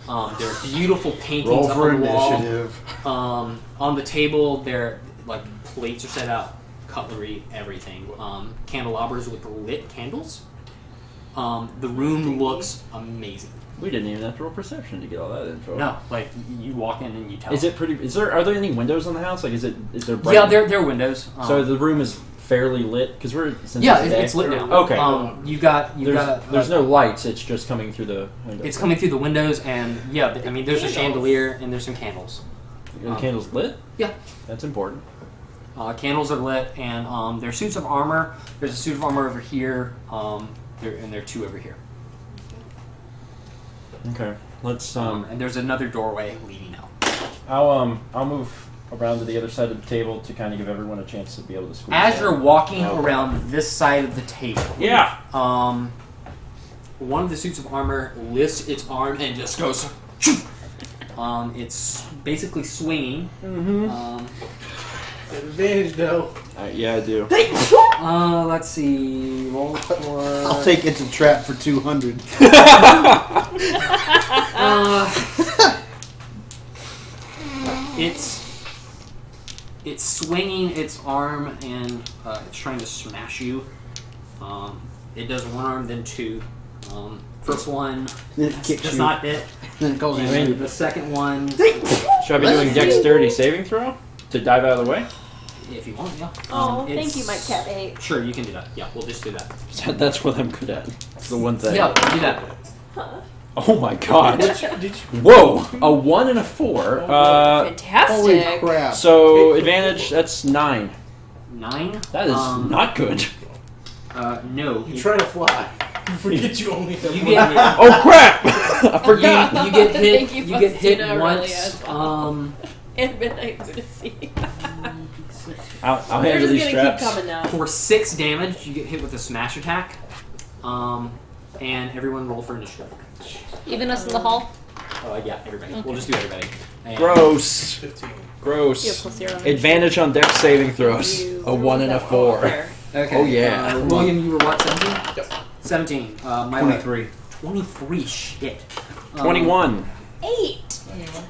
Speaker 2: There are beautiful paintings
Speaker 9: Roll
Speaker 2: up
Speaker 9: for
Speaker 2: on the wall.
Speaker 9: initiative.
Speaker 2: On the table, there like plates are set out, cutlery, everything. Candelabras with lit candles. The room looks amazing.
Speaker 3: We didn't even have to roll perception to get all that info.
Speaker 2: No, like you walk in and you tell.
Speaker 3: Is it pretty? Are there any windows in the house? Like, is there? Bright?
Speaker 2: Yeah, there are windows.
Speaker 3: So the room is fairly lit because
Speaker 2: it's lit now.
Speaker 3: Okay. There's no lights. It's just coming through the windows.
Speaker 2: It's coming through the windows, and there's a chandelier and there's some candles.
Speaker 3: The candles lit?
Speaker 2: Yeah.
Speaker 3: That's important.
Speaker 2: Candles are lit, and their suits of armor. There's a suit of armor over here, and there are 2 over here.
Speaker 3: Okay. Let's
Speaker 2: and there's another doorway leading out.
Speaker 3: I'll move around to the other side of the table to kind of give everyone a chance to be able to squeeze.
Speaker 2: As
Speaker 3: in.
Speaker 2: you're walking around this side of the table, one of the suits of armor lifts its arm and just goes. It's basically swinging.
Speaker 1: Advantage though.
Speaker 3: Yeah, I do.
Speaker 2: Let's see. Roll for.
Speaker 9: I'll take It's a Trap for 200.
Speaker 2: It's swinging its arm and it's trying to smash you. It does 1 arm, then 2. First one
Speaker 9: Then it kicks
Speaker 2: does
Speaker 9: you.
Speaker 2: not hit.
Speaker 9: Then it calls you.
Speaker 2: And the second one,
Speaker 3: Should I be doing dexterity saving throw to dive out of the way?
Speaker 2: if you want, yeah.
Speaker 10: Oh, thank
Speaker 2: it's-
Speaker 10: you, Mike Cat 8.
Speaker 2: Sure, you can do that. Yeah, we'll just do that.
Speaker 3: That's what I'm good at. That's the one thing.
Speaker 2: Yeah, do that.
Speaker 3: Oh my god.
Speaker 1: Did you?
Speaker 3: Whoa. A 1 and a 4.
Speaker 4: Fantastic.
Speaker 9: Holy crap.
Speaker 3: So advantage. That's 9.
Speaker 2: 9.
Speaker 3: That is not good.
Speaker 2: No.
Speaker 1: You try to fly. You forget you only have
Speaker 2: You
Speaker 1: one.
Speaker 2: get
Speaker 3: Oh crap! I forgot.
Speaker 2: you get hit.
Speaker 4: Thank you,
Speaker 2: You get hit
Speaker 4: Faustina,
Speaker 2: once.
Speaker 4: really, as well. And Midnight Lunacy.
Speaker 3: I'll
Speaker 4: They're
Speaker 3: handle
Speaker 4: just
Speaker 3: these
Speaker 4: gonna
Speaker 3: straps.
Speaker 4: keep coming now.
Speaker 2: For 6 damage, you get hit with a smash attack. And everyone roll for initiative.
Speaker 8: Even us in the hall.
Speaker 2: Yeah, everybody. We'll just do everybody. And
Speaker 3: Gross.
Speaker 1: 15.
Speaker 3: Gross.
Speaker 4: You have +0.
Speaker 3: Advantage on dex saving throws.
Speaker 4: You-
Speaker 3: A 1 and a 4.
Speaker 4: There.
Speaker 2: Okay.
Speaker 3: Oh, yeah.
Speaker 2: William, you were what? 17.
Speaker 1: Yep.
Speaker 2: 17. My
Speaker 9: 23.
Speaker 2: 23. Shit.
Speaker 3: 21.
Speaker 4: 8.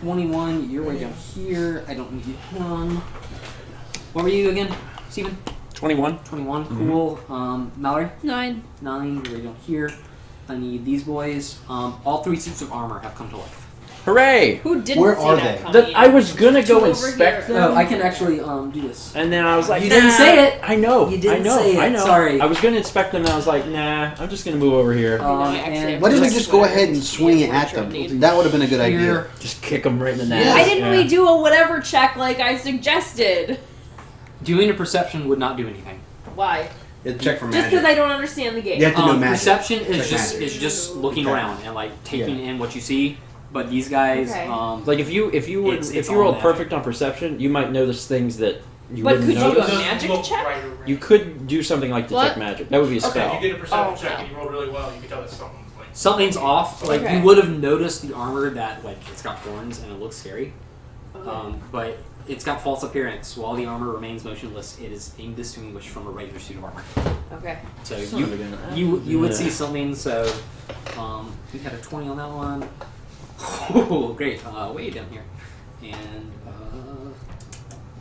Speaker 2: 21. You're way down here. I don't need you done. What were you again, Steven?
Speaker 3: 21.
Speaker 2: 21. Cool. Mallory?
Speaker 8: 9.
Speaker 2: 9. You're way down here. I need these boys. All 3 suits of armor have come to life.
Speaker 3: Hooray!
Speaker 4: Who didn't
Speaker 9: Where
Speaker 4: see
Speaker 9: are
Speaker 4: that
Speaker 9: they?
Speaker 4: coming?
Speaker 3: I was gonna go
Speaker 4: Over
Speaker 3: inspect
Speaker 4: here.
Speaker 3: them.
Speaker 2: Oh, I can actually do this.
Speaker 3: And then I was like,
Speaker 2: You didn't
Speaker 3: nah.
Speaker 2: say it.
Speaker 3: I know.
Speaker 2: You didn't
Speaker 3: I know.
Speaker 2: say it.
Speaker 3: I know.
Speaker 2: Sorry.
Speaker 3: I was gonna inspect them, and I was like, nah. I'm just gonna move over here.
Speaker 4: I actually
Speaker 2: and
Speaker 4: have
Speaker 9: Why didn't we
Speaker 4: Just
Speaker 9: just go
Speaker 4: swear
Speaker 9: ahead and
Speaker 4: it's
Speaker 9: swing it
Speaker 4: the
Speaker 9: at them?
Speaker 4: need.
Speaker 9: That would have been a good idea.
Speaker 2: Here.
Speaker 3: Just kick them right in the
Speaker 9: Yeah.
Speaker 3: neck.
Speaker 4: Why didn't we do a whatever check like I suggested?
Speaker 2: Doing a perception would not do anything.
Speaker 4: Why?
Speaker 9: Check for
Speaker 4: Just
Speaker 9: magic.
Speaker 4: because I don't understand the game.
Speaker 9: You have to know magic.
Speaker 2: Perception is
Speaker 9: Check
Speaker 2: just
Speaker 9: magic.
Speaker 2: is just looking
Speaker 9: Okay.
Speaker 2: around and like taking in what you see. But these guys,
Speaker 4: Okay.
Speaker 3: Like if you
Speaker 2: It's
Speaker 3: rolled
Speaker 2: all
Speaker 3: perfect on perception, you might notice things that you
Speaker 4: But
Speaker 3: wouldn't
Speaker 4: could you
Speaker 3: notice.
Speaker 4: do a magic check?
Speaker 3: You could do something like detect
Speaker 8: What?
Speaker 3: magic. That would be a
Speaker 1: Okay,
Speaker 3: spell.
Speaker 1: if you did a perception
Speaker 4: Oh,
Speaker 1: check
Speaker 4: no.
Speaker 1: and you rolled really well, you can tell that something's like.
Speaker 2: something's off. Like
Speaker 4: Okay.
Speaker 2: you would have noticed the armor that like it's got horns and it looks scary.
Speaker 4: Okay.
Speaker 2: But it's got false appearance. While the armor remains motionless, it is indistinguished from a regular suit of armor.
Speaker 4: Okay.
Speaker 2: So
Speaker 3: Son of a gun.
Speaker 2: you would
Speaker 3: Yeah.
Speaker 2: see something. So we had a 20 on that one. Oh, great. Way down here, and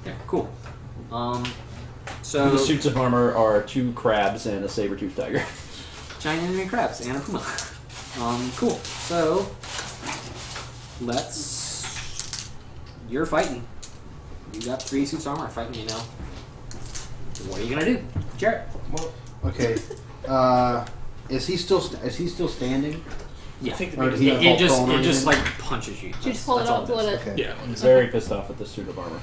Speaker 2: there. Cool. So
Speaker 3: The suits of armor are 2 crabs and a saber-toothed tiger.
Speaker 2: giant enemy crabs and a puma. Cool. So you're fighting. You got 3 suits of armor fighting you now. What are you gonna do, Jarrett?
Speaker 9: Okay. Is he still standing?
Speaker 2: Yeah.
Speaker 1: I think the
Speaker 9: Or
Speaker 1: Midas
Speaker 9: he-
Speaker 1: got
Speaker 2: It just
Speaker 9: prone on you?
Speaker 2: like punches you.
Speaker 8: Did you pull it
Speaker 2: That's all
Speaker 8: out to let
Speaker 2: does.
Speaker 8: it?
Speaker 9: Okay.
Speaker 1: Yeah.
Speaker 3: He's very pissed off at the suit of armor.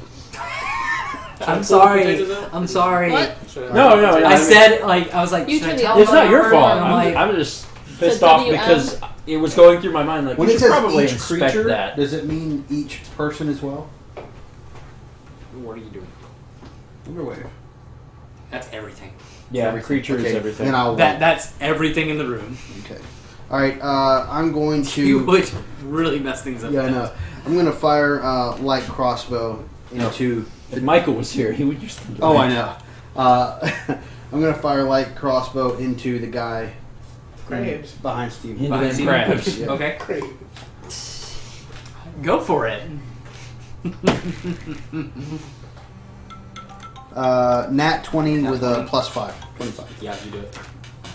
Speaker 2: I'm sorry. I'm sorry.
Speaker 8: What?
Speaker 3: No, no,
Speaker 2: I said like I was like.
Speaker 8: You
Speaker 2: should I
Speaker 8: turn the
Speaker 2: tell
Speaker 3: It's
Speaker 2: him
Speaker 3: not your
Speaker 2: or-
Speaker 3: fault.
Speaker 2: and I'm like,
Speaker 3: I'm just pissed
Speaker 8: So
Speaker 3: off
Speaker 8: WM?
Speaker 3: because it was going through my mind like,
Speaker 9: When
Speaker 3: you
Speaker 9: it
Speaker 3: should
Speaker 9: says
Speaker 3: probably
Speaker 9: each
Speaker 3: inspect
Speaker 9: creature,
Speaker 3: that.
Speaker 9: does it mean each person as well?
Speaker 2: what are you doing?
Speaker 9: Underwave.
Speaker 2: That's everything.
Speaker 3: Yeah, the creature is everything.
Speaker 9: Then I'll
Speaker 2: That's everything in the room.
Speaker 9: Okay. All right. I'm going to.
Speaker 2: You would really mess things up.
Speaker 9: Yeah, I know. I'm going to fire light crossbow into.
Speaker 3: If Michael was here, he would just.
Speaker 9: Oh, I know. I'm going to fire light crossbow into the guy
Speaker 1: Crabs.
Speaker 9: behind Steve.
Speaker 3: Into
Speaker 2: Behind
Speaker 3: them
Speaker 2: you.
Speaker 3: crabs.
Speaker 9: Yeah.
Speaker 2: Okay.
Speaker 1: Great.
Speaker 2: Go for it.
Speaker 9: Nat 20
Speaker 2: Nat
Speaker 9: with
Speaker 2: 20.
Speaker 9: a +5. 25.
Speaker 2: Yeah, you do it.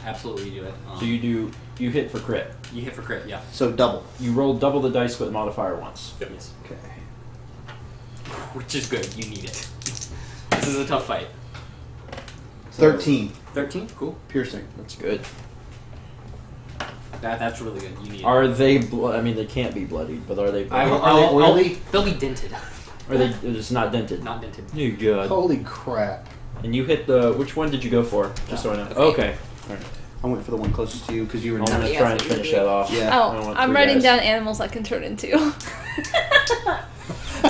Speaker 2: Absolutely, you do it.
Speaker 3: So you hit for crit.
Speaker 2: You hit for crit. Yeah.
Speaker 9: So double.
Speaker 3: You roll double the dice with modifier once.
Speaker 2: Yes.
Speaker 9: Okay.
Speaker 2: Which is good. You need it. This is a tough fight.
Speaker 9: 13.
Speaker 2: 13. Cool.
Speaker 9: Piercing.
Speaker 3: That's good.
Speaker 2: That's really good. You need it.
Speaker 3: Are they? I mean, they can't be bloodied, but are they?
Speaker 2: I will,
Speaker 9: Are they oily?
Speaker 2: they'll be dented.
Speaker 3: Are they? It's not dented.
Speaker 2: Not dented.
Speaker 3: You good.
Speaker 9: Holy crap.
Speaker 3: And you hit the. Which one did you go for? Just so I know.
Speaker 2: the
Speaker 3: Okay. All right.
Speaker 9: I went for the one closest to you because you were
Speaker 3: I'm
Speaker 9: down.
Speaker 3: gonna
Speaker 8: Yeah,
Speaker 3: try
Speaker 8: that's
Speaker 3: and
Speaker 8: what you
Speaker 3: finish
Speaker 8: do.
Speaker 3: that off.
Speaker 9: Yeah.
Speaker 3: I don't
Speaker 8: Oh,
Speaker 3: want
Speaker 8: I'm
Speaker 3: three
Speaker 8: writing
Speaker 3: guys.
Speaker 8: down animals I can turn into.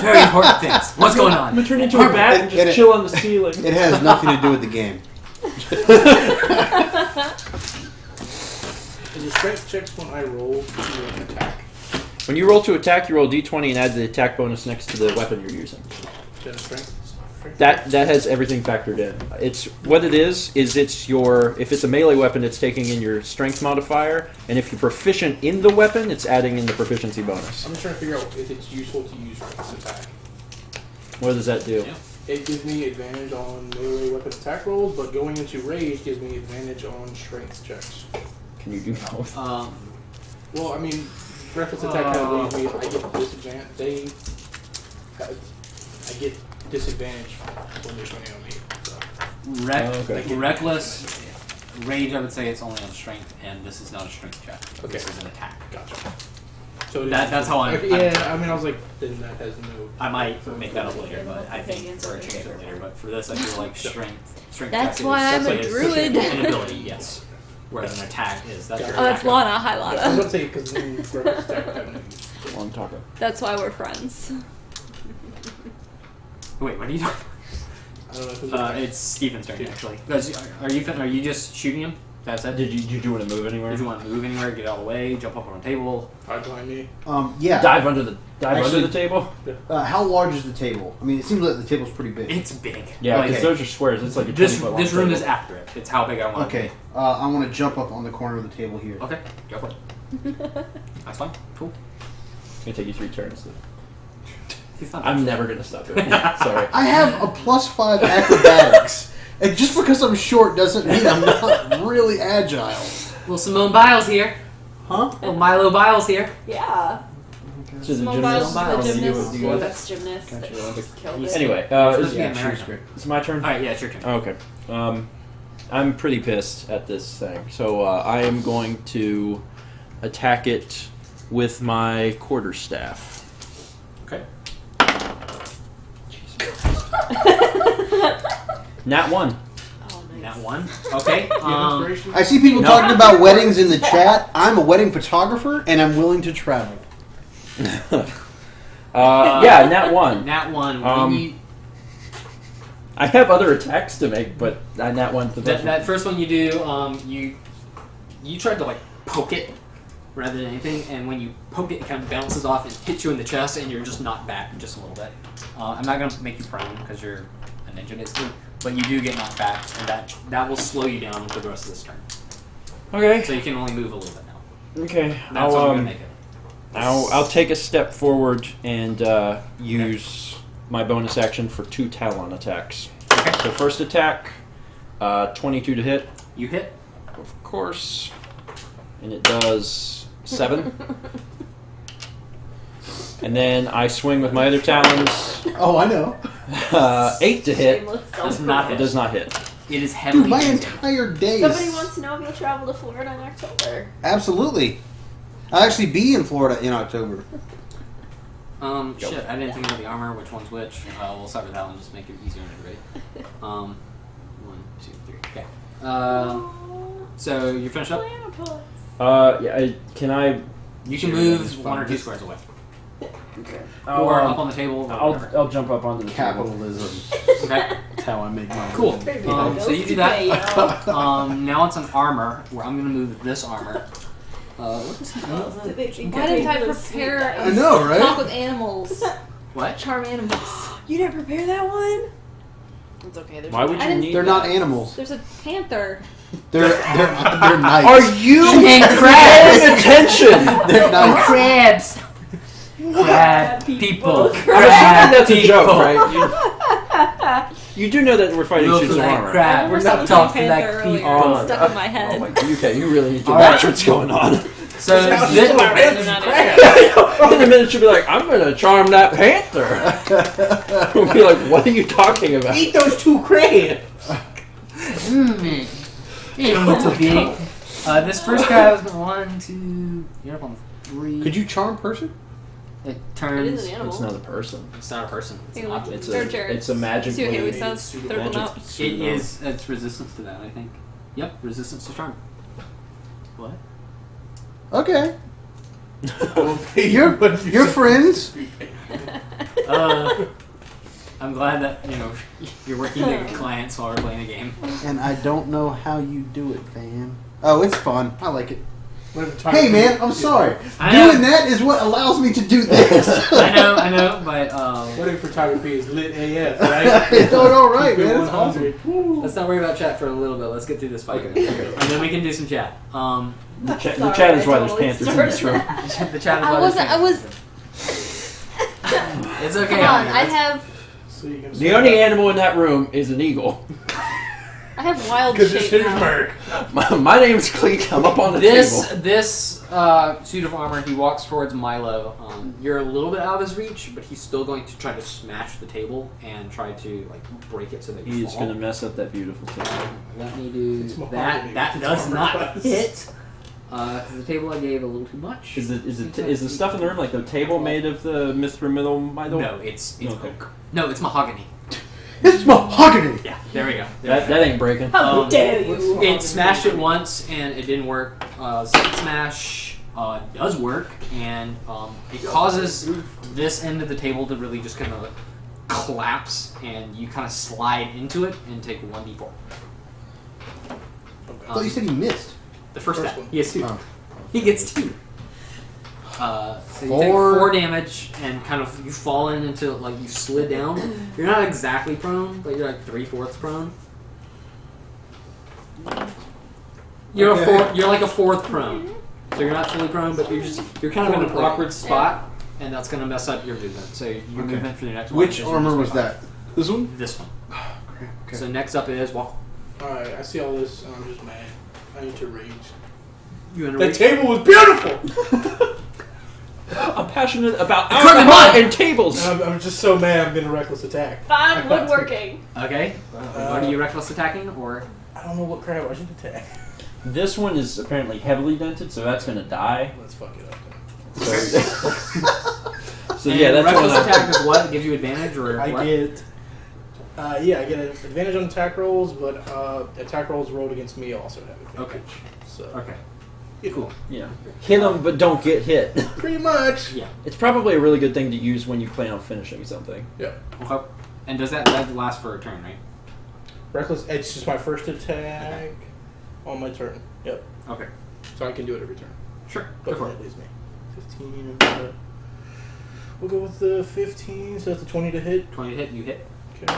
Speaker 2: Very important things. What's going on?
Speaker 3: I'm gonna turn into a bat and just chill on the ceiling.
Speaker 9: It has nothing to do with the game.
Speaker 1: Is your strength checks when I roll to attack?
Speaker 3: When you roll to attack, you roll d20 and add the attack bonus next to the weapon you're using.
Speaker 1: Then strength?
Speaker 3: That has everything factored in. It's what it is it's your if it's a melee weapon, it's taking in your strength modifier, and if you're proficient in the weapon, it's adding in the proficiency bonus.
Speaker 1: I'm just trying to figure out if it's useful to use this attack.
Speaker 3: What does that do?
Speaker 2: Yeah.
Speaker 1: It gives me advantage on melee weapon attack rolls, but going into rage gives me advantage on strength checks.
Speaker 3: Can you do both?
Speaker 1: Well, I mean, reckless attack kind of leaves me. I get disadvantage. I get disadvantage when they're swinging on me. So.
Speaker 3: Okay.
Speaker 2: Reckless. Rage, I would say it's only on strength, and this is not a strength check.
Speaker 1: Okay.
Speaker 2: This is an attack.
Speaker 1: Gotcha. So
Speaker 2: That's how I'm.
Speaker 1: Okay, yeah, I mean, I was like, then that has no.
Speaker 2: I might make that up later, but I think or change it later. But for this, I feel like strength.
Speaker 8: That's
Speaker 2: check
Speaker 8: why
Speaker 2: is,
Speaker 8: I'm a
Speaker 2: is
Speaker 8: druid.
Speaker 2: An ability, yes. Whereas an attack is that's your
Speaker 8: Oh, that's
Speaker 2: attack.
Speaker 8: Lana. Hi,
Speaker 1: I was
Speaker 8: Lana.
Speaker 1: going to say because then reckless attack would have no use.
Speaker 3: Long taco.
Speaker 8: That's why we're friends.
Speaker 2: Wait, what are you doing?
Speaker 1: I don't know who's attacking.
Speaker 2: It's Steven's turn actually. Are you just shooting him? That's it.
Speaker 3: Did you want to move anywhere?
Speaker 2: Did you want to move anywhere? Get out of the way? Jump up on a table?
Speaker 1: Hide behind me.
Speaker 9: Yeah.
Speaker 3: dive under the
Speaker 9: Actually-
Speaker 3: table?
Speaker 9: How large is the table? I mean, it seems like the table's pretty big.
Speaker 2: It's big.
Speaker 3: Yeah,
Speaker 2: Like,
Speaker 3: because those are squares. It's like a
Speaker 2: this
Speaker 3: 20-foot long
Speaker 2: this room
Speaker 3: table.
Speaker 2: is accurate. It's how big I want it.
Speaker 9: Okay. I want to jump up on the corner of the table here.
Speaker 2: Okay, go for it. That's fine. Cool.
Speaker 3: It's gonna take you 3 turns.
Speaker 2: He's not
Speaker 3: I'm never gonna stop doing that. Sorry.
Speaker 9: I have a +5 acrobatics. And just because I'm short doesn't mean I'm not really agile.
Speaker 2: Little Simone Biles here.
Speaker 9: Huh?
Speaker 2: Little Milo Biles here.
Speaker 4: Yeah.
Speaker 3: So the
Speaker 8: Small
Speaker 3: gymnast-
Speaker 8: Biles is the
Speaker 3: you-
Speaker 8: gymnast.
Speaker 3: you-
Speaker 4: That's gymnast.
Speaker 3: Gotcha.
Speaker 4: That killed it.
Speaker 3: Anyway,
Speaker 2: It's
Speaker 3: is,
Speaker 2: supposed to be American.
Speaker 3: it's my turn.
Speaker 2: All right, yeah, it's your turn.
Speaker 3: Okay. I'm pretty pissed at this thing, so I am going to attack it with my quarterstaff.
Speaker 2: Okay.
Speaker 3: Nat 1.
Speaker 4: Oh, nice.
Speaker 2: That one. Okay.
Speaker 1: Do you have inspiration?
Speaker 9: I see people talking about weddings in the chat. I'm a wedding photographer, and I'm willing to travel.
Speaker 3: Yeah, Nat 1.
Speaker 2: Nat one. When
Speaker 3: Um, I have other attacks to make, but Nat 1 to
Speaker 2: that first one you do, you tried to like poke it rather than anything, and when you poke it, it kind of bounces off and hits you in the chest, and you're just knocked back just a little bit. I'm not gonna make you prone because you're a ninja basically, but you do get knocked back, and that will slow you down for the rest of this turn.
Speaker 3: Okay.
Speaker 2: So you can only move a little bit now.
Speaker 3: Okay.
Speaker 2: That's what I'm gonna make it.
Speaker 3: I'll take a step forward and use my bonus action for 2 Talon attacks.
Speaker 2: Okay.
Speaker 3: So first attack, 22 to hit,
Speaker 2: You hit.
Speaker 3: of course, and it does 7. And then I swing with my other talons,
Speaker 9: Oh, I know.
Speaker 3: 8 to hit.
Speaker 4: Shameless
Speaker 2: Does not
Speaker 3: It
Speaker 2: hit.
Speaker 3: does not hit.
Speaker 2: It is heavily.
Speaker 9: Dude, my
Speaker 2: dented.
Speaker 9: entire day
Speaker 4: Somebody
Speaker 9: is...
Speaker 4: wants to know if you'll travel to Florida in October.
Speaker 9: Absolutely. I'll actually be in Florida in October.
Speaker 2: Shit, I didn't think about the armor, which one's which. We'll start with that one, just make it easier to integrate. 1, 2, 3. Okay. So you finished up?
Speaker 3: Can I?
Speaker 2: You can move 1 or 2 squares away.
Speaker 3: Okay.
Speaker 2: Or up on the table. Or whatever.
Speaker 3: I'll jump up onto the
Speaker 9: Capitalism.
Speaker 2: Okay.
Speaker 9: That's how I make my
Speaker 2: Cool.
Speaker 9: living.
Speaker 2: So you do that. Now it's an armor, where I'm going to move this armor. What is this?
Speaker 8: Why didn't I prepare
Speaker 9: I know, right?
Speaker 8: talk with animals?
Speaker 2: What?
Speaker 8: Charm animals.
Speaker 4: You didn't prepare that one? It's okay. There's
Speaker 3: Why would
Speaker 8: I
Speaker 3: you
Speaker 8: didn't-
Speaker 3: need?
Speaker 9: They're not animals.
Speaker 8: There's a panther.
Speaker 9: They're nice.
Speaker 3: Are you paying attention?
Speaker 9: They're nice.
Speaker 2: Crabs! Crab people.
Speaker 3: I'm assuming that's a joke, right? You do know that we're fighting
Speaker 2: Look
Speaker 3: suits of
Speaker 2: like
Speaker 3: armor.
Speaker 2: crab. We're not talking like
Speaker 8: Panther
Speaker 2: people.
Speaker 8: earlier. It's stuck in my head.
Speaker 3: Oh my god, okay, you really need to
Speaker 2: All right.
Speaker 3: watch what's going on.
Speaker 2: So this,
Speaker 3: In a minute, she'll be like, I'm gonna charm that panther. We'll be like, what are you talking about?
Speaker 1: Eat those 2 crabs.
Speaker 2: little big. This first crab is 1, 2. You're up on 3.
Speaker 9: Could you charm person?
Speaker 2: It
Speaker 4: It
Speaker 2: turns.
Speaker 4: is an animal.
Speaker 3: It's not a person.
Speaker 2: It's not a person. It's
Speaker 8: Hey,
Speaker 2: an
Speaker 8: look,
Speaker 2: object.
Speaker 3: It's
Speaker 8: Third Jared.
Speaker 3: a magically.
Speaker 8: See what Haley says? Third one up.
Speaker 2: It is. It's resistance to that, I think. Yep, resistance to charm. What?
Speaker 9: Okay. You're friends.
Speaker 2: I'm glad that you're working with clients while we're playing a game.
Speaker 9: And I don't know how you do it, fam. Oh, it's fun. I like it.
Speaker 1: Hey
Speaker 9: Hey, man, I'm sorry.
Speaker 2: I know.
Speaker 9: Doing that is what allows me to do this.
Speaker 2: I know, but
Speaker 1: Wedding photography is lit AF, right?
Speaker 9: It's doing all right, man. It's awesome.
Speaker 1: 100.
Speaker 2: let's not worry about chat for a little bit. Let's get through this fight, and then we can do some chat.
Speaker 3: The chat is why there's panthers in this room.
Speaker 2: The chat is.
Speaker 8: I wasn't. I was.
Speaker 2: It's okay.
Speaker 8: Come on.
Speaker 2: Almir.
Speaker 8: I have.
Speaker 1: So you can
Speaker 3: The only animal in that room is an eagle.
Speaker 8: I have wild
Speaker 1: Because it's
Speaker 8: shape
Speaker 1: his
Speaker 8: now.
Speaker 1: mark.
Speaker 3: My name's Cleek. I'm up on the
Speaker 2: This
Speaker 3: table.
Speaker 2: suit of armor. He walks towards Milo. You're a little bit out of his reach, but he's still going to try to smash the table and try to break it so that you
Speaker 3: He's
Speaker 2: fall.
Speaker 3: gonna mess up that beautiful table.
Speaker 2: Let me do
Speaker 1: It's
Speaker 2: that.
Speaker 1: mahogany.
Speaker 2: That
Speaker 1: It's
Speaker 2: does not
Speaker 1: armor.
Speaker 2: hit. The table I gave a little too much.
Speaker 3: Is the stuff in the room like the table made of the mithril?
Speaker 2: No, it's
Speaker 3: Okay.
Speaker 2: oak. No, it's mahogany.
Speaker 9: It's mahogany.
Speaker 2: Yeah, there we go.
Speaker 3: That ain't breaking.
Speaker 2: How
Speaker 4: dare you.
Speaker 2: It smashed it once and it didn't work. Second smash does work, and it causes this end of the table to really just kind of collapse, and you kind of slide into it and take 1d4.
Speaker 9: I thought you said he missed.
Speaker 2: The first
Speaker 1: First
Speaker 2: attack.
Speaker 1: one.
Speaker 2: He gets 2.
Speaker 9: Oh.
Speaker 2: He gets 2. So you take 4 damage, and kind of you fall into you slid down. You're not exactly prone, but you're like 3/4 prone. You're you're like a 4th prone, so you're not fully prone, but you're kind of in an awkward spot, and that's gonna mess up your movement. So your movement for the next one.
Speaker 9: Which
Speaker 2: is
Speaker 9: armor was
Speaker 2: 25.
Speaker 9: that? This one?
Speaker 2: This one.
Speaker 9: Okay.
Speaker 2: So next up is Waffle.
Speaker 1: Alright, I see all this and I'm just mad. I need to rage.
Speaker 2: You in a
Speaker 1: That
Speaker 2: rage?
Speaker 1: table was beautiful!
Speaker 3: I'm passionate about
Speaker 2: Equipment
Speaker 3: alcohol
Speaker 2: mine!
Speaker 3: and tables.
Speaker 1: I'm just so mad I'm getting a reckless attack.
Speaker 4: Fine woodworking.
Speaker 2: Okay. What are you reckless attacking or?
Speaker 1: I don't know what crab I should attack.
Speaker 3: This one is apparently heavily dented, so that's gonna die.
Speaker 1: Let's fuck it up then.
Speaker 3: So yeah, that's
Speaker 2: reckless
Speaker 3: one
Speaker 2: attack is what? It gives you advantage or
Speaker 1: I
Speaker 2: what?
Speaker 1: get I get an advantage on attack rolls, but attack rolls rolled against me also have advantage.
Speaker 2: Okay.
Speaker 1: So
Speaker 2: Okay.
Speaker 1: cool.
Speaker 3: Yeah. Hit them, but don't get hit.
Speaker 1: Pretty much.
Speaker 2: Yeah.
Speaker 3: It's probably a really good thing to use when you plan on finishing something.
Speaker 1: Yeah.
Speaker 2: Okay. And does that last for a turn, right?
Speaker 1: Reckless. It's just my first attack on my turn. Yep.
Speaker 2: Okay.
Speaker 1: So I can do it every turn.
Speaker 2: Sure.
Speaker 1: But
Speaker 2: Go for
Speaker 1: that
Speaker 2: it.
Speaker 1: leaves me 15. We'll go with the 15. So that's a 20 to hit.
Speaker 2: 20 to hit. You hit.
Speaker 1: Okay.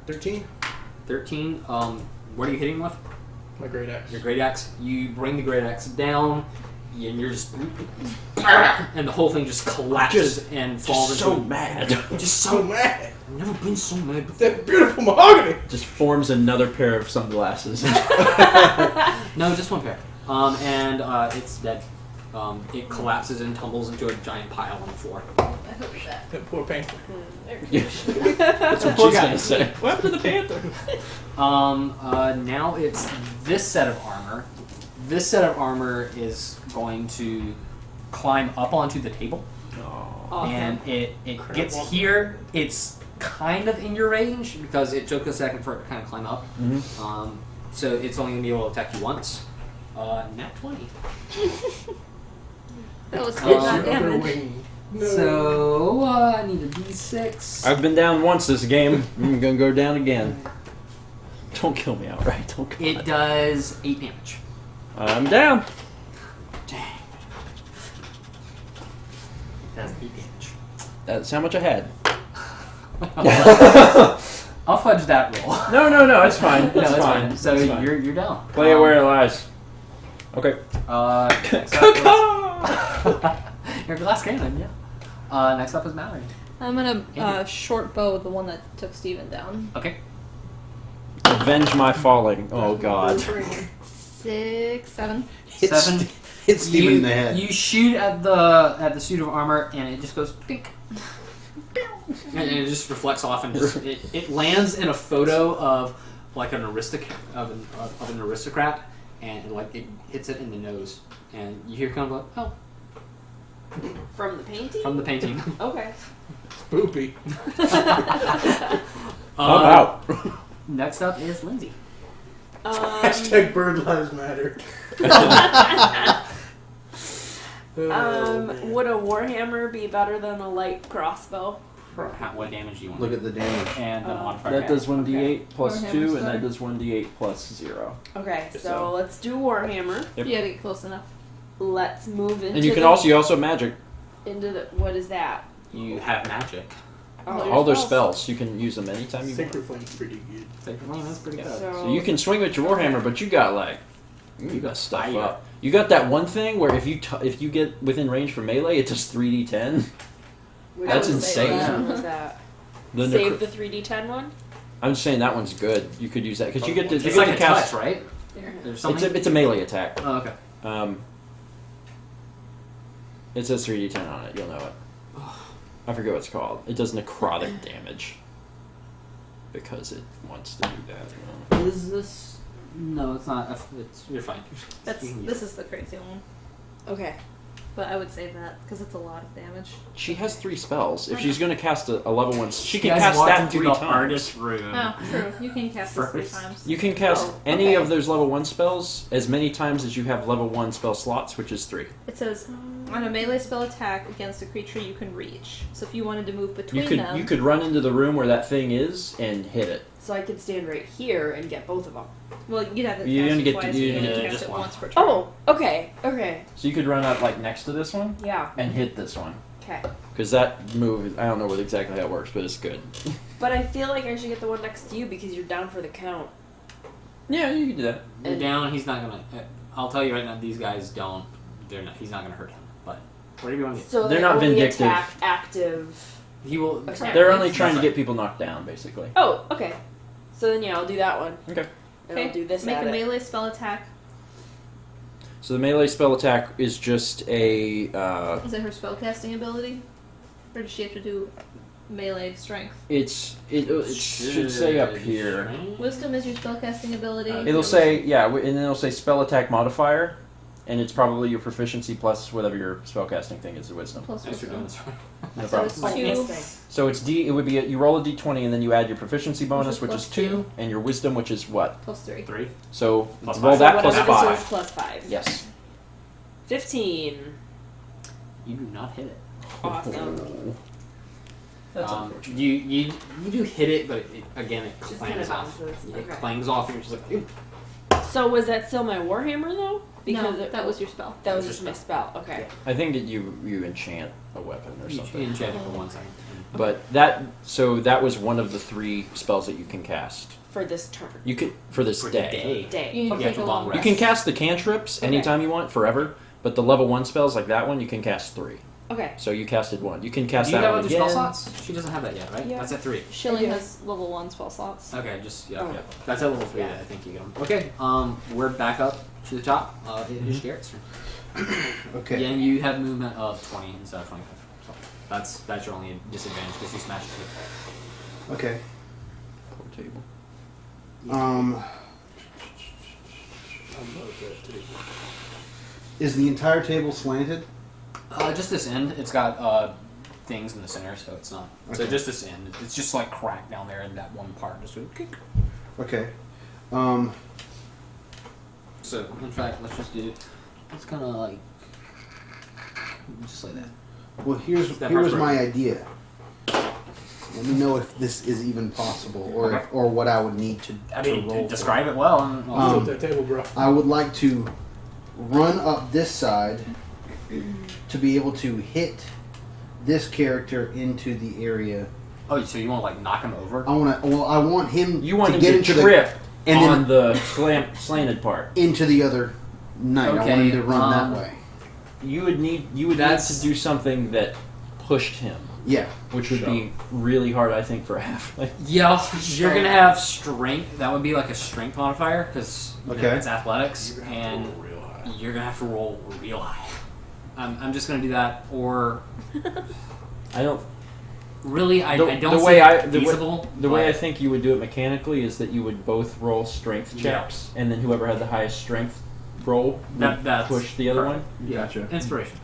Speaker 1: 13.
Speaker 2: 13. What are you hitting with?
Speaker 1: My great axe.
Speaker 2: Your great axe. You bring the great axe down, and you're just, and the whole thing just collapses and falls
Speaker 3: Just
Speaker 2: into.
Speaker 3: so mad.
Speaker 2: Just
Speaker 1: So
Speaker 2: so.
Speaker 1: mad.
Speaker 2: I've never been so mad before.
Speaker 1: That beautiful mahogany.
Speaker 3: Just forms another pair of sunglasses.
Speaker 2: No, just one pair. And it's dead. It collapses and tumbles into a giant pile on the floor.
Speaker 7: I hope that.
Speaker 1: That poor panther.
Speaker 3: That's what she's gonna say.
Speaker 1: What happened to the panther?
Speaker 2: Now it's this set of armor. This set of armor is going to climb up onto the table.
Speaker 4: Awesome.
Speaker 2: And it gets here. It's kind of in your range because it took a second for it to kind of climb up. So it's only going to be able to attack you once. Nat 20.
Speaker 8: That was
Speaker 2: Oh,
Speaker 8: good.
Speaker 2: your
Speaker 8: Not damage.
Speaker 2: So I need a d6.
Speaker 3: I've been down once this game. I'm gonna go down again. Don't kill me outright. Don't kill me.
Speaker 2: It does 8 damage.
Speaker 3: I'm down.
Speaker 2: Dang. It does 8 damage.
Speaker 3: That's how much I had.
Speaker 2: I'll fudge that roll.
Speaker 3: No, it's fine. It's
Speaker 2: No, it's
Speaker 3: fine.
Speaker 2: fine. So
Speaker 3: It's fine.
Speaker 2: you're down.
Speaker 3: Play it where it lies. Okay.
Speaker 2: Next up is your glass cannon, yeah. Next up is Mallory.
Speaker 8: I'm gonna short bow the one that took Steven down.
Speaker 2: Okay.
Speaker 3: Avenge my falling. Oh God.
Speaker 8: 6, 7.
Speaker 2: Seven.
Speaker 9: Hit Steven in the head.
Speaker 2: You shoot at the suit of armor, and it just goes pink. And it just reflects off, and just it lands in a photo of like an aristocrat, and like it hits it in the nose, and you hear kind of like, oh,
Speaker 4: From the painting?
Speaker 2: from the painting.
Speaker 4: Okay.
Speaker 1: Spoopy.
Speaker 3: I'm out.
Speaker 2: Next up is Lindsay.
Speaker 1: Hashtag bird lives matter.
Speaker 4: Would a warhammer be better than a light crossbow?
Speaker 2: What damage do you want?
Speaker 9: Look at the damage.
Speaker 2: And the modifier.
Speaker 3: That does 1d8 plus
Speaker 8: Warhammer's
Speaker 3: 2, and
Speaker 8: better.
Speaker 3: that does 1d8 plus 0.
Speaker 4: Okay, so
Speaker 3: So-
Speaker 4: let's do warhammer.
Speaker 3: Yep.
Speaker 8: You gotta get close enough.
Speaker 4: Let's move into
Speaker 3: And you can
Speaker 4: the,
Speaker 3: you also magic.
Speaker 4: into the what is that?
Speaker 2: You have magic.
Speaker 3: All their spells. You can use them anytime you want.
Speaker 1: Sacred Flame's pretty good.
Speaker 2: Sacred Flame, that's pretty good.
Speaker 3: So you can swing with your warhammer, but you got like you got stuff
Speaker 2: fire.
Speaker 3: up. You got that one thing where if you get within range for melee, it does 3d10.
Speaker 4: Which
Speaker 3: That's
Speaker 4: one
Speaker 3: insane.
Speaker 4: was that?
Speaker 3: The
Speaker 4: Save
Speaker 3: necro-
Speaker 4: the 3d10 one?
Speaker 3: I'm just saying that one's good. You could use that because you get to
Speaker 2: It's
Speaker 3: you
Speaker 2: like
Speaker 3: get
Speaker 2: a
Speaker 3: to cast.
Speaker 2: touch, right? There's something.
Speaker 3: It's a melee attack.
Speaker 2: Oh, okay.
Speaker 3: It says 3d10 on it. You'll know it. I forget what it's called. It does necrotic damage because it wants to do that.
Speaker 2: Is this? No, it's not. You're fine.
Speaker 8: That's
Speaker 2: You can use
Speaker 8: this
Speaker 2: it.
Speaker 8: is the crazy one,
Speaker 4: Okay.
Speaker 8: but I would save that because it's a lot of damage.
Speaker 3: She has 3 spells. If she's going to cast a level 1, she
Speaker 2: You
Speaker 3: can
Speaker 2: guys
Speaker 3: cast
Speaker 2: walked
Speaker 3: that
Speaker 2: into
Speaker 3: 3
Speaker 2: the
Speaker 3: times.
Speaker 2: artist room.
Speaker 8: Oh, true. You can cast this 3
Speaker 2: First.
Speaker 8: times.
Speaker 3: You can cast
Speaker 4: Oh,
Speaker 3: any
Speaker 4: okay.
Speaker 3: of those level 1 spells as many times as you have level 1 spell slots, which is 3.
Speaker 8: It says on a melee spell attack against a creature you can reach. So if you wanted to move between
Speaker 3: You could
Speaker 8: them,
Speaker 3: you could run into the room where that thing is and hit it.
Speaker 4: So I could stand right here and get both of them.
Speaker 8: well, you'd have to
Speaker 3: You
Speaker 8: cast
Speaker 3: only
Speaker 8: it
Speaker 3: get
Speaker 8: twice.
Speaker 3: you
Speaker 8: You
Speaker 3: only
Speaker 8: only
Speaker 2: get
Speaker 8: cast
Speaker 2: just
Speaker 8: it
Speaker 2: one.
Speaker 8: once per turn.
Speaker 4: Oh, okay, okay.
Speaker 3: So you could run up like next to this one
Speaker 4: Yeah,
Speaker 3: and hit this one.
Speaker 4: okay.
Speaker 3: Because that move, I don't know what exactly how it works, but it's good.
Speaker 4: But I feel like I should get the one next to you because you're down for the count.
Speaker 3: Yeah, you can do that.
Speaker 2: You're down. He's not gonna. I'll tell you right now. These guys don't. They're not. He's not gonna hurt him. But whatever you want to get.
Speaker 4: So
Speaker 3: They're
Speaker 4: they
Speaker 3: not
Speaker 4: only
Speaker 3: vindictive.
Speaker 4: attack active.
Speaker 2: He will.
Speaker 4: Okay.
Speaker 3: They're only trying to get people knocked down, basically.
Speaker 4: Oh, okay. So then yeah, I'll do that one.
Speaker 3: Okay.
Speaker 4: And I'll do this
Speaker 8: Make
Speaker 4: at
Speaker 8: a
Speaker 4: it.
Speaker 8: melee spell attack.
Speaker 3: So the melee spell attack is just a.
Speaker 8: Is it her spellcasting ability, or does she have to do melee strength?
Speaker 3: It should say up here.
Speaker 8: Wisdom is your spellcasting ability.
Speaker 3: It'll say and then it'll say spell attack modifier, and it's probably your proficiency plus whatever your spellcasting thing is, the wisdom.
Speaker 8: Plus
Speaker 2: Thanks for doing
Speaker 8: wisdom.
Speaker 2: this.
Speaker 3: No
Speaker 8: So
Speaker 3: problem.
Speaker 8: it's
Speaker 4: Like
Speaker 8: 2.
Speaker 4: next thing.
Speaker 3: So it's D. It would be you roll a D20 and then you add your proficiency bonus, which
Speaker 8: plus
Speaker 3: is 2,
Speaker 8: 2.
Speaker 3: and your wisdom, which is what?
Speaker 8: Plus 3.
Speaker 2: 3.
Speaker 3: So
Speaker 2: Plus
Speaker 3: roll
Speaker 2: five.
Speaker 3: that
Speaker 4: So
Speaker 3: plus
Speaker 4: whatever
Speaker 3: 5.
Speaker 4: this is plus 5.
Speaker 3: Yes.
Speaker 4: 15.
Speaker 2: You do not hit it.
Speaker 4: Awesome.
Speaker 3: That's
Speaker 2: you do hit it, but again it
Speaker 4: Just
Speaker 2: clangs
Speaker 4: kinda
Speaker 2: off.
Speaker 4: bounces.
Speaker 2: It
Speaker 4: Okay.
Speaker 2: clangs off, and you're just like, ew.
Speaker 4: So was that still my warhammer though?
Speaker 8: No,
Speaker 4: it-
Speaker 8: that was your spell.
Speaker 4: that was
Speaker 2: Your
Speaker 4: just my spell. Okay.
Speaker 3: I think that you enchant a weapon or
Speaker 2: You
Speaker 3: something.
Speaker 2: enchant it for 1 second.
Speaker 3: But that was one of the 3 spells that you can cast.
Speaker 4: For this turn.
Speaker 3: You can for this
Speaker 2: For
Speaker 3: day.
Speaker 4: Day.
Speaker 8: You can
Speaker 2: You have
Speaker 8: take
Speaker 2: to
Speaker 8: a
Speaker 2: long
Speaker 8: long
Speaker 2: rest.
Speaker 3: You can cast the cantrips
Speaker 4: Okay.
Speaker 3: anytime you want, forever. But the level 1 spells like that one, you can cast 3.
Speaker 4: Okay.
Speaker 3: So you casted 1. You can cast
Speaker 2: Do you
Speaker 3: that
Speaker 2: have
Speaker 3: one
Speaker 2: other
Speaker 3: again.
Speaker 2: spell slots? She doesn't have that yet, right?
Speaker 4: Yeah.
Speaker 2: That's at 3.
Speaker 8: Shilling
Speaker 4: Yeah.
Speaker 8: has level 1 spell slots.
Speaker 2: Okay, just yeah,
Speaker 4: Oh.
Speaker 2: yeah. That's at level 3
Speaker 4: Yeah.
Speaker 2: that I think you get them. Okay, we're back up to the top. It is Garrett's turn.
Speaker 9: Okay.
Speaker 2: Yeah, and you have movement of 20 instead of 25. So that's your only disadvantage because you smashed it.
Speaker 9: Okay.
Speaker 6: Poor table.
Speaker 9: Is the entire table slanted?
Speaker 2: Just this end. It's got things in the center, so it's not. So
Speaker 9: Okay.
Speaker 2: just this end. It's just like cracked down there in that one part. Just sort of kick.
Speaker 9: Okay.
Speaker 2: So in fact, let's just do. It's kind of like just like that.
Speaker 9: Well, here's
Speaker 2: That
Speaker 9: here's
Speaker 2: part's
Speaker 9: my idea. Let me know if this is even possible, or
Speaker 2: Okay.
Speaker 9: or what I would need to,
Speaker 2: I
Speaker 9: to
Speaker 2: mean,
Speaker 9: roll. for.
Speaker 2: describe it well. And,
Speaker 9: Um,
Speaker 1: Flip that table, bro.
Speaker 9: I would like to run up this side to be able to hit this character into the area.
Speaker 2: oh, so you want to like knock him over?
Speaker 9: I want to. Well, I want him.
Speaker 3: You want
Speaker 9: to
Speaker 3: him
Speaker 9: get
Speaker 3: to
Speaker 9: into
Speaker 3: trip
Speaker 9: the and
Speaker 3: on
Speaker 9: then
Speaker 3: the slanted part.
Speaker 9: into the other knight. I want him
Speaker 2: Okay,
Speaker 9: to run that way.
Speaker 3: You would need to do something that pushed him,
Speaker 9: Yeah.
Speaker 3: which would be really hard, I think, for a halfling.
Speaker 2: Yeah, you're gonna have strength. That would be like a strength modifier because
Speaker 9: Okay.
Speaker 2: it's athletics,
Speaker 1: You're gonna have to
Speaker 2: and
Speaker 1: roll real high.
Speaker 2: you're gonna have to roll real high. I'm just gonna do that, or
Speaker 3: I don't.
Speaker 2: really, I don't
Speaker 3: the
Speaker 2: see
Speaker 3: way
Speaker 2: it feasible.
Speaker 3: The way I
Speaker 2: but-
Speaker 3: think you would do it mechanically is that you would both roll strength
Speaker 2: Yeah.
Speaker 3: checks, and then whoever had the highest strength roll would
Speaker 2: that's
Speaker 3: push the other one.
Speaker 2: Yeah.
Speaker 9: Gotcha.
Speaker 2: Inspiration.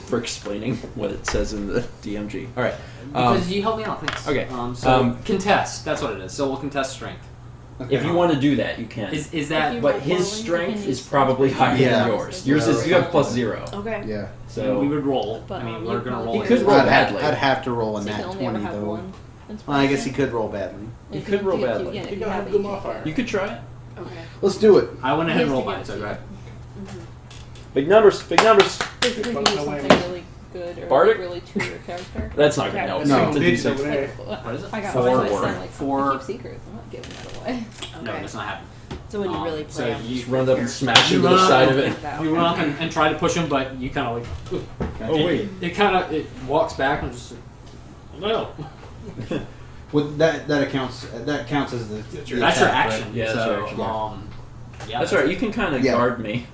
Speaker 3: For explaining what it says in the DMG. All right.
Speaker 2: Because you helped me out, thanks.
Speaker 3: okay.
Speaker 2: So contest. That's what it is. So we'll contest strength.
Speaker 3: If you want to do that, you can.
Speaker 2: Is that?
Speaker 3: But his strength is probably higher
Speaker 9: Yeah.
Speaker 3: than yours. Yours is you have +0.
Speaker 4: Okay.
Speaker 9: Yeah.
Speaker 2: So we
Speaker 3: So
Speaker 2: would roll.
Speaker 8: But,
Speaker 2: I mean,
Speaker 8: you
Speaker 2: we're gonna
Speaker 8: probably-
Speaker 2: roll.
Speaker 3: He could roll badly.
Speaker 9: I'd have to roll a
Speaker 8: So you can
Speaker 9: nat
Speaker 8: only ever
Speaker 9: 20
Speaker 8: have
Speaker 9: though.
Speaker 8: one.
Speaker 9: Well, I guess he could roll badly.
Speaker 3: He could roll badly.
Speaker 8: Again, if
Speaker 1: He
Speaker 8: you
Speaker 1: got
Speaker 8: have
Speaker 1: a
Speaker 8: it,
Speaker 1: good
Speaker 8: you
Speaker 1: modifier.
Speaker 8: can't.
Speaker 3: You could try it.
Speaker 4: Okay.
Speaker 9: Let's do it.
Speaker 2: I went ahead and
Speaker 8: He has
Speaker 2: rolled
Speaker 8: to
Speaker 2: mine.
Speaker 8: get
Speaker 2: So
Speaker 8: to
Speaker 2: go
Speaker 8: you.
Speaker 2: ahead.
Speaker 3: Big numbers. Big numbers.
Speaker 8: Basically,
Speaker 1: Fuck
Speaker 8: do
Speaker 1: no
Speaker 8: something
Speaker 1: way.
Speaker 8: really good or
Speaker 3: Bardic?
Speaker 8: really to your character.
Speaker 3: That's not
Speaker 4: Okay.
Speaker 3: gonna help.
Speaker 9: No.
Speaker 3: To do
Speaker 1: Bitch
Speaker 3: so.
Speaker 1: over there.
Speaker 2: What is it?
Speaker 8: I got
Speaker 3: Four.
Speaker 8: one. I said, like,
Speaker 2: Four.
Speaker 8: keep secrets. I'm not giving that away.
Speaker 2: No,
Speaker 4: Okay.
Speaker 2: it does not happen.
Speaker 4: So when you really
Speaker 2: So
Speaker 4: play,
Speaker 2: you
Speaker 3: Just run up and smash
Speaker 2: You
Speaker 3: into the
Speaker 2: run
Speaker 3: side
Speaker 2: up
Speaker 3: of it.
Speaker 2: You run up and try to push him, but you kind of like.
Speaker 3: Oh wait.
Speaker 2: It kind of walks back and just. No.
Speaker 9: Well, that counts as the.
Speaker 1: That's your
Speaker 2: That's your
Speaker 9: attack,
Speaker 2: action.
Speaker 9: right?
Speaker 3: Yeah, that's
Speaker 2: so,
Speaker 3: your action.
Speaker 2: yeah.
Speaker 3: That's all right. You can kind of
Speaker 9: Yeah.
Speaker 3: guard me.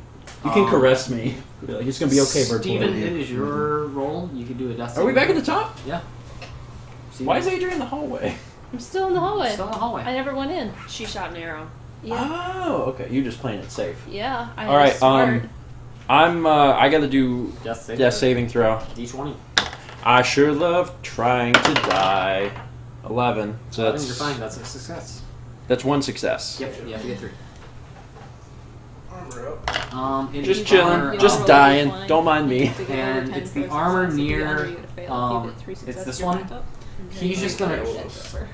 Speaker 3: You can caress me. Be like, it's gonna be okay, Bird.
Speaker 2: Steven, it is your roll. You can do a death.
Speaker 3: Are we
Speaker 2: saving
Speaker 3: back at the
Speaker 2: throw.
Speaker 3: top?
Speaker 2: Yeah. Steven?
Speaker 3: Why is Adrian in the hallway?
Speaker 8: I'm still in the hallway.
Speaker 2: Still in the hallway?
Speaker 8: I never went in.
Speaker 4: she shot an arrow.
Speaker 8: Yeah.
Speaker 3: Oh, okay. You're just playing it safe.
Speaker 8: Yeah. I
Speaker 3: All right.
Speaker 8: Smart.
Speaker 3: I'm. I gotta do
Speaker 2: Death saving.
Speaker 3: death saving throw.
Speaker 2: D20.
Speaker 3: I sure love trying to die. 11. So
Speaker 2: You're
Speaker 3: that's
Speaker 2: fine. That's a success.
Speaker 3: that's one success.
Speaker 2: Yep. You have to get 3.
Speaker 1: Armor up.
Speaker 2: It
Speaker 3: Just
Speaker 2: is
Speaker 3: chilling,
Speaker 2: armor,
Speaker 3: just
Speaker 8: roll
Speaker 3: dying.
Speaker 8: D20.
Speaker 3: Don't mind me.
Speaker 8: You have to get over
Speaker 2: And
Speaker 8: 10
Speaker 2: it's the
Speaker 8: first
Speaker 2: armor
Speaker 8: success. If you get
Speaker 2: near,
Speaker 8: under, you get a fail. If you get 3
Speaker 2: it's
Speaker 8: successes,
Speaker 2: this
Speaker 8: you're
Speaker 2: one.
Speaker 8: back up.
Speaker 2: He's just gonna.
Speaker 8: Over.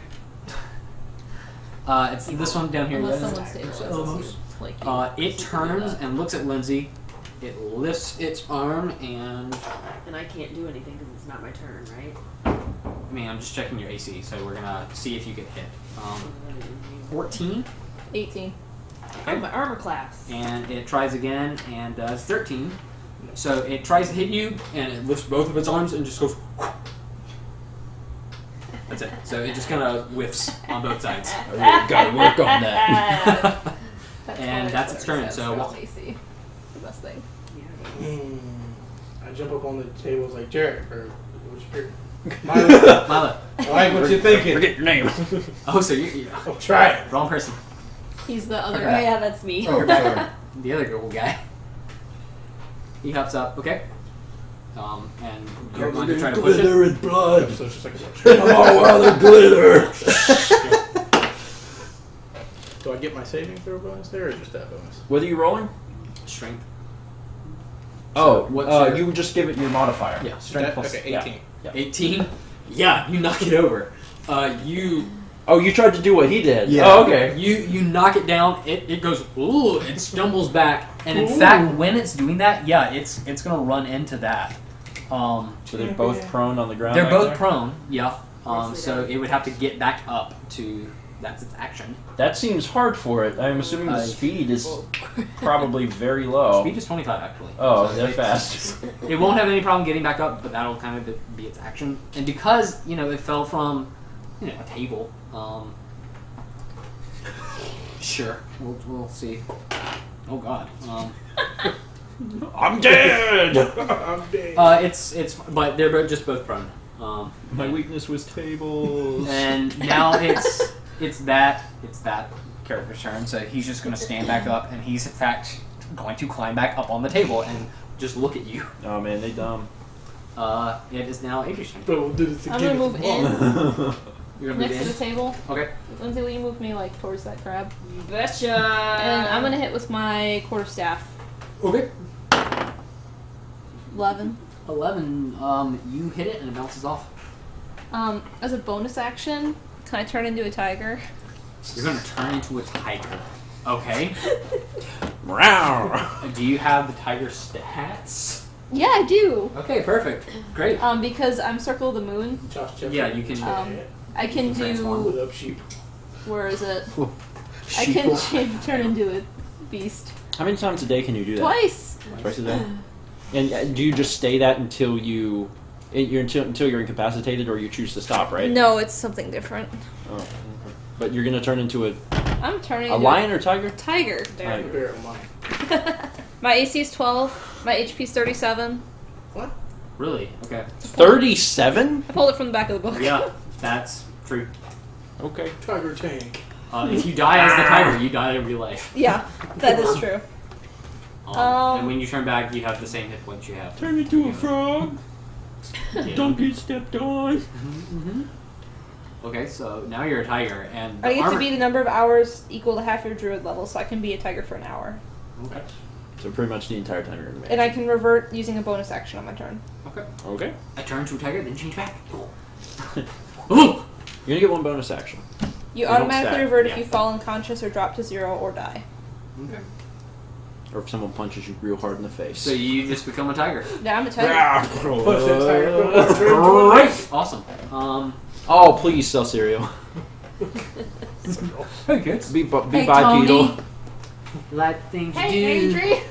Speaker 2: It's this one down here.
Speaker 8: Unless
Speaker 2: guys.
Speaker 8: someone stabilizes
Speaker 2: Almost.
Speaker 8: you, like you.
Speaker 2: It turns and looks at Lindsay. It lifts its arm and.
Speaker 4: And I can't do anything because it's not my turn, right?
Speaker 2: I mean, I'm just checking your AC, so we're gonna see if you get hit. 14.
Speaker 8: 18.
Speaker 4: Oh, my armor class.
Speaker 2: And it tries again and does 13. So it tries to hit you, and it lifts both of its arms and just goes. That's it. So it just kind of whiffs on both sides.
Speaker 3: I really gotta work on that.
Speaker 2: And
Speaker 8: why
Speaker 2: that's its turn,
Speaker 8: success
Speaker 2: so
Speaker 8: for
Speaker 2: walk.
Speaker 8: AC. The best thing.
Speaker 1: I jump up on the table, it's like, Jared, or what's your Milo.
Speaker 2: Milo.
Speaker 1: Alright, what you thinking?
Speaker 3: Forget your name.
Speaker 2: Oh, so you
Speaker 1: Oh, try it.
Speaker 2: wrong person.
Speaker 8: He's the other
Speaker 4: Oh
Speaker 8: guy.
Speaker 4: yeah, that's me.
Speaker 9: Oh, sorry.
Speaker 2: The other girl guy. He hops up. Okay. And you're going to try to push it.
Speaker 3: and blood.
Speaker 1: So it's just like a
Speaker 3: Oh, wow, the glitter.
Speaker 1: Do I get my saving throw bonus there, or just that bonus?
Speaker 3: What are you rolling?
Speaker 2: Strength.
Speaker 3: Oh,
Speaker 2: what's your-
Speaker 3: you would just give it your modifier.
Speaker 2: Yeah.
Speaker 3: Strength plus.
Speaker 1: Okay,
Speaker 3: yeah.
Speaker 1: 18.
Speaker 2: 18. Yeah, you knock it over. You
Speaker 3: Oh, you tried to do what he did.
Speaker 9: Yeah.
Speaker 3: Oh, okay.
Speaker 2: You knock it down. It goes ooh. It stumbles back, and in fact, when it's doing that, yeah, it's gonna run into that.
Speaker 3: So they're both prone on the ground.
Speaker 2: They're
Speaker 3: back
Speaker 2: both
Speaker 3: there?
Speaker 2: prone. Yeah.
Speaker 4: Nicely
Speaker 2: So
Speaker 4: done.
Speaker 2: it would have to get back up to. That's its action.
Speaker 3: That seems hard for it. I'm assuming the speed is probably very low.
Speaker 2: Speed is 25 actually.
Speaker 3: Oh,
Speaker 2: So
Speaker 3: they're
Speaker 2: it's-
Speaker 3: fast.
Speaker 2: It won't have any problem getting back up, but that'll kind of be its action. And because it fell from a table. Sure, we'll see. Oh God.
Speaker 3: I'm dead.
Speaker 1: I'm dead.
Speaker 2: but they're both prone.
Speaker 3: My weakness was tables.
Speaker 2: And now it's that character's turn. So he's just going to stand back up, and he's in fact going to climb back up on the table and just look at you.
Speaker 3: Oh man, they dumb.
Speaker 2: It is now Adrian's turn.
Speaker 8: I'm gonna move in
Speaker 2: You're gonna
Speaker 8: next
Speaker 2: move
Speaker 8: to the
Speaker 2: in.
Speaker 8: table.
Speaker 2: Okay.
Speaker 8: Lindsay, will you move me like towards that crab?
Speaker 4: You betcha.
Speaker 8: And I'm gonna hit with my quarterstaff.
Speaker 2: Okay.
Speaker 8: 11.
Speaker 2: 11. You hit it and it bounces off.
Speaker 8: As a bonus action, can I turn into a tiger?
Speaker 2: You're gonna turn into a tiger. Okay.
Speaker 3: Meow.
Speaker 2: Do you have the tiger stats?
Speaker 8: Yeah, I do.
Speaker 2: Okay, perfect. Great.
Speaker 8: Because I'm Circle of the Moon.
Speaker 1: Josh Jeffrey.
Speaker 2: Yeah, you can.
Speaker 8: I can
Speaker 2: Transform.
Speaker 8: do.
Speaker 1: Put up sheep.
Speaker 8: Where is it? I can turn into a beast.
Speaker 3: How many times a day can you do that?
Speaker 8: Twice.
Speaker 3: Twice a day. And do you just stay that until until you're incapacitated, or you choose to stop? Right.
Speaker 8: No, it's something different.
Speaker 3: Oh, okay. But you're gonna turn into
Speaker 8: I'm turning
Speaker 3: a
Speaker 8: into
Speaker 3: lion or tiger?
Speaker 8: Tiger.
Speaker 3: Tiger.
Speaker 1: Bear of mine.
Speaker 8: My AC is 12. My HP is 37.
Speaker 1: What?
Speaker 2: Really? Okay.
Speaker 3: 37?
Speaker 8: I pulled it from the back of the book.
Speaker 2: Yeah, that's true.
Speaker 3: Okay.
Speaker 1: Tiger tank.
Speaker 2: If you die as the tiger, you die in real life.
Speaker 8: Yeah, that is true.
Speaker 2: And when you turn back, you have the same hit points you have.
Speaker 3: Turn into a frog.
Speaker 2: Yeah.
Speaker 3: Don't get stepped on.
Speaker 2: Okay, so now you're a tiger, and the
Speaker 8: I get
Speaker 2: armor...
Speaker 8: to be the number of hours equal to half your druid level, so I can be a tiger for an hour.
Speaker 2: Okay.
Speaker 3: So pretty much the entire time you're in the
Speaker 8: And I can revert using a bonus action on my turn.
Speaker 2: Okay.
Speaker 3: Okay.
Speaker 2: I turn to a tiger, then change back.
Speaker 3: You're gonna get one bonus action.
Speaker 8: You
Speaker 3: don't
Speaker 8: automatically
Speaker 3: stack.
Speaker 8: revert if
Speaker 2: Yeah.
Speaker 8: you fall unconscious or drop to 0 or die.
Speaker 2: Okay.
Speaker 3: Or if someone punches you real hard in the face.
Speaker 2: So you just become a tiger.
Speaker 8: Yeah, I'm a tiger.
Speaker 1: Push that tiger.
Speaker 2: Great! Awesome.
Speaker 3: Oh, please sell cereal.
Speaker 2: Hey kids.
Speaker 3: Be
Speaker 2: Hey,
Speaker 3: bipedal.
Speaker 2: Tony. Like things you
Speaker 8: Hey,
Speaker 2: do.
Speaker 8: Adri!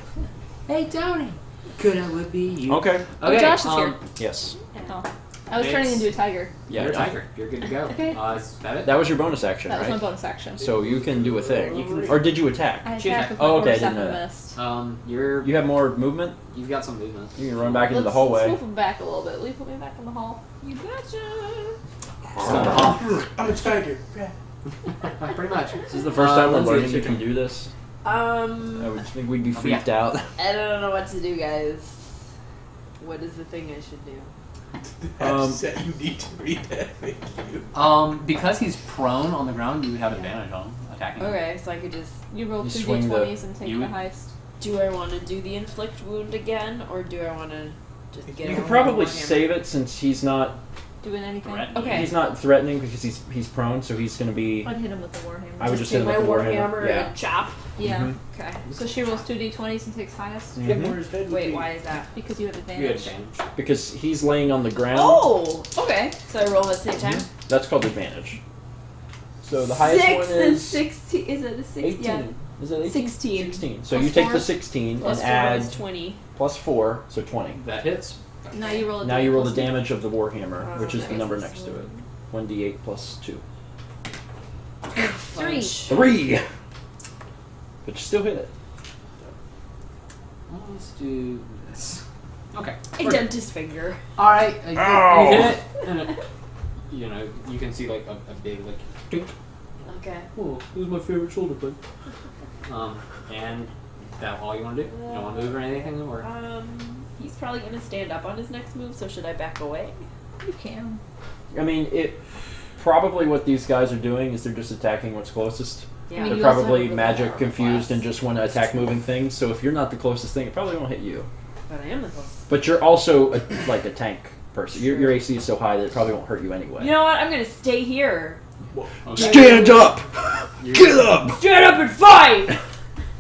Speaker 2: Hey Tony. Could I would be you.
Speaker 3: Okay.
Speaker 8: Oh, Josh is here.
Speaker 3: Yes.
Speaker 8: Oh. I was turning into a tiger.
Speaker 3: Yeah.
Speaker 2: You're a tiger. You're good to go.
Speaker 8: Okay.
Speaker 2: Is that it?
Speaker 3: That was your bonus action,
Speaker 8: That was my
Speaker 3: right?
Speaker 8: bonus action.
Speaker 3: So you can do a thing.
Speaker 2: You can-
Speaker 3: Or did you attack?
Speaker 8: I
Speaker 2: She
Speaker 8: attacked
Speaker 2: attacked.
Speaker 8: with my
Speaker 3: Oh, okay, I
Speaker 8: quarterstaff
Speaker 3: didn't know
Speaker 8: and
Speaker 3: that.
Speaker 8: missed.
Speaker 3: You have more movement?
Speaker 2: You've got some movement.
Speaker 3: You can run back into the
Speaker 8: Let's
Speaker 3: hallway.
Speaker 8: move him back a little bit. Will you put me back in the hall?
Speaker 4: You betcha.
Speaker 1: I'm a tiger.
Speaker 2: Pretty much.
Speaker 3: This is the first time we're
Speaker 2: Lindsay,
Speaker 3: learning
Speaker 2: it's
Speaker 3: you
Speaker 2: your
Speaker 3: can
Speaker 2: turn.
Speaker 3: do this. I would think we'd be freaked out.
Speaker 4: I don't know what to do, guys. What is the thing I should do?
Speaker 1: You need to read that. Thank you.
Speaker 2: Because he's prone on the ground, you would have advantage on attacking him.
Speaker 4: Okay, so I could just.
Speaker 8: You roll
Speaker 3: You
Speaker 8: 2
Speaker 3: swing
Speaker 8: d20s and take
Speaker 2: you
Speaker 8: the
Speaker 2: would-
Speaker 8: heist.
Speaker 4: Do I want to do the inflict wound again, or do I want to just get?
Speaker 3: You
Speaker 4: it
Speaker 3: could
Speaker 4: on
Speaker 3: probably
Speaker 4: Warhammer?
Speaker 3: save it since he's not
Speaker 8: Doing anything?
Speaker 2: Threatening.
Speaker 4: Okay.
Speaker 3: he's not threatening because he's prone, so he's gonna be.
Speaker 8: I'd hit him with the warhammer.
Speaker 3: I would
Speaker 4: Just
Speaker 3: just hit
Speaker 4: do
Speaker 3: him
Speaker 4: my
Speaker 3: with the
Speaker 4: warhammer
Speaker 3: Yeah.
Speaker 4: and chop.
Speaker 8: Yeah.
Speaker 3: Mhm.
Speaker 4: Okay.
Speaker 8: So she rolls 2 d20s and takes highest
Speaker 3: Mhm.
Speaker 4: Wait, why is that?
Speaker 8: because you have
Speaker 2: You had
Speaker 8: advantage.
Speaker 2: advantage.
Speaker 3: Because he's laying on the ground.
Speaker 4: Oh, okay. So I roll at the same time.
Speaker 3: That's called advantage. So the highest
Speaker 4: 6
Speaker 3: one
Speaker 4: and
Speaker 3: is
Speaker 4: 16. Is it a 6?
Speaker 3: 18.
Speaker 4: Yeah.
Speaker 3: Is it 18?
Speaker 4: 16.
Speaker 3: 16. So
Speaker 4: Plus
Speaker 3: you take
Speaker 4: 4.
Speaker 3: the 16
Speaker 4: Plus
Speaker 3: and
Speaker 4: 4
Speaker 3: add
Speaker 4: is 20.
Speaker 3: plus 4, so 20.
Speaker 2: That hits.
Speaker 8: Now you roll a
Speaker 3: Now you roll the
Speaker 8: plus
Speaker 3: damage of the warhammer, which is the
Speaker 4: okay.
Speaker 3: number next to it. 1d8 plus 2.
Speaker 8: 3.
Speaker 3: 3! But you still hit it.
Speaker 2: Let's do this. Okay.
Speaker 4: A dentist finger.
Speaker 2: All right. You
Speaker 3: Ow.
Speaker 2: hit it, and it, you can see like a big like. Dink.
Speaker 4: Okay.
Speaker 2: Oh, this is my favorite shoulder blade. And that all you want to do? You don't want to move or anything, or
Speaker 4: He's probably gonna stand up on his next move. So should I back away?
Speaker 8: You can.
Speaker 3: I mean, probably what these guys are doing is they're just attacking what's closest.
Speaker 4: Yeah.
Speaker 8: I mean,
Speaker 3: They're
Speaker 8: you also
Speaker 3: probably
Speaker 8: have a
Speaker 3: magic
Speaker 8: armor
Speaker 3: confused
Speaker 8: class.
Speaker 3: and just want to attack moving things. So if you're not the closest thing, it probably won't hit you.
Speaker 4: But I am the closest.
Speaker 3: But you're also like a tank person. Your AC is so high that it probably won't hurt you anyway.
Speaker 4: You know what? I'm gonna stay here.
Speaker 2: okay.
Speaker 3: Stand up! Get up!
Speaker 4: Stand up and fight.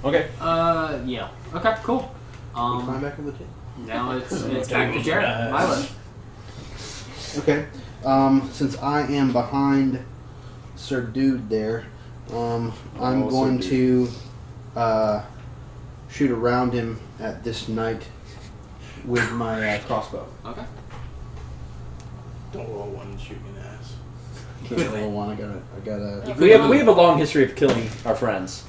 Speaker 3: Okay.
Speaker 2: Yeah. Okay. Cool.
Speaker 1: Climb back on the table.
Speaker 2: Now it's back to Jared. Milo.
Speaker 9: Okay. Since I am behind Sir Dude there, I'm
Speaker 3: Oh,
Speaker 9: going
Speaker 3: Sir
Speaker 9: to shoot around him at this knight with my crossbow.
Speaker 2: Okay.
Speaker 1: Don't roll one and shoot me in the ass.
Speaker 9: Can't roll one. I gotta.
Speaker 3: We have a long history of killing our friends.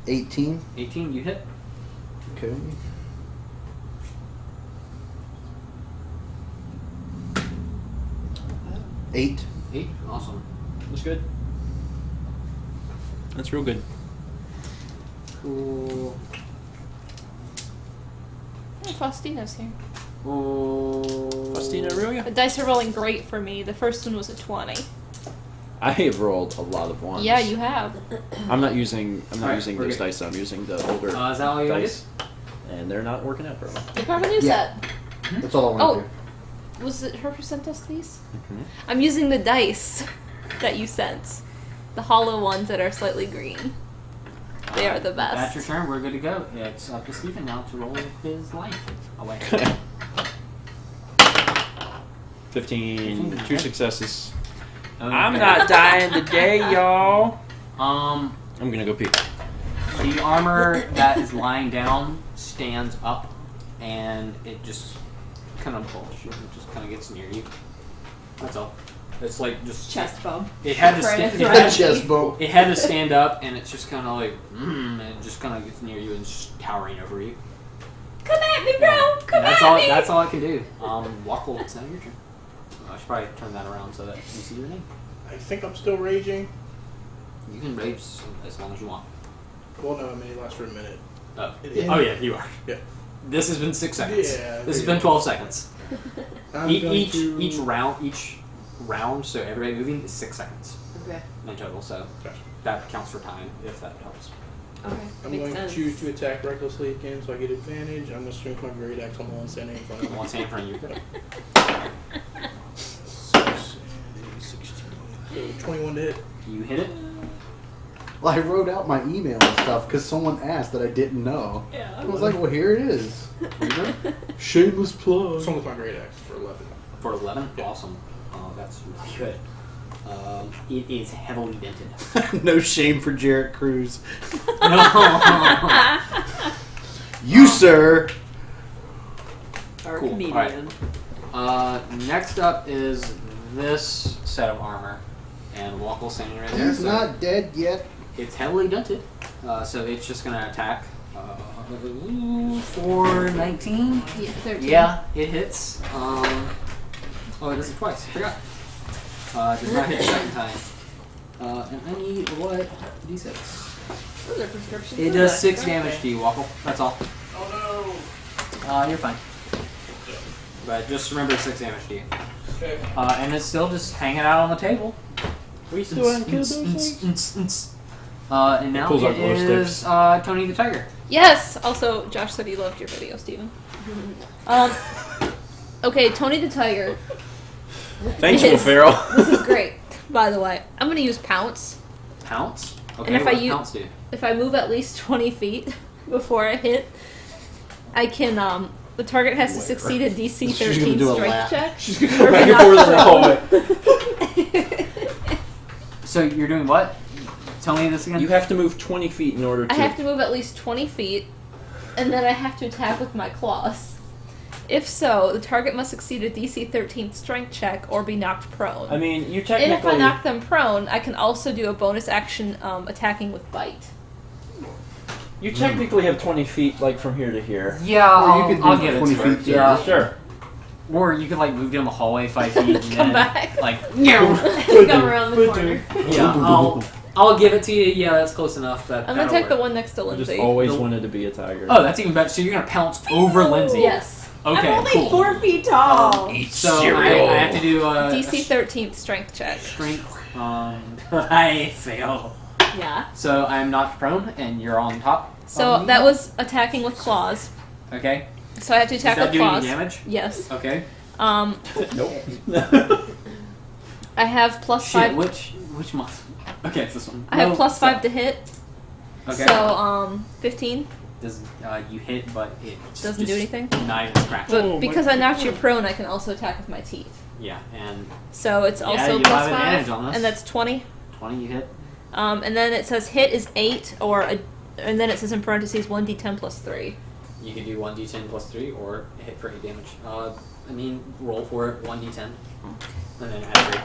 Speaker 9: 18.
Speaker 2: 18. You hit.
Speaker 9: Okay. Eight.
Speaker 2: 8. Awesome.
Speaker 3: That's good. That's real good.
Speaker 2: Cool.
Speaker 8: Oh, Faustina's here.
Speaker 3: Faustina Aurelia?
Speaker 8: The dice are rolling great for me. The first one was a 20.
Speaker 3: I have rolled a lot of ones.
Speaker 8: Yeah, you have.
Speaker 3: I'm not using
Speaker 2: Alright,
Speaker 3: using
Speaker 2: we're
Speaker 3: those
Speaker 2: good.
Speaker 3: dice. I'm using the older
Speaker 2: Is that all you
Speaker 3: dice, and they're not working out very well.
Speaker 8: You probably use
Speaker 9: Yeah.
Speaker 8: that.
Speaker 9: That's all I want to do.
Speaker 8: Was it her who sent us these?
Speaker 3: Mhm.
Speaker 8: I'm using the dice that you sent. The hollow ones that are slightly green. They are the best.
Speaker 2: That's your turn. We're good to go. It's up to Stephen now to roll his life away.
Speaker 3: 15. 2 successes.
Speaker 2: I'm
Speaker 3: not dying today, y'all.
Speaker 2: Um,
Speaker 3: I'm gonna go pee.
Speaker 2: the armor that is lying down stands up, and it just kind of pulls you. It just kind of gets near you. That's all. It's like just
Speaker 4: Chest bump.
Speaker 2: It had to
Speaker 4: Trying to
Speaker 2: stand.
Speaker 4: threaten me.
Speaker 9: Chest bump.
Speaker 2: It had to stand up, and it's just kind of like, and it just kind of gets near you and just towering over you.
Speaker 4: Come at me, bro! Come
Speaker 2: And that's
Speaker 4: at
Speaker 2: all.
Speaker 4: me!
Speaker 2: That's all I can do. Wackle, it's now your turn. I should probably turn that around so that you see your name.
Speaker 1: I think I'm still raging.
Speaker 2: You can rage as long as you want.
Speaker 1: Well, no, I mean, it lasts for a minute.
Speaker 2: Oh,
Speaker 1: Yeah.
Speaker 2: oh yeah, you are.
Speaker 1: Yeah.
Speaker 2: This has been 6 seconds.
Speaker 1: Yeah,
Speaker 2: This has
Speaker 1: yeah.
Speaker 2: been 12 seconds.
Speaker 1: I'm going
Speaker 2: Each
Speaker 1: to...
Speaker 2: round, so everybody moving is 6 seconds
Speaker 4: Okay.
Speaker 2: in total. So
Speaker 1: Gotcha.
Speaker 2: that counts for time if that helps.
Speaker 4: Okay.
Speaker 1: I'm
Speaker 4: Makes
Speaker 1: going to
Speaker 4: sense.
Speaker 1: choose to attack recklessly again, so I get advantage. I'm going to swing my great axe on the one standing in front of me.
Speaker 2: One hand in front of you.
Speaker 1: 6 and 16. So 21 to hit.
Speaker 2: You hit it.
Speaker 9: Well, I wrote out my email and stuff because someone asked that I didn't know.
Speaker 4: Yeah.
Speaker 9: I was like, well, here it is. You know? Shameless plug.
Speaker 1: Swung with my great axe for 11.
Speaker 2: For 11? Awesome. That's really good. It is heavily dented.
Speaker 9: No shame for Jarrett Cruz.
Speaker 2: No.
Speaker 9: You, sir.
Speaker 4: Our
Speaker 2: Cool.
Speaker 4: comedian.
Speaker 2: Next up is this set of armor. And Wackle standing right there.
Speaker 9: He's
Speaker 2: so
Speaker 9: not dead yet.
Speaker 2: It's heavily dented. So it's just going to attack for 19.
Speaker 8: Yeah, 13.
Speaker 2: Yeah, it hits. Oh, it does it twice. I forgot. Does not hit the second time. And I need what? D6.
Speaker 4: Those are prescriptions.
Speaker 2: It does 6 damage to you, Wackle. That's all.
Speaker 1: Oh no!
Speaker 2: You're fine. But just remember 6 damage to you.
Speaker 1: Okay.
Speaker 2: And it's still just hanging out on the table.
Speaker 3: We still haven't killed those things.
Speaker 2: And now
Speaker 3: Pulls out
Speaker 2: it
Speaker 3: glow
Speaker 2: is
Speaker 3: sticks.
Speaker 2: Tony the Tiger.
Speaker 8: Yes. Also, Josh said he loved your video, Steven. Okay, Tony the Tiger.
Speaker 3: Thanks,
Speaker 8: Yes.
Speaker 3: Will Ferrell.
Speaker 8: This is great, by the way. I'm going to use Pounce.
Speaker 2: Pounce? Okay,
Speaker 8: And if
Speaker 2: what
Speaker 8: I
Speaker 2: does
Speaker 8: use-
Speaker 2: Pounce do?
Speaker 8: If I move at least 20 feet before I hit, I can, the target has to succeed a DC
Speaker 9: She's gonna
Speaker 8: 13
Speaker 9: do a
Speaker 8: strength
Speaker 9: lap.
Speaker 8: check.
Speaker 9: She's gonna
Speaker 8: Or
Speaker 9: go back
Speaker 8: be
Speaker 9: and forth
Speaker 8: knocked
Speaker 9: in the hallway.
Speaker 2: So you're doing what? Tell me this again.
Speaker 3: You have to move 20 feet in order to.
Speaker 8: I have to move at least 20 feet, and then I have to attack with my claws. If so, the target must succeed a DC 13 strength check or be knocked prone.
Speaker 3: I mean, you
Speaker 8: and
Speaker 3: technically.
Speaker 8: if I knock them prone, I can also do a bonus action attacking with bite.
Speaker 3: You technically have 20 feet, like from here to here.
Speaker 2: Yeah,
Speaker 9: Or you could do
Speaker 2: I'll give it
Speaker 9: 20
Speaker 2: to her.
Speaker 9: feet,
Speaker 2: Yeah,
Speaker 3: Sure.
Speaker 2: Or you could like move down the hallway 5 feet and
Speaker 8: Come
Speaker 2: then
Speaker 8: back.
Speaker 2: like
Speaker 4: Come around the corner.
Speaker 2: yeah, I'll give it to you. Yeah, that's close enough.
Speaker 8: I'm gonna
Speaker 2: That'll
Speaker 8: take the
Speaker 2: work.
Speaker 8: one next to
Speaker 3: I just
Speaker 8: Lindsay.
Speaker 3: always
Speaker 2: The-
Speaker 3: wanted to be a tiger.
Speaker 2: Oh, that's even better. So you're gonna pounce over Lindsay.
Speaker 8: Yes.
Speaker 2: Okay.
Speaker 4: I'm only
Speaker 2: cool.
Speaker 4: 4 feet tall.
Speaker 2: So I have to do
Speaker 8: DC 13 strength check.
Speaker 2: strength. I fail.
Speaker 4: Yeah.
Speaker 2: So I'm knocked prone, and you're on top.
Speaker 8: So that was attacking with claws.
Speaker 2: Okay.
Speaker 8: So I have to
Speaker 2: Is
Speaker 8: attack
Speaker 2: that
Speaker 8: with
Speaker 2: doing
Speaker 8: claws.
Speaker 2: any damage?
Speaker 8: Yes.
Speaker 2: Okay.
Speaker 3: Nope.
Speaker 8: I have plus
Speaker 2: Shit.
Speaker 8: 5.
Speaker 2: Which month? Okay, it's this one.
Speaker 8: I have
Speaker 2: No,
Speaker 8: plus
Speaker 2: so-
Speaker 8: 5 to hit.
Speaker 2: Okay.
Speaker 8: So 15
Speaker 2: Does you hit, but it
Speaker 8: doesn't
Speaker 2: just
Speaker 8: do anything.
Speaker 2: not even scratch.
Speaker 8: But because I knocked you prone, I can also attack with my teeth.
Speaker 2: Yeah, and
Speaker 8: So it's
Speaker 2: Yeah,
Speaker 8: also
Speaker 2: you
Speaker 8: plus
Speaker 2: have advantage
Speaker 8: 5,
Speaker 2: on this.
Speaker 8: and that's 20.
Speaker 2: 20 you hit.
Speaker 8: And then it says hit is 8, and then it says in parentheses 1d10 plus 3.
Speaker 2: You can do 1d10 plus 3 or hit for 8 damage. I mean, roll for it, 1d10. And then add 3.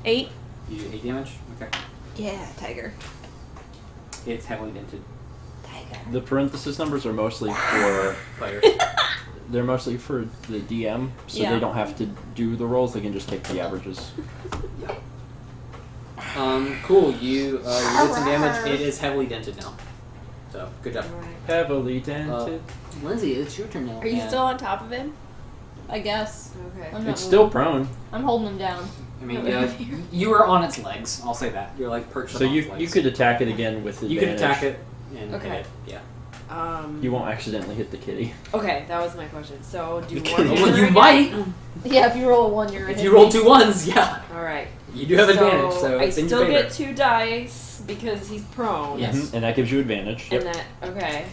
Speaker 8: 8.
Speaker 2: You do 8 damage? Okay.
Speaker 8: Yeah, tiger.
Speaker 2: It's heavily dented.
Speaker 8: Tiger.
Speaker 3: The parenthesis numbers are mostly for
Speaker 2: Player.
Speaker 3: they're mostly for the DM, so
Speaker 8: Yeah.
Speaker 3: they don't have to do the rolls. They can just take the averages.
Speaker 2: Cool. You did some damage. It is heavily dented now. So good job.
Speaker 4: Alright.
Speaker 3: Heavily dented.
Speaker 2: Lindsay, it's your turn now.
Speaker 4: Are you still on top of him?
Speaker 8: I guess.
Speaker 4: Okay.
Speaker 8: I'm not
Speaker 3: It's still
Speaker 8: moving.
Speaker 3: prone.
Speaker 8: I'm holding him down.
Speaker 2: I mean, you are on its legs. I'll say that. You're like perched
Speaker 3: So
Speaker 2: up on its
Speaker 3: you
Speaker 2: legs.
Speaker 3: could attack it again with advantage.
Speaker 2: You could attack it and
Speaker 4: Okay.
Speaker 2: hit it. Yeah.
Speaker 3: You won't accidentally hit the kitty.
Speaker 4: Okay, that was my question. So do
Speaker 3: You
Speaker 4: one
Speaker 3: can't-
Speaker 4: more
Speaker 2: Well, you
Speaker 4: again?
Speaker 2: might.
Speaker 8: Yeah, if you roll a 1, you're
Speaker 2: If
Speaker 8: gonna
Speaker 2: you
Speaker 8: hit
Speaker 2: roll
Speaker 8: me.
Speaker 2: 2 1s, yeah.
Speaker 4: All right.
Speaker 2: You do have advantage, so
Speaker 4: I
Speaker 2: it's in your
Speaker 4: still
Speaker 2: favor.
Speaker 4: get 2 dice because he's prone.
Speaker 2: Yes.
Speaker 3: Mhm, and that gives you advantage.
Speaker 4: And that okay.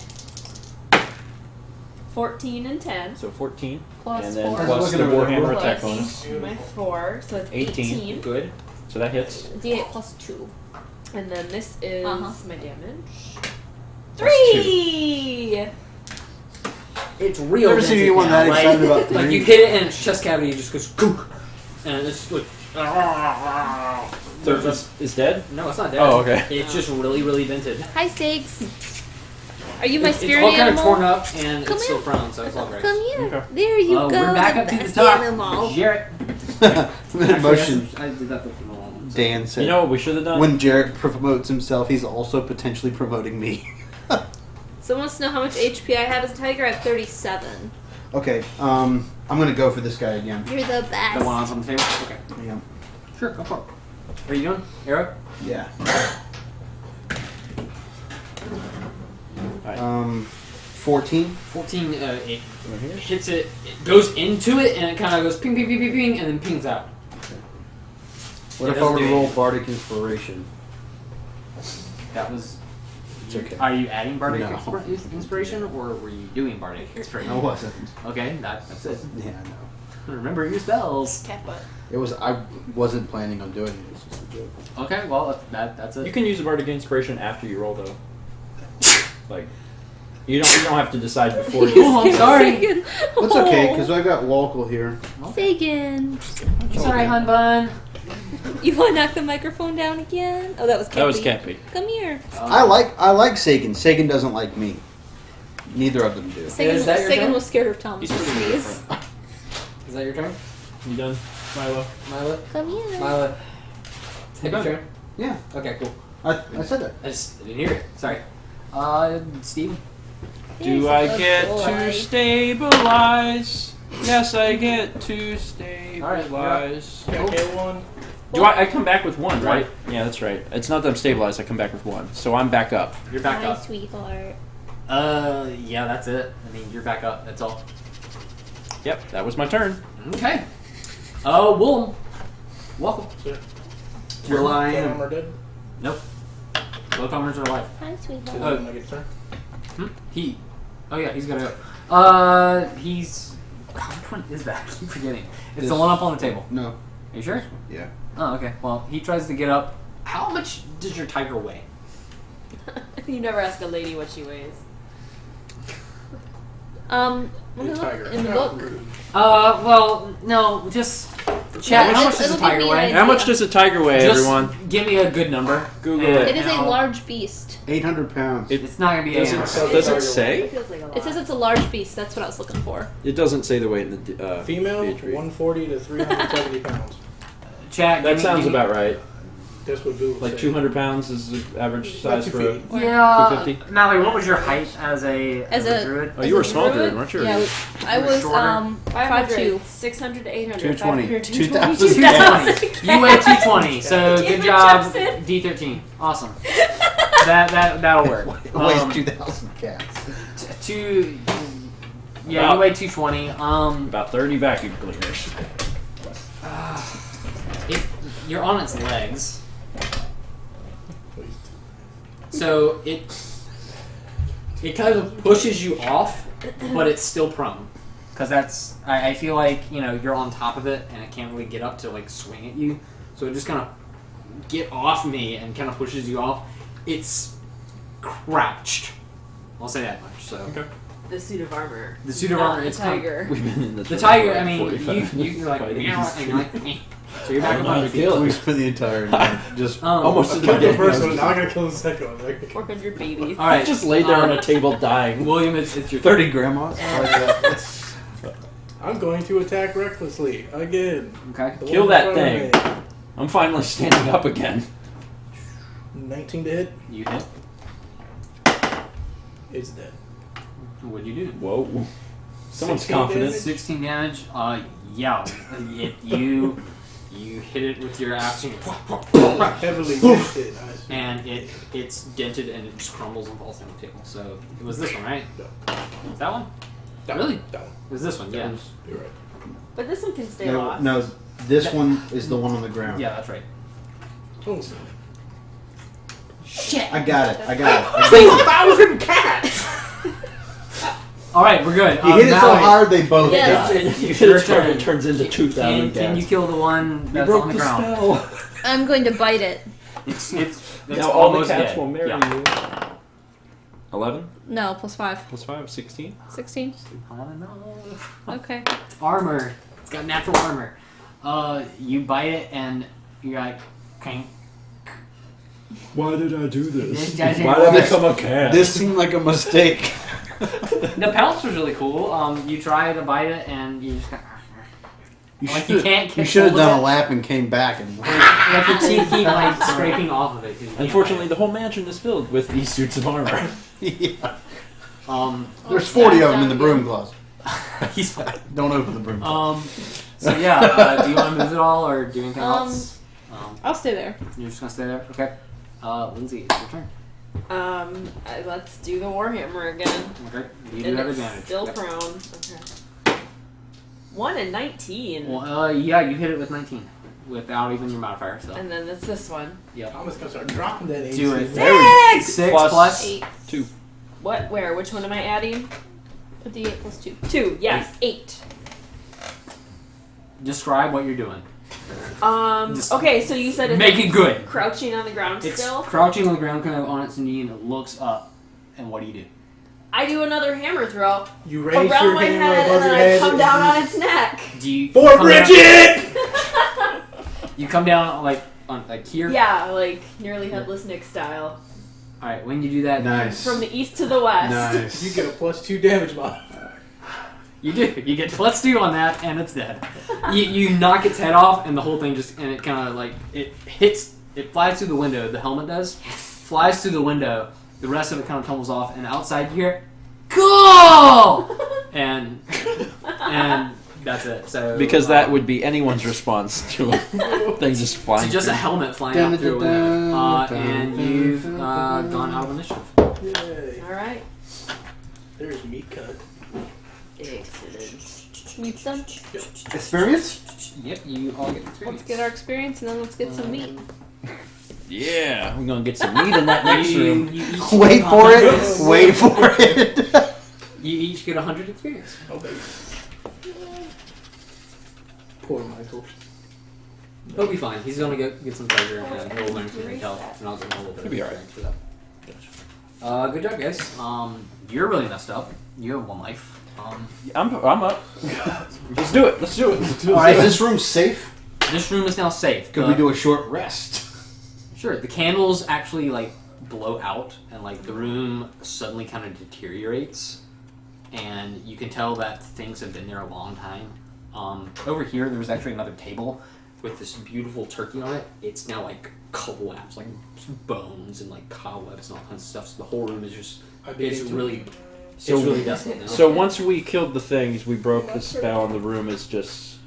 Speaker 4: 14 and 10.
Speaker 3: So 14.
Speaker 8: Plus
Speaker 3: and then
Speaker 8: 4.
Speaker 3: plus the
Speaker 9: Looking over there.
Speaker 3: Warhammer attack
Speaker 4: Plus
Speaker 3: bonus.
Speaker 4: my 4, so it's
Speaker 3: 18.
Speaker 4: 18.
Speaker 2: Good.
Speaker 3: So that hits.
Speaker 8: D8 plus 2.
Speaker 4: And then this is
Speaker 8: Uh-huh.
Speaker 4: my damage.
Speaker 3: Plus
Speaker 4: 3!
Speaker 2: It's real.
Speaker 9: Never seen
Speaker 2: dented
Speaker 9: anyone
Speaker 2: now.
Speaker 9: that
Speaker 2: Like-
Speaker 9: excited about
Speaker 2: Like
Speaker 9: three.
Speaker 2: you hit it and its chest cavity just goes gook, and it's like.
Speaker 3: So it's dead?
Speaker 2: No, it's not dead.
Speaker 3: Oh, okay.
Speaker 2: It's just really, really dented.
Speaker 8: Hi, Sigs. Are you my
Speaker 2: It's
Speaker 8: spirit
Speaker 2: all kind
Speaker 8: animal?
Speaker 2: of torn up and
Speaker 8: Come
Speaker 2: it's still
Speaker 8: here.
Speaker 2: prone, so it's all great.
Speaker 8: Come here.
Speaker 3: Okay.
Speaker 8: There you go.
Speaker 2: We're back up to the
Speaker 8: best
Speaker 2: top.
Speaker 8: animal.
Speaker 2: Jarrett.
Speaker 9: Motion.
Speaker 2: I did that for a moment.
Speaker 9: Dan said.
Speaker 3: You know what we should have done?
Speaker 9: when Jarek promotes himself, he's also potentially promoting me.
Speaker 8: Someone wants to know how much HP I have as a tiger. I have 37.
Speaker 9: Okay, I'm gonna go for this guy again.
Speaker 8: You're the best.
Speaker 2: The one on the table? Okay.
Speaker 9: Yeah.
Speaker 2: Sure, go for it. What are you doing? Arrow?
Speaker 9: Yeah. 14.
Speaker 2: 14, it hits it, it goes into it, and it kind of goes ping, ping, ping, ping, ping, and then pings out.
Speaker 9: What
Speaker 2: It
Speaker 9: if I
Speaker 2: doesn't
Speaker 9: were to
Speaker 2: do
Speaker 9: roll
Speaker 2: anything.
Speaker 9: Bardic Inspiration?
Speaker 2: That was...
Speaker 9: It's okay.
Speaker 2: Are you adding Bardic
Speaker 9: No.
Speaker 2: Inspiration, or were you doing Bardic Inspiration?
Speaker 9: I wasn't.
Speaker 2: Okay, that's it.
Speaker 9: Yeah, no.
Speaker 2: Remember your spells.
Speaker 4: Cat butt.
Speaker 9: It was. I wasn't planning on doing it. It's just a joke.
Speaker 2: Okay, well, that's it.
Speaker 3: You can use the Bardic Inspiration after you roll, though. Like, you don't have to decide before you.
Speaker 2: Oh, I'm sorry.
Speaker 8: Sagan.
Speaker 9: It's okay because I got Walkle here.
Speaker 8: Sagan.
Speaker 2: Sorry, hun bun.
Speaker 8: You want to knock the microphone down again? Oh, that was Cappy.
Speaker 3: That was Cappy.
Speaker 8: Come here.
Speaker 9: I like Sagan. Sagan doesn't like me. Neither of them do.
Speaker 8: Sagan,
Speaker 2: Is that your
Speaker 8: Sagan
Speaker 2: turn?
Speaker 8: was scared of Tom's
Speaker 3: He's pretty
Speaker 8: sneeze.
Speaker 3: different.
Speaker 2: Is that your turn?
Speaker 3: You done, Milo?
Speaker 2: Milo?
Speaker 8: Come here.
Speaker 2: Milo. Take your turn.
Speaker 9: Yeah,
Speaker 2: Okay, cool.
Speaker 9: I said that.
Speaker 2: I just didn't hear it. Sorry. Steve?
Speaker 8: Here's
Speaker 3: Do
Speaker 8: a
Speaker 3: I
Speaker 8: good
Speaker 3: get
Speaker 8: boy.
Speaker 3: to stabilize? Yes, I get to
Speaker 2: Alright,
Speaker 3: stabilize.
Speaker 1: Okay, one.
Speaker 3: Do I come back with 1, right? Yeah, that's right. It's not that I'm stabilized, I come back with 1. So I'm back up.
Speaker 2: You're back
Speaker 8: Hi,
Speaker 2: up.
Speaker 8: sweetheart.
Speaker 2: Yeah, that's it. I mean, you're back up. That's all.
Speaker 3: Yep, that was my turn.
Speaker 2: Okay. Willem. Welcome.
Speaker 1: Will
Speaker 9: I am.
Speaker 1: Armor dead?
Speaker 2: Nope. Both armors are alive.
Speaker 8: Hi,
Speaker 1: So
Speaker 8: sweetheart.
Speaker 1: then I get turn.
Speaker 2: He. Oh yeah, he's gonna go. He's. Which one is that? I keep forgetting. It's
Speaker 9: This-
Speaker 2: the one up on the table.
Speaker 9: No.
Speaker 2: Are you sure?
Speaker 9: Yeah.
Speaker 2: Oh, okay. Well, he tries to get up. How much does your tiger weigh?
Speaker 4: You never ask a lady what she weighs.
Speaker 8: Let me
Speaker 1: The
Speaker 8: look
Speaker 1: tiger.
Speaker 8: in the
Speaker 1: How
Speaker 8: book.
Speaker 1: rude.
Speaker 2: Well, no, just chat. How much does
Speaker 8: it'll
Speaker 2: a
Speaker 8: give
Speaker 2: tiger
Speaker 8: me
Speaker 2: weigh?
Speaker 8: an
Speaker 3: How much does a tiger weigh,
Speaker 2: Just
Speaker 3: everyone?
Speaker 2: give me a good number.
Speaker 3: Google
Speaker 2: And
Speaker 8: It is a
Speaker 2: I'll-
Speaker 8: large beast.
Speaker 9: 800 pounds.
Speaker 2: It's not gonna be
Speaker 3: Does
Speaker 2: a.
Speaker 3: it say?
Speaker 4: It feels like a lot.
Speaker 8: It says it's a large beast. That's what I was looking for.
Speaker 3: It doesn't say the weight in the
Speaker 1: Female,
Speaker 3: Beatrice.
Speaker 1: 140 to 370 pounds.
Speaker 2: Chat.
Speaker 3: That sounds about right.
Speaker 1: That's what Google
Speaker 3: Like
Speaker 1: said.
Speaker 3: 200 pounds is the average
Speaker 1: About
Speaker 3: size
Speaker 1: 2
Speaker 3: for a...
Speaker 1: feet.
Speaker 2: Yeah.
Speaker 3: 250?
Speaker 2: Mallory, what was your height as a
Speaker 8: As a-
Speaker 2: druid?
Speaker 3: Oh, you were a
Speaker 8: As a
Speaker 3: small
Speaker 8: druid?
Speaker 3: druid, weren't you?
Speaker 8: Yeah, I
Speaker 2: You were
Speaker 8: was
Speaker 2: shorter.
Speaker 4: 500,
Speaker 8: 5'2".
Speaker 4: 600 to 800,
Speaker 9: 220.
Speaker 4: 500,
Speaker 9: 2,000.
Speaker 2: 220. You weigh 220, so
Speaker 4: Damn
Speaker 2: good
Speaker 4: it,
Speaker 2: job.
Speaker 4: Jepsen.
Speaker 2: D13. Awesome. That'll work.
Speaker 9: It weighs 2,000 cats.
Speaker 2: Two. Yeah,
Speaker 3: About-
Speaker 2: you weigh 220.
Speaker 3: About 30 vacuum cleaners.
Speaker 2: You're on its legs, so it kind of pushes you off, but it's still prone. Because that's I feel like you're on top of it and it can't really get up to like swing at you, so it just kind of get off me and kind of pushes you off. It's crouched. I'll say that much. So
Speaker 3: Okay.
Speaker 4: The suit of armor.
Speaker 2: the suit of
Speaker 4: Not
Speaker 2: armor
Speaker 4: the
Speaker 2: is kind of,
Speaker 4: tiger.
Speaker 3: We've been in this
Speaker 2: the
Speaker 3: room
Speaker 2: tiger.
Speaker 3: for
Speaker 2: I mean,
Speaker 3: 45
Speaker 2: you're like
Speaker 3: fighting
Speaker 2: meow,
Speaker 3: these
Speaker 2: and you're like meh. So you're back
Speaker 3: I'm
Speaker 2: up
Speaker 3: not
Speaker 2: 100 feet.
Speaker 3: feeling
Speaker 9: We spent the entire night just
Speaker 3: almost
Speaker 1: I
Speaker 3: as
Speaker 1: killed the
Speaker 3: dead.
Speaker 1: first one, now I gotta kill the second one. Like,
Speaker 4: 400 babies.
Speaker 2: All right.
Speaker 3: Just laid there on a table dying.
Speaker 2: William, it's your
Speaker 9: 30 grandmas.
Speaker 1: I'm going to attack recklessly again.
Speaker 2: Okay.
Speaker 1: The
Speaker 3: Kill
Speaker 1: one
Speaker 3: that
Speaker 1: in
Speaker 3: thing.
Speaker 1: front of
Speaker 3: I'm finally standing up again.
Speaker 1: me. 19 to hit.
Speaker 2: You hit.
Speaker 1: It's dead.
Speaker 2: What'd you do?
Speaker 3: Whoa. Someone's
Speaker 1: 16
Speaker 3: confident.
Speaker 1: damage?
Speaker 2: 16 damage. Yeah. You hit it with your axe and,
Speaker 1: Heavily dented.
Speaker 2: and it's dented and it just crumbles and falls down the table. So it was this one, right?
Speaker 1: No.
Speaker 2: Was that one?
Speaker 1: That
Speaker 2: Really?
Speaker 1: one. That one.
Speaker 2: It was this one, yeah.
Speaker 1: You're right.
Speaker 4: But this one can stay
Speaker 9: No,
Speaker 4: lost.
Speaker 9: no, this one is the one on the ground.
Speaker 2: Yeah, that's right.
Speaker 1: Oh,
Speaker 4: Shit.
Speaker 9: I got it.
Speaker 1: 2,000 cats!
Speaker 2: All right, we're good.
Speaker 9: You hit it so
Speaker 2: Mallory,
Speaker 9: hard they both
Speaker 4: Yes.
Speaker 9: died.
Speaker 3: You
Speaker 2: It's
Speaker 3: hit
Speaker 2: your
Speaker 3: a turn,
Speaker 2: turn.
Speaker 3: it turns into 2,000
Speaker 2: Can you
Speaker 3: cats.
Speaker 2: kill the one
Speaker 3: You
Speaker 2: that's
Speaker 3: broke
Speaker 2: on the
Speaker 3: the
Speaker 2: ground?
Speaker 3: spell.
Speaker 8: I'm going to bite it.
Speaker 2: It's
Speaker 3: Now all the
Speaker 2: almost
Speaker 3: cats
Speaker 2: dead.
Speaker 3: will marry
Speaker 2: Yeah.
Speaker 3: you. 11
Speaker 8: No, plus 5.
Speaker 3: plus 5, 16.
Speaker 8: 16. Okay.
Speaker 2: Armor. It's got natural armor. You bite it and you're like, okay.
Speaker 3: Why did I do
Speaker 2: This
Speaker 3: this?
Speaker 2: doesn't
Speaker 3: Why did I
Speaker 2: work.
Speaker 3: become a cat?
Speaker 9: This seemed like a mistake.
Speaker 2: The pelts was really cool. You try to bite it and you just got.
Speaker 9: You
Speaker 2: Like,
Speaker 9: should
Speaker 2: you can't
Speaker 9: you
Speaker 2: get
Speaker 9: should have
Speaker 2: hold of
Speaker 9: done a
Speaker 2: it.
Speaker 9: lap and came back and.
Speaker 2: Like your teeth keep like scraping off of it. 'cause you can't
Speaker 3: Unfortunately,
Speaker 2: bite
Speaker 3: the whole mansion is filled with these suits of armor.
Speaker 9: Yeah.
Speaker 2: it.
Speaker 9: There's 40 of them in the broom closet.
Speaker 2: He's fine.
Speaker 9: Don't open the broom.
Speaker 2: So yeah, do you want to move it all or do anything else?
Speaker 8: I'll stay there.
Speaker 2: You're just gonna stay there. Okay. Lindsay, it's your turn.
Speaker 4: Let's do the Warhammer again.
Speaker 2: Okay. You do
Speaker 4: And
Speaker 2: have
Speaker 4: it's
Speaker 2: advantage.
Speaker 4: still
Speaker 2: Yep.
Speaker 4: prone. Okay. 1 and 19.
Speaker 2: Well, yeah, you hit it with 19 without even your modifier. So.
Speaker 4: And then it's this one.
Speaker 2: Yep.
Speaker 1: I'm just gonna start dropping that AC.
Speaker 2: Do it.
Speaker 4: Six!
Speaker 2: 6
Speaker 3: Plus-
Speaker 2: plus
Speaker 8: 8.
Speaker 3: 2.
Speaker 4: What? Where? Which one am I adding?
Speaker 8: A D8 plus 2.
Speaker 4: 2. Yes. 8.
Speaker 2: Describe what you're doing. Just
Speaker 4: Okay, so you said it's
Speaker 2: Make it good.
Speaker 4: crouching on the ground
Speaker 2: It's
Speaker 4: still?
Speaker 2: crouching on the ground, kind of on its knee, and it looks up. And what do you do?
Speaker 4: I do another hammer throw
Speaker 1: You raise
Speaker 4: around
Speaker 1: your
Speaker 4: my
Speaker 1: hammer
Speaker 4: head and
Speaker 1: above
Speaker 4: then
Speaker 1: your
Speaker 4: I
Speaker 1: head.
Speaker 4: come down on its neck.
Speaker 2: Do you
Speaker 1: For
Speaker 2: come down-
Speaker 1: Bridget!
Speaker 2: You come down like on like here.
Speaker 4: Yeah, like nearly headless Nick style.
Speaker 2: All right. When you do that,
Speaker 9: Nice.
Speaker 4: From the east to the west.
Speaker 9: Nice.
Speaker 1: You get a +2 damage mod.
Speaker 2: you do. You get +2 on that, and it's dead. You knock its head off, and the whole thing just and it kind of like it hits. It flies through the window. The helmet does. Flies through the window. The rest of it kind of tumbles off, and outside you hear, "Cool!" and that's it. So
Speaker 3: Because that would be anyone's response to a thing just flying.
Speaker 2: it's just a
Speaker 3: through.
Speaker 2: helmet flying out through a window. And you've gone out of initiative.
Speaker 1: Yay.
Speaker 4: Alright.
Speaker 1: There's meat cut.
Speaker 4: Excellent.
Speaker 8: Meat's done.
Speaker 9: Experience?
Speaker 2: Yep, you all get experience.
Speaker 8: Let's get our experience and then let's get some meat.
Speaker 3: Yeah, we're gonna get some meat in that next room.
Speaker 2: You each
Speaker 9: Wait
Speaker 2: get
Speaker 9: for
Speaker 2: 100
Speaker 9: it. Wait for it.
Speaker 2: You each get 100 experience.
Speaker 1: Oh, baby. Poor Michael.
Speaker 2: He'll be fine. He's gonna get some treasure and he'll learn some intel. And I'll give him a little bit
Speaker 3: He'll
Speaker 2: of
Speaker 3: be alright.
Speaker 2: experience for that. Good job, guys. You're really messed up. You have 1 life.
Speaker 3: I'm up. Let's do it. Let's do it. Let's do it.
Speaker 2: All right.
Speaker 9: Is this room safe?
Speaker 2: This room is now safe.
Speaker 9: Could we do a short rest?
Speaker 2: Sure. The candles actually like blow out, and like the room suddenly kind of deteriorates, and you can tell that things have been there a long time. Over here, there was actually another table with this beautiful turkey on it. It's now like collapsed, like bones and like cobwebs and all kinds of stuff. So the whole room is just it's really desolate now.
Speaker 3: So once we killed the things, we broke the spell, and the room is just.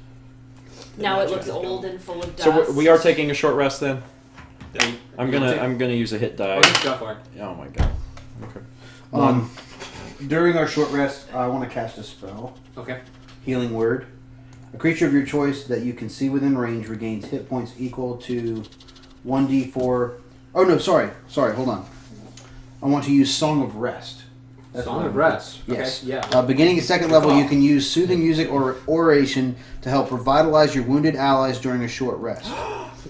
Speaker 4: Now it looks old and full of dust.
Speaker 3: So we are taking a short rest then.
Speaker 2: Yeah.
Speaker 3: I'm gonna use a hit die.
Speaker 2: Okay, go for it.
Speaker 3: Oh my god. Okay.
Speaker 9: During our short rest, I want to cast a spell.
Speaker 2: Okay.
Speaker 9: Healing Word. A creature of your choice that you can see within range regains hit points equal to 1d4. Oh no, sorry, hold on. I want to use Song of Rest. That's
Speaker 2: Song
Speaker 9: what
Speaker 2: of
Speaker 9: I want.
Speaker 2: Rest.
Speaker 9: Yes.
Speaker 2: Okay, yeah.
Speaker 9: Beginning at second level, you can use soothing music or oration to help revitalize your wounded allies during a short rest.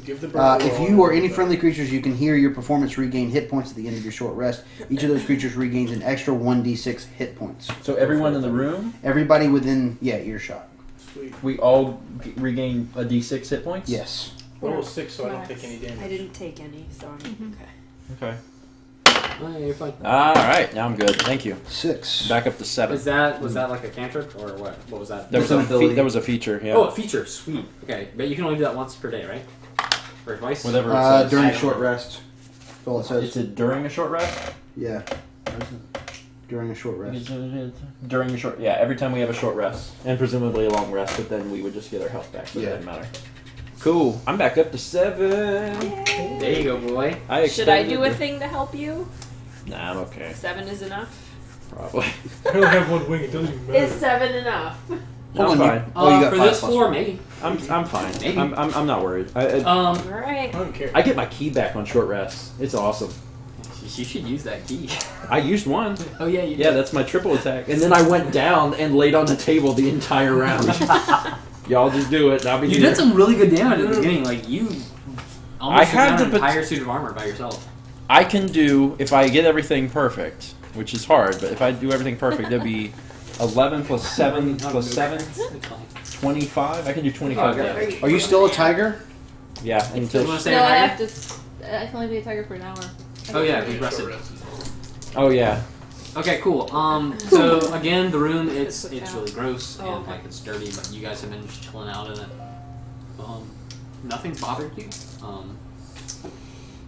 Speaker 1: Give the bird
Speaker 9: If you or any friendly creatures you can hear your performance regain hit points at the end of your short rest, each of those creatures regains an extra 1d6 hit points.
Speaker 3: So everyone in the room.
Speaker 9: Everybody within, earshot.
Speaker 1: Sweet.
Speaker 3: We all regain a D6 hit points.
Speaker 9: Yes.
Speaker 1: Level 6, so I don't
Speaker 4: Max.
Speaker 1: take any damage.
Speaker 4: I didn't take any, so I'm okay.
Speaker 3: Okay.
Speaker 2: Oh, yeah, you're fine.
Speaker 3: All right. Now I'm good. Thank you.
Speaker 9: 6.
Speaker 3: Back up to 7.
Speaker 2: Was that like a cantrip or what? What was that?
Speaker 3: There
Speaker 6: It's
Speaker 3: was,
Speaker 6: an
Speaker 3: a
Speaker 6: ability.
Speaker 3: there was a feature. Yeah.
Speaker 2: Oh, a feature. Sweet. Okay, but you can only do that once per day, right? Or twice?
Speaker 3: Whatever it says.
Speaker 9: During a short rest. That's all it says.
Speaker 3: Is it during a short rest?
Speaker 9: Yeah. During a short rest.
Speaker 3: During a short, yeah. Every time we have a short rest, and presumably a long rest, but then we would just get our health back. So it
Speaker 9: Yeah.
Speaker 3: doesn't matter. Cool. I'm back up to 7.
Speaker 2: There you go, boy.
Speaker 4: Should I do a
Speaker 3: extended
Speaker 4: thing to help you?
Speaker 3: Nah, I'm okay.
Speaker 4: 7 is enough.
Speaker 3: Probably.
Speaker 5: I only have one wing. It doesn't even matter.
Speaker 4: Is 7 enough?
Speaker 9: Hold
Speaker 3: I'm
Speaker 9: on,
Speaker 3: fine.
Speaker 9: Oh, you got
Speaker 2: for
Speaker 9: 5
Speaker 2: this
Speaker 9: plus
Speaker 2: floor,
Speaker 9: 1.
Speaker 2: maybe.
Speaker 3: I'm fine.
Speaker 2: Maybe.
Speaker 3: I'm not worried.
Speaker 4: All right.
Speaker 1: I don't care.
Speaker 3: I get my key back on short rest. It's awesome.
Speaker 2: You should use that key.
Speaker 3: I used one.
Speaker 2: Oh yeah, you
Speaker 3: Yeah, that's my triple attack. And then I went down and laid on the table the entire round. Y'all just do it. I'll be
Speaker 2: You
Speaker 3: here.
Speaker 2: did some really good damage at the beginning. Like you
Speaker 3: I
Speaker 2: almost took
Speaker 3: have
Speaker 2: down
Speaker 3: the
Speaker 2: an
Speaker 3: pot-
Speaker 2: entire suit of armor by yourself.
Speaker 3: I can do, if I get everything perfect, which is hard, but if I do everything perfect, it'd be 11 plus 7 plus 7,
Speaker 2: It's fine.
Speaker 3: 25. I can do 25
Speaker 2: Oh, okay.
Speaker 3: damage.
Speaker 9: Are you still a tiger?
Speaker 3: Yeah,
Speaker 2: You
Speaker 3: until.
Speaker 2: want to say
Speaker 8: No, I
Speaker 2: Nimeer?
Speaker 8: have to. I can only be a tiger for an hour.
Speaker 2: Oh yeah, we rested.
Speaker 3: Oh yeah.
Speaker 2: Okay, cool. So again, the room it's really gross
Speaker 4: Oh,
Speaker 2: and
Speaker 4: okay.
Speaker 2: like it's dirty, but you guys have been just chilling out in it. Nothing bothered you.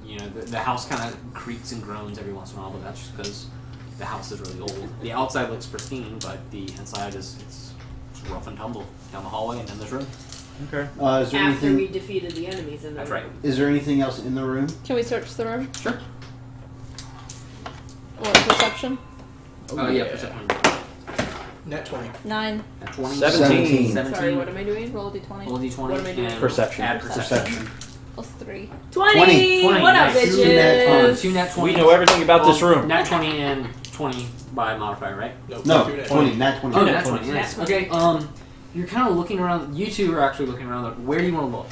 Speaker 2: You know, the house kind of creaks and groans every once in a while, but that's just because the house is really old. The outside looks pristine, but the inside is it's rough and tumble down the hallway and in this room.
Speaker 3: Okay.
Speaker 9: Is there
Speaker 4: After
Speaker 9: anything?
Speaker 4: we defeated the enemies in the
Speaker 2: That's
Speaker 4: room.
Speaker 2: right.
Speaker 9: Is there anything else in the room?
Speaker 8: Can we search the room?
Speaker 2: Sure.
Speaker 8: Or perception?
Speaker 2: Oh yeah, perception.
Speaker 1: Net 20.
Speaker 8: 9.
Speaker 2: At 20.
Speaker 3: 17.
Speaker 2: 17.
Speaker 4: Sorry, what am I doing?
Speaker 8: Roll a d20.
Speaker 2: Roll d20
Speaker 4: What am I doing?
Speaker 2: and
Speaker 3: Perception.
Speaker 2: add perception.
Speaker 8: Plus 3.
Speaker 4: 20!
Speaker 2: 20,
Speaker 4: What up,
Speaker 2: nice.
Speaker 4: bitches?
Speaker 2: 2 nat 20.
Speaker 3: We know everything about this room.
Speaker 2: Nat 20 and 20 by modifier, right?
Speaker 9: No,
Speaker 1: 2 net
Speaker 9: 20. Nat 20.
Speaker 2: Oh,
Speaker 3: nat
Speaker 2: nat 20.
Speaker 3: 20.
Speaker 2: Nice.
Speaker 4: Nat
Speaker 2: Okay, you're kind of looking around. You two are actually looking around. Where do you want to look?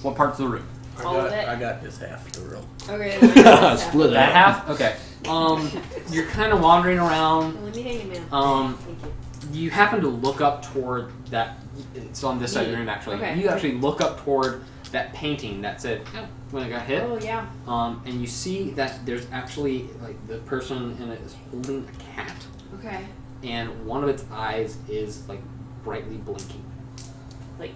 Speaker 2: What parts of the room?
Speaker 4: All of it.
Speaker 12: I got this half of the room.
Speaker 4: Okay, let me get
Speaker 3: Split
Speaker 2: That half? Okay. You're kind of wandering around.
Speaker 4: Let me hang it, man. Thank you.
Speaker 2: You happen to look up toward that. It's on this side of the room, actually.
Speaker 4: Okay.
Speaker 2: You actually look up toward that painting that said when it got hit.
Speaker 4: Oh, yeah.
Speaker 2: And you see that there's actually like the person in it is holding a cat,
Speaker 4: Okay.
Speaker 2: and one of its eyes is like brightly blinking,
Speaker 4: Like,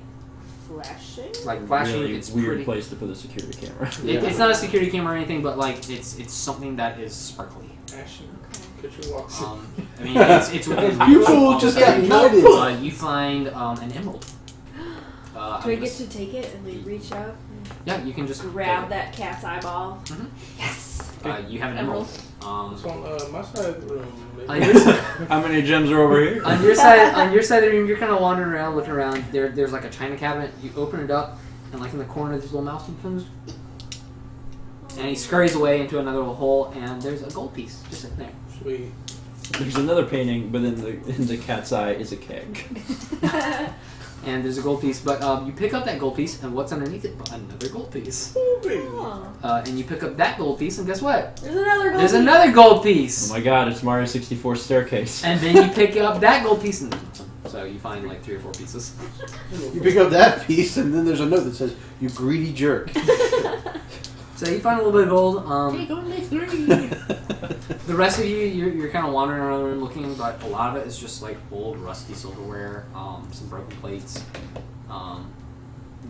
Speaker 4: flashing?
Speaker 2: like flashing.
Speaker 3: Really
Speaker 2: It's
Speaker 3: weird
Speaker 2: pretty.
Speaker 3: place to put a security camera.
Speaker 2: It's not a security camera or anything, but like it's something that is sparkly.
Speaker 1: Ashton, could you walk?
Speaker 2: I mean, it's
Speaker 9: You fool just got knighted.
Speaker 2: You find an emerald.
Speaker 4: Do I get to take it and like reach up
Speaker 2: Yeah, you can just
Speaker 4: and grab that cat's eyeball?
Speaker 2: Mhm.
Speaker 4: Yes!
Speaker 2: You have an emerald.
Speaker 1: So on my side of the room.
Speaker 2: On your side,
Speaker 3: How many gems are over here?
Speaker 2: on your side of the room, you're kind of wandering around, looking around. There's like a china cabinet. You open it up, and like in the corner, there's a little mouse comes, and he scurries away into another little hole, and there's a gold piece just sitting there.
Speaker 1: Sweet.
Speaker 3: There's another painting, but in the cat's eye is a keg.
Speaker 2: And there's a gold piece, but you pick up that gold piece, and what's underneath it? But another gold piece.
Speaker 4: Oh,
Speaker 2: And you pick up that gold piece, and guess what?
Speaker 4: there's another gold
Speaker 2: There's
Speaker 4: piece.
Speaker 2: another gold
Speaker 3: Oh
Speaker 2: piece.
Speaker 3: my god, it's Mario 64 staircase.
Speaker 2: And then you pick up that gold piece, and so you find like 3 or 4 pieces.
Speaker 9: You pick up that piece, and then there's a note that says, "You greedy jerk."
Speaker 2: So you find a little bit of gold.
Speaker 3: only 3.
Speaker 2: The rest of you, you're kind of wandering around the room looking, but a lot of it is just like old, rusty silverware, some broken plates.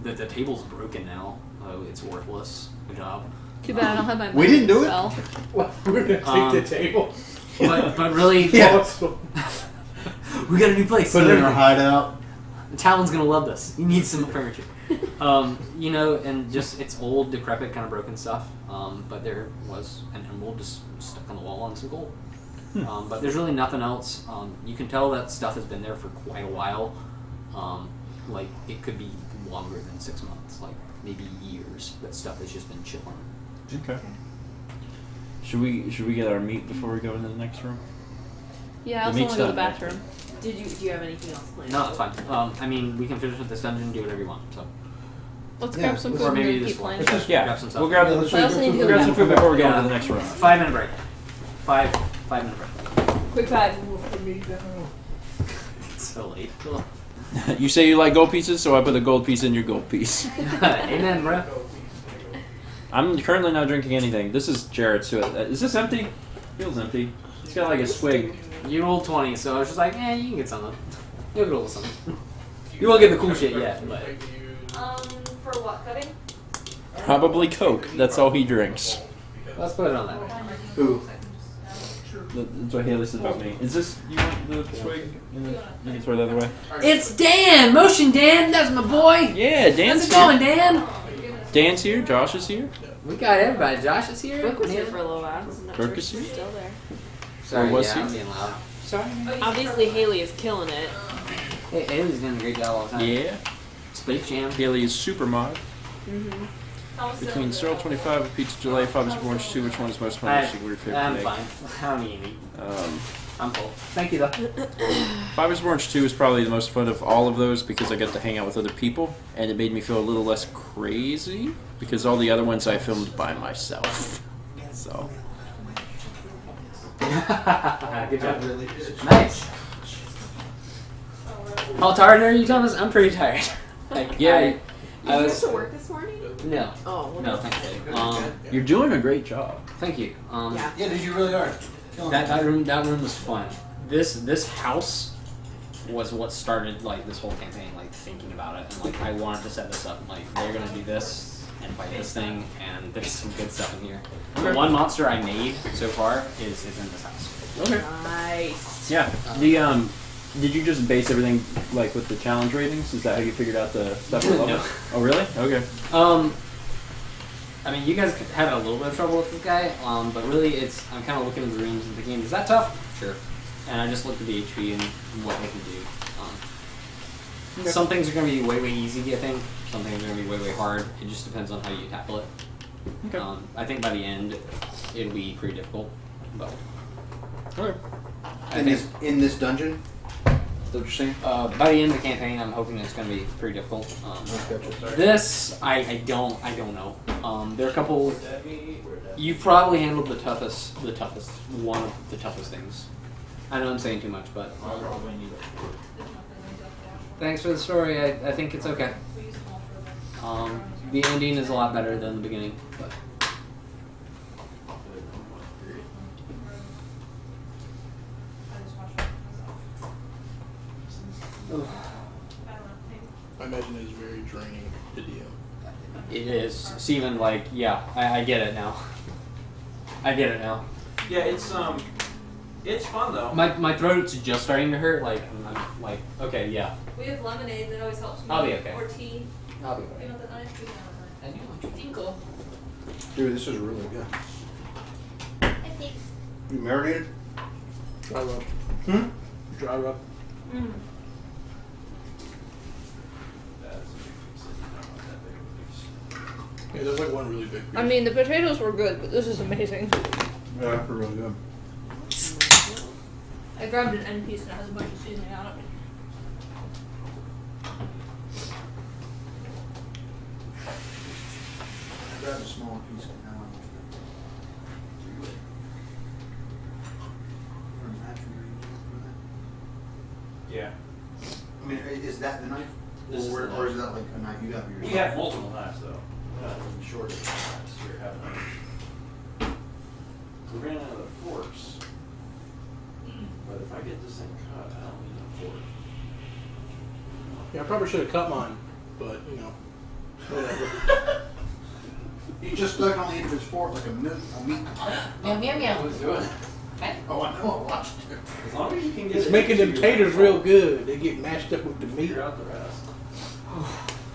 Speaker 2: The table's broken now, so it's worthless. Good job.
Speaker 8: Too bad I don't have my
Speaker 9: We didn't do it.
Speaker 8: spell.
Speaker 1: We're gonna take the table.
Speaker 2: But really,
Speaker 9: Yeah.
Speaker 2: we got a new place.
Speaker 9: Put it in our hideout.
Speaker 2: Talon's gonna love this. He needs some furniture. You know, and just it's old, decrepit, kind of broken stuff. But there was an emerald just stuck on the wall and some gold. But there's really nothing else. You can tell that stuff has been there for quite a while. Like it could be longer than 6 months, like maybe years. That stuff has just been chilling.
Speaker 3: Okay. Should we get our meat before we go into the next room?
Speaker 8: Yeah, I
Speaker 3: The
Speaker 8: also
Speaker 3: meat's
Speaker 8: want to go to the
Speaker 3: done.
Speaker 8: bathroom.
Speaker 4: Do you have anything else planned?
Speaker 2: No, it's fine. I mean, we can finish with this dungeon, do whatever you want. So,
Speaker 8: Let's
Speaker 9: Yeah,
Speaker 8: grab some
Speaker 9: let's-
Speaker 8: food
Speaker 2: or
Speaker 8: and
Speaker 2: maybe
Speaker 8: then
Speaker 2: this
Speaker 8: keep
Speaker 2: one.
Speaker 8: playing.
Speaker 2: Let's just
Speaker 3: Yeah,
Speaker 2: grab some stuff.
Speaker 3: we'll grab
Speaker 8: I also need to go
Speaker 3: grab
Speaker 8: to
Speaker 3: some
Speaker 8: the
Speaker 3: food before we go
Speaker 2: Yeah.
Speaker 3: into the next room.
Speaker 2: 5 minute break. 5 minute break.
Speaker 4: Quick 5.
Speaker 1: For me down.
Speaker 2: It's so late.
Speaker 3: You say you like gold pieces, so I put a gold piece in your gold piece.
Speaker 2: Amen, bro.
Speaker 3: I'm currently not drinking anything. This is Jarrett's. Is this empty? Feels empty. It's got like a swig.
Speaker 2: You rolled 20, so I was just like, you can get something. You'll get a little something. You won't get the cool shit yet, but.
Speaker 7: For what, cutting?
Speaker 3: Probably Coke. That's all he drinks.
Speaker 2: Let's put it on that.
Speaker 3: Who? That's what Haley said about me. Is this, you want the swig? You can throw it the other way.
Speaker 2: It's Dan! Motion Dan! That's my boy!
Speaker 3: Yeah, Dan's
Speaker 2: How's it going, Dan?
Speaker 3: Dan's here. Josh is here.
Speaker 2: We got everybody. Josh is here.
Speaker 4: Brooke was here for a little while. I'm not
Speaker 3: Brooke
Speaker 4: sure
Speaker 3: is
Speaker 4: she's
Speaker 3: here?
Speaker 4: still there.
Speaker 2: Sorry,
Speaker 3: was
Speaker 2: yeah,
Speaker 3: he?
Speaker 2: I'm being loud. Sorry.
Speaker 4: Obviously, Haley is killing it.
Speaker 2: Hey, Haley's doing a great job all the time.
Speaker 3: Yeah.
Speaker 2: Space Jam.
Speaker 3: Haley is super mod.
Speaker 4: Mm-hmm.
Speaker 3: Between Cyril 25 and Pizza Delay, 5 is Orange 2, which one is most fun? What's your favorite
Speaker 2: I'm
Speaker 3: thing?
Speaker 2: fine. I don't need any. I'm full. Thank you, though.
Speaker 3: 5 is Orange 2 is probably the most fun of all of those because I got to hang out with other people, and it made me feel a little less crazy because all the other ones I filmed by myself. So.
Speaker 2: Good job. Nice. How tired are you, Thomas? I'm pretty tired. Like,
Speaker 3: Yeah.
Speaker 2: I
Speaker 4: Did
Speaker 2: was.
Speaker 4: you have to work this morning?
Speaker 2: No.
Speaker 4: Oh, well,
Speaker 2: No,
Speaker 4: that's
Speaker 2: thankfully.
Speaker 3: You're doing a great job.
Speaker 2: Thank you.
Speaker 4: Yeah.
Speaker 9: Yeah, dude, you really are.
Speaker 2: That room was fun. This house was what started like this whole campaign, like thinking about it, and like I wanted to set this up. Like they're gonna do this and fight this thing, and there's some good stuff in here. The one monster I made so far is in this house.
Speaker 3: Okay.
Speaker 4: Nice.
Speaker 3: Yeah. The did you just base everything like with the challenge ratings? Is that how you figured out the stuff?
Speaker 2: No.
Speaker 3: Oh really? Okay.
Speaker 2: I mean, you guys had a little bit of trouble with this guy, but really, I'm kind of looking at the rooms and thinking, is that tough? Sure. And I just looked at the HP and what they can do. Some things are going to be way, way easy, I think. Some things are going to be way, way hard. It just depends on how you tackle it.
Speaker 3: Okay.
Speaker 2: I think by the end, it'll be pretty difficult. But
Speaker 3: Okay.
Speaker 9: In this dungeon? Is that what you're saying?
Speaker 2: by the end of the campaign, I'm hoping it's going to be pretty difficult. This, I don't know. There are a couple. You probably handled the toughest one of the toughest things. I know I'm saying too much, but thanks for the story. I think it's okay. The ending is a lot better than the beginning, but.
Speaker 1: I imagine it's very draining to DM.
Speaker 2: It is. Steven, like, yeah, I get it now. I get it now.
Speaker 3: Yeah, it's fun though.
Speaker 2: My throat's just starting to hurt. Like, I'm like, okay, yeah.
Speaker 7: We have lemonade that always helps me.
Speaker 2: I'll be okay.
Speaker 7: Or tea.
Speaker 2: I'll be
Speaker 7: You
Speaker 2: okay.
Speaker 7: know the nice tea?
Speaker 2: I do want you tinkle.
Speaker 9: Dude, this is really good.
Speaker 10: Thanks.
Speaker 9: You marinated?
Speaker 1: Dry rub.
Speaker 9: Hmm?
Speaker 1: Dry rub. Yeah, there's like one really big piece.
Speaker 8: I mean, the potatoes were good, but this is amazing.
Speaker 9: Yeah, that's really good.
Speaker 7: I grabbed an end piece that has a bunch of seasoning on it.
Speaker 9: Grab a smaller piece of now.
Speaker 3: Yeah.
Speaker 9: I mean, is that the knife?
Speaker 3: This is the
Speaker 9: Or is that like a knife you have yours?
Speaker 3: We have multiple knives though. Short knives here have we ran out of the forks. But if I get this thing cut, I don't need a fork.
Speaker 1: Yeah, I probably should have cut mine, but you know, whatever.
Speaker 9: He just stuck on the end of his fork like a meat.
Speaker 10: Meow, meow, meow.
Speaker 3: Who's doing it?
Speaker 9: Oh, I know. I watched it.
Speaker 3: As long as you can get
Speaker 1: It's
Speaker 3: it
Speaker 1: making
Speaker 3: into
Speaker 1: them
Speaker 3: your
Speaker 1: taters
Speaker 3: mouth,
Speaker 1: real good. They get mashed up with the meat.
Speaker 3: figure out the rest.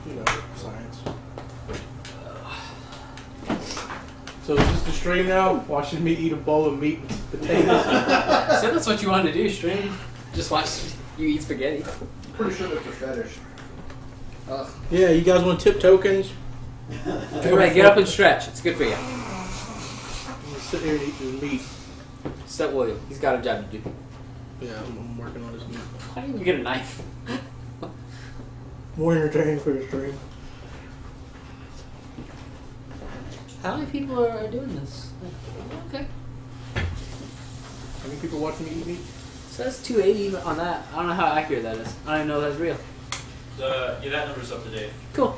Speaker 1: You know, science. So is this the stream now? Watching me eat a bowl of meat with potatoes?
Speaker 2: So that's what you wanted to do, stream. Just watch you eat spaghetti.
Speaker 9: Pretty sure that's a fetish.
Speaker 2: Ugh.
Speaker 1: Yeah, you guys want tip tokens?
Speaker 2: Alright, get up and stretch. It's good for you.
Speaker 1: I'm gonna sit here and eat this meat.
Speaker 2: Step William. He's got a job to do.
Speaker 1: Yeah, I'm working on this meat.
Speaker 2: How did you get a knife?
Speaker 1: More entertaining for the stream.
Speaker 2: How many people are doing this? Okay.
Speaker 1: How many people watching me eat meat?
Speaker 2: So that's 280 on that. I don't know how accurate that is. I don't even know if that's real.
Speaker 3: that number's up to date.
Speaker 2: Cool.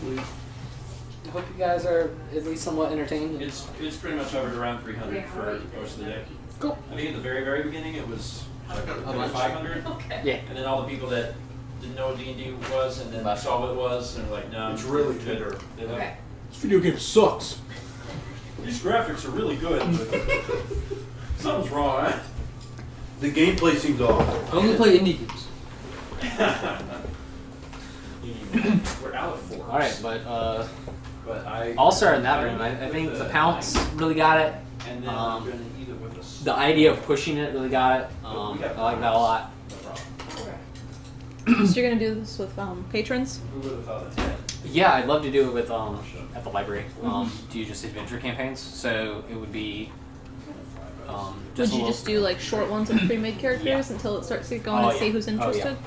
Speaker 2: I hope you guys are at least somewhat entertained.
Speaker 3: It's pretty much hovered around 300 for most of the day.
Speaker 2: Cool.
Speaker 3: I think at the very beginning it was like 500.
Speaker 7: Okay.
Speaker 2: Yeah.
Speaker 3: And then all the people that didn't know what D&D was and then saw what it was and were like, no.
Speaker 5: It's really
Speaker 3: good.
Speaker 5: bitter.
Speaker 7: Okay.
Speaker 11: This video game sucks.
Speaker 3: These graphics are really good. But something's wrong, huh?
Speaker 9: The gameplay seems off.
Speaker 11: I only play indie games.
Speaker 3: We're out of 4.
Speaker 2: All right, but
Speaker 3: I
Speaker 2: I'll start in that room. I think the Pounce really got it.
Speaker 3: And then I'm going to eat it with us.
Speaker 2: The idea of pushing it really got it. I like that a lot.
Speaker 3: No problem.
Speaker 8: So you're gonna do this with patrons?
Speaker 3: Who would have thought that?
Speaker 2: Yeah, I'd love to do it with at the library. Do just adventure campaigns, so it would be
Speaker 8: Would you just do like short ones with pre-made characters until it starts to get going and see who's interested?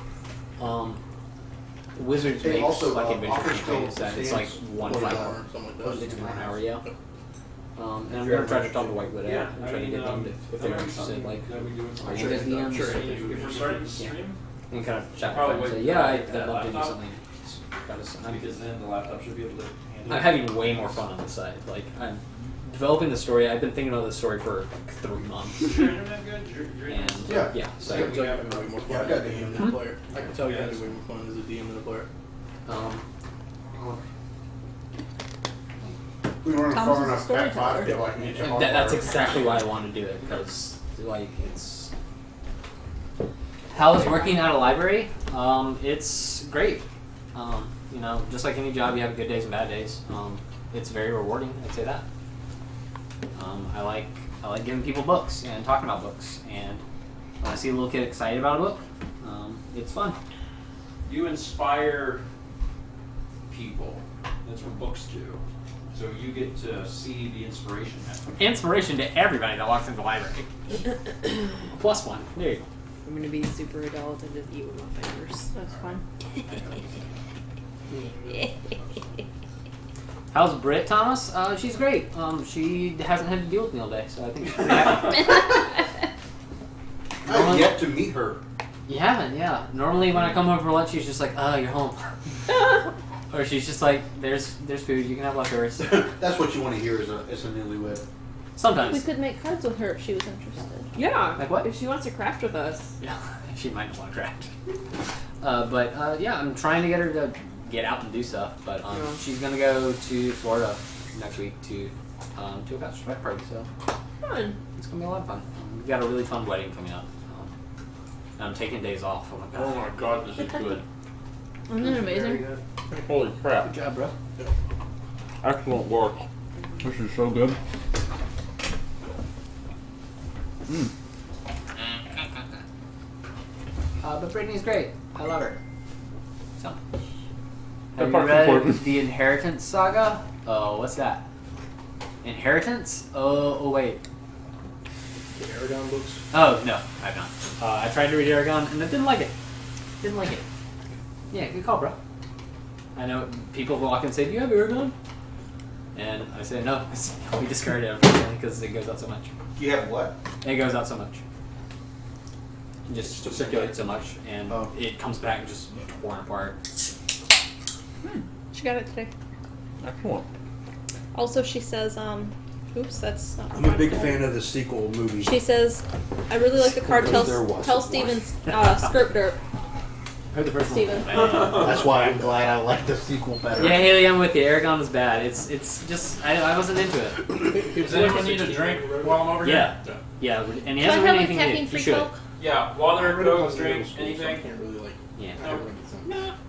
Speaker 2: Wizards
Speaker 1: They
Speaker 2: makes
Speaker 1: also,
Speaker 2: like adventure
Speaker 1: offer
Speaker 2: campaigns
Speaker 1: scope
Speaker 2: that it's like
Speaker 1: stands
Speaker 2: 1
Speaker 1: for
Speaker 2: 5
Speaker 1: an
Speaker 2: hour.
Speaker 1: hour, something like that.
Speaker 2: It's 1 hour, yeah. And I'm gonna try to talk to Whitewood out and try to get them if they're interested. Like, are you guys DMs?
Speaker 3: Sure, if we're starting to stream,
Speaker 2: And kind of chat
Speaker 3: Probably
Speaker 2: with them and say,
Speaker 3: wait
Speaker 2: yeah,
Speaker 3: for
Speaker 2: I'd
Speaker 3: that
Speaker 2: love to do
Speaker 3: laptop.
Speaker 2: something.
Speaker 3: because then the laptop should be able to handle
Speaker 2: I'm having way more fun on the side. Like, I'm developing the story. I've been thinking about this story for like 3 months.
Speaker 3: Is your internet good?
Speaker 2: And
Speaker 9: Yeah.
Speaker 2: so
Speaker 1: I can tell you having way more
Speaker 9: Yeah,
Speaker 1: fun
Speaker 9: I
Speaker 1: as
Speaker 9: got
Speaker 1: a DM than a player. I can tell you having way more fun as a DM than a player.
Speaker 9: We weren't
Speaker 8: Thomas
Speaker 9: far
Speaker 8: is a
Speaker 9: enough back
Speaker 8: storyteller.
Speaker 9: five to like meet you
Speaker 2: that's exactly why I want to do it, because like it's how's working at a library. It's great. You know, just like any job, you have good days and bad days. It's very rewarding. I'd say that. I like giving people books and talking about books, and when I see a little kid excited about a book, it's fun.
Speaker 3: You inspire people. That's what books do. So you get to see the inspiration happen.
Speaker 2: Inspiration to everybody that walks into the library. +1. There you go.
Speaker 4: I'm gonna be super adult and just eat with my fingers.
Speaker 8: That's fun.
Speaker 2: How's Britt, Thomas? She's great. She hasn't had to deal with me all day, so I think she's pretty happy.
Speaker 9: I've yet to meet her.
Speaker 2: You haven't, yeah. Normally when I come home for lunch, she's just like, "Oh, you're home," or she's just like, "There's food. You can have leftovers."
Speaker 9: That's what you want to hear as a newlywed.
Speaker 8: We
Speaker 2: Sometimes.
Speaker 8: could make cards with her if she was interested.
Speaker 4: Yeah.
Speaker 2: Like what?
Speaker 4: If she wants to craft with us.
Speaker 2: Yeah, she might not want to craft. But yeah, I'm trying to get her to get out and do stuff. But she's gonna go to Florida next week to a bachelorette party. So
Speaker 4: Fun.
Speaker 2: it's gonna be a lot of fun. We've got a really fun wedding coming up. And I'm taking days off. Oh my god.
Speaker 5: Oh my god, this is good.
Speaker 8: Isn't it amazing?
Speaker 5: Holy crap.
Speaker 2: Good job, bro.
Speaker 5: Excellent work. This is so good.
Speaker 2: But Brittany's great. I love her. So,
Speaker 5: That
Speaker 2: have you
Speaker 5: part's
Speaker 2: read
Speaker 5: important.
Speaker 2: the Inheritance saga? Oh, what's that? Inheritance? Oh wait.
Speaker 1: The Aragon books.
Speaker 2: Oh no, I've not. I tried to read Aragon and I didn't like it. Didn't like it. Yeah, good call, bro. I know people walk in and say, "Do you have Aragon?" And I say, "No, we discard it unfortunately because it goes out so much.
Speaker 9: You have what?
Speaker 2: It goes out so much. It just circulates so much, and
Speaker 9: Oh.
Speaker 2: it comes back just torn apart."
Speaker 8: She got it today.
Speaker 5: Excellent.
Speaker 8: Also, she says, oops, that's not
Speaker 9: I'm a big
Speaker 8: Chronicle.
Speaker 9: fan of the sequel movie.
Speaker 8: She says, I really like the card. Tell
Speaker 9: There was
Speaker 8: Stevens, skirt dirt.
Speaker 2: Heard the first
Speaker 8: Steven.
Speaker 9: That's why I'm glad I like the sequel better.
Speaker 2: Yeah, Haley, I'm with you. Aragon is bad. It's just I wasn't into it.
Speaker 3: Does anyone need a drink while I'm over here?
Speaker 2: Yeah, yeah, and he
Speaker 8: Do I
Speaker 2: hasn't
Speaker 8: have
Speaker 2: read
Speaker 8: a
Speaker 2: anything new. He
Speaker 8: caffeine-free
Speaker 2: should.
Speaker 8: Coke?
Speaker 3: Yeah, water,
Speaker 1: I read
Speaker 3: Coke,
Speaker 1: about the
Speaker 3: drink,
Speaker 1: middle school, so I
Speaker 3: anything.
Speaker 1: can't really like.
Speaker 2: Yeah.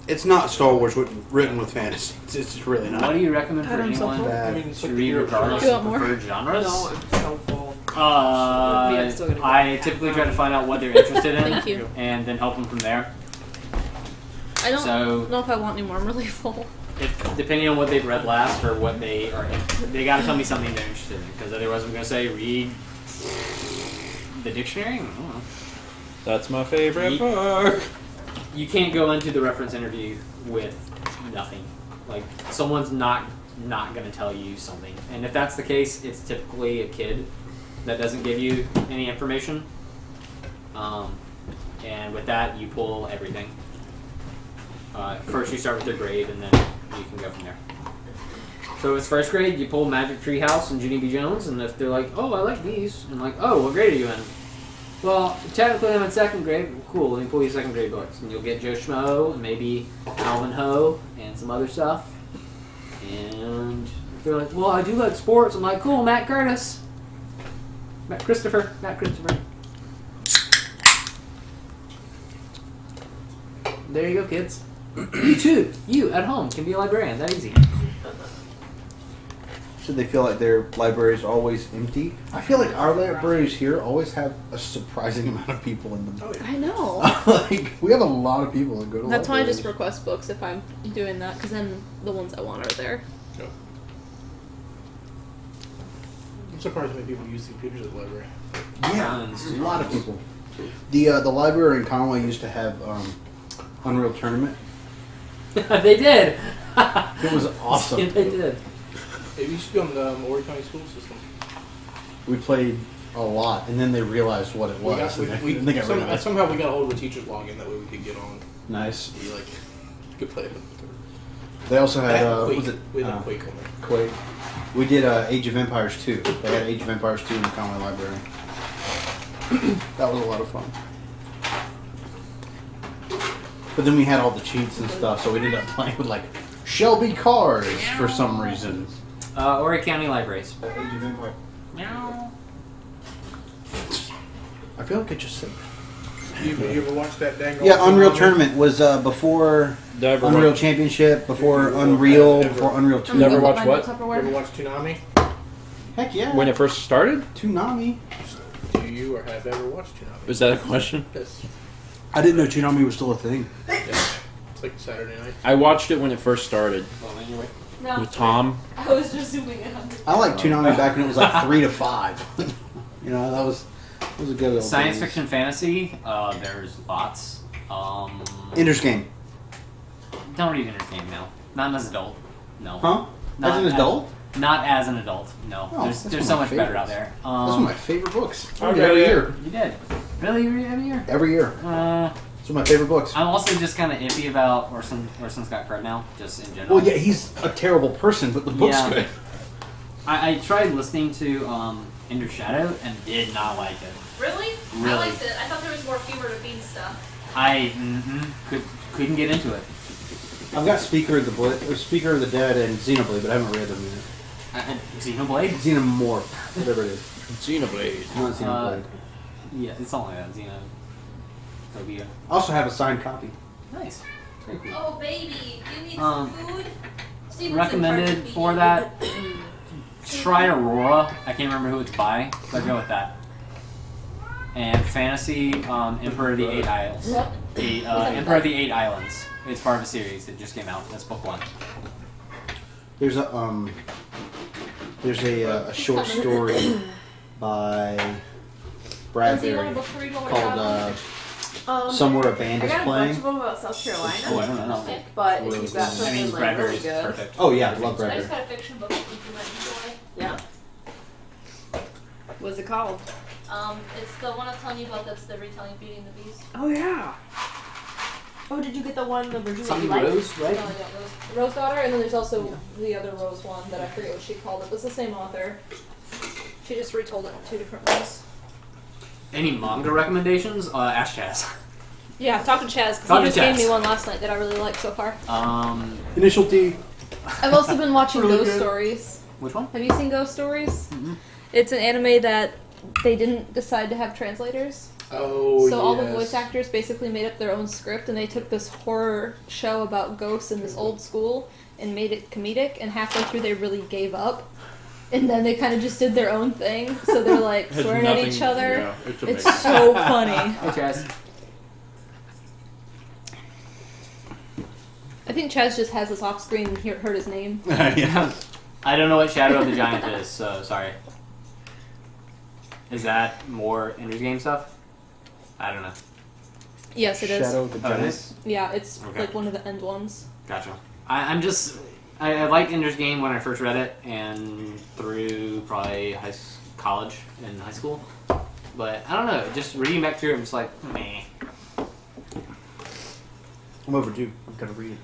Speaker 9: It's not Star Wars written with fantasy. It's really
Speaker 2: What
Speaker 9: not.
Speaker 2: do you recommend for
Speaker 8: I'm so
Speaker 2: anyone
Speaker 8: full.
Speaker 9: Bad.
Speaker 2: to read regardless
Speaker 8: Do you
Speaker 2: of
Speaker 8: want more?
Speaker 2: preferred genres?
Speaker 4: No, I'm so full.
Speaker 2: I'm
Speaker 4: still gonna go.
Speaker 2: I typically try to find out what they're interested in,
Speaker 8: Thank you.
Speaker 2: and then help them from there.
Speaker 8: I don't
Speaker 2: So-
Speaker 8: know if I want any more. I'm really full.
Speaker 2: Depending on what they've read last or what they are, they got to tell me something they're interested in, because otherwise I'm going to say read the dictionary. I don't know.
Speaker 5: That's my favorite
Speaker 2: Ye-
Speaker 5: book.
Speaker 2: You can't go into the reference interview with nothing. Like, someone's not going to tell you something, and if that's the case, it's typically a kid that doesn't give you any information. And with that, you pull everything. First you start with their grade, and then you can go from there. So it's first grade, you pull Magic Tree House and Ginny B. Jones, and if they're like, oh, I like these, and like, oh, what grade are you in? Well, technically I'm in second grade. Cool, let me pull you second grade books. And you'll get Joe Schmo, and maybe Alvin Ho, and some other stuff. And if they're like, well, I do like sports. I'm like, cool, Matt Curtis. Matt Christopher. There you go, kids. You too. You, at home, can be a librarian. That easy.
Speaker 9: Should they feel like their library is always empty? I feel like our libraries here always have a surprising amount of people in them.
Speaker 1: Oh, yeah.
Speaker 8: I know.
Speaker 9: Like, we have a lot of people that go to
Speaker 8: That's why I
Speaker 9: libraries.
Speaker 8: just request books if I'm doing that, because then the ones I want are there.
Speaker 1: I'm surprised how many people use the computers at the library.
Speaker 9: Yeah, a lot of people. The library in Conway used to have Unreal Tournament.
Speaker 2: They did.
Speaker 9: It was awesome.
Speaker 2: Yeah, they did.
Speaker 1: It used to be on the Mort County school system.
Speaker 9: We played a lot, and then they realized what it was. and they got rid of it.
Speaker 1: Somehow we got hold of a teacher's login, that way we could get on.
Speaker 9: Nice.
Speaker 1: Be like, could play it.
Speaker 9: They also had
Speaker 1: Quake.
Speaker 9: was it
Speaker 1: We had Quake on there.
Speaker 9: Quake. We did Age of Empires 2. They had Age of Empires 2 in the Conway Library. That was a lot of fun. But then we had all the cheats and stuff, so we ended up playing with like Shelby cars for some reason.
Speaker 2: Horry County Libraries.
Speaker 9: Age of Empires.
Speaker 2: Meow.
Speaker 9: I feel like I just said.
Speaker 1: You ever watched that dang?
Speaker 9: Yeah, Unreal Tournament was before Unreal Championship, before Unreal, before Unreal 2.
Speaker 3: Never watched what?
Speaker 1: You ever watched Toonami?
Speaker 9: Heck yeah.
Speaker 3: When it first started?
Speaker 9: Toonami.
Speaker 1: Do you or have ever watched Toonami?
Speaker 3: Was that a question?
Speaker 1: Yes.
Speaker 9: I didn't know Toonami was still a thing.
Speaker 1: Yeah. It's like Saturday night.
Speaker 3: I watched it when it first started
Speaker 2: Well, anyway.
Speaker 7: No,
Speaker 3: with Tom.
Speaker 7: I was just zooming in on
Speaker 9: I liked Toonami back when it was like 3 to 5. You know, that was a good old
Speaker 2: Science
Speaker 9: days.
Speaker 2: fiction fantasy, there's lots.
Speaker 9: Ender's Game.
Speaker 2: Don't read Entertainment now. Not as an adult. No.
Speaker 9: Huh?
Speaker 2: Not
Speaker 9: As an adult?
Speaker 2: Not as an adult. No.
Speaker 9: Oh,
Speaker 2: there's
Speaker 9: that's
Speaker 2: there's
Speaker 9: one
Speaker 2: so
Speaker 9: of my
Speaker 2: much better out
Speaker 9: favorites.
Speaker 2: there.
Speaker 9: That's one of my favorite books. I read it
Speaker 3: Okay,
Speaker 9: every
Speaker 3: yeah.
Speaker 9: year.
Speaker 2: You did. Really? You read it every year?
Speaker 9: Every year. It's one of my favorite books.
Speaker 2: I'm also just kind of iffy about Orson Scott Card now, just in general.
Speaker 9: Well, yeah, he's a terrible person, but the book's
Speaker 2: Yeah.
Speaker 9: good.
Speaker 2: I tried listening to Ender Shadow and did not like it.
Speaker 7: Really?
Speaker 2: Really?
Speaker 7: I liked it. I thought there was more humor to Bean stuff.
Speaker 2: I couldn't get into it.
Speaker 9: I've got Speaker of the Dead and Xenoblade, but I haven't read them yet.
Speaker 2: Xenoblade?
Speaker 9: Xenomorph, whatever it is.
Speaker 3: Xenoblade.
Speaker 9: Not Xenoblade.
Speaker 2: Yeah, it's something like that. Xenophobia.
Speaker 9: I also have a signed copy.
Speaker 2: Nice. Very cool.
Speaker 7: Oh, baby, you need some food? Steven's in
Speaker 2: Recommended
Speaker 7: charge of
Speaker 2: for
Speaker 7: feeding.
Speaker 2: that. Try Aurora. I can't remember who it's by, but go with that. And Fantasy Emperor of the Eight Isles. Emperor of the Eight Islands. It's part of a series that just came out. That's book 1.
Speaker 9: There's a short story by Brad
Speaker 8: Do you want a
Speaker 9: Berry
Speaker 8: book to read while we're
Speaker 9: called
Speaker 8: traveling?
Speaker 9: Somewhere a Band
Speaker 4: I
Speaker 9: is
Speaker 4: got a
Speaker 9: Playing.
Speaker 4: bunch of them about South Carolina.
Speaker 2: Oh, I don't know.
Speaker 4: But if you've got
Speaker 2: I
Speaker 4: something
Speaker 2: mean,
Speaker 4: like
Speaker 2: Bradbury's
Speaker 4: really good.
Speaker 2: perfect.
Speaker 9: Oh yeah, I love
Speaker 7: I just
Speaker 9: Bradbury.
Speaker 7: got a fiction book that you might enjoy.
Speaker 4: Yeah. What's it called?
Speaker 7: It's the one I'm telling you about that's the retelling of Beauty and the Beast.
Speaker 4: Oh yeah. Oh, did you get the one the version that
Speaker 2: Something
Speaker 4: you liked?
Speaker 2: Rose,
Speaker 7: No,
Speaker 2: right?
Speaker 7: I got Rose Daughter, and then there's also the other Rose one that I forget what she called it. It's the same author. She just retold it in 2 different ways.
Speaker 2: Any manga recommendations? Ask Chaz.
Speaker 7: Yeah, talk to Chaz, because
Speaker 2: Talk
Speaker 7: he
Speaker 2: to
Speaker 7: just gave
Speaker 2: Chaz.
Speaker 7: me one last night that I really liked so far.
Speaker 9: Initial D.
Speaker 8: I've also been watching
Speaker 9: Really
Speaker 8: Ghost
Speaker 9: good.
Speaker 8: Stories.
Speaker 2: Which one?
Speaker 8: Have you seen Ghost Stories?
Speaker 2: Mm-hmm.
Speaker 8: It's an anime that they didn't decide to have translators.
Speaker 1: Oh,
Speaker 8: So all the voice actors basically made up their own script, and they took this horror show about ghosts in this old school and made it comedic, and halfway through they really gave up. And then they kind of just did their own thing. So they're like
Speaker 3: Has
Speaker 8: swearing at
Speaker 3: nothing-
Speaker 8: each other.
Speaker 3: yeah, it's
Speaker 8: It's
Speaker 3: amazing.
Speaker 8: so funny.
Speaker 2: Hey Chaz.
Speaker 8: I think Chaz just has this off screen and heard his name.
Speaker 9: Yeah.
Speaker 2: I don't know what Shadow of the Giant is, so sorry. Is that more Ender's Game stuff? I don't know.
Speaker 8: Yes, it is.
Speaker 9: Shadow of the
Speaker 2: Oh, it
Speaker 9: Giant.
Speaker 2: is?
Speaker 8: Yeah, it's
Speaker 2: Okay.
Speaker 8: like one of the end ones.
Speaker 2: Gotcha. I liked Ender's Game when I first read it, and through probably college and high school. But I don't know, just reading back through it, I'm just like, meh.
Speaker 9: I'm overdue. I've got to read it.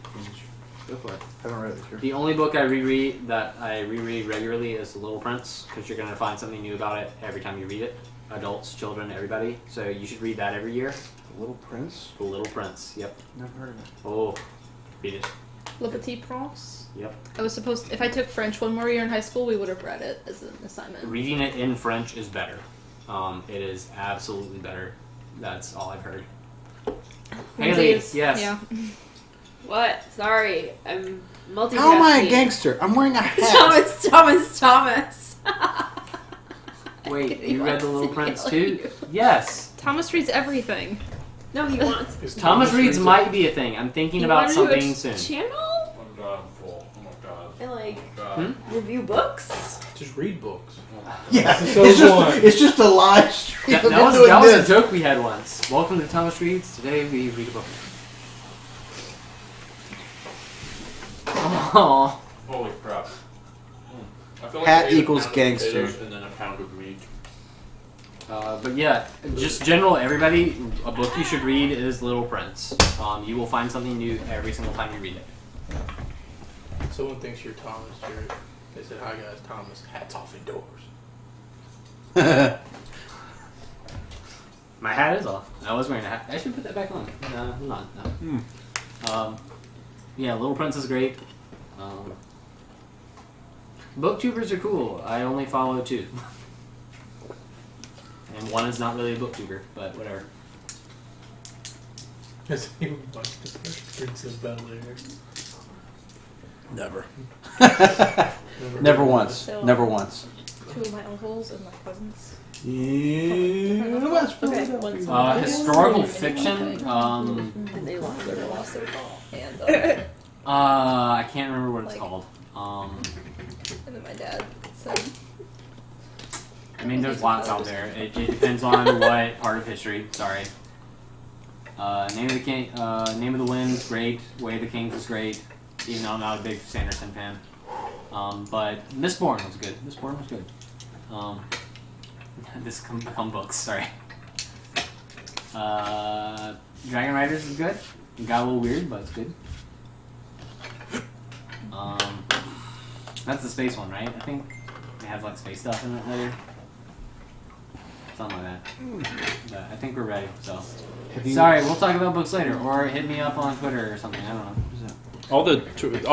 Speaker 9: Go for it. I haven't read it this year.
Speaker 2: The only book I reread regularly is The Little Prince, because you're going to find something new about it every time you read it. Adults, children, everybody. So you should read that every year.
Speaker 9: The Little Prince?
Speaker 2: The Little Prince, yep.
Speaker 9: Never heard of it.
Speaker 2: Oh, read it.
Speaker 8: Le Petit Prince.
Speaker 2: Yep.
Speaker 8: I was supposed if I took French one more year in high school, we would have read it as an assignment.
Speaker 2: Reading it in French is better. It is absolutely better. That's all I've heard. Haley, yes.
Speaker 8: Yeah.
Speaker 4: What? Sorry, I'm multitasking.
Speaker 9: How am I a gangster? I'm wearing a hat.
Speaker 4: Thomas.
Speaker 2: Wait, you read
Speaker 8: wants
Speaker 2: The Little
Speaker 8: to
Speaker 2: Prince
Speaker 8: yell
Speaker 2: too?
Speaker 8: at you.
Speaker 2: Yes.
Speaker 8: Thomas reads everything.
Speaker 4: No, he wants.
Speaker 2: Thomas reads might be a thing. I'm thinking
Speaker 4: You
Speaker 2: about
Speaker 4: wanna do a
Speaker 2: something soon.
Speaker 4: Channel
Speaker 5: Oh my god, I'm full. Oh my god.
Speaker 4: and like
Speaker 5: Oh my god.
Speaker 4: review books.
Speaker 5: Just read books.
Speaker 9: Yeah,
Speaker 5: So
Speaker 9: it's just a live stream.
Speaker 2: That,
Speaker 9: of
Speaker 2: that
Speaker 9: him
Speaker 2: was
Speaker 9: doing
Speaker 2: a
Speaker 9: this.
Speaker 2: joke we had once. Welcome to Thomas Reads. Today we read a book. Oh.
Speaker 5: Holy crap. I feel like
Speaker 9: Hat
Speaker 5: I ate a
Speaker 9: equals
Speaker 5: pound of
Speaker 9: gangster.
Speaker 5: potatoes and then a pound of meat.
Speaker 2: But yeah, just general everybody, a book you should read is Little Prince. You will find something new every single time you read it.
Speaker 1: Someone thinks you're Thomas, Jared. They said, "Hi guys, Thomas. Hats off indoors."
Speaker 2: My hat is off. I was wearing a hat. I should put that back on. No, I'm not. No. Yeah, Little Prince is great. Booktubers are cool. I only follow 2. And one is not really a booktuber, but whatever.
Speaker 1: Has anyone watched the first Prince of Bel-Air?
Speaker 9: Never. Never once.
Speaker 8: So-
Speaker 9: Never once.
Speaker 8: 2 of my uncles and my cousins.
Speaker 2: Historical fiction.
Speaker 4: And they lost
Speaker 8: They lost their ball. And,
Speaker 2: I can't remember what it's
Speaker 8: Like-
Speaker 2: called.
Speaker 8: and then my dad said,
Speaker 2: I mean, there's lots out there. It depends on what part of history. Sorry. Name of the King, Name of the Wind's great. Way of the Kings is great. Even though I'm not a big Sanderson fan. But Mistborn was good. Mistborn was good. This come books. Sorry. Dragon Riders is good. It got a little weird, but it's good. That's the space one, right? I think it has like space stuff in it later. Something like that. But I think we're ready, so. Sorry, we'll talk about books later, or hit me up on Twitter or something, I don't know.
Speaker 3: All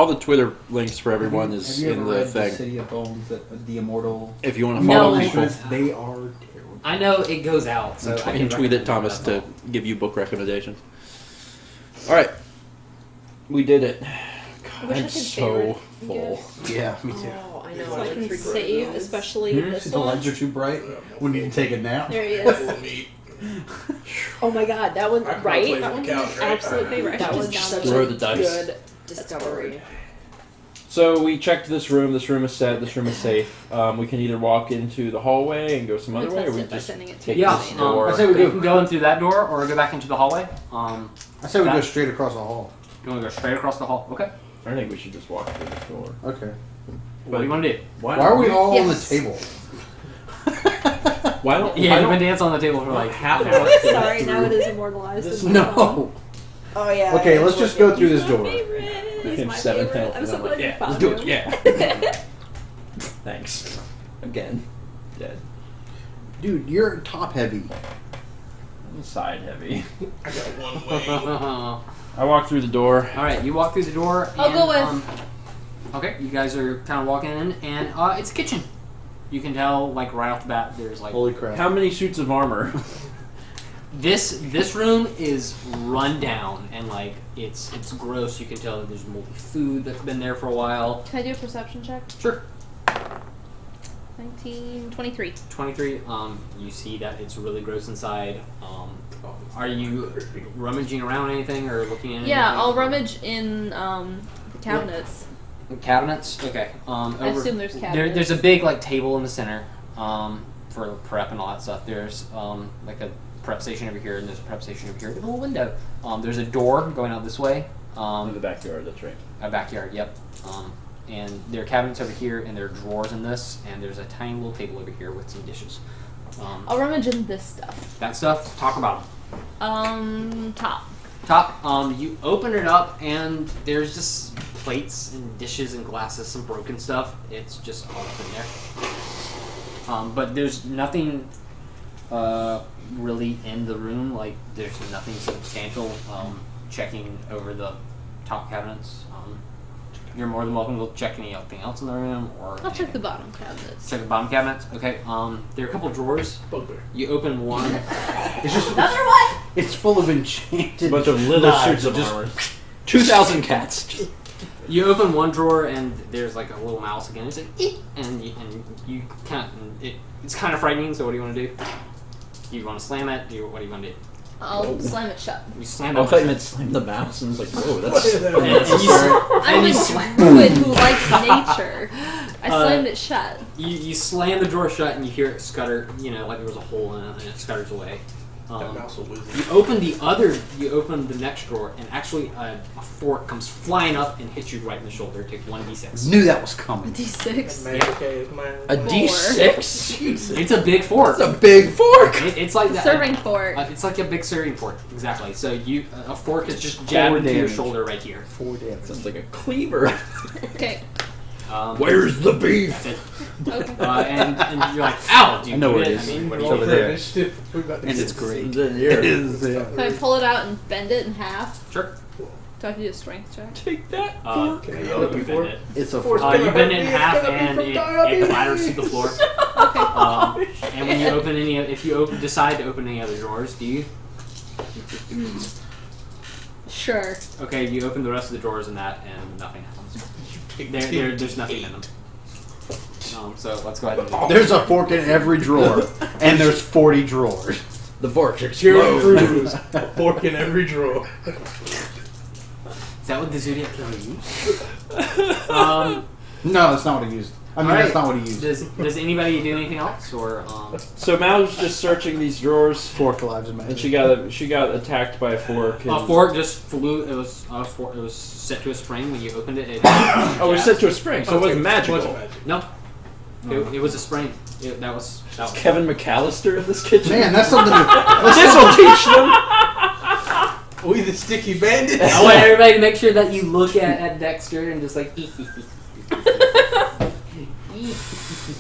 Speaker 3: the Twitter links for everyone is
Speaker 6: Have you
Speaker 3: in
Speaker 6: ever
Speaker 3: the
Speaker 6: read
Speaker 3: thing.
Speaker 6: The City of Bones, the Immortal?
Speaker 3: If you want to follow
Speaker 2: No.
Speaker 3: people,
Speaker 6: They are terrible.
Speaker 2: I know it goes out, so I
Speaker 3: and
Speaker 2: can
Speaker 3: tweet at
Speaker 2: recommend
Speaker 3: Thomas
Speaker 2: that.
Speaker 3: to give you book recommendations. All right, we did it. God,
Speaker 8: wish I
Speaker 3: I'm
Speaker 8: could
Speaker 3: so
Speaker 8: favorite
Speaker 3: full.
Speaker 9: Yeah, me too.
Speaker 4: Oh, I know.
Speaker 8: so I can save, especially this
Speaker 9: The
Speaker 8: one.
Speaker 9: lights are too bright. We need to take a nap.
Speaker 8: There he
Speaker 1: Full
Speaker 8: is.
Speaker 1: of meat.
Speaker 4: Oh my god, that one,
Speaker 1: I can
Speaker 4: right?
Speaker 1: play
Speaker 4: That
Speaker 1: with
Speaker 4: one's
Speaker 1: the couch,
Speaker 4: my
Speaker 1: right?
Speaker 4: absolute favorite. That was
Speaker 8: Just
Speaker 4: such
Speaker 3: throw
Speaker 4: a
Speaker 3: the dice.
Speaker 4: good discovery.
Speaker 3: So we checked this room. This room is set. This room is safe. We can either walk into the hallway and go some other way, or we
Speaker 8: By
Speaker 3: just
Speaker 8: sending it to
Speaker 3: take
Speaker 8: you.
Speaker 2: Yeah,
Speaker 3: this door.
Speaker 2: I say we can go in through that door, or go back into the hallway.
Speaker 9: I say we go
Speaker 2: That-
Speaker 9: straight across the hall.
Speaker 2: You want to go straight across the hall? Okay.
Speaker 3: I think we should just walk through this door.
Speaker 9: Okay.
Speaker 2: What do you want to do?
Speaker 9: Why are we all on the
Speaker 8: Yes.
Speaker 9: table?
Speaker 3: Why don't?
Speaker 2: Yeah,
Speaker 3: why
Speaker 2: you've
Speaker 3: don't-
Speaker 2: been dancing on the table for like half an hour.
Speaker 10: Sorry, now it is immortalized.
Speaker 9: This,
Speaker 10: in my phone.
Speaker 9: no.
Speaker 10: Oh yeah.
Speaker 9: Okay,
Speaker 10: it's
Speaker 9: let's just
Speaker 10: working.
Speaker 9: go through this
Speaker 10: He's my
Speaker 9: door.
Speaker 10: favorite. He's
Speaker 3: Him
Speaker 10: my
Speaker 3: 7
Speaker 10: favorite.
Speaker 3: health,
Speaker 10: I'm
Speaker 3: and
Speaker 10: so
Speaker 3: I'm
Speaker 10: glad
Speaker 3: like,
Speaker 10: you
Speaker 3: yeah,
Speaker 10: found
Speaker 3: let's do
Speaker 10: him.
Speaker 3: it. Yeah. Thanks. Again. Dead.
Speaker 9: Dude, you're top heavy.
Speaker 3: I'm side heavy.
Speaker 1: I got one way.
Speaker 3: I walk through the door.
Speaker 2: All right, you walk through the door.
Speaker 8: I'll
Speaker 2: and,
Speaker 8: go with.
Speaker 2: Okay, you guys are kind of walking in, and it's a kitchen. You can tell, like right off the bat, there's like
Speaker 9: Holy crap.
Speaker 3: How many suits of armor?
Speaker 2: this room is run down, and like it's gross. You can tell that there's moldy food that's been there for a while.
Speaker 8: Can I do a perception check?
Speaker 2: Sure.
Speaker 8: 1923.
Speaker 2: 23. You see that it's really gross inside. Are you rummaging around anything or looking at
Speaker 8: Yeah,
Speaker 2: anything?
Speaker 8: I'll rummage in the cabinets.
Speaker 2: Cabinets? Okay.
Speaker 8: I assume there's cabinets.
Speaker 2: There's a big like table in the center for prep and all that stuff. There's like a prep station over here, and there's a prep station over here with a little window. There's a door going out this way.
Speaker 3: In the backyard, that's right.
Speaker 2: A backyard, yep. And there are cabinets over here, and there are drawers in this, and there's a tiny little table over here with some dishes.
Speaker 8: I'll rummage in this stuff.
Speaker 2: That stuff, talk about
Speaker 8: Top.
Speaker 2: top. You open it up, and there's just plates and dishes and glasses, some broken stuff. It's just all up in there. But there's nothing really in the room. Like, there's nothing substantial. Checking over the top cabinets. You're more than welcome to check anything else in the room, or
Speaker 8: I'll check the bottom cabinets.
Speaker 2: check the bottom cabinets. Okay. There are a couple drawers.
Speaker 1: Bugbear.
Speaker 2: You open one.
Speaker 9: It's just
Speaker 10: Another one?
Speaker 9: it's full of enchanted
Speaker 3: bunch of little
Speaker 9: knives
Speaker 3: suits of
Speaker 9: just-
Speaker 3: armor. 2,000 cats.
Speaker 2: You open one drawer and there's like a little mouse again. It's like, "Eek," and you can't. It's kind of frightening. So what do you want to do? You want to slam it? What do you want to do?
Speaker 8: I'll slam it shut.
Speaker 2: You slam
Speaker 3: I
Speaker 2: it.
Speaker 3: thought you meant slam the mouse, and I was like, whoa, that's.
Speaker 2: And you,
Speaker 8: I'm a druid who likes nature. I slammed it shut.
Speaker 2: you slam the drawer shut and you hear it scutter. You know, like there was a hole in it and it scutters away.
Speaker 1: That mouse will whiz
Speaker 2: You open you open the next drawer, and actually a fork comes flying up and hits you right in the shoulder. Take 1d6.
Speaker 9: Knew that was coming.
Speaker 8: D6.
Speaker 1: Okay, it's mine.
Speaker 3: A D6?
Speaker 9: Jesus.
Speaker 2: It's a big fork.
Speaker 9: That's a big fork.
Speaker 2: It's like that.
Speaker 8: Serving fork.
Speaker 2: It's like a big serving fork, exactly. So a fork is just jabbed into your
Speaker 9: damage.
Speaker 2: shoulder right here.
Speaker 9: 4 damage.
Speaker 3: Sounds like a cleaver.
Speaker 8: Okay.
Speaker 3: Where's the beef?
Speaker 8: Okay.
Speaker 2: And you're like, ow! Do you
Speaker 9: I know
Speaker 2: need
Speaker 9: where it
Speaker 2: it?
Speaker 9: is.
Speaker 2: I mean, what do
Speaker 9: It's
Speaker 2: you
Speaker 9: over
Speaker 2: do?
Speaker 9: there. And it's great. It is. Yeah.
Speaker 8: Can I pull it out and bend it in half?
Speaker 2: Sure.
Speaker 8: Do I have to do a strength check?
Speaker 3: Take that.
Speaker 1: Can I yell it
Speaker 2: You
Speaker 1: before?
Speaker 2: bend it.
Speaker 9: It's a
Speaker 1: Force
Speaker 9: fork.
Speaker 2: You
Speaker 1: gonna
Speaker 2: bend
Speaker 1: hurt
Speaker 2: it in
Speaker 1: me,
Speaker 2: half
Speaker 1: it's gonna be
Speaker 2: and
Speaker 1: from
Speaker 2: it
Speaker 1: diabetes.
Speaker 2: clatters to the floor.
Speaker 8: Okay.
Speaker 2: And when you open if you decide to open any other drawers, do you?
Speaker 8: Sure.
Speaker 2: Okay, you open the rest of the drawers in that, and nothing happens. There's nothing in them. So let's go ahead and do
Speaker 9: There's a fork in every drawer, and there's 40 drawers.
Speaker 3: The fork
Speaker 1: Jerry
Speaker 3: explodes.
Speaker 1: Cruz, a fork in every drawer.
Speaker 2: Is that what the Zodiac Killer used?
Speaker 9: No, that's not what he used. I mean, that's not what he used.
Speaker 2: Does anybody do anything else, or
Speaker 3: So Mal was just searching these drawers,
Speaker 9: Fork lives
Speaker 3: and
Speaker 9: matter.
Speaker 3: she got attacked by a fork.
Speaker 2: a
Speaker 3: and-
Speaker 2: fork just flew? It was it was set to a spring when you opened it.
Speaker 3: Oh, it was set to a spring, so it wasn't magical.
Speaker 1: Wasn't magic.
Speaker 2: No, it was a spring. That was
Speaker 3: Kevin McAllister in this kitchen.
Speaker 9: Man, that's something.
Speaker 3: This will teach them.
Speaker 1: We the sticky bandits.
Speaker 2: I want everybody to make sure that you look at Dexter and just like.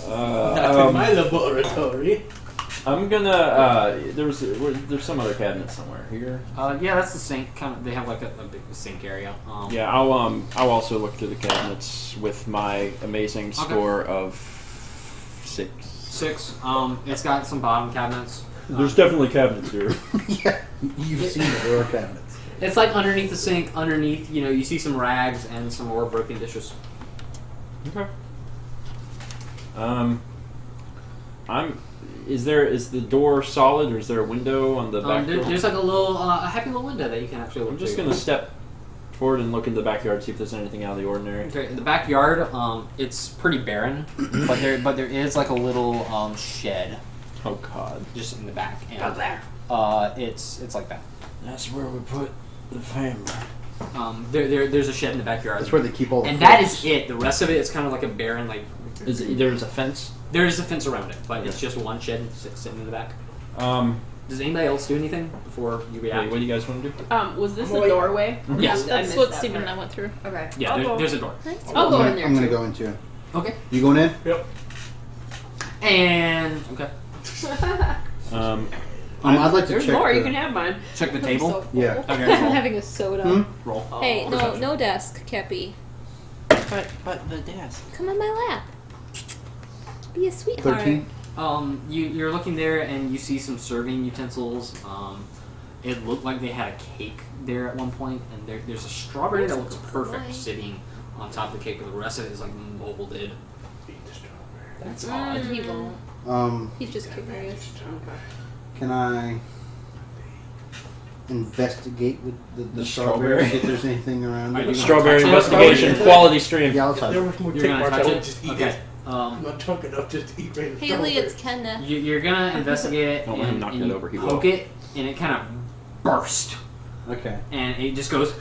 Speaker 1: Not in my laboratory.
Speaker 3: I'm gonna. There's some other cabinet somewhere here.
Speaker 2: Yeah, that's the sink. Kind of, they have like a big sink area.
Speaker 3: Yeah, I'll also look through the cabinets with my amazing score of 6.
Speaker 2: 6. It's got some bottom cabinets.
Speaker 3: There's definitely cabinets here.
Speaker 9: Yeah, you've seen the drawer cabinets.
Speaker 2: It's like underneath the sink. Underneath, you see some rags and some more broken dishes.
Speaker 3: Okay. Is the door solid, or is there a window on the back door?
Speaker 2: There's like a happy little window that you can actually look
Speaker 3: I'm just
Speaker 2: through.
Speaker 3: gonna step forward and look in the backyard, see if there's anything out of the ordinary.
Speaker 2: Okay, in the backyard, it's pretty barren, but there is like a little shed
Speaker 3: Oh God.
Speaker 2: just in the back. And,
Speaker 9: Out there.
Speaker 2: It's like that.
Speaker 9: That's where we put the family.
Speaker 2: There's a shed in the backyard.
Speaker 9: That's where they keep all the
Speaker 2: And that
Speaker 9: forks.
Speaker 2: is it. The rest of it is kind of like a barren, like
Speaker 3: There's a fence.
Speaker 2: there is a fence around it, but it's just one shed sitting in the back. Does anybody else do anything before you
Speaker 3: Wait,
Speaker 2: react?
Speaker 3: what do you guys want to do?
Speaker 4: Was this
Speaker 1: Oh,
Speaker 4: a doorway?
Speaker 2: Yes.
Speaker 4: I
Speaker 8: That's
Speaker 4: missed
Speaker 8: what
Speaker 4: that
Speaker 8: Stephen and
Speaker 4: part.
Speaker 8: I went through.
Speaker 4: Okay.
Speaker 2: Yeah,
Speaker 4: I'll go.
Speaker 2: there's a door.
Speaker 4: I'll go in there
Speaker 9: I'm gonna
Speaker 4: too.
Speaker 9: go into.
Speaker 2: Okay.
Speaker 9: You going in?
Speaker 1: Yep.
Speaker 2: And okay.
Speaker 9: I'd like to
Speaker 4: There's
Speaker 9: check.
Speaker 4: more.
Speaker 9: The,
Speaker 4: You can have mine.
Speaker 2: Check the table.
Speaker 8: So
Speaker 9: Yeah.
Speaker 8: cool.
Speaker 2: Okay,
Speaker 8: I'm
Speaker 2: roll.
Speaker 8: having a soda.
Speaker 9: Hmm?
Speaker 2: Roll.
Speaker 8: Hey, no,
Speaker 2: Perception.
Speaker 8: no desk, Cappy.
Speaker 9: But the desk.
Speaker 8: Come on my lap. Be a sweetheart.
Speaker 9: 13.
Speaker 2: You're looking there and you see some serving utensils. It looked like they had a cake there at one point, and there's a strawberry that looks perfect sitting on top of the cake, but the rest of it is like molded.
Speaker 1: Eat the strawberry.
Speaker 2: That's odd.
Speaker 8: He won't. He's just curious.
Speaker 9: Can I investigate with the
Speaker 3: strawberry?
Speaker 9: strawberry? See if there's anything around
Speaker 2: Are
Speaker 9: it.
Speaker 2: you
Speaker 3: Strawberry
Speaker 2: gonna touch it?
Speaker 3: investigation, quality stream.
Speaker 9: Yeah, I'll
Speaker 1: If
Speaker 9: touch
Speaker 1: there
Speaker 9: it.
Speaker 1: was more
Speaker 2: You're
Speaker 1: tick
Speaker 2: gonna
Speaker 1: marks,
Speaker 2: touch
Speaker 1: I would
Speaker 2: it?
Speaker 1: just eat
Speaker 2: Okay.
Speaker 1: it. I'm not drunk enough just to eat random
Speaker 8: Haley, it's
Speaker 1: strawberries.
Speaker 8: Kenna.
Speaker 2: You're gonna investigate it
Speaker 3: Don't let him
Speaker 2: and,
Speaker 3: knock
Speaker 2: and
Speaker 3: that
Speaker 2: you
Speaker 3: over, he
Speaker 2: poke
Speaker 3: will.
Speaker 2: it, and it kind of burst,
Speaker 9: Okay.
Speaker 2: and it just goes,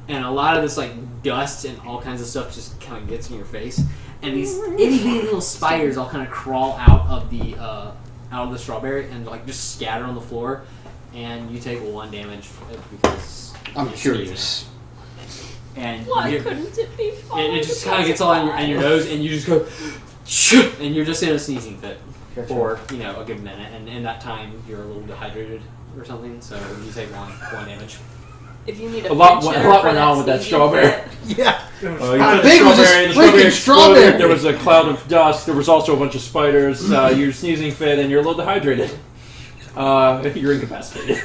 Speaker 2: and a lot of this like dust and all kinds of stuff just kind of gets in your face, and these itty bitty little spiders all kind of crawl out of the strawberry and like just scatter on the floor, and you take 1 damage because
Speaker 9: I'm
Speaker 2: you're
Speaker 9: curious.
Speaker 2: sneezing. And
Speaker 10: Why
Speaker 2: you-
Speaker 10: couldn't it be fun?
Speaker 2: it just kind of gets all in your nose, and you just go, and you're just in a sneezing fit for a good minute, and in that time you're a little dehydrated or something, so you take one damage.
Speaker 4: If you need
Speaker 3: A lot
Speaker 4: pinch
Speaker 3: went
Speaker 4: hitter for
Speaker 3: on with that
Speaker 4: sneezing
Speaker 3: strawberry.
Speaker 4: fit,
Speaker 9: Yeah.
Speaker 3: You
Speaker 9: I
Speaker 3: put the
Speaker 9: think it was a
Speaker 3: strawberry in, the
Speaker 9: freaking
Speaker 3: exploded,
Speaker 9: strawberry.
Speaker 3: There was a cloud of dust. There was also a bunch of spiders. You're sneezing fit, and you're a little dehydrated. You're incapacitated.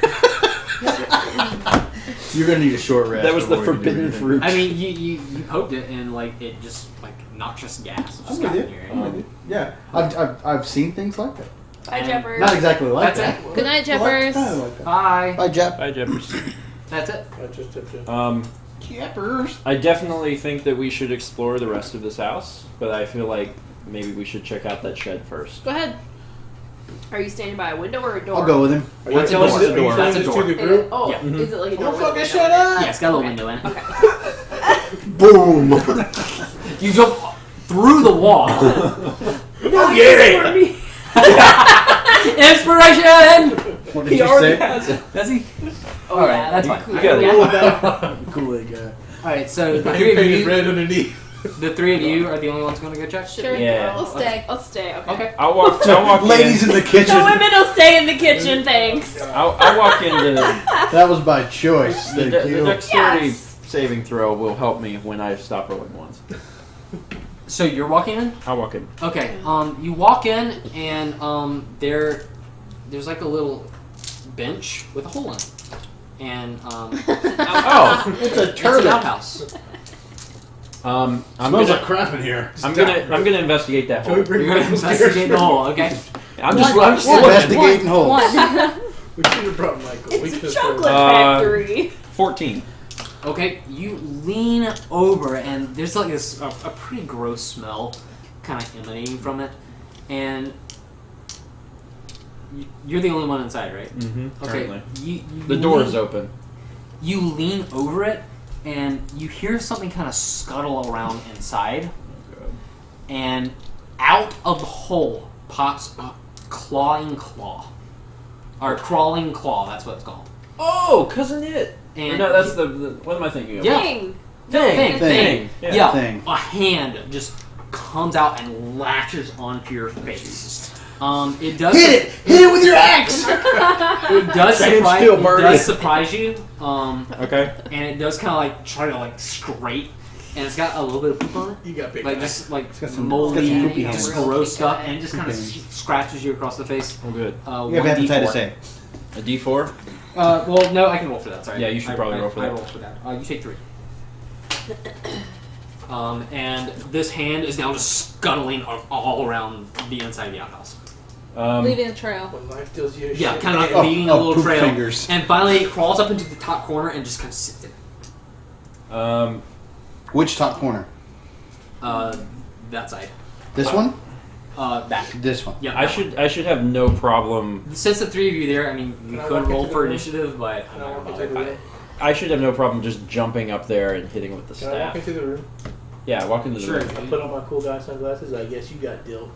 Speaker 9: You're gonna need a short rest.
Speaker 3: That was the
Speaker 9: before you can do
Speaker 3: forbidden
Speaker 9: anything.
Speaker 3: fruit.
Speaker 2: I mean, you poked it, and it just noxious gas
Speaker 9: I'm
Speaker 2: just
Speaker 9: with
Speaker 2: got
Speaker 9: you.
Speaker 2: in your
Speaker 9: I'm with you. Yeah, I've seen things like that.
Speaker 4: Bye,
Speaker 2: And
Speaker 4: Jeppers.
Speaker 9: Not exactly like
Speaker 2: That's
Speaker 9: that.
Speaker 8: Good night,
Speaker 9: Well,
Speaker 8: Jeppers.
Speaker 9: kinda like that.
Speaker 2: Bye.
Speaker 9: Bye, Jepp.
Speaker 3: Bye, Jeppers.
Speaker 2: That's it.
Speaker 5: I just tipped you.
Speaker 9: Jeppers.
Speaker 3: I definitely think that we should explore the rest of this house, but I feel like maybe we should check out that shed first.
Speaker 8: Go ahead.
Speaker 4: Are you standing by a window or a door?
Speaker 9: I'll go with him.
Speaker 5: Are you
Speaker 2: That's a
Speaker 5: telling
Speaker 2: door.
Speaker 5: us- are you
Speaker 3: That's
Speaker 5: telling
Speaker 2: a
Speaker 5: this
Speaker 2: door.
Speaker 5: to the group?
Speaker 4: Oh,
Speaker 2: Yeah.
Speaker 4: is it like a door? with a
Speaker 9: fucking
Speaker 4: window?
Speaker 9: shut up!
Speaker 2: Yeah, it's got a little window in it.
Speaker 4: Okay.
Speaker 9: Boom.
Speaker 2: You jump through the wall. Inspiration!
Speaker 9: What did you say?
Speaker 2: Does he?
Speaker 4: Oh,
Speaker 2: Alright,
Speaker 4: yeah,
Speaker 2: that's
Speaker 4: that'd
Speaker 2: fine.
Speaker 4: be
Speaker 3: You
Speaker 4: cool.
Speaker 3: got it.
Speaker 4: Yeah.
Speaker 9: Kool-Aid guy.
Speaker 2: Alright, so the
Speaker 5: I
Speaker 2: three of
Speaker 5: painted
Speaker 2: you,
Speaker 5: red underneath.
Speaker 2: the three of you are the only ones going to go check.
Speaker 8: Sure.
Speaker 3: Yeah.
Speaker 8: We'll stay.
Speaker 4: I'll stay. Okay.
Speaker 2: Okay.
Speaker 3: I'll walk
Speaker 9: Ladies
Speaker 3: in.
Speaker 9: in the kitchen.
Speaker 4: The women will stay in the kitchen. Thanks.
Speaker 3: I'll walk into
Speaker 9: That was by choice.
Speaker 3: the
Speaker 9: Thank you.
Speaker 3: dexterity
Speaker 4: Yes.
Speaker 3: saving throw will help me when I stop rolling ones.
Speaker 2: So you're walking in?
Speaker 3: I'll walk in.
Speaker 2: Okay. You walk in, and there's like a little bench with a hole in it. And
Speaker 3: Oh,
Speaker 9: It's a
Speaker 2: it's an
Speaker 9: turtle.
Speaker 2: outhouse.
Speaker 3: I'm
Speaker 9: Smells
Speaker 3: gonna
Speaker 9: like crap in here.
Speaker 3: I'm gonna investigate that hole.
Speaker 2: You're gonna investigate the hole, okay?
Speaker 3: I'm just
Speaker 8: One.
Speaker 3: looking.
Speaker 9: Investigating holes.
Speaker 8: One.
Speaker 5: We should have brought Michael. We
Speaker 4: It's a
Speaker 5: could've
Speaker 4: chocolate
Speaker 3: Uh,
Speaker 4: factory.
Speaker 3: 14.
Speaker 2: Okay, you lean over, and there's like this a pretty gross smell kind of emanating from it, and you're the only one inside, right?
Speaker 3: Mm-hmm.
Speaker 2: Okay,
Speaker 3: Currently.
Speaker 2: you
Speaker 3: The door is open.
Speaker 2: You lean over it, and you hear something kind of scuttle around inside, and out of the hole pops a crawling claw. That's what it's called.
Speaker 3: Oh, cousin it.
Speaker 2: And
Speaker 3: No, that's the what am I thinking of?
Speaker 2: Yeah.
Speaker 4: Thing.
Speaker 2: Thing.
Speaker 3: Yeah.
Speaker 2: Yeah,
Speaker 9: Thing.
Speaker 2: a hand just comes out and latches onto your face. It does
Speaker 9: Hit it! Hit it with your axe!
Speaker 2: It does
Speaker 3: Stand
Speaker 2: surprise.
Speaker 3: still,
Speaker 2: It
Speaker 3: Birdie.
Speaker 2: does surprise you.
Speaker 3: Okay.
Speaker 2: And it does kind of try to scrape, and it's got a little bit of poop on it,
Speaker 5: You got big
Speaker 2: like
Speaker 5: eyes.
Speaker 2: just like
Speaker 9: got some
Speaker 2: moldy,
Speaker 9: poopy
Speaker 2: just
Speaker 9: hands.
Speaker 2: gross stuff, and it just kind of
Speaker 9: Poopy hands.
Speaker 2: scratches you across the face.
Speaker 3: Oh, good.
Speaker 9: You have
Speaker 2: 1d4.
Speaker 9: hepatitis A.
Speaker 3: A D4.
Speaker 2: Well, no, I can roll for that. Sorry.
Speaker 3: Yeah, you should probably roll for
Speaker 2: I
Speaker 3: that.
Speaker 2: roll for that. You take 3. And this hand is now just scuttling all around the inside of the outhouse.
Speaker 8: Leaving a trail.
Speaker 5: When life deals you a
Speaker 2: Yeah,
Speaker 5: shit.
Speaker 2: kind of like
Speaker 9: Oh,
Speaker 2: leaving a
Speaker 9: oh,
Speaker 2: little
Speaker 9: poop
Speaker 2: trail.
Speaker 9: fingers.
Speaker 2: And finally, it crawls up into the top corner and just kind of sits in.
Speaker 9: Which top corner?
Speaker 2: That side.
Speaker 9: This one?
Speaker 2: Back.
Speaker 9: This one.
Speaker 2: Yeah.
Speaker 3: I
Speaker 2: that
Speaker 3: should have no problem.
Speaker 2: one. Since the 3 of you there, I mean, you
Speaker 5: Can I
Speaker 2: could
Speaker 5: walk
Speaker 2: roll
Speaker 5: into
Speaker 2: for
Speaker 5: the room?
Speaker 2: initiative, but I'm
Speaker 5: Can I
Speaker 2: not
Speaker 5: walk
Speaker 2: gonna
Speaker 5: into the
Speaker 2: bother.
Speaker 5: room?
Speaker 3: I should have no problem just jumping up there and hitting with the
Speaker 5: Can I walk
Speaker 3: staff.
Speaker 5: into the room?
Speaker 3: Yeah, walk into the
Speaker 2: Sure.
Speaker 3: room.
Speaker 5: I put on my cool guy sunglasses. I guess you got dealt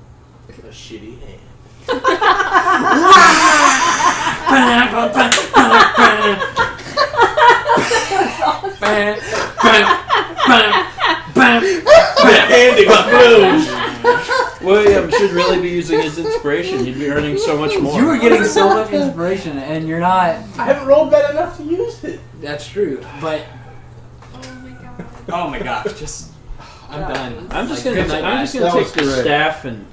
Speaker 5: a shitty hand. Hand explodes.
Speaker 3: William should really be using his inspiration. You'd be earning so much more.
Speaker 2: You were getting so much inspiration, and you're not.
Speaker 5: I haven't rolled bad enough to use it.
Speaker 2: That's true, but
Speaker 10: Oh my god.
Speaker 2: oh my gosh, just I'm done.
Speaker 3: I'm just
Speaker 2: Like,
Speaker 3: gonna
Speaker 2: good night,
Speaker 3: I'm just
Speaker 2: guys.
Speaker 3: gonna
Speaker 9: That
Speaker 3: take
Speaker 9: was
Speaker 3: the
Speaker 9: great.
Speaker 3: staff and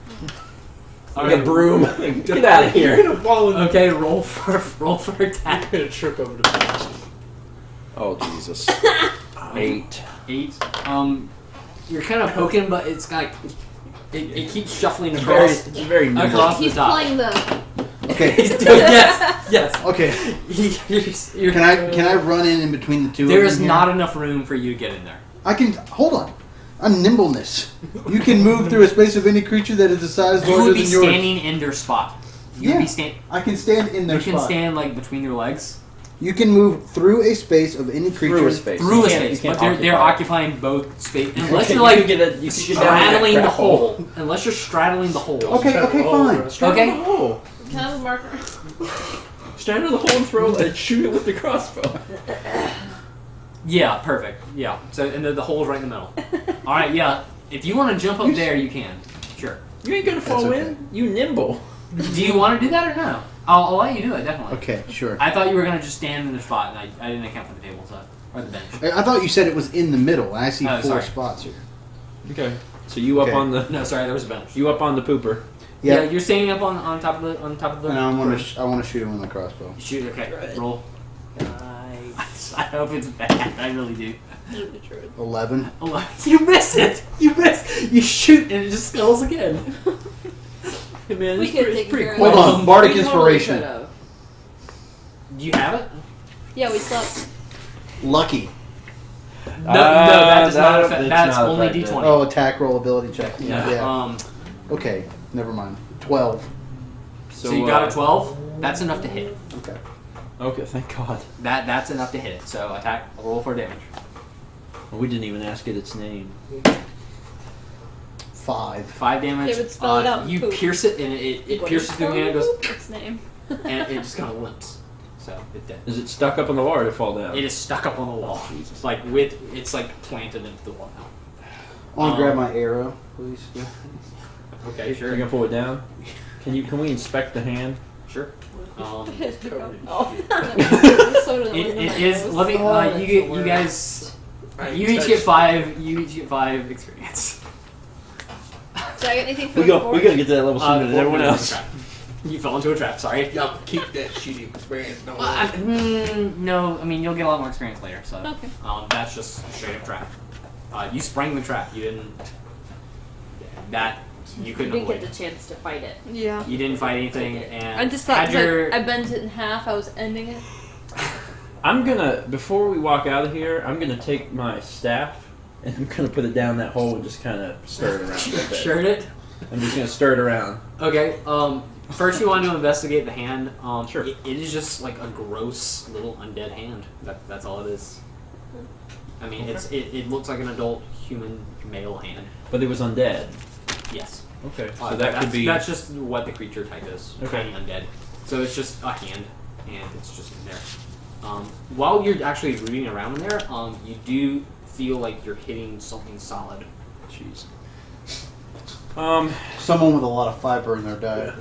Speaker 2: Okay.
Speaker 3: like a broom. Get out of
Speaker 5: You're
Speaker 3: here.
Speaker 5: gonna fall in.
Speaker 2: Okay, roll for attack.
Speaker 5: You're gonna trip over the fence.
Speaker 3: Oh Jesus. 8.
Speaker 2: 8. You're kind of poking, but it's got it keeps shuffling
Speaker 3: It's very,
Speaker 2: across.
Speaker 3: it's very nimble.
Speaker 2: Across the
Speaker 8: He's
Speaker 2: top.
Speaker 8: playing the.
Speaker 9: Okay.
Speaker 2: yes.
Speaker 9: Okay.
Speaker 2: You're,
Speaker 9: Can I run in between the two?
Speaker 2: There
Speaker 9: of
Speaker 2: is
Speaker 9: them here?
Speaker 2: not enough room for you to get in there.
Speaker 9: I can hold on. I'm nimbleness. You can move through a space of any creature that is a size
Speaker 2: You
Speaker 9: larger
Speaker 2: would be
Speaker 9: than yours.
Speaker 2: standing in their spot. You would
Speaker 9: Yeah.
Speaker 2: be stand.
Speaker 9: I can stand in their
Speaker 2: You can
Speaker 9: spot.
Speaker 2: stand like between your legs.
Speaker 9: You can move through a space of any creature.
Speaker 3: Through a space.
Speaker 2: Through
Speaker 3: You
Speaker 2: a
Speaker 3: can't-
Speaker 2: space,
Speaker 3: you
Speaker 2: but
Speaker 3: can't
Speaker 2: they're
Speaker 3: occupy.
Speaker 2: occupying both space. Unless
Speaker 3: You
Speaker 2: you're like
Speaker 3: can get you can get down in that
Speaker 2: straddling the
Speaker 3: crap
Speaker 2: hole. Unless you're straddling the hole.
Speaker 9: Okay, okay, fine.
Speaker 2: Okay.
Speaker 5: Oh.
Speaker 8: Can I have a marker?
Speaker 3: Stand in the hole and throw and shoot it with the crossbow.
Speaker 2: Yeah, perfect. Yeah. So and the hole's right in the middle. All right. Yeah. If you want to jump up there, you can. Sure.
Speaker 3: You ain't gonna fall
Speaker 9: okay.
Speaker 3: in. You nimble.
Speaker 2: Do you want to do that or no? I'll let you do it definitely.
Speaker 9: Okay, sure.
Speaker 2: I thought you were gonna just stand in the spot, and I didn't account for the table, so or the bench.
Speaker 9: I thought you said it was in the middle, and I see
Speaker 2: Oh,
Speaker 9: 4
Speaker 2: sorry.
Speaker 9: spots here.
Speaker 3: Okay. So you up
Speaker 9: Okay.
Speaker 3: on the
Speaker 2: No, sorry, there was a bench.
Speaker 3: you up on the pooper.
Speaker 2: Yeah,
Speaker 9: Yeah,
Speaker 2: you're standing up on top of the
Speaker 9: and I want to shoot him with my crossbow.
Speaker 2: Shoot. Okay. Roll. I hope it's bad. I really do.
Speaker 9: 11.
Speaker 2: Oh, you miss it. You miss. You shoot and it just skulls again.
Speaker 3: Hey man,
Speaker 4: We
Speaker 3: it's
Speaker 4: could
Speaker 3: pretty,
Speaker 4: take
Speaker 3: pretty
Speaker 4: care of
Speaker 3: quick.
Speaker 9: Hold on, Bardic
Speaker 4: We totally
Speaker 9: Inspiration.
Speaker 4: could've.
Speaker 2: Do you have it?
Speaker 8: Yeah, we slept.
Speaker 9: Lucky.
Speaker 2: No, that does not
Speaker 3: that-
Speaker 2: affect.
Speaker 3: it's
Speaker 2: That's
Speaker 3: not
Speaker 2: only
Speaker 3: affected.
Speaker 2: D20.
Speaker 9: Oh, attack roll ability check.
Speaker 2: Yeah.
Speaker 9: Okay, never mind. 12.
Speaker 2: So you got a 12. That's enough to hit.
Speaker 9: Okay.
Speaker 3: Okay, thank God.
Speaker 2: That's enough to hit it. So attack. Roll for damage.
Speaker 3: Well, we didn't even ask it its name.
Speaker 9: 5.
Speaker 2: 5 damage.
Speaker 8: They would spell it out in
Speaker 2: You
Speaker 8: poop.
Speaker 2: pierce it and it pierces through the hand and goes
Speaker 8: Its name.
Speaker 2: and it just kind of limps. So it's dead.
Speaker 3: Is it stuck up on the wall or did it fall down?
Speaker 2: It is stuck up on the wall. It's like it's like planted into the wall now.
Speaker 9: I want to grab my arrow, please.
Speaker 2: Okay,
Speaker 3: Are
Speaker 2: sure.
Speaker 3: you gonna pull it down? Can we inspect the hand?
Speaker 2: Sure.
Speaker 8: Oh.
Speaker 2: It is. Let me. You guys. You each get 5. You each get 5 experience.
Speaker 8: Did I get anything for
Speaker 3: We
Speaker 8: the
Speaker 3: go.
Speaker 8: board?
Speaker 3: We gotta get to that level sooner than everyone else.
Speaker 2: You fell into a trap. Sorry.
Speaker 1: Y'all keep that shitty experience. Don't
Speaker 2: No, I mean you'll get a lot more experience later. So
Speaker 8: Okay.
Speaker 2: that's just a straight up trap. You sprang the trap. You didn't. That you
Speaker 4: You
Speaker 2: couldn't
Speaker 4: didn't
Speaker 2: avoid.
Speaker 4: get the chance to fight it.
Speaker 8: Yeah.
Speaker 2: You didn't fight anything, and
Speaker 8: I just thought
Speaker 2: had your.
Speaker 8: I bent it in half. I was ending it.
Speaker 3: I'm gonna before we walk out of here, I'm gonna take my staff and I'm gonna put it down that hole and just kind of stir it around a bit.
Speaker 2: Shirt it.
Speaker 3: I'm just gonna stir it around.
Speaker 2: Okay. First you want to investigate the hand.
Speaker 3: Sure.
Speaker 2: It is just like a gross little undead hand. That's all it is. I mean, it looks like an adult human male hand.
Speaker 3: But it was undead.
Speaker 2: Yes.
Speaker 3: Okay. So that could be.
Speaker 2: That's just what the creature type is.
Speaker 3: Okay.
Speaker 2: Tiny undead. So it's just a hand, and it's just in there. While you're actually rooting around in there, you do feel like you're hitting something solid.
Speaker 3: Jeez.
Speaker 9: Someone with a lot of fiber in their diet.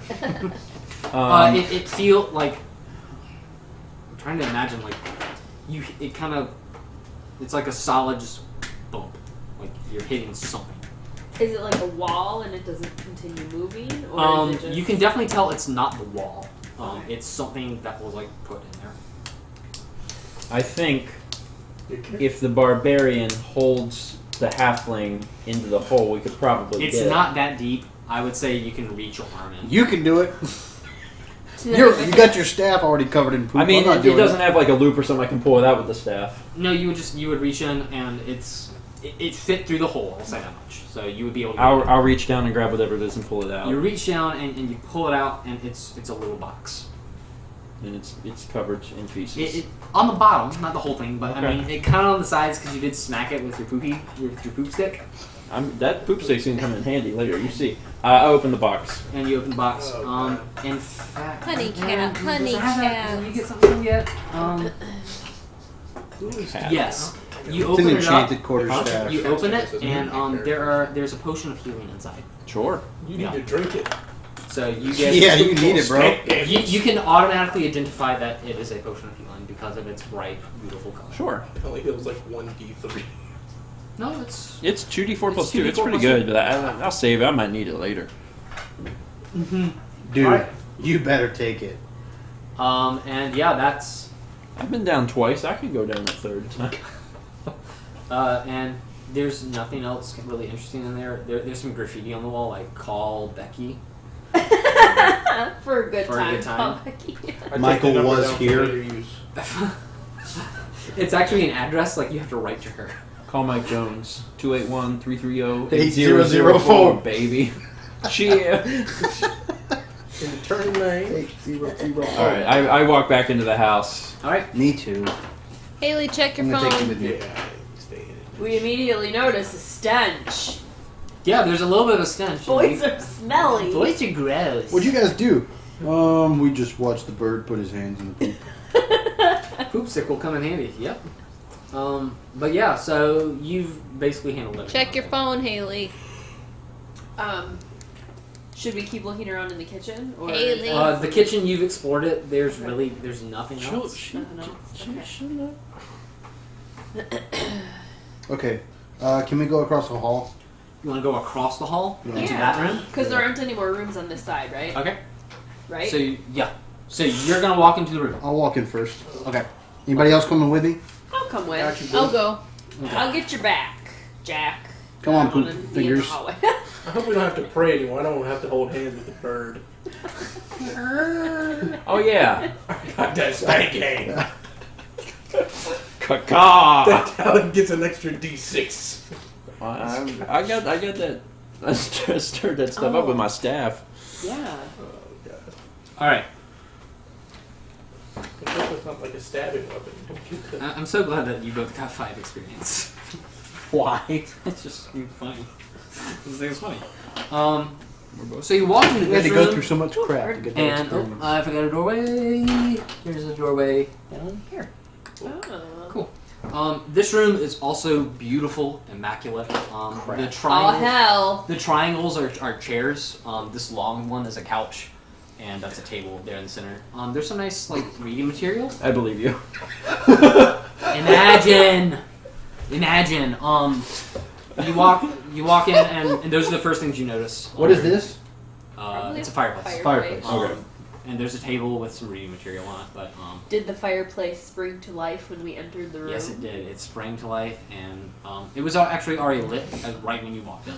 Speaker 2: It feel like I'm trying to imagine like it kind of it's like a solid just bump, like you're hitting something.
Speaker 4: Is it like a wall and it doesn't continue moving, or is it just...
Speaker 2: You can definitely tell it's not the wall. It's something that was like put in there.
Speaker 3: I think if the barbarian holds the halfling into the hole, we could probably
Speaker 2: It's
Speaker 3: get
Speaker 2: not that deep. I would say you can reach your arm in.
Speaker 9: You can do it. You got your staff already covered in poop.
Speaker 3: I mean,
Speaker 9: I'm not
Speaker 3: it
Speaker 9: doing
Speaker 3: doesn't have like a loop or something I can pull it out with the staff.
Speaker 2: No, you would reach in and it fit through the hole. I'll say that much. So you would be able to.
Speaker 3: I'll reach down and grab whatever it is and pull it out.
Speaker 2: You reach down and you pull it out, and it's a little box.
Speaker 3: And it's covered in feces.
Speaker 2: It on the bottom, not the whole thing, but
Speaker 3: Okay.
Speaker 2: I mean, it kind of on the sides because you did smack it with your poop stick,
Speaker 3: That poop stick's gonna come in handy later. You see. I open the box.
Speaker 2: and you open the box. In fact,
Speaker 8: Honey
Speaker 2: does
Speaker 8: cat, honey
Speaker 2: it have that-
Speaker 8: cat.
Speaker 2: Did you get something yet?
Speaker 3: Cat.
Speaker 2: Yes. You
Speaker 9: It's an
Speaker 2: open it up.
Speaker 9: enchanted quarterstaff.
Speaker 2: You open it, and there's a potion of healing inside.
Speaker 3: Sure.
Speaker 1: You need to drink it.
Speaker 2: So you get
Speaker 9: Yeah, you need it, bro.
Speaker 2: You can automatically identify that it is a potion of healing because of its bright, beautiful color.
Speaker 3: Sure.
Speaker 1: It only heals like 1d3.
Speaker 2: No, it's
Speaker 3: It's 2d4 plus
Speaker 2: It's
Speaker 3: 2. It's
Speaker 2: 2d4
Speaker 3: pretty
Speaker 2: plus
Speaker 3: good, but I'll save it. I might need it later.
Speaker 9: Dude,
Speaker 2: Alright.
Speaker 9: you better take it.
Speaker 2: and yeah, that's
Speaker 3: I've been down twice. I could go down a third time.
Speaker 2: and there's nothing else really interesting in there. There's some graffiti on the wall like "Call Becky."
Speaker 4: for a good
Speaker 2: For a
Speaker 4: time.
Speaker 2: good time.
Speaker 1: I take
Speaker 9: Michael
Speaker 1: the number
Speaker 9: was
Speaker 1: down for
Speaker 9: here.
Speaker 1: later use.
Speaker 2: It's actually an address like you have to write to her.
Speaker 3: Call Mike Jones.
Speaker 9: 281-330-8004,
Speaker 3: baby. Cheer.
Speaker 1: In the turn lane.
Speaker 9: 800.
Speaker 3: Alright, I walk back into the house.
Speaker 2: All right.
Speaker 9: Me too.
Speaker 8: Haley, check your
Speaker 9: I'm gonna take you
Speaker 8: phone.
Speaker 9: with me.
Speaker 1: Yeah, stay in it.
Speaker 4: We immediately notice a stench.
Speaker 2: Yeah, there's a little bit of a stench.
Speaker 4: Boys are smelly.
Speaker 2: Boys are gross.
Speaker 9: What'd you guys do? We just watched the bird put his hands in the poop.
Speaker 2: Poop stick will come in handy. Yep. But yeah, so you've basically handled it.
Speaker 8: Check your phone, Haley.
Speaker 4: Should we keep looking around in the kitchen? Or
Speaker 8: Haley.
Speaker 2: The kitchen, you've explored it. There's nothing else.
Speaker 9: Okay. Can we go across the hall?
Speaker 2: You want to go across the hall
Speaker 9: Yeah.
Speaker 2: into that room?
Speaker 4: Because there aren't any more rooms on this side, right?
Speaker 2: Okay.
Speaker 4: Right?
Speaker 2: So So you're gonna walk into the room.
Speaker 9: I'll walk in first.
Speaker 2: Okay.
Speaker 9: Anybody else coming with me?
Speaker 4: I'll come with.
Speaker 1: Got you, boo.
Speaker 8: I'll go.
Speaker 2: Okay.
Speaker 4: I'll get your back, Jack.
Speaker 9: Come on,
Speaker 4: I
Speaker 9: poop
Speaker 4: wanna be in the
Speaker 9: fingers.
Speaker 4: hallway.
Speaker 1: I hope we don't have to pray anymore. I don't want to have to hold hands with the bird.
Speaker 3: Oh yeah.
Speaker 1: Got that spanking.
Speaker 3: Caca.
Speaker 1: That talent gets an extra D6.
Speaker 3: I got that. I stirred that stuff up with my staff.
Speaker 4: Yeah.
Speaker 2: All right.
Speaker 1: It's not like a stabbing weapon. Don't get the-
Speaker 2: I'm so glad that you both got 5 experience.
Speaker 3: Why?
Speaker 2: It's just funny. This thing's funny. So you walk into
Speaker 9: We had
Speaker 2: this
Speaker 9: to go
Speaker 2: room,
Speaker 9: through so much crap to get that
Speaker 2: and
Speaker 9: experience.
Speaker 2: I forgot a doorway. Here's a doorway down here.
Speaker 4: Oh.
Speaker 2: Cool. This room is also beautiful, immaculate. The
Speaker 4: Oh
Speaker 2: triangles,
Speaker 4: hell.
Speaker 2: the triangles are chairs. This long one is a couch, and that's a table there in the center. There's some nice reading material.
Speaker 3: I believe you.
Speaker 2: Imagine. You walk in, and those are the first things you notice.
Speaker 9: What is this?
Speaker 2: It's a fireplace.
Speaker 9: Fireplace.
Speaker 3: Okay.
Speaker 2: And there's a table with some reading material on it, but
Speaker 4: Did the fireplace spring to life when we entered the room?
Speaker 2: yes, it did. It sprang to life, and it was actually already lit right when you walked in.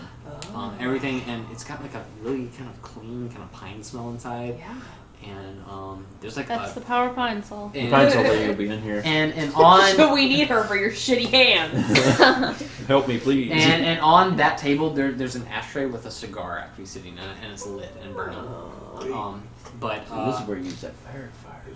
Speaker 4: Oh.
Speaker 2: Everything, and it's got a really kind of clean, kind of pine smell inside,
Speaker 4: Yeah.
Speaker 2: and there's
Speaker 8: That's the power pine sol.
Speaker 2: and,
Speaker 3: Find somebody will be in here.
Speaker 2: and on
Speaker 4: So we need her for your shitty hands.
Speaker 3: Help me, please.
Speaker 2: and on that table there's an ashtray with a cigar actually sitting in it, and it's lit and burning. But
Speaker 3: this is where you use that fire.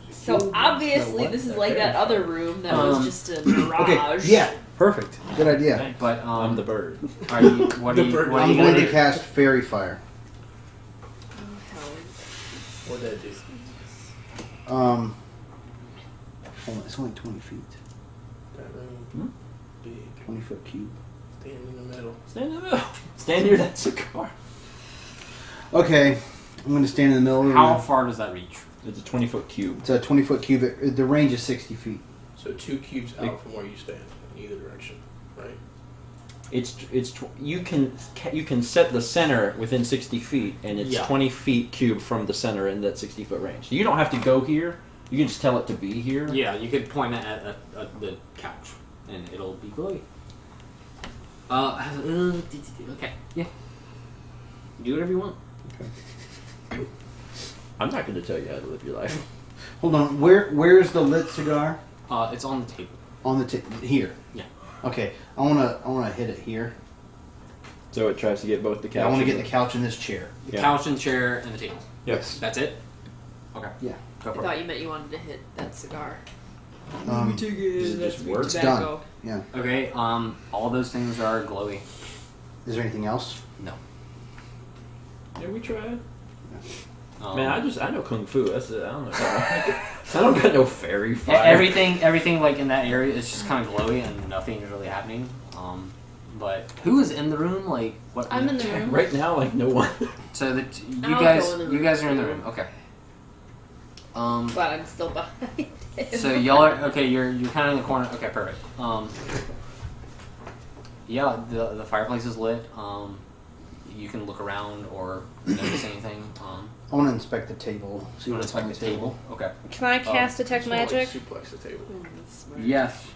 Speaker 4: So obviously this is like that other room that was just a mirage.
Speaker 9: Okay. Yeah. Perfect. Good idea.
Speaker 2: but
Speaker 3: I'm the bird.
Speaker 2: are you what are
Speaker 1: The
Speaker 2: you
Speaker 1: bird-
Speaker 2: what are
Speaker 9: I'm
Speaker 2: you
Speaker 9: going
Speaker 2: gonna
Speaker 9: to
Speaker 2: do?
Speaker 9: cast Fairy Fire.
Speaker 1: What'd that do?
Speaker 9: Hold on, it's only 20 feet.
Speaker 1: That room. Big.
Speaker 9: 20-foot cube.
Speaker 1: Stand in the middle.
Speaker 3: Stand in the middle. Stand near that cigar.
Speaker 9: Okay. I'm going to stand in the middle of the
Speaker 2: How
Speaker 9: room.
Speaker 2: far does that reach?
Speaker 3: It's a 20-foot cube.
Speaker 9: It's a 20-foot cube. The range is 60 feet.
Speaker 1: So 2 cubes out from where you stand in either direction, right?
Speaker 3: You can set the center within 60 feet, and it's 20 feet cube from the center in that 60-foot range. You don't have to go here. You can just tell it to be here.
Speaker 2: Yeah, you could point it at the couch, and it'll be glowy. Okay, yeah. Do whatever you want.
Speaker 3: I'm not going to tell you how to live your life.
Speaker 9: Hold on. Where's the lit cigar?
Speaker 2: It's on the table.
Speaker 9: On the here.
Speaker 2: Yeah.
Speaker 9: Okay. I wanna hit it here.
Speaker 3: So it tries to get both the couch.
Speaker 9: I want to
Speaker 3: and
Speaker 9: get the couch in this chair.
Speaker 2: The couch and chair and the table.
Speaker 3: Yes.
Speaker 2: That's it? Okay.
Speaker 9: Yeah.
Speaker 2: Go
Speaker 4: I
Speaker 2: for it.
Speaker 4: thought you meant you wanted to hit that cigar.
Speaker 3: Does it just work?
Speaker 9: It's
Speaker 4: Tobacco.
Speaker 9: done. Yeah.
Speaker 2: Okay, all those things are glowy.
Speaker 9: Is there anything else?
Speaker 2: No.
Speaker 3: Yeah, we tried.
Speaker 2: Um,
Speaker 3: Man, I know kung fu. That's it. I don't know. I don't got no fairy fire.
Speaker 2: everything in that area is just kind of glowy and nothing is really happening. But who is in the room? Like what?
Speaker 8: I'm in the room.
Speaker 3: Right now, like no one.
Speaker 2: So that
Speaker 4: I'll go in the
Speaker 2: you
Speaker 4: room.
Speaker 2: guys are in the room. Okay.
Speaker 4: But I'm still behind him.
Speaker 2: So y'all are okay. You're kind of in the corner. Okay, perfect. Yeah, the fireplace is lit. You can look around or notice anything.
Speaker 9: I want to inspect the table. See
Speaker 2: You want
Speaker 9: what's
Speaker 2: to
Speaker 9: on
Speaker 2: inspect the table? Okay.
Speaker 8: Can I cast Detect
Speaker 1: Just wanna,
Speaker 8: Magic?
Speaker 1: suplex the table.
Speaker 2: Yes.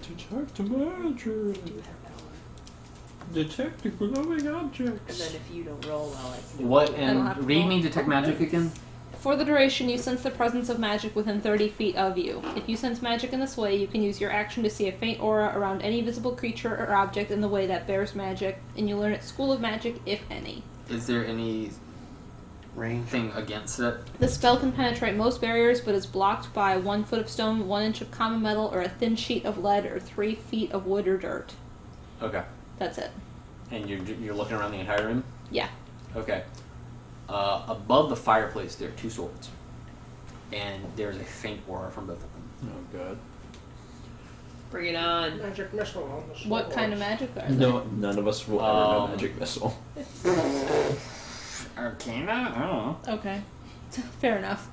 Speaker 3: Detect magic. Detect the glowing objects.
Speaker 4: And then if you don't roll well, I can
Speaker 2: What
Speaker 8: I don't have
Speaker 2: and
Speaker 8: to
Speaker 2: read
Speaker 8: roll.
Speaker 2: me detect magic again?
Speaker 8: For the duration, you sense the presence of magic within 30 feet of you. If you sense magic in this way, you can use your action to see a faint aura around any visible creature or object in the way that bears magic, and you learn its school of magic, if any.
Speaker 2: Is there anything
Speaker 9: range?
Speaker 2: against it?
Speaker 8: The spell can penetrate most barriers, but is blocked by 1 foot of stone, 1 inch of common metal, or a thin sheet of lead, or 3 feet of wood or dirt.
Speaker 2: Okay.
Speaker 8: That's it.
Speaker 2: And you're looking around the entire room?
Speaker 8: Yeah.
Speaker 2: Okay. Above the fireplace, there are 2 swords, and there's a faint aura from both of them.
Speaker 3: Oh god.
Speaker 4: Bring it on.
Speaker 1: Magic missile on the sword.
Speaker 8: What kind of magic are they?
Speaker 3: No, none of us will ever know magic missile.
Speaker 2: Arcana? I don't know.
Speaker 8: Okay. Fair enough.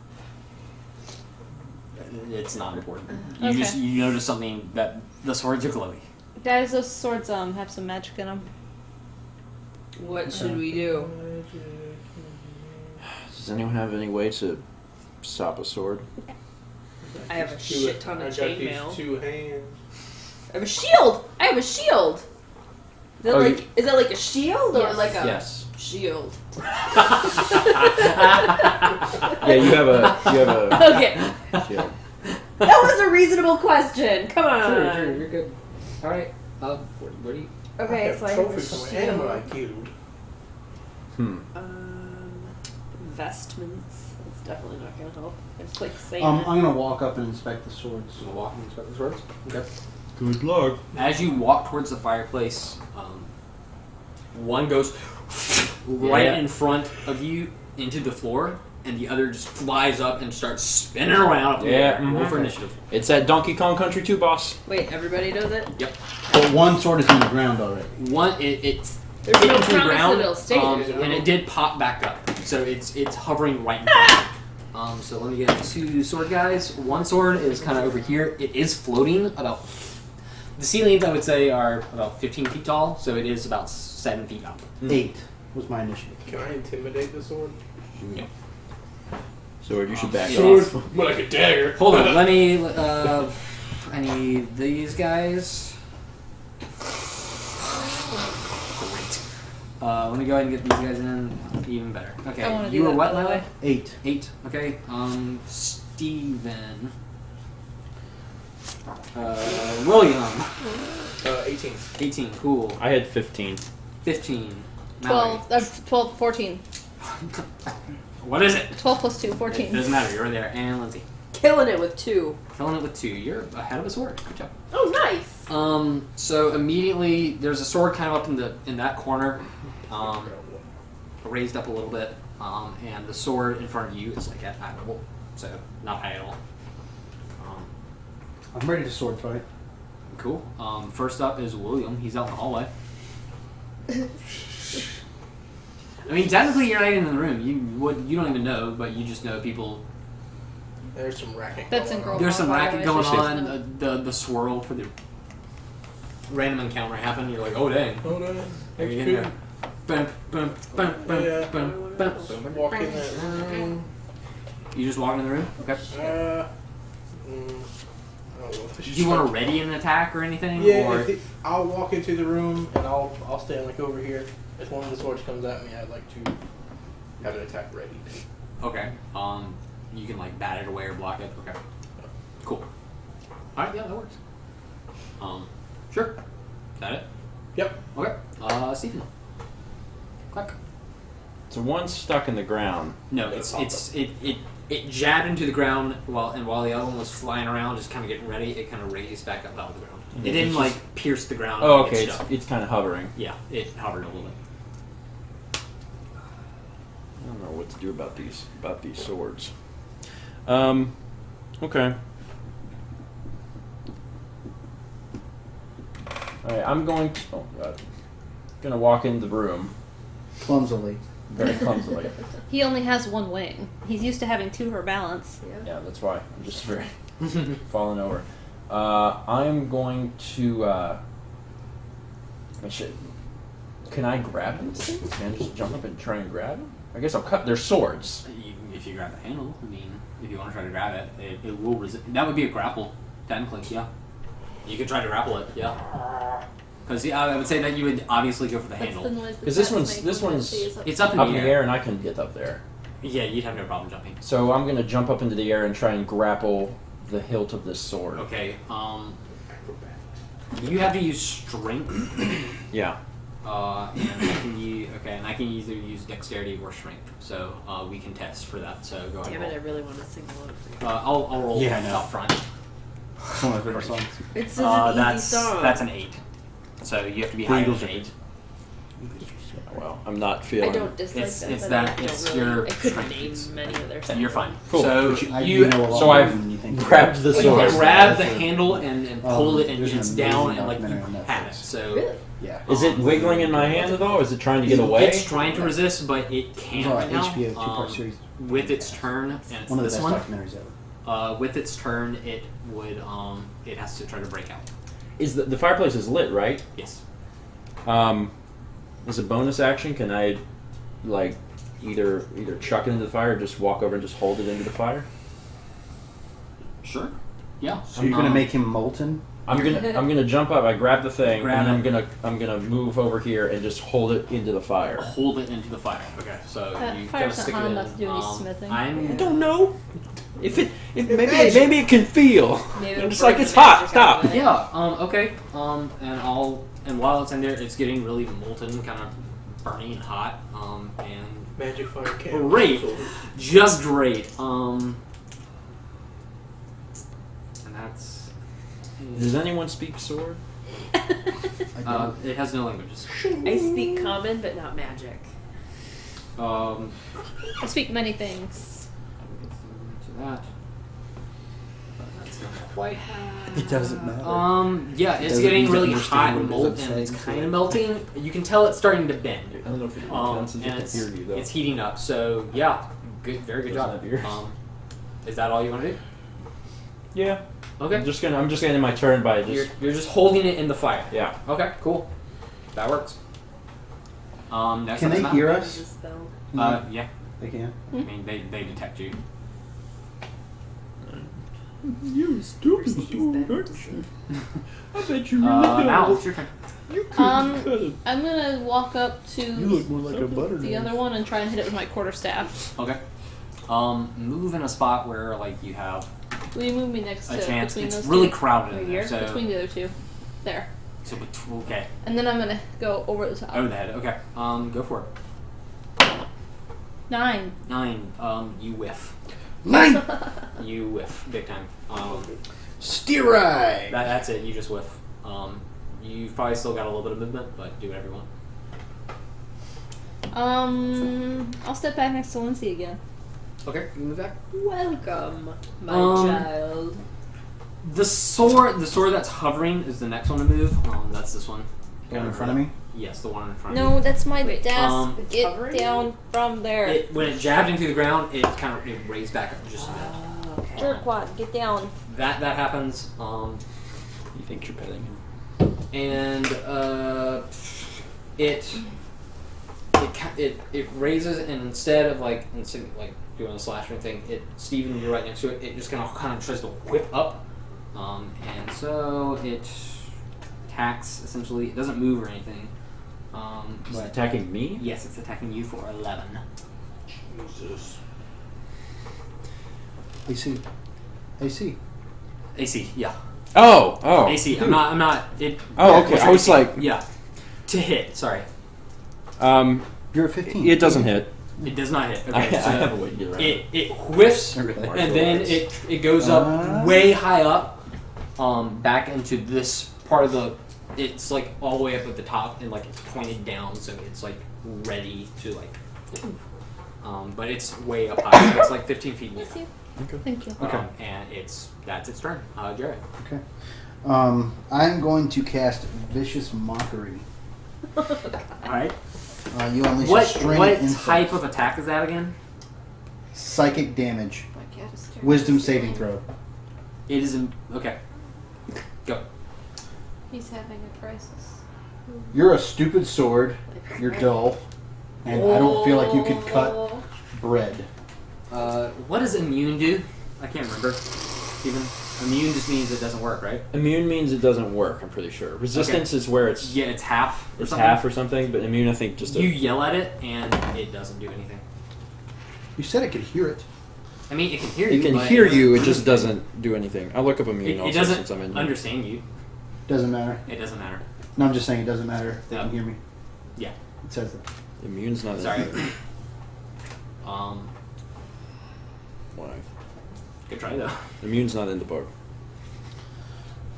Speaker 2: It's not important.
Speaker 8: Okay.
Speaker 2: You notice something that the swords are glowy.
Speaker 8: Guys, those swords have some magic in them.
Speaker 4: What should we do?
Speaker 3: Does anyone have any way to stop a sword?
Speaker 4: I have a shit ton of chainmail.
Speaker 1: 2 hands.
Speaker 4: I have a shield. I have a shield. Is that
Speaker 3: Oh,
Speaker 4: like? Is that like a shield or
Speaker 8: Yes.
Speaker 4: like a
Speaker 3: Yes.
Speaker 4: shield?
Speaker 3: Yeah, you have a
Speaker 4: Okay,
Speaker 3: shield.
Speaker 4: that was a reasonable question. Come on.
Speaker 2: Sure, you're good. All right. Where do you?
Speaker 4: Okay, so I have a
Speaker 1: trophies from an animal I
Speaker 4: shield.
Speaker 1: killed.
Speaker 4: Vestments. It's definitely not gonna help. It's like saying.
Speaker 9: I'm gonna walk up and inspect the swords.
Speaker 2: You walk and inspect the swords. Okay.
Speaker 9: Good luck.
Speaker 2: As you walk towards the fireplace, one goes right
Speaker 3: Yeah.
Speaker 2: in front of you into the floor, and the other just flies up and starts spinning around up in the
Speaker 3: Yeah,
Speaker 2: air. Roll for initiative.
Speaker 3: It's that Donkey Kong Country 2 boss.
Speaker 4: Wait, everybody does it?
Speaker 2: Yep.
Speaker 9: But one sword is in the ground already.
Speaker 2: One, it
Speaker 4: There's
Speaker 2: hit
Speaker 4: no
Speaker 2: into the
Speaker 4: promise
Speaker 2: ground,
Speaker 4: that it'll stay there.
Speaker 2: and it did pop back up. So it's hovering right now. So let me get 2 sword guys. One sword is kind of over here. It is floating about. The ceilings, I would say, are about 15 feet tall, so it is about 7 feet up.
Speaker 9: 8 was my initiative.
Speaker 1: Can I intimidate the sword?
Speaker 2: No.
Speaker 3: Sword, you should back
Speaker 1: Sword,
Speaker 3: off.
Speaker 1: more like a dagger.
Speaker 2: Hold on, let me. I need these guys. Great. Let me go ahead and get these guys in. Even better.
Speaker 8: I
Speaker 2: Okay,
Speaker 8: wanna do
Speaker 2: you were
Speaker 8: that,
Speaker 2: what,
Speaker 8: by the
Speaker 2: Lila?
Speaker 8: way.
Speaker 9: 8.
Speaker 2: 8. Okay. Steven. William.
Speaker 1: 18.
Speaker 2: 18. Cool.
Speaker 3: I had 15.
Speaker 2: 15. Mallory.
Speaker 8: 12, 14.
Speaker 2: What is it?
Speaker 8: 12 plus 2,
Speaker 2: It
Speaker 8: 14.
Speaker 2: doesn't matter. You're there. And Lindsay.
Speaker 4: Killing it with 2.
Speaker 2: Filling it with 2. You're ahead of a sword. Good job.
Speaker 4: Oh, nice.
Speaker 2: So immediately there's a sword kind of up in that corner, raised up a little bit, and the sword in front of you is like at eye level, so not high at all.
Speaker 9: I'm ready to sword fight.
Speaker 2: Cool. First up is William. He's out in the hallway. I mean, technically you're not even in the room. You don't even know, but you just know people.
Speaker 1: There's some racket
Speaker 8: That's
Speaker 1: going
Speaker 8: in
Speaker 1: on.
Speaker 8: girl
Speaker 2: There's some
Speaker 8: by the
Speaker 2: racket
Speaker 8: way,
Speaker 2: going
Speaker 8: so she's
Speaker 2: on. The swirl for the random encounter happened. You're like, oh dang.
Speaker 1: Hold on.
Speaker 2: Are you in there? Bum, bum, bum, bum,
Speaker 1: Yeah.
Speaker 2: bum, bum.
Speaker 1: Walk in that room.
Speaker 2: You just walk in the room? Okay.
Speaker 1: I don't know if I
Speaker 2: Do
Speaker 1: should
Speaker 2: you want
Speaker 1: try-
Speaker 2: to ready an attack or anything?
Speaker 1: Yeah,
Speaker 2: Or
Speaker 1: I'll walk into the room and I'll stand like over here. If one of the swords comes at me, I'd like to have an attack ready.
Speaker 2: okay. You can like bat it away or block it. Okay. Cool. All right. Yeah, that works. Sure. Is that it?
Speaker 1: Yep.
Speaker 2: Okay. Stephen. Click.
Speaker 3: So one's stuck in the ground.
Speaker 2: No, it jabbed into the ground while the other one was flying around, just kind of getting ready. It kind of raised back up out of the ground. It didn't
Speaker 3: It's
Speaker 2: like
Speaker 3: just-
Speaker 2: pierce the ground.
Speaker 3: Oh,
Speaker 2: and get
Speaker 3: okay.
Speaker 2: stuck.
Speaker 3: It's kind of hovering.
Speaker 2: Yeah, it hovered a little bit.
Speaker 3: I don't know what to do about these swords. Okay. Alright, I'm going to gonna walk into the room
Speaker 9: Clumsily.
Speaker 3: very clumsily.
Speaker 8: He only has one wing. He's used to having 2 for balance.
Speaker 3: Yeah, that's why. I'm just very falling over. I'm going to can I grab these things? Can I just jump up and try and grab them? I guess I'll cut their swords.
Speaker 2: If you grab the handle, I mean, if you want to try to grab it, it will resist. That would be a grapple, technically, yeah. You could try to grapple it, yeah. Because I would say that you would obviously go for the
Speaker 8: That's
Speaker 2: handle.
Speaker 8: the noise that
Speaker 3: Because this
Speaker 8: bats
Speaker 3: one's
Speaker 8: make when they see us
Speaker 2: It's up in
Speaker 3: up
Speaker 2: the
Speaker 3: in the
Speaker 2: air.
Speaker 3: air and I can get up there.
Speaker 2: Yeah, you'd have no problem jumping.
Speaker 3: So I'm gonna jump up into the air and try and grapple the hilt of this sword.
Speaker 2: Okay, you have to use strength,
Speaker 3: Yeah.
Speaker 2: and I can either use dexterity or strength. So we can test for that. So go ahead.
Speaker 4: Damn
Speaker 2: and
Speaker 4: it, I
Speaker 2: roll.
Speaker 4: really want to sing a little for you.
Speaker 2: I'll roll
Speaker 9: Yeah, I know.
Speaker 2: up front.
Speaker 9: It's one of my favorite songs.
Speaker 4: It's such an easy
Speaker 2: That's
Speaker 4: song.
Speaker 2: that's an 8. So you have to be
Speaker 9: The
Speaker 2: higher
Speaker 9: Eagles
Speaker 2: than
Speaker 9: are
Speaker 2: 8.
Speaker 3: Well, I'm not
Speaker 4: I
Speaker 3: feeling.
Speaker 4: don't dislike
Speaker 2: It's-
Speaker 4: them,
Speaker 2: it's
Speaker 4: but
Speaker 2: that-
Speaker 4: I don't
Speaker 2: it's
Speaker 4: really.
Speaker 2: your
Speaker 4: I couldn't
Speaker 2: strengths.
Speaker 4: name many of their stuff.
Speaker 2: You're fine.
Speaker 3: Cool.
Speaker 2: So
Speaker 6: But I
Speaker 2: you
Speaker 6: do know a lot
Speaker 3: so
Speaker 6: more
Speaker 3: I've
Speaker 6: than you think.
Speaker 3: grabbed the
Speaker 2: you
Speaker 3: sword.
Speaker 2: grab the handle and pull it, and
Speaker 6: there's an
Speaker 2: it's down,
Speaker 6: amazing
Speaker 2: and like you
Speaker 6: documentary on
Speaker 2: have it.
Speaker 6: Netflix.
Speaker 2: So
Speaker 4: Really?
Speaker 6: Yeah.
Speaker 3: Is it wiggling in my hand at all? Is it trying to get away?
Speaker 2: it's trying to resist, but it
Speaker 6: It's
Speaker 2: can't
Speaker 6: on
Speaker 2: right now.
Speaker 6: HBO two-part series.
Speaker 2: With its turn, and it's
Speaker 6: One of the
Speaker 2: this
Speaker 6: best
Speaker 2: one.
Speaker 6: documentaries ever.
Speaker 2: With its turn, it would it has to try to break out.
Speaker 3: Is the fireplace is lit, right?
Speaker 2: Yes.
Speaker 3: As a bonus action, can I, like, either chuck it into the fire or just walk over and just hold it into the fire?
Speaker 2: Sure. Yeah.
Speaker 6: So you're gonna make him molten?
Speaker 3: I'm gonna jump up. I grab the thing,
Speaker 2: Grab
Speaker 3: and
Speaker 2: it.
Speaker 3: I'm gonna move over here and just hold it into the fire.
Speaker 2: hold it into the fire. Okay. So you
Speaker 8: Fire's
Speaker 2: gotta stick
Speaker 8: not
Speaker 2: it
Speaker 8: hot
Speaker 2: in.
Speaker 8: enough to do any smithing.
Speaker 3: I
Speaker 2: I'm
Speaker 3: don't know. If maybe it can feel.
Speaker 4: Maybe
Speaker 3: I'm just
Speaker 4: it'll
Speaker 3: like
Speaker 4: break
Speaker 3: it's
Speaker 4: the
Speaker 3: hot.
Speaker 4: magic out
Speaker 3: Stop.
Speaker 4: of it.
Speaker 2: Yeah. Okay. And while it's in there, it's getting really molten, kind of burning and hot. And
Speaker 1: Magic fire can't.
Speaker 2: great, just great. And that's.
Speaker 3: Does anyone speak sword?
Speaker 2: It has no languages.
Speaker 4: I speak common, but not magic.
Speaker 2: Um.
Speaker 8: I speak many things.
Speaker 2: To that. But that's not quite.
Speaker 6: It doesn't matter.
Speaker 2: Yeah, it's
Speaker 6: Doesn't
Speaker 2: getting
Speaker 6: mean
Speaker 2: really
Speaker 6: that
Speaker 2: hot
Speaker 6: understand
Speaker 2: and
Speaker 6: what it is
Speaker 2: molten, and it's
Speaker 6: upsetting,
Speaker 2: kind
Speaker 6: so-
Speaker 2: of melting. You can tell it's starting to bend.
Speaker 3: I don't know if it
Speaker 2: And it's heating up. So yeah, good, very good
Speaker 3: Doesn't
Speaker 2: job.
Speaker 3: have ears.
Speaker 2: Is that all you want to do?
Speaker 3: Yeah.
Speaker 2: Okay.
Speaker 3: I'm just gonna end my turn by just
Speaker 2: You're just holding it in the fire.
Speaker 3: yeah.
Speaker 2: Okay, cool. That works. Next
Speaker 6: Can
Speaker 2: up is
Speaker 6: they
Speaker 2: Matt.
Speaker 6: hear us?
Speaker 4: Just though.
Speaker 2: Yeah.
Speaker 6: They can.
Speaker 2: I mean, they detect you.
Speaker 3: You stupid sword. I bet you
Speaker 2: Now it's your turn.
Speaker 8: I'm gonna walk up to
Speaker 9: more like a butter
Speaker 8: the other one and try and hit it with my quarterstaff.
Speaker 2: Okay. Move in a spot where like you have
Speaker 8: Will you move me next
Speaker 2: a
Speaker 8: to
Speaker 2: chance.
Speaker 8: between
Speaker 2: It's
Speaker 8: those
Speaker 2: really
Speaker 8: two?
Speaker 2: crowded in
Speaker 4: Right
Speaker 2: there.
Speaker 4: here?
Speaker 2: So,
Speaker 8: Between the other two. There.
Speaker 2: okay.
Speaker 8: And then I'm gonna go over the top.
Speaker 2: Over the head. Okay. Go for it.
Speaker 8: 9.
Speaker 2: 9. You whiff.
Speaker 9: 9!
Speaker 2: You whiff big time.
Speaker 9: Steer right!
Speaker 2: That's it. You just whiff. You've probably still got a little bit of movement, but do whatever you want.
Speaker 8: I'll step back next to Lindsay again.
Speaker 2: Okay, you move back.
Speaker 4: Welcome, my child.
Speaker 2: The sword that's hovering is the next one to move. That's this one.
Speaker 6: The one in front of me?
Speaker 2: Yes, the one in front of
Speaker 8: No, that's my
Speaker 4: Wait,
Speaker 8: desk.
Speaker 4: it's
Speaker 8: Get
Speaker 4: hovering?
Speaker 8: down from there.
Speaker 2: you. When it jabbed into the ground, it kind of raised back up just a bit.
Speaker 4: Okay.
Speaker 8: Jerkwad, get down.
Speaker 2: That happens.
Speaker 3: You think you're petting him?
Speaker 2: And it raises, and instead of like doing the slashing thing, Steven, you're right next to it. It just kind of tries to whip up, and so it attacks. Essentially, it doesn't move or anything.
Speaker 3: It's attacking me?
Speaker 2: Yes, it's attacking you for 11.
Speaker 3: Jesus.
Speaker 6: AC. AC.
Speaker 2: AC, yeah.
Speaker 3: Oh.
Speaker 2: AC. I'm not. It.
Speaker 3: Oh, okay. I was like,
Speaker 2: Yeah. To hit. Sorry.
Speaker 6: You're at 15.
Speaker 3: it doesn't hit.
Speaker 2: It does not hit. Okay.
Speaker 3: I have a
Speaker 2: so
Speaker 3: way to get around.
Speaker 2: it whiffs,
Speaker 6: I really like
Speaker 2: and then it goes up way high up, back into this part of the. It's like all the way up at the top, and like it's pointed down, so it's like ready to like. But it's way up high. So it's like 15 feet in the
Speaker 8: Yes,
Speaker 2: air.
Speaker 8: you.
Speaker 3: Okay.
Speaker 8: Thank you.
Speaker 6: Okay.
Speaker 2: And that's its turn. Jared.
Speaker 6: Okay. I'm going to cast Vicious Mockery.
Speaker 2: All right.
Speaker 6: You unleash a
Speaker 2: What
Speaker 6: string insult.
Speaker 2: type of attack is that again?
Speaker 6: Psychic damage.
Speaker 4: My cat is staring.
Speaker 6: Wisdom saving throw.
Speaker 2: It is okay. Go.
Speaker 8: He's having a crisis.
Speaker 6: You're a stupid sword. You're dull. And I don't feel like you could cut bread.
Speaker 2: What does immune do? I can't remember. Steven? Immune just means it doesn't work, right?
Speaker 3: Immune means it doesn't work, I'm pretty sure. Resistance is where it's
Speaker 2: Yeah, it's half. Or
Speaker 3: it's
Speaker 2: something.
Speaker 3: half or something, but immune I think just
Speaker 2: You yell at it and it doesn't do anything.
Speaker 9: You said I could hear it.
Speaker 2: I mean, it can hear you.
Speaker 3: it can
Speaker 2: but
Speaker 3: hear you, it just doesn't do anything. I'll look up immune
Speaker 2: It
Speaker 3: also
Speaker 2: doesn't
Speaker 3: since I'm in here.
Speaker 2: understand you.
Speaker 6: Doesn't matter.
Speaker 2: It doesn't matter.
Speaker 6: No, I'm just saying it doesn't matter. They can
Speaker 2: No.
Speaker 6: hear me.
Speaker 2: Yeah.
Speaker 6: It says that.
Speaker 3: Immune's not
Speaker 2: Sorry.
Speaker 3: Why?
Speaker 2: Good try though.
Speaker 3: Immune's not in the book.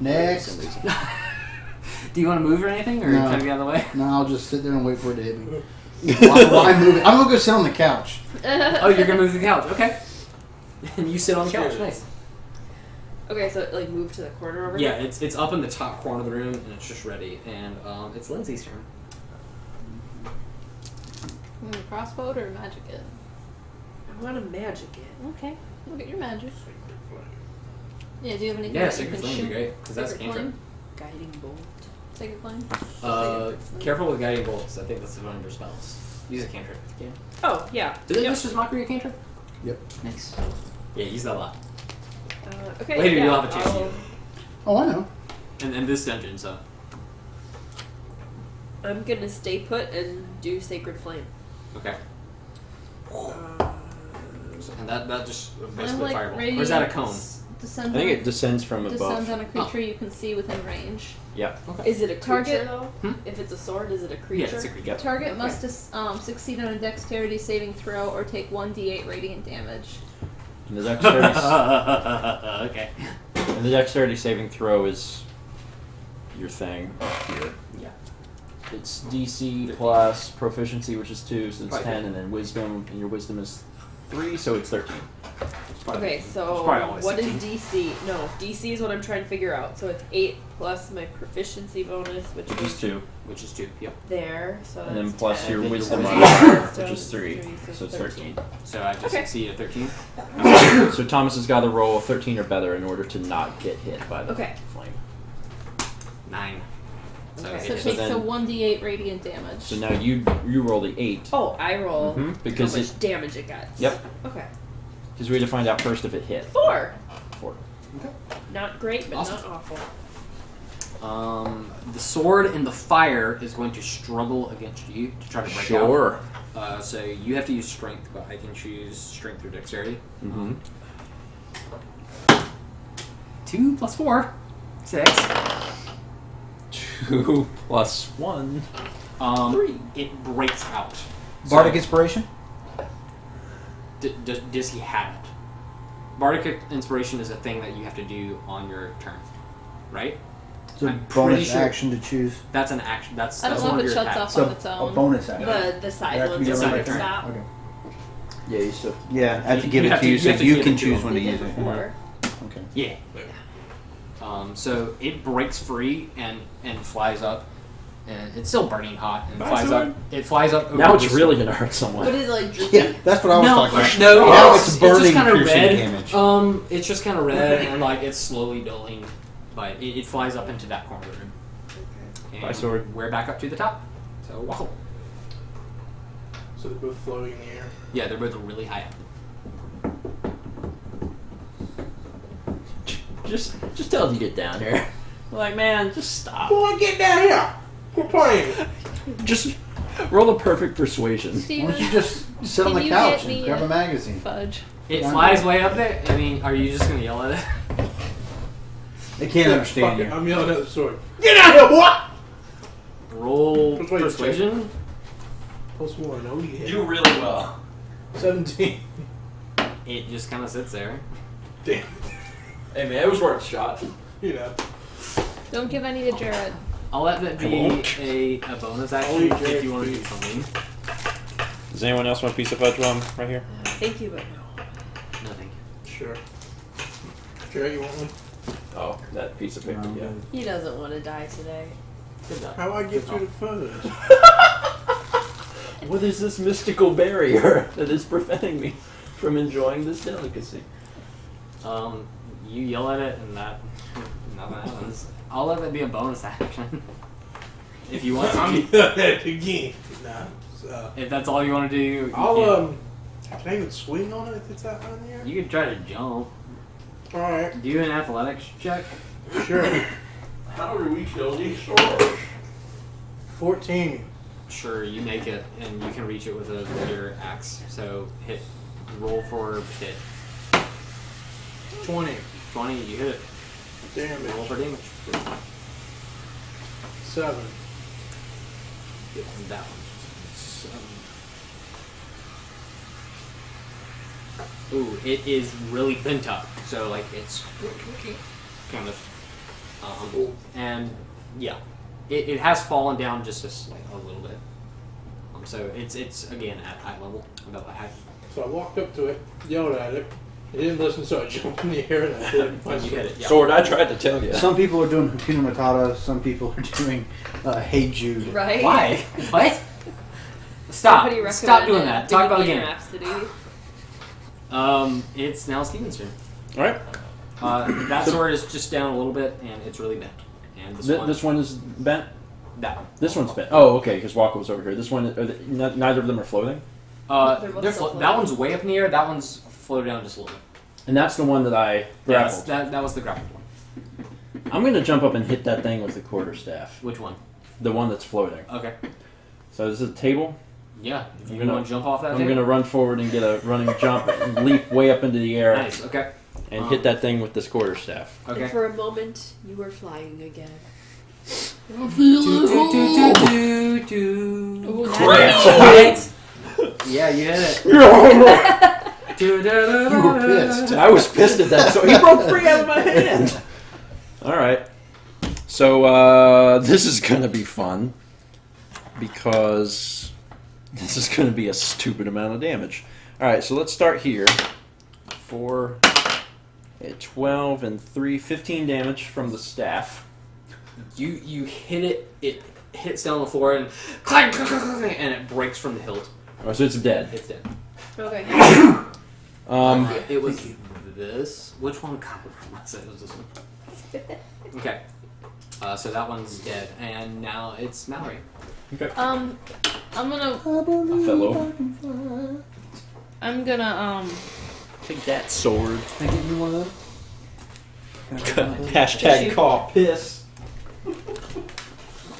Speaker 6: Next.
Speaker 3: For some reason.
Speaker 2: Do you want to move or anything, or
Speaker 9: No.
Speaker 2: kind of get out of the way?
Speaker 9: No, I'll just sit there and wait for it to hit me. While I'm moving, I'm gonna go sit on the couch.
Speaker 2: Oh, you're gonna move to the couch. Okay. And you sit on the couch. Nice.
Speaker 4: Okay, so like move to the corner over
Speaker 2: Yeah,
Speaker 4: here?
Speaker 2: it's up in the top corner of the room, and it's just ready. And it's Lindsay's turn.
Speaker 8: Crossbow or magic it?
Speaker 4: I want to magic it.
Speaker 8: Okay, look at your magic. Yeah, do you have anything
Speaker 2: Yeah,
Speaker 8: that you
Speaker 2: Sacred
Speaker 8: can
Speaker 2: Flame would
Speaker 8: shoot?
Speaker 2: be great because that's a
Speaker 8: Sacred
Speaker 2: cantrip.
Speaker 8: Flame?
Speaker 4: Guiding bolt.
Speaker 8: Sacred Flame?
Speaker 2: Careful with guiding bolts. I think that's one of your spells. Use a cantrip if you can.
Speaker 4: Oh, yeah.
Speaker 2: Did
Speaker 4: Yep.
Speaker 2: this just mockery a cantrip?
Speaker 9: Yep.
Speaker 2: Nice. Yeah, use that a lot.
Speaker 4: Okay.
Speaker 2: Later
Speaker 4: yeah,
Speaker 2: you'll have a chance to
Speaker 4: I'll-
Speaker 2: use it.
Speaker 9: Oh, I know.
Speaker 2: In this dungeon, so.
Speaker 4: I'm gonna stay put and do Sacred Flame.
Speaker 2: Okay. And that just basically
Speaker 8: like
Speaker 2: fireball. Or is that a cone?
Speaker 8: Descends
Speaker 3: I think
Speaker 8: on,
Speaker 3: it descends from above.
Speaker 8: descends on a creature you can see within range.
Speaker 3: Yeah.
Speaker 2: Okay.
Speaker 4: Is it a creature
Speaker 8: Target-
Speaker 4: though? If it's a sword, is it a creature?
Speaker 2: Yeah, it's a creature.
Speaker 3: Yep.
Speaker 8: Target
Speaker 4: Okay.
Speaker 8: must succeed on a dexterity saving throw or take 1d8 radiant damage.
Speaker 3: And the dexterity,
Speaker 2: Okay.
Speaker 3: and the dexterity saving throw is your thing up here.
Speaker 2: Yeah.
Speaker 3: It's DC plus proficiency, which is 2, so it's
Speaker 2: Probably
Speaker 3: 10, and then wisdom, and your wisdom is 3, so it's 13.
Speaker 4: Okay, so
Speaker 2: probably always
Speaker 4: what is
Speaker 2: 16.
Speaker 4: DC? No, DC is what I'm trying to figure out. So it's 8 plus my proficiency bonus, which
Speaker 3: Which is
Speaker 4: is
Speaker 3: 2.
Speaker 2: Which is 2. Yep.
Speaker 4: there. So
Speaker 3: And then
Speaker 4: that's
Speaker 3: plus
Speaker 4: 10.
Speaker 3: your
Speaker 2: Then your
Speaker 3: wisdom
Speaker 2: wisdom.
Speaker 3: modifier, which
Speaker 4: So
Speaker 3: is 3,
Speaker 4: it's
Speaker 3: so it's 13.
Speaker 2: So I just
Speaker 4: Okay.
Speaker 2: succeed at 13.
Speaker 3: So Thomas has got to roll 13 or better in order to not get hit by the
Speaker 4: Okay.
Speaker 3: flame.
Speaker 2: 9. So
Speaker 4: Okay.
Speaker 8: So
Speaker 2: it
Speaker 8: it
Speaker 2: is.
Speaker 8: takes
Speaker 3: then-
Speaker 8: a 1d8 radiant damage.
Speaker 3: So now you roll the 8.
Speaker 4: Oh, I roll
Speaker 3: Because
Speaker 4: how much
Speaker 3: it,
Speaker 4: damage it gets.
Speaker 3: Yep.
Speaker 4: Okay.
Speaker 3: because we had to find out first if it hit.
Speaker 4: 4.
Speaker 3: 4.
Speaker 4: Not great, but
Speaker 2: Awesome.
Speaker 4: not awful.
Speaker 2: The sword in the fire is going to struggle against you to try to break
Speaker 3: Sure.
Speaker 2: out. So you have to use strength, but I can choose strength or dexterity.
Speaker 3: Mm-hmm.
Speaker 2: 2 plus 4. 6.
Speaker 3: 2 plus 1.
Speaker 2: 3. It breaks out.
Speaker 6: Bardic
Speaker 2: So,
Speaker 6: inspiration.
Speaker 2: does he have it? Bardic inspiration is a thing that you have to do on your turn, right?
Speaker 6: It's a
Speaker 2: I'm
Speaker 6: bonus
Speaker 2: pretty sure-
Speaker 6: action to choose.
Speaker 2: That's an action. That's
Speaker 8: I don't
Speaker 2: one
Speaker 8: know
Speaker 2: of
Speaker 8: if it
Speaker 2: your
Speaker 8: shuts
Speaker 2: attacks.
Speaker 8: off on
Speaker 6: So
Speaker 8: its
Speaker 6: a
Speaker 8: own.
Speaker 6: bonus action.
Speaker 4: The side
Speaker 6: It have to
Speaker 4: ones
Speaker 6: be
Speaker 4: are
Speaker 6: done
Speaker 2: on
Speaker 6: by
Speaker 2: your
Speaker 6: turn.
Speaker 4: stop.
Speaker 6: Okay.
Speaker 3: Yeah, you still.
Speaker 6: Yeah, I have to
Speaker 2: You
Speaker 6: give it
Speaker 2: have
Speaker 6: to
Speaker 2: to-
Speaker 6: you,
Speaker 2: you
Speaker 6: so
Speaker 2: have to
Speaker 6: you
Speaker 2: give
Speaker 6: can
Speaker 2: it to
Speaker 6: choose
Speaker 2: him.
Speaker 6: when to
Speaker 4: They
Speaker 6: use
Speaker 4: did
Speaker 6: it.
Speaker 4: before.
Speaker 6: Okay.
Speaker 2: Yeah. So it breaks free and flies up, and it's still burning hot and flies up. It flies up. Over
Speaker 3: Now it's
Speaker 2: this-
Speaker 3: really gonna hurt someone.
Speaker 4: What is it like droopy?
Speaker 6: Yeah, that's what I was
Speaker 2: No,
Speaker 6: talking about.
Speaker 2: no.
Speaker 6: Now
Speaker 2: it's
Speaker 6: it's burning,
Speaker 2: just kind of
Speaker 6: piercing
Speaker 2: red.
Speaker 6: damage.
Speaker 2: It's just kind of red and like it's slowly dulling, but it flies up into that corner of the room. And
Speaker 3: Bye, sword.
Speaker 2: we're back up to the top. So wow.
Speaker 1: So they're both floating in the air.
Speaker 2: Yeah, they're both really high up.
Speaker 3: Just tell him to get down here. Like, man, just stop.
Speaker 1: Boy, get down here! We're playing!
Speaker 3: Just roll a perfect persuasion.
Speaker 9: Why
Speaker 8: Steven,
Speaker 9: don't you just sit on
Speaker 8: Can
Speaker 9: the
Speaker 8: you
Speaker 9: couch
Speaker 8: get me
Speaker 9: and grab
Speaker 8: a-
Speaker 9: a magazine?
Speaker 8: fudge.
Speaker 2: It
Speaker 9: Yeah.
Speaker 2: flies way up there. I mean, are you just gonna yell at it?
Speaker 6: They can't
Speaker 1: Fuck
Speaker 6: understand
Speaker 1: it,
Speaker 6: you.
Speaker 1: I'm yelling at the sword. Get out here, boy!
Speaker 2: Roll
Speaker 1: Persuasion.
Speaker 2: persuasion.
Speaker 1: Plus 1, oh yeah.
Speaker 3: Do really well.
Speaker 1: 17.
Speaker 2: It just kind of sits there.
Speaker 1: Damn.
Speaker 3: Hey man, it was worth a shot.
Speaker 1: You know.
Speaker 8: Don't give any to Jared.
Speaker 2: I'll let that be a bonus action
Speaker 1: Only
Speaker 2: if you want to do
Speaker 1: Jared,
Speaker 2: something.
Speaker 3: Does anyone else want a piece of fudge rum right here?
Speaker 4: Thank you, but no.
Speaker 2: No, thank you.
Speaker 1: Sure. Sure, you want one?
Speaker 3: Oh, that piece of paper, yeah.
Speaker 4: He doesn't want to die today.
Speaker 2: Good job.
Speaker 1: How I get through the fudge?
Speaker 3: What is this mystical barrier that is preventing me from enjoying this delicacy?
Speaker 2: You yell at it and that nothing happens. I'll let that be a bonus action. If you want
Speaker 1: I'm
Speaker 2: to.
Speaker 1: yelling at it again. Nah.
Speaker 2: If that's all you want to do, you
Speaker 1: I'll,
Speaker 2: can.
Speaker 1: can I even swing on it if it's out on the air?
Speaker 2: You can try to jump.
Speaker 1: Alright,
Speaker 2: Do an athletics check.
Speaker 1: sure.
Speaker 3: How do we kill these swords?
Speaker 1: 14.
Speaker 2: Sure, you make it, and you can reach it with your axe. So roll for hit.
Speaker 1: 20.
Speaker 2: 20, you hit it.
Speaker 1: Damage.
Speaker 2: Roll for damage.
Speaker 1: 7.
Speaker 2: And that one. 7. Ooh, it is really bent up. So like it's kind of, and yeah, it has fallen down just a little bit. So it's again at eye level, about eye height.
Speaker 12: So I walked up to it, yelled at it. It didn't listen, so I jumped in the air and I hit it.
Speaker 2: You hit it. Yeah.
Speaker 3: Sword, I tried to tell you.
Speaker 9: Some people are doing Hakuna Matata. Some people are doing Hey Jude.
Speaker 4: Right?
Speaker 2: Why? What? Stop!
Speaker 4: Somebody
Speaker 2: Stop doing
Speaker 4: recommended
Speaker 2: that. Talk about the
Speaker 4: Bohemian
Speaker 2: game.
Speaker 4: Rhapsody.
Speaker 2: It's now Steven's turn.
Speaker 3: All right.
Speaker 2: That sword is just down a little bit, and it's really bent. And
Speaker 3: This one is bent.
Speaker 2: That one.
Speaker 3: This one's bent. Oh, okay. Because Waka was over here. This one. Neither of them are floating.
Speaker 4: They're both still
Speaker 2: that
Speaker 4: floating.
Speaker 2: one's way up in the air. That one's floated down just a little bit.
Speaker 3: And that's the one that I grappled.
Speaker 2: That was the grappled one.
Speaker 3: I'm gonna jump up and hit that thing with the quarterstaff.
Speaker 2: Which one?
Speaker 3: The one that's floating.
Speaker 2: Okay.
Speaker 3: So this is a table.
Speaker 2: Yeah. If you
Speaker 3: gonna-
Speaker 2: want to jump off that
Speaker 3: I'm
Speaker 2: thing?
Speaker 3: gonna run forward and get a running jump and leap way up into the air
Speaker 2: Nice. Okay.
Speaker 3: and hit that thing with this quarterstaff.
Speaker 2: Okay.
Speaker 4: And for a moment, you were flying again.
Speaker 2: Right. Yeah, you hit it.
Speaker 9: You were pissed.
Speaker 3: I was pissed at that. So he broke free out of my hand. All right. So this is gonna be fun because this is gonna be a stupid amount of damage. All right. So let's start here. 4, 12, and 3, 15 damage from the staff.
Speaker 2: You hit it. It hits down on the floor and clang, clang, clang, clang, and it breaks from the hilt.
Speaker 3: Oh, so it's dead.
Speaker 2: It's dead.
Speaker 4: Okay.
Speaker 2: It was this. Which one? God, was it? It was this one. Okay. So that one's dead, and now it's Mallory.
Speaker 3: Okay.
Speaker 8: I'm gonna
Speaker 3: Fellow. Take that sword.
Speaker 6: Can I give you one of those?
Speaker 3: Hashtag call piss.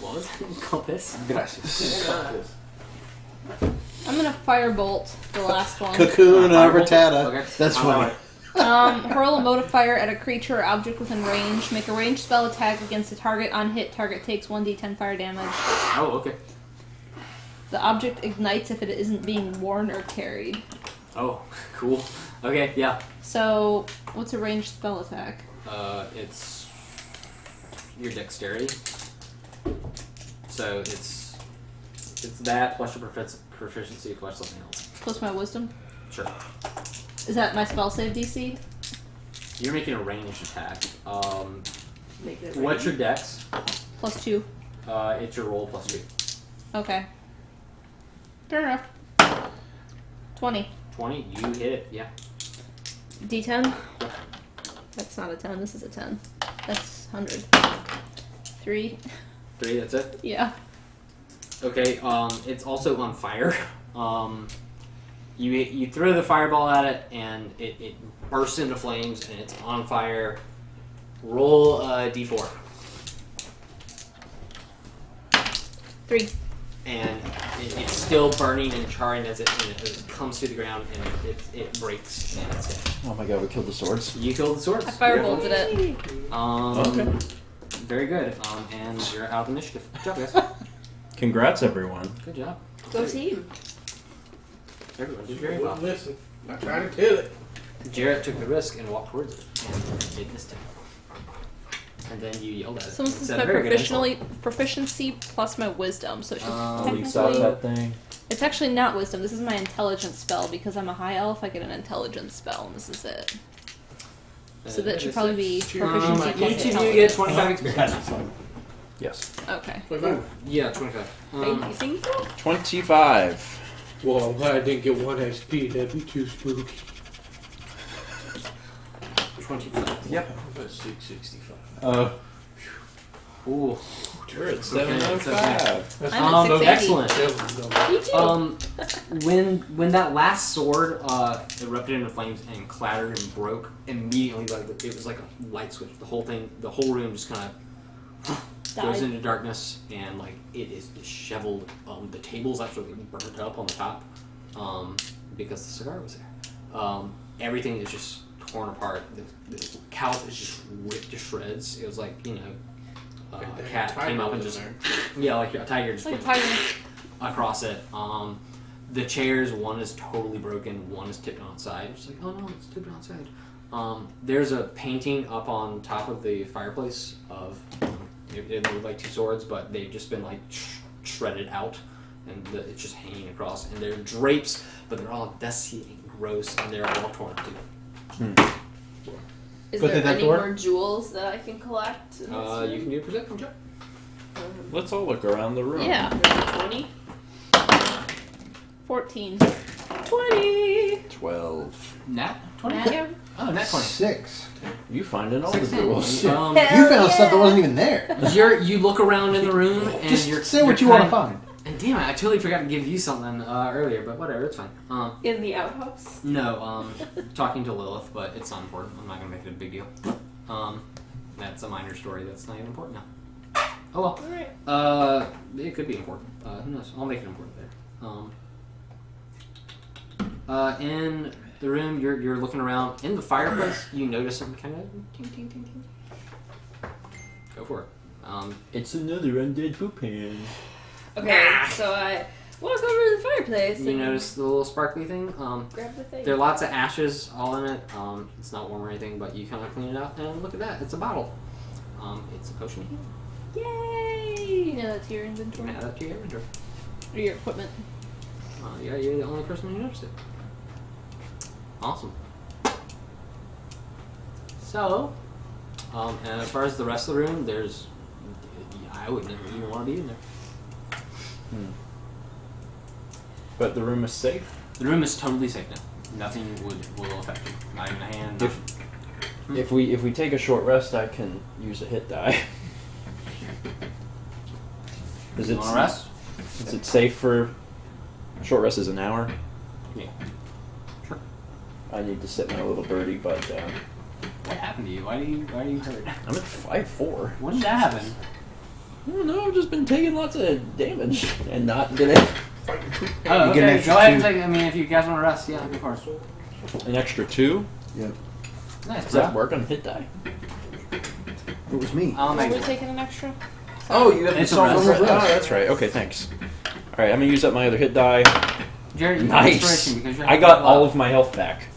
Speaker 2: What was it? Compass?
Speaker 6: Gracias.
Speaker 8: I'm gonna firebolt the last one.
Speaker 9: Cocoon over Tata.
Speaker 2: Okay.
Speaker 9: That's funny.
Speaker 8: Hurl a motifier at a creature or object within range. Make a ranged spell attack against a target. On hit, target takes 1d10 fire damage.
Speaker 2: Oh, okay.
Speaker 8: The object ignites if it isn't being worn or carried.
Speaker 2: Oh, cool. Okay, yeah.
Speaker 8: So, what's a ranged spell attack?
Speaker 2: It's your dexterity. So it's that plus your proficiency plus something else.
Speaker 8: Plus my wisdom?
Speaker 2: Sure.
Speaker 8: Is that my spell save DC?
Speaker 2: You're making a ranged attack.
Speaker 4: Make it
Speaker 2: What's your dex?
Speaker 8: Plus 2.
Speaker 2: It's your roll plus 2.
Speaker 8: Okay. Fair enough. 20.
Speaker 2: 20. You hit it. Yeah.
Speaker 8: D10? That's not a 10. This is a 10. That's 100. 3.
Speaker 2: 3. That's it.
Speaker 8: Yeah.
Speaker 2: Okay. It's also on fire. You throw the fireball at it and it bursts into flames and it's on fire. Roll a d4.
Speaker 8: 3.
Speaker 2: And it's still burning and charring as it comes to the ground and it breaks and it's dead.
Speaker 3: Oh my god, we killed the swords.
Speaker 2: You killed the swords.
Speaker 8: I firebolted it.
Speaker 3: Okay.
Speaker 2: Very good. And you're out of initiative. Good job, guys.
Speaker 3: Congrats, everyone.
Speaker 2: Good job.
Speaker 4: Go team.
Speaker 2: Everyone did very
Speaker 12: Wouldn't
Speaker 2: well.
Speaker 12: listen. I tried to kill it.
Speaker 2: Jarrett took the risk and walked towards it, and it missed him. And then you yelled at it.
Speaker 8: So this is
Speaker 2: It's a
Speaker 8: my
Speaker 2: very good insult.
Speaker 8: proficiency plus my wisdom. So it should
Speaker 3: Leaks out
Speaker 8: technically...
Speaker 3: that thing.
Speaker 8: It's actually not wisdom. This is my intelligence spell. Because I'm a high elf, I get an intelligence spell, and this is it. So that should probably be proficiency plus
Speaker 2: Each of you get
Speaker 8: intelligence.
Speaker 2: 25 experience.
Speaker 3: Yes.
Speaker 8: Okay.
Speaker 2: Yeah, 25.
Speaker 4: Thank you, Cinco.
Speaker 3: 25.
Speaker 12: Well, I'm glad I didn't get 1 SP. That'd be too spooky.
Speaker 2: 25. Yep.
Speaker 12: That's 665.
Speaker 2: Ooh.
Speaker 12: You're at
Speaker 3: 705.
Speaker 12: That's
Speaker 8: I'm at
Speaker 12: not
Speaker 8: 680.
Speaker 2: Excellent.
Speaker 4: Me too.
Speaker 2: When that last sword erupted into flames and clattered and broke immediately, like it was like a light switch. The whole room just kind of goes into darkness, and like it is disheveled. The table's actually burnt up on the top because the cigar was there. Everything is just torn apart. The couch is just ripped to shreds. It was like, a cat came up and just like a tiger just went across it. The chairs, one is totally broken, one is tipped on its side. It's like, oh no, it's tipped on its side. There's a painting up on top of the fireplace of They look like two swords, but they've just been like shredded out, and it's just hanging across. And they're drapes, but they're all dusty and gross, and they're all torn too.
Speaker 4: Is
Speaker 9: Go
Speaker 4: there
Speaker 9: through that
Speaker 4: any
Speaker 9: door?
Speaker 4: more jewels that I can collect? in this room?
Speaker 2: You can do a perception check.
Speaker 3: Let's all look around the room.
Speaker 8: Yeah.
Speaker 4: There's a 20.
Speaker 8: 14.
Speaker 4: 20.
Speaker 3: 12.
Speaker 2: Nat 20.
Speaker 8: Yeah.
Speaker 2: Oh, nat 20.
Speaker 9: 6.
Speaker 3: You finding all the
Speaker 2: 16.
Speaker 3: jewels.
Speaker 9: You found stuff that wasn't even there.
Speaker 2: You look around in the room, and
Speaker 9: Just
Speaker 2: you're
Speaker 9: say what
Speaker 2: you're
Speaker 9: you want to
Speaker 2: kind-
Speaker 9: find.
Speaker 2: And damn it, I totally forgot to give you something earlier, but whatever, it's fine.
Speaker 4: In the outhouse.
Speaker 2: No, talking to Lilith, but it's not important. I'm not gonna make it a big deal. That's a minor story that's not even important now. Oh well.
Speaker 4: Alright.
Speaker 2: It could be important. Who knows? I'll make it important later. In the room, you're looking around. In the fireplace, you notice something kind of ting ting ting ting. Go for it.
Speaker 3: It's another undead poop hand.
Speaker 4: Okay, so I walk over to the fireplace
Speaker 2: You
Speaker 4: and
Speaker 2: notice the little sparkly thing.
Speaker 4: grab the thing.
Speaker 2: There are lots of ashes all in it. It's not warm or anything, but you kind of clean it out, and look at that. It's a bottle. It's a potion of healing.
Speaker 8: Yay! You know that's your
Speaker 2: You
Speaker 8: inventory.
Speaker 2: can add that to your inventory.
Speaker 8: Or your equipment.
Speaker 2: Yeah, you're the only person who noticed it. Awesome. So, and as far as the rest of the room, there's... I wouldn't even want to be in there.
Speaker 3: But the room is safe.
Speaker 2: The room is totally safe now. Nothing will affect you. Not even a hand.
Speaker 3: If we take a short rest, I can use a hit die. Is
Speaker 2: You
Speaker 3: it
Speaker 2: want to rest?
Speaker 3: Is it safe for short rest? Is an hour?
Speaker 2: Yeah. Sure.
Speaker 3: I need to sit my little birdie butt down.
Speaker 2: What happened to you? Why are you hurt?
Speaker 3: I'm at 5'4".
Speaker 2: When did that happen?
Speaker 3: I don't know. I've just been taking lots of damage and not getting
Speaker 2: Oh,
Speaker 9: get an
Speaker 2: okay.
Speaker 9: extra
Speaker 2: Go ahead and
Speaker 9: 2.
Speaker 2: take. I mean, if you guys want to rest, yeah, go for it.
Speaker 3: an extra 2.
Speaker 9: Yep.
Speaker 2: Nice.
Speaker 3: Does that work on hit die?
Speaker 9: It was me.
Speaker 2: I'll make
Speaker 8: We're
Speaker 2: it.
Speaker 8: taking an extra.
Speaker 3: Oh, you have
Speaker 2: It's
Speaker 3: to
Speaker 2: a rest.
Speaker 3: Oh, that's right. Okay, thanks. All right, I'm gonna use up my other hit die.
Speaker 2: Jared, you have
Speaker 3: Nice.
Speaker 2: inspiration because you're
Speaker 3: I got all of my health back.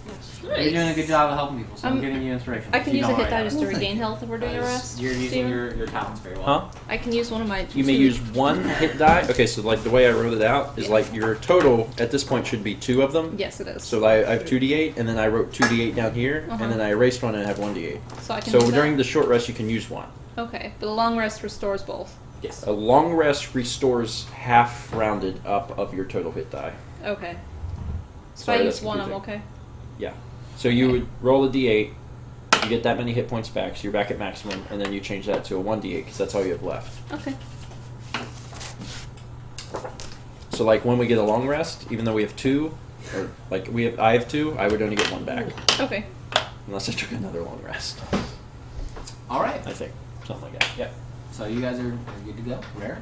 Speaker 2: You're doing a good job of helping people, so I'm giving you inspiration.
Speaker 8: I can
Speaker 2: You
Speaker 8: use a
Speaker 2: don't
Speaker 8: hit
Speaker 2: right
Speaker 8: die
Speaker 2: now.
Speaker 8: just to regain health if we're doing a rest.
Speaker 2: You're using
Speaker 8: Steven?
Speaker 2: your talents very well.
Speaker 3: Huh?
Speaker 8: I can use one of my.
Speaker 3: You may use one hit die. Okay, so like the way I wrote it out is
Speaker 8: Yeah.
Speaker 3: like your total at this point should be 2 of them.
Speaker 8: Yes, it is.
Speaker 3: So I have 2d8, and then I wrote 2d8 down here,
Speaker 8: Uh-huh.
Speaker 3: and then I erased one and I have 1d8.
Speaker 8: So I can.
Speaker 3: So
Speaker 8: do
Speaker 3: during
Speaker 8: that?
Speaker 3: the short rest, you can use one.
Speaker 8: Okay, but the long rest restores both.
Speaker 2: Yes.
Speaker 3: A long rest restores half rounded up of your total hit die.
Speaker 8: Okay. So
Speaker 3: Sorry,
Speaker 8: if I use
Speaker 3: that's
Speaker 8: one, I'm
Speaker 3: confusing.
Speaker 8: okay.
Speaker 3: Yeah. So you would roll a d8, you get that many hit points back, so you're back at maximum, and then you change that to a 1d8 because that's all you have left.
Speaker 8: Okay.
Speaker 3: So like when we get a long rest, even though we have 2, or like I have 2, I would only get 1 back
Speaker 8: Okay.
Speaker 3: unless I took another long rest.
Speaker 2: All right.
Speaker 3: I think something like that. Yeah.
Speaker 2: So you guys are good to go. Rare.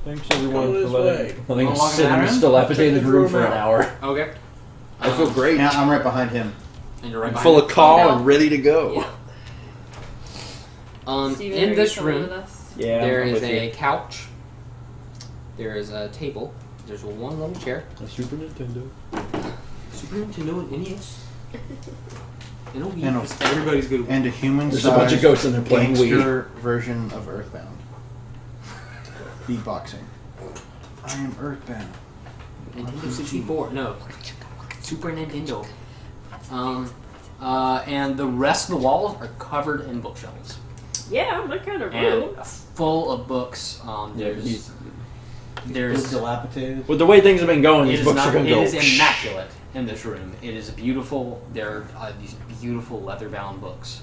Speaker 3: Thanks everyone
Speaker 12: Go
Speaker 3: for
Speaker 12: this
Speaker 3: letting
Speaker 2: Wanna
Speaker 3: us
Speaker 2: walk in
Speaker 3: sit
Speaker 2: that
Speaker 3: in this
Speaker 2: room?
Speaker 3: dilapidated
Speaker 12: Check the
Speaker 3: room
Speaker 12: room
Speaker 3: for an
Speaker 12: out.
Speaker 3: hour.
Speaker 2: Okay.
Speaker 3: I feel great.
Speaker 9: Yeah, I'm right behind him.
Speaker 2: And you're right
Speaker 3: I'm
Speaker 2: behind
Speaker 3: full
Speaker 2: me.
Speaker 3: of call
Speaker 4: No.
Speaker 3: and ready to go.
Speaker 2: Yeah.
Speaker 4: Steven, are
Speaker 2: In
Speaker 4: you
Speaker 2: this
Speaker 4: coming
Speaker 2: room,
Speaker 4: with us?
Speaker 3: Yeah.
Speaker 2: there
Speaker 3: I'm
Speaker 2: is
Speaker 3: with
Speaker 2: a
Speaker 3: you.
Speaker 2: couch. There is a table. There's one little chair.
Speaker 3: A Super Nintendo.
Speaker 2: Super Nintendo and NES. And a Wii,
Speaker 9: And a-
Speaker 2: 'cause everybody's good.
Speaker 9: And a human
Speaker 3: There's a bunch of ghosts in there playing Wii.
Speaker 9: gangster version of Earthbound. Beatboxing. I am Earthbound.
Speaker 2: Nintendo 64. No. Super Nintendo. And the rest of the walls are covered in bookshelves.
Speaker 4: Yeah, my kind of room.
Speaker 2: And full of books. There's
Speaker 9: dilapidated.
Speaker 3: With the way things have been going,
Speaker 2: it
Speaker 3: these
Speaker 2: is
Speaker 3: books
Speaker 2: not,
Speaker 3: are going to
Speaker 2: it
Speaker 3: go.
Speaker 2: is immaculate in this room. It is beautiful. There are these beautiful leather-bound books.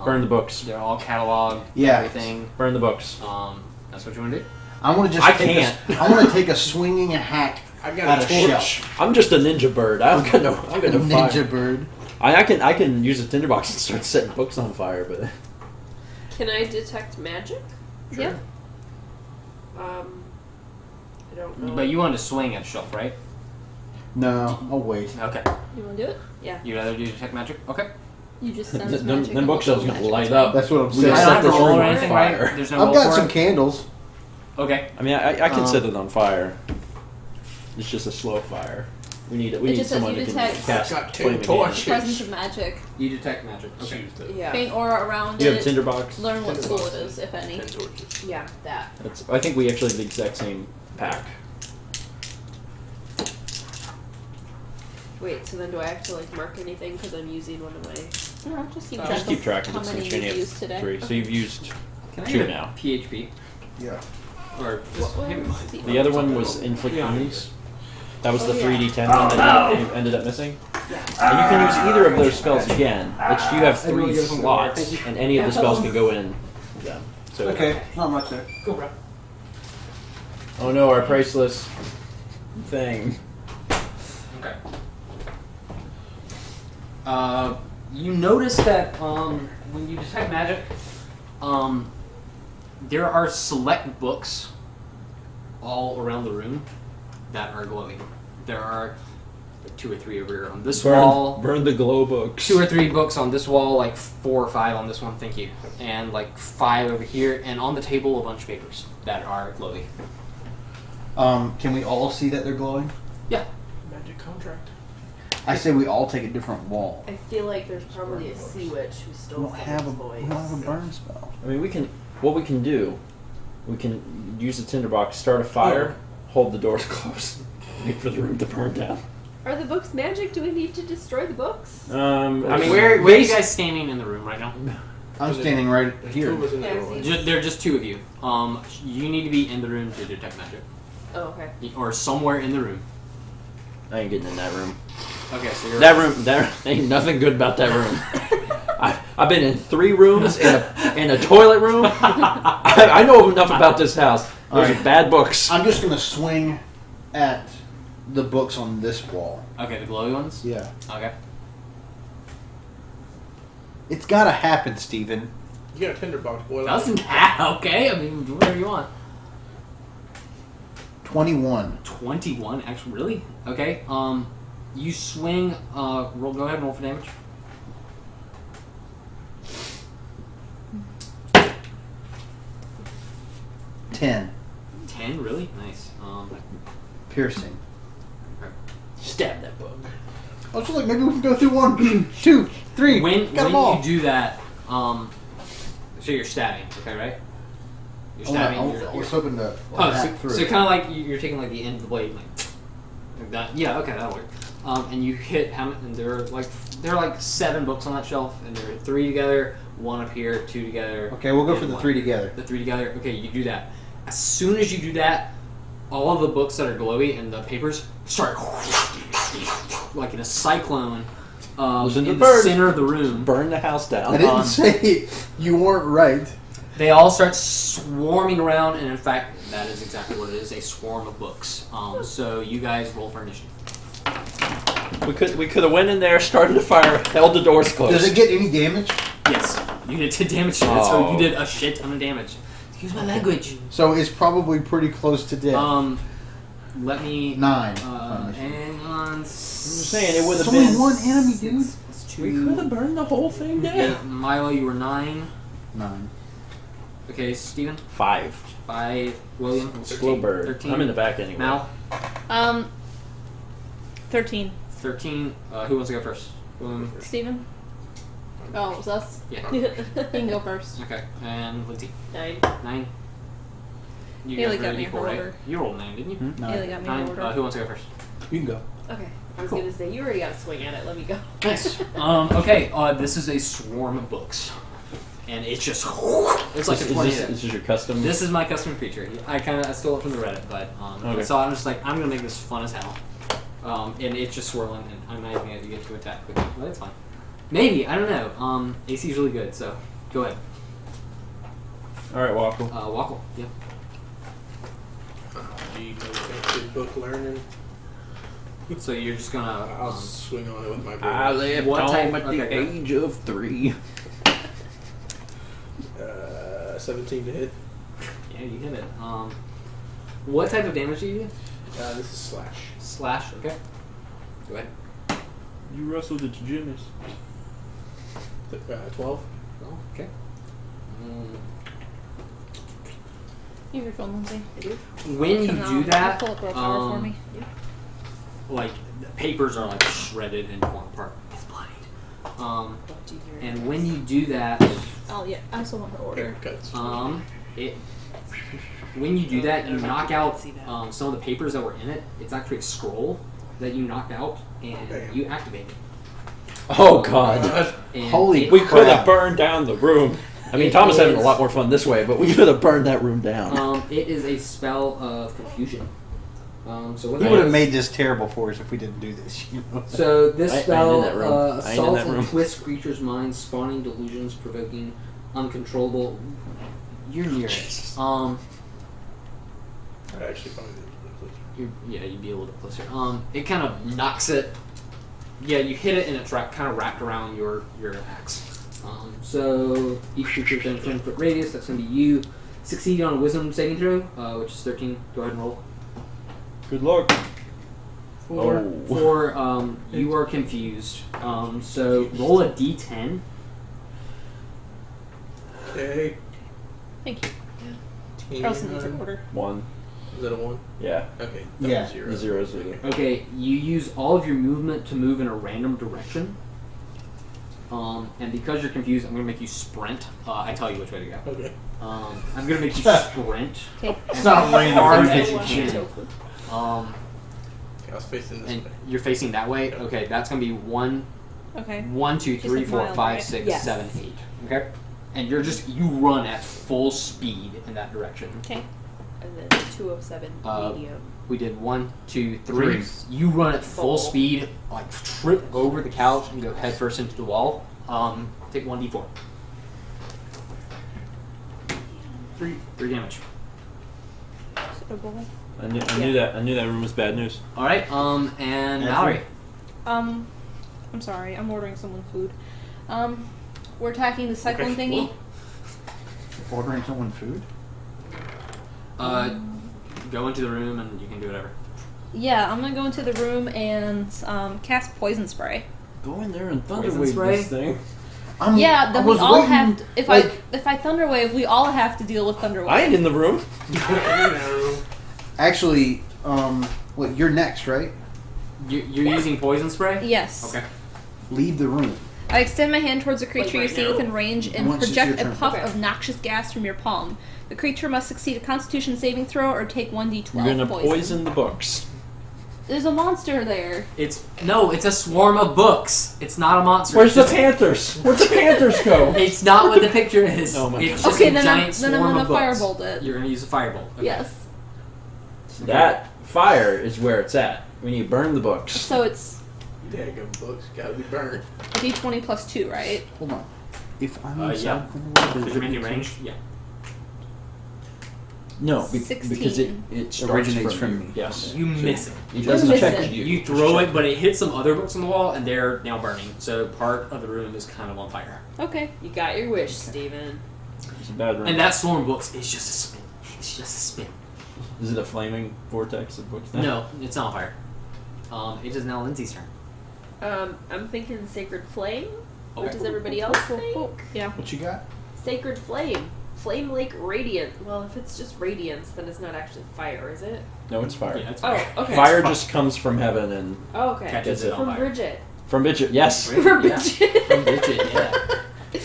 Speaker 3: Burn the books.
Speaker 2: They're all cataloged.
Speaker 9: Yeah.
Speaker 2: Everything.
Speaker 3: Burn the books.
Speaker 2: That's what you want to do.
Speaker 9: I want to just.
Speaker 3: I
Speaker 9: take
Speaker 3: can't.
Speaker 9: I want to take a swinging hack
Speaker 12: I
Speaker 9: at
Speaker 12: got
Speaker 9: a
Speaker 12: a torch.
Speaker 9: shelf.
Speaker 3: I'm just a ninja bird. I'm gonna
Speaker 9: Ninja
Speaker 3: fire.
Speaker 9: bird.
Speaker 3: I can use a tinderbox and start setting books on fire, but
Speaker 4: Can I detect magic?
Speaker 8: Yeah.
Speaker 4: I don't know.
Speaker 2: But you wanted to swing at a shelf, right?
Speaker 9: No, I'll wait.
Speaker 2: Okay.
Speaker 8: You want to do it?
Speaker 4: Yeah.
Speaker 2: You'd rather do detect magic? Okay.
Speaker 8: You just send us
Speaker 3: them
Speaker 8: magic.
Speaker 3: bookshelves gonna light up.
Speaker 9: That's what I'm
Speaker 3: We
Speaker 9: saying.
Speaker 3: gotta
Speaker 2: I
Speaker 3: set
Speaker 2: don't have to
Speaker 3: this
Speaker 2: roll
Speaker 3: room
Speaker 2: or
Speaker 3: on
Speaker 2: anything, right?
Speaker 3: fire.
Speaker 2: There's no
Speaker 9: I've
Speaker 2: roll
Speaker 9: got
Speaker 2: for
Speaker 9: some
Speaker 2: it?
Speaker 9: candles.
Speaker 2: Okay.
Speaker 3: I mean, I can
Speaker 2: Um,
Speaker 3: set it on fire. It's just a slow fire. We need
Speaker 8: It
Speaker 3: need
Speaker 8: just says
Speaker 3: someone
Speaker 8: you
Speaker 3: who can
Speaker 8: detect
Speaker 3: cast
Speaker 12: Got two
Speaker 3: flaming
Speaker 12: torches.
Speaker 3: hand.
Speaker 8: presence of magic.
Speaker 2: You detect magic. Okay.
Speaker 4: Yeah.
Speaker 8: Faint aura around
Speaker 3: You have a
Speaker 8: it.
Speaker 3: tinderbox.
Speaker 8: Learn what school it
Speaker 12: Tinderboxes.
Speaker 8: is, if any.
Speaker 5: 10 torches.
Speaker 4: Yeah, that.
Speaker 3: That's. I think we actually have the exact same pack.
Speaker 4: Wait, so then do I have to like mark anything because I'm using one of my?
Speaker 8: No, just keep
Speaker 4: Just
Speaker 8: track,
Speaker 3: Just keep track of
Speaker 8: how
Speaker 3: it
Speaker 8: many
Speaker 3: since
Speaker 8: you've
Speaker 3: you
Speaker 8: used
Speaker 3: have
Speaker 8: today.
Speaker 3: 3. So you've used
Speaker 2: Can I
Speaker 3: 2
Speaker 2: get a
Speaker 3: now.
Speaker 2: PHP?
Speaker 9: Yeah.
Speaker 2: Or just
Speaker 8: What
Speaker 2: give me
Speaker 8: was
Speaker 2: mine.
Speaker 3: The other one was inflict
Speaker 2: Yeah.
Speaker 3: wounds. That was
Speaker 8: Oh,
Speaker 3: the
Speaker 8: yeah.
Speaker 3: 3d10 one that you ended up missing. And you can use either of those spells again. It's you have 3 slots, and any of the spells can go in them. So
Speaker 6: Okay, not much there.
Speaker 2: Cool, bro.
Speaker 3: Oh no, our priceless thing.
Speaker 2: Okay. You notice that when you detect magic, there are select books all around the room that are glowing. There are like 2 or 3 over here on this wall.
Speaker 3: Burn the glow books.
Speaker 2: 2 or 3 books on this wall, like 4 or 5 on this one, thank you. And like 5 over here, and on the table a bunch of papers that are glowing.
Speaker 9: Can we all see that they're glowing?
Speaker 2: Yeah.
Speaker 12: Magic contract.
Speaker 9: I say we all take a different wall.
Speaker 4: I feel like there's probably a sea witch who
Speaker 9: We
Speaker 4: stole
Speaker 9: don't have a
Speaker 4: someone's
Speaker 9: we don't have a
Speaker 4: voice.
Speaker 9: burn spell.
Speaker 3: I mean, we can. What we can do, we can use the tinderbox, start a fire, hold the doors closed, wait for the room to burn down.
Speaker 4: Are the books magic? Do we need to destroy the books?
Speaker 3: I mean,
Speaker 2: Where are you guys standing in the room right now?
Speaker 9: I'm standing right
Speaker 12: There's
Speaker 9: here.
Speaker 12: 2 of us in
Speaker 4: Yeah,
Speaker 12: there.
Speaker 4: see.
Speaker 2: There are just 2 of you. You need to be in the room to detect magic,
Speaker 4: Oh, okay.
Speaker 2: or somewhere in the room.
Speaker 3: I ain't getting in that room.
Speaker 2: Okay, so you're
Speaker 3: That room, there ain't nothing good about that room. I've been in 3 rooms, in a toilet room. I know enough about this house. Those
Speaker 9: Alright.
Speaker 3: are bad books.
Speaker 9: I'm just gonna swing at the books on this wall.
Speaker 2: Okay, the glowy ones.
Speaker 9: Yeah.
Speaker 2: Okay.
Speaker 9: It's gotta happen, Steven.
Speaker 12: You got a tinderbox, boy.
Speaker 2: Doesn't have. Okay, I mean, do whatever you want.
Speaker 9: 21.
Speaker 2: 21, actually, really? Okay. You swing. Roll. Go ahead and roll for damage.
Speaker 9: Ten.
Speaker 2: 10, really? Nice.
Speaker 9: Piercing.
Speaker 3: Stab that book.
Speaker 9: I was just like, maybe we can go through 1, 2, 3.
Speaker 2: When
Speaker 9: Got 'em all.
Speaker 2: you do that, so you're stabbing, okay, right? You're
Speaker 9: I
Speaker 2: stabbing.
Speaker 9: was hoping to
Speaker 2: Oh,
Speaker 9: hack
Speaker 2: so
Speaker 9: through.
Speaker 2: kind of like you're taking like the end of the blade, like that. Yeah, okay, that'll work. And you hit how many? And there are like 7 books on that shelf, and there are 3 together, 1 up here, 2 together.
Speaker 9: Okay, we'll go
Speaker 2: and
Speaker 9: for the
Speaker 2: 1.
Speaker 9: 3 together.
Speaker 2: The 3 together. Okay, you do that. As soon as you do that, all of the books that are glowy and the papers start like in a cyclone
Speaker 3: Listen to
Speaker 2: in
Speaker 3: the
Speaker 2: the
Speaker 3: birds.
Speaker 2: center of the room.
Speaker 3: Burn the house down.
Speaker 9: I didn't say you weren't right.
Speaker 2: They all start swarming around, and in fact, that is exactly what it is, a swarm of books. So you guys roll for initiative.
Speaker 3: We could have went in there, started a fire, held the doors closed.
Speaker 9: Does it get any damage?
Speaker 2: Yes, you did 10 damage to it, so
Speaker 3: Oh.
Speaker 2: you did a shit ton of damage. Excuse my language.
Speaker 9: So it's probably pretty close to death.
Speaker 2: Let me...
Speaker 9: 9.
Speaker 2: hang on.
Speaker 3: I'm just saying, it would
Speaker 9: It's
Speaker 3: have
Speaker 9: only
Speaker 3: been.
Speaker 9: 1 enemy, dude.
Speaker 3: We could have burned the whole thing down.
Speaker 2: Yeah, Milo, you were 9.
Speaker 9: 9.
Speaker 2: Okay, Steven?
Speaker 3: 5.
Speaker 2: 5. William?
Speaker 3: Slow bird.
Speaker 2: 13.
Speaker 3: I'm in the back anyway.
Speaker 2: Mal?
Speaker 8: 13.
Speaker 2: 13. Who wants to go first? William?
Speaker 8: Steven? Oh, it was us?
Speaker 2: Yeah.
Speaker 8: You can go first.
Speaker 2: Okay, and Lindsay?
Speaker 4: 9.
Speaker 2: 9. You
Speaker 8: Haley
Speaker 2: guys
Speaker 8: got
Speaker 2: rolled
Speaker 8: me
Speaker 2: equal,
Speaker 8: her
Speaker 2: right?
Speaker 8: order.
Speaker 2: You rolled 9, didn't you?
Speaker 8: Haley got me
Speaker 2: 9.
Speaker 8: in order.
Speaker 2: Who wants to go first?
Speaker 9: You can go.
Speaker 4: Okay. I was
Speaker 2: Cool.
Speaker 4: gonna say you already got a swing at it. Let me go.
Speaker 2: Nice. Okay, this is a swarm of books. And it's just... It's like a tornado.
Speaker 3: This is your custom?
Speaker 2: This is my custom feature. I stole it from the Reddit, but
Speaker 3: Okay.
Speaker 2: so I'm just like, I'm gonna make this fun as hell. And it's just swirling, and I'm not even gonna get to attack with it, but it's fine. Maybe, I don't know. AC is really good, so go ahead.
Speaker 3: Alright, Wackle.
Speaker 2: Wackle, yeah.
Speaker 12: Do you know effective book learning?
Speaker 2: So you're just gonna.
Speaker 12: I'll swing on it with my
Speaker 3: I
Speaker 12: bow.
Speaker 3: left
Speaker 2: What
Speaker 3: home
Speaker 2: type-
Speaker 3: at the
Speaker 2: okay, go.
Speaker 3: age of 3.
Speaker 12: 17 to hit.
Speaker 2: Yeah, you hit it. What type of damage do you do?
Speaker 12: This is slash.
Speaker 2: Slash, okay. Go ahead.
Speaker 3: You wrestled at Jimmy's.
Speaker 12: 12.
Speaker 2: Oh, okay.
Speaker 8: You have your phone, Lindsay.
Speaker 2: When you
Speaker 8: Come
Speaker 2: do
Speaker 8: on,
Speaker 2: that,
Speaker 8: pull up our power for me.
Speaker 2: like the papers are like shredded and torn apart. It's bloodied. And when you do that,
Speaker 8: Oh yeah, I also want her order.
Speaker 2: when you do that, you knock out some of the papers that were in it. It's actually a scroll that you knocked out, and you activate it.
Speaker 3: Oh God!
Speaker 2: And
Speaker 9: Holy
Speaker 3: We could have
Speaker 9: crap.
Speaker 3: burned down the room. I mean,
Speaker 2: It
Speaker 3: Thomas having a
Speaker 2: is-
Speaker 3: lot more fun this way, but we could have burned that room down.
Speaker 2: It is a spell of confusion. So what
Speaker 9: He
Speaker 2: that
Speaker 9: would have
Speaker 2: is-
Speaker 9: made this terrible for us if we didn't do this. You know?
Speaker 2: So this
Speaker 3: I ain't
Speaker 2: spell
Speaker 3: in that room. I ain't in
Speaker 2: assaults
Speaker 3: that
Speaker 2: and
Speaker 3: room.
Speaker 2: twists creatures' minds, spawning delusions, provoking uncontrollable. You're near it.
Speaker 12: I actually probably did.
Speaker 2: Yeah, you'd be able to closer. It kind of knocks it. Yeah, you hit it and it's kind of wrapped around your axe. So each creature within a 10-foot radius. That's going to be you. Succeed on a Wisdom saving throw, which is 13. Go ahead and roll.
Speaker 3: Good luck.
Speaker 2: For you are confused. So roll a d10.
Speaker 12: Okay.
Speaker 8: Thank you.
Speaker 12: 10.
Speaker 8: I also need to order.
Speaker 3: 1.
Speaker 12: Is that a 1?
Speaker 3: Yeah.
Speaker 12: Okay.
Speaker 9: Yeah.
Speaker 12: 0.
Speaker 3: The zeros are there.
Speaker 2: Okay, you use all of your movement to move in a random direction. And because you're confused, I'm going to make you sprint. I tell you which way to go.
Speaker 12: Okay.
Speaker 2: I'm going to make you sprint
Speaker 8: Okay.
Speaker 9: It's not random.
Speaker 2: hard
Speaker 9: It's
Speaker 2: as you
Speaker 9: random.
Speaker 2: can.
Speaker 12: I was facing this
Speaker 2: And
Speaker 12: way.
Speaker 2: you're facing that way? Okay, that's going to be 1,
Speaker 8: Okay.
Speaker 2: 1, 2, 3,
Speaker 8: like
Speaker 2: 4,
Speaker 8: mild,
Speaker 2: 5,
Speaker 8: right?
Speaker 2: 6,
Speaker 4: Yes.
Speaker 2: 7, 8. Okay? And you run at full speed in that direction.
Speaker 8: Okay.
Speaker 4: And then 207 medium.
Speaker 2: We did 1, 2, 3. You run at full speed, like trip over the couch and go headfirst into the wall. Take 1d4. 3 damage.
Speaker 8: Suitable.
Speaker 3: I knew that. I knew that room was bad news.
Speaker 2: All right. And Mallory.
Speaker 8: I'm sorry. I'm ordering someone food. We're attacking the cyclone thingy.
Speaker 9: Ordering someone food?
Speaker 2: Go into the room and you can do whatever.
Speaker 8: Yeah, I'm gonna go into the room and cast poison spray.
Speaker 3: Go in there and
Speaker 2: Poison
Speaker 3: thunderwave
Speaker 2: spray?
Speaker 3: this thing.
Speaker 8: Yeah, then
Speaker 9: I
Speaker 8: we
Speaker 9: was
Speaker 8: all
Speaker 9: waiting,
Speaker 8: have. To, if
Speaker 9: like-
Speaker 8: I thunderwave, we all have to deal with thunderwave.
Speaker 3: I ain't in the room.
Speaker 9: Actually, what? You're next, right?
Speaker 2: You're using poison spray?
Speaker 8: Yes.
Speaker 2: Okay.
Speaker 9: Leave the room.
Speaker 8: I extend my hand towards a creature
Speaker 4: Like
Speaker 8: you
Speaker 4: right
Speaker 8: see
Speaker 4: now?
Speaker 8: within range and
Speaker 9: Once it's
Speaker 8: project
Speaker 9: your
Speaker 8: a
Speaker 9: turn.
Speaker 8: puff
Speaker 4: Okay.
Speaker 8: of noxious gas from your palm. The creature must succeed a Constitution saving throw or take 1d12
Speaker 3: You're gonna
Speaker 8: poison.
Speaker 3: poison the books.
Speaker 8: There's a monster there.
Speaker 2: It's a swarm of books. It's not a monster.
Speaker 3: Where's
Speaker 2: It's
Speaker 3: the
Speaker 2: just-
Speaker 3: Panthers? Where'd the Panthers go?
Speaker 2: It's not what the picture is.
Speaker 3: Oh my
Speaker 2: It's
Speaker 3: God.
Speaker 2: just
Speaker 8: Okay,
Speaker 2: a
Speaker 8: then
Speaker 2: giant
Speaker 8: I'm
Speaker 2: swarm
Speaker 8: gonna
Speaker 2: of books.
Speaker 8: firebolt it.
Speaker 2: You're gonna use a firebolt. Okay.
Speaker 8: Yes.
Speaker 3: That fire is where it's at. When you burn the books.
Speaker 8: So it's
Speaker 12: Daggum books gotta be burned.
Speaker 8: a d20 plus 2, right?
Speaker 9: Hold on. If I'm
Speaker 2: Yeah.
Speaker 9: inside
Speaker 2: Because you're making ranged? Yeah.
Speaker 3: No,
Speaker 8: 16.
Speaker 3: because it starts
Speaker 9: Originates
Speaker 3: from
Speaker 9: from
Speaker 3: you.
Speaker 9: me.
Speaker 3: Yes.
Speaker 2: You miss it.
Speaker 3: It doesn't
Speaker 8: miss
Speaker 3: check
Speaker 8: it.
Speaker 3: you.
Speaker 2: You throw it, but it hits some other books on the wall, and they're now burning. So part of the room is kind of on fire.
Speaker 8: Okay.
Speaker 4: You got your wish, Steven.
Speaker 3: It's a bad room.
Speaker 2: And that swarm of books is just a spin. It's just a spin.
Speaker 3: Is it a flaming vortex of books now?
Speaker 2: No, it's not on fire. It is now Lindsay's turn.
Speaker 4: I'm thinking Sacred Flame. What
Speaker 2: Okay.
Speaker 4: does everybody else think?
Speaker 8: Yeah.
Speaker 9: What you got?
Speaker 4: Sacred Flame. Flame Lake Radiant. Well, if it's just radiance, then it's not actually fire, is it?
Speaker 3: No, it's fire.
Speaker 2: Yeah, it's
Speaker 4: Oh,
Speaker 2: fire.
Speaker 4: okay.
Speaker 3: Fire just comes from heaven and
Speaker 4: Oh, okay.
Speaker 2: Catches
Speaker 3: it
Speaker 2: on
Speaker 4: From
Speaker 2: fire.
Speaker 4: Bridget.
Speaker 3: from Bridget. Yes.
Speaker 2: From
Speaker 4: Bridget.
Speaker 2: From Bridget, yeah.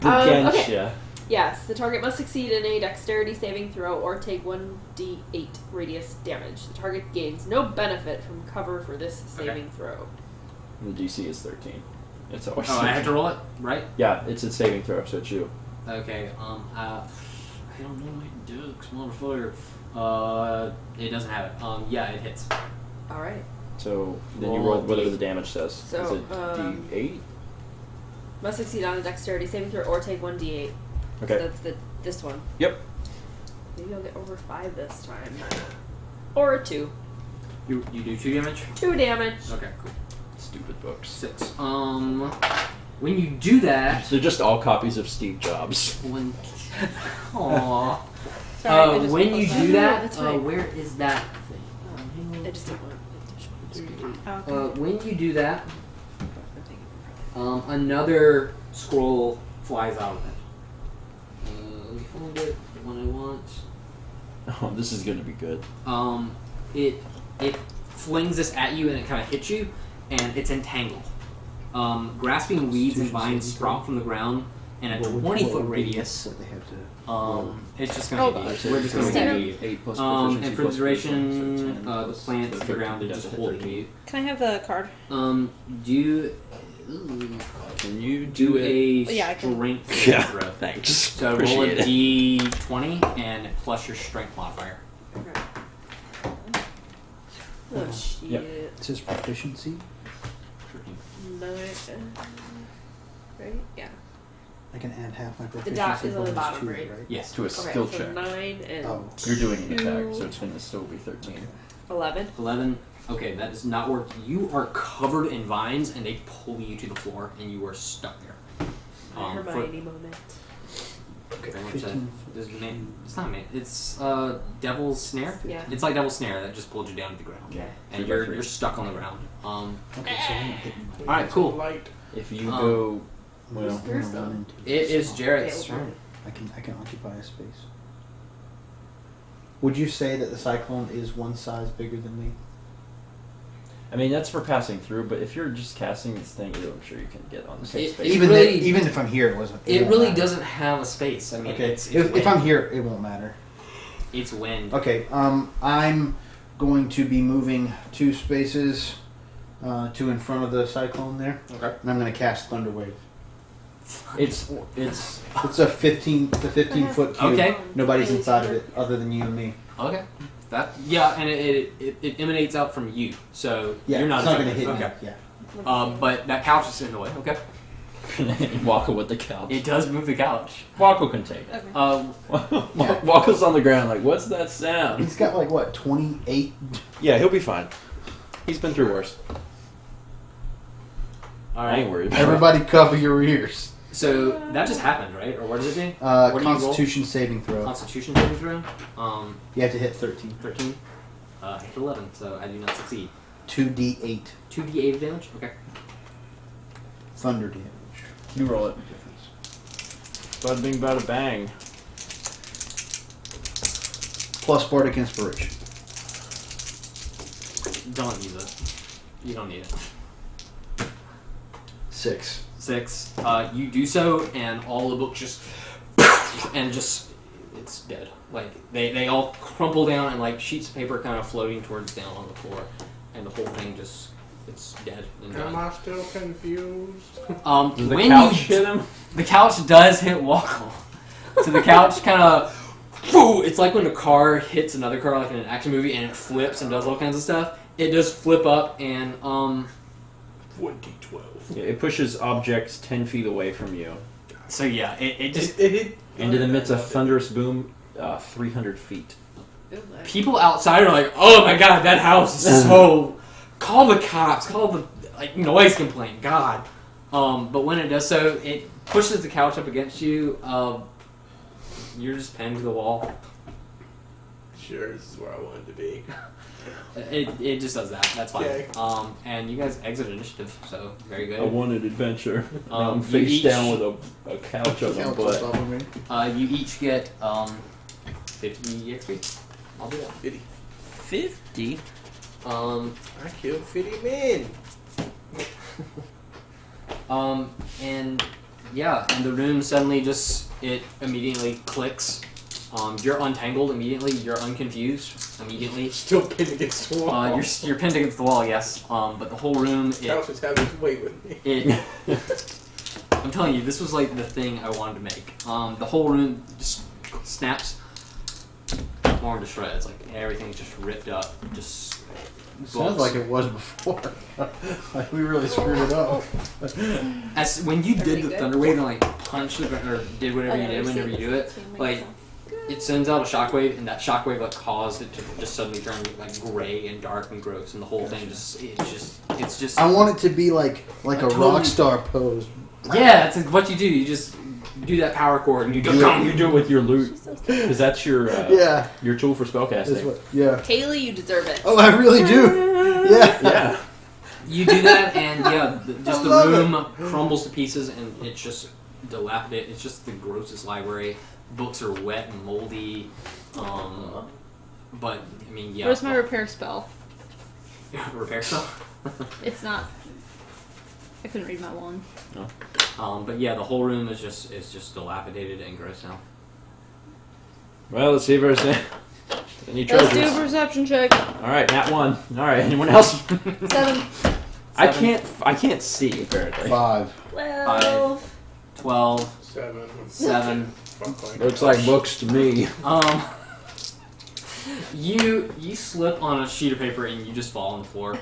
Speaker 3: Brigantia.
Speaker 4: Yes, the target must succeed in a dexterity saving throw or take 1d8 radius damage. The target gains no benefit from cover for this saving throw.
Speaker 3: The DC is 13. It's always.
Speaker 2: Oh, I have to roll it, right?
Speaker 3: Yeah, it's a saving throw, so it's you.
Speaker 2: Okay, I don't know my dukes, motherfucker. It doesn't have it. Yeah, it hits.
Speaker 4: Alright.
Speaker 3: So then you
Speaker 2: Roll
Speaker 3: roll whatever
Speaker 2: D8.
Speaker 3: the damage says.
Speaker 4: So,
Speaker 3: is it D8?
Speaker 4: Must succeed on a dexterity saving throw or take 1d8.
Speaker 3: Okay.
Speaker 4: So that's this one.
Speaker 3: Yep.
Speaker 4: Maybe I'll get over 5 this time. Or a 2.
Speaker 2: You do 2 damage?
Speaker 4: 2 damage.
Speaker 2: Okay, cool.
Speaker 3: Stupid books.
Speaker 2: 6. When you do that,
Speaker 3: They're just all copies of Steve Jobs.
Speaker 2: when aww.
Speaker 8: Sorry, I just
Speaker 2: When you
Speaker 8: closed
Speaker 2: do
Speaker 8: that.
Speaker 2: that,
Speaker 4: that's fine.
Speaker 2: where is that
Speaker 4: I just didn't want additional screen.
Speaker 8: Oh, okay.
Speaker 2: when you do that, another scroll flies out of it. Let me find it, the one I want.
Speaker 3: Oh, this is gonna be good.
Speaker 2: It flings this at you and it kind of hits you, and it's entangled. Grasping weeds and vines sprout from the ground in a 20-foot radius.
Speaker 9: They have to.
Speaker 2: It's just going to be. We're just going to be.
Speaker 3: 8 plus
Speaker 2: And for the duration, the plants, the ground, they're just holding you.
Speaker 8: Can I have the card?
Speaker 2: Do.
Speaker 3: Can you
Speaker 2: Do a
Speaker 8: Yeah, I can.
Speaker 2: strength
Speaker 3: Yeah.
Speaker 2: throw.
Speaker 3: Thanks.
Speaker 2: So roll a d20 and plus your strength modifier.
Speaker 4: Oh shit.
Speaker 3: Yep.
Speaker 9: It says proficiency.
Speaker 4: 9. Right? Yeah.
Speaker 9: I can add half my
Speaker 4: The
Speaker 9: proficiency.
Speaker 4: dot is on the
Speaker 9: bonus
Speaker 4: bottom,
Speaker 9: too,
Speaker 4: right?
Speaker 2: Yes.
Speaker 3: To a
Speaker 4: Okay,
Speaker 3: skill
Speaker 4: so
Speaker 3: check.
Speaker 4: 9 and
Speaker 9: Oh.
Speaker 3: You're doing an attack,
Speaker 4: 2.
Speaker 3: so it's going to still be 13.
Speaker 4: 11.
Speaker 2: 11. Okay, that does not work. You are covered in vines, and they pull you to the floor, and you are stuck there.
Speaker 4: Hermione moment.
Speaker 2: Okay, very much
Speaker 9: 15.
Speaker 2: it's not man. It's Devil's Snare.
Speaker 4: Yeah.
Speaker 2: It's like Devil's Snare that just pulled you down to the ground,
Speaker 4: Okay.
Speaker 2: and you're stuck on the ground.
Speaker 9: Okay, so I'm not hitting my.
Speaker 2: All right, cool.
Speaker 12: Light.
Speaker 3: If you
Speaker 2: Um,
Speaker 3: go, well,
Speaker 4: Who's first though?
Speaker 2: It is Jared's turn.
Speaker 9: I can occupy a space. Would you say that the cyclone is one size bigger than me?
Speaker 3: I mean that's for passing through, but if you're just casting this thing, I'm sure you can get on the same
Speaker 2: It-
Speaker 3: space.
Speaker 2: Even really-
Speaker 9: even if I'm here, it wasn't.
Speaker 2: It
Speaker 9: won't
Speaker 2: really
Speaker 9: matter.
Speaker 2: doesn't have a space. I mean,
Speaker 9: Okay,
Speaker 2: it's
Speaker 9: if
Speaker 2: wind.
Speaker 9: I'm here, it won't matter.
Speaker 2: It's wind.
Speaker 9: Okay, I'm going to be moving 2 spaces to in front of the cyclone there,
Speaker 2: Okay.
Speaker 9: and I'm going to cast Thunder Wave.
Speaker 3: It's
Speaker 9: It's a 15-foot cube.
Speaker 2: Okay.
Speaker 9: Nobody's inside of it other than you and me.
Speaker 2: Okay. And it emanates out from you, so
Speaker 9: Yeah,
Speaker 2: you're not.
Speaker 9: it's not going to
Speaker 2: affected.
Speaker 9: hit
Speaker 2: Okay.
Speaker 9: me. Yeah.
Speaker 2: But that couch is in the way. Okay.
Speaker 3: Waka with the couch.
Speaker 2: It does move the couch.
Speaker 3: Waka can take it.
Speaker 8: Okay.
Speaker 3: Waka's on the ground like, what's that sound?
Speaker 9: He's got like what 28.
Speaker 3: Yeah, he'll be fine. He's been through worse.
Speaker 2: All
Speaker 3: I ain't
Speaker 2: right.
Speaker 3: worried about it.
Speaker 9: Everybody, cover your ears.
Speaker 2: So that just happened, right? Or what does it do? What do you roll?
Speaker 9: Constitution saving throw.
Speaker 2: Constitution saving throw.
Speaker 9: You have to hit 13.
Speaker 2: 13. I hit 11, so I do not succeed.
Speaker 9: 2d8
Speaker 2: 2d8 of damage. Okay.
Speaker 9: thunder damage.
Speaker 3: You roll it. Bada bing, bada bang.
Speaker 9: Plus bardic inspiration.
Speaker 2: Don't use it. You don't need it.
Speaker 9: 6.
Speaker 2: 6. You do so, and all the books just and just it's dead. Like they all crumple down, and like sheets of paper kind of floating towards down on the floor, and the whole thing just it's dead and
Speaker 12: Am
Speaker 2: done.
Speaker 12: I still confused?
Speaker 3: Does the
Speaker 2: When
Speaker 3: couch
Speaker 2: you
Speaker 3: hit him?
Speaker 2: the couch does hit Walkle, so the couch kind of. It's like when a car hits another car, like in an action movie, and it flips and does all kinds of stuff. It does flip up, and
Speaker 5: 1d12.
Speaker 3: Yeah, it pushes objects 10 feet away from you.
Speaker 2: so yeah, it just
Speaker 12: It hit.
Speaker 3: And it emits a thunderous boom 300 feet.
Speaker 2: people outside are like, oh my god, that house is so. Call the cops, call the noise complaint, God. But when it does so, it pushes the couch up against you. You're just pinned to the wall.
Speaker 12: Sure, this is where I wanted to be.
Speaker 2: It just does that. That's fine.
Speaker 12: Okay.
Speaker 2: And you guys exit initiative, so very good.
Speaker 3: I wanted adventure. Now I'm
Speaker 2: You
Speaker 3: face
Speaker 2: each-
Speaker 3: down with a couch on my butt.
Speaker 2: You each get 50 XP. I'll do that.
Speaker 3: 50?
Speaker 12: I killed 50 men.
Speaker 2: And yeah, and the room suddenly it immediately clicks. You're untangled immediately. You're unconfused immediately.
Speaker 12: Still pinned against the wall.
Speaker 2: You're pinned against the wall, yes. But the whole room,
Speaker 12: Couch is having its way with me.
Speaker 2: I'm telling you, this was like the thing I wanted to make. The whole room just snaps, torn to shreds. Like everything's just ripped up. Just
Speaker 9: Sounds like it was before. Like we really screwed it up.
Speaker 2: As when you did
Speaker 8: Pretty
Speaker 2: the
Speaker 8: good.
Speaker 2: thunder wave and like punched the or did whatever you did whenever you do it, like it sends out a shockwave, and that shockwave like caused it to just suddenly turn like gray and dark and gross, and the whole thing it's just.
Speaker 9: I want it to be like a
Speaker 2: totally-
Speaker 9: rock star pose.
Speaker 2: Yeah, that's what you do. You just do that power chord and you go.
Speaker 3: You do it with your loot. Because that's your
Speaker 9: Yeah.
Speaker 3: your tool for spellcasting.
Speaker 9: That's what, yeah.
Speaker 4: Kaylee, you deserve it.
Speaker 9: Oh, I really do. Yeah.
Speaker 3: Yeah.
Speaker 2: You do that, and yeah, just
Speaker 9: I
Speaker 2: the
Speaker 9: love
Speaker 2: room crumbles to pieces, and it's just dilapidated. It's just the grossest library. Books are wet and moldy. But I mean, yeah.
Speaker 8: Where's my repair spell?
Speaker 2: Repair stuff.
Speaker 8: It's not. I couldn't read my one.
Speaker 2: But yeah, the whole room is just dilapidated and gross now.
Speaker 3: Well, let's see if there's any
Speaker 8: Let's
Speaker 3: treasures.
Speaker 8: do a perception check.
Speaker 3: All right, nat 1. All right, anyone else?
Speaker 8: 7.
Speaker 3: I can't see apparently.
Speaker 9: 5.
Speaker 8: 12.
Speaker 2: 12. 7.
Speaker 1: Fuck, like,
Speaker 3: Looks like books to me.
Speaker 2: You slip on a sheet of paper and you just fall on the floor.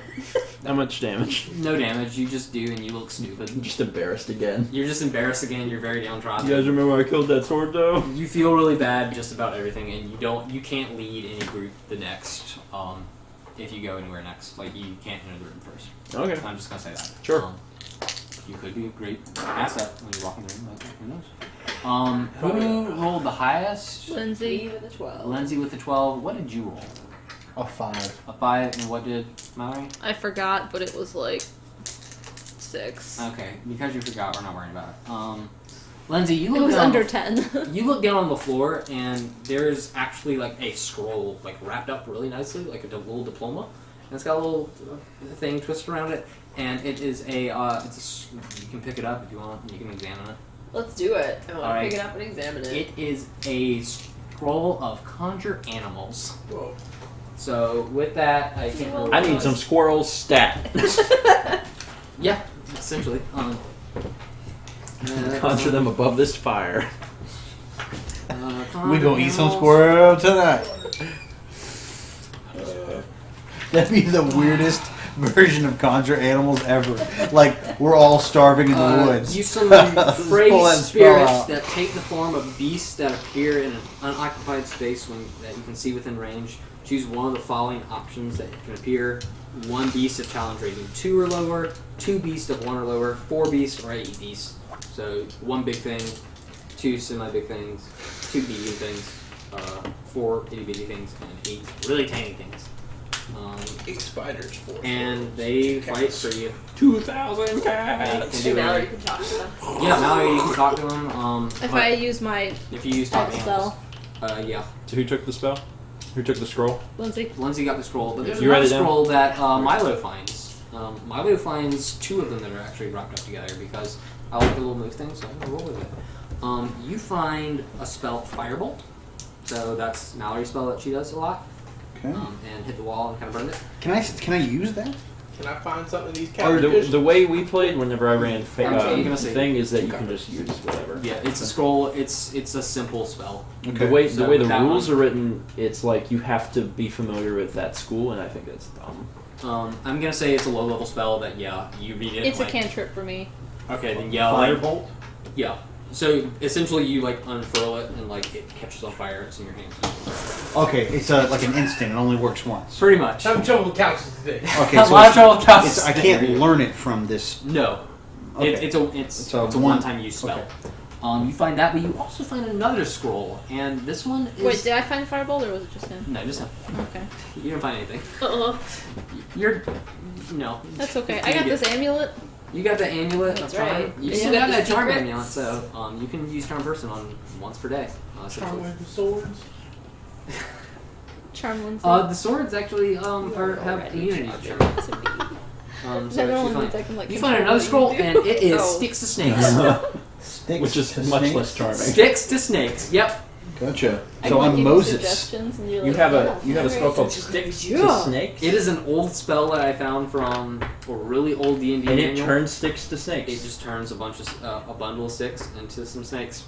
Speaker 3: How much damage?
Speaker 2: No damage. You just do, and you look stupid.
Speaker 3: I'm just embarrassed again.
Speaker 2: You're just embarrassed again. You're very downtrodden.
Speaker 3: You guys remember I killed that sword though?
Speaker 2: You feel really bad just about everything, and you can't lead any group the next. If you go anywhere next, like you can't enter the room first.
Speaker 3: Okay.
Speaker 2: I'm just gonna say that.
Speaker 3: Sure.
Speaker 2: You could be a great asset when you walk in the room, but who knows? Who rolled the highest?
Speaker 8: Lindsay.
Speaker 4: with a 12.
Speaker 2: Lindsay with the 12. What did you roll?
Speaker 9: A 5.
Speaker 2: A 5, and what did Mallory?
Speaker 8: I forgot, but it was like 6.
Speaker 2: Okay, because you forgot, we're not worrying about it. Lindsay, you
Speaker 8: It
Speaker 2: look
Speaker 8: was
Speaker 2: down
Speaker 8: under 10.
Speaker 2: You look down on the floor, and there's actually like a scroll, like wrapped up really nicely, like a little diploma. And it's got a little thing twisted around it, and it is you can pick it up if you want, and you can examine it.
Speaker 4: Let's do it. I want to
Speaker 2: Alright.
Speaker 4: pick it up and examine it.
Speaker 2: It is a scroll of conjure animals.
Speaker 1: Whoa.
Speaker 2: So with that, I can't remember.
Speaker 3: I need some squirrels stat.
Speaker 2: Yeah, essentially.
Speaker 3: Conjure them above this fire.
Speaker 9: We gonna eat some squirrel tonight. That'd be the weirdest version of conjure animals ever. Like, we're all starving in the woods.
Speaker 2: You summon
Speaker 9: Pull that
Speaker 2: phrase
Speaker 9: spell
Speaker 2: spirits
Speaker 9: out.
Speaker 2: that take the form of beasts that appear in an unoccupied space that you can see within range. Choose one of the following options that can appear. 1 beast of challenge rating 2 or lower, 2 beasts of 1 or lower, 4 beasts, or 8 beasts. So 1 big thing, 2 semi-big things, 2 medium things, 4 itty-bitty things, and 8 really tiny things.
Speaker 1: 8 spiders, 4.
Speaker 2: And they fight for you.
Speaker 3: 2,000 cats.
Speaker 2: They
Speaker 4: And
Speaker 2: do
Speaker 4: Mallory
Speaker 2: it.
Speaker 4: can talk to them.
Speaker 2: Yeah, Mallory, you can talk to them.
Speaker 8: If
Speaker 2: but
Speaker 8: I use my
Speaker 2: if you use talk
Speaker 8: type
Speaker 2: animals,
Speaker 8: spell.
Speaker 2: yeah.
Speaker 3: So who took the spell? Who took the scroll?
Speaker 8: Lindsay.
Speaker 2: Lindsay got the scroll, but there's
Speaker 3: You write
Speaker 2: another
Speaker 3: it down?
Speaker 2: scroll that Milo finds. Milo finds 2 of them that are actually wrapped up together because I like the little move thing, so I'm gonna roll with it. You find a spell, Firebolt. So that's Mallory's spell that she does a lot.
Speaker 9: Okay.
Speaker 2: And hit the wall and kind of burn it.
Speaker 9: Can I use that?
Speaker 1: Can I find something in these
Speaker 3: Or
Speaker 1: cabbages?
Speaker 3: the way we played whenever I ran
Speaker 2: you're gonna say-
Speaker 3: thing is that you can just use whatever.
Speaker 2: Yeah, it's a scroll. It's a simple spell.
Speaker 3: The way
Speaker 2: So
Speaker 3: the
Speaker 2: with that
Speaker 3: rules
Speaker 2: one-
Speaker 3: are written, it's like you have to be familiar with that school, and I think that's dumb.
Speaker 2: I'm gonna say it's a low level spell that you read it.
Speaker 8: It's a
Speaker 2: like,
Speaker 8: cantrip for me.
Speaker 2: Okay, then like,
Speaker 3: Firebolt.
Speaker 2: yeah. So essentially, you like unfurl it and like it catches on fire. It's in your hand.
Speaker 9: Okay, it's like an instant. It only works once.
Speaker 2: Pretty much.
Speaker 1: I'm trouble with couches today.
Speaker 9: Okay,
Speaker 2: A
Speaker 9: so
Speaker 2: lot of trouble with couches.
Speaker 9: I can't learn it from this.
Speaker 2: No.
Speaker 9: Okay.
Speaker 2: It's a
Speaker 9: one-
Speaker 2: one-time use spell.
Speaker 9: okay.
Speaker 2: You find that, but you also find another scroll, and this one is.
Speaker 8: Wait, did I find Firebolt or was it just him?
Speaker 2: No, just him.
Speaker 8: Okay.
Speaker 2: You didn't find anything.
Speaker 8: Uh-uh.
Speaker 2: No.
Speaker 8: That's okay. I got this amulet.
Speaker 2: You got the amulet
Speaker 4: That's
Speaker 2: of charm.
Speaker 4: right.
Speaker 2: You
Speaker 4: Yeah.
Speaker 2: still got that charm
Speaker 4: Secrets.
Speaker 2: amulet, so you can use charm person on once per day.
Speaker 1: Charm with the swords.
Speaker 8: Charm Lindsay.
Speaker 2: The swords actually have
Speaker 4: already
Speaker 2: immunity.
Speaker 4: charmed
Speaker 2: Charm.
Speaker 4: to me.
Speaker 2: So
Speaker 8: That
Speaker 2: if you
Speaker 8: only
Speaker 2: find,
Speaker 8: means I can, like,
Speaker 2: you find
Speaker 8: control
Speaker 2: another scroll,
Speaker 8: what you
Speaker 2: and it is
Speaker 4: Oh.
Speaker 2: sticks to snakes.
Speaker 9: Sticks
Speaker 3: Which is
Speaker 9: to
Speaker 3: much
Speaker 9: snakes?
Speaker 3: less charming.
Speaker 2: Sticks to snakes. Yep.
Speaker 9: Gotcha.
Speaker 8: I
Speaker 9: So
Speaker 8: can, like,
Speaker 9: I'm
Speaker 8: give you
Speaker 9: Moses.
Speaker 8: suggestions and you're
Speaker 3: You
Speaker 8: like,
Speaker 3: have
Speaker 8: yeah,
Speaker 3: a spell
Speaker 8: alright.
Speaker 3: called Sticks to
Speaker 4: Yeah.
Speaker 3: Snakes,
Speaker 2: It is an old spell that I found from a really old D&D
Speaker 3: and it
Speaker 2: manual.
Speaker 3: turns sticks to snakes.
Speaker 2: It just turns a bundle of sticks into some snakes.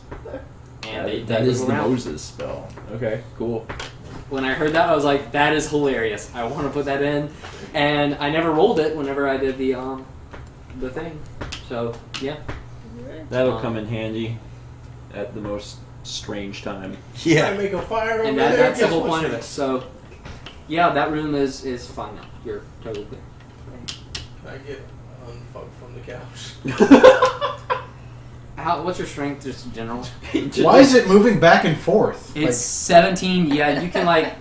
Speaker 2: And
Speaker 3: That
Speaker 2: they
Speaker 3: is
Speaker 2: move
Speaker 3: the
Speaker 2: around.
Speaker 3: Moses spell. Okay, cool.
Speaker 2: When I heard that, I was like, that is hilarious. I want to put that in. And I never rolled it whenever I did the thing. So, yeah.
Speaker 3: That'll come in handy at the most strange time.
Speaker 1: I
Speaker 9: Yeah.
Speaker 1: make a fire over
Speaker 2: And
Speaker 1: there.
Speaker 2: that's the
Speaker 1: guess
Speaker 2: whole
Speaker 1: what
Speaker 2: point of
Speaker 1: she-
Speaker 2: it. So, yeah, that room is fine now. You're totally clear.
Speaker 1: I get unfucked from the couch.
Speaker 2: What's your strength, just in general?
Speaker 9: Why is it moving back and forth?
Speaker 2: It's 17. Yeah, you can, like,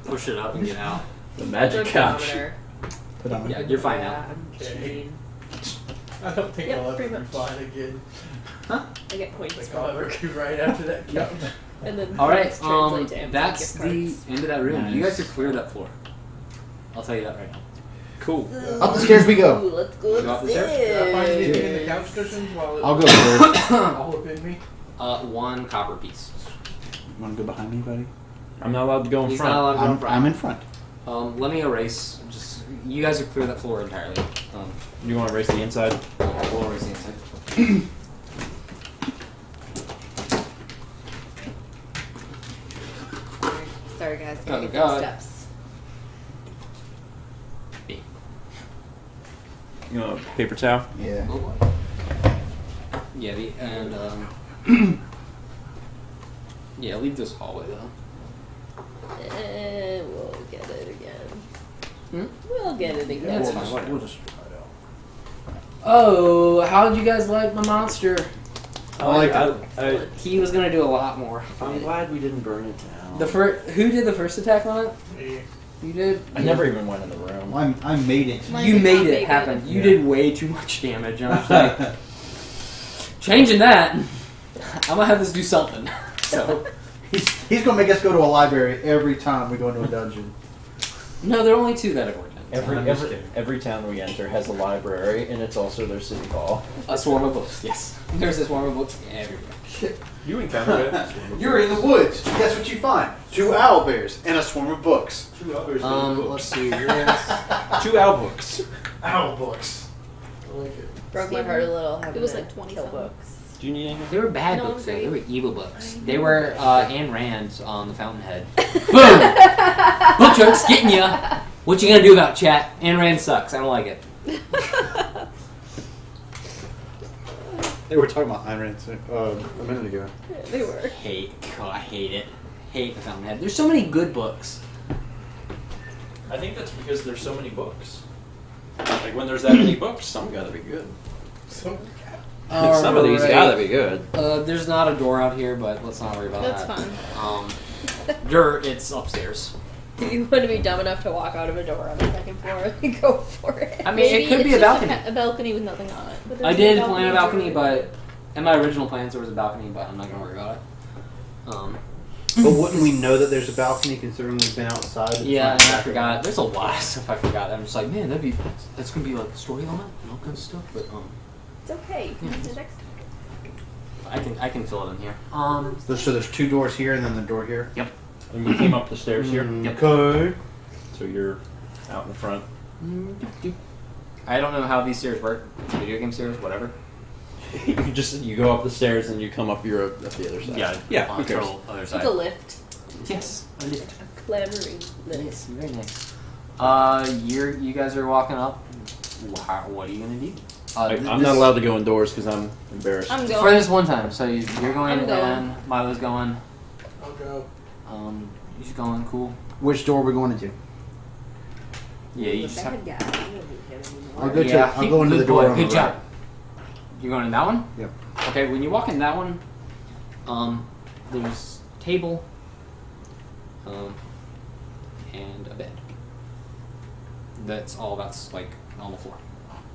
Speaker 2: push it up and get out.
Speaker 3: the magic couch?
Speaker 4: Thermometer.
Speaker 9: Put on.
Speaker 2: Yeah, you're fine now.
Speaker 4: Yeah, I'm
Speaker 1: Okay.
Speaker 4: cheating.
Speaker 1: I don't think
Speaker 4: Yep,
Speaker 1: I'll ever
Speaker 4: pretty
Speaker 1: be
Speaker 4: much.
Speaker 1: fine again.
Speaker 2: Huh?
Speaker 4: I get
Speaker 1: I
Speaker 4: points
Speaker 1: think
Speaker 4: for
Speaker 1: I'll ever be right after that couch.
Speaker 4: and then
Speaker 2: All right,
Speaker 4: points translate to Amazon
Speaker 2: that's
Speaker 4: gift
Speaker 2: the
Speaker 4: cards.
Speaker 2: end of that room. You guys
Speaker 9: Nice.
Speaker 2: have cleared that floor. I'll tell you that right now.
Speaker 3: Cool.
Speaker 9: Up the stairs we go.
Speaker 4: Let's go
Speaker 2: Go up the stairs?
Speaker 1: Can I find
Speaker 4: upstairs.
Speaker 1: anything in the couch cushions while it,
Speaker 9: I'll go first.
Speaker 1: all up in me?
Speaker 2: 1 copper piece.
Speaker 9: You want to go behind me, buddy?
Speaker 3: I'm not allowed to go in
Speaker 2: He's
Speaker 3: front.
Speaker 2: not allowed to go in front.
Speaker 9: I'm in front.
Speaker 2: Let me erase. Just you guys are clear that floor entirely.
Speaker 3: You want to race the inside?
Speaker 2: We'll erase the inside.
Speaker 4: Sorry, guys.
Speaker 2: Oh,
Speaker 4: Gotta get
Speaker 2: God.
Speaker 4: those steps.
Speaker 3: You want a paper towel?
Speaker 9: Yeah.
Speaker 2: Oh boy. Yeah, yeah, leave this hallway though.
Speaker 4: We'll get it again.
Speaker 2: Hmm?
Speaker 4: We'll get it again.
Speaker 2: That's fine. Whatever.
Speaker 9: We'll just try it out.
Speaker 2: Oh, how did you guys like my monster?
Speaker 3: I like it.
Speaker 2: He was gonna do a lot more.
Speaker 3: I'm glad we didn't burn it down.
Speaker 2: Who did the first attack on it?
Speaker 1: Me.
Speaker 2: You did.
Speaker 3: I never even went in the room.
Speaker 9: I made it.
Speaker 8: Mine
Speaker 2: You
Speaker 8: did
Speaker 2: made
Speaker 8: not
Speaker 2: it
Speaker 8: make
Speaker 2: happen. You
Speaker 9: Yeah.
Speaker 2: did way too much damage. I was like, changing that. I'm gonna have this do something. So
Speaker 9: He's gonna make us go to a library every time we go into a dungeon.
Speaker 2: no, there are only 2 that have worked.
Speaker 3: Every town we enter has a library, and it's also their city hall.
Speaker 2: A swarm of books. Yes, there's a swarm of books everywhere.
Speaker 5: You encountered it.
Speaker 9: You're in the woods. Guess what you find? 2 owl bears and a swarm of books.
Speaker 1: 2 others.
Speaker 2: Let's see. You're in
Speaker 3: 2 owl books.
Speaker 9: Owl books.
Speaker 1: I like it.
Speaker 4: Broke my heart a little.
Speaker 8: It was like 20
Speaker 4: kill
Speaker 8: something.
Speaker 4: books.
Speaker 3: Do you need anything?
Speaker 2: They were bad
Speaker 8: No,
Speaker 2: books, though.
Speaker 8: I'm
Speaker 2: They
Speaker 8: great.
Speaker 2: were evil books. They were Ayn Rand's on the Fountainhead. Boom! Book jokes getting ya. What you gonna do about it, chat? Ayn Rand sucks. I don't like it.
Speaker 9: They were talking about Ayn Rand a minute ago.
Speaker 4: Yeah, they were.
Speaker 2: I hate it. Hate the Fountainhead. There's so many good books.
Speaker 3: I think that's because there's so many books. Like when there's that many books, some gotta be good.
Speaker 1: So,
Speaker 3: Some of these
Speaker 2: Alright.
Speaker 3: gotta be good.
Speaker 2: There's not a door out here, but let's not worry about
Speaker 8: That's
Speaker 2: that.
Speaker 8: fine.
Speaker 2: It's upstairs.
Speaker 4: If you want to be dumb enough to walk out of a door on the 2nd floor, go for it.
Speaker 2: I mean,
Speaker 8: Maybe
Speaker 2: it could be
Speaker 8: it's
Speaker 2: a
Speaker 8: just
Speaker 2: balcony.
Speaker 8: A balcony with nothing on it.
Speaker 4: But
Speaker 2: I
Speaker 4: there's
Speaker 2: did
Speaker 4: no
Speaker 2: plan a
Speaker 4: balcony
Speaker 2: balcony, but in my original plans there was a balcony, but I'm not gonna worry about it.
Speaker 9: But wouldn't we know that there's a balcony considering we've been outside? It's
Speaker 2: Yeah,
Speaker 9: not
Speaker 2: and I
Speaker 9: that
Speaker 2: forgot. There's a lot of stuff I forgot. I'm just like, man, that's gonna be like a story element and all kinds of stuff. But
Speaker 4: It's okay.
Speaker 2: Yeah.
Speaker 4: It's the next time.
Speaker 2: I can fill it in here.
Speaker 9: So there's 2 doors here and then the door here?
Speaker 2: Yep.
Speaker 3: And we came up the stairs here.
Speaker 2: Yep.
Speaker 9: Okay.
Speaker 3: So you're out in the front.
Speaker 2: I don't know how these stairs work. It's video game stairs, whatever.
Speaker 3: you go up the stairs and you come up your up the other side. Yeah.
Speaker 2: on
Speaker 3: Who cares?
Speaker 2: the other
Speaker 4: It's
Speaker 2: side.
Speaker 4: a lift.
Speaker 2: Yes, a lift.
Speaker 4: A clevering lift.
Speaker 2: Nice, very nice. You guys are walking up. What are you gonna do?
Speaker 3: I'm not allowed to go indoors because I'm embarrassed.
Speaker 8: I'm
Speaker 2: For
Speaker 8: going.
Speaker 2: this one time, so you're going,
Speaker 8: I'm going.
Speaker 2: and Milo's going.
Speaker 1: I'll go.
Speaker 2: He's going. Cool.
Speaker 9: Which door are we going into?
Speaker 2: Yeah, you
Speaker 4: The
Speaker 2: just have.
Speaker 4: bad guy. You don't need him anymore.
Speaker 9: I'll go to.
Speaker 2: Yeah,
Speaker 9: I'll go into the
Speaker 2: good
Speaker 9: door
Speaker 2: boy,
Speaker 9: on
Speaker 2: good
Speaker 9: the
Speaker 2: job.
Speaker 9: right.
Speaker 2: You're going in that one?
Speaker 9: Yep.
Speaker 2: Okay, when you walk in that one, there's a table, and a bed. That's all that's like on the floor.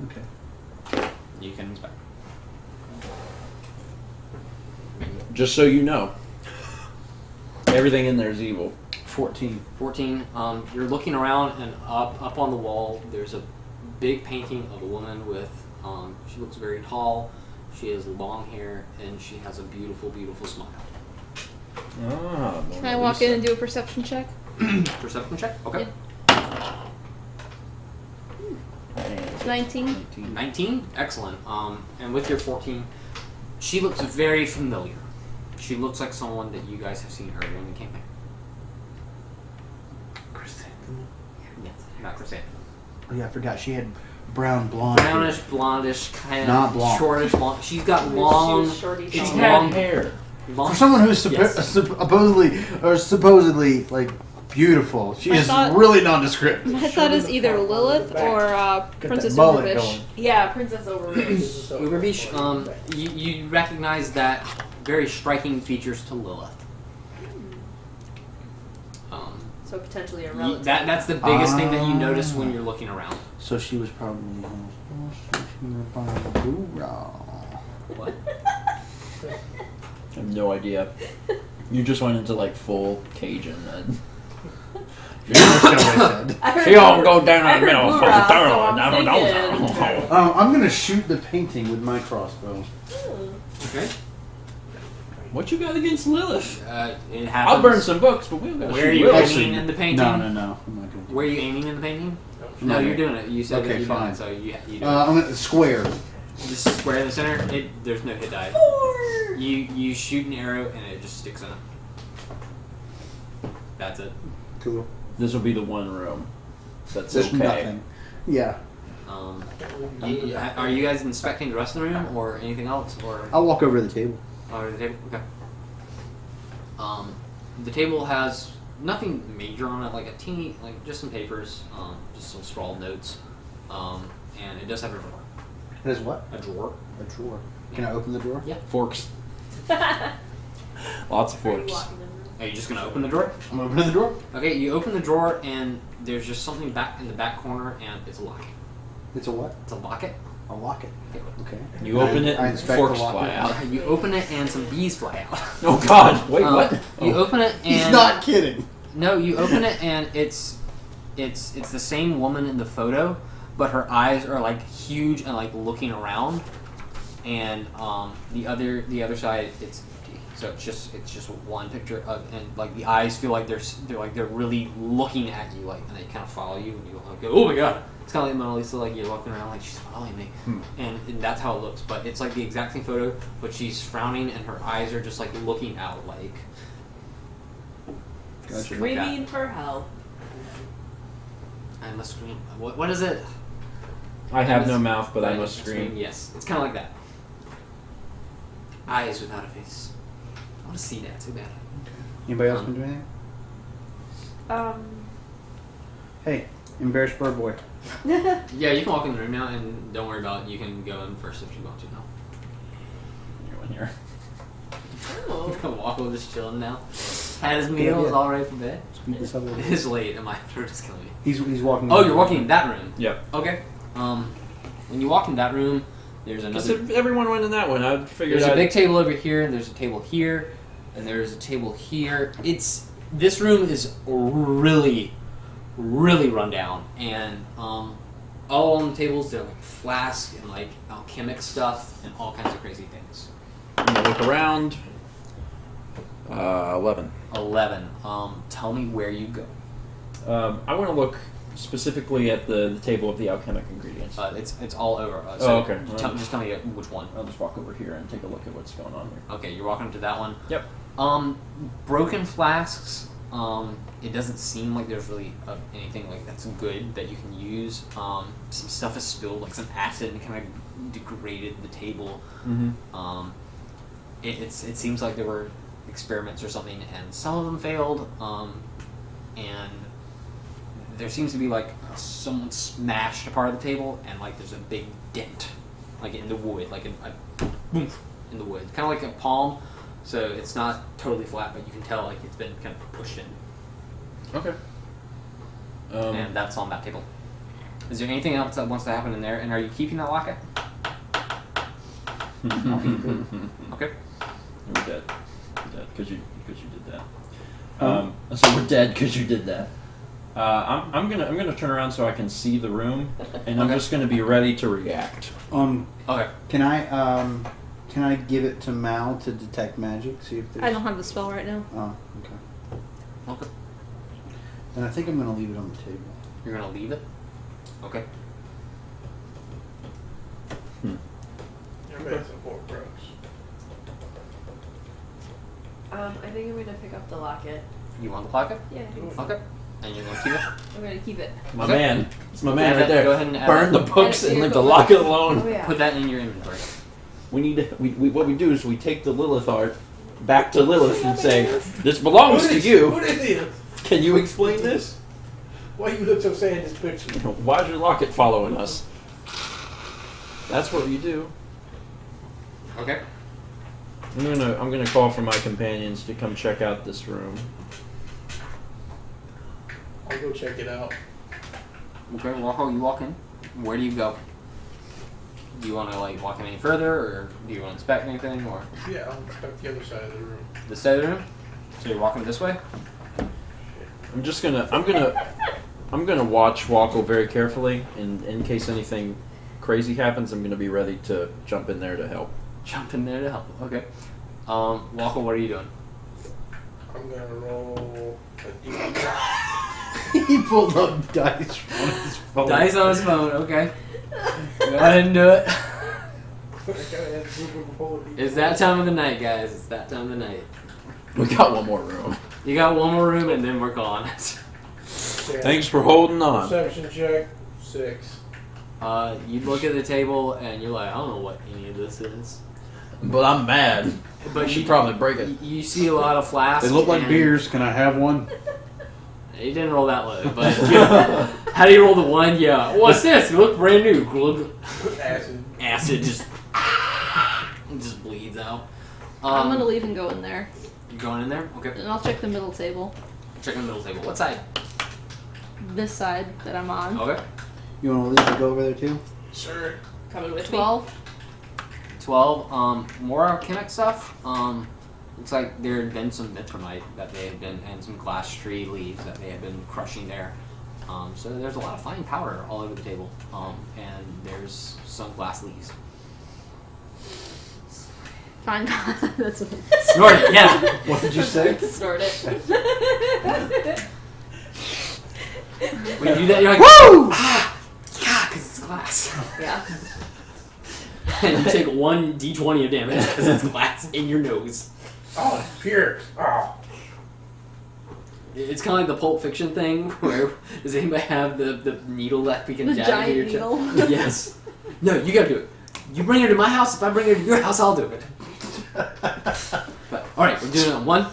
Speaker 9: Okay.
Speaker 2: You can inspect.
Speaker 3: Just so you know, everything in there is evil.
Speaker 9: 14.
Speaker 2: 14. You're looking around, and up on the wall, there's a big painting of a woman with. She looks very tall. She has long hair, and she has a beautiful, beautiful smile.
Speaker 8: Can I walk in and do a perception check?
Speaker 2: Perception check. Okay.
Speaker 8: 19.
Speaker 2: 19. Excellent. And with your 14, she looks very familiar. She looks like someone that you guys have seen earlier in the campaign.
Speaker 9: Chrysanthemum?
Speaker 2: Yes. Not Chrysanthemum.
Speaker 9: Oh yeah, I forgot. She had brown blonde.
Speaker 2: Brownish, blondish, kind
Speaker 9: Not
Speaker 2: of
Speaker 9: blonde.
Speaker 2: shortish blonde. She's got long.
Speaker 4: She was shorty.
Speaker 2: It's
Speaker 4: short.
Speaker 2: long
Speaker 3: hair.
Speaker 2: Long,
Speaker 9: For someone who's
Speaker 2: Yes.
Speaker 9: supposedly like beautiful, she
Speaker 8: I
Speaker 9: is
Speaker 8: thought-
Speaker 9: really nondescript.
Speaker 8: I thought it was either Lilith or Princess
Speaker 9: mullet
Speaker 8: Overfish.
Speaker 9: going.
Speaker 4: Yeah, Princess Overfish.
Speaker 2: Uberbeach, you recognize that very striking features to Lilith.
Speaker 4: So potentially a
Speaker 2: You-
Speaker 4: relative.
Speaker 2: that's the biggest thing that you notice when you're looking around.
Speaker 9: So she was probably. Buhra.
Speaker 2: What?
Speaker 3: I have no idea. You just went into like full Cajun then.
Speaker 9: Yeah, that's kind of what I said.
Speaker 10: I heard
Speaker 3: She all
Speaker 10: Buhra-
Speaker 3: go down
Speaker 10: I
Speaker 3: in the
Speaker 10: heard
Speaker 3: middle.
Speaker 10: Buhra, so I'm
Speaker 3: Down.
Speaker 10: thinking-
Speaker 9: I'm gonna shoot the painting with my crossbow.
Speaker 2: Okay.
Speaker 3: What you got against Lilith?
Speaker 2: It happens.
Speaker 3: I'll burn some books, but we'll go
Speaker 2: Where are
Speaker 3: shoot
Speaker 2: you
Speaker 3: Lilith.
Speaker 2: aiming in the painting?
Speaker 9: No, I'm not gonna do
Speaker 2: Where are you aiming in the painting?
Speaker 9: No.
Speaker 2: No, you're doing it. You said
Speaker 9: Okay,
Speaker 2: that you're doing
Speaker 9: fine.
Speaker 2: it, so you do it.
Speaker 9: I'm gonna square.
Speaker 2: Just square in the center. There's no hit die. You shoot an arrow and it just sticks in it. That's it.
Speaker 9: Cool.
Speaker 3: This will be the one room. That's
Speaker 9: There's
Speaker 3: okay.
Speaker 9: nothing. Yeah.
Speaker 2: Are you guys inspecting the rest of the room or anything else? Or
Speaker 9: I'll walk over to the table.
Speaker 2: or the table? Okay. The table has nothing major on it, like a teeny, like just some papers, just some scrawled notes, and it does have a drawer.
Speaker 9: It is what?
Speaker 2: A drawer.
Speaker 9: A drawer. Can I open the drawer?
Speaker 2: Yeah.
Speaker 3: Forks. Lots of
Speaker 10: Are you
Speaker 3: forks.
Speaker 10: walking in?
Speaker 2: Are you just gonna open the drawer?
Speaker 9: I'm opening the drawer.
Speaker 2: Okay, you open the drawer and there's just something back in the back corner, and it's a locket.
Speaker 9: It's a what?
Speaker 2: It's a locket.
Speaker 9: A locket. Okay.
Speaker 3: You open it
Speaker 9: I
Speaker 3: and
Speaker 9: inspect
Speaker 3: forks
Speaker 9: the locket.
Speaker 3: fly out.
Speaker 2: You open it and some bees fly out.
Speaker 3: Oh God! Wait, what?
Speaker 2: You open it and
Speaker 9: He's not kidding.
Speaker 2: No, you open it and it's the same woman in the photo, but her eyes are like huge and like looking around, and the other side it's empty. So it's just one picture of, and like the eyes feel like they're really looking at you, like, and they kind of follow you, and you like go, oh my God. It's kind of like Mona Lisa, like you're walking around like she's following me, and that's how it looks. But it's like the exact same photo, but she's frowning and her eyes are just like looking out, like.
Speaker 3: Gotcha.
Speaker 10: Screaming for help.
Speaker 2: I must scream. What is it?
Speaker 3: I have no mouth, but I must
Speaker 2: scream.
Speaker 3: scream.
Speaker 2: Yes, it's kind of like that. Eyes without a face. I want to see that too bad.
Speaker 9: Anybody else been doing anything? Hey, embarrassed bird boy.
Speaker 2: Yeah, you can walk in the room now, and don't worry about it. You can go in first if you want to now.
Speaker 3: You're in here.
Speaker 10: Oh.
Speaker 2: You can walk over just chilling now. Had his meal, is all ready for bed.
Speaker 9: Speak this up a little
Speaker 2: It
Speaker 9: bit.
Speaker 2: is late, and my throat is killing me.
Speaker 9: He's walking.
Speaker 2: Oh, you're walking in that room.
Speaker 3: Yep.
Speaker 2: Okay. When you walk in that room, there's
Speaker 3: Just
Speaker 2: another.
Speaker 3: if everyone went in that one, I'd figure
Speaker 2: There's
Speaker 3: out.
Speaker 2: a big table over here, and there's a table here, and there's a table here. This room is really, really run down, and all on the tables there are like flasks and like alchemic stuff and all kinds of crazy things.
Speaker 3: I'm gonna look around. 11.
Speaker 2: 11. Tell me where you go.
Speaker 3: I want to look specifically at the table of the alchemic ingredients.
Speaker 2: It's all over.
Speaker 3: Oh, okay.
Speaker 2: Just tell me which one.
Speaker 3: I'll just walk over here and take a look at what's going on here.
Speaker 2: Okay, you're walking to that one.
Speaker 3: Yep.
Speaker 2: Broken flasks. It doesn't seem like there's really anything like that's good that you can use. Some stuff is spilled, like some acid, and kind of degraded the table.
Speaker 3: Mm-hmm.
Speaker 2: It seems like there were experiments or something, and some of them failed. And there seems to be like someone smashed a part of the table, and like there's a big dent, like in the wood, like a boom in the wood, kind of like a palm. So it's not totally flat, but you can tell like it's been kind of pushed in.
Speaker 3: Okay.
Speaker 2: And that's on that table. Is there anything else that wants to happen in there? And are you keeping that locket? Okay.
Speaker 3: We're dead. We're dead because you did that. So we're dead because you did that. I'm gonna turn around so I can see the room, and I'm just gonna be ready to react.
Speaker 2: Okay.
Speaker 9: Can I give it to Mal to detect magic? See if there's.
Speaker 8: I don't have the spell right now.
Speaker 9: Oh, okay.
Speaker 2: Okay.
Speaker 9: And I think I'm gonna leave it on the table.
Speaker 2: You're gonna leave it? Okay.
Speaker 12: I made some pork roast.
Speaker 4: I think I'm gonna pick up the locket.
Speaker 2: You want the locket?
Speaker 4: Yeah, I think so.
Speaker 2: Okay. And you're gonna keep it?
Speaker 4: I'm gonna keep it.
Speaker 3: My
Speaker 2: Okay.
Speaker 3: man, it's my man
Speaker 2: Add
Speaker 3: right
Speaker 2: that-
Speaker 3: there.
Speaker 2: go ahead and add
Speaker 3: Burn the
Speaker 2: that.
Speaker 3: books
Speaker 4: Add it
Speaker 3: and
Speaker 4: to
Speaker 3: leave
Speaker 4: your
Speaker 3: the
Speaker 4: book.
Speaker 3: locket alone.
Speaker 4: Oh yeah.
Speaker 2: Put that in your inventory.
Speaker 3: We need to, what we do is we take the Lilith art back to Lilith and say, "This belongs to you.
Speaker 12: What is it?
Speaker 3: Can you explain this?
Speaker 12: Why you look so sad in this picture?
Speaker 3: Why's your locket following us?" That's what you do.
Speaker 2: Okay.
Speaker 3: I'm gonna call for my companions to come check out this room.
Speaker 12: I'll go check it out.
Speaker 2: Okay, you walk in. Where do you go? Do you want to like walk in any further, or do you want to inspect anything, or
Speaker 12: Yeah, I'll inspect the other side of the room.
Speaker 2: the side of the room? So you're walking this way.
Speaker 3: I'm gonna watch Walko very carefully, and in case anything crazy happens, I'm gonna be ready to jump in there to help.
Speaker 2: Jump in there to help. Okay. Walko, what are you doing?
Speaker 12: I'm gonna roll a D.
Speaker 9: He pulled up dice on his phone.
Speaker 2: Dice on his phone. Okay. Go ahead and do it. It's that time of the night, guys. It's that time of the night.
Speaker 3: We got one more room.
Speaker 2: You got one more room, and then we're gone.
Speaker 3: Thanks for holding on.
Speaker 12: Perception check 6.
Speaker 2: You look at the table, and you're like, I don't know what any of this is.
Speaker 3: But I'm mad.
Speaker 2: But
Speaker 3: I should probably break it.
Speaker 2: You see a lot of flasks.
Speaker 9: They look like
Speaker 2: and-
Speaker 9: beers. Can I have one?
Speaker 2: You didn't roll that low, but how do you roll the one? Yeah. What's this? It looked brand new.
Speaker 12: Acid.
Speaker 2: Acid just bleeds out.
Speaker 8: I'm gonna leave and go in there,
Speaker 2: You going in there? Okay.
Speaker 8: and I'll check the middle table,
Speaker 2: Check the middle table. What side?
Speaker 8: this side that I'm on.
Speaker 2: Okay.
Speaker 9: You want to leave and go over there too?
Speaker 4: Sure. Coming with
Speaker 8: 12.
Speaker 2: 12. More alchemic stuff. Looks like there had been some mithromite that they had been, and some glass tree leaves that they had been crushing there. So there's a lot of fine powder all over the table. And there's some glass leaves.
Speaker 8: Fine. That's what
Speaker 2: Snort it, yeah.
Speaker 9: What did you say?
Speaker 4: Snort it.
Speaker 2: When you do that, you're like, woo! Yeah, because it's glass.
Speaker 4: Yeah.
Speaker 2: And you take 1 d20 of damage because it's glass in your nose.
Speaker 12: Oh, pure. Oh.
Speaker 2: It's kind of like the Pulp Fiction thing where does anybody have the needle that we can
Speaker 8: The
Speaker 2: jab
Speaker 8: giant
Speaker 2: into your chest?
Speaker 8: needle.
Speaker 2: Yes. No, you gotta do it. You bring her to my house. If I bring her to your house, I'll do it. But, all right, we're doing it on 1.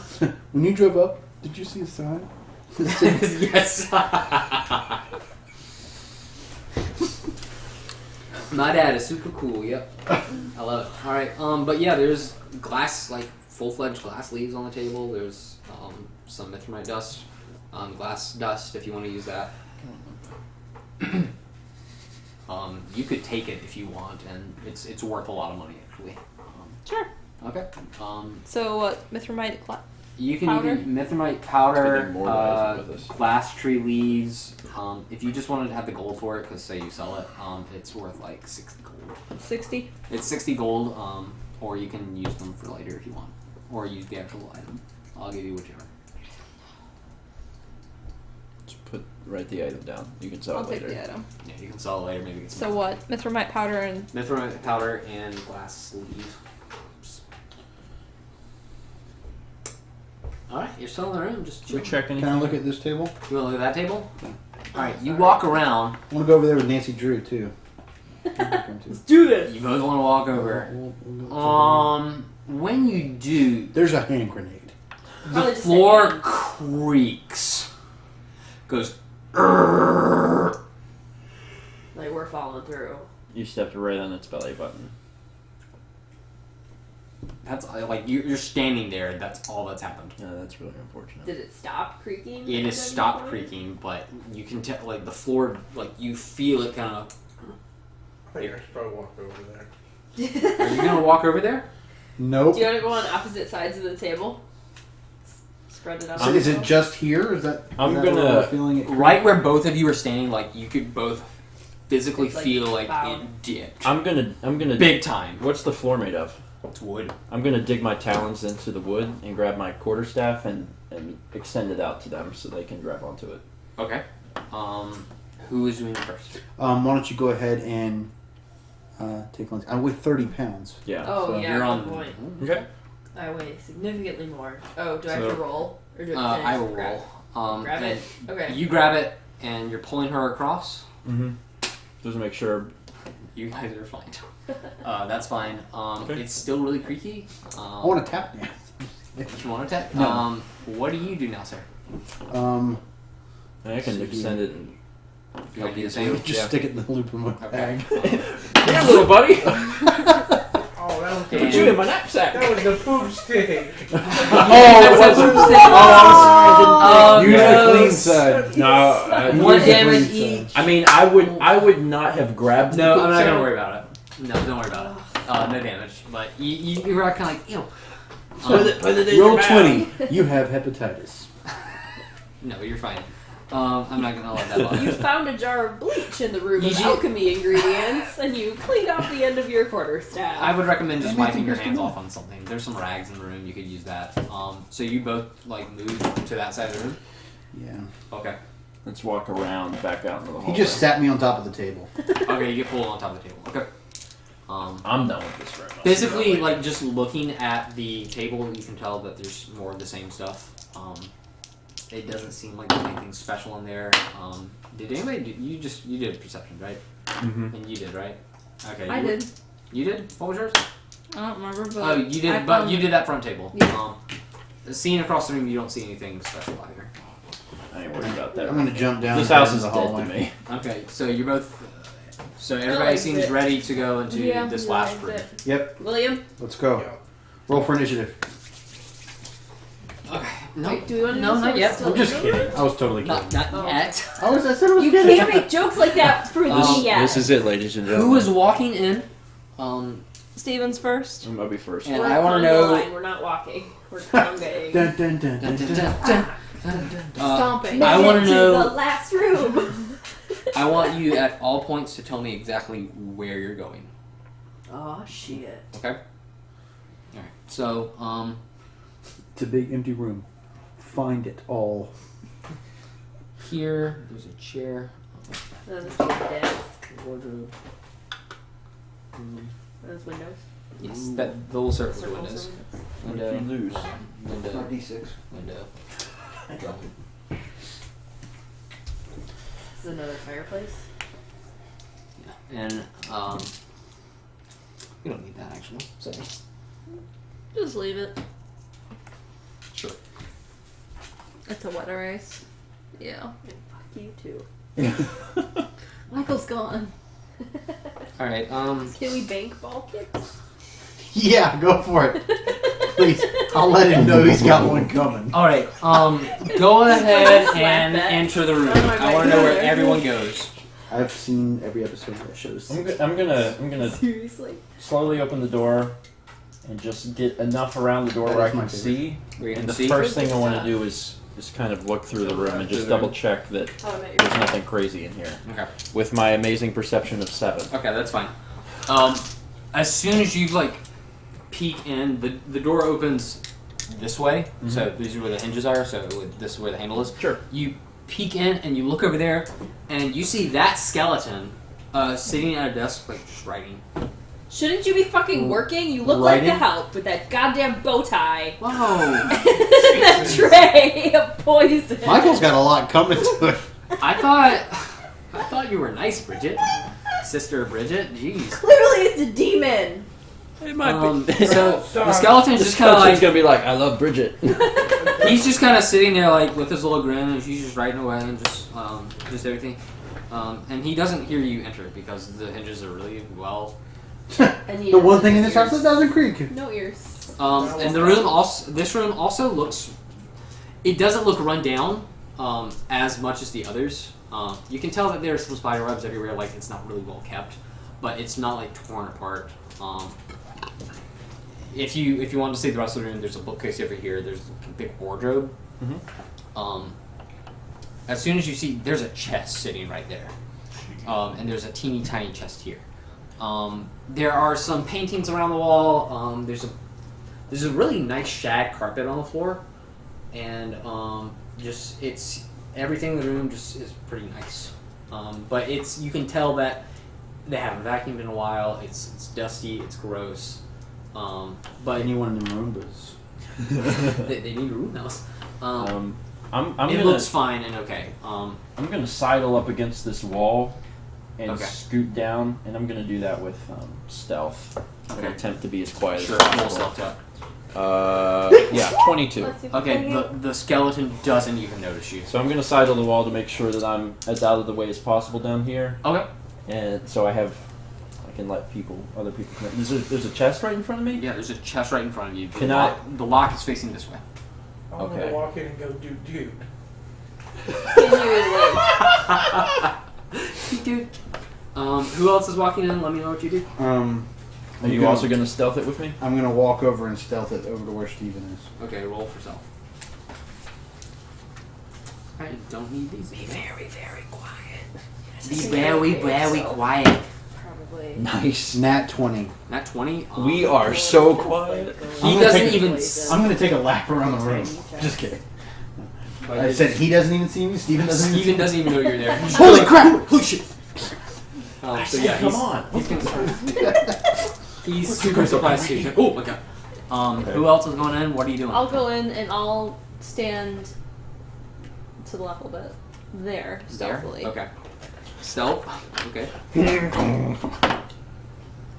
Speaker 9: When you drove up, did you see a sign?
Speaker 2: Yes. My dad is super cool. Yep, I love it. All right, but yeah, there's glass, like full-fledged glass leaves on the table. There's some mithromite dust, glass dust if you want to use that. You could take it if you want, and it's worth a lot of money actually.
Speaker 8: Sure.
Speaker 2: Okay.
Speaker 8: So what? Mithromite.
Speaker 2: You can
Speaker 8: Powder?
Speaker 2: even mithromite
Speaker 3: Good
Speaker 2: powder,
Speaker 3: thing Mort is with us.
Speaker 2: glass tree leaves. If you just wanted to have the gold for it, because say you sell it, it's worth like 60 gold.
Speaker 8: 60.
Speaker 2: It's 60 gold, or you can use them for later if you want, or use the actual item. I'll give you whichever.
Speaker 3: Just write the item down. You can sell
Speaker 8: I'll
Speaker 3: it
Speaker 8: take
Speaker 3: later.
Speaker 8: the item.
Speaker 2: Yeah, you can sell it later. Maybe get some
Speaker 8: So what? Mithromite powder and
Speaker 2: mithromite powder and glass sleeve. All right, you're still in the room. Just
Speaker 3: Did we
Speaker 2: chill.
Speaker 3: check anything?
Speaker 9: Can I look at this table?
Speaker 2: You want to look at that table? All right, you walk around.
Speaker 9: I want to go over there with Nancy Drew too.
Speaker 4: Let's do this.
Speaker 2: You both want to walk over. When you do,
Speaker 9: There's a hand grenade.
Speaker 2: the
Speaker 4: Probably just
Speaker 2: floor
Speaker 4: say-
Speaker 2: creaks. Goes.
Speaker 4: Like we're falling through.
Speaker 3: You stepped right on its belly button.
Speaker 2: That's like you're standing there. That's all that's happened.
Speaker 3: Yeah, that's really unfortunate.
Speaker 4: Did it stop creaking?
Speaker 2: It has stopped creaking, but you can tell, like the floor, like you feel it kind of.
Speaker 12: I think I should probably walk over there.
Speaker 2: Are you gonna walk over there?
Speaker 9: Nope.
Speaker 4: Do you want to go on opposite sides of the table? Spread it out.
Speaker 9: So is it just here? Is that?
Speaker 3: I'm
Speaker 9: is that
Speaker 3: gonna-
Speaker 9: where we're feeling it.
Speaker 2: Right where both of you are standing, like you could both physically
Speaker 4: It's like
Speaker 2: feel like
Speaker 4: bound.
Speaker 2: it dipped.
Speaker 3: I'm gonna.
Speaker 2: Big time.
Speaker 3: What's the floor made of?
Speaker 2: It's wood.
Speaker 3: I'm gonna dig my talons into the wood and grab my quarterstaff and extend it out to them so they can grab onto it.
Speaker 2: Okay. Who is doing it first?
Speaker 9: Why don't you go ahead and take one? I weigh 30 pounds.
Speaker 3: Yeah.
Speaker 4: Oh
Speaker 3: so-
Speaker 4: yeah,
Speaker 2: you're
Speaker 4: good
Speaker 2: on-
Speaker 4: point.
Speaker 3: Okay.
Speaker 4: I weigh significantly more. Oh, do I have
Speaker 3: So-
Speaker 4: to roll or do
Speaker 2: I will
Speaker 4: grab?
Speaker 2: roll.
Speaker 4: Grab
Speaker 2: and
Speaker 4: it. Okay.
Speaker 2: You grab it, and you're pulling her across.
Speaker 3: Mm-hmm. Just make sure.
Speaker 2: You guys are fine. That's fine.
Speaker 3: Okay.
Speaker 2: It's still really creaky.
Speaker 9: I want to tap dance.
Speaker 2: You want to tap?
Speaker 9: No.
Speaker 2: What do you do now, sir?
Speaker 3: I can extend it and.
Speaker 2: You want to do the same?
Speaker 9: Just stick it in the loop of my bag.
Speaker 3: Yeah, little buddy.
Speaker 12: Oh, that was
Speaker 2: And-
Speaker 3: Put you in my knapsack.
Speaker 12: that was the poop stick.
Speaker 2: Oh,
Speaker 9: Use
Speaker 2: no.
Speaker 9: the clean side.
Speaker 3: No.
Speaker 2: One
Speaker 9: Use the
Speaker 2: damage
Speaker 9: clean side.
Speaker 2: each.
Speaker 3: I mean, I would not have grabbed.
Speaker 2: No,
Speaker 3: the
Speaker 2: I'm not
Speaker 3: side.
Speaker 2: gonna worry about it. No, don't worry about it. No damage. But you were kind of like, ew.
Speaker 3: Put it in
Speaker 9: Roll
Speaker 3: your mouth.
Speaker 9: 20. You have hepatitis.
Speaker 2: No, you're fine. I'm not gonna let that bother
Speaker 4: You found a jar of bleach in the room of
Speaker 2: You-
Speaker 4: alchemy ingredients, and you cleaned off the end of your quarterstaff.
Speaker 2: I would recommend just
Speaker 9: That makes
Speaker 2: wiping your
Speaker 9: it
Speaker 2: hands
Speaker 9: good.
Speaker 2: off on something. There's some rags in the room. You could use that. So you both like move to that side of the room.
Speaker 9: Yeah.
Speaker 2: Okay.
Speaker 3: Let's walk around back out into the hallway.
Speaker 9: He just sat me on top of the table.
Speaker 2: Okay, you get pulled on top of the table. Okay.
Speaker 3: I'm done with this room.
Speaker 2: Basically, like just looking at the table, you can tell that there's more of the same stuff. It doesn't seem like there's anything special in there. Did anybody do, you did perception, right?
Speaker 3: Mm-hmm.
Speaker 2: And you did, right? Okay.
Speaker 8: I did.
Speaker 2: You did? What was yours?
Speaker 8: I don't remember, but
Speaker 2: Oh, you did,
Speaker 8: I
Speaker 2: but
Speaker 8: found
Speaker 2: you did that front table.
Speaker 8: Yeah.
Speaker 2: Seeing across the room, you don't see anything special either.
Speaker 3: I ain't worried about that.
Speaker 9: I'm gonna jump down.
Speaker 3: This
Speaker 9: and
Speaker 3: house
Speaker 9: into
Speaker 3: is
Speaker 9: the
Speaker 3: dead
Speaker 9: hallway.
Speaker 3: to me.
Speaker 2: Okay, so you're both. So everybody
Speaker 4: like
Speaker 2: seems
Speaker 4: it.
Speaker 2: ready to go into
Speaker 4: Yeah,
Speaker 2: this
Speaker 4: he
Speaker 2: last
Speaker 4: likes
Speaker 2: room.
Speaker 4: it.
Speaker 9: Yep.
Speaker 4: William?
Speaker 9: Let's go. Roll for initiative.
Speaker 2: Okay. No,
Speaker 4: Wait, do we want to
Speaker 2: no,
Speaker 4: know
Speaker 2: not yet.
Speaker 4: still
Speaker 9: I'm just
Speaker 4: in the room?
Speaker 9: kidding. I was totally kidding.
Speaker 2: Not
Speaker 4: Oh.
Speaker 2: yet.
Speaker 9: I said it was
Speaker 4: You
Speaker 9: kidding.
Speaker 4: can't make jokes like that for me yet.
Speaker 3: This is it, ladies and gentlemen.
Speaker 2: Who is walking in?
Speaker 8: Steven's first.
Speaker 3: I'm gonna be first.
Speaker 2: And
Speaker 4: We're
Speaker 2: I want to
Speaker 4: on the
Speaker 2: know.
Speaker 4: line. We're not walking. We're conveying.
Speaker 9: Dun, dun, dun, dun, dun, dun.
Speaker 8: Stomping.
Speaker 2: I want to
Speaker 4: To the
Speaker 2: know.
Speaker 4: last room.
Speaker 2: I want you at all points to tell me exactly where you're going.
Speaker 4: Oh shit.
Speaker 2: Okay. All right. So,
Speaker 6: It's a big empty room. Find it all.
Speaker 2: here there's a chair,
Speaker 4: Those desk.
Speaker 2: wardrobe.
Speaker 4: Those windows.
Speaker 2: Yes, that those circles are
Speaker 4: Circles
Speaker 2: windows.
Speaker 4: are
Speaker 3: What if
Speaker 2: Window.
Speaker 3: you lose?
Speaker 2: Window.
Speaker 9: D6.
Speaker 2: Window.
Speaker 4: This is another fireplace.
Speaker 2: Yeah. And we don't need that actually. Sorry.
Speaker 8: Just leave it.
Speaker 2: Sure.
Speaker 8: It's a wet erase. Yeah.
Speaker 4: Fuck you too.
Speaker 8: Michael's gone.
Speaker 2: All right.
Speaker 4: Can we bank ball kicks?
Speaker 9: Yeah, go for it. Please. I'll let him know he's got one coming.
Speaker 2: All right. Go ahead
Speaker 4: Slap
Speaker 2: and
Speaker 4: that.
Speaker 2: enter the room.
Speaker 4: Oh, my
Speaker 2: I want to know where
Speaker 4: God.
Speaker 2: everyone goes.
Speaker 9: I've seen every episode of that show.
Speaker 3: I'm gonna
Speaker 4: Seriously.
Speaker 3: slowly open the door and just get enough around the door
Speaker 9: That
Speaker 3: where I
Speaker 9: is my
Speaker 3: can
Speaker 9: favorite.
Speaker 3: see.
Speaker 2: Where you
Speaker 3: And
Speaker 2: can
Speaker 3: the
Speaker 2: see.
Speaker 3: first thing I want to do is kind of look through the room and just double check that
Speaker 4: Oh, I met
Speaker 3: there's
Speaker 4: your
Speaker 3: nothing crazy in here.
Speaker 2: Okay.
Speaker 3: With my amazing perception of 7.
Speaker 2: Okay, that's fine. As soon as you like peek in, the door opens this way. So these are where the hinges are. So this is where the handle is.
Speaker 3: Sure.
Speaker 2: You peek in and you look over there, and you see that skeleton sitting at a desk, like just writing.
Speaker 4: Shouldn't you be fucking working? You look like the
Speaker 3: Writing?
Speaker 4: help with that goddamn bow tie.
Speaker 2: Whoa!
Speaker 4: That tray of poison.
Speaker 9: Michael's got a lot coming to it.
Speaker 2: I thought you were nice, Bridget. Sister Bridget. Jeez.
Speaker 4: Clearly, it's a demon.
Speaker 3: It might be.
Speaker 2: So the skeleton's just kind of
Speaker 3: Skeleton's
Speaker 2: like
Speaker 3: gonna be like, I love Bridget.
Speaker 2: he's just kind of sitting there like with his little grin, and she's just writing away and just everything. And he doesn't hear you enter because the hinges are really well.
Speaker 4: And
Speaker 9: The one thing in this house that doesn't creak.
Speaker 4: No ears.
Speaker 2: And the room also, this room also looks. It doesn't look run down as much as the others. You can tell that there's some spider webs everywhere. Like it's not really well kept, but it's not like torn apart. If you want to see the rest of the room, there's a bookcase over here. There's a big wardrobe. As soon as you see, there's a chest sitting right there, and there's a teeny tiny chest here. There are some paintings around the wall. There's a really nice shag carpet on the floor, and just it's everything in the room just is pretty nice. But you can tell that they haven't vacuumed in a while. It's dusty. It's gross. But
Speaker 9: Anyone in Roombas.
Speaker 2: they need a room house.
Speaker 3: I'm
Speaker 2: It
Speaker 3: gonna
Speaker 2: looks fine and okay.
Speaker 3: I'm gonna sidle up against this wall and
Speaker 2: Okay.
Speaker 3: scoot down, and I'm gonna do that with stealth. I'm gonna
Speaker 2: Okay.
Speaker 3: attempt to be as quiet
Speaker 2: Sure,
Speaker 3: as
Speaker 2: roll
Speaker 3: possible.
Speaker 2: stealth check.
Speaker 3: Yeah, 22.
Speaker 4: Let's see if
Speaker 2: Okay,
Speaker 4: we can
Speaker 2: the skeleton doesn't even notice you.
Speaker 3: So I'm gonna sidle the wall to make sure that I'm as out of the way as possible down here,
Speaker 2: Okay.
Speaker 3: and so I can let other people come in. There's a chest right in front of me.
Speaker 2: Yeah, there's a chest right in front of you.
Speaker 3: Can I-
Speaker 2: The lock is facing this way.
Speaker 12: I want
Speaker 3: Okay.
Speaker 12: to walk in and go, dude.
Speaker 2: Dude. Who else is walking in? Let me know what you do.
Speaker 3: Are you also gonna stealth it with me?
Speaker 9: I'm gonna walk over and stealth it over to where Steven is.
Speaker 2: Okay, roll for self. I don't need these. Be very, very quiet. Be
Speaker 4: Yes,
Speaker 2: very,
Speaker 4: okay,
Speaker 2: very
Speaker 4: so-
Speaker 2: quiet.
Speaker 4: Probably.
Speaker 3: Nice.
Speaker 9: Nat 20.
Speaker 2: Not 20.
Speaker 3: We are so quiet.
Speaker 2: He
Speaker 9: I'm gonna
Speaker 2: doesn't
Speaker 9: take-
Speaker 2: even.
Speaker 9: I'm gonna take a lap around the room. Just kidding. I said he doesn't even see me. Steven doesn't even see
Speaker 2: Steven
Speaker 9: me.
Speaker 2: doesn't even know you're there.
Speaker 9: Holy crap! Holy shit!
Speaker 2: So yeah,
Speaker 3: Come
Speaker 2: he's,
Speaker 3: on.
Speaker 2: He's gonna he's super surprised too. Oh my god. Who else is going in? What are you doing?
Speaker 8: I'll go in and I'll stand to the left a little bit. There, stealthily.
Speaker 2: Okay. Stealth. Okay.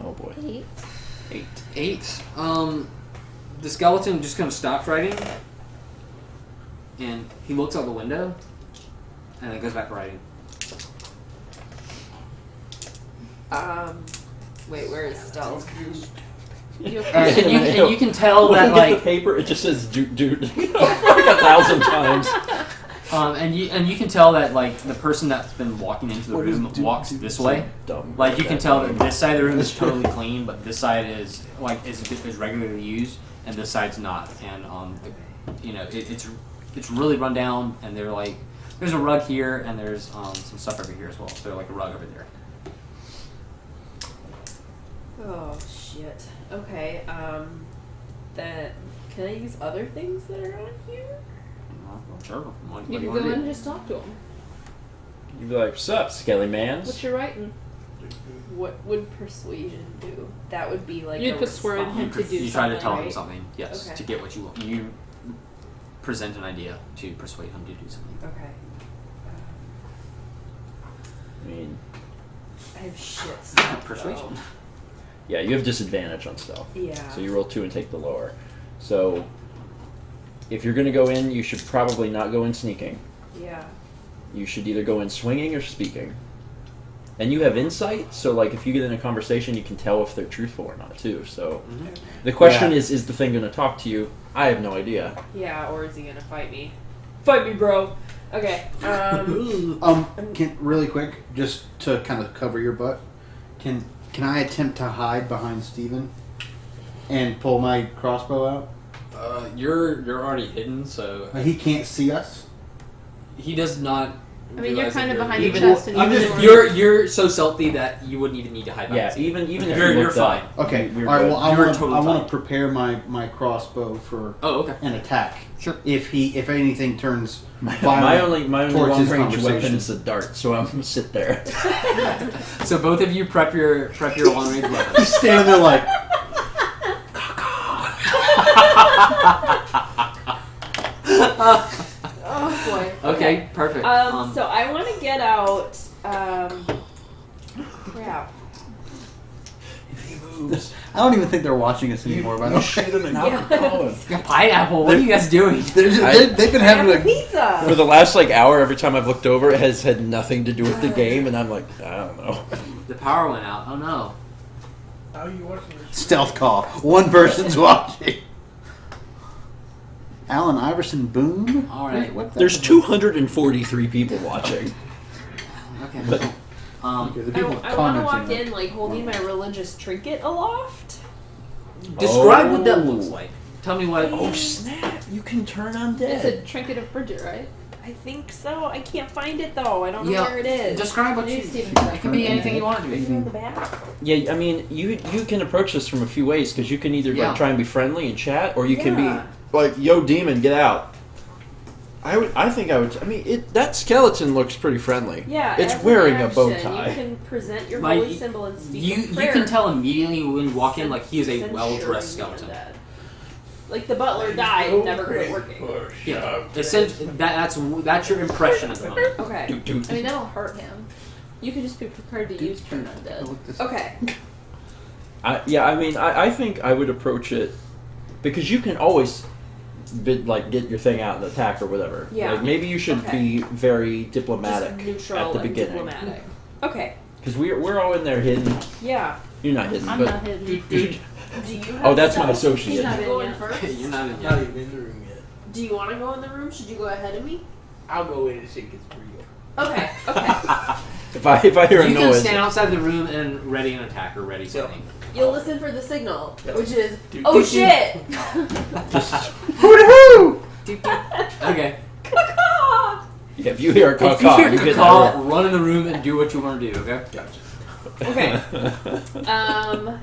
Speaker 3: Oh boy.
Speaker 8: 8.
Speaker 2: 8. The skeleton just kind of stops writing, and he looks out the window, and then goes back to writing.
Speaker 4: Wait, where is stealth?
Speaker 2: And you can tell
Speaker 3: When
Speaker 2: that
Speaker 3: you get
Speaker 2: like
Speaker 3: the paper, it just says dude like 1,000 times.
Speaker 2: and you can tell that like the person that's been walking into the room walks this way.
Speaker 3: Dumb.
Speaker 2: Like you can tell that this side of the room is totally clean, but this side is like is regularly used, and this side's not. And it's really run down, and they're like there's a rug here, and there's some stuff over here as well. So like a rug over there.
Speaker 4: Oh shit. Okay. Then can I use other things that are on here?
Speaker 2: Sure. What
Speaker 8: You
Speaker 2: do
Speaker 8: can
Speaker 2: want
Speaker 8: go
Speaker 2: to
Speaker 8: in
Speaker 2: do?
Speaker 8: and just talk to him.
Speaker 3: You'd be like, "Sup, Skelly Mans?"
Speaker 8: What you writing?
Speaker 4: What would persuasion do? That would be like
Speaker 8: You'd
Speaker 4: a
Speaker 8: persuade
Speaker 4: response.
Speaker 8: him to do
Speaker 2: You try to tell him
Speaker 4: right?
Speaker 2: something, yes,
Speaker 4: Okay.
Speaker 2: to get what you want. You present an idea to persuade him to do something.
Speaker 4: Okay.
Speaker 3: I mean,
Speaker 4: I have shit stuff.
Speaker 2: Persuasion.
Speaker 3: yeah, you have disadvantage on stealth.
Speaker 4: Yeah.
Speaker 3: So you roll 2 and take the lower. So if you're going to go in, you should probably not go in sneaking.
Speaker 4: Yeah.
Speaker 3: You should either go in swinging or speaking. And you have insight, so like if you get in a conversation, you can tell if they're truthful or not too. So the question is the thing going to talk to you? I have no idea.
Speaker 4: Yeah, or is he gonna fight me? Fight me, bro. Okay.
Speaker 9: Can really quick, just to kind of cover your butt, can I attempt to hide behind Steven and pull my crossbow out?
Speaker 2: You're already hidden, so
Speaker 9: He can't see us.
Speaker 2: he does not.
Speaker 8: I mean, you're
Speaker 2: realize that
Speaker 8: kind of
Speaker 2: you're-
Speaker 8: behind the
Speaker 2: even,
Speaker 8: chest and
Speaker 2: even
Speaker 8: you're
Speaker 2: if
Speaker 8: doing-
Speaker 2: you're so stealthy that you wouldn't even need to hide.
Speaker 3: Yeah,
Speaker 2: behind
Speaker 3: even if
Speaker 2: You're-
Speaker 3: you
Speaker 2: you're
Speaker 3: looked up,
Speaker 2: fine.
Speaker 9: Okay.
Speaker 3: you're
Speaker 9: All right.
Speaker 3: good.
Speaker 9: Well, I
Speaker 2: You're
Speaker 9: want
Speaker 2: totally
Speaker 9: to
Speaker 2: fine.
Speaker 9: prepare my crossbow for
Speaker 2: Oh, okay.
Speaker 9: an attack.
Speaker 2: Sure.
Speaker 9: If anything turns
Speaker 3: my
Speaker 9: violent
Speaker 3: only
Speaker 9: towards
Speaker 3: long
Speaker 9: his
Speaker 3: range weapon
Speaker 9: conversation.
Speaker 3: is a dart, so I'm gonna sit there.
Speaker 2: So both of you prep your long range weapons.
Speaker 9: Just standing there like.
Speaker 4: Oh boy.
Speaker 2: Okay, perfect.
Speaker 4: So I want to get out. Crap.
Speaker 9: I don't even think they're watching us anymore. By the way,
Speaker 3: shoot him in
Speaker 2: Pineapple. What are you guys doing?
Speaker 9: they've been
Speaker 4: I have
Speaker 9: having
Speaker 4: a pizza.
Speaker 3: For the last hour, every time I've looked over, it has had nothing to do with the game, and I'm like, I don't know.
Speaker 2: The power went out. Oh no.
Speaker 12: How are you watching this?
Speaker 9: stealth call. One person's watching. Alan Iverson, boom.
Speaker 2: All right.
Speaker 9: What the
Speaker 3: There's
Speaker 9: hell?
Speaker 3: 243 people watching.
Speaker 2: Okay.
Speaker 3: But
Speaker 9: Okay, the
Speaker 4: I
Speaker 9: people
Speaker 4: want to
Speaker 9: commenting
Speaker 4: walk
Speaker 9: on-
Speaker 4: in like holding my religious trinket aloft.
Speaker 2: Describe what that
Speaker 3: Oh.
Speaker 2: looks like. Tell me what.
Speaker 3: oh snap! You can turn undead.
Speaker 8: It's a trinket of Bridget, right?
Speaker 4: I think so. I can't find it though. I don't know
Speaker 2: Yeah.
Speaker 4: where it is.
Speaker 2: Describe what you. It can be anything you want it to
Speaker 4: Is it
Speaker 2: be.
Speaker 4: in the back?
Speaker 3: Yeah, I mean, you can approach this from a few ways because you can either
Speaker 2: Yeah.
Speaker 3: like try and be friendly and chat, or you can
Speaker 4: Yeah.
Speaker 3: be like, "Yo, demon, get out." I think I would. I mean, that skeleton looks pretty friendly.
Speaker 4: Yeah.
Speaker 3: it's
Speaker 4: as an
Speaker 3: wearing a bow
Speaker 4: action,
Speaker 3: tie.
Speaker 4: You can present your
Speaker 2: Like,
Speaker 4: holy symbol and speak
Speaker 2: You
Speaker 4: a prayer.
Speaker 2: can tell immediately when you walk in, like he is a
Speaker 4: Censuring
Speaker 2: well dressed
Speaker 4: the
Speaker 2: skeleton.
Speaker 4: undead. Like the butler died, never quit working.
Speaker 2: Yeah. That's your impression at the moment.
Speaker 4: Okay.
Speaker 8: I mean, that'll hurt him. You could just be prepared to use turn undead.
Speaker 4: Okay.
Speaker 3: I think I would approach it because you can always get your thing out and attack or whatever.
Speaker 4: Yeah.
Speaker 3: Like maybe you should
Speaker 4: Okay.
Speaker 3: be very diplomatic
Speaker 4: Just neutral
Speaker 3: at the
Speaker 4: and
Speaker 3: beginning.
Speaker 4: diplomatic. Okay.
Speaker 3: Because we're all in there hidden.
Speaker 4: Yeah.
Speaker 3: You're not hidden,
Speaker 8: I'm
Speaker 3: but
Speaker 8: not hidden.
Speaker 4: Do you have
Speaker 3: oh, that's my
Speaker 4: stuff?
Speaker 3: associate.
Speaker 8: He's not
Speaker 4: Should you go in
Speaker 8: yet.
Speaker 4: first?
Speaker 2: You're not in
Speaker 12: Not even in the room yet.
Speaker 4: Do you want to go in the room? Should you go ahead of me?
Speaker 12: I'll go in and see if it's real.
Speaker 4: Okay. Okay.
Speaker 3: If I hear a
Speaker 2: You can
Speaker 3: noise,
Speaker 2: stand outside the room and ready an attack or ready something.
Speaker 4: You'll listen for the signal, which is
Speaker 12: Do-
Speaker 4: oh
Speaker 2: do-
Speaker 4: shit.
Speaker 3: just
Speaker 2: Okay.
Speaker 3: you hear a caw
Speaker 2: If you
Speaker 3: caw,
Speaker 2: hear
Speaker 3: you
Speaker 2: a
Speaker 3: get
Speaker 2: caw,
Speaker 3: that.
Speaker 2: run in the room and do what you want to do. Okay.
Speaker 4: Okay.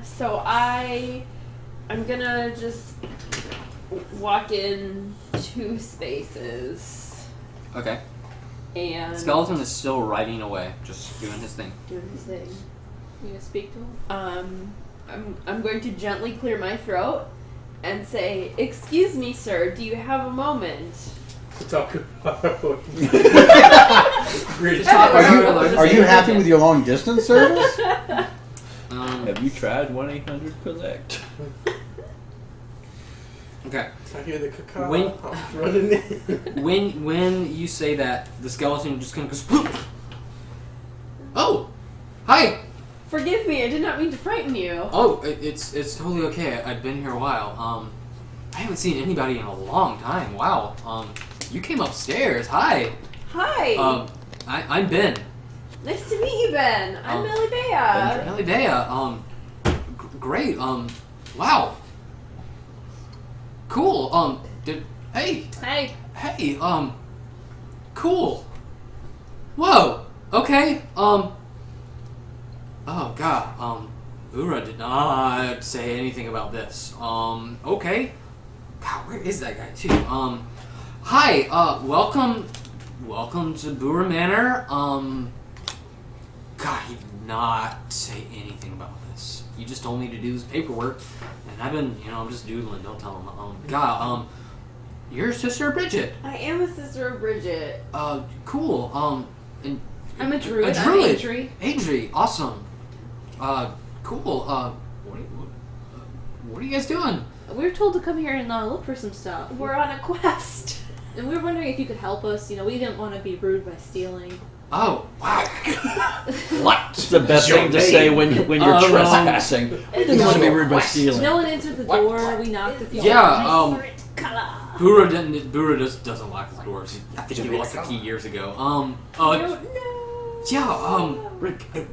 Speaker 4: So I'm gonna just walk in 2 spaces
Speaker 2: Okay.
Speaker 4: and
Speaker 2: Skeleton is still riding away, just doing his thing.
Speaker 4: doing his thing.
Speaker 8: You gonna speak to him?
Speaker 4: I'm going to gently clear my throat and say, "Excuse me, sir. Do you have a moment?"
Speaker 12: To talk about.
Speaker 9: Are you happy with your long distance service?
Speaker 3: Have you tried 1-800-COLLECT?
Speaker 2: Okay.
Speaker 12: I hear the cacao
Speaker 2: When-
Speaker 12: running in.
Speaker 2: When you say that, the skeleton just kind of goes. Poof! Oh, hi.
Speaker 4: Forgive me. I did not mean to frighten you.
Speaker 2: Oh, it's totally okay. I've been here a while. I haven't seen anybody in a long time. Wow. You came upstairs. Hi.
Speaker 4: Hi.
Speaker 2: I'm Ben.
Speaker 4: Nice to meet you, Ben. I'm Millie Bea.
Speaker 2: Millie Bea. Great. Wow. Cool. Hey. Hey. Cool. Whoa. Okay. Oh God. Buhra did not say anything about this. Okay. God, where is that guy too? Hi. Welcome to Buhra Manor. God, he did not say anything about this. He just told me to do his paperwork, and I've been, I'm just doodling. Don't tell him. God, your sister Bridget.
Speaker 4: I am a sister of Bridget.
Speaker 2: Cool. And
Speaker 8: I'm a druid.
Speaker 2: A
Speaker 8: I'm
Speaker 2: druid.
Speaker 8: Adri.
Speaker 2: Adri, awesome. Cool. What are you guys doing?
Speaker 8: We were told to come here and look for some stuff.
Speaker 4: We're on a quest.
Speaker 8: And we were wondering if you could help us. We didn't want to be rude by stealing.
Speaker 2: Oh, wow.
Speaker 3: What's the best thing to say when you're trespassing? I didn't want to be rude by stealing.
Speaker 8: No one answered the door. We knocked a few
Speaker 2: Yeah, Buhra just doesn't lock his doors. I think he locked the key years ago.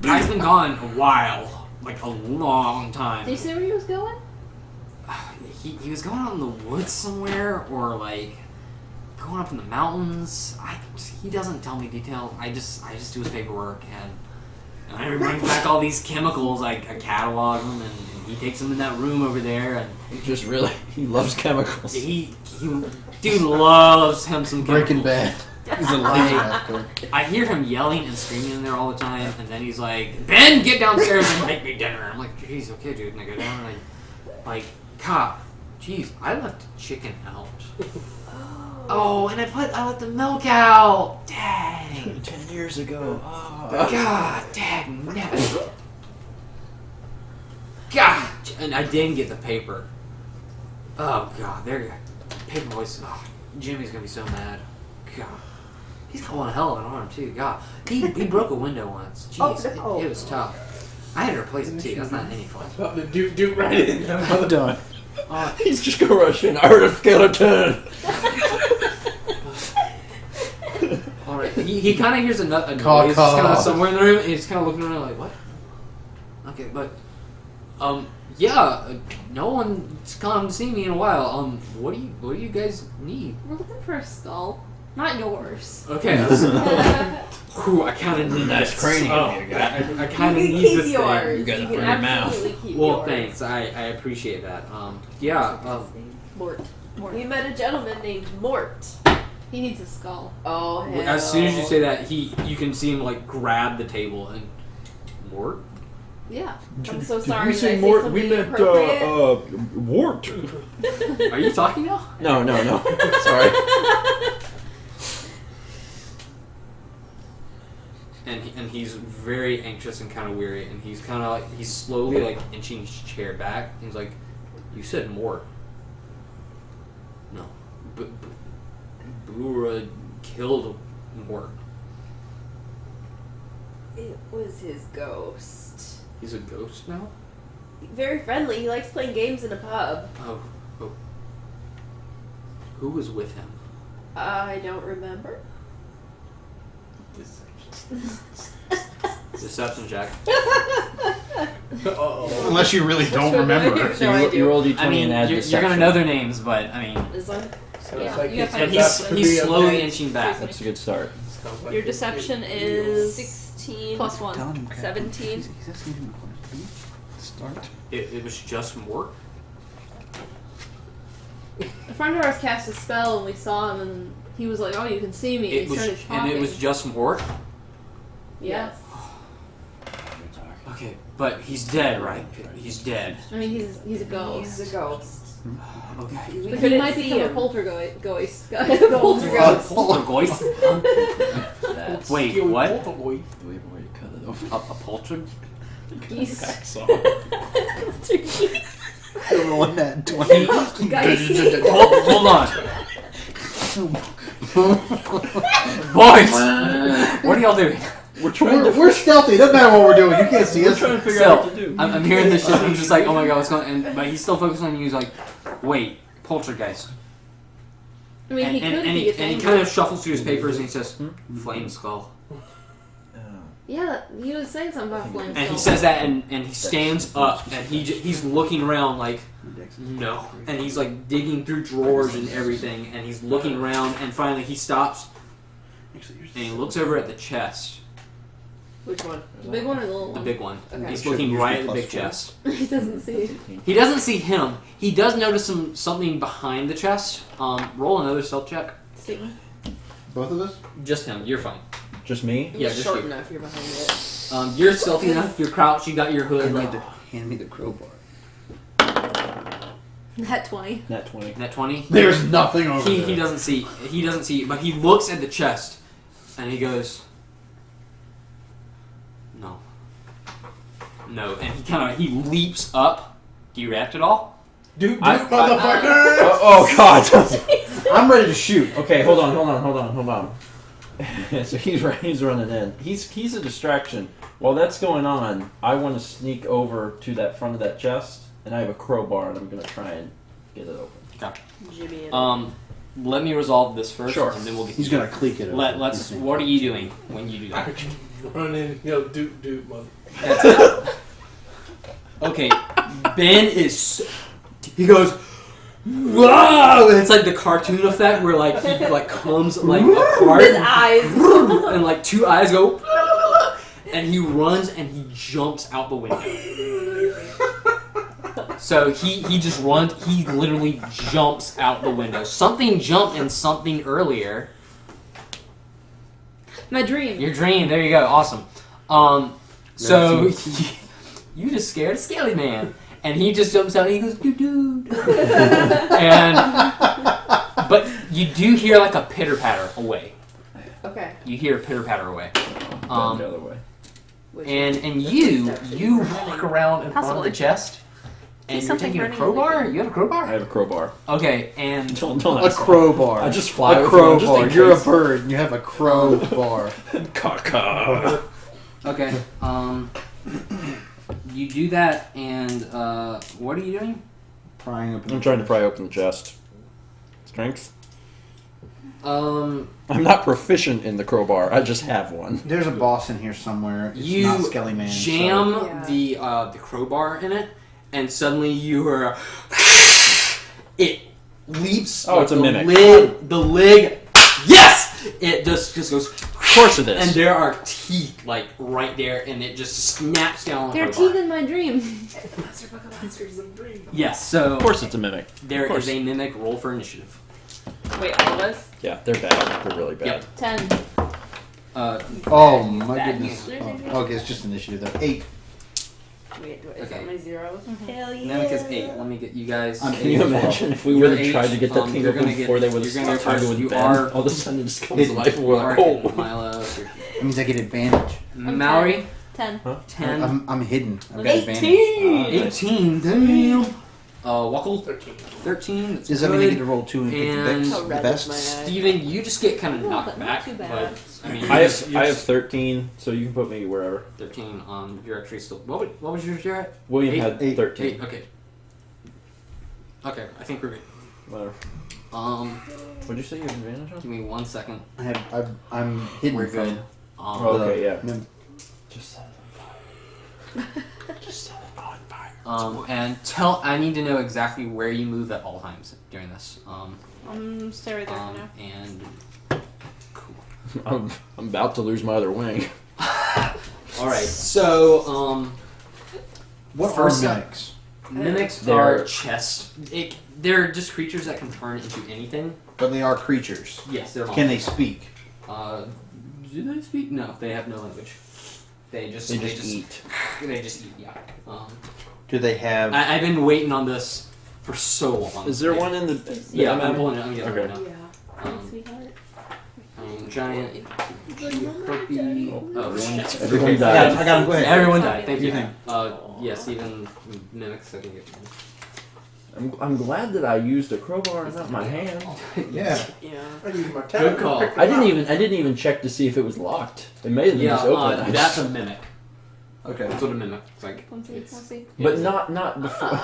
Speaker 2: Guy's been gone a while. Like a long time.
Speaker 8: Did you say where he was going?
Speaker 2: He was going out in the woods somewhere, or like going up in the mountains. He doesn't tell me details. I just do his paperwork, and I bring back all these chemicals. I catalog them, and he takes them in that room over there, and
Speaker 3: he loves chemicals.
Speaker 2: He dude loves him some chemicals.
Speaker 9: Breaking Bad. He's a liar.
Speaker 2: I hear him yelling and screaming in there all the time, and then he's like, "Ben, get downstairs and make me dinner." I'm like, "Jeez, okay, dude." And I go down and cop, jeez, I left the chicken out. Oh, and I let the milk out. Dang.
Speaker 3: 10 years ago. Oh.
Speaker 2: God, dang. God, and I didn't get the paper. Oh God, there you go. Paper boys. Oh, Jimmy's gonna be so mad. God. He's got one hell of an arm too. God, he broke a window once. Jeez, it was tough. I had to replace it too. That's not any fun.
Speaker 12: About to do right in.
Speaker 9: I'm done.
Speaker 3: He's just gonna rush in. I heard a skeleton.
Speaker 2: All right. He kind of hears a noise
Speaker 9: Caw.
Speaker 2: kind of somewhere in the room, and he's kind of looking around like, what? Okay, but no one's come to see me in a while. What do you guys need?
Speaker 8: We're looking for a skull. Not yours.
Speaker 2: Okay. Whew, I kind of need
Speaker 3: Nice
Speaker 2: this.
Speaker 3: cranium
Speaker 2: Oh,
Speaker 3: here, guy.
Speaker 2: I kind of
Speaker 4: You can
Speaker 2: need
Speaker 4: keep
Speaker 2: this
Speaker 4: yours.
Speaker 2: thing.
Speaker 3: You gotta
Speaker 4: You
Speaker 3: put
Speaker 4: can
Speaker 3: it in your mouth.
Speaker 4: absolutely keep
Speaker 2: Well,
Speaker 4: yours.
Speaker 2: thanks. I appreciate that.
Speaker 4: Mort. We met a gentleman named Mort.
Speaker 8: He needs a skull.
Speaker 4: Oh, hell.
Speaker 2: As soon as you say that, you can see him grab the table and Mort.
Speaker 8: Yeah.
Speaker 4: I'm so sorry.
Speaker 3: Did you
Speaker 4: Did I
Speaker 3: say Mort?
Speaker 4: something
Speaker 3: We meant
Speaker 4: inappropriate?
Speaker 3: Wart.
Speaker 2: Are you talking now?
Speaker 3: No. Sorry.
Speaker 2: And he's very anxious and kind of weary, and he's kind of he's slowly inching his chair back. He's like, "You said Mort." No, Buhra killed Mort.
Speaker 4: It was his ghost.
Speaker 2: He's a ghost now.
Speaker 4: Very friendly. He likes playing games in a pub.
Speaker 2: Oh. Who was with him?
Speaker 4: I don't remember.
Speaker 2: Deception check.
Speaker 9: Unless you really don't remember.
Speaker 4: No, I do.
Speaker 3: You roll d20
Speaker 2: I mean,
Speaker 3: and add
Speaker 2: you're
Speaker 3: deception.
Speaker 2: gonna know their names, but I mean,
Speaker 4: This one?
Speaker 12: So
Speaker 8: Yeah,
Speaker 12: it's like
Speaker 8: you
Speaker 12: it's
Speaker 8: have
Speaker 2: and
Speaker 8: to-
Speaker 12: about to
Speaker 2: he's
Speaker 12: be
Speaker 2: slowly
Speaker 12: okay.
Speaker 2: inching back.
Speaker 3: That's a good start.
Speaker 12: Sounds like
Speaker 8: Your
Speaker 12: it-
Speaker 8: deception
Speaker 12: it-
Speaker 8: is
Speaker 4: 16
Speaker 8: plus 1.
Speaker 6: Telling him, Kat.
Speaker 4: 17.
Speaker 6: He's asking him a question. Start.
Speaker 2: It was just Mort.
Speaker 8: A friend of ours cast a spell and we saw him and he was like, "Oh, you can see me."
Speaker 2: It
Speaker 8: And he
Speaker 2: was,
Speaker 8: started talking.
Speaker 2: and it was just Mort.
Speaker 8: Yeah.
Speaker 2: Okay, but he's dead, right? He's dead.
Speaker 8: I mean, he's a ghost.
Speaker 4: He's a ghost.
Speaker 2: Okay.
Speaker 4: We
Speaker 8: But he
Speaker 4: couldn't
Speaker 8: might
Speaker 4: see
Speaker 8: become a
Speaker 4: him.
Speaker 8: poltergeist.
Speaker 4: Poltergeist.
Speaker 2: Poltergeist?
Speaker 6: That's
Speaker 2: Wait, what?
Speaker 6: Do we have a way to cut it off?
Speaker 2: A poltergeist?
Speaker 8: Geese.
Speaker 6: Rolling that 20.
Speaker 2: Hold on. Boys! What are y'all doing?
Speaker 9: We're stealthy. Doesn't matter what we're doing. You can't see us.
Speaker 3: Trying to figure out what to do.
Speaker 2: I'm hearing this shit and I'm just like, oh my god, what's going on? But he's still focused on you. He's like, wait, poltergeist.
Speaker 8: I mean, he could
Speaker 2: and
Speaker 8: be. It's
Speaker 2: he
Speaker 8: angry.
Speaker 2: kind of shuffles through his papers and he says, flame skull.
Speaker 8: Yeah, he was saying something about flame.
Speaker 2: And he
Speaker 8: skull.
Speaker 2: says that and he stands up and he's looking around like, no. And he's like digging through drawers and everything and he's looking around and finally he stops and he looks over at the chest.
Speaker 4: Which one?
Speaker 8: The big one or the little
Speaker 2: The
Speaker 8: one?
Speaker 2: big one.
Speaker 4: Okay.
Speaker 2: He's
Speaker 6: Should
Speaker 2: looking
Speaker 6: use
Speaker 2: right
Speaker 6: the
Speaker 2: at the big
Speaker 6: +4.
Speaker 2: chest.
Speaker 8: He doesn't see.
Speaker 2: He doesn't see him. He does notice something behind the chest. Roll another stealth check.
Speaker 8: Steven.
Speaker 9: Both of us?
Speaker 2: Just him. You're fine.
Speaker 3: Just me?
Speaker 2: Yeah,
Speaker 4: You're
Speaker 2: just
Speaker 4: short
Speaker 2: you.
Speaker 4: enough. You're behind it.
Speaker 2: You're stealthy enough. You're crouched. You got your hood.
Speaker 6: Hand me the crowbar.
Speaker 8: Nat 20.
Speaker 3: Nat 20.
Speaker 2: Net 20.
Speaker 9: There's nothing over
Speaker 2: He
Speaker 9: there.
Speaker 2: doesn't see. He doesn't see. But he looks at the chest, and he goes, "No, no." And he leaps up. Do you react at all?
Speaker 12: Dude,
Speaker 3: I-
Speaker 12: motherfucker!
Speaker 3: Oh god!
Speaker 9: I'm ready to shoot.
Speaker 3: Okay, hold on. So he's running in. He's a distraction. While that's going on, I want to sneak over to that front of that chest, and I have a crowbar, and I'm gonna try and get it open.
Speaker 4: Jimmy it.
Speaker 2: Let me resolve this first,
Speaker 3: Sure.
Speaker 2: and then we'll get.
Speaker 9: He's gonna click it.
Speaker 2: Let's. What are you doing when you do that?
Speaker 12: Run in, doot, mother.
Speaker 2: That's it. Okay, Ben is. He goes, whoa! And it's like the cartoon effect where like he like comes like apart.
Speaker 4: His eyes.
Speaker 2: And like two eyes go. And he runs and he jumps out the window. So he just runs. He literally jumps out the window. Something jumped in something earlier.
Speaker 8: My dream.
Speaker 2: Your dream. There you go. Awesome. So you just scared a scaly man, and he just jumps out and he goes doo doo. But you do hear like a pitter patter away.
Speaker 4: Okay.
Speaker 2: You hear a pitter patter away.
Speaker 3: the other way.
Speaker 4: Which
Speaker 2: And you walk around in front of the chest, and you're
Speaker 8: something
Speaker 2: taking a
Speaker 8: burning
Speaker 2: crowbar.
Speaker 8: in
Speaker 2: You have a
Speaker 3: I
Speaker 2: crowbar.
Speaker 3: have a crowbar.
Speaker 2: Okay, and
Speaker 3: Don't
Speaker 9: A
Speaker 3: ask me.
Speaker 9: crowbar.
Speaker 3: I just fly
Speaker 9: a
Speaker 3: with one just in
Speaker 9: crowbar. You're a
Speaker 3: case.
Speaker 9: bird. And you have a crowbar.
Speaker 3: Caca.
Speaker 2: okay, you do that, and what are you doing?
Speaker 9: Prying open.
Speaker 3: I'm trying to pry open the chest. Strength.
Speaker 2: Um,
Speaker 3: I'm not proficient in the crowbar. I just have one.
Speaker 9: There's a boss in here somewhere. It's
Speaker 2: you
Speaker 9: not Skelly Man.
Speaker 2: jam
Speaker 4: Yeah.
Speaker 2: the crowbar in it, and suddenly you hear it leaps.
Speaker 3: Oh, it's a
Speaker 2: the
Speaker 3: mimic.
Speaker 2: The lid. Yes, it just goes.
Speaker 3: Of course it is.
Speaker 2: And there are teeth like right there, and it just snaps down on the
Speaker 8: There are
Speaker 2: crowbar.
Speaker 8: teeth in my dream.
Speaker 4: Monster Book of Monsters and Dreams.
Speaker 2: Yes, so
Speaker 3: Of course it's a mimic.
Speaker 2: there
Speaker 3: Of course.
Speaker 2: is a mimic. Roll for initiative.
Speaker 4: Wait, all of us?
Speaker 3: Yeah, they're bad. They're really bad.
Speaker 2: Yep.
Speaker 8: 10.
Speaker 9: Oh my
Speaker 4: Bad
Speaker 9: goodness.
Speaker 4: news.
Speaker 9: Oh, okay, it's just initiative though. 8.
Speaker 4: Wait, is
Speaker 2: Okay.
Speaker 4: that my zeros?
Speaker 8: Mm-hmm.
Speaker 4: Hell yeah.
Speaker 2: Mimic is 8. Let me get you guys.
Speaker 9: I'm
Speaker 3: Can you imagine if we
Speaker 2: You're
Speaker 3: would
Speaker 2: the
Speaker 3: have tried to get that
Speaker 2: H,
Speaker 3: thing
Speaker 2: you're
Speaker 3: open
Speaker 2: gonna get-
Speaker 3: before they would have
Speaker 2: you're gonna
Speaker 3: started
Speaker 2: first.
Speaker 3: with
Speaker 2: You
Speaker 3: Ben?
Speaker 2: are-
Speaker 3: All of a sudden it just comes
Speaker 9: It-
Speaker 3: to life and we're like,
Speaker 2: Alright,
Speaker 3: oh.
Speaker 2: Milo.
Speaker 9: That means I get advantage.
Speaker 2: Mallory,
Speaker 8: 10.
Speaker 2: 10.
Speaker 9: I'm hidden. I've got
Speaker 2: 18.
Speaker 9: advantage.
Speaker 2: 18. Damn. Wackle,
Speaker 12: 13.
Speaker 2: 13. That's
Speaker 9: Does that mean I
Speaker 2: good.
Speaker 9: get to roll 2 and pick the
Speaker 2: And-
Speaker 9: best?
Speaker 4: How
Speaker 9: The
Speaker 4: red is
Speaker 9: best?
Speaker 4: my eye?
Speaker 2: Steven, you just get kind of
Speaker 8: Oh,
Speaker 2: knocked
Speaker 8: but not
Speaker 2: back.
Speaker 8: too bad.
Speaker 2: But, I mean,
Speaker 3: I have 13, so you can put me wherever.
Speaker 2: 13. You're actually still. What was yours, Jared?
Speaker 3: William
Speaker 2: Eight.
Speaker 3: had
Speaker 9: 8.
Speaker 3: 13.
Speaker 2: 8. Okay. Okay, I think we're good.
Speaker 3: Whatever. What'd you say you have advantage on?
Speaker 2: Give me 1 second.
Speaker 9: I'm hidden
Speaker 2: We're
Speaker 9: from
Speaker 2: good.
Speaker 3: Oh, okay, yeah.
Speaker 9: Just
Speaker 3: Just set it on fire.
Speaker 2: And I need to know exactly where you move at all times during this.
Speaker 8: Stay right there for now.
Speaker 2: And cool.
Speaker 3: I'm about to lose my other wing.
Speaker 2: All right. So,
Speaker 9: What
Speaker 2: first
Speaker 9: are
Speaker 2: up-
Speaker 9: mimics?
Speaker 2: mimics
Speaker 3: They're-
Speaker 2: are chests. They're just creatures that can turn into anything.
Speaker 9: But they are creatures.
Speaker 2: Yes, they're
Speaker 9: Can they
Speaker 2: monsters.
Speaker 9: speak?
Speaker 2: Do they speak? No, they have no language. They just
Speaker 3: They just eat.
Speaker 2: They just eat. Yeah.
Speaker 9: Do they have?
Speaker 2: I've been waiting on this for so long.
Speaker 3: Is there one in the?
Speaker 2: Yeah,
Speaker 3: the
Speaker 2: I'm
Speaker 3: MM?
Speaker 2: pulling it. I'm getting it
Speaker 3: Okay.
Speaker 2: right now.
Speaker 4: Yeah. Sweetheart.
Speaker 2: Giant. Herpy. Oh, shit.
Speaker 3: Everyone
Speaker 9: I
Speaker 3: died.
Speaker 9: got him. Go ahead.
Speaker 2: Everyone died. Thank you.
Speaker 9: Everything.
Speaker 2: Yes, even mimics. I can get.
Speaker 3: I'm glad that I used a crowbar and not my hand.
Speaker 9: Yeah.
Speaker 4: Yeah.
Speaker 12: I use my
Speaker 2: Good call.
Speaker 3: I didn't even check to see if it was locked. It may have been
Speaker 2: Yeah,
Speaker 3: just open. I
Speaker 2: that's
Speaker 3: just-
Speaker 2: a mimic.
Speaker 9: Okay.
Speaker 2: That's what a mimic. It's like.
Speaker 8: Let's see,
Speaker 2: It's,
Speaker 8: let's see.
Speaker 3: but not before.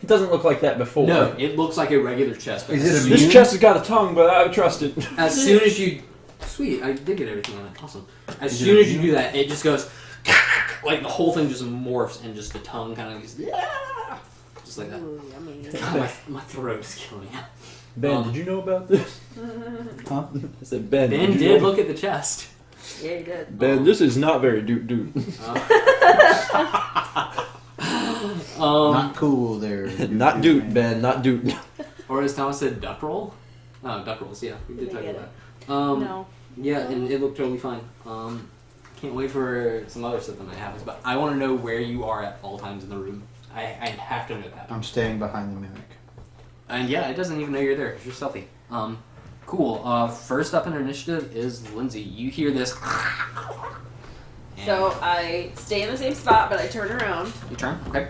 Speaker 3: It doesn't look like that before.
Speaker 2: no, it looks like a regular chest. But
Speaker 9: Is it
Speaker 2: as
Speaker 9: a
Speaker 2: soon-
Speaker 3: This
Speaker 9: Immune?
Speaker 3: chest has got a tongue, but I trust it.
Speaker 2: As soon as you. Sweet, I did get everything on it. Awesome. As
Speaker 9: Is it
Speaker 2: soon as you
Speaker 9: immune?
Speaker 2: do that, it just goes. Like the whole thing just morphs and just the tongue kind of just. Just like that.
Speaker 4: Ooh, yummy.
Speaker 2: My throat is killing me.
Speaker 3: Ben, did you know about this?
Speaker 9: Huh?
Speaker 3: I said, Ben.
Speaker 2: Ben
Speaker 3: you
Speaker 2: did
Speaker 3: know-
Speaker 2: look at the chest.
Speaker 4: Yeah, you did.
Speaker 3: Ben, this is not very doot.
Speaker 9: Not cool there.
Speaker 3: Not doot, Ben. Not doot.
Speaker 2: Or as Thomas said, duck roll? Oh, duck rolls, yeah. We did talk
Speaker 4: get
Speaker 2: about
Speaker 4: it.
Speaker 2: that.
Speaker 4: No.
Speaker 2: Yeah, and it looked totally fine. Can't wait for some other stuff that might happen, but I want to know where you are at all times in the room. I have to know that.
Speaker 9: I'm staying behind the mimic.
Speaker 2: And yeah, it doesn't even know you're there. You're stealthy. Cool. First up in our initiative is Lindsay. You hear this. And
Speaker 4: So I stay in the same spot, but I turn around.
Speaker 2: your turn. Okay.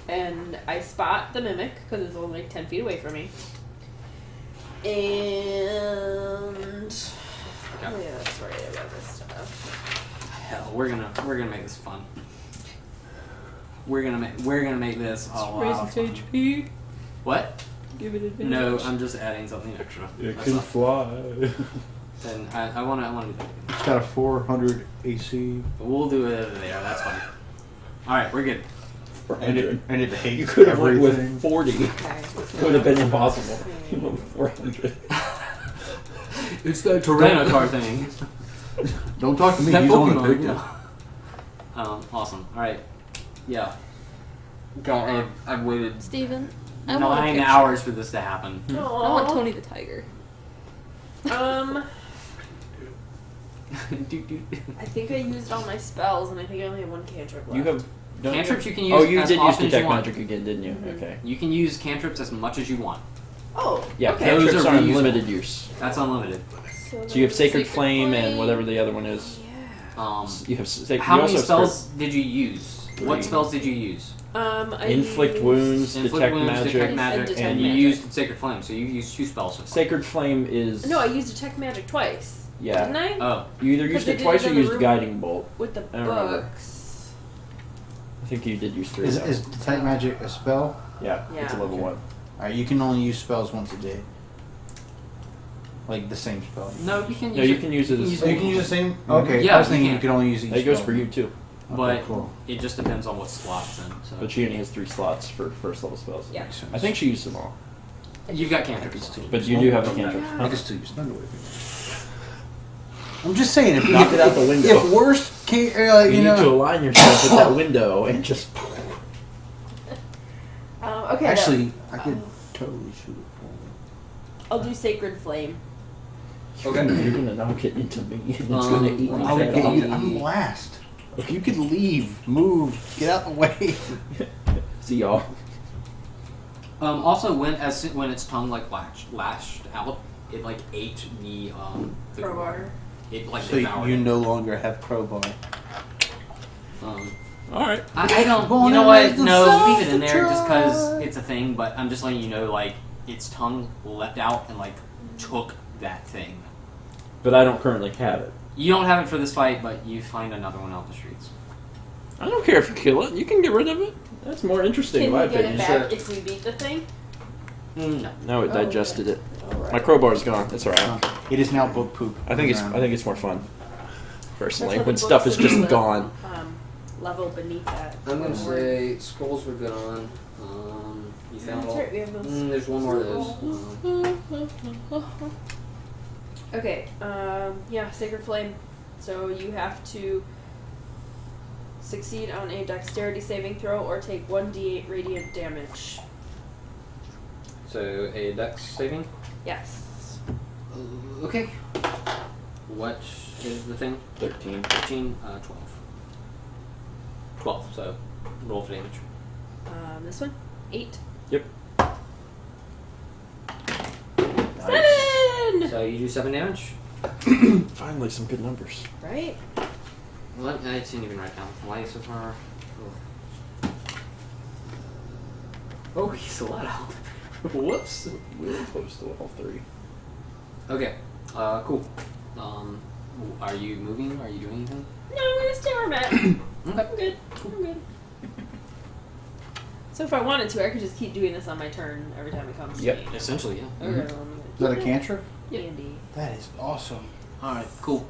Speaker 4: And I spot the mimic because it's only like 10 feet away from me. And
Speaker 2: Okay.
Speaker 4: oh yeah, that's right. I wrote this stuff.
Speaker 2: Hell, we're gonna make this fun. We're gonna make this a lot of fun.
Speaker 8: HP.
Speaker 2: What?
Speaker 8: Give it advantage.
Speaker 2: No, I'm just adding something extra.
Speaker 3: It
Speaker 2: That's
Speaker 3: can
Speaker 2: not-
Speaker 3: fly.
Speaker 2: Then I wanna do that.
Speaker 9: It's got a 400 AC.
Speaker 2: But we'll do it there. That's fine. All right, we're good.
Speaker 9: And it hates
Speaker 3: You could have went
Speaker 9: everything.
Speaker 3: with 40.
Speaker 4: Okay.
Speaker 3: It would have been impossible. You went with 400.
Speaker 2: It's the Tyranitar thing.
Speaker 9: Don't talk to me.
Speaker 2: That
Speaker 9: He's on the
Speaker 2: Pokemon,
Speaker 9: victim.
Speaker 2: yeah. Awesome. All right. Yeah. God, I've waited
Speaker 8: Steven, I want a
Speaker 2: 9
Speaker 8: picture.
Speaker 2: hours for this to happen.
Speaker 8: I want Tony the Tiger.
Speaker 4: I think I used all my spells, and I think I only have one cantrip left.
Speaker 3: You have. don't
Speaker 2: Cantrips you can use
Speaker 3: Oh, you
Speaker 2: as
Speaker 3: did use
Speaker 2: often as you
Speaker 3: detect
Speaker 2: want.
Speaker 3: magic again, didn't you?
Speaker 4: Mhm.
Speaker 3: Okay.
Speaker 2: You can use cantrips as much as you want.
Speaker 4: Oh.
Speaker 3: Yeah,
Speaker 4: Okay.
Speaker 3: cantrips
Speaker 2: Those
Speaker 3: are
Speaker 2: are
Speaker 3: unlimited use.
Speaker 2: That's unlimited.
Speaker 3: So you have Sacred Flame and whatever the other one is.
Speaker 2: Yeah.
Speaker 3: You have Sacred.
Speaker 2: How
Speaker 3: you
Speaker 2: many
Speaker 3: also have
Speaker 2: spells did you use? What
Speaker 3: Three.
Speaker 2: spells did you use?
Speaker 4: I
Speaker 3: Inflict
Speaker 4: used-
Speaker 3: wounds,
Speaker 2: Inflict
Speaker 3: detect
Speaker 2: wounds,
Speaker 3: magic.
Speaker 2: detect magic,
Speaker 4: Detect
Speaker 2: and you
Speaker 4: magic.
Speaker 2: used Sacred Flame. So you used 2 spells. So far.
Speaker 3: Sacred Flame is.
Speaker 4: No, I used detect magic twice.
Speaker 3: Yeah.
Speaker 4: Didn't I?
Speaker 2: Oh,
Speaker 3: You either
Speaker 4: Because
Speaker 3: used
Speaker 4: they
Speaker 3: it
Speaker 4: did
Speaker 3: twice
Speaker 4: it
Speaker 3: or
Speaker 4: in the
Speaker 3: used
Speaker 4: room.
Speaker 3: Guiding Bolt.
Speaker 4: With the
Speaker 3: I don't remember.
Speaker 4: books.
Speaker 3: I think you did use 3.
Speaker 9: Is,
Speaker 3: though.
Speaker 9: is detect magic a spell?
Speaker 3: Yeah, it's a
Speaker 4: Yeah.
Speaker 3: level
Speaker 9: Okay.
Speaker 3: 1.
Speaker 9: Alright, you can only use spells once a day. Like the same spell.
Speaker 2: no, you can use
Speaker 3: No, you
Speaker 2: it.
Speaker 3: can use it as.
Speaker 9: So you can use the same. Okay,
Speaker 2: Yeah,
Speaker 9: I was
Speaker 2: you
Speaker 9: thinking
Speaker 2: can.
Speaker 9: you could only use each.
Speaker 3: That goes
Speaker 9: spell.
Speaker 3: for you too.
Speaker 9: Okay,
Speaker 2: But
Speaker 9: cool.
Speaker 2: it just depends on what slots in. So.
Speaker 3: But she only has 3 slots for first level spells.
Speaker 4: Yeah.
Speaker 9: Makes sense.
Speaker 3: I think she used them all.
Speaker 2: You've got cantrips too.
Speaker 3: But you do have the cantrip.
Speaker 9: I can still use Thunder Wave. I'm just saying, if
Speaker 3: Knock it out the window.
Speaker 9: If worst case,
Speaker 3: You
Speaker 9: you
Speaker 3: need to
Speaker 9: know.
Speaker 3: align yourself with that window and just.
Speaker 4: Okay.
Speaker 9: Actually, I could totally shoot it for
Speaker 4: I'll do Sacred Flame.
Speaker 3: Okay. You're gonna knock it into me, and it's gonna eat me.
Speaker 9: I'll
Speaker 3: back
Speaker 9: get
Speaker 3: off.
Speaker 9: you. I'm last. If you could leave, move, get out the way.
Speaker 3: See y'all.
Speaker 2: Also, when its tongue like lashed out, it like ate the
Speaker 4: Crowbar.
Speaker 2: It like
Speaker 9: So
Speaker 2: devoured
Speaker 9: you
Speaker 2: it.
Speaker 9: no longer have crowbar.
Speaker 3: All right.
Speaker 2: I don't.
Speaker 9: Born
Speaker 2: You know
Speaker 9: and
Speaker 2: what?
Speaker 9: raised in
Speaker 2: No,
Speaker 9: South
Speaker 2: leave it in there just because
Speaker 9: Detroit.
Speaker 2: it's a thing. But I'm just letting you know, like its tongue leapt out and like took that thing.
Speaker 3: But I don't currently have it.
Speaker 2: You don't have it for this fight, but you find another one out the streets.
Speaker 3: I don't care if you kill it. You can get rid of it. That's more interesting,
Speaker 4: Can
Speaker 3: in my
Speaker 4: we get
Speaker 3: opinion.
Speaker 4: it back if we beat the thing?
Speaker 2: No.
Speaker 3: No, it
Speaker 4: Oh,
Speaker 3: digested it.
Speaker 4: Alright.
Speaker 3: My crowbar's gone. It's alright.
Speaker 9: It is now book poop.
Speaker 3: I think it's more fun. Personally,
Speaker 4: That's
Speaker 3: when
Speaker 4: what the
Speaker 3: stuff is
Speaker 4: books
Speaker 3: just
Speaker 4: would
Speaker 3: gone.
Speaker 4: Level beneath that.
Speaker 2: I'm gonna say scrolls were gone. You found
Speaker 4: That's
Speaker 2: all.
Speaker 4: right, we have those.
Speaker 2: There's one more of those.
Speaker 4: Okay, yeah, Sacred Flame. So you have to succeed on a dexterity saving throw or take 1d8 radiant damage.
Speaker 2: So a dex saving.
Speaker 4: Yes.
Speaker 2: Okay. What is the thing?
Speaker 3: 13.
Speaker 2: 13, 12. 12, so roll for damage.
Speaker 4: This one? 8.
Speaker 3: Yep.
Speaker 4: 7!
Speaker 2: So you do 7 damage?
Speaker 3: Finally, some good numbers.
Speaker 4: Right?
Speaker 2: Well, I didn't even write down why so far. Oh, he's a lot out.
Speaker 3: Whoops. We were close to all 3.
Speaker 2: Okay, cool. Are you moving? Are you doing anything?
Speaker 4: No, I'm gonna stay where I'm at.
Speaker 2: Okay.
Speaker 4: I'm good. I'm good. So if I wanted to, I could just keep doing this on my turn every time it comes
Speaker 3: Yep.
Speaker 4: to me.
Speaker 2: Essentially, yeah.
Speaker 4: Okay,
Speaker 2: Mhm.
Speaker 4: well, I'm gonna
Speaker 6: Is that a cantrip?
Speaker 4: Andy.
Speaker 6: That is awesome.
Speaker 2: Alright, cool.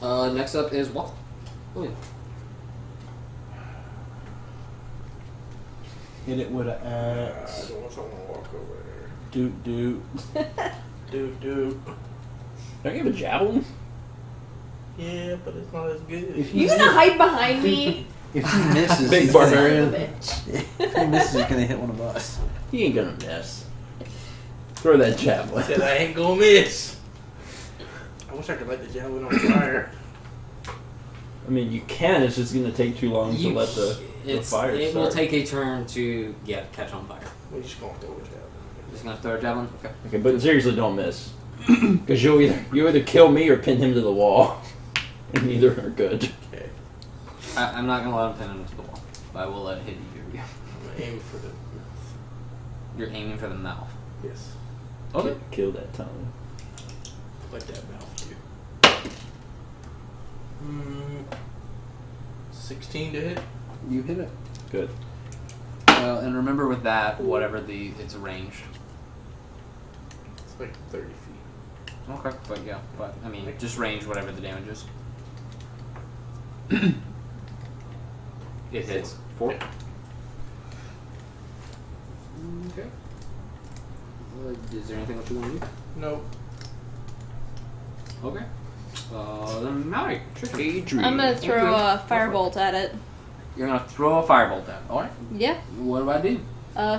Speaker 2: Next up is Walt. William.
Speaker 6: Hit it with an
Speaker 12: I
Speaker 6: axe.
Speaker 12: don't know if I want to walk over there.
Speaker 6: Doot doot.
Speaker 12: Dude.
Speaker 3: Don't you have a javelin?
Speaker 12: Yeah, but it's not as good.
Speaker 6: If
Speaker 4: You gonna hide behind me?
Speaker 6: If he misses,
Speaker 3: Big
Speaker 6: he's
Speaker 3: barbarian.
Speaker 6: gonna- If he misses, he's gonna hit one of us.
Speaker 3: He ain't gonna miss. Throw that javelin.
Speaker 12: I said I ain't gonna miss. I wish I could light the javelin on fire.
Speaker 3: I mean, you can. It's just gonna take too long to let the fire
Speaker 2: It
Speaker 3: start.
Speaker 2: will take a turn to catch on fire.
Speaker 12: We're just gonna throw a javelin.
Speaker 2: Just gonna throw a javelin? Okay.
Speaker 3: Okay, but seriously, don't miss. Because you either kill me or pin him to the wall. And neither are good.
Speaker 12: Okay.
Speaker 2: I'm not gonna let him pin him to the wall, but I will let it hit you.
Speaker 12: I'm gonna aim for the mouth.
Speaker 2: You're aiming for the mouth.
Speaker 12: Yes.
Speaker 2: Okay.
Speaker 3: Kill that tongue.
Speaker 12: Like that mouth too. 16 to hit.
Speaker 6: You hit it.
Speaker 3: Good.
Speaker 2: And remember with that, whatever it's ranged.
Speaker 12: It's like 30 feet.
Speaker 2: Okay, but yeah, but I mean, just range whatever the damage is. It hits 4. Okay. Is there anything else you want to do?
Speaker 12: Nope.
Speaker 2: Okay. Then Mallory, tricky.
Speaker 8: I'm gonna throw a firebolt at it.
Speaker 2: You're gonna throw a firebolt at it. Alright.
Speaker 8: Yeah.
Speaker 2: What do I do?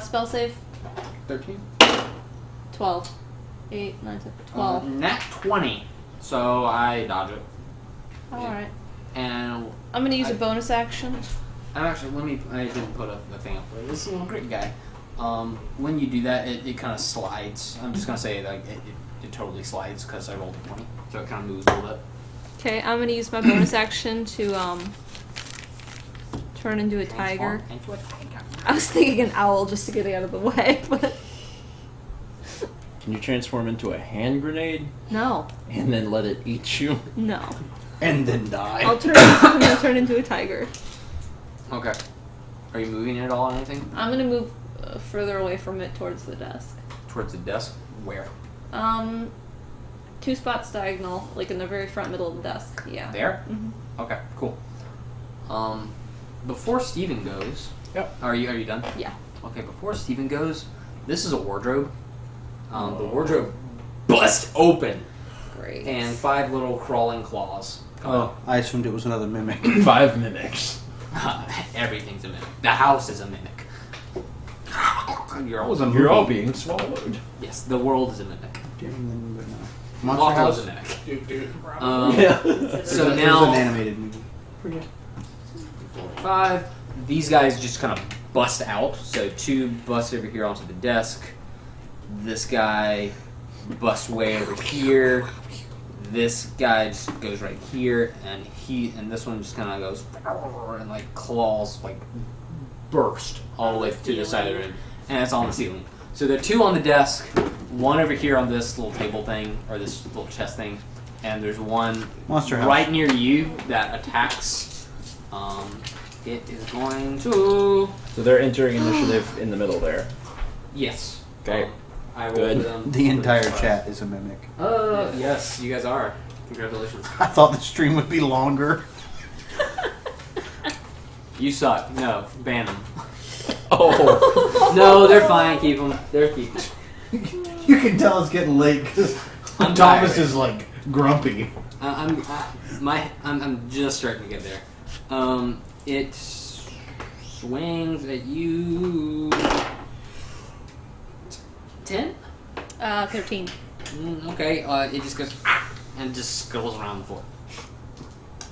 Speaker 8: Spell save.
Speaker 2: 13.
Speaker 8: 12. 8, 9, 10, 12.
Speaker 2: Nat 20. So I dodge it.
Speaker 8: Alright.
Speaker 2: And
Speaker 8: I'm gonna use a bonus action.
Speaker 2: I'm actually, I didn't put a thing up for this little great guy. When you do that, it kind of slides. I'm just gonna say like it totally slides because I rolled a 20, so it kind of moves a little bit.
Speaker 8: Okay, I'm gonna use my bonus action to turn into a tiger.
Speaker 2: Transform into a tiger.
Speaker 8: I was thinking an owl just to get it out of the way, but
Speaker 3: Can you transform into a hand grenade
Speaker 8: no,
Speaker 3: and then let it eat you?
Speaker 8: no.
Speaker 6: And then die.
Speaker 8: I'm gonna turn into a tiger.
Speaker 2: Okay. Are you moving it at all or anything?
Speaker 8: I'm gonna move further away from it towards the desk.
Speaker 2: Towards the desk? Where?
Speaker 8: 2 spots diagonal, like in the very front middle of the desk. Yeah.
Speaker 2: There?
Speaker 8: Mhm.
Speaker 2: Okay, cool. Before Steven goes...
Speaker 3: Yep.
Speaker 2: Are you done?
Speaker 8: Yeah.
Speaker 2: Okay, before Steven goes, this is a wardrobe. The wardrobe busts open,
Speaker 8: Great.
Speaker 2: and 5 little crawling claws come
Speaker 6: Oh, I assumed it was another mimic.
Speaker 3: 5 mimics.
Speaker 2: out. Everything's a mimic. The house is a mimic. You're all,
Speaker 3: You're all being swallowed.
Speaker 2: yes, the world is a mimic.
Speaker 6: Monster
Speaker 2: Walko's
Speaker 6: House.
Speaker 2: a mimic.
Speaker 12: Dude.
Speaker 3: Yeah.
Speaker 2: So
Speaker 6: It was
Speaker 2: now...
Speaker 6: an animated movie.
Speaker 2: 5. These guys just kind of bust out. So 2 bust over here onto the desk. This guy busts way over here. This guy just goes right here, and this one just kind of goes and like claws like burst all the way to the side of the room, and it's on the ceiling. So there are 2 on the desk, 1 over here on this little table thing or this little chest thing, and there's 1
Speaker 6: Monster House.
Speaker 2: right near you that attacks. It is going to...
Speaker 3: So they're entering initiative in the middle there.
Speaker 2: Yes.
Speaker 3: Okay.
Speaker 2: I will
Speaker 3: Good.
Speaker 2: put them
Speaker 6: The entire
Speaker 2: for this
Speaker 6: chat is a mimic.
Speaker 2: Yes, you guys are. Congratulations.
Speaker 6: I thought the stream would be longer.
Speaker 2: You suck. No, ban them.
Speaker 3: Oh.
Speaker 2: No, they're fine. Keep them. They're keep.
Speaker 6: You can tell it's getting late because
Speaker 2: I'm
Speaker 9: Thomas
Speaker 2: tired.
Speaker 9: is like grumpy.
Speaker 2: I'm just starting to get there. It swings at you. 10?
Speaker 8: 13.
Speaker 2: Okay. It just goes and just scuttles around the floor.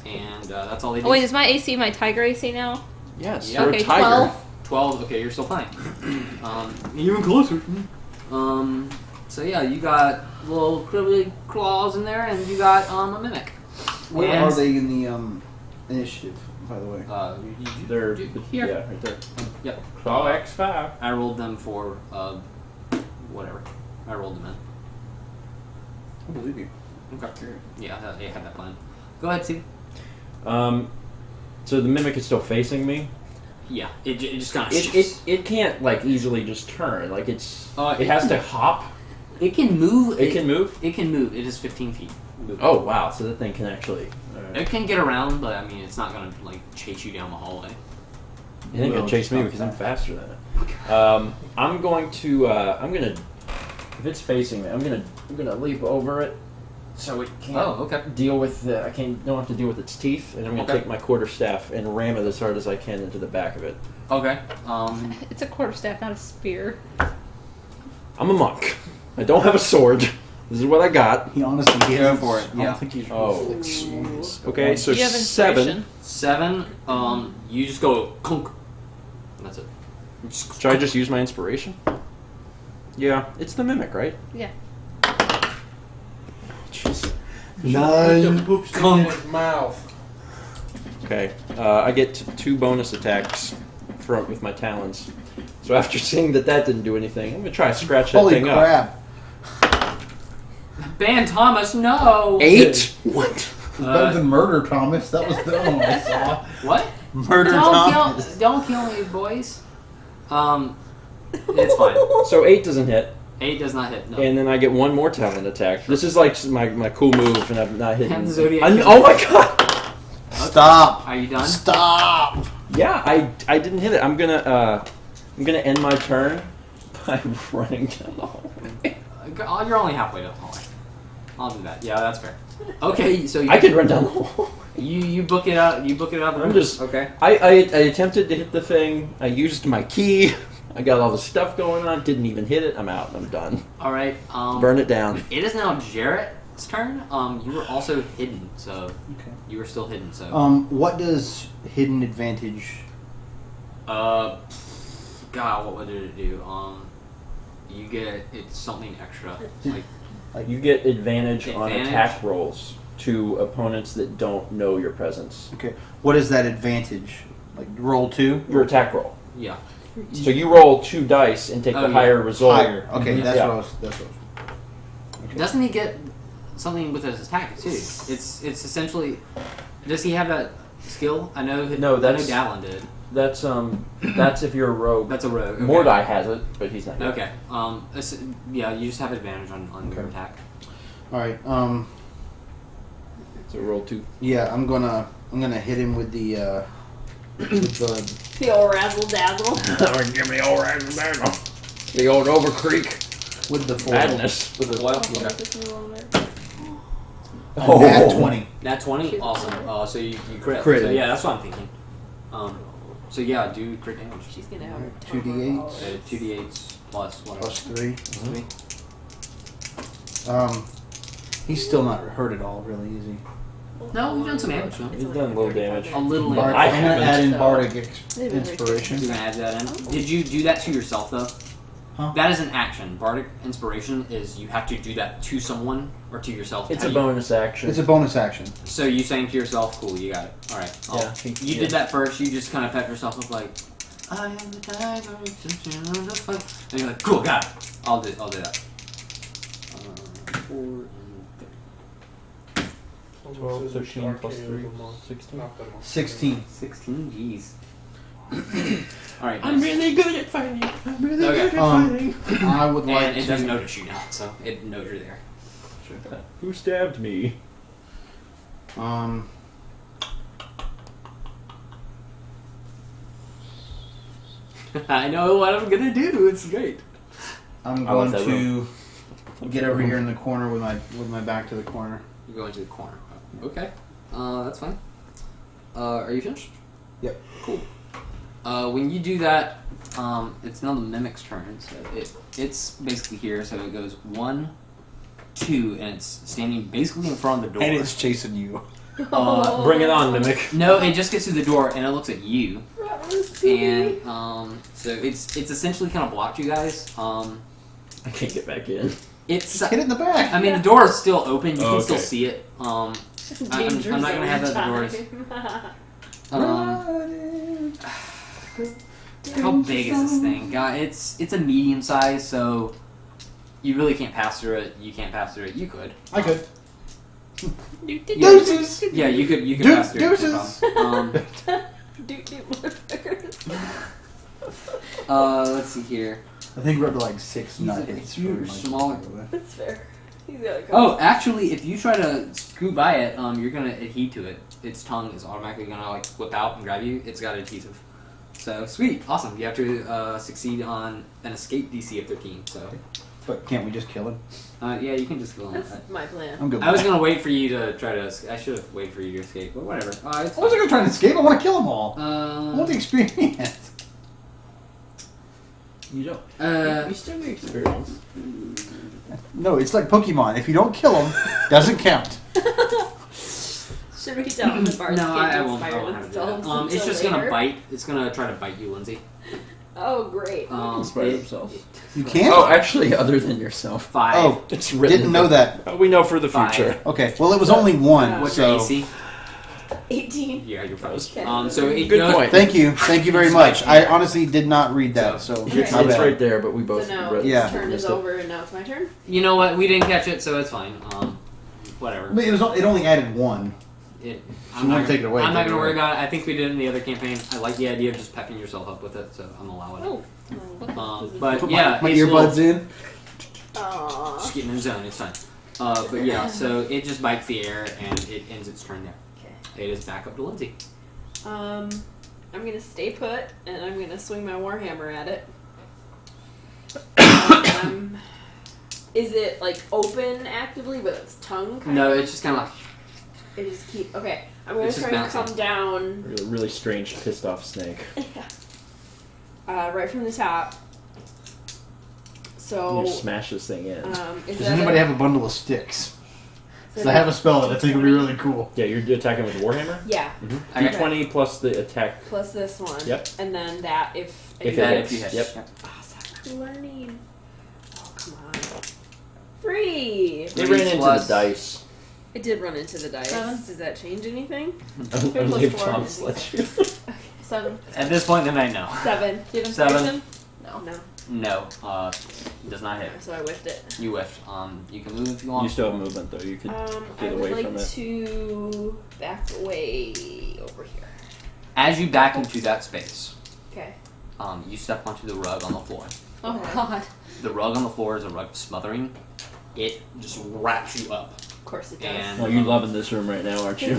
Speaker 2: And that's all they do.
Speaker 8: Oh wait, is my AC my tiger AC now?
Speaker 3: Yes,
Speaker 2: Yeah.
Speaker 3: you're
Speaker 8: Okay,
Speaker 3: a tiger.
Speaker 8: 12.
Speaker 2: 12. Okay, you're still fine. Even closer. So yeah, you got little cribbly claws in there, and you got a mimic.
Speaker 6: Where
Speaker 2: And-
Speaker 6: are they in the initiative, by the way?
Speaker 3: They're
Speaker 2: here.
Speaker 3: Yeah, right there.
Speaker 2: Yep.
Speaker 3: Claw X5.
Speaker 2: I rolled them for whatever. I rolled them in.
Speaker 6: I believe you.
Speaker 2: Okay. Yeah, I had that plan. Go ahead, Steve.
Speaker 3: So the mimic is still facing me.
Speaker 2: Yeah, it just kind of
Speaker 3: It can't like easily just turn. Like it
Speaker 2: it
Speaker 3: has to hop.
Speaker 2: It can move.
Speaker 3: It can move.
Speaker 2: It can move. It is 15 feet. Moving.
Speaker 3: Oh wow! So that thing can actually.
Speaker 2: It can get around, but I mean, it's not gonna like chase you down the hallway.
Speaker 3: It ain't gonna chase me because I'm faster than it. I'm going to. If it's facing me, I'm gonna leap over it, so it can't deal with the. Don't have to deal with its teeth, and I'm gonna take my quarterstaff and ram it as hard as I can into the back of it.
Speaker 2: Okay.
Speaker 8: It's a quarterstaff, not a spear.
Speaker 3: I'm a monk. I don't have a sword. This is what I got.
Speaker 9: He honestly
Speaker 2: Go for it.
Speaker 9: I
Speaker 2: Yeah.
Speaker 9: don't think he's.
Speaker 3: Oh, okay. So
Speaker 8: Do you have
Speaker 3: 7.
Speaker 8: inspiration?
Speaker 2: 7. You just go conk. That's it.
Speaker 3: Should I just use my inspiration? Yeah, it's the mimic, right?
Speaker 8: Yeah.
Speaker 3: Jeez.
Speaker 12: Put your
Speaker 9: 9.
Speaker 12: poop stick in his mouth.
Speaker 3: Okay, I get 2 bonus attacks with my talons. So after seeing that didn't do anything, I'm gonna try to scratch that
Speaker 9: Holy
Speaker 3: thing up.
Speaker 9: crap!
Speaker 2: Ban Thomas, no.
Speaker 3: 8? What?
Speaker 9: It's better than murder, Thomas. That was the other one I saw.
Speaker 2: What?
Speaker 9: Murder,
Speaker 2: Don't kill me, boys. It's fine.
Speaker 3: So 8 doesn't hit,
Speaker 2: 8 does not hit. No.
Speaker 3: and then I get 1 more talon attack. This is like my cool move, and I'm not hitting.
Speaker 2: And the Zodiac
Speaker 3: Oh my god!
Speaker 9: Stop!
Speaker 2: Are you done?
Speaker 9: Stop!
Speaker 3: Yeah, I didn't hit it. I'm gonna end my turn by running down the hallway.
Speaker 2: You're only halfway down the hallway. I'll do that. Yeah, that's fair. Okay, so
Speaker 3: I could run down the hall.
Speaker 2: You book it out. You book it out.
Speaker 3: I'm just
Speaker 2: okay.
Speaker 3: I attempted to hit the thing. I used my key. I got all the stuff going on. Didn't even hit it. I'm out. I'm done.
Speaker 2: All right.
Speaker 3: Burn it down.
Speaker 2: It is now Jarrett's turn. You were also hidden, so
Speaker 9: Okay.
Speaker 2: you were still hidden. So
Speaker 9: What does hidden advantage?
Speaker 2: God, what did it do? You get something extra. Like
Speaker 3: You get advantage on
Speaker 2: Advantage?
Speaker 3: attack rolls to opponents that don't know your presence.
Speaker 9: Okay. What is that advantage? Like roll 2?
Speaker 3: Your attack roll.
Speaker 2: yeah.
Speaker 3: So you roll 2 dice and take
Speaker 2: Oh,
Speaker 3: the
Speaker 2: yeah.
Speaker 3: higher result.
Speaker 9: Higher. Okay,
Speaker 3: Mhm.
Speaker 9: that's
Speaker 3: Yeah.
Speaker 9: what I was. That's what.
Speaker 2: Doesn't he get something with his attack too? It's essentially. Does he have that skill? I know.
Speaker 3: No, that's-
Speaker 2: I know Dallin did.
Speaker 3: That's if you're a rogue.
Speaker 2: That's a rogue. Okay.
Speaker 3: Mordai has it, but he's not.
Speaker 2: Okay. Yeah, you just have advantage on your attack.
Speaker 9: All right.
Speaker 3: So roll 2.
Speaker 9: Yeah, I'm gonna hit him with the
Speaker 4: The old razzle dazzle.
Speaker 3: Give me old the old Over Creek
Speaker 9: with the foil.
Speaker 3: madness.
Speaker 2: With the foil.
Speaker 3: Oh,
Speaker 9: Nat 20.
Speaker 2: Nat 20. Awesome. So you crit.
Speaker 9: Crit.
Speaker 2: So yeah, that's what I'm thinking. So yeah, do crit damage.
Speaker 4: She's gonna have
Speaker 9: 2d8s
Speaker 2: 2d8s plus whatever.
Speaker 9: plus 3.
Speaker 2: Three.
Speaker 9: He's still not hurt at all, really, is he?
Speaker 2: No, we've done some damage to him.
Speaker 3: You've done a little damage.
Speaker 2: A little
Speaker 9: Bard,
Speaker 2: damage.
Speaker 9: I'm gonna add in
Speaker 4: So-
Speaker 9: bardic
Speaker 4: They've been very
Speaker 9: inspiration.
Speaker 2: You're gonna add that in. Did you do that to yourself though?
Speaker 9: Huh?
Speaker 2: That is an action. Bardic inspiration is you have to do that to someone or to yourself.
Speaker 3: It's
Speaker 2: How
Speaker 3: a
Speaker 2: you-
Speaker 3: bonus action.
Speaker 9: It's a bonus action.
Speaker 2: So you saying to yourself, "Cool, you got it." All right.
Speaker 3: Yeah.
Speaker 2: You did that first. You just kind of pep yourself up like, "I am the tiger, the fight," and you're like, "Cool, got it." I'll do that. 4 and
Speaker 12: 12,
Speaker 3: 13 plus 3, 16.
Speaker 9: 16.
Speaker 2: 16. Jeez. All right.
Speaker 3: I'm really good at fighting. I'm really
Speaker 2: Okay.
Speaker 3: good at fighting.
Speaker 9: I would like
Speaker 2: And it
Speaker 9: to.
Speaker 2: doesn't notice you now, so it knows you're there.
Speaker 3: Who stabbed me?
Speaker 2: I know what I'm gonna do. It's great.
Speaker 9: I'm
Speaker 3: I love
Speaker 9: going
Speaker 3: that
Speaker 9: to Get over here in the corner with my back to the corner.
Speaker 2: You go into the corner. Okay. That's fine. Are you finished?
Speaker 9: Yep.
Speaker 2: Cool. When you do that, it's now the mimic's turn. So it's basically here. So it goes 1, 2, and it's standing basically in front of the door.
Speaker 9: And it's chasing you.
Speaker 3: Bring it on, Mimic.
Speaker 2: No, it just gets to the door and it looks at you. And so it's essentially kind of blocked you guys.
Speaker 3: I can't get back in.
Speaker 2: It's
Speaker 9: Hit it in the back.
Speaker 2: I mean, the door is still open. You can
Speaker 3: okay.
Speaker 2: still see it. I'm not gonna have that at the doors. How big is this thing? God, it's a medium size, so you really can't pass through it. You can't pass through it. You could.
Speaker 9: I could.
Speaker 2: Deuces. Yeah, you could pass through it.
Speaker 9: Deuces.
Speaker 2: Let's see here.
Speaker 9: I think we're up to like 6 nuggets.
Speaker 2: If you're smaller.
Speaker 4: That's fair. He's gotta go.
Speaker 2: Oh, actually, if you try to scoot by it, you're gonna adhere to it. Its tongue is automatically gonna like whip out and grab you. It's got adhesive. So sweet, awesome. You have to succeed on an escape DC of 13. So.
Speaker 9: But can't we just kill him?
Speaker 2: Yeah, you can just kill him.
Speaker 4: That's my plan.
Speaker 9: I'm good.
Speaker 2: I was gonna wait for you to try to. I should have waited for you to escape, but whatever. It's
Speaker 9: I wasn't gonna try to escape. I want to kill them all. I want the experience.
Speaker 3: You don't. You still get experience.
Speaker 9: No, it's like Pokemon. If you don't kill them, doesn't count.
Speaker 4: Should we tell him the bards
Speaker 2: No,
Speaker 4: can't
Speaker 2: I won't
Speaker 4: inspire
Speaker 2: have to do
Speaker 4: themselves
Speaker 2: that. It's
Speaker 4: until
Speaker 2: just
Speaker 4: later?
Speaker 2: gonna bite. It's gonna try to bite you, Lindsay.
Speaker 4: Oh, great.
Speaker 3: Inspire themselves.
Speaker 9: You can't?
Speaker 3: Oh, actually, other than yourself.
Speaker 2: 5.
Speaker 9: Oh,
Speaker 3: It's written.
Speaker 9: didn't know that.
Speaker 3: We know for the
Speaker 2: 5.
Speaker 3: future.
Speaker 9: Okay, well, it was only 1.
Speaker 2: What's
Speaker 9: so.
Speaker 2: your AC?
Speaker 4: 18.
Speaker 2: Yeah, you're fine.
Speaker 4: Okay.
Speaker 2: So it
Speaker 3: Good
Speaker 2: goes,
Speaker 3: point.
Speaker 9: Thank you very much. I honestly did not read that, so
Speaker 4: Okay.
Speaker 3: It's
Speaker 9: my bad.
Speaker 3: right there, but we
Speaker 4: So
Speaker 3: both
Speaker 4: now
Speaker 3: read it.
Speaker 9: Yeah.
Speaker 4: his turn is
Speaker 3: Missed it.
Speaker 4: over and now it's my turn?
Speaker 2: You know what? We didn't catch it, so it's fine. Whatever.
Speaker 9: I mean, it only added 1.
Speaker 2: It,
Speaker 9: So you wanna take it away,
Speaker 2: I'm not
Speaker 9: take it
Speaker 2: gonna worry
Speaker 9: away.
Speaker 2: about it. I think we did it in the other campaign. I like the idea of just pepping yourself up with it, so I'm allowing it.
Speaker 4: Oh.
Speaker 2: But
Speaker 9: Put
Speaker 2: yeah,
Speaker 9: my
Speaker 2: it's
Speaker 9: earbuds in.
Speaker 4: Aww.
Speaker 2: just getting in the zone. It's fine. But yeah, so it just bites the air and it ends its turn there.
Speaker 4: Okay.
Speaker 2: It is back up to Lindsay.
Speaker 4: I'm gonna stay put and I'm gonna swing my warhammer at it. Is it like open actively, but its tongue kind
Speaker 2: No,
Speaker 4: of?
Speaker 2: it's just kind of like
Speaker 4: It just keep. Okay, I'm gonna
Speaker 2: It's just
Speaker 4: try and
Speaker 2: bouncing.
Speaker 4: come down
Speaker 3: Really strange, pissed off snake.
Speaker 4: right from the top. So.
Speaker 3: You smash this thing in.
Speaker 4: Is
Speaker 9: Does
Speaker 4: that
Speaker 9: anybody
Speaker 4: a-
Speaker 9: have a bundle of sticks?
Speaker 4: is
Speaker 9: Because I
Speaker 4: that
Speaker 9: have a spell that I think would be really cool.
Speaker 3: Yeah, you're attacking with Warhammer?
Speaker 4: Yeah,
Speaker 2: I got
Speaker 3: D20 plus the attack.
Speaker 4: plus this one.
Speaker 3: Yep.
Speaker 4: And then that if
Speaker 3: If
Speaker 2: that
Speaker 3: it
Speaker 2: if you
Speaker 3: hits.
Speaker 2: hit.
Speaker 3: Yep.
Speaker 4: Awesome. Learning. Oh, come on. 3.
Speaker 3: They ran into
Speaker 2: Plus-
Speaker 3: the dice.
Speaker 4: I did run into the dice.
Speaker 8: 7.
Speaker 4: Does that change anything?
Speaker 3: Only if
Speaker 8: plus
Speaker 3: Tom
Speaker 8: 4.
Speaker 3: lets you.
Speaker 8: 7.
Speaker 2: At this point, then I know.
Speaker 4: 7.
Speaker 8: Do you have
Speaker 2: 7.
Speaker 8: inspiration?
Speaker 4: No. No.
Speaker 2: No, does not hit.
Speaker 4: So I whiffed it.
Speaker 2: You whiffed. You can move if you want.
Speaker 3: You still have movement, though. You could
Speaker 4: I
Speaker 3: get
Speaker 4: would
Speaker 3: away
Speaker 4: like
Speaker 3: from it.
Speaker 4: to back away over here.
Speaker 2: As you back into that space,
Speaker 4: Okay.
Speaker 2: you step onto the rug on the floor.
Speaker 8: Oh god.
Speaker 2: The rug on the floor is a rug of smothering. It just wraps you up.
Speaker 4: Of course it does.
Speaker 2: And
Speaker 3: Oh, you're loving this room right now, aren't you?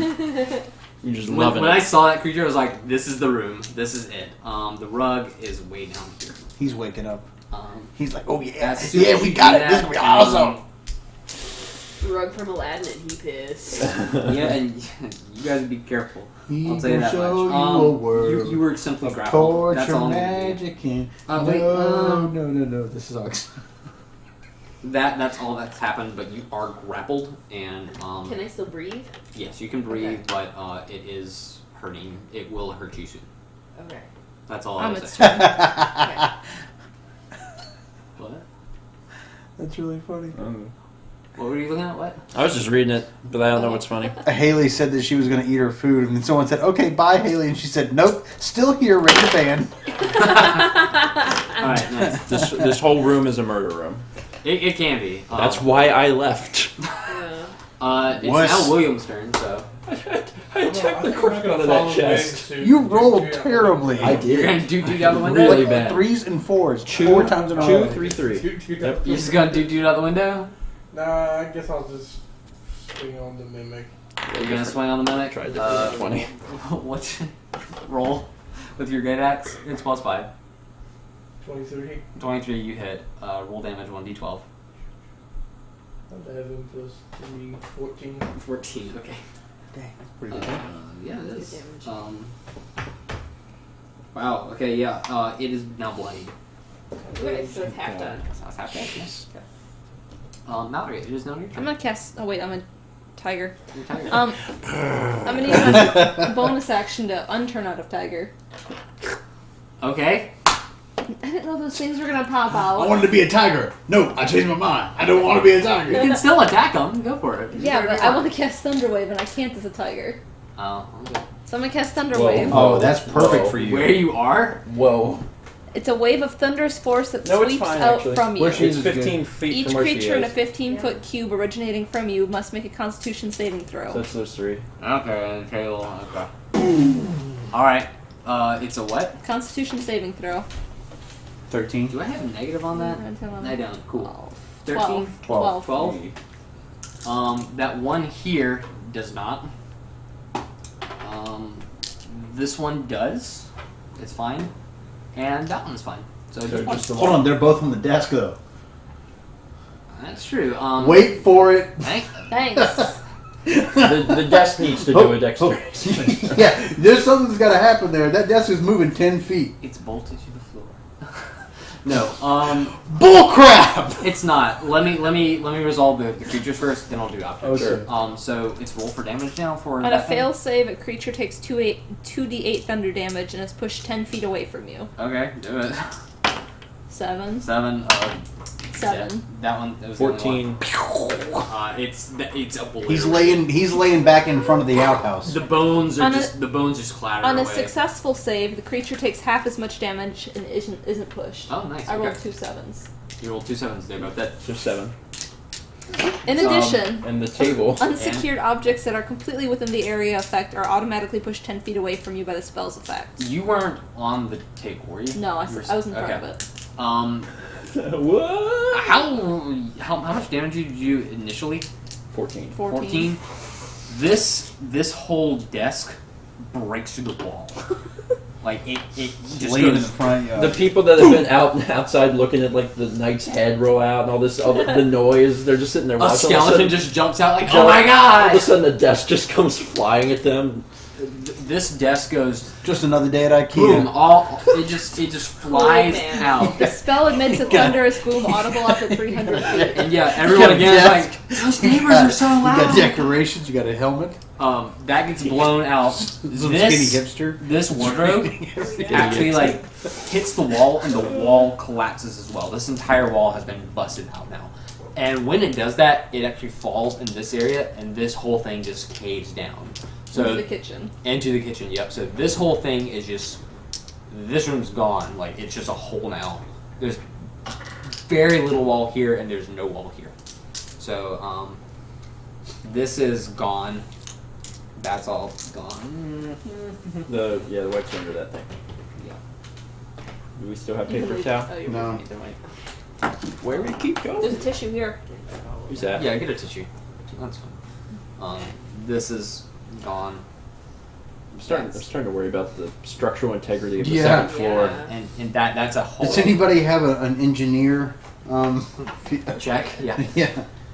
Speaker 3: You're just
Speaker 2: when
Speaker 3: loving
Speaker 2: I
Speaker 3: it.
Speaker 2: saw that creature, I was like, "This is the room. This is it." The rug is way down here.
Speaker 9: He's waking up. He's like, oh yeah,
Speaker 2: As
Speaker 9: yeah,
Speaker 2: soon
Speaker 9: we
Speaker 2: as
Speaker 9: got
Speaker 2: you
Speaker 9: it.
Speaker 2: do
Speaker 9: This is gonna be
Speaker 2: that,
Speaker 9: awesome.
Speaker 4: Rug from Aladdin and he pissed.
Speaker 2: Yeah, and you guys be careful.
Speaker 9: He
Speaker 2: I'll tell you
Speaker 9: will
Speaker 2: that
Speaker 9: show
Speaker 2: much.
Speaker 9: you a world
Speaker 2: You were simply
Speaker 9: of
Speaker 2: grappled. That's
Speaker 9: torture,
Speaker 2: all I'm gonna do.
Speaker 9: magic, and
Speaker 2: Wait,
Speaker 9: no. This is all.
Speaker 2: That's all that's happened, but you are grappled, and
Speaker 4: Can I still breathe?
Speaker 2: yes, you can breathe, but it is hurting. It will hurt you soon.
Speaker 4: Okay.
Speaker 2: That's all I
Speaker 8: I'm
Speaker 2: was
Speaker 8: its
Speaker 2: saying.
Speaker 4: Okay.
Speaker 2: What?
Speaker 9: That's really funny.
Speaker 2: What were you looking at? What?
Speaker 3: I was just reading it, but I don't know what's funny.
Speaker 9: Haley said that she was going to eat her food, and then someone said, "Okay, bye, Haley," and she said, "Nope, still here, ready to ban."
Speaker 2: Alright, nice.
Speaker 3: This whole room is a murder room.
Speaker 2: It can be.
Speaker 3: That's why I left.
Speaker 4: Yeah.
Speaker 2: It's
Speaker 9: Wuss.
Speaker 2: now William's turn, so.
Speaker 3: I attacked the crap out of that chest.
Speaker 9: You rolled terribly.
Speaker 3: I
Speaker 2: You're gonna
Speaker 3: did.
Speaker 2: do out the window?
Speaker 3: Really
Speaker 9: Like
Speaker 3: bad.
Speaker 9: 3s and 4s, 4 times in a row.
Speaker 3: 2, 3, 3. Yep.
Speaker 2: You're just gonna do out the window?
Speaker 12: Nah, I guess I'll just swing on the mimic.
Speaker 2: You're gonna swing on the mimic?
Speaker 3: Tried to 20.
Speaker 2: What's roll with your great axe? It's plus 5.
Speaker 12: 23.
Speaker 2: 23, you hit. Roll damage 1d12.
Speaker 12: 11 plus 3, 14.
Speaker 2: 14. Okay.
Speaker 6: Dang, that's pretty good.
Speaker 2: Yeah, it is.
Speaker 4: Good damage.
Speaker 2: Wow. Okay. Yeah. It is now bloodied.
Speaker 4: Okay, so it's half done.
Speaker 2: So it's half dead. Yes. Okay. Mallory, it is now your
Speaker 8: I'm
Speaker 2: turn.
Speaker 8: gonna cast. Oh wait, I'm a tiger.
Speaker 2: You're tired.
Speaker 8: I'm gonna use my bonus action to unturn out of tiger.
Speaker 2: Okay.
Speaker 8: I didn't know those things were gonna pop out.
Speaker 9: I wanted to be a tiger. No, I changed my mind. I don't want to be a
Speaker 2: You
Speaker 9: tiger.
Speaker 2: can still attack them. Go for it.
Speaker 8: Yeah, but I want to cast Thunderwave, and I can't as a tiger.
Speaker 2: Oh. Okay.
Speaker 8: So I'm gonna cast Thunderwave.
Speaker 9: Oh, that's perfect
Speaker 3: Whoa.
Speaker 9: for you.
Speaker 2: Where you are?
Speaker 3: Whoa.
Speaker 8: It's a wave of thunderous force that
Speaker 3: No, it's
Speaker 8: sweeps
Speaker 3: fine,
Speaker 8: out
Speaker 3: actually.
Speaker 8: from you.
Speaker 6: Where she-
Speaker 3: It's 15 feet
Speaker 8: Each
Speaker 3: from where she
Speaker 8: creature in a
Speaker 3: is.
Speaker 8: 15-foot cube originating from you must make a Constitution saving throw.
Speaker 3: So it's those three.
Speaker 2: Okay. Well, okay. All right. It's a what?
Speaker 8: Constitution saving throw.
Speaker 6: 13.
Speaker 2: Do I have a negative on that? I don't. Cool. 13?
Speaker 8: 12.
Speaker 2: 12. That one here does not. This one does. It's fine. And that one's fine. So just one.
Speaker 9: Hold on, they're both on the desk though.
Speaker 2: That's true.
Speaker 9: Wait for it.
Speaker 8: Thanks.
Speaker 3: The desk needs to do a dexterity.
Speaker 9: Yeah, there's something that's got to happen there. That desk is moving 10 feet.
Speaker 2: It's bolted to the floor. No.
Speaker 9: Bull crap!
Speaker 2: It's not. Let me resolve the creatures first, then I'll do options.
Speaker 3: Oh, sure.
Speaker 2: So it's roll for damage now for
Speaker 8: On a
Speaker 2: that thing?
Speaker 8: fail save, a creature takes 2d8 thunder damage and is pushed 10 feet away from you.
Speaker 2: Okay, do it.
Speaker 8: 7.
Speaker 2: 7.
Speaker 8: 7.
Speaker 2: Yeah, that one. That was
Speaker 3: 14.
Speaker 2: It's obliterated.
Speaker 9: He's laying back in front of the outhouse.
Speaker 2: The bones are
Speaker 8: On a-
Speaker 2: just clatter
Speaker 8: On a
Speaker 2: away.
Speaker 8: successful save, the creature takes half as much damage and isn't pushed.
Speaker 2: Oh, nice.
Speaker 8: I rolled
Speaker 2: okay.
Speaker 8: 2 7s.
Speaker 2: You rolled 2 7s there about that.
Speaker 3: So 7.
Speaker 8: In addition,
Speaker 3: And the table.
Speaker 8: unsecured objects that are completely within the area effect are automatically pushed 10 feet away from you by the spell's effect.
Speaker 2: You weren't on the table, were you?
Speaker 8: No, I
Speaker 2: You were
Speaker 8: was in front
Speaker 2: okay.
Speaker 8: of it.
Speaker 3: What?
Speaker 2: How much damage did you initially?
Speaker 3: 14.
Speaker 8: 14.
Speaker 2: This whole desk breaks through the wall. Like it just
Speaker 9: Laying in
Speaker 2: goes.
Speaker 9: the front yard.
Speaker 3: The people that have been outside looking at like the knight's head roll out and all this, all the noise, they're just sitting there
Speaker 2: A
Speaker 3: watching.
Speaker 2: skeleton just jumps out like, oh my god!
Speaker 3: All of a sudden the desk just comes flying at them.
Speaker 2: This desk goes
Speaker 9: Just another day at IKEA.
Speaker 2: boom. It just flies
Speaker 4: man.
Speaker 2: out.
Speaker 8: The spell admits a thunderous boom audible up to 300 feet.
Speaker 2: And yeah, everyone again is like, those neighbors are so
Speaker 9: You got
Speaker 2: loud.
Speaker 9: decorations. You got a helmet.
Speaker 2: That gets blown out.
Speaker 9: Some
Speaker 2: This
Speaker 9: skinny hipster.
Speaker 2: this wardrobe actually like hits the wall and the wall collapses as well. This entire wall has been busted out now. And when it does that, it actually falls in this area and this whole thing just caves down. So
Speaker 8: Into the kitchen.
Speaker 2: into the kitchen, yep. So this whole thing is just, this room's gone. Like, it's just a hole now. There's very little wall here, and there's no wall here. So, this is gone. That's all gone.
Speaker 3: The wife's under that thing.
Speaker 2: Yeah.
Speaker 3: Do we still have
Speaker 8: You can
Speaker 3: paper
Speaker 8: leave-
Speaker 3: towel?
Speaker 8: oh, you're
Speaker 9: No.
Speaker 8: moving either way.
Speaker 3: Where we keep
Speaker 8: There's
Speaker 3: going?
Speaker 8: a tissue here.
Speaker 3: Who's that?
Speaker 2: Yeah, get a tissue. That's fine. This is gone.
Speaker 3: I'm starting to worry about the structural integrity of the
Speaker 9: Yeah.
Speaker 3: second floor.
Speaker 4: Yeah.
Speaker 2: And that's a whole
Speaker 9: Does anybody have an engineer?
Speaker 2: check. Yeah.
Speaker 9: Yeah.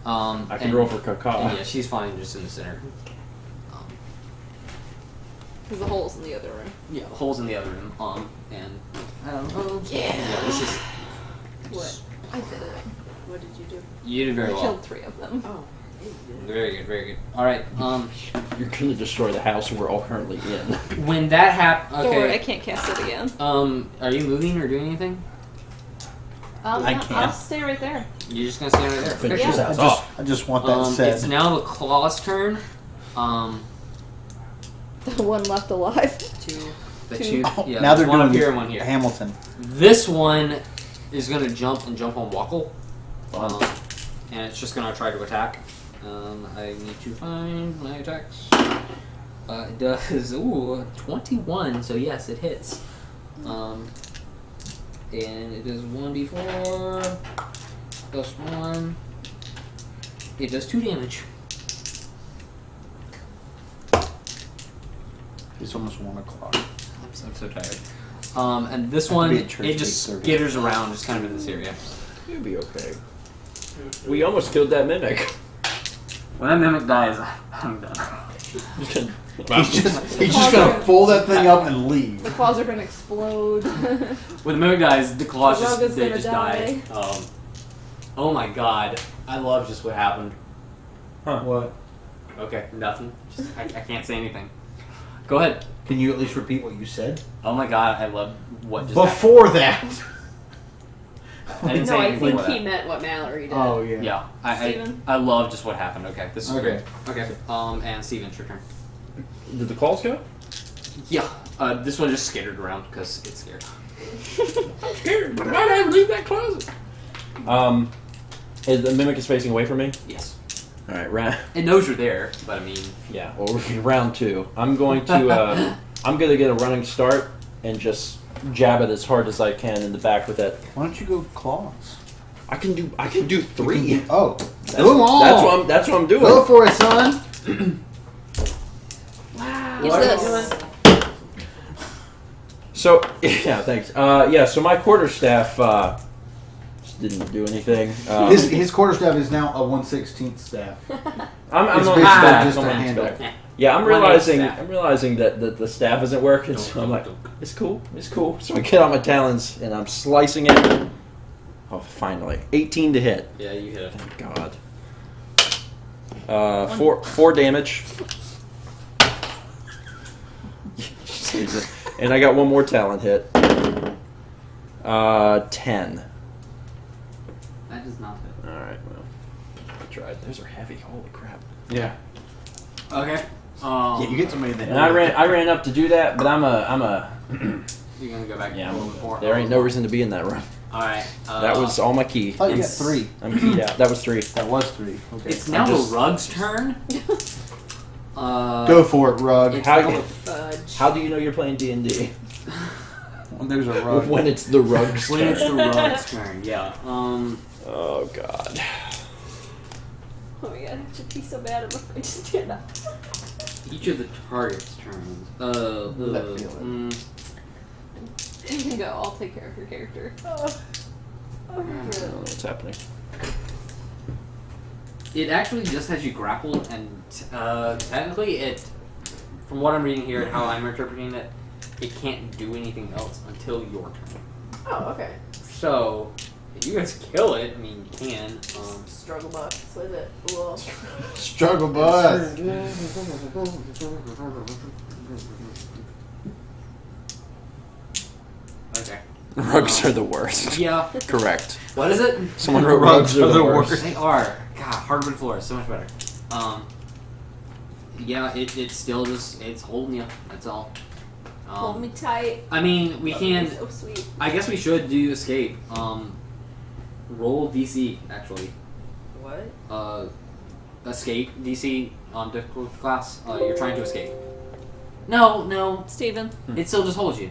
Speaker 3: I can
Speaker 2: and-
Speaker 3: roll for caca.
Speaker 2: And yeah, she's fine just in the center.
Speaker 8: Because the hole's in the other room.
Speaker 2: Yeah, holes in the other room. And I don't know. Yeah, this is.
Speaker 4: What?
Speaker 8: I did it.
Speaker 4: What did you do?
Speaker 2: You did very
Speaker 8: I
Speaker 2: well.
Speaker 8: killed 3 of them.
Speaker 4: Oh.
Speaker 2: Very good, very good. All right.
Speaker 3: You're gonna destroy the house we're all currently in.
Speaker 2: When that happens,
Speaker 8: Don't worry, I
Speaker 2: okay.
Speaker 8: can't cast it again.
Speaker 2: Are you moving or doing anything?
Speaker 9: I
Speaker 8: I'll
Speaker 9: can't.
Speaker 8: stay right there.
Speaker 2: You're just gonna stand right there.
Speaker 3: Finish
Speaker 2: Okay.
Speaker 3: this house off.
Speaker 9: I just want that
Speaker 2: It's
Speaker 9: said.
Speaker 2: now the claw's turn.
Speaker 8: The one left alive.
Speaker 2: The
Speaker 8: Two.
Speaker 2: two. Yeah,
Speaker 9: Now they're
Speaker 2: there's one up
Speaker 9: doing
Speaker 2: here and one here.
Speaker 9: Hamilton.
Speaker 2: This one is gonna jump on Wackle. And it's just gonna try to attack. I need to find my attacks. It does 21, so yes, it hits. And it does 1d4 plus 1. It does 2 damage.
Speaker 9: It's almost 1 o'clock.
Speaker 2: I'm so tired. And this
Speaker 9: I have to
Speaker 2: one,
Speaker 9: be at church
Speaker 2: it just
Speaker 9: 8:30.
Speaker 2: skitters around, just kind of in this area.
Speaker 3: You'll be okay. We almost killed that mimic.
Speaker 2: When that mimic dies, I'm done.
Speaker 9: He's just gonna fold that thing up and leave.
Speaker 8: The claws are gonna explode.
Speaker 2: When the mimic dies, the claws
Speaker 8: The rug
Speaker 2: just
Speaker 8: is
Speaker 2: they
Speaker 8: gonna
Speaker 2: just
Speaker 8: die.
Speaker 2: die. Oh my god, I love just what happened.
Speaker 3: Huh?
Speaker 9: What?
Speaker 2: Okay, nothing. Just, I can't say anything. Go ahead.
Speaker 9: Can you at least repeat what you said?
Speaker 2: Oh my god, I love what just
Speaker 9: Before that.
Speaker 2: happened. I didn't
Speaker 4: No,
Speaker 2: say
Speaker 4: I
Speaker 2: anything
Speaker 4: think
Speaker 2: before
Speaker 4: he
Speaker 2: that.
Speaker 4: meant what Mallory did.
Speaker 9: Oh yeah.
Speaker 2: Yeah,
Speaker 8: Steven?
Speaker 2: I love just what happened. Okay, this is
Speaker 9: Okay.
Speaker 2: great. Okay, and Steven, it's your turn.
Speaker 3: Did the calls go?
Speaker 2: Yeah, this one just skittered around because it's scared.
Speaker 3: I'm scared. Why did I ever leave that closet? The mimic is facing away from me?
Speaker 2: Yes.
Speaker 3: Alright, round.
Speaker 2: It knows you're there, but I mean...
Speaker 3: Yeah, well, round 2. I'm going to, I'm going to get a running start and just jab it as hard as I can in the back with that.
Speaker 9: Why don't you go claws?
Speaker 3: I can do 3.
Speaker 9: You can do- oh,
Speaker 3: That's,
Speaker 9: do them all.
Speaker 3: That's what I'm doing.
Speaker 9: Go for it, son.
Speaker 8: Use this.
Speaker 3: So, yeah, thanks. Yeah, so my quarterstaff just didn't do anything.
Speaker 9: His quarterstaff is now a 1/16 staff.
Speaker 3: I'm
Speaker 9: It's
Speaker 3: on
Speaker 9: basically
Speaker 3: back.
Speaker 9: just
Speaker 3: I'm
Speaker 9: a
Speaker 3: on
Speaker 9: handle.
Speaker 3: back. Yeah, I'm
Speaker 2: 1/8
Speaker 3: realizing
Speaker 2: staff.
Speaker 3: that the staff isn't working, so I'm like, it's cool. So I get on my talons and I'm slicing it. Oh, finally, 18 to hit.
Speaker 2: Yeah, you hit it.
Speaker 3: Thank God. 4 damage. And I got one more talent hit. 10.
Speaker 2: That does not hit.
Speaker 3: Alright, well. I tried. Those are heavy. Holy crap.
Speaker 9: Yeah.
Speaker 2: Okay.
Speaker 9: Yeah, you get somebody that.
Speaker 3: And I ran up to do that, but I'm a
Speaker 2: You're gonna go back
Speaker 3: yeah,
Speaker 2: to before.
Speaker 3: there ain't no reason to be in that room.
Speaker 2: Alright.
Speaker 3: That was all my key.
Speaker 9: I thought you got
Speaker 2: It's-
Speaker 9: 3.
Speaker 3: I'm keyed out. That was 3.
Speaker 9: That was 3. Okay.
Speaker 2: It's now
Speaker 3: just-
Speaker 2: the rug's turn.
Speaker 9: Go for it, Rug.
Speaker 2: It's
Speaker 3: How-
Speaker 2: now the-
Speaker 4: Fudge.
Speaker 3: How do you know you're playing D&D?
Speaker 9: There's a Rug.
Speaker 3: When it's the rug's
Speaker 2: when it's the
Speaker 3: turn.
Speaker 2: rug's turn, yeah.
Speaker 3: Oh God.
Speaker 4: Oh my god, I have to pee so bad, I'm afraid to stand up.
Speaker 2: Each of the target's turns.
Speaker 9: Left field.
Speaker 8: You can go. I'll take care of your character.
Speaker 3: I don't know what's happening.
Speaker 2: It actually just has you grappled, and technically, it, from what I'm reading here and how I'm interpreting it, it can't do anything else until your turn.
Speaker 4: Oh, okay.
Speaker 2: So, if you guys kill it, I mean, you can.
Speaker 4: Struggle bucks with it. Whoa.
Speaker 9: Struggle bus.
Speaker 2: Okay.
Speaker 3: Rugs are the worst.
Speaker 2: Yeah.
Speaker 3: Correct.
Speaker 2: What is it?
Speaker 3: Someone wrote rugs are the worst.
Speaker 2: They are. God, hardwood floors, so much better. Yeah, it's still just, it's holding you. That's all.
Speaker 4: Hold me tight.
Speaker 2: I mean, we can.
Speaker 4: So sweet.
Speaker 2: I guess we should do escape. Roll DC actually.
Speaker 4: What?
Speaker 2: Escape DC on difficult class. You're trying to escape. No,
Speaker 8: Steven.
Speaker 2: it still just holds you.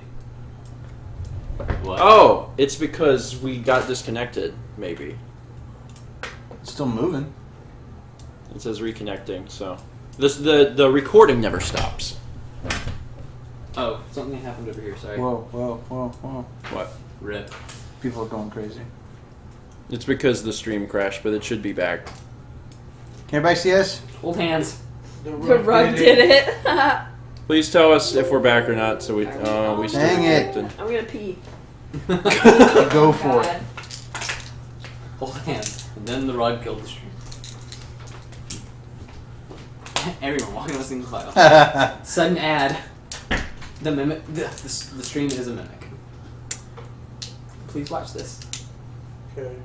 Speaker 2: What?
Speaker 3: Oh, it's because we got disconnected. Maybe
Speaker 9: It's still moving.
Speaker 3: it says reconnecting. So the recording never stops.
Speaker 2: Oh, something happened over here. Sorry.
Speaker 9: Whoa.
Speaker 3: What?
Speaker 2: Rip.
Speaker 9: People are going crazy.
Speaker 3: It's because the stream crashed, but it should be back.
Speaker 9: Can everybody see us?
Speaker 2: Hold hands.
Speaker 4: The rug did it. I'm
Speaker 3: Please tell us if we're back or not, so we we stay
Speaker 9: Dang it.
Speaker 3: connected.
Speaker 4: gonna pee.
Speaker 9: Go for it.
Speaker 4: God.
Speaker 2: Hold hands. And then the rug killed the stream. Everyone walking listening to the file. Sudden ad. The mimic. The stream is a mimic. Please watch this.
Speaker 12: Okay.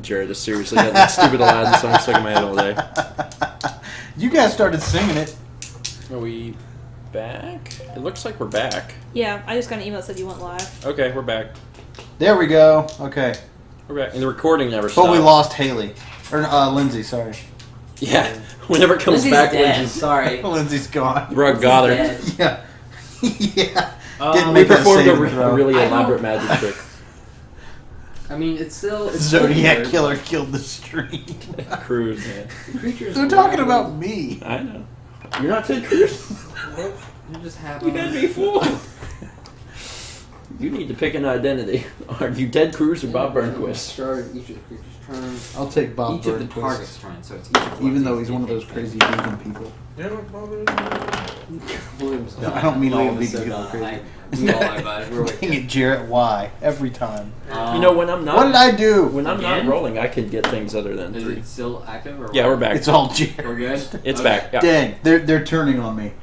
Speaker 3: Jared is seriously had that stupid Aladdin song stuck in my head all day.
Speaker 9: You guys started singing it.
Speaker 3: Are we back? It looks like we're back.
Speaker 8: Yeah, I just got an email that said you went live.
Speaker 3: Okay, we're back.
Speaker 9: There we go. Okay.
Speaker 3: We're back. And the recording never stopped.
Speaker 9: But we lost Haley. Or Lindsay, sorry.
Speaker 3: Yeah. Whenever it comes
Speaker 2: Lindsay's
Speaker 3: back,
Speaker 2: dead.
Speaker 3: Lindsay's
Speaker 2: Sorry.
Speaker 9: Lindsay's gone.
Speaker 3: Rug got her.
Speaker 2: Dead.
Speaker 9: Yeah. Yeah. Didn't
Speaker 3: We
Speaker 9: make that
Speaker 3: performed a
Speaker 9: saving throw.
Speaker 3: really
Speaker 2: I don't-
Speaker 3: elaborate magic trick.
Speaker 2: I mean, it's still. It's
Speaker 9: Zodiac
Speaker 2: weird.
Speaker 9: Killer killed the stream.
Speaker 3: Cruise, man.
Speaker 2: The creatures.
Speaker 9: They're talking about me.
Speaker 3: I know. You're not Ted Cruz.
Speaker 2: You just have.
Speaker 3: You had me fooled. You need to pick an identity. Are you Ted Cruz or Bob Burnquist?
Speaker 2: Start each of the creature's turn.
Speaker 9: I'll take Bob
Speaker 2: Each of the
Speaker 9: Burnquist.
Speaker 2: target's turn, so it's each of
Speaker 9: Even though
Speaker 2: Lindsay's
Speaker 9: he's one of those
Speaker 2: and
Speaker 9: crazy vegan people.
Speaker 12: You know what bothers
Speaker 2: William's
Speaker 9: I don't mean all
Speaker 2: William's
Speaker 9: vegan
Speaker 2: so
Speaker 9: people are
Speaker 2: done.
Speaker 9: crazy.
Speaker 2: We all like about it. We're with
Speaker 9: Dang
Speaker 2: you.
Speaker 9: it, Jarrett, why? Every time.
Speaker 3: You know, when I'm not...
Speaker 9: What did I do?
Speaker 3: When I'm
Speaker 2: Again?
Speaker 3: not rolling, I can get things other than
Speaker 2: Is
Speaker 3: 3.
Speaker 2: it still active or
Speaker 3: Yeah,
Speaker 2: what?
Speaker 3: we're back.
Speaker 9: It's all Jarrett.
Speaker 2: We're good?
Speaker 3: It's
Speaker 2: Okay.
Speaker 3: back. Yeah.
Speaker 9: Dang, they're turning on me.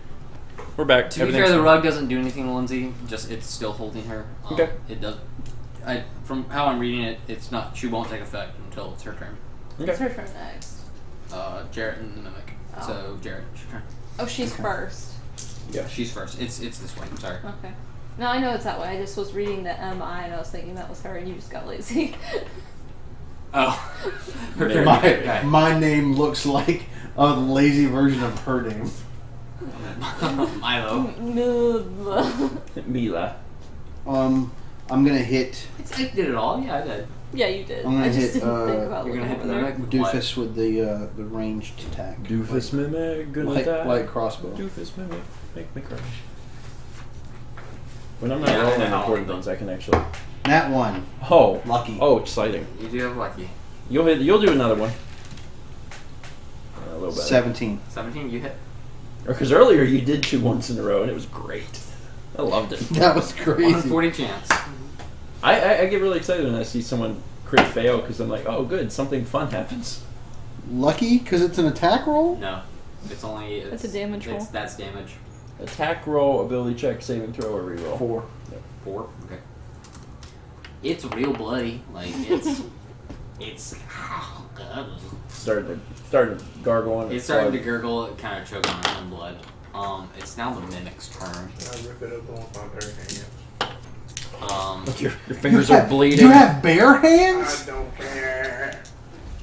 Speaker 3: We're back.
Speaker 2: To be fair, the rug doesn't do anything to Lindsay. Just it's still holding her.
Speaker 3: Okay.
Speaker 2: It does. From how I'm reading it, it's not. She won't take effect until it's her turn.
Speaker 8: It's her turn next.
Speaker 2: Jarrett and the mimic.
Speaker 8: Oh.
Speaker 2: So Jarrett, it's your turn.
Speaker 8: Oh, she's first.
Speaker 3: Yeah.
Speaker 2: She's first. It's this way. I'm sorry.
Speaker 8: Okay. No, I know it's that way. I just was reading the M.I. and I was thinking that was her, and you just got lazy.
Speaker 2: Oh. Her
Speaker 3: Maybe.
Speaker 2: turn. Okay.
Speaker 9: My name looks like a lazy version of her name.
Speaker 2: Milo.
Speaker 3: Mila.
Speaker 9: I'm gonna hit.
Speaker 2: I did it all. Yeah, I did.
Speaker 8: Yeah, you did.
Speaker 9: I'm gonna
Speaker 8: I just
Speaker 9: hit,
Speaker 8: didn't think about
Speaker 2: You're gonna
Speaker 8: looking
Speaker 2: hit the
Speaker 8: over there.
Speaker 2: mimic with what?
Speaker 9: Doofus with the ranged attack.
Speaker 3: Doofus mimic, gonna
Speaker 9: Light,
Speaker 3: die.
Speaker 9: light crossbow.
Speaker 3: Doofus mimic, make me crush. When I'm not
Speaker 2: Yeah, I
Speaker 3: rolling
Speaker 2: know how
Speaker 3: important
Speaker 2: to
Speaker 3: things, I can actually.
Speaker 9: Nat 1.
Speaker 3: Oh,
Speaker 9: Lucky.
Speaker 3: oh, exciting!
Speaker 2: You do have lucky.
Speaker 3: You'll do another one. A little better.
Speaker 9: 17.
Speaker 2: 17. You hit.
Speaker 3: Because earlier you did 2 once in a row, and it was great. I loved it.
Speaker 9: That was crazy.
Speaker 2: 140 chance.
Speaker 3: I get really excited when I see someone crit fail because I'm like, oh, good, something fun happens.
Speaker 9: Lucky because it's an attack roll?
Speaker 2: No, it's only.
Speaker 8: It's a damage roll.
Speaker 2: That's damage.
Speaker 3: Attack roll, ability check, saving throw, or reroll.
Speaker 9: 4.
Speaker 2: 4. Okay. It's real bloody. Like it's.
Speaker 3: Starting to gargle on
Speaker 2: It's starting to gurgle, kind of choking on its own blood. It's now the mimic's turn.
Speaker 12: I rip it open with my bare hands.
Speaker 3: Your fingers are bleeding.
Speaker 9: You have bare
Speaker 12: I
Speaker 9: hands?
Speaker 12: don't care.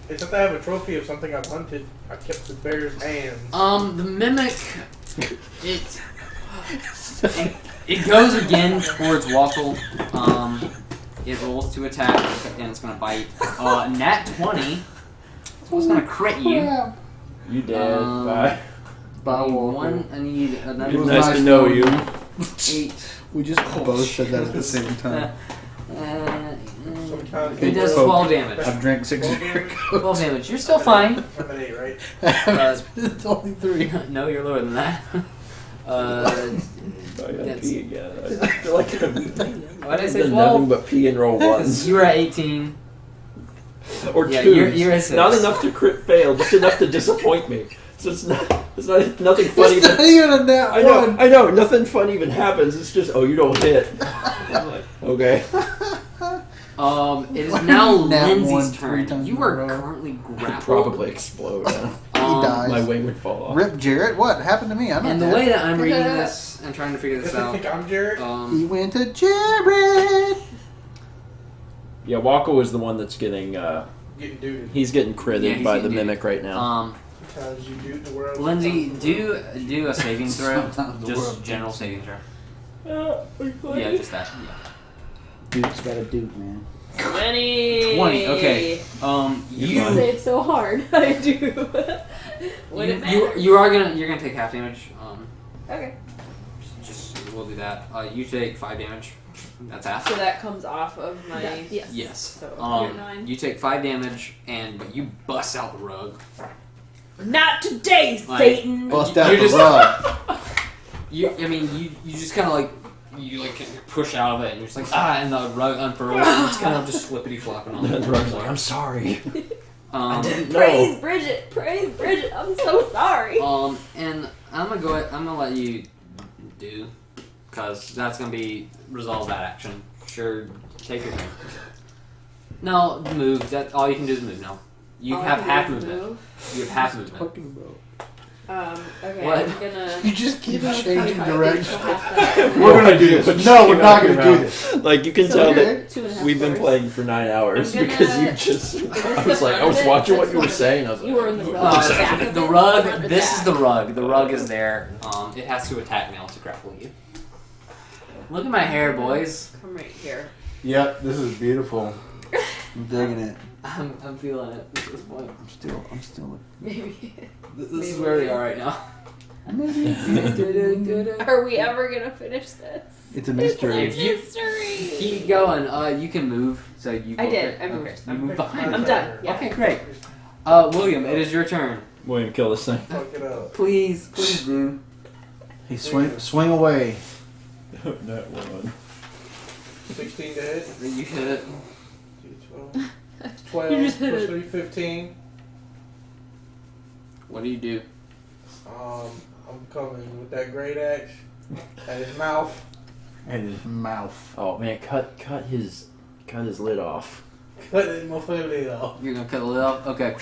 Speaker 12: Except I have a trophy of something I've hunted. I kept the bear's hands.
Speaker 2: The mimic, it goes again towards Waffle. It rolls to attack and it's gonna bite. Nat 20. So it's gonna crit you.
Speaker 3: You did. Bye.
Speaker 9: Bye,
Speaker 2: I need another.
Speaker 3: It's
Speaker 9: was
Speaker 3: nice
Speaker 9: nice
Speaker 3: to know you.
Speaker 2: 8.
Speaker 9: We just both said that at the same time.
Speaker 12: Sometimes
Speaker 2: It does
Speaker 9: Folk.
Speaker 2: 12 damage.
Speaker 9: I've drank 6
Speaker 2: 12 damage. You're still fine.
Speaker 12: I'm an 8, right?
Speaker 9: It's only 3.
Speaker 2: No, you're lower than that.
Speaker 3: I gotta
Speaker 2: That's-
Speaker 3: pee again. I feel like I've
Speaker 2: Why did I say
Speaker 3: done
Speaker 2: 12?
Speaker 3: nothing but pee and roll ones.
Speaker 2: You were at 18.
Speaker 3: Or
Speaker 2: Yeah,
Speaker 3: 2s.
Speaker 2: you're at 6.
Speaker 3: Not enough to crit fail, just enough to disappoint me. So it's not nothing funny.
Speaker 9: It's not even a nat 1.
Speaker 3: I know, nothing fun even happens. It's just, oh, you don't hit. I'm like, okay.
Speaker 2: It is now
Speaker 9: Nat
Speaker 2: Lindsay's
Speaker 9: 1 3
Speaker 2: turn.
Speaker 9: times
Speaker 2: You
Speaker 9: in a
Speaker 2: are
Speaker 9: row.
Speaker 2: currently
Speaker 3: I'd
Speaker 2: grappled.
Speaker 3: probably explode.
Speaker 9: He dies.
Speaker 3: My wing would fall off.
Speaker 9: Rip Jarrett. What happened to me? I'm not
Speaker 2: And the
Speaker 9: dead.
Speaker 2: way that I'm reading this and trying to figure this
Speaker 12: Does he
Speaker 2: out,
Speaker 12: think I'm Jared?
Speaker 9: He went to Jarrett.
Speaker 3: Yeah, Wako is the one that's getting,
Speaker 12: Getting dooted.
Speaker 3: he's getting critted
Speaker 2: Yeah, he's
Speaker 3: by
Speaker 2: getting
Speaker 3: the
Speaker 2: dooted.
Speaker 3: mimic right now.
Speaker 12: Sometimes you do the world.
Speaker 2: Lindsay, do a saving throw.
Speaker 9: Sometimes the
Speaker 2: Just
Speaker 9: world
Speaker 2: general saving throw.
Speaker 3: Yeah,
Speaker 2: Yeah, just that. Yeah.
Speaker 9: Dude's got a dude, man.
Speaker 8: 20.
Speaker 2: 20. Okay.
Speaker 8: You
Speaker 2: You
Speaker 8: say it so hard. I do. Would it matter?
Speaker 2: you're gonna take half damage.
Speaker 8: Okay.
Speaker 2: Just we'll do that. You take 5 damage. That's half.
Speaker 4: So that comes off of my.
Speaker 8: Yes.
Speaker 2: Yes.
Speaker 4: So
Speaker 8: you're 9.
Speaker 2: You take 5 damage, but you bust out the rug.
Speaker 4: Not today,
Speaker 2: Like-
Speaker 4: Satan.
Speaker 9: Bust
Speaker 2: You
Speaker 9: out the
Speaker 2: just-
Speaker 9: rug.
Speaker 2: You just kind of like push out of it, and you're just like and the rug unfurls, and it's kind of just flippity flopping on the
Speaker 3: The rug's like, I'm sorry.
Speaker 2: I
Speaker 3: didn't
Speaker 8: Praise Bridget. Praise Bridget. I'm so sorry.
Speaker 2: And I'm gonna let you do, cause that's gonna be resolve that action. Sure, take your turn. No, move. That all you can do is move now. You
Speaker 4: All I
Speaker 2: have
Speaker 4: can
Speaker 2: half
Speaker 4: do is
Speaker 2: movement.
Speaker 4: move?
Speaker 2: You have half movement.
Speaker 4: Okay,
Speaker 2: What?
Speaker 4: I'm gonna.
Speaker 9: You just keep
Speaker 4: Give him
Speaker 9: changing
Speaker 4: a
Speaker 9: direction.
Speaker 4: half
Speaker 9: We're gonna do this. No, we're not gonna do this.
Speaker 3: Like, you can
Speaker 8: So
Speaker 3: tell
Speaker 8: okay.
Speaker 3: that
Speaker 8: 2.5
Speaker 3: we've been
Speaker 8: floors.
Speaker 3: playing for 9 hours
Speaker 4: I'm gonna-
Speaker 3: because you just. I was like, I was watching what you were saying. I was
Speaker 8: You
Speaker 3: like,
Speaker 8: were in the rug.
Speaker 2: The rug. This is the rug. The rug is there. It has to attack now to grapple you. Look at my hair, boys.
Speaker 4: Come right here.
Speaker 9: Yep, this is beautiful. I'm digging it.
Speaker 2: I'm feeling it at this point.
Speaker 9: I'm still.
Speaker 4: Maybe.
Speaker 2: This is where we are right now.
Speaker 4: Are we ever gonna finish this?
Speaker 9: It's a mystery.
Speaker 2: If you
Speaker 4: Mystery.
Speaker 2: keep going, you can move. So you.
Speaker 4: I did. I
Speaker 2: Okay,
Speaker 4: moved.
Speaker 2: you move behind.
Speaker 4: I'm done. Yeah.
Speaker 2: Okay, great. William, it is your turn.
Speaker 3: William, kill this thing.
Speaker 12: Fuck it up.
Speaker 2: Please do.
Speaker 9: Hey, swing away.
Speaker 3: That one.
Speaker 12: 16 to hit.
Speaker 2: You hit it.
Speaker 12: 12. 12
Speaker 8: You just hit
Speaker 12: plus
Speaker 8: it.
Speaker 12: 3, 15.
Speaker 2: What do you do?
Speaker 12: I'm coming with that great axe at his mouth.
Speaker 9: And his mouth.
Speaker 3: Oh man, cut his lid off.
Speaker 12: Cut it motherfucker off.
Speaker 2: You're gonna cut the lid off. Okay.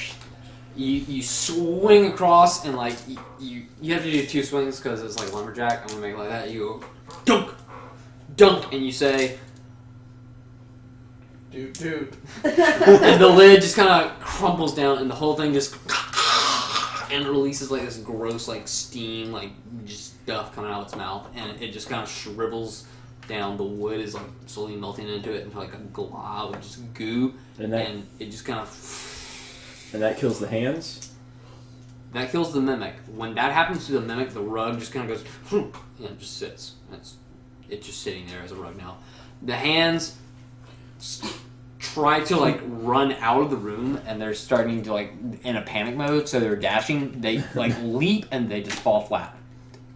Speaker 2: You swing across and like you have to do 2 swings because it's like lumberjack. I'm gonna make it like that. You go dunk, and you say,
Speaker 12: Dude.
Speaker 2: and the lid just kind of crumples down, and the whole thing just and releases like this gross like steam, like just stuff coming out of its mouth, and it just kind of shrivels down. The wood is like slowly melting into it into like a glob of just goo,
Speaker 3: And
Speaker 2: it just kind of.
Speaker 3: and that kills the hands.
Speaker 2: That kills the mimic. When that happens to the mimic, the rug just kind of goes, and it just sits. It's just sitting there as a rug now. The hands try to like run out of the room, and they're starting to like in a panic mode. So they're dashing. They like leap, and they just fall flat.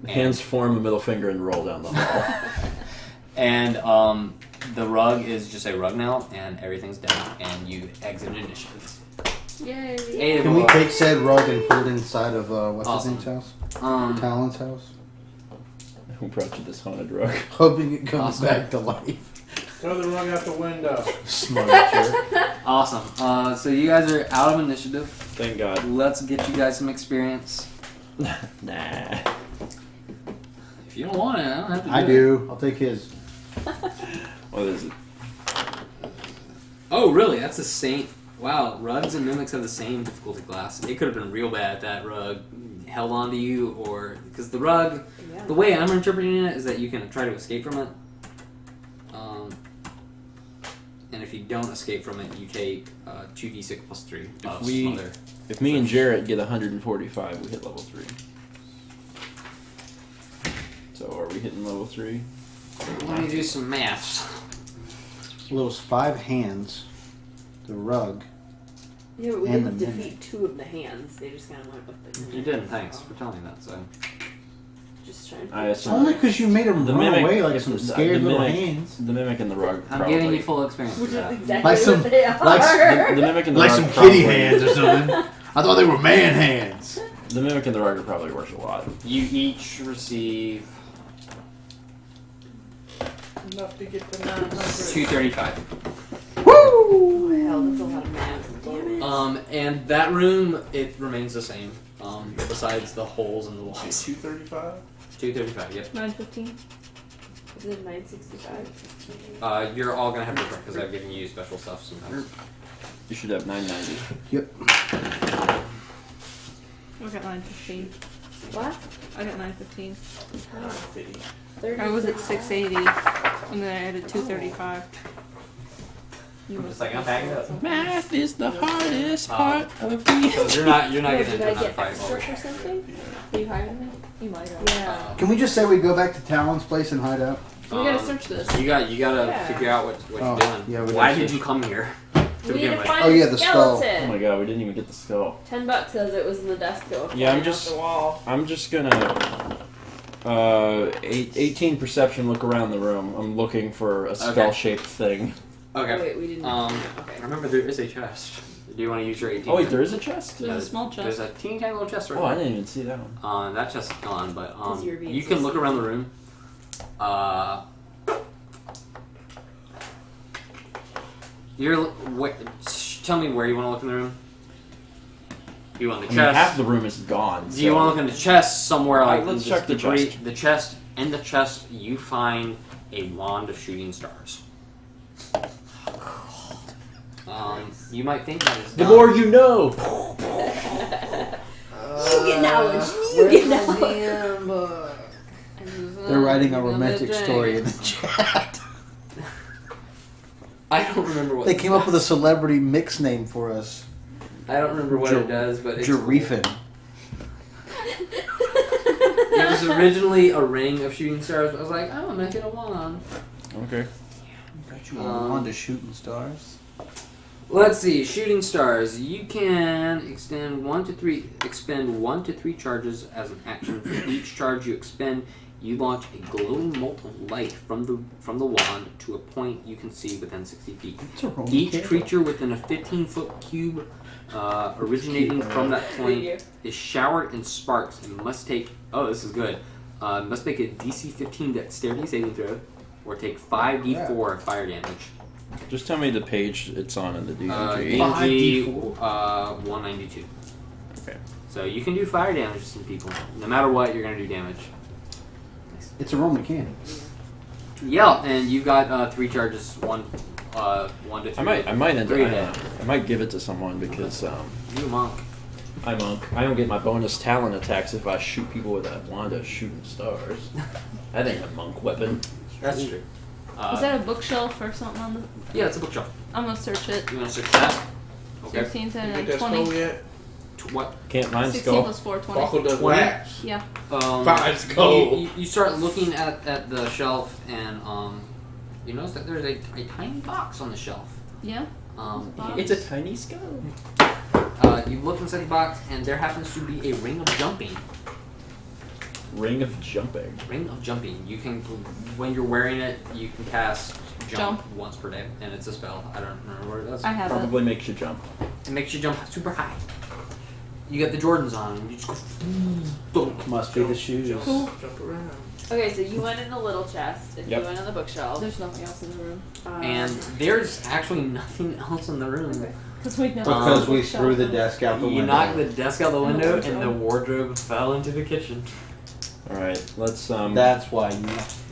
Speaker 3: The hands form a middle finger and roll down the hall.
Speaker 2: And the rug is just a rug now, and everything's down, and you exit initiative.
Speaker 4: Yay.
Speaker 9: Can we take said rug and put it inside of what's
Speaker 2: Awesome.
Speaker 9: his name's house?
Speaker 2: Um,
Speaker 9: Talon's house.
Speaker 3: Who brought you this haunted rug?
Speaker 9: Hoping it comes
Speaker 2: Awesome.
Speaker 9: back to life.
Speaker 12: Throw the rug out the window.
Speaker 9: Smart jerk.
Speaker 2: awesome. So you guys are out of initiative.
Speaker 3: Thank God.
Speaker 2: Let's get you guys some experience.
Speaker 3: Nah.
Speaker 2: If you don't want it, I don't have to do
Speaker 9: I
Speaker 2: it.
Speaker 9: do. I'll take his.
Speaker 3: What is it?
Speaker 2: Oh, really? That's the same. Wow, rugs and mimics have the same difficulty class. It could have been real bad if that rug held on to you, or because the rug, the way I'm interpreting it is that you can try to escape from it. And if you don't escape from it, you take 2d6 plus 3 of smother.
Speaker 3: If me and Jarrett get 145, we hit level 3. So are we hitting level 3?
Speaker 2: Let me do some maths.
Speaker 9: Those 5 hands, the rug.
Speaker 4: Yeah, but we
Speaker 9: And
Speaker 4: didn't
Speaker 9: the
Speaker 4: defeat 2 of the hands. They just kind of went with the.
Speaker 2: You didn't. Thanks for telling me that. So
Speaker 4: Just trying to.
Speaker 3: I assume
Speaker 9: Only because you made them
Speaker 3: the
Speaker 9: run
Speaker 3: mimic,
Speaker 9: away like some scared
Speaker 3: the
Speaker 9: little
Speaker 3: mimic,
Speaker 9: hands.
Speaker 3: The mimic and the rug.
Speaker 2: I'm
Speaker 3: probably.
Speaker 2: giving you full experience.
Speaker 4: Which
Speaker 2: for
Speaker 4: is
Speaker 2: that.
Speaker 4: exactly
Speaker 9: Like some-
Speaker 4: what they are.
Speaker 9: like
Speaker 3: The mimic and the
Speaker 9: Like
Speaker 3: rug
Speaker 9: some
Speaker 3: probably,
Speaker 9: kitty hands or something. I thought they were man hands.
Speaker 3: The mimic and the rug are probably worth a lot.
Speaker 2: You each receive
Speaker 12: Enough to get to 900.
Speaker 2: 235.
Speaker 4: Oh, hell, that's a lot of math. Damn it.
Speaker 2: And that room, it remains the same. Besides the holes in the walls.
Speaker 12: 235?
Speaker 2: 235. Yep.
Speaker 8: 9:15.
Speaker 4: Is it 965?
Speaker 2: You're all gonna have to because I've given you special stuff sometimes.
Speaker 3: You should have 990.
Speaker 9: Yep.
Speaker 8: I got 9:15.
Speaker 4: What?
Speaker 8: I got 9:15.
Speaker 12: 950.
Speaker 8: I was at 680, and then I added 235.
Speaker 2: I'm just like, I'm backing up.
Speaker 3: Math is the hardest
Speaker 2: part
Speaker 3: of
Speaker 2: Because you're not
Speaker 4: Did
Speaker 2: getting into
Speaker 4: I
Speaker 2: another
Speaker 4: get
Speaker 2: fight.
Speaker 4: extra for something? Are you hiring me?
Speaker 8: You might have.
Speaker 4: Yeah.
Speaker 9: Can we just say we go back to Talon's place and hide out?
Speaker 4: We gotta search this.
Speaker 2: You gotta
Speaker 4: Yeah.
Speaker 2: figure out what
Speaker 9: Oh,
Speaker 2: you're doing.
Speaker 9: yeah, we
Speaker 2: Why
Speaker 9: gotta
Speaker 2: did
Speaker 9: search.
Speaker 2: you come here?
Speaker 4: We
Speaker 2: To
Speaker 4: need
Speaker 2: begin
Speaker 4: to
Speaker 2: with.
Speaker 4: find
Speaker 9: Oh, yeah,
Speaker 4: the
Speaker 9: the skull.
Speaker 4: skeleton.
Speaker 3: Oh my god, we didn't even get the skull.
Speaker 4: $10 says it was in the desk though.
Speaker 3: Yeah, I'm
Speaker 4: flying
Speaker 3: just-
Speaker 4: off the wall.
Speaker 3: I'm just gonna 18 perception, look around the room. I'm looking for a skull-shaped thing.
Speaker 2: Okay.
Speaker 4: Oh, wait, we didn't. Okay.
Speaker 2: Remember, there is a chest. Do you want to use your 18?
Speaker 3: Oh wait, there is a chest?
Speaker 8: There's a small chest.
Speaker 2: There's a teeny tiny little chest right
Speaker 3: Oh, I
Speaker 2: there.
Speaker 3: didn't even see that one.
Speaker 2: That chest is gone, but
Speaker 4: Because you're being
Speaker 2: you
Speaker 4: so
Speaker 2: can look around the
Speaker 4: sneaky.
Speaker 2: room. Tell me where you want to look in the room. Do you want the
Speaker 3: I mean,
Speaker 2: chest?
Speaker 3: half the room is gone.
Speaker 2: Do you want to look in the chest somewhere
Speaker 3: Alright,
Speaker 2: like
Speaker 3: let's
Speaker 2: this
Speaker 3: check the
Speaker 2: debris-
Speaker 3: chest.
Speaker 2: The chest. In the chest, you find a wand of shooting stars. You might think that is
Speaker 3: The
Speaker 2: dumb.
Speaker 3: more you know!
Speaker 4: You get knowledge. You get knowledge.
Speaker 9: They're writing a romantic story in the chat.
Speaker 2: I don't remember what
Speaker 9: They came up with a celebrity mix name for us.
Speaker 2: I don't remember what it does, but it's
Speaker 9: Jerifin.
Speaker 2: It was originally a ring of shooting stars. But I was like, oh, make it a wand.
Speaker 3: Okay.
Speaker 6: Got you on to shooting stars.
Speaker 2: Let's see, shooting stars. You can expend 1 to 3 charges as an action. For each charge you expend, you launch a glowing bolt of light from the wand to a point you can see within 60 feet. Each creature within a 15-foot cube originating from that point is showered in sparks and must take. Oh, this is good. Must make a DC 15 dexterity saving throw, or take 5d4 fire damage.
Speaker 3: Just tell me the page it's on in the DMG.
Speaker 2: DMG 192.
Speaker 3: Okay.
Speaker 2: So you can do fire damage to some people. No matter what, you're gonna do damage.
Speaker 9: It's a Roman cannon.
Speaker 2: Yeah, and you got 3 charges. 1 to 3.
Speaker 3: I might give it to someone because
Speaker 2: You monk.
Speaker 3: I'm monk. I don't get my bonus talent attacks if I shoot people with a wand of shooting stars. That ain't a monk weapon.
Speaker 2: That's true.
Speaker 8: Is that a bookshelf or something on the?
Speaker 2: Yeah, it's a bookshelf.
Speaker 8: I'm gonna search it.
Speaker 2: You want to search that? Okay.
Speaker 8: 16,
Speaker 12: You
Speaker 8: 10,
Speaker 12: get that
Speaker 8: 20.
Speaker 12: skull yet?
Speaker 2: What?
Speaker 3: Can't find
Speaker 8: 16
Speaker 3: skull.
Speaker 8: plus 4, 20.
Speaker 12: Buckle does
Speaker 2: 20?
Speaker 12: laps.
Speaker 8: Yeah.
Speaker 12: 5 skull.
Speaker 2: You start looking at the shelf, and you notice that there's a tiny box on the shelf.
Speaker 8: Yeah.
Speaker 3: It's a tiny skull.
Speaker 2: You look inside the box, and there happens to be a ring of jumping.
Speaker 3: Ring of jumping.
Speaker 2: Ring of jumping. You can, when you're wearing it, you can cast jump once per day, and it's a spell. I don't remember what it does.
Speaker 8: I have
Speaker 3: Probably makes you jump.
Speaker 2: It makes you jump super high. You got the Jordans on, and you just go.
Speaker 6: Must be the shoes.
Speaker 8: Cool.
Speaker 12: Jump around.
Speaker 4: Okay, so you went in the little chest, and
Speaker 3: Yep.
Speaker 4: you went in the bookshelf.
Speaker 8: There's nothing else in the room.
Speaker 2: And there's actually nothing else in the room.
Speaker 8: Because we never.
Speaker 6: Because we threw the desk out the
Speaker 2: You
Speaker 6: window.
Speaker 2: knocked the desk out the window, and the wardrobe fell into the kitchen.
Speaker 3: All right, let's.
Speaker 6: That's why.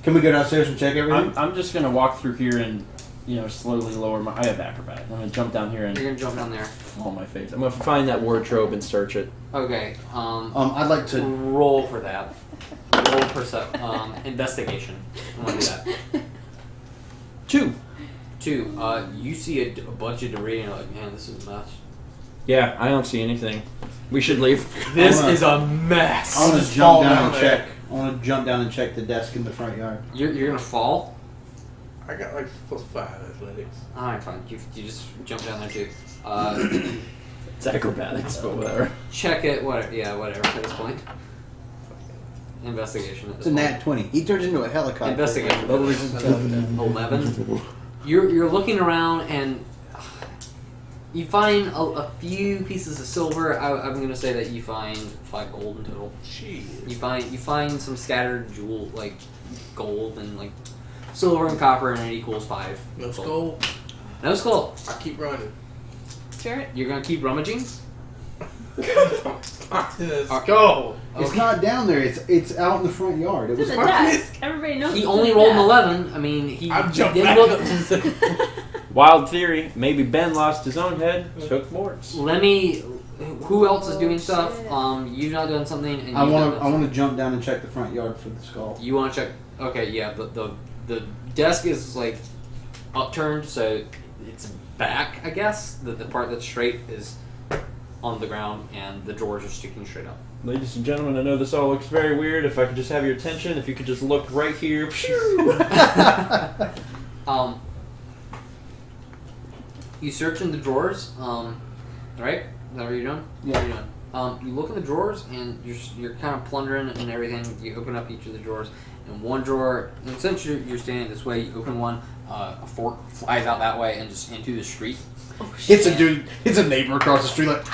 Speaker 6: Can we go downstairs and check everything?
Speaker 3: I'm just gonna walk through here and slowly lower my. I have acrobat. I'm gonna jump down here and
Speaker 2: You're gonna jump down there.
Speaker 3: fall on my face. I'm gonna find that wardrobe and search it.
Speaker 2: Okay.
Speaker 9: I'd like to.
Speaker 2: Roll for that. Roll investigation. I want to do that.
Speaker 3: 2.
Speaker 2: 2. You see a bunch of debris, and you're like, man, this is a mess.
Speaker 3: Yeah, I don't see anything. We should leave.
Speaker 2: This is a mess.
Speaker 9: I want to jump down and check. I want to jump down and check the desk in the front yard.
Speaker 2: You're gonna fall.
Speaker 12: I got like +5 athletics.
Speaker 2: Alright, fine. You just jump down there too.
Speaker 3: It's acrobatics, but whatever.
Speaker 2: Check it. Whatever. Yeah, whatever. At this point. Investigation. At
Speaker 9: It's
Speaker 2: this
Speaker 9: a
Speaker 2: point.
Speaker 9: nat 20. He turns into a helicopter.
Speaker 2: Investigation.
Speaker 9: Investigation.
Speaker 2: 11. You're looking around and you find a few pieces of silver. I'm going to say that you find 5 gold in total.
Speaker 12: Jeez.
Speaker 2: You find some scattered jewel, like gold and like silver and copper, and it equals 5.
Speaker 12: No skull.
Speaker 2: No skull.
Speaker 12: I keep running.
Speaker 8: Sure.
Speaker 2: You're gonna keep rummaging.
Speaker 12: Skull.
Speaker 9: It's not down there. It's out in the front yard. It
Speaker 4: It's
Speaker 9: was
Speaker 4: in the desk. Everybody knows.
Speaker 2: He
Speaker 4: it's
Speaker 2: only
Speaker 4: in the
Speaker 2: rolled an
Speaker 4: desk.
Speaker 2: 11. I mean, he
Speaker 12: I jumped
Speaker 2: did
Speaker 12: back
Speaker 2: look.
Speaker 3: Wild theory. Maybe Ben lost his own head. Took Mort's.
Speaker 2: Lenny, who else is doing stuff? You've not done something, and
Speaker 9: I
Speaker 2: you've not
Speaker 9: want
Speaker 2: done
Speaker 9: to. I want
Speaker 2: something.
Speaker 9: to jump down and check the front yard for the skull.
Speaker 2: You want to check? Okay, yeah. The desk is like upturned, so it's back. I guess the part that's straight is on the ground, and the drawers are sticking straight up.
Speaker 3: Ladies and gentlemen, I know this all looks very weird. If I could just have your attention, if you could just look right here.
Speaker 2: You search in the drawers, right? Is that what you're doing?
Speaker 9: Yeah.
Speaker 2: What are you doing? You look in the drawers, and you're kind of plundering and everything. You open up each of the drawers, and one drawer, and since you're standing this way, you open one, a fork flies out that way and just into the street.
Speaker 9: It's a dude. It's a neighbor across the street. Like,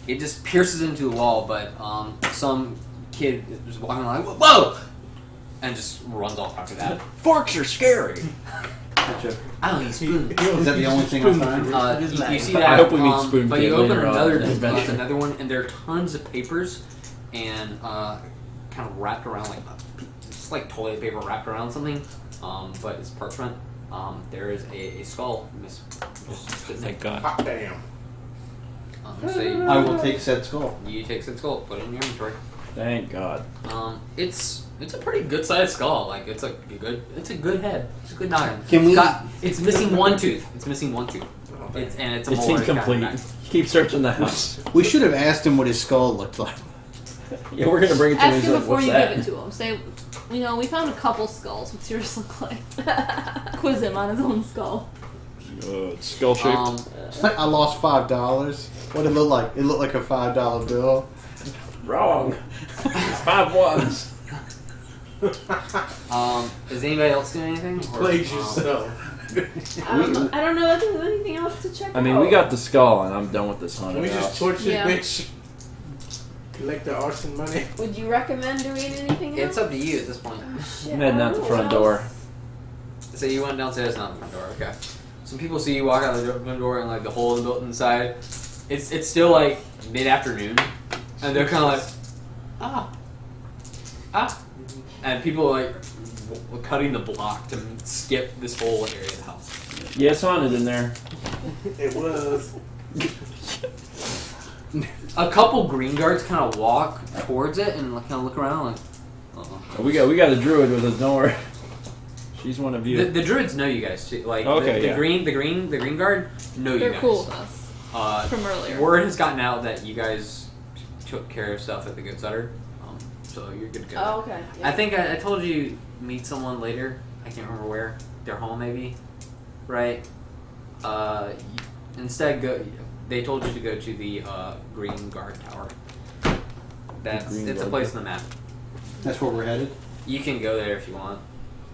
Speaker 2: It just pierces into the wall, but some kid is walking like, whoa! And just runs off after that.
Speaker 3: Forks are scary.
Speaker 9: gotcha.
Speaker 2: I don't need spoons.
Speaker 9: Is that the only thing I find?
Speaker 2: You see that,
Speaker 3: I hope we meet spoon
Speaker 2: but
Speaker 3: kid
Speaker 2: you open
Speaker 3: later on in the adventure.
Speaker 2: another one, and there are tons of papers, and kind of wrapped around it's like toilet paper wrapped around something, but it's parchment. There is a skull.
Speaker 3: Thank God.
Speaker 12: Hot damn.
Speaker 2: So
Speaker 9: I will take said skull.
Speaker 2: you take said skull, put it in your inventory.
Speaker 3: Thank God.
Speaker 2: It's It's a pretty good sized skull. Like it's a good head. It's a good noggin.
Speaker 9: Can we-
Speaker 2: It's missing one tooth. It's a
Speaker 3: It's
Speaker 2: molar
Speaker 3: incomplete.
Speaker 2: back.
Speaker 3: Keep searching the house.
Speaker 9: We should have asked him what his skull looked like.
Speaker 3: Yeah, we're gonna bring it to him.
Speaker 8: Ask
Speaker 3: He's
Speaker 8: him
Speaker 3: like,
Speaker 8: before
Speaker 3: "What's
Speaker 8: you
Speaker 3: that?"
Speaker 8: give it to him. Say, we found a couple skulls. What's yours look like? Quiz him on his own skull.
Speaker 3: It's skull shaped.
Speaker 9: I lost $5. What did it look like? It looked like a $5 bill.
Speaker 3: Wrong. It's 5 ones.
Speaker 2: Is anybody else doing anything? Or,
Speaker 12: Plays yourself.
Speaker 4: I don't know if there's anything else to check out.
Speaker 3: I mean, we got the skull, and I'm done with this haunted
Speaker 12: We
Speaker 3: house.
Speaker 12: just torch this
Speaker 4: Yeah.
Speaker 12: bitch. Collect the arson money.
Speaker 4: Would you recommend doing anything else?
Speaker 2: It's up to you at this point.
Speaker 4: Shit,
Speaker 3: I'm heading
Speaker 4: I
Speaker 3: out
Speaker 4: don't
Speaker 3: the
Speaker 4: know
Speaker 3: front
Speaker 4: what
Speaker 3: door.
Speaker 4: else.
Speaker 2: So you went downstairs, not the front door. Okay. Some people see you walk out the front door and like the hole built inside. It's still like mid-afternoon, and they're kind of like, and people are like cutting the block to skip this whole area of the house.
Speaker 3: Yeah, it's haunted in there.
Speaker 12: It was.
Speaker 2: A couple green guards kind of walk towards it and kind of look around like, uh-oh.
Speaker 3: We got a druid with us. Don't worry. She's one of you.
Speaker 2: The druids know you guys too. Like
Speaker 3: Okay,
Speaker 2: the
Speaker 3: yeah.
Speaker 2: green guard know you
Speaker 8: They're
Speaker 2: guys.
Speaker 8: cool with us from earlier.
Speaker 2: Word has gotten out that you guys took care of stuff at the Goat's Udder, so you're good to go.
Speaker 4: Oh, okay. Yeah.
Speaker 2: I think I told you meet someone later. I can't remember where. Their home maybe, right? Instead go. They told you to go to the Green Guard Tower. It's a place on the map.
Speaker 9: That's where we're headed.
Speaker 2: You can go there if you want,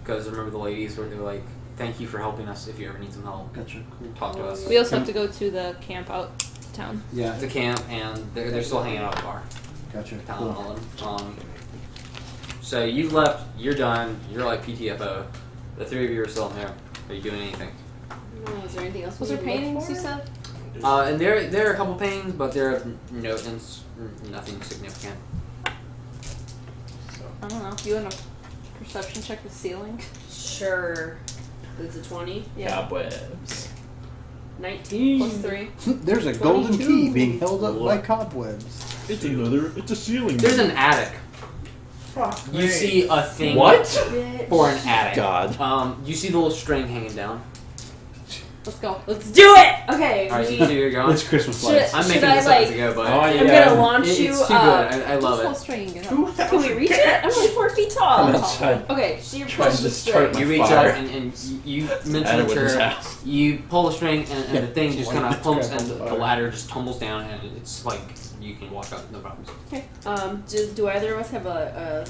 Speaker 2: because remember the ladies were like, "Thank you for helping us. If you ever need some help,
Speaker 9: Gotcha. Cool.
Speaker 2: talk to us."
Speaker 8: We also have to go to the camp out town.
Speaker 9: Yeah.
Speaker 2: The camp, and they're still hanging out at the bar.
Speaker 9: Gotcha.
Speaker 2: Town
Speaker 9: Cool.
Speaker 2: Holland. So you've left. You're done. You're like PTFO. The three of you are still in there. Are you doing anything?
Speaker 4: Is there anything else?
Speaker 8: Was
Speaker 4: we
Speaker 8: there
Speaker 4: need to look
Speaker 8: paintings you
Speaker 4: for?
Speaker 8: said?
Speaker 2: And there are a couple paintings, but they're of nothing significant.
Speaker 8: I don't know. You want a perception check the ceiling?
Speaker 4: Sure. It's a 20.
Speaker 8: Yeah.
Speaker 3: Cobwebs.
Speaker 4: 19.
Speaker 8: Plus 3.
Speaker 9: There's a golden key being held up by cobwebs.
Speaker 3: It's a ceiling.
Speaker 2: There's an attic.
Speaker 12: Fuck
Speaker 2: You
Speaker 12: me.
Speaker 2: see a thing
Speaker 3: What?
Speaker 2: for an attic.
Speaker 3: God.
Speaker 2: You see the little string hanging down.
Speaker 8: Let's go.
Speaker 4: Let's do it! Okay.
Speaker 2: Alright, so you see you're going.
Speaker 9: It's Christmas
Speaker 4: Should,
Speaker 9: lights.
Speaker 2: I'm
Speaker 4: should
Speaker 2: making
Speaker 4: I
Speaker 2: this up
Speaker 4: like?
Speaker 2: as I go, but
Speaker 3: Oh,
Speaker 4: I'm
Speaker 3: yeah.
Speaker 4: gonna launch
Speaker 2: it's
Speaker 4: you
Speaker 2: too good.
Speaker 4: up.
Speaker 2: I love
Speaker 8: Full
Speaker 2: it.
Speaker 8: string. Get up.
Speaker 4: Can we reach it? I'm only 4 feet tall.
Speaker 3: I'm gonna try.
Speaker 4: Okay, so you're
Speaker 3: Try to
Speaker 4: pushing the
Speaker 3: start
Speaker 4: string.
Speaker 2: You reach
Speaker 3: fire.
Speaker 2: up and you
Speaker 3: At
Speaker 2: mention
Speaker 3: it
Speaker 2: the
Speaker 3: with his
Speaker 2: chair.
Speaker 3: house.
Speaker 2: You pull the string and the thing just kind of pumps
Speaker 12: grab
Speaker 2: and
Speaker 12: on
Speaker 2: the
Speaker 12: fire.
Speaker 2: ladder just tumbles down and it's like you can walk up, no problems.
Speaker 4: Okay. Do either of us have a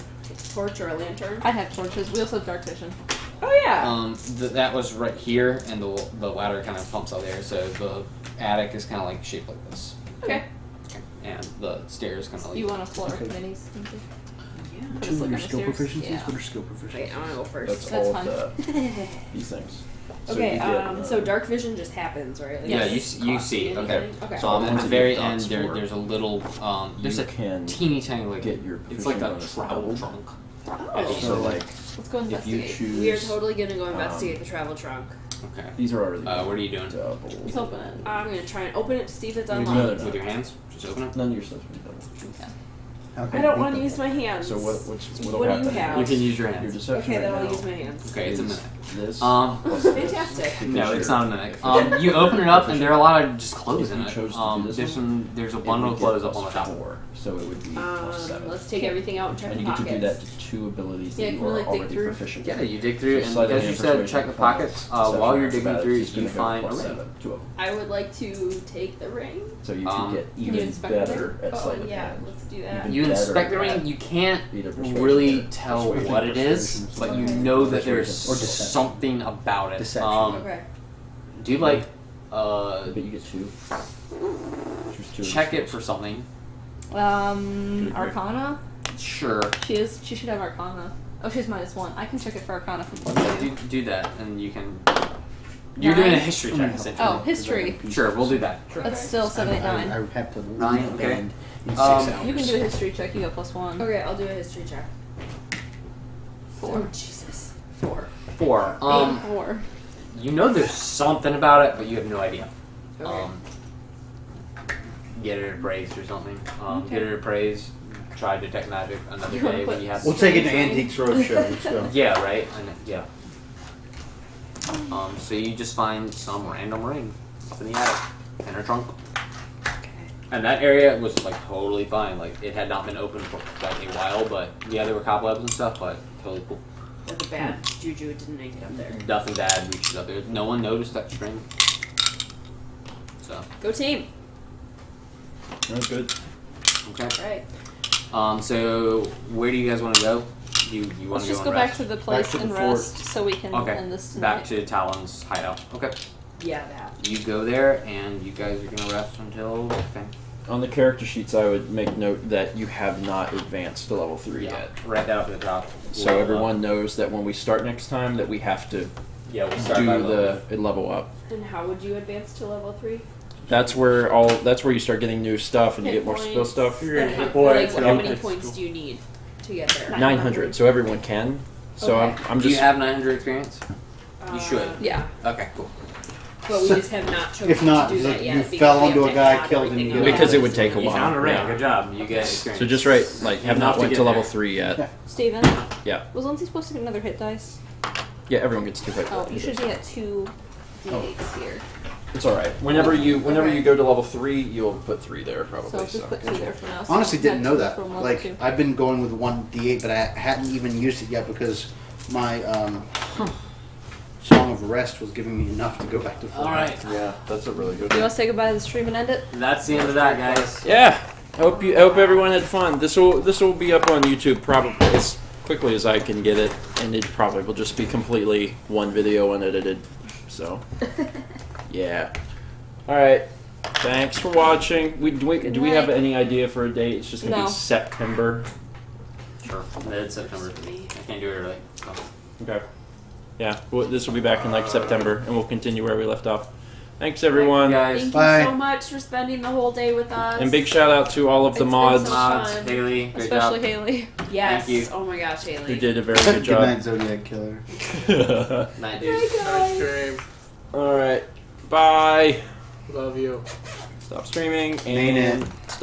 Speaker 4: torch or a lantern?
Speaker 8: I have torches. We also have dark vision.
Speaker 4: Oh yeah.
Speaker 2: That was right here, and the ladder kind of pumps out there, so the attic is kind of like shaped like this,
Speaker 4: Okay.
Speaker 2: and the stairs kind of like.
Speaker 8: You want a floor
Speaker 9: Okay.
Speaker 8: minis?
Speaker 4: Yeah.
Speaker 8: Just
Speaker 9: Two
Speaker 8: look
Speaker 9: of your
Speaker 8: on the
Speaker 9: skill
Speaker 8: stairs.
Speaker 9: proficiencies?
Speaker 8: Yeah.
Speaker 9: What are skill proficiencies?
Speaker 4: Wait, I want to go first.
Speaker 3: That's
Speaker 8: That's
Speaker 3: all
Speaker 8: fine.
Speaker 3: of these things. So
Speaker 4: Okay.
Speaker 3: you get,
Speaker 4: So dark vision just happens, right? Like,
Speaker 2: Yeah,
Speaker 4: it's
Speaker 2: you
Speaker 4: costing
Speaker 2: see. Okay.
Speaker 4: anything? Okay.
Speaker 2: So
Speaker 3: the
Speaker 2: at
Speaker 3: ones
Speaker 2: the
Speaker 3: that you
Speaker 2: very
Speaker 3: get
Speaker 2: end,
Speaker 3: dots for,
Speaker 2: there's a little there's
Speaker 3: you
Speaker 2: a
Speaker 3: can
Speaker 2: teeny tiny like
Speaker 3: get your
Speaker 2: it's like a
Speaker 3: proficiency bonus
Speaker 2: travel
Speaker 3: doubled.
Speaker 2: trunk.
Speaker 4: Oh.
Speaker 3: So like,
Speaker 8: Let's go
Speaker 3: if you
Speaker 8: investigate.
Speaker 3: choose,
Speaker 4: We are totally gonna go investigate the travel trunk.
Speaker 2: Okay.
Speaker 3: these are already
Speaker 2: What are you doing?
Speaker 3: double.
Speaker 8: Let's open it.
Speaker 4: I'm gonna try and open it to see if it's
Speaker 3: No,
Speaker 4: unlocked.
Speaker 3: no.
Speaker 2: With your hands? Just open it.
Speaker 3: None of your stuff's been double.
Speaker 4: I don't want to use my hands.
Speaker 3: So what'll
Speaker 4: What do
Speaker 3: happen?
Speaker 4: you have?
Speaker 2: You can use your
Speaker 3: Your
Speaker 2: hands.
Speaker 3: deception
Speaker 4: Okay,
Speaker 3: right
Speaker 4: then I'll
Speaker 3: now
Speaker 4: use my hands.
Speaker 2: Okay, it's a
Speaker 3: is
Speaker 2: minute.
Speaker 3: This.
Speaker 4: Fantastic.
Speaker 2: No, it's not a mimic. You open it up and there are a lot of just clothes in
Speaker 3: If you
Speaker 2: it.
Speaker 3: chose to do this
Speaker 2: There's a
Speaker 3: it
Speaker 2: bundle
Speaker 3: would
Speaker 2: of
Speaker 3: get
Speaker 2: clothes up
Speaker 3: plus
Speaker 2: on the top.
Speaker 3: 4, so it would be plus 7.
Speaker 4: Let's take everything out and check
Speaker 3: And
Speaker 4: the
Speaker 3: you get to do that
Speaker 4: pockets.
Speaker 3: to 2 abilities
Speaker 8: Yeah,
Speaker 3: that
Speaker 8: can
Speaker 3: you
Speaker 8: we,
Speaker 3: are
Speaker 8: like, dig
Speaker 3: already
Speaker 8: through?
Speaker 3: proficient
Speaker 2: Yeah,
Speaker 3: in.
Speaker 2: you dig through, and
Speaker 3: Slightly
Speaker 2: because you said
Speaker 3: persuasion
Speaker 2: check the
Speaker 3: from
Speaker 2: pockets,
Speaker 3: deception
Speaker 2: while you're
Speaker 3: after
Speaker 2: digging
Speaker 3: that,
Speaker 2: through,
Speaker 3: it's
Speaker 2: you
Speaker 3: gonna go
Speaker 2: find a
Speaker 3: plus
Speaker 2: ring.
Speaker 3: 7, 2 of them.
Speaker 4: I would like to take the ring.
Speaker 3: So you
Speaker 2: Um,
Speaker 3: can get
Speaker 8: you
Speaker 3: even
Speaker 8: inspect the
Speaker 3: better
Speaker 8: ring?
Speaker 3: at
Speaker 4: Oh
Speaker 3: sleight of
Speaker 4: yeah,
Speaker 3: hand.
Speaker 4: let's do that.
Speaker 3: Even
Speaker 2: You
Speaker 3: better
Speaker 2: inspect the
Speaker 3: at
Speaker 2: ring, you can't
Speaker 3: either persuasion
Speaker 2: really
Speaker 3: or
Speaker 2: tell
Speaker 9: persuasion,
Speaker 2: what it is,
Speaker 9: persuasion,
Speaker 2: but you
Speaker 4: okay.
Speaker 2: know that there's
Speaker 9: Persuasion or deception.
Speaker 2: something about it.
Speaker 9: Deception.
Speaker 4: Okay.
Speaker 2: Do you like
Speaker 3: But you get 2. Choose 2
Speaker 2: check it for something?
Speaker 8: Arcana?
Speaker 2: Sure.
Speaker 8: She should have Arcana. Oh, she's -1. I can check it for Arcana for plus 2.
Speaker 2: Do that, and you can. You're doing a history check, essentially.
Speaker 8: Oh, history.
Speaker 2: Sure, we'll do that.
Speaker 8: That's still
Speaker 9: I
Speaker 8: 79.
Speaker 9: have to leave
Speaker 2: 9,
Speaker 9: the
Speaker 2: okay.
Speaker 9: band in 6
Speaker 2: Um,
Speaker 9: hours.
Speaker 8: You can do a history check. You got +1.
Speaker 4: Okay, I'll do a history check.
Speaker 8: 4.
Speaker 4: Oh Jesus. 4.
Speaker 2: 4.
Speaker 8: 4.
Speaker 2: You know there's something about it, but you have no idea.
Speaker 4: Okay.
Speaker 2: Get it appraised or something.
Speaker 8: Okay.
Speaker 2: Get it appraised. try detect magic another
Speaker 8: You wanna
Speaker 2: day when
Speaker 8: put-
Speaker 2: you have.
Speaker 9: We'll take it to Antiques Roadshow. Let's go.
Speaker 2: Yeah, right. And yeah. So you just find some random ring up in the attic in her trunk.
Speaker 4: Okay.
Speaker 2: And that area was like totally fine. Like it had not been open for like a while, but yeah, there were cobwebs and stuff, but totally cool.
Speaker 4: But the bad juju didn't make it up there.
Speaker 2: Nothing bad reaches up there. No one noticed that string. So
Speaker 4: Go team.
Speaker 3: Oh, good.
Speaker 2: okay.
Speaker 4: Right.
Speaker 2: So where do you guys want to go? You want
Speaker 8: Let's
Speaker 2: to
Speaker 8: just
Speaker 2: go
Speaker 8: go
Speaker 2: and
Speaker 8: back
Speaker 2: rest?
Speaker 8: to the place
Speaker 9: to the
Speaker 8: and
Speaker 9: fort.
Speaker 8: rest so we can
Speaker 2: Okay.
Speaker 8: end this tonight.
Speaker 2: Back to Talon's hideout. Okay.
Speaker 4: Yeah, that.
Speaker 2: You go there, and you guys are gonna rest until. Okay.
Speaker 3: On the character sheets, I would make note that you have not advanced to level 3 yet.
Speaker 2: Write that up at the top.
Speaker 3: So
Speaker 2: Level
Speaker 3: everyone
Speaker 2: up.
Speaker 3: knows that when we start next time, that we have to
Speaker 2: Yeah, we'll start
Speaker 3: do
Speaker 2: by
Speaker 3: the level up.
Speaker 4: And how would you advance to level 3?
Speaker 3: That's where you start getting new stuff and you
Speaker 8: Hit
Speaker 3: get more skill
Speaker 8: points.
Speaker 3: stuff.
Speaker 12: You're gonna
Speaker 4: Like,
Speaker 12: hit
Speaker 4: how,
Speaker 12: points.
Speaker 4: how
Speaker 12: and
Speaker 4: many
Speaker 12: it's-
Speaker 4: points do you need to get there?
Speaker 3: 900, so everyone can. So
Speaker 4: Okay.
Speaker 3: I'm
Speaker 2: Do you
Speaker 3: just
Speaker 2: have 900 experience? You should.
Speaker 8: Yeah.
Speaker 2: Okay, cool.
Speaker 4: But we just have not chosen
Speaker 9: If not,
Speaker 4: to do that
Speaker 9: you
Speaker 4: yet. because
Speaker 9: fell
Speaker 4: we
Speaker 9: onto
Speaker 4: have
Speaker 9: a
Speaker 4: to
Speaker 9: guy,
Speaker 4: add
Speaker 9: killed him,
Speaker 4: everything
Speaker 9: you
Speaker 4: else.
Speaker 9: get
Speaker 3: because it would take a
Speaker 2: You
Speaker 3: while.
Speaker 2: found a ring.
Speaker 3: yeah.
Speaker 2: Good job. You get experience.
Speaker 3: So just write like have
Speaker 2: Enough
Speaker 3: not
Speaker 2: to
Speaker 3: went
Speaker 2: get
Speaker 3: to level
Speaker 2: there.
Speaker 3: 3 yet.
Speaker 9: Yeah.
Speaker 8: Steven?
Speaker 3: Yeah.
Speaker 8: Was Lindsay supposed to get another hit dice?
Speaker 3: Yeah, everyone gets 2 hit.
Speaker 8: Oh, you should be at 2 d8s here.
Speaker 3: It's all right. Whenever you
Speaker 8: Okay.
Speaker 3: go to level 3, you'll put 3 there probably.
Speaker 8: So just put 2 there for now. So
Speaker 9: Honestly, didn't know
Speaker 8: next
Speaker 9: that.
Speaker 8: from level
Speaker 9: Like,
Speaker 8: 2.
Speaker 9: I've been going with 1d8, but I hadn't even used it yet because my Song of Rest was giving me enough to go back to 4.
Speaker 2: All right.
Speaker 3: Yeah, that's a really good
Speaker 8: You want to say goodbye to the stream and end it?
Speaker 2: That's the end of that, guys.
Speaker 3: Yeah. I hope everyone had fun. This will be up on YouTube probably as quickly as I can get it, and it probably will just be completely one video unedited. So, yeah. All right. Thanks for watching. Do we have
Speaker 8: night.
Speaker 3: any idea for a date? It's just gonna
Speaker 8: No.
Speaker 3: be September.
Speaker 2: Sure. Mid-September. I can't do it early. So.
Speaker 3: Okay. Yeah. Well, this will be back in like September, and we'll continue where we left off. Thanks everyone.
Speaker 2: Guys.
Speaker 4: Thank
Speaker 9: Bye.
Speaker 4: you so much for spending the whole day with us.
Speaker 3: And big shout out to all of the
Speaker 4: It's been
Speaker 3: mods
Speaker 4: so
Speaker 2: Mods,
Speaker 4: fun.
Speaker 2: Haley, great
Speaker 8: Especially
Speaker 2: job.
Speaker 8: Haley.
Speaker 4: Yes.
Speaker 2: Thank you.
Speaker 4: Oh my gosh, Haley.
Speaker 3: who did a very good
Speaker 9: Good
Speaker 3: job.
Speaker 9: night, Zodiac Killer.
Speaker 2: Night, dude.
Speaker 12: Nice stream.
Speaker 3: All right. Bye.
Speaker 12: Love you.
Speaker 3: Stop streaming
Speaker 9: Main
Speaker 3: and
Speaker 9: it.
Speaker 3: stop.